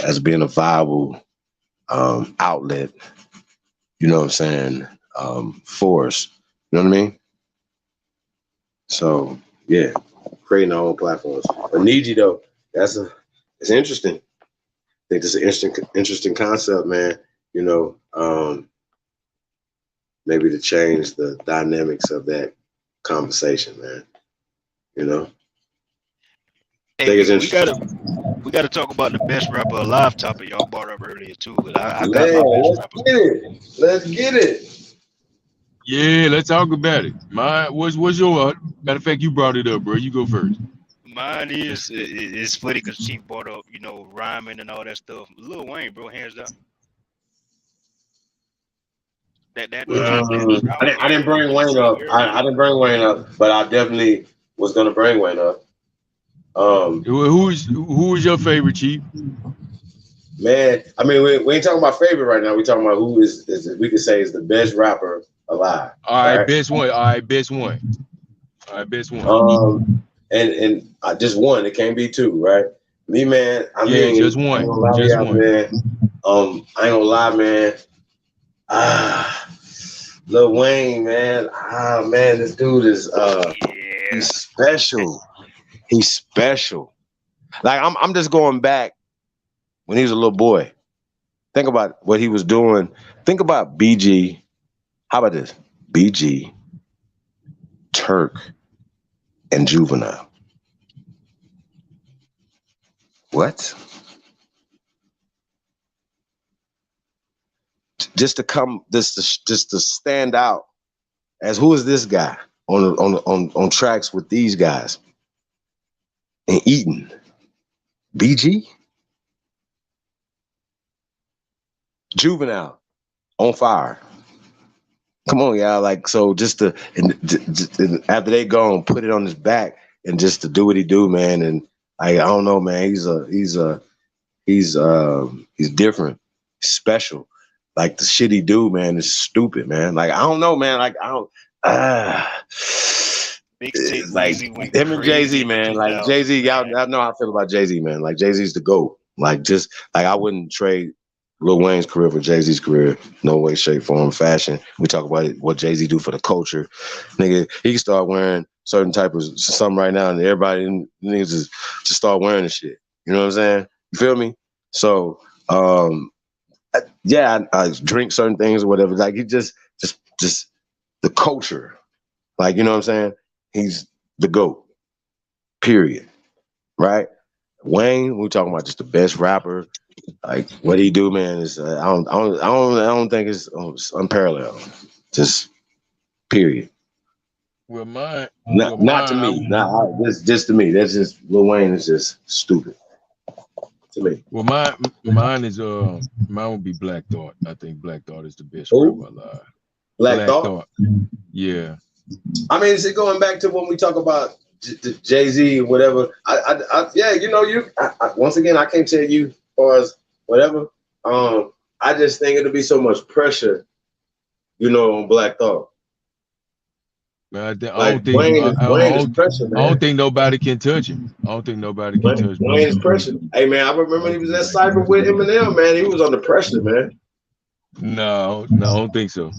as being a viable outlet, you know what I'm saying, for us, you know what I mean? So, yeah, creating our own platforms. But Niji, though, it's interesting. I think it's an interesting concept, man. You know, maybe to change the dynamics of that conversation, man. You know, hey, we gotta talk about the best rapper alive topic y'all brought up earlier too. But I got my best rapper. Let's get it. Yeah, let's talk about it. What's your matter of fact? You brought it up, bro. You go first. Mine is it's funny because she brought up, you know, rhyming and all that stuff. Lil Wayne, bro, hands down. That I didn't bring Wayne up. I didn't bring Wayne up, but I definitely was gonna bring Wayne up. Who is your favorite, Chief? Man, I mean, we ain't talking about favorite right now. We talking about who is we could say is the best rapper alive. All right, best one. All right, best one. All right, best one. And just one. It can't be two, right? Me, man. I mean, just one. Just one. Man. I ain't gonna lie, man. Lil Wayne, man. Man, this dude is he's special. He's special. Like I'm just going back when he was a little boy. Think about what he was doing. Think about BG. How about this? BG, Turk, and Juvenile. What? Just to stand out as who is this guy on tracks with these guys and eating BG, Juvenile on fire. Come on, y'all! Like so, just after they go and put it on his back and just to do what he do, man. And I don't know, man. He's different, special. Like the shit he do, man, is stupid, man. Like I don't know, man. Like I don't. Like him and Jay-Z, man. Like Jay-Z, y'all know how I feel about Jay-Z, man. Like Jay-Z's the GOAT. Like just like I wouldn't trade Lil Wayne's career for Jay-Z's career. No way, shape, form, fashion. We talk about it, what Jay-Z do for the culture. Nigga, he can start wearing certain type of something right now and everybody niggas just start wearing the shit. You know what I'm saying? You feel me? So yeah, I drink certain things or whatever. Like he just the culture. Like, you know what I'm saying? He's the GOAT. Period. Right? Wayne, we're talking about just the best rapper. Like what he do, man, is I don't think it's unparalleled. Just period. Well, mine. Not to me. Just to me. That's just Lil Wayne is just stupid to me. Well, mine would be Black Thought. I think Black Thought is the best rapper alive. Black Thought. Yeah. I mean, is it going back to when we talk about Jay-Z or whatever? Yeah, you know, once again, I can't tell you as far as whatever. I just think it'll be so much pressure, you know, on Black Thought. I don't think nobody can touch him. I don't think nobody can touch him. Wayne's pressure. Hey man, I remember he was at Cypher with Eminem, man. He was under pressure, man. No, I don't think so.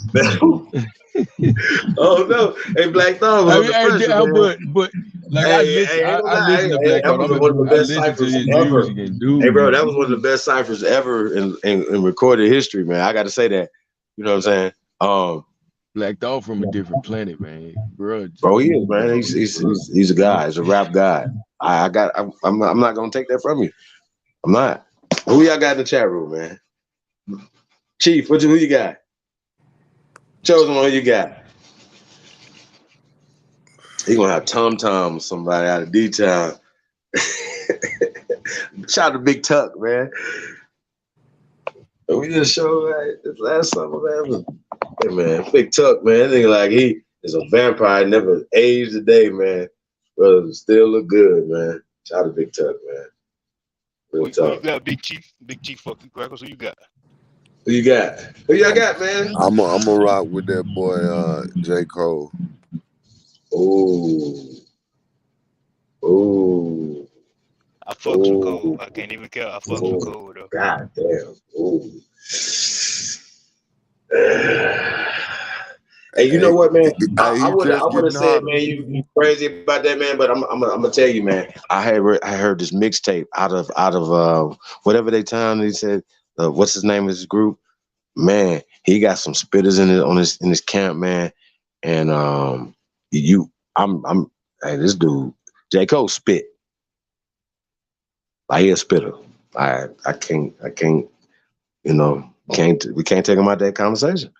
Oh no. Hey, Black Thought was under pressure, man. But like I listen to Black Thought. That was one of the best ciphers ever. Dude, hey bro, that was one of the best ciphers ever in recorded history, man. I gotta say that. You know what I'm saying? Black Thought from a different planet, man. Bro, he is, man. He's a guy. He's a rap guy. I'm not gonna take that from you. I'm not. Who y'all got in the chat room, man? Chief, who you got? Chosen one, who you got? He gonna have Tom Tom, somebody out of D-Town. Shout out to Big Tuck, man. We just showed this last summer, man. Hey, man, Big Tuck, man. Nigga like he is a vampire, never aged a day, man. Brother, still look good, man. Shout out to Big Tuck, man. Real talk. Who you got, Big Chief? Big Chief fucking crackers. Who you got? Who you got? Who y'all got, man? I'm a rock with that boy J. Cole. Ooh. I fucks with Cole. I can't even care. I fucks with Cole though. God damn. Ooh. Hey, you know what, man? I would have said, man, you crazy about that, man. But I'm gonna tell you, man. I heard this mixtape out of whatever they time. He said, what's his name of his group? Man, he got some spitters in his camp, man. And hey, this dude, J. Cole spit. Like he a spitter. I can't, you know, we can't take him out that conversation.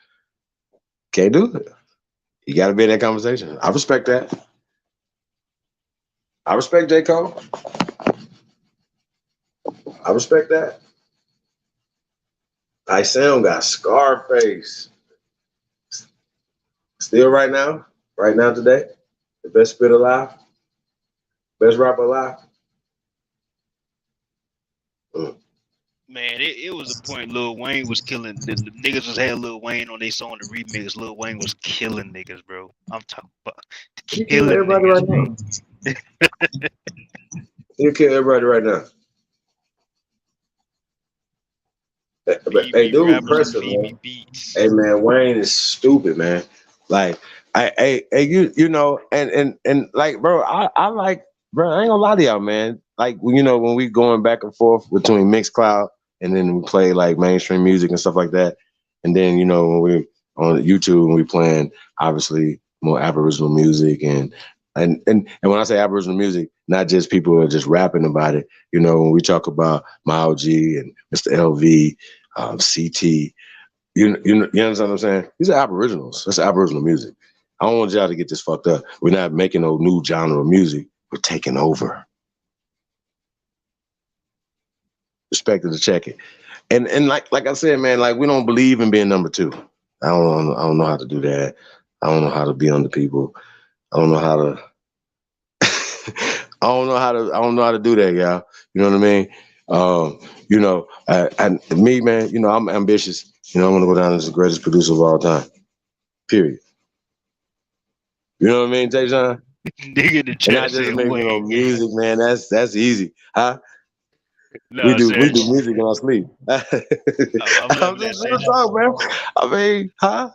Can't do it. You got to be in that conversation. I respect that. I respect J. Cole. I respect that. I sound got Scarface. Still right now today, the best spit alive, best rapper alive. Man, it was a point Lil Wayne was killing. The niggas was had Lil Wayne on their song, the remix. Lil Wayne was killing niggas, bro. I'm talking about killing everybody niggas, right now. You kill everybody right now. Hey, dude, impressive, man. Hey, man, Wayne is stupid, man. Like, you know, and like, bro, I like, bro, I ain't gonna lie to y'all, man. Like, you know, when we going back and forth between Mixcloud and then we play like mainstream music and stuff like that, and then, you know, when we on YouTube and we playing obviously more Aboriginal music and when I say Aboriginal music, not just people who are just rapping about it. You know, when we talk about Mao G and Mr. LV, CT, you understand what I'm saying? These are Aboriginals. That's Aboriginal music. I don't want y'all to get this fucked up. We're not making no new genre of music. We're taking over. Respected to check it. And like I said, man, like we don't believe in being number two. I don't know how to do that. I don't know how to be under people. I don't know how to I don't know how to do that, y'all. You know what I mean? You know, and me, man, you know, I'm ambitious. You know, I want to go down as the greatest producer of all time. Period. You know what I mean, Jay John? Nigga in the chat and not just making music, man. That's easy, huh? We do music in our sleep. I'm I'm just real talk, man. I mean, huh?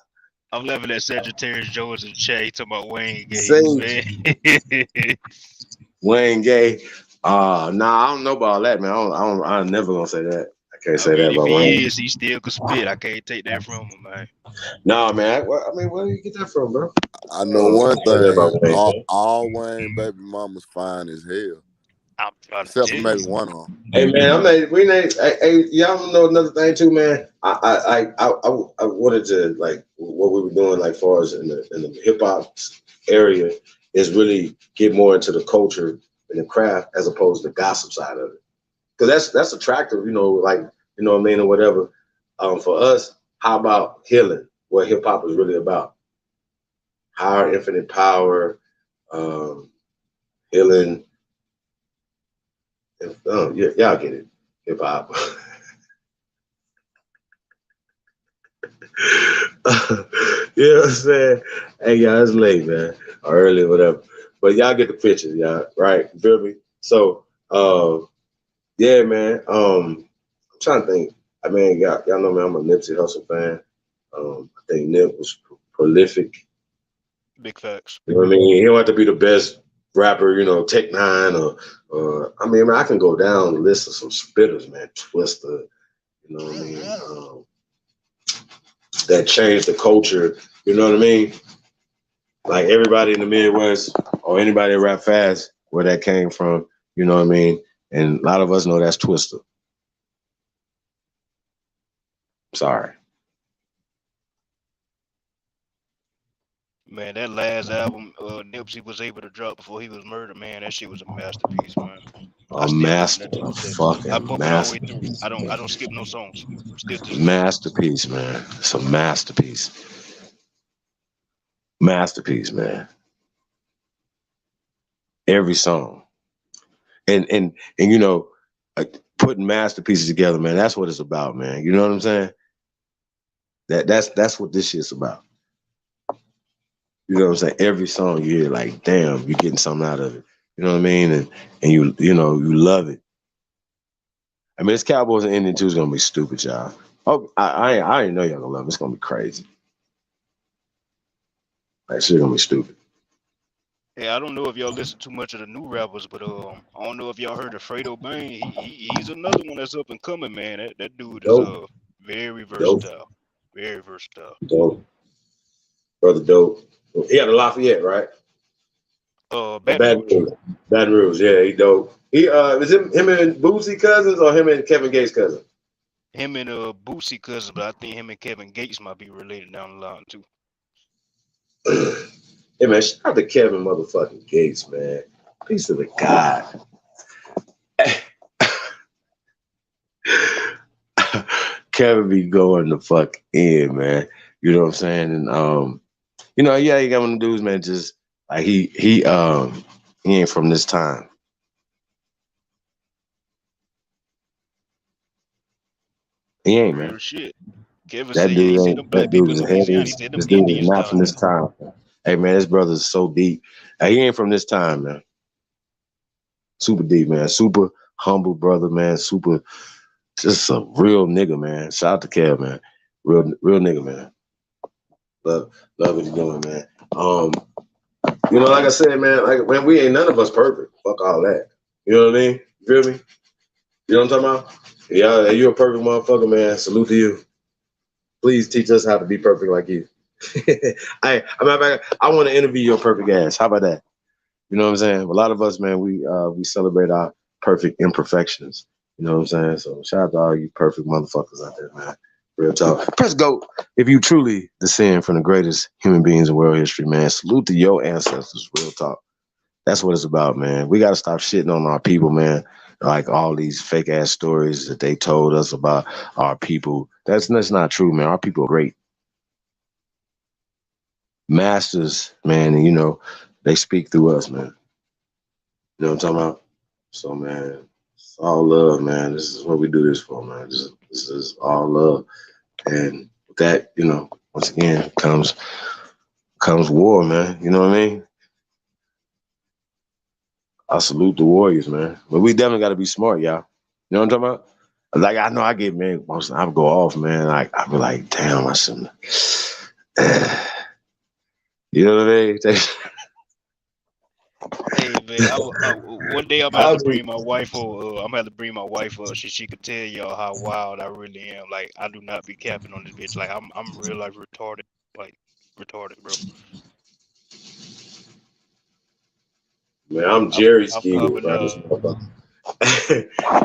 I'm laughing at Sagittarius Jones and Che talking about Wayne Gates, Sage. man. Wayne Gay. Nah, I don't know about all that, man. I'm never gonna say that. I can't say that If about he Wayne. is, he still could spit. I can't take that from him, man. Nah, man. I mean, where do you get that from, bro? I know one Say that about thing. Wayne, man. All Wayne baby mamas fine as hell. I'm trying to Except tell for maybe you. one of them. Hey, man, hey, y'all know another thing too, man. I wanted to like what we were doing, like far as in the hip hop area, is really get more into the culture and the craft as opposed to the gossip side of it. Because that's attractive, like you know what I mean, or whatever. For us, how about healing? What hip hop is really about? Higher infinite power, healing. Y'all get it, hip hop. You know what I'm saying? Hey, y'all, it's late, man, or early, whatever. But y'all get the picture, y'all, right? You feel me? So, yeah, man. I'm trying to think. I mean, y'all know, man, I'm a Nipsey Hussle fan. I think Nip was prolific. Big facts. You know what I mean? He don't have to be the best rapper, Tech Nine or I mean, I can go down the list of some spitters, man. Twister, you know what I mean? That changed the culture, you know what I mean? Like everybody in the Midwest or anybody that rap fast, where that came from, you know what I mean? And a lot of us know that's Twister. Sorry. Man, that last album Nipsey was able to drop before he was murdered, man, that shit was a masterpiece, man. A master, fucking I bump it all the way through. I don't skip no songs. Still to this day. masterpiece, man. It's a masterpiece. Masterpiece, man. Every song. And putting masterpieces together, man, that's what it's about, man. You know what I'm saying? That's what this shit's about. You know what I'm saying? Every song you hear, like, damn, you're getting something out of it. You know what I mean? And you love it. I mean, this Cowboys and Indians 2 is gonna be stupid, y'all. Oh, I ain't know y'all gonna love it. It's gonna be crazy. That shit gonna be stupid. Yeah, I don't know if y'all listen too much of the new rappers, but I don't know if y'all heard of Fredo Bang. He's another one that's up and coming, man. That dude is very versatile. Very versatile. Dope. Brother Dope. He had a Lafayette, right? Baton Rouge. Baton Rouge, yeah, he dope. He was him and Boosie cousins or him and Kevin Gates cousin? Him and Boosie cousin, but I think him and Kevin Gates might be related down the line too. Hey man, shout out to Kevin motherfucking Gates, man. Peace to the God. Kevin be going the fuck in, man. You know what I'm saying? And yeah, you got one of the dudes, man, just like he ain't from this time. He ain't, man. Real shit. Kevin That said dude he said them ain't. black That dude people is in heavy. Louisiana. He said them This dude is Indians not down from this there. time. Hey man, this brother's so deep. He ain't from this time, man. Super deep, man. Super humble brother, man. Super, just a real nigga, man. Shout out to Kev, man. Real nigga, man. Love what he's doing, man. Like I said, man, we ain't none of us perfect. Fuck all that. You know what I mean? You feel me? You know what I'm talking about? Yeah, you a perfect motherfucker, man. Salute to you. Please teach us how to be perfect like you. I want to interview your perfect ass. How about that? You know what I'm saying? A lot of us, man, we celebrate our perfect imperfections. You know what I'm saying? So shout out to all you perfect motherfuckers out there, man. Real talk. Press go if you truly descend from the greatest human beings in world history, man. Salute to your ancestors. Real talk. That's what it's about, man. We got to stop shitting on our people, man. Like all these fake ass stories that they told us about our people. That's not true, man. Our people are great. Masters, man, and they speak through us, man. You know what I'm talking about? So, man, it's all love, man. This is what we do this for, man. This is all love. And with that, once again, comes war, man. You know what I mean? I salute the warriors, man. But we definitely got to be smart, y'all. You know what I'm talking about? Like I know I get man, I would go off, man. Like I be like, damn, I shouldn't. You know what I mean? Hey man, one day I'm gonna have to bring my wife over. I'm gonna have to bring my wife up so she could tell y'all how wild I really am. Like I do not be capping on this bitch. Like I'm real life retarded. Like retarded, bro. Man, I'm Jerry's I'm kid coming. around this motherfucker.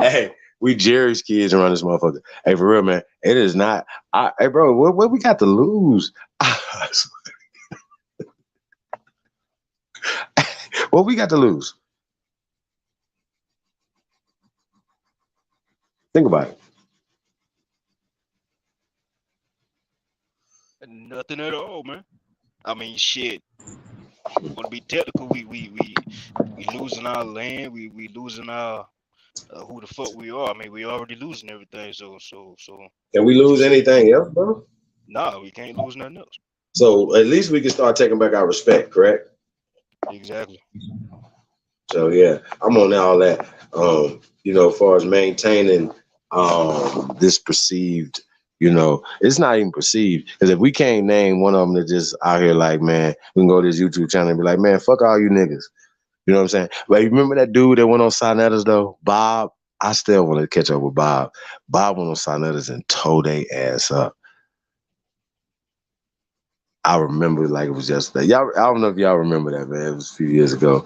Hey, we Jerry's kids around this motherfucker. Hey, for real, man. It is not. Hey, bro, what we got to lose? What we got to lose? Think about it. Nothing at all, man. I mean, shit. Want to be technical? We losing our land. We losing our who the fuck we are. I mean, we already losing everything. So. Can we lose anything else, bro? Nah, we can't lose nothing else. So at least we can start taking back our respect, correct? Exactly. So yeah, I'm on all that. You know, as far as maintaining this perceived, you know, it's not even perceived. Because if we can't name one of them that just out here like, man, we can go to this YouTube channel and be like, man, fuck all you niggas. You know what I'm saying? But you remember that dude that went on Sinetters though? Bob? I still want to catch up with Bob. Bob went on Sinetters and tore their ass up. I remember it like it was yesterday. Y'all, I don't know if y'all remember that, man. It was a few years ago.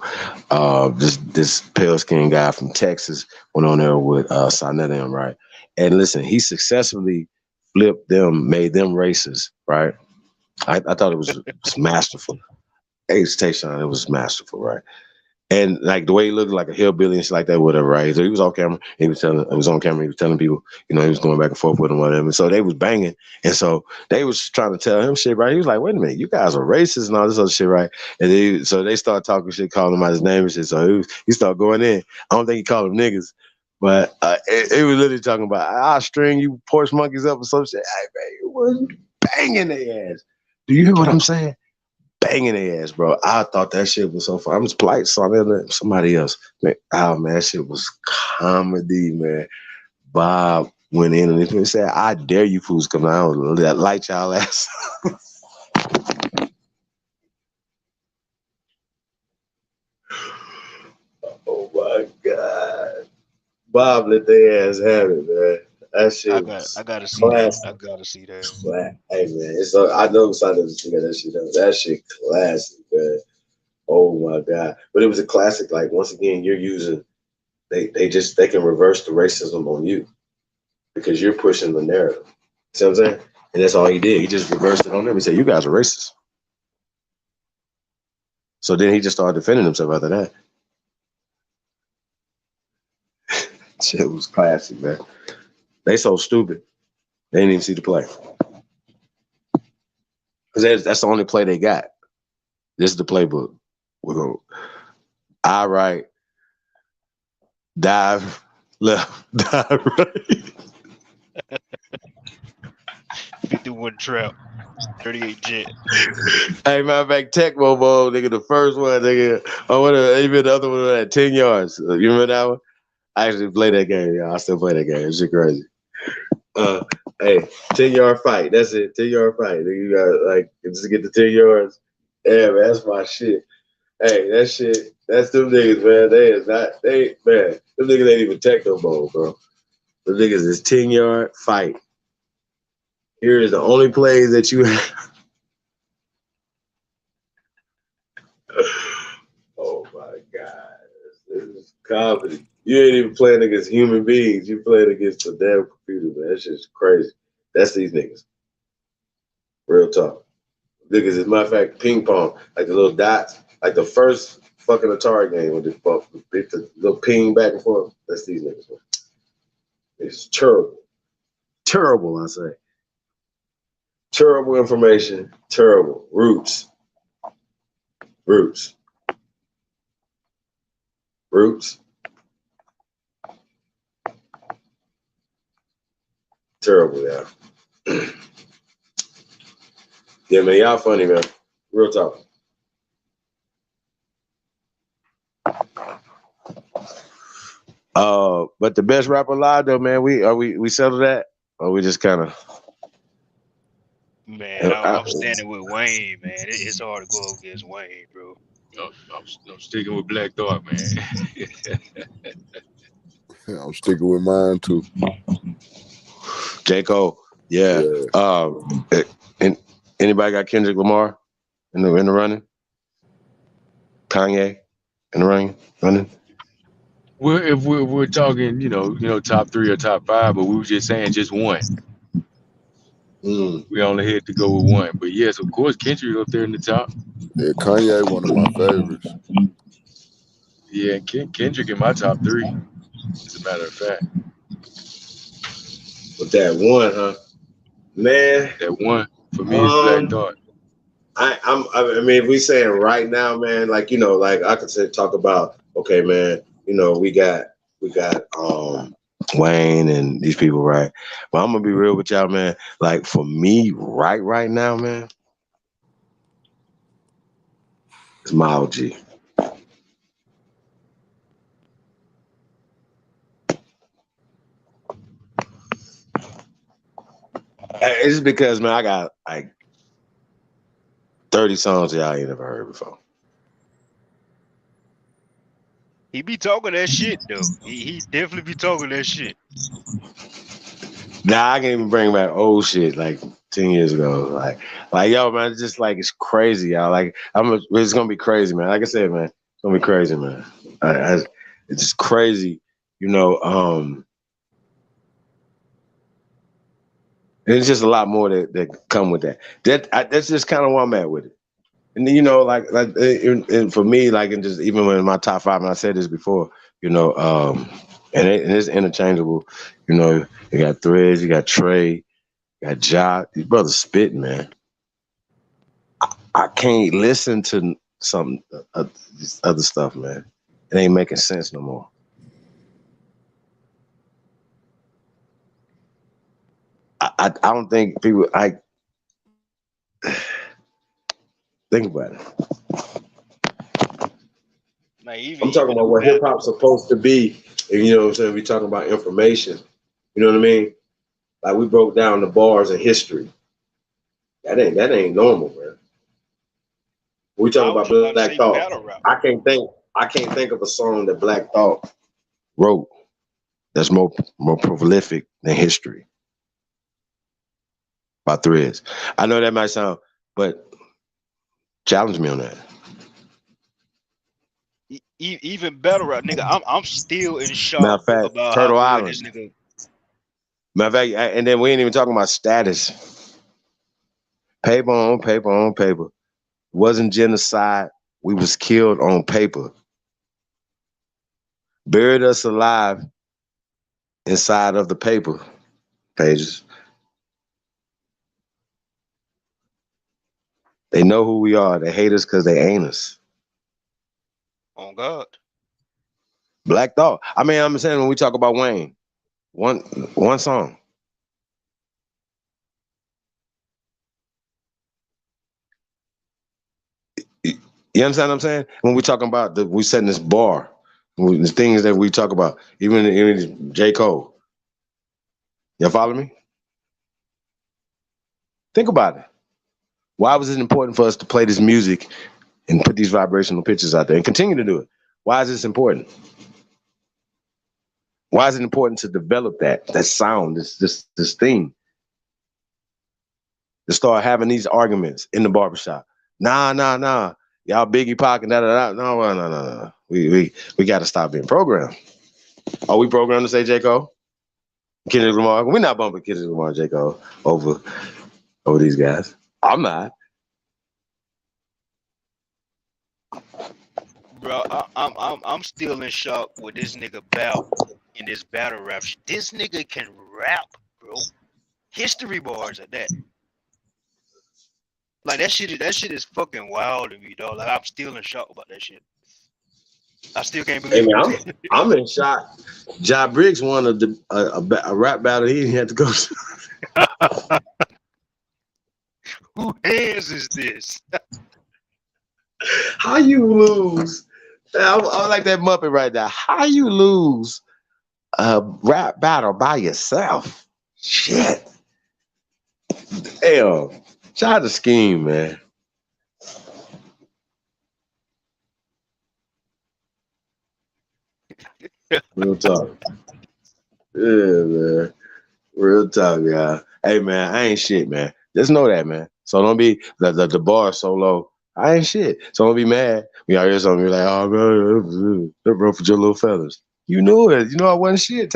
This pale skinned guy from Texas went on there with Sinetta, right? And listen, he successfully flipped them, made them racist, right? I thought it was masterful. Hey, Tayshaun, it was masterful, right? And like the way he looked like a hillbilly and shit like that, whatever, right? So he was on camera. He was on camera. He was telling people, you know, he was going back and forth with them, whatever. And so they was banging, and so they was trying to tell him shit, right? He was like, "Wait a minute, you guys are racist and all this other shit, right?" And so they started talking shit, calling him out his name and shit. So he started going in. I don't think he called them niggas, but it was literally talking about, "I'll string you porch monkeys up or some shit." Hey, man, it was banging their ass. Do you hear what I'm saying? Banging their ass, bro. I thought that shit was so fun. I'm just polite, somebody else. Man, oh man, that shit was comedy, man. Bob went in and he said, "I dare you fools come out and light y'all ass." Oh my God. Bob let their ass have it, man. That shit was I gotta see that. classic. I gotta see that. Hey man, I know somebody to figure that shit out. That shit classic, man. Oh my God. But it was a classic. Like once again, you're using they can reverse the racism on you because you're pushing the narrative. See what I'm saying? And that's all he did. He just reversed it on them. He said, "You guys are racist." So then he just started defending himself after that. Shit was classic, man. They so stupid. They didn't even see the play. Because that's the only play they got. This is the playbook. We're going I right, dive left, dive right. 51 trap, 38 jet. Hey, matter of fact, Tech Bobo, nigga, the first one, nigga. Even the other one at 10 yards. You remember that one? I actually play that game, y'all. I still play that game. It's shit crazy. Hey, 10-yard fight. That's it. 10-yard fight. You got like just to get the 10 yards. Yeah, man, that's my shit. Hey, that shit. That's them niggas, man. Them niggas ain't even tech no more, bro. Them niggas is 10-yard fight. Here is the only play that you have. Oh my God. This is comedy. You ain't even playing against human beings. You playing against the damn computer, man. That shit's crazy. That's these niggas. Real talk. Niggas, as a matter of fact, ping pong, like the little dots, like the first fucking Atari game with the little ping back and forth. That's these niggas, man. It's terrible. Terrible, I say. Terrible information. Terrible. Roots. Terrible, yeah. Yeah, man, y'all funny, man. Real talk. But the best rapper alive though, man. We settled that, or we just kind of. Man, I'm standing with Wayne, man. It's hard to go against Wayne, bro. I'm sticking with Black Thought, man. I'm sticking with mine too. J. Cole, yeah. And anybody got Kendrick Lamar in the running? Kanye in the running? Well, if we're talking, top 3 or top 5, but we were just saying just one. We only had to go with one, but yes, of course, Kendrick up there in the top. Yeah, Kanye, one of my favorites. Yeah, Kendrick in my top 3, as a matter of fact. With that one, huh? Man. That one for me is Black Thought. I mean, if we saying right now, man, like I could talk about, okay, man, we got Wayne and these people, right? But I'm gonna be real with y'all, man. Like for me, right now, man, it's my OG. It's just because, man, I got like 30 songs y'all ain't never heard before. He be talking that shit though. He definitely be talking that shit. Nah, I can't even bring back old shit like 10 years ago. Like yo, man, it's just like it's crazy, y'all. Like it's gonna be crazy, man. Like I said, man, it's gonna be crazy, man. It's just crazy, and it's just a lot more that come with that. That's just kind of where I'm at with it. And then, and for me, like, and just even when in my top 5, and I said this before, and it's interchangeable. You got Threads, you got Trey, you got Ja. These brothers spitting, man. I can't listen to some this other stuff, man. It ain't making sense no more. I don't think people think about it. I'm talking about what hip hop's supposed to be. And you know what I'm saying? We talking about information. You know what I mean? Like we broke down the bars of history. That ain't normal, man. We talking about Black Thought. I can't think of a song that Black Thought wrote that's more prolific than history by Threads. I know that might sound, but challenge me on that. Even better, nigga. I'm still in shock Matter of fact, about Turtle how good Island. this nigga. Matter of fact, and then we ain't even talking about status. Paper on paper on paper. Wasn't genocide. We was killed on paper. Buried us alive inside of the paper pages. They know who we are. They hate us because they ain't us. On God. Black Thought. I mean, I'm saying when we talk about Wayne, one song. You understand what I'm saying? When we talking about we setting this bar, the things that we talk about, even J. Cole. Y'all follow me? Think about it. Why was it important for us to play this music and put these vibrational pictures out there and continue to do it? Why is this important? Why is it important to develop that sound, this thing? To start having these arguments in the barbershop. Nah. Y'all Biggie Pac and da. No. We got to stop being programmed. Are we programmed to say J. Cole? Kendrick Lamar? We're not bumping Kendrick Lamar and J. Cole over these guys. I'm not. Bro, I'm still in shock with this nigga Bout in this battle rap. This nigga can rap, bro. History bars at that. Like that shit is fucking wild to me, dog. Like I'm still in shock about that shit. I still can't believe it. I'm in shock. Ja Briggs won a rap battle he didn't have to go to. Who hands is this? How you lose? I like that Muppet right now. How you lose a rap battle by yourself. Shit. Hell, shout out to Scheme, man. Real talk. Yeah, man. Real talk, y'all. Hey, man, I ain't shit, man. Just know that, man. So don't be, the bar is so low. I ain't shit. So don't be mad. We out here something, you're like, oh, bro, that bro for your little fellas. You knew it. You know I wasn't shit.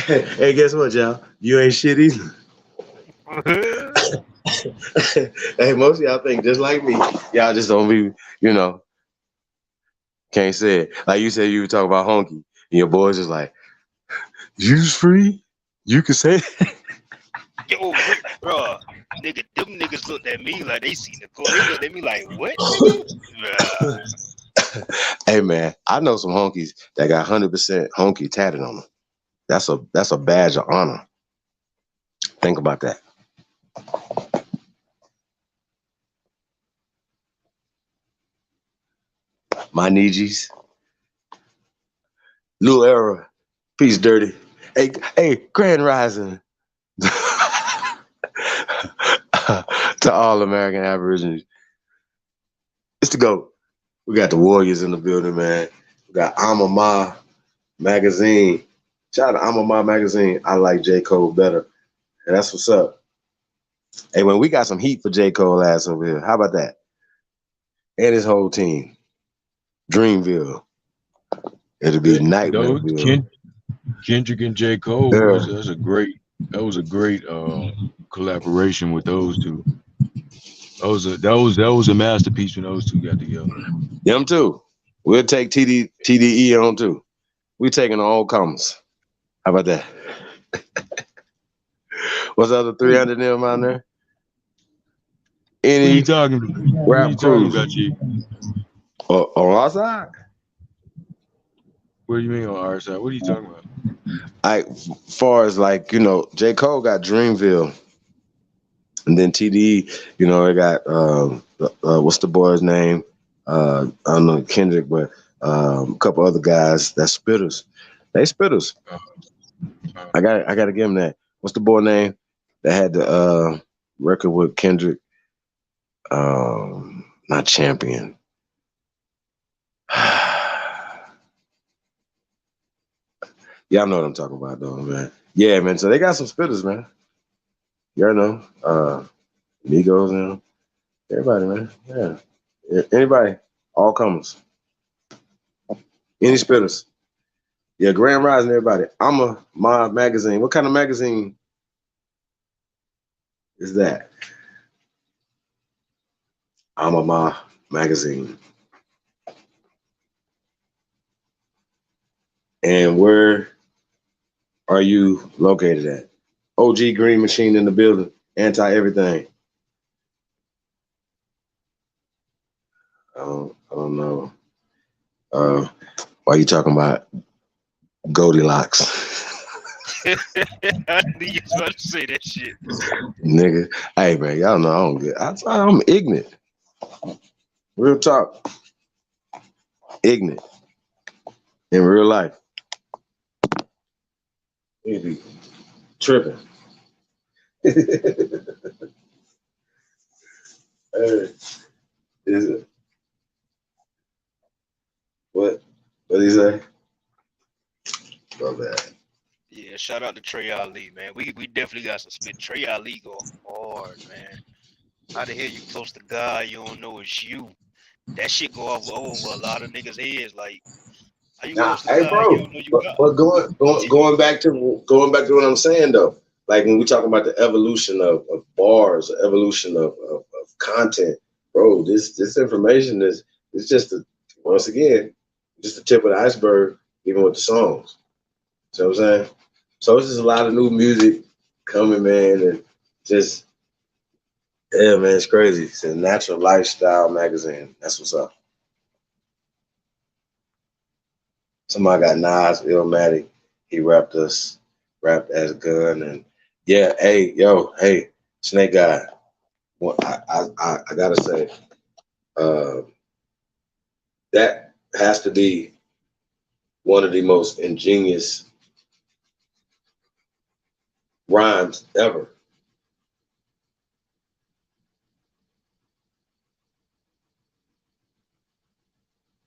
Hey, guess what, y'all? You ain't shit either. Hey, most of y'all think just like me. Y'all just don't be, can't say it. Like you said, you were talking about honky. And your boys just like, you's free? You can say it. Yo, bro, nigga, them niggas looked at me like they seen the code. They looked at me like, what, nigga? Hey, man, I know some honkies that got 100% honky tatted on them. That's a badge of honor. Think about that. My Nijis. Lil Era. Peace Dirty. Hey, Grand Rising. To all American Aborigines. It's the GOAT. We got the Warriors in the building, man. We got Alma Ma Magazine. Shout out to Alma Ma Magazine. I like J. Cole better. And that's what's up. Hey, man, we got some heat for J. Cole ass over here. How about that? And his whole team. Dreamville. It'll be Nightmare. Kendrick and J. Cole was a great collaboration with those two. That was a masterpiece when those two got together. Them too. We'll take TDE on too. We taking all comers. How about that? What's the other 300 of them out there? Any what are you talking about? rap crews on our side? What do you mean on our side? What are you talking about? Far as like, J. Cole got Dreamville. And then TDE, they got what's the boy's name? I don't know Kendrick, but a couple other guys that spitters. They spitters. I gotta give him that. What's the boy name that had the record with Kendrick? Not Champion. Y'all know what I'm talking about, though, man. Yeah, man. So they got some spitters, man. Y'all know, Migos and everybody, man. Yeah, anybody, all comers. Any spitters. Yeah, Grand Rising, everybody. My magazine. What kind of magazine is that? My magazine. And where are you located at? OG Green Machine in the building. Anti everything. I don't know. Why you talking about Goldilocks? I knew you was about to say that shit. Nigga. Hey, man, y'all know I don't get. I'm ignorant. Real talk. Ignorant. In real life. You be tripping. Is it? What did he say? My bad. Yeah, shout out to Trey Ali, man. We definitely got some spit. Trey Ali go hard, man. How the hell you close to God? You don't know it's you. That shit go over a lot of niggas' heads. Like, how you close to Hey, God? bro. You don't know you God. But going back to what I'm saying though, like when we talk about the evolution of bars, the evolution of content, bro. This information is just once again just the tip of the iceberg, even with the songs. You know what I'm saying? So it's just a lot of new music coming, man, and just man, it's crazy. It's a natural lifestyle magazine. That's what's up. Somebody got Nas, Illmatic. He rapped as Gun, and yeah, hey, Snake Guy. Well, I gotta say, That has to be one of the most ingenious rhymes ever.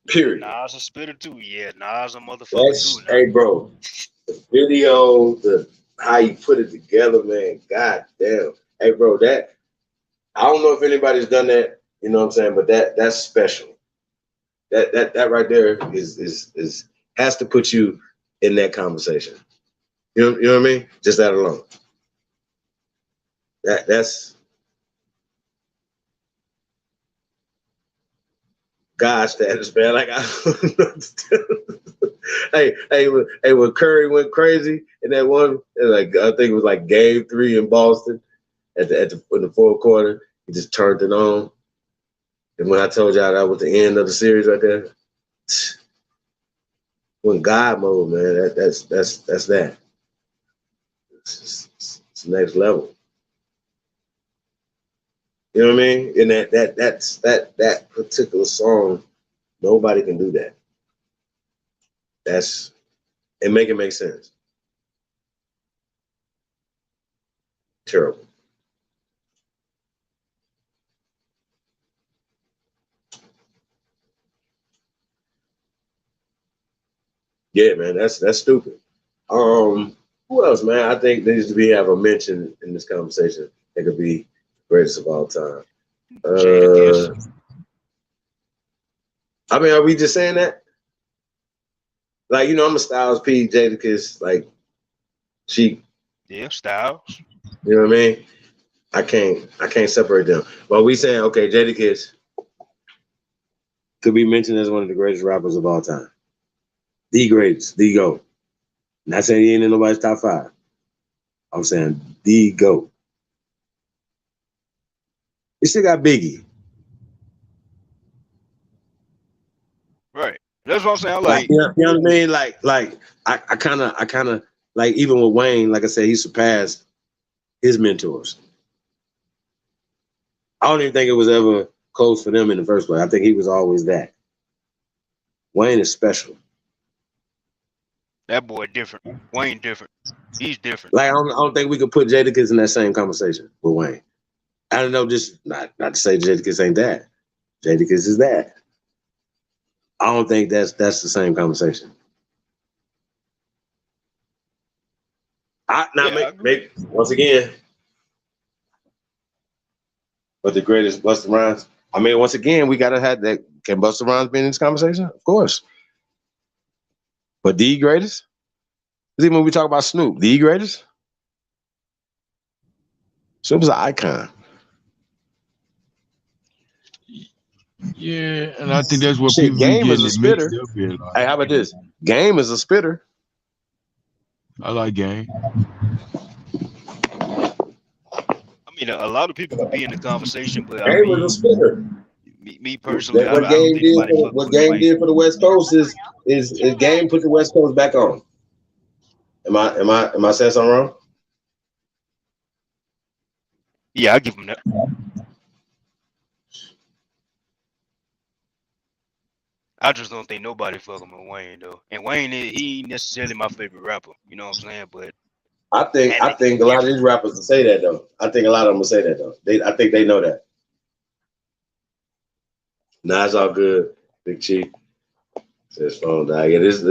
Period. Nas a spitter too. Yeah, Nas a motherfucker too. That's, Now. hey, bro, the video, how you put it together, man. God damn. Hey, bro, that I don't know if anybody's done that. You know what I'm saying? But that's special. That right there is has to put you in that conversation. You know what I mean? Just that alone. That's God status, man. Like I don't know what to tell. Hey, when Curry went crazy in that one, like I think it was like Game 3 in Boston in the fourth quarter, he just turned it on. And when I told y'all that was the end of the series right there, when God mode, man, that's that. It's next level. You know what I mean? And that particular song, nobody can do that. And make it make sense. Terrible. Yeah, man, that's stupid. Who else, man? I think there needs to have a mention in this conversation. It could be greatest of all time. I mean, are we just saying that? Like, you know, I'm a Styles P, Jadakiss, like Chic. Yeah, Styles. You know what I mean? I can't separate them. But we saying, okay, Jadakiss could be mentioned as one of the greatest rappers of all time. The greatest, the GOAT. Not saying he ain't in nobody's top 5. I'm saying the GOAT. You still got Biggie. Right. That's what I'm saying. Like you know what I mean? Like I kind of like, even with Wayne, like I said, he surpassed his mentors. I don't even think it was ever close for them in the first place. I think he was always that. Wayne is special. That boy different. Wayne different. He's different. Like I don't think we could put Jadakiss in that same conversation with Wayne. I don't know, just not to say Jadakiss ain't that. Jadakiss is that. I don't think that's the same conversation. Maybe once again, but the greatest Busta Rhymes. I mean, once again, we gotta have that. Can Busta Rhymes be in this conversation? Of course. But the greatest? Even when we talk about Snoop, the greatest? Snoop was an icon. Yeah, and I think that's what Shit, people Game be is getting a it mixed spitter. up here. Like, Hey, how about this? Game is a spitter. I like Game. I mean, a lot of people could be in the conversation, but I Game was mean, a spitter. me personally, What I don't Game think did nobody fucking what with Game Wayne. did for the West Coast is Game put the West Coast back on. Am I saying something wrong? Yeah, I give him that. I just don't think nobody fucking with Wayne though. And Wayne, he ain't necessarily my favorite rapper. You know what I'm saying? But I think a lot of these rappers will say that though. I think a lot of them will say that though. I think they know that. Nah, it's all good, Big Chief. Says phone died. Yeah, this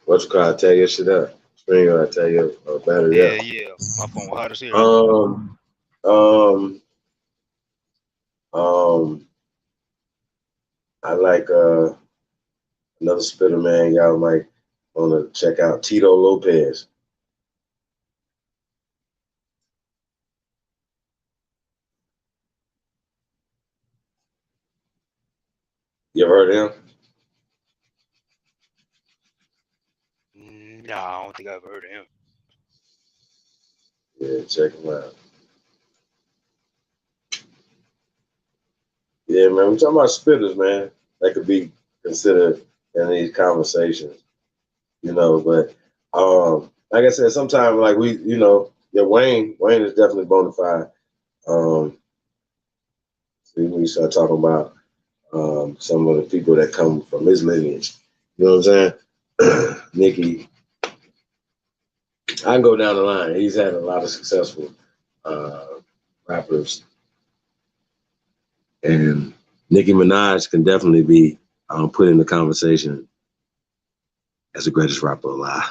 what you call it, tell your shit up. Spring I tell your battery up. yeah, my phone hot as hell. I like another spitter, man. Y'all might want to check out Tito Lopez. You ever heard of him? No, I don't think I've heard of him. Yeah, check him out. Yeah, man, we're talking about spitters, man. That could be considered in these conversations, you know. But like I said, sometimes like Wayne is definitely bona fide. See, when you start talking about some of the people that come from his lineage. You know what I'm saying? Nicki, I can go down the line. He's had a lot of successful rappers, and Nicki Minaj can definitely be put in the conversation as the greatest rapper alive.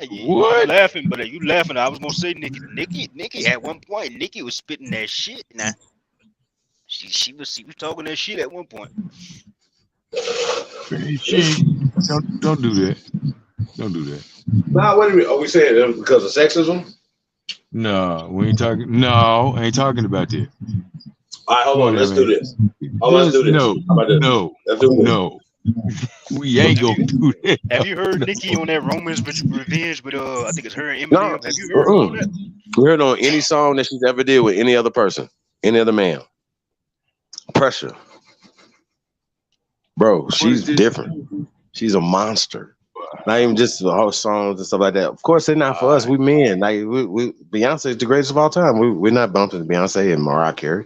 You laughing, but you laughing. I was gonna say Nicki at one point. Nicki was spitting that shit. Now she was talking that shit at one point. Don't do that. Don't do that. Nah, what are we saying? Because of sexism? No, we ain't talking. No, I ain't talking about that. All right, hold on. Let's do this. Let's do this. No, How about this? no, Let's do this. no. We ain't gonna do that. Have you heard Nicki on that Romans Revenge? But I think it's her and Eminem. Have you heard her on that? We heard on any song that she's ever did with any other person, any other man. Pressure, bro. She's different. She's a monster. Not even just the whole songs and stuff like that. Of course, they're not for us. We men. Like we Beyonce is the greatest of all time. We're not bumping Beyonce and Mariah Carey.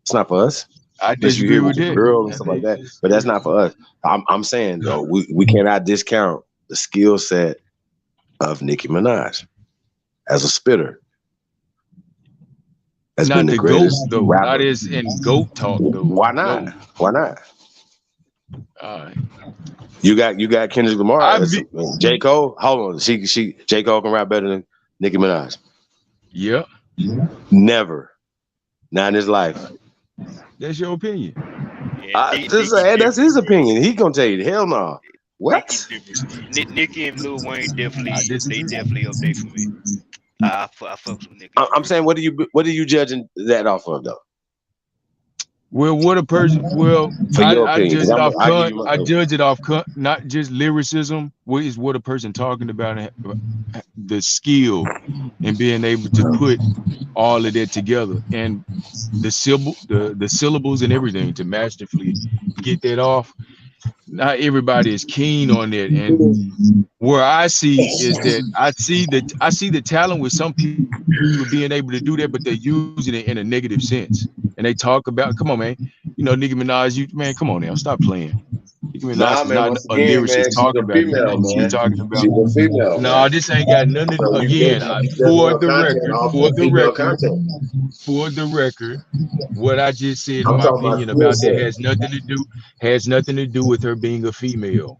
It's not for us. I disagree with that. Girl and stuff like that. But that's not for us. I'm saying though, we cannot discount the skill set of Nicki Minaj as a spitter. Has not been the greatest GOAT though. rapper. Not as in GOAT talk though. Why not? No. Why not? All right. You got Kendrick Lamar. J. Cole. Hold on. J. Cole can rap better than Nicki Minaj. Yeah. Never. Not in his life. That's your opinion. That's his opinion. He gonna tell you, hell no. What? Nicki and Lil Wayne definitely up there for me. I fucks with Nicki. I'm saying, what are you judging that off of though? Well, what a person. Well, I judge it off not just lyricism. What is what a person talking about, the skill and being able to put all of that together, and the syllables and everything to masterfully get that off. Not everybody is keen on that, and where I see is that I see the talent with some people being able to do that, but they're using it in a negative sense. And they talk about, come on, man, you know, Nicki Minaj, man, come on now, stop playing. Nicki Minaj is not a lyricist talking about it. She's talking about. She's a female. No, this ain't got nothing to do. Again, for the record, what I just said, in my opinion about that has nothing to do with her being a female.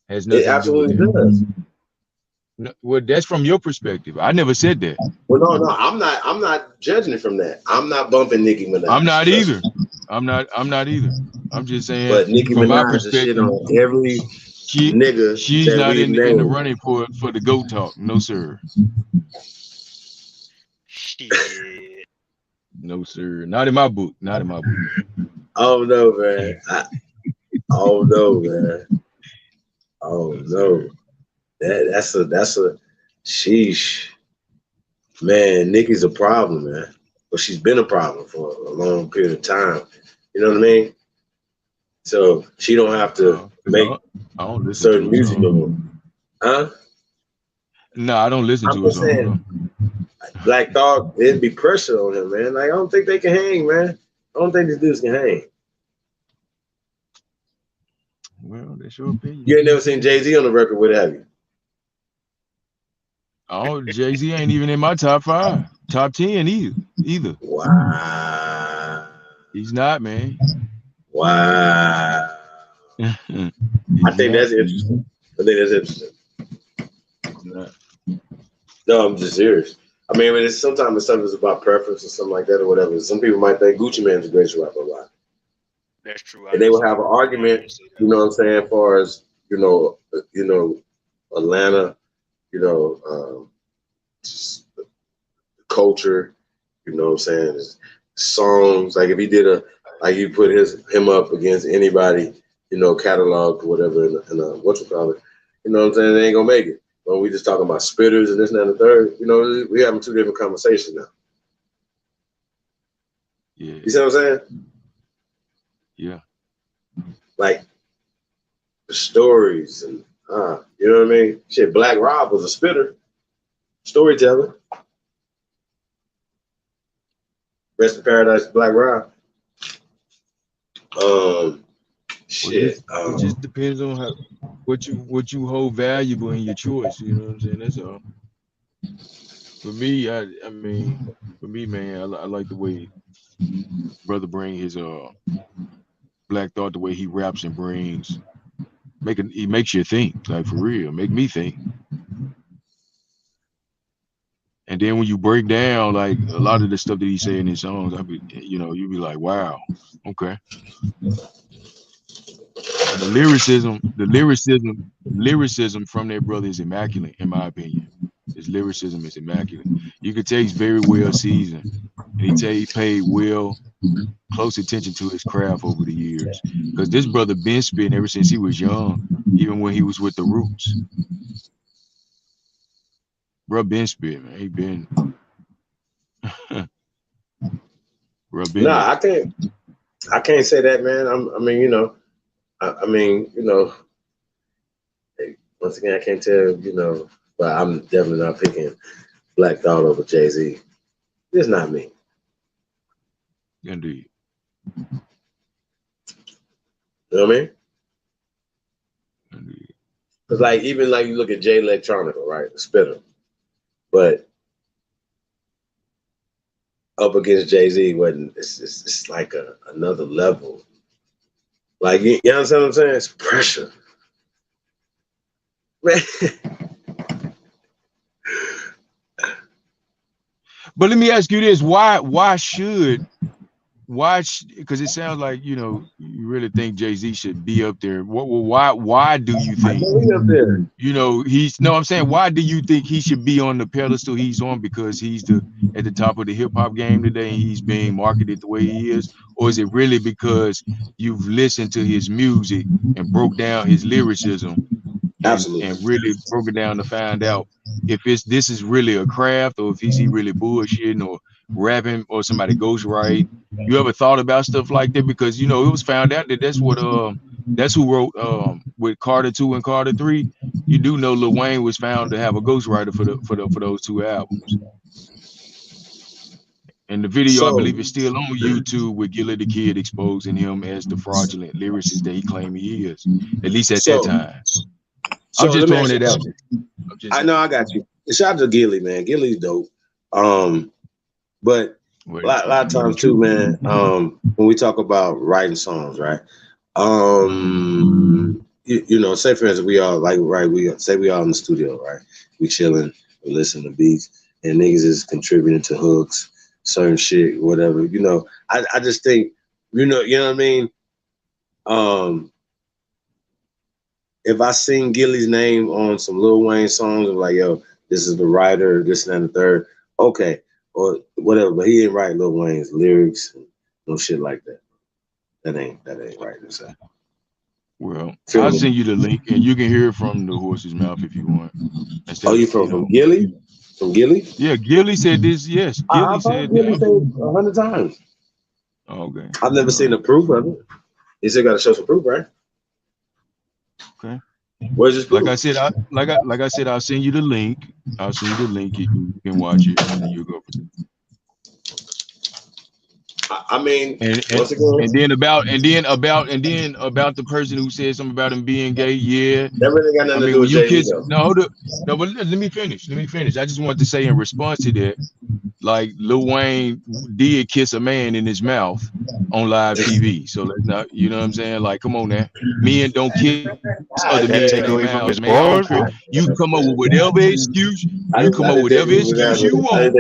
Has nothing to do with that. Does. No, well, that's from your perspective. I never said that. Well, no, I'm not judging it from that. I'm not bumping Nicki Minaj. I'm not either. I'm not either. I'm just saying, but Nicki from my Minaj perspective, on every nigga. She's not in the running for the GOAT talk. No, sir. Shit. No, sir. Not in my book. Not in my book. Oh no, man. Oh no, man. Oh no. That's a sheesh. Man, Nicki's a problem, man. But she's been a problem for a long period of time. You know what I mean? So she don't have to make certain music no more. Huh? No, I don't listen to it. Black Thought, it'd be pressure on him, man. Like, I don't think they can hang, man. I don't think these dudes can hang. Well, that's your opinion. You ain't never seen Jay-Z on the record with, have you? Oh, Jay-Z ain't even in my top 5, top 10 either. Wow. He's not, man. Wow. I think that's interesting. No, I'm just serious. I mean, sometimes it's something about preference or something like that or whatever. Some people might think Gucci Mane's the greatest rapper alive. That's true. And they will have an argument, you know what I'm saying, as far as, you know, Atlanta, culture, you know what I'm saying, songs. Like if he did you put him up against anybody, catalog or whatever in whatchamacallit, you know what I'm saying, they ain't gonna make it. But we just talking about spitters and this and that and the third, we having two different conversations now. Yeah. You see what I'm saying? Yeah. Like the stories and you know what I mean? Shit, Black Rob was a spitter, storyteller. Rest in paradise, Black Rob. Shit. It just depends on what you hold valuable in your choice. You know what I'm saying? That's all. For me, I mean, for me, man, I like the way brother bring his Black Thought, the way he raps and brings, he makes you think, like for real, make me think. And then when you break down like a lot of the stuff that he say in his songs, you be like, wow, okay. And lyricism from that brother is immaculate, in my opinion. His lyricism is immaculate. You could tell he's very well seasoned, and he paid close attention to his craft over the years. Because this brother been spitting ever since he was young, even when he was with the Roots. Bro been spitting, man. He been bro been Nah, I can't say that, man. I mean, you know, hey, once again, I can't tell, you know, but I'm definitely not picking Black Thought over Jay-Z. It's not me. Indeed. You know what I mean? Indeed. Because like even like you look at Jay Electronica, right? The spitter. But up against Jay-Z wasn't it's like another level. Like you understand what I'm saying? It's pressure. Man. But let me ask you this: why should because it sounds like you really think Jay-Z should be up there. Why do you think up there? I'm saying, why do you think he should be on the pedestal he's on? Because he's at the top of the hip-hop game today and he's being marketed the way he is? Or is it really because you've listened to his music and broke down his lyricism and really broke it down to find out if this is really a craft, or if he really bullshitting or rapping, or somebody ghostwrite? You ever thought about stuff like that? Because it was found out that that's who wrote with Carter 2 and Carter 3. You do know Lil Wayne was found to have a ghostwriter for those two albums. And the video, I believe, is still on YouTube with Gilly the Kid exposing him as the fraudulent lyricist that he claimed he is, at least at that time. I'm just throwing it out there. I know, I got you. Shout out to Gilly, man. Gilly's dope. But a lot of times too, man, when we talk about writing songs, right? Say for instance, we all say we all in the studio, right? We chilling, we listen to beats, and niggas is contributing to hooks, certain shit, whatever. I just think, you know what I mean? If I sing Gilly's name on some Lil Wayne songs, I'm like, yo, this is the writer, this and the third, okay, or whatever. But he ain't write Lil Wayne's lyrics, no shit like that. That ain't right. Inside. Well, I'll send you the link, and you can hear it from the horse's mouth if you want. You from Gilly? From Gilly? Yeah, Gilly said this. Yes, Gilly said Gilly said 100 times. Okay. I've never seen the proof of it. You still got to show some proof, right? Okay. Where's this proof? Like I said, I'll send you the link. I'll send you the link. You can watch it, and then you go. I mean, and then about the person who said something about him being gay. Yeah, that really got nothing to do with Jay-Z. No, but let me finish. I just wanted to say in response to that, like Lil Wayne did kiss a man in his mouth on live TV. So let's not, you know what I'm saying? Like, come on now, men don't kiss other men in their mouths, man. I don't care. You come up with whatever excuse. You come up with whatever excuse you want.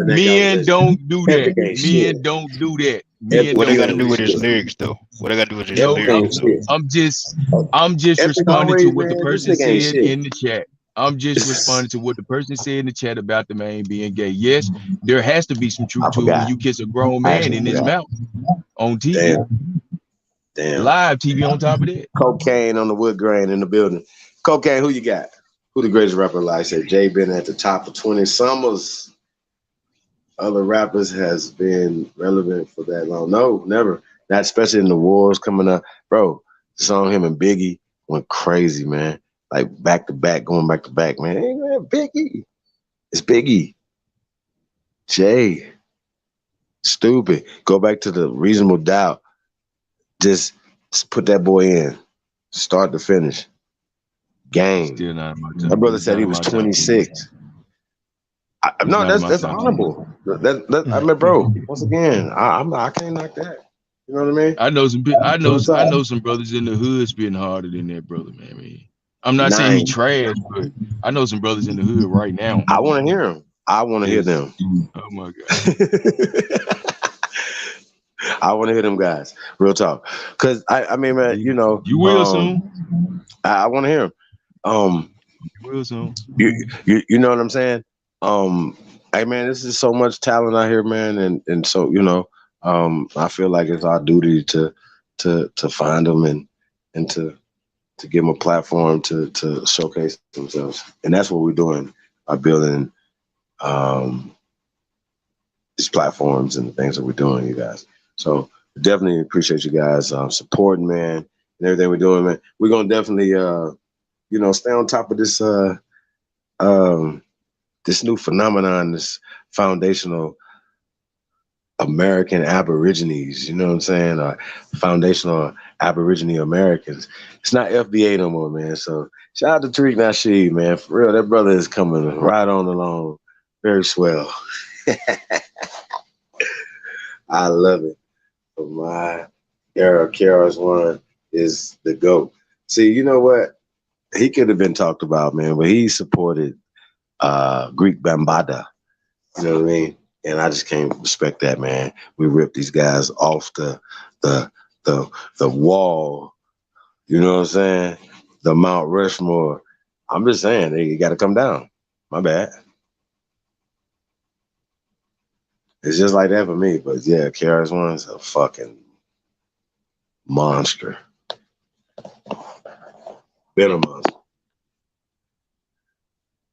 Men don't do that. Men don't do that. What they got to do with his lyrics, though? What they got to do with his lyrics, though? I'm just responding to what the person said in the chat. I'm just responding to what the person said in the chat about the man being gay. Yes, there has to be some truth to it when you kiss a grown man in his mouth on TV. Damn. Live TV on top of that. Cocaine on the wood grain in the building. Cocaine, who you got? Who the greatest rapper alive? Said Jay been at the top for 20 summers. Other rappers has been relevant for that long. No, never. Not especially in the wars coming up. Bro, the song him and Biggie went crazy, man. Like back to back, going back to back, man. Hey, man, Biggie. It's Biggie. Jay. Stupid. Go back to the Reasonable Doubt. just put that boy in, start to finish. Game. Still not in my My top. brother He's said not he in was my top 10. 26. He's No, not in my that's top 10. honorable. I mean, bro. Once again, I can't knock that. You know what I mean? I know some So I know some brothers in the hood spitting harder than that brother, man. I mean, I'm not saying he 9. trash, but I know some brothers in the hood right now. I want to hear him. I want to hear Yes. them. Oh my God. I want to hear them guys. Real talk. Cause I mean, man, you know, You will soon. I want to hear them. You will soon. You know what I'm saying? Hey man, this is so much talent out here, man, and so you know, I feel like it's our duty to find them and to give them a platform to showcase themselves, and that's what we're doing by building these platforms and the things that we're doing, you guys. So definitely appreciate you guys supporting, man, and everything we're doing, man. We're gonna definitely you know, stay on top of this this new phenomenon, this foundational American Aborigines, you know what I'm saying? Foundational Aborigine Americans. It's not FBA no more, man. So shout out to Tariq Nasheed, man. For real, that brother is coming right on along. Very swell. I love it. For my era, KRS-One is the GOAT. See, you know what? He could have been talked about, man, but he supported Greek Bambaataa. You know what I mean? And I just can't respect that, man. We ripped these guys off the wall. You know what I'm saying? The Mount Rushmore. I'm just saying, they got to come down. My bad. It's just like that for me. But yeah, KRS-One's a fucking monster. Been a monster.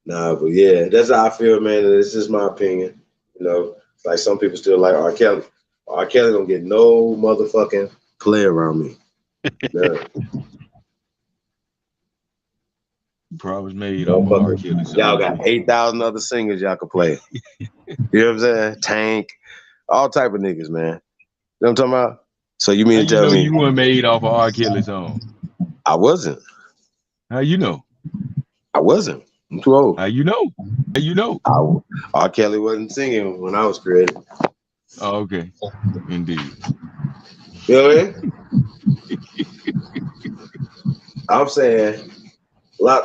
Nah, but yeah, that's how I feel, man. And it's just my opinion. You know, it's like some people still like R. Kelly. R. Kelly don't get no motherfucking play around me. No. Probably made off of R. Kelly. Y'all got 8,000 other singers y'all can play. You know what I'm saying? Tank, all type of niggas, man. You know what I'm talking about? So you mean to tell me you weren't made off of R. Kelly's song? I wasn't. How you know? I wasn't. I'm too old. How you know? How you know? R. Kelly wasn't singing when I was created. Oh, okay. Indeed. You know what I mean? I'm saying a lot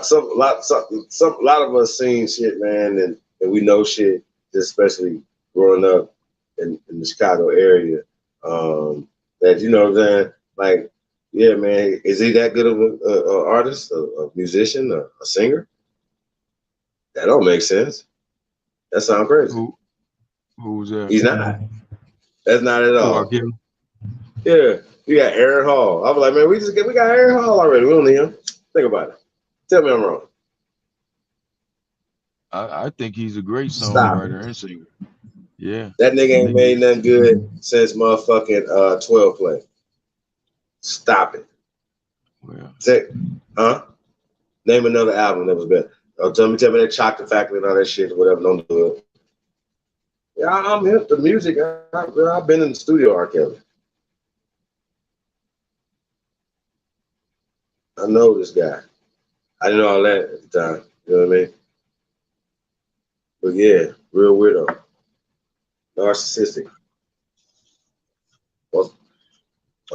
of us seen shit, man, and we know shit, especially growing up in the Chicago area. That you know what I'm saying? Like, yeah, man, is he that good of a artist, a musician, a singer? That don't make sense. That sounds crazy. Who was that? He's not. That's not at all. R. Kelly? Yeah, we got Aaron Hall. I was like, man, we got Aaron Hall already. We don't need him. Think about it. Tell me I'm wrong. I think he's a great songwriter and singer. Yeah. That nigga ain't made nothing good since motherfucking 12 Play. Stop it. Well. Huh? Name another album that was better. Tell me that Chocolate Factory and all that shit or whatever. Don't do it. Yeah, I'm hip to music. I've been in the studio, R. Kelly. I know this guy. I didn't know all that at the time. You know what I mean? But yeah, real weirdo. Narcissistic. I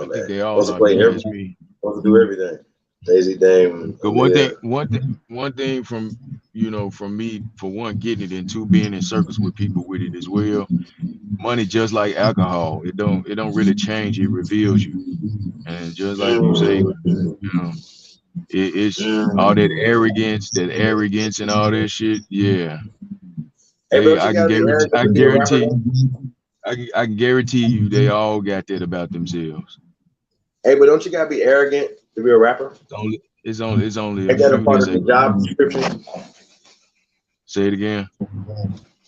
think they all Wants to play everything. Wants to do everything. Daisy Dame. But one thing from me, for one, getting it, and two, being in circles with people with it as well. Money, just like alcohol, it don't really change. It reveals you, and just like you say, it's all that arrogance, and all that shit. Yeah. Hey, I can guarantee you, they all got that about themselves. Hey, but don't you gotta be arrogant to be a rapper? It's only Ain't that a part of the job description? Say it again.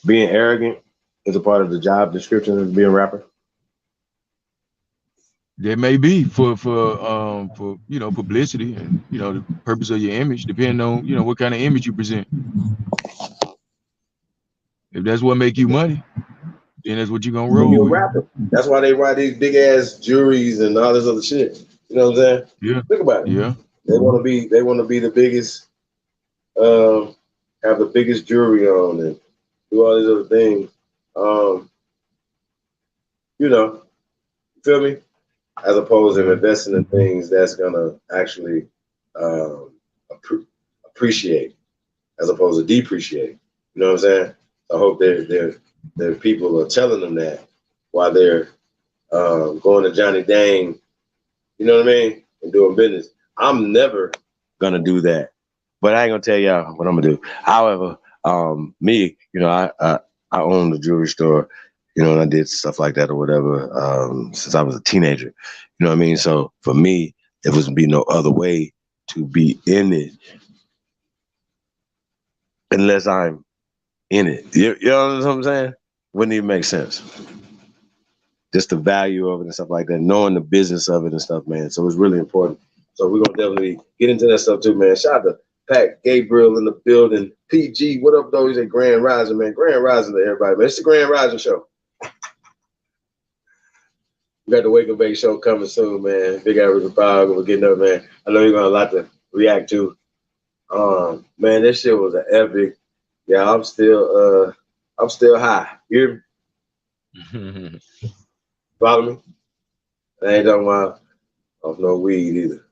Being arrogant is a part of the job description of being a rapper. There may be for publicity and the purpose of your image, depending on what kind of image you present. If that's what make you money, then that's what you gonna When roll you're a with. rapper. That's why they write these big ass juries and all this other shit. You know what I'm saying? Yeah. Think about it. Yeah. They want to be the biggest, have the biggest jury on and do all these other things. You know, you feel me? As opposed to investing in things that's gonna actually appreciate, as opposed to depreciate. You know what I'm saying? I hope their people are telling them that while they're going to Johnny Dang, you know what I mean, and doing business. I'm never gonna do that, but I ain't gonna tell y'all what I'm gonna do. However, me, you know, I own the jewelry store, you know, and I did stuff like that or whatever since I was a teenager. You know what I mean? So for me, there was be no other way to be in it unless I'm in it. You know what I'm saying? Wouldn't even make sense. Just the value of it and stuff like that, knowing the business of it and stuff, man. So it's really important. So we're gonna definitely get into that stuff too, man. Shout out to Pat Gabriel in the building. PG, what up, though? He's a Grand Rising, man. Grand Rising to everybody, man. It's the Grand Rising show. We got the Wake and Bake show coming soon, man. Big average of power. We're getting up, man. I know you're gonna have a lot to react to. Man, this shit was an epic. Yeah, I'm still high. You hear me? Follow me? I ain't talking about off no weed either.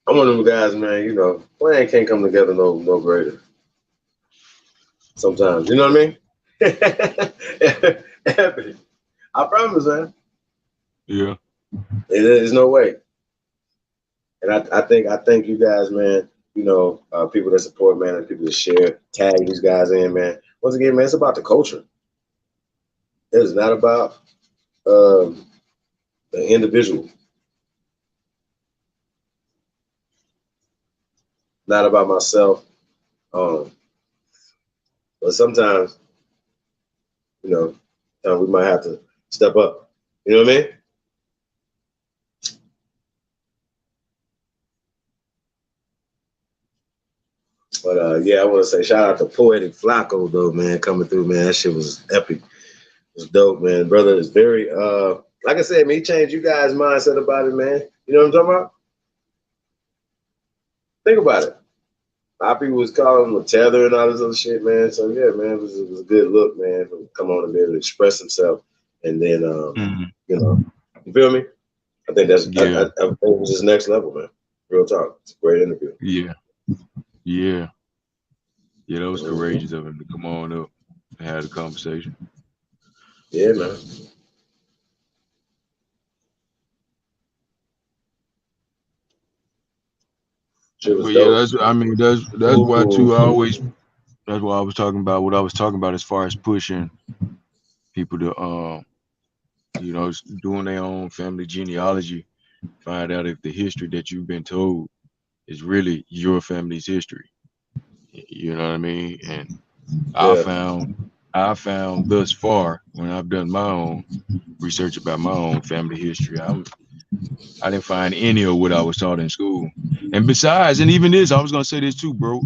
I'm one of them guys, man, you know, plan can't come together no greater. Sometimes, you know what I mean? Epic. I promise, man. Yeah. There's no way. And I think you guys, man, you know, people that support, man, and people that share, tag these guys in, man. Once again, man, it's about the culture. It's not about the individual. Not about myself. But sometimes, you know, we might have to step up. You know what I mean? But yeah, I want to say shout out to Poetic Flacco though, man, coming through, man. That shit was epic. It was dope, man. Brother is very like I said, man, he changed you guys' mindset about it, man. You know what I'm talking about? Think about it. A lot of people was calling him a tether and all this other shit, man. So yeah, man, it was a good look, man, to come on and be able to express himself. And then you know, you feel me? I think that's I think it was his next level, man. Real talk. It's a great interview. Yeah. Yeah. Yeah, that was courageous of him to come on up and have a conversation. Yeah, man. But yeah, that's why too. That's why I was talking about what I was talking about as far as pushing people to you know, doing their own family genealogy, find out if the history that you've been told is really your family's history. You know what I mean? And I found thus far when I've done my own research about my own family history, I didn't find any of what I was taught in school. And besides, and even this, I was gonna say this too, bro.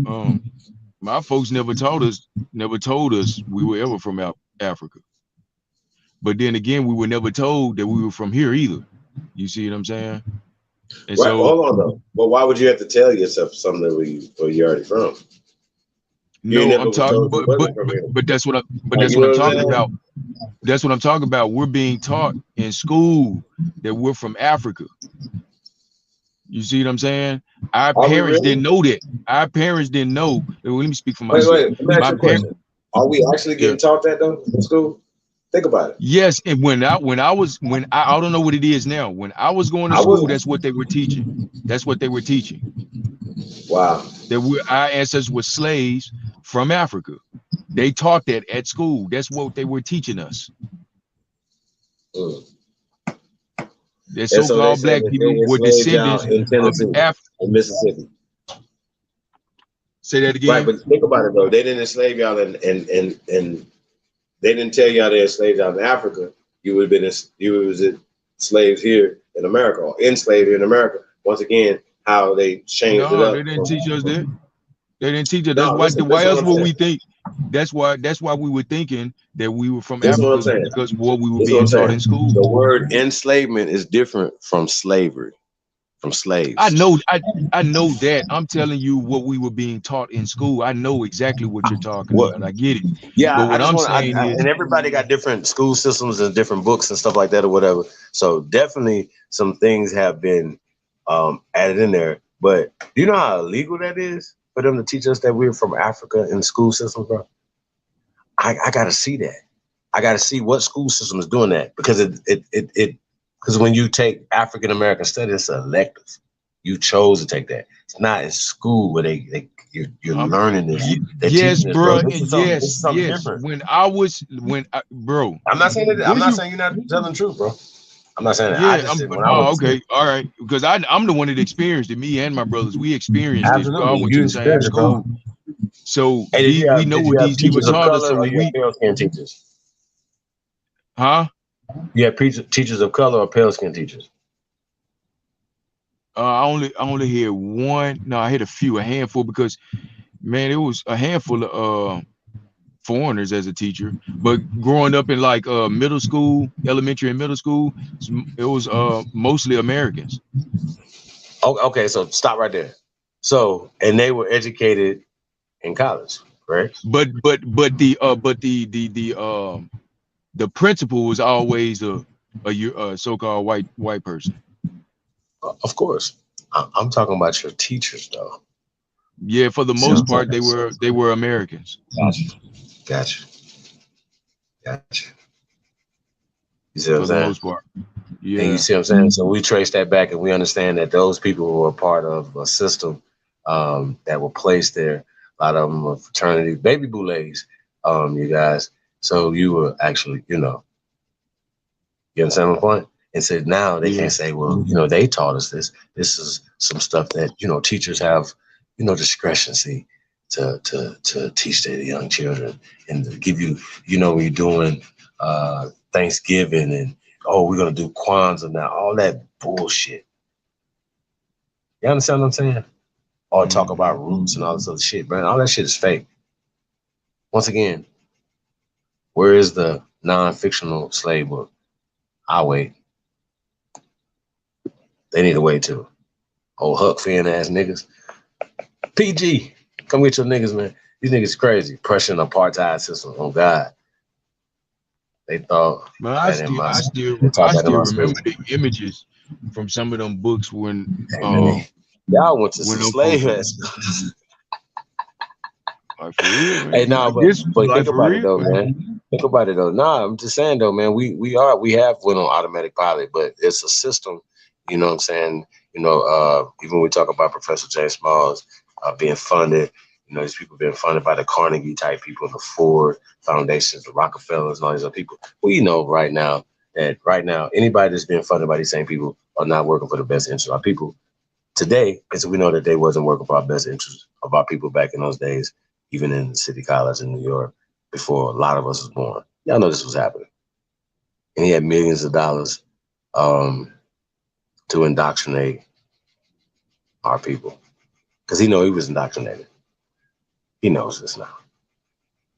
My folks never told us we were ever from Africa. But then again, we were never told that we were from here either. You see what I'm saying? And right. so, Hold on though. Well, why would you have to tell yourself something where you're already from? No, I'm talking, but that's what I'm talking about. That's what I'm talking about. We're being taught in school that we're from Africa. You see what I'm saying? Our parents didn't know that. Our parents didn't know. Let me speak for myself. Wait. Let me ask you a question. Are we actually getting taught that though in school? Think about it. Yes, and when I don't know what it is now. When I was going to school, that's what they were teaching. That's what they were teaching. Wow. That our ancestors were slaves from Africa. They taught that at school. That's what they were teaching us. That so-called black people were descendants in Tennessee, in Mississippi. Say that again. Right, but think about it though. They didn't enslave y'all and they didn't tell y'all they enslaved y'all in Africa. You would have been slaves here in America, or enslaved here in America. Once again, how they changed it up. They didn't teach us that. They didn't teach us. No, listen, Why listen else what I'm would we saying. think? That's why we were thinking that we were from Listen what I'm Africa saying. because of what we were Listen what I'm being taught in saying. school. The word enslavement is different from slavery, from slaves. I know that. I'm telling you what we were being taught in school. I know exactly what you're talking What? about. I get it. Yeah, But I what just I'm want saying to, is, and everybody got different school systems and different books and stuff like that or whatever. So definitely some things have been added in there. But do you know how illegal that is for them to teach us that we're from Africa in the school systems, bro? I got to see that. I got to see what school system is doing that because because when you take African American studies, it's an elective. You chose to take that. It's not in school where you're learning this. They're yes, teaching this, bro. bro, This and is something yes. different. Bro, I'm not saying that. I'm this not you. saying you're not telling the truth, bro. I'm not saying that. I Yeah, just said when I oh, went to school. okay, all right. Because I'm the one that experienced it. Me and my brothers, we experienced it. We all Absolutely, went to you the same experienced it, bro. school, so Hey, we know did what you have these people teachers of taught us. So color or when you had we, pale skin teachers? huh? You had teachers of color or pale skin teachers? I only had one. No, I had a handful because man, it was a handful of foreigners as a teacher. But growing up in like middle school, elementary and middle school, it was mostly Americans. Oh, okay, so stop right there. So, and they were educated in college, right? But the principal was always a so-called white person. Of course, I'm talking about your teachers, though. Yeah, for the See what most I'm part, saying? they were Americans. Gotcha. You see what I'm For the saying? most part. And you Yeah. see what I'm saying? So we trace that back and we understand that those people were part of a system that were placed there. A lot of them were fraternities, baby boulets, you guys. So you were actually, you understand my point? And so now they can't say, well, they taught us this. This is some stuff that, teachers have, discrepancy to teach their young children and to give you, when you're doing Thanksgiving and, oh, we're going to do Kwanzaa now, all that bullshit. You understand what I'm saying? Or talk about roots and all this other shit, man. All that shit is fake. Once again, where is the non-fictional slave book? I'll wait. They need to wait too. Old Huck Finn ass niggas. PG, come get your niggas, man. These niggas crazy. Pressing apartheid system. Oh God. They thought But that in my I they that in my remember spirit. the images from some of them books when Hey, man, y'all went to some them folks. slave ass. Like for real, man. Hey, nah, but Like think for about it real, though, man. man. Think about it though. Nah, I'm just saying though, man. We have went on automatic pilot, but it's a system. You know what I'm saying? Even when we talk about Professor James Smalls being funded, these people being funded by the Carnegie type people, the Ford Foundations, the Rockefellers, and all these other people. We know right now that anybody that's being funded by these same people are not working for the best interest of our people today. And so we know that they wasn't working for our best interest of our people back in those days, even in City College in New York, before a lot of us was born. Y'all know this was happening. And he had millions of dollars to indoctrinate our people. Because he know he was indoctrinated. He knows this now.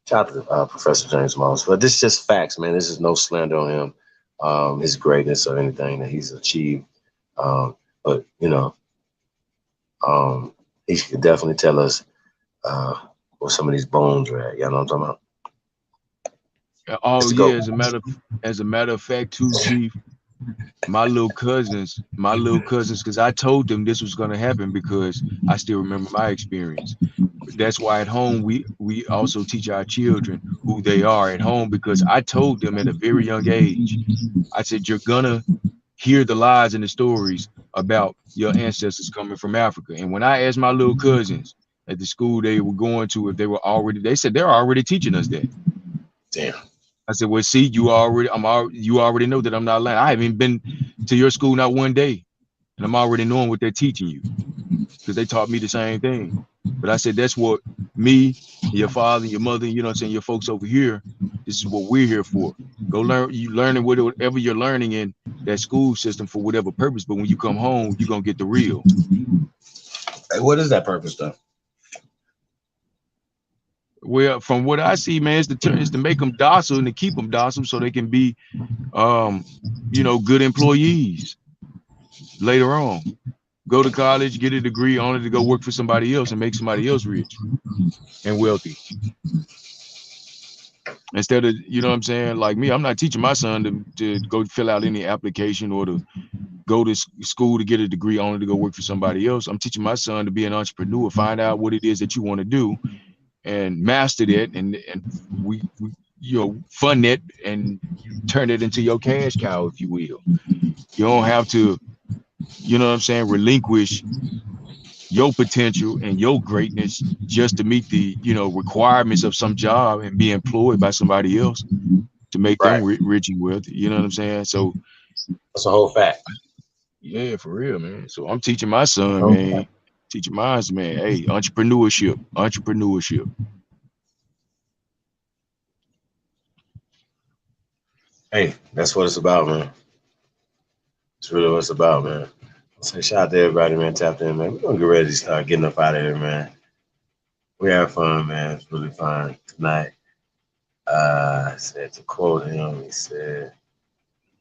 Shout out to Professor James Moss. But this is just facts, man. This is no slander on him, his greatness or anything that he's achieved. But, he could definitely tell us where some of these bones are at. You know what I'm talking about? Oh yeah, as a matter of fact, too, Chief. My little cousins, because I told them this was gonna happen because I still remember my experience. That's why at home we also teach our children who they are at home because I told them at a very young age. I said you're gonna hear the lies and the stories about your ancestors coming from Africa. And when I asked my little cousins at the school they were going to if they said they're already teaching us that. Damn. I said, well, see, you already know that I'm not lying. I haven't been to your school not one day, and I'm already knowing what they're teaching you because they taught me the same thing. But I said, that's what me, your father, your mother, you know what I'm saying, your folks over here, this is what we're here for. Go learning whatever you're learning in that school system for whatever purpose. But when you come home, you're going to get the real. Hey, what is that purpose, though? Well, from what I see, man, it's to make them docile and to keep them docile so they can be, good employees later on. Go to college, get a degree, only to go work for somebody else and make somebody else rich and wealthy. Instead of, you know what I'm saying? Like me, I'm not teaching my son to go fill out any application or to go to school to get a degree only to go work for somebody else. I'm teaching my son to be an entrepreneur, find out what it is that you want to do and master that, and we fund it and turn it into your cash cow, if you will. You don't have to, you know what I'm saying, relinquish your potential and your greatness just to meet the requirements of some job and be employed by somebody else to make them rich and wealthy. You know what I'm saying? So that's a whole fact. Yeah, for real, man. So I'm teaching my son, man. Teaching mine, man. Hey, entrepreneurship. Hey, that's what it's about, man. It's really what it's about, man. So shout out to everybody, man, tapped in, man. We're gonna get ready to start getting up out of here, man. We had fun, man. It's really fun tonight. I said to quote him, he said,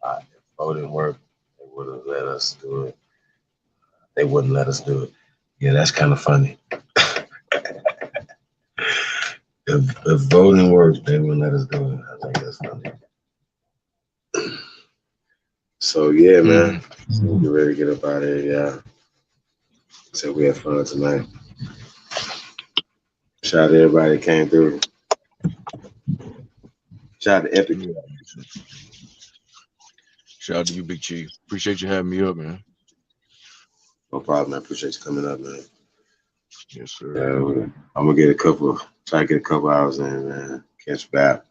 if voting worked, they would have let us do it. They wouldn't let us do it. Yeah, that's kind of funny. if voting worked, they wouldn't let us do it. I think that's funny. So yeah, man. We'll get ready to get up out of here, yeah. So we had fun tonight. Shout out to everybody that came through. Shout out to Epic. Shout out to you, Big Chief. Appreciate you having me up, man. No problem, man. Appreciate you coming up, man. Yes, sir. Yeah, I'm gonna try to get a couple hours in, man. Catch back,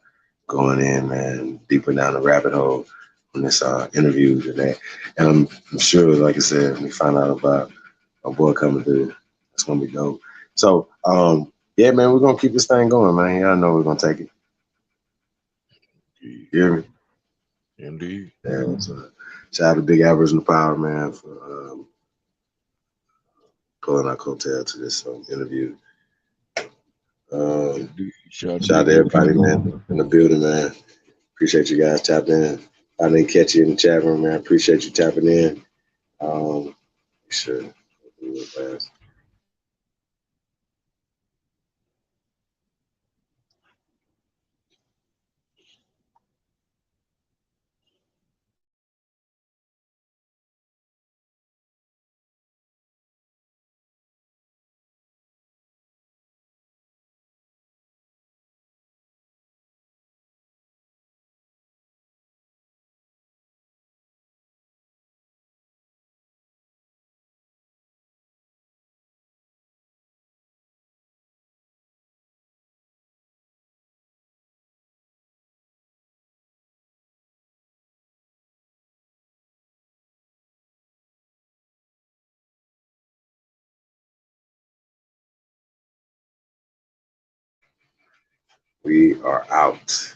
going in, man, deeper down the rabbit hole on this interview today. And I'm sure, like I said, when we find out about our boy coming through, it's gonna be dope. So, yeah, man, we're gonna keep this thing going, man. Y'all know we're gonna take it. You hear me? Indeed. Yeah. So, shout out to Big Aboriginal Power, man, for pulling our coattail to this interview. Shout out to everybody, man, in the building, man. Appreciate you guys tapping in. I didn't catch you in the chat room, man. Appreciate you tapping in. Sure. We are out.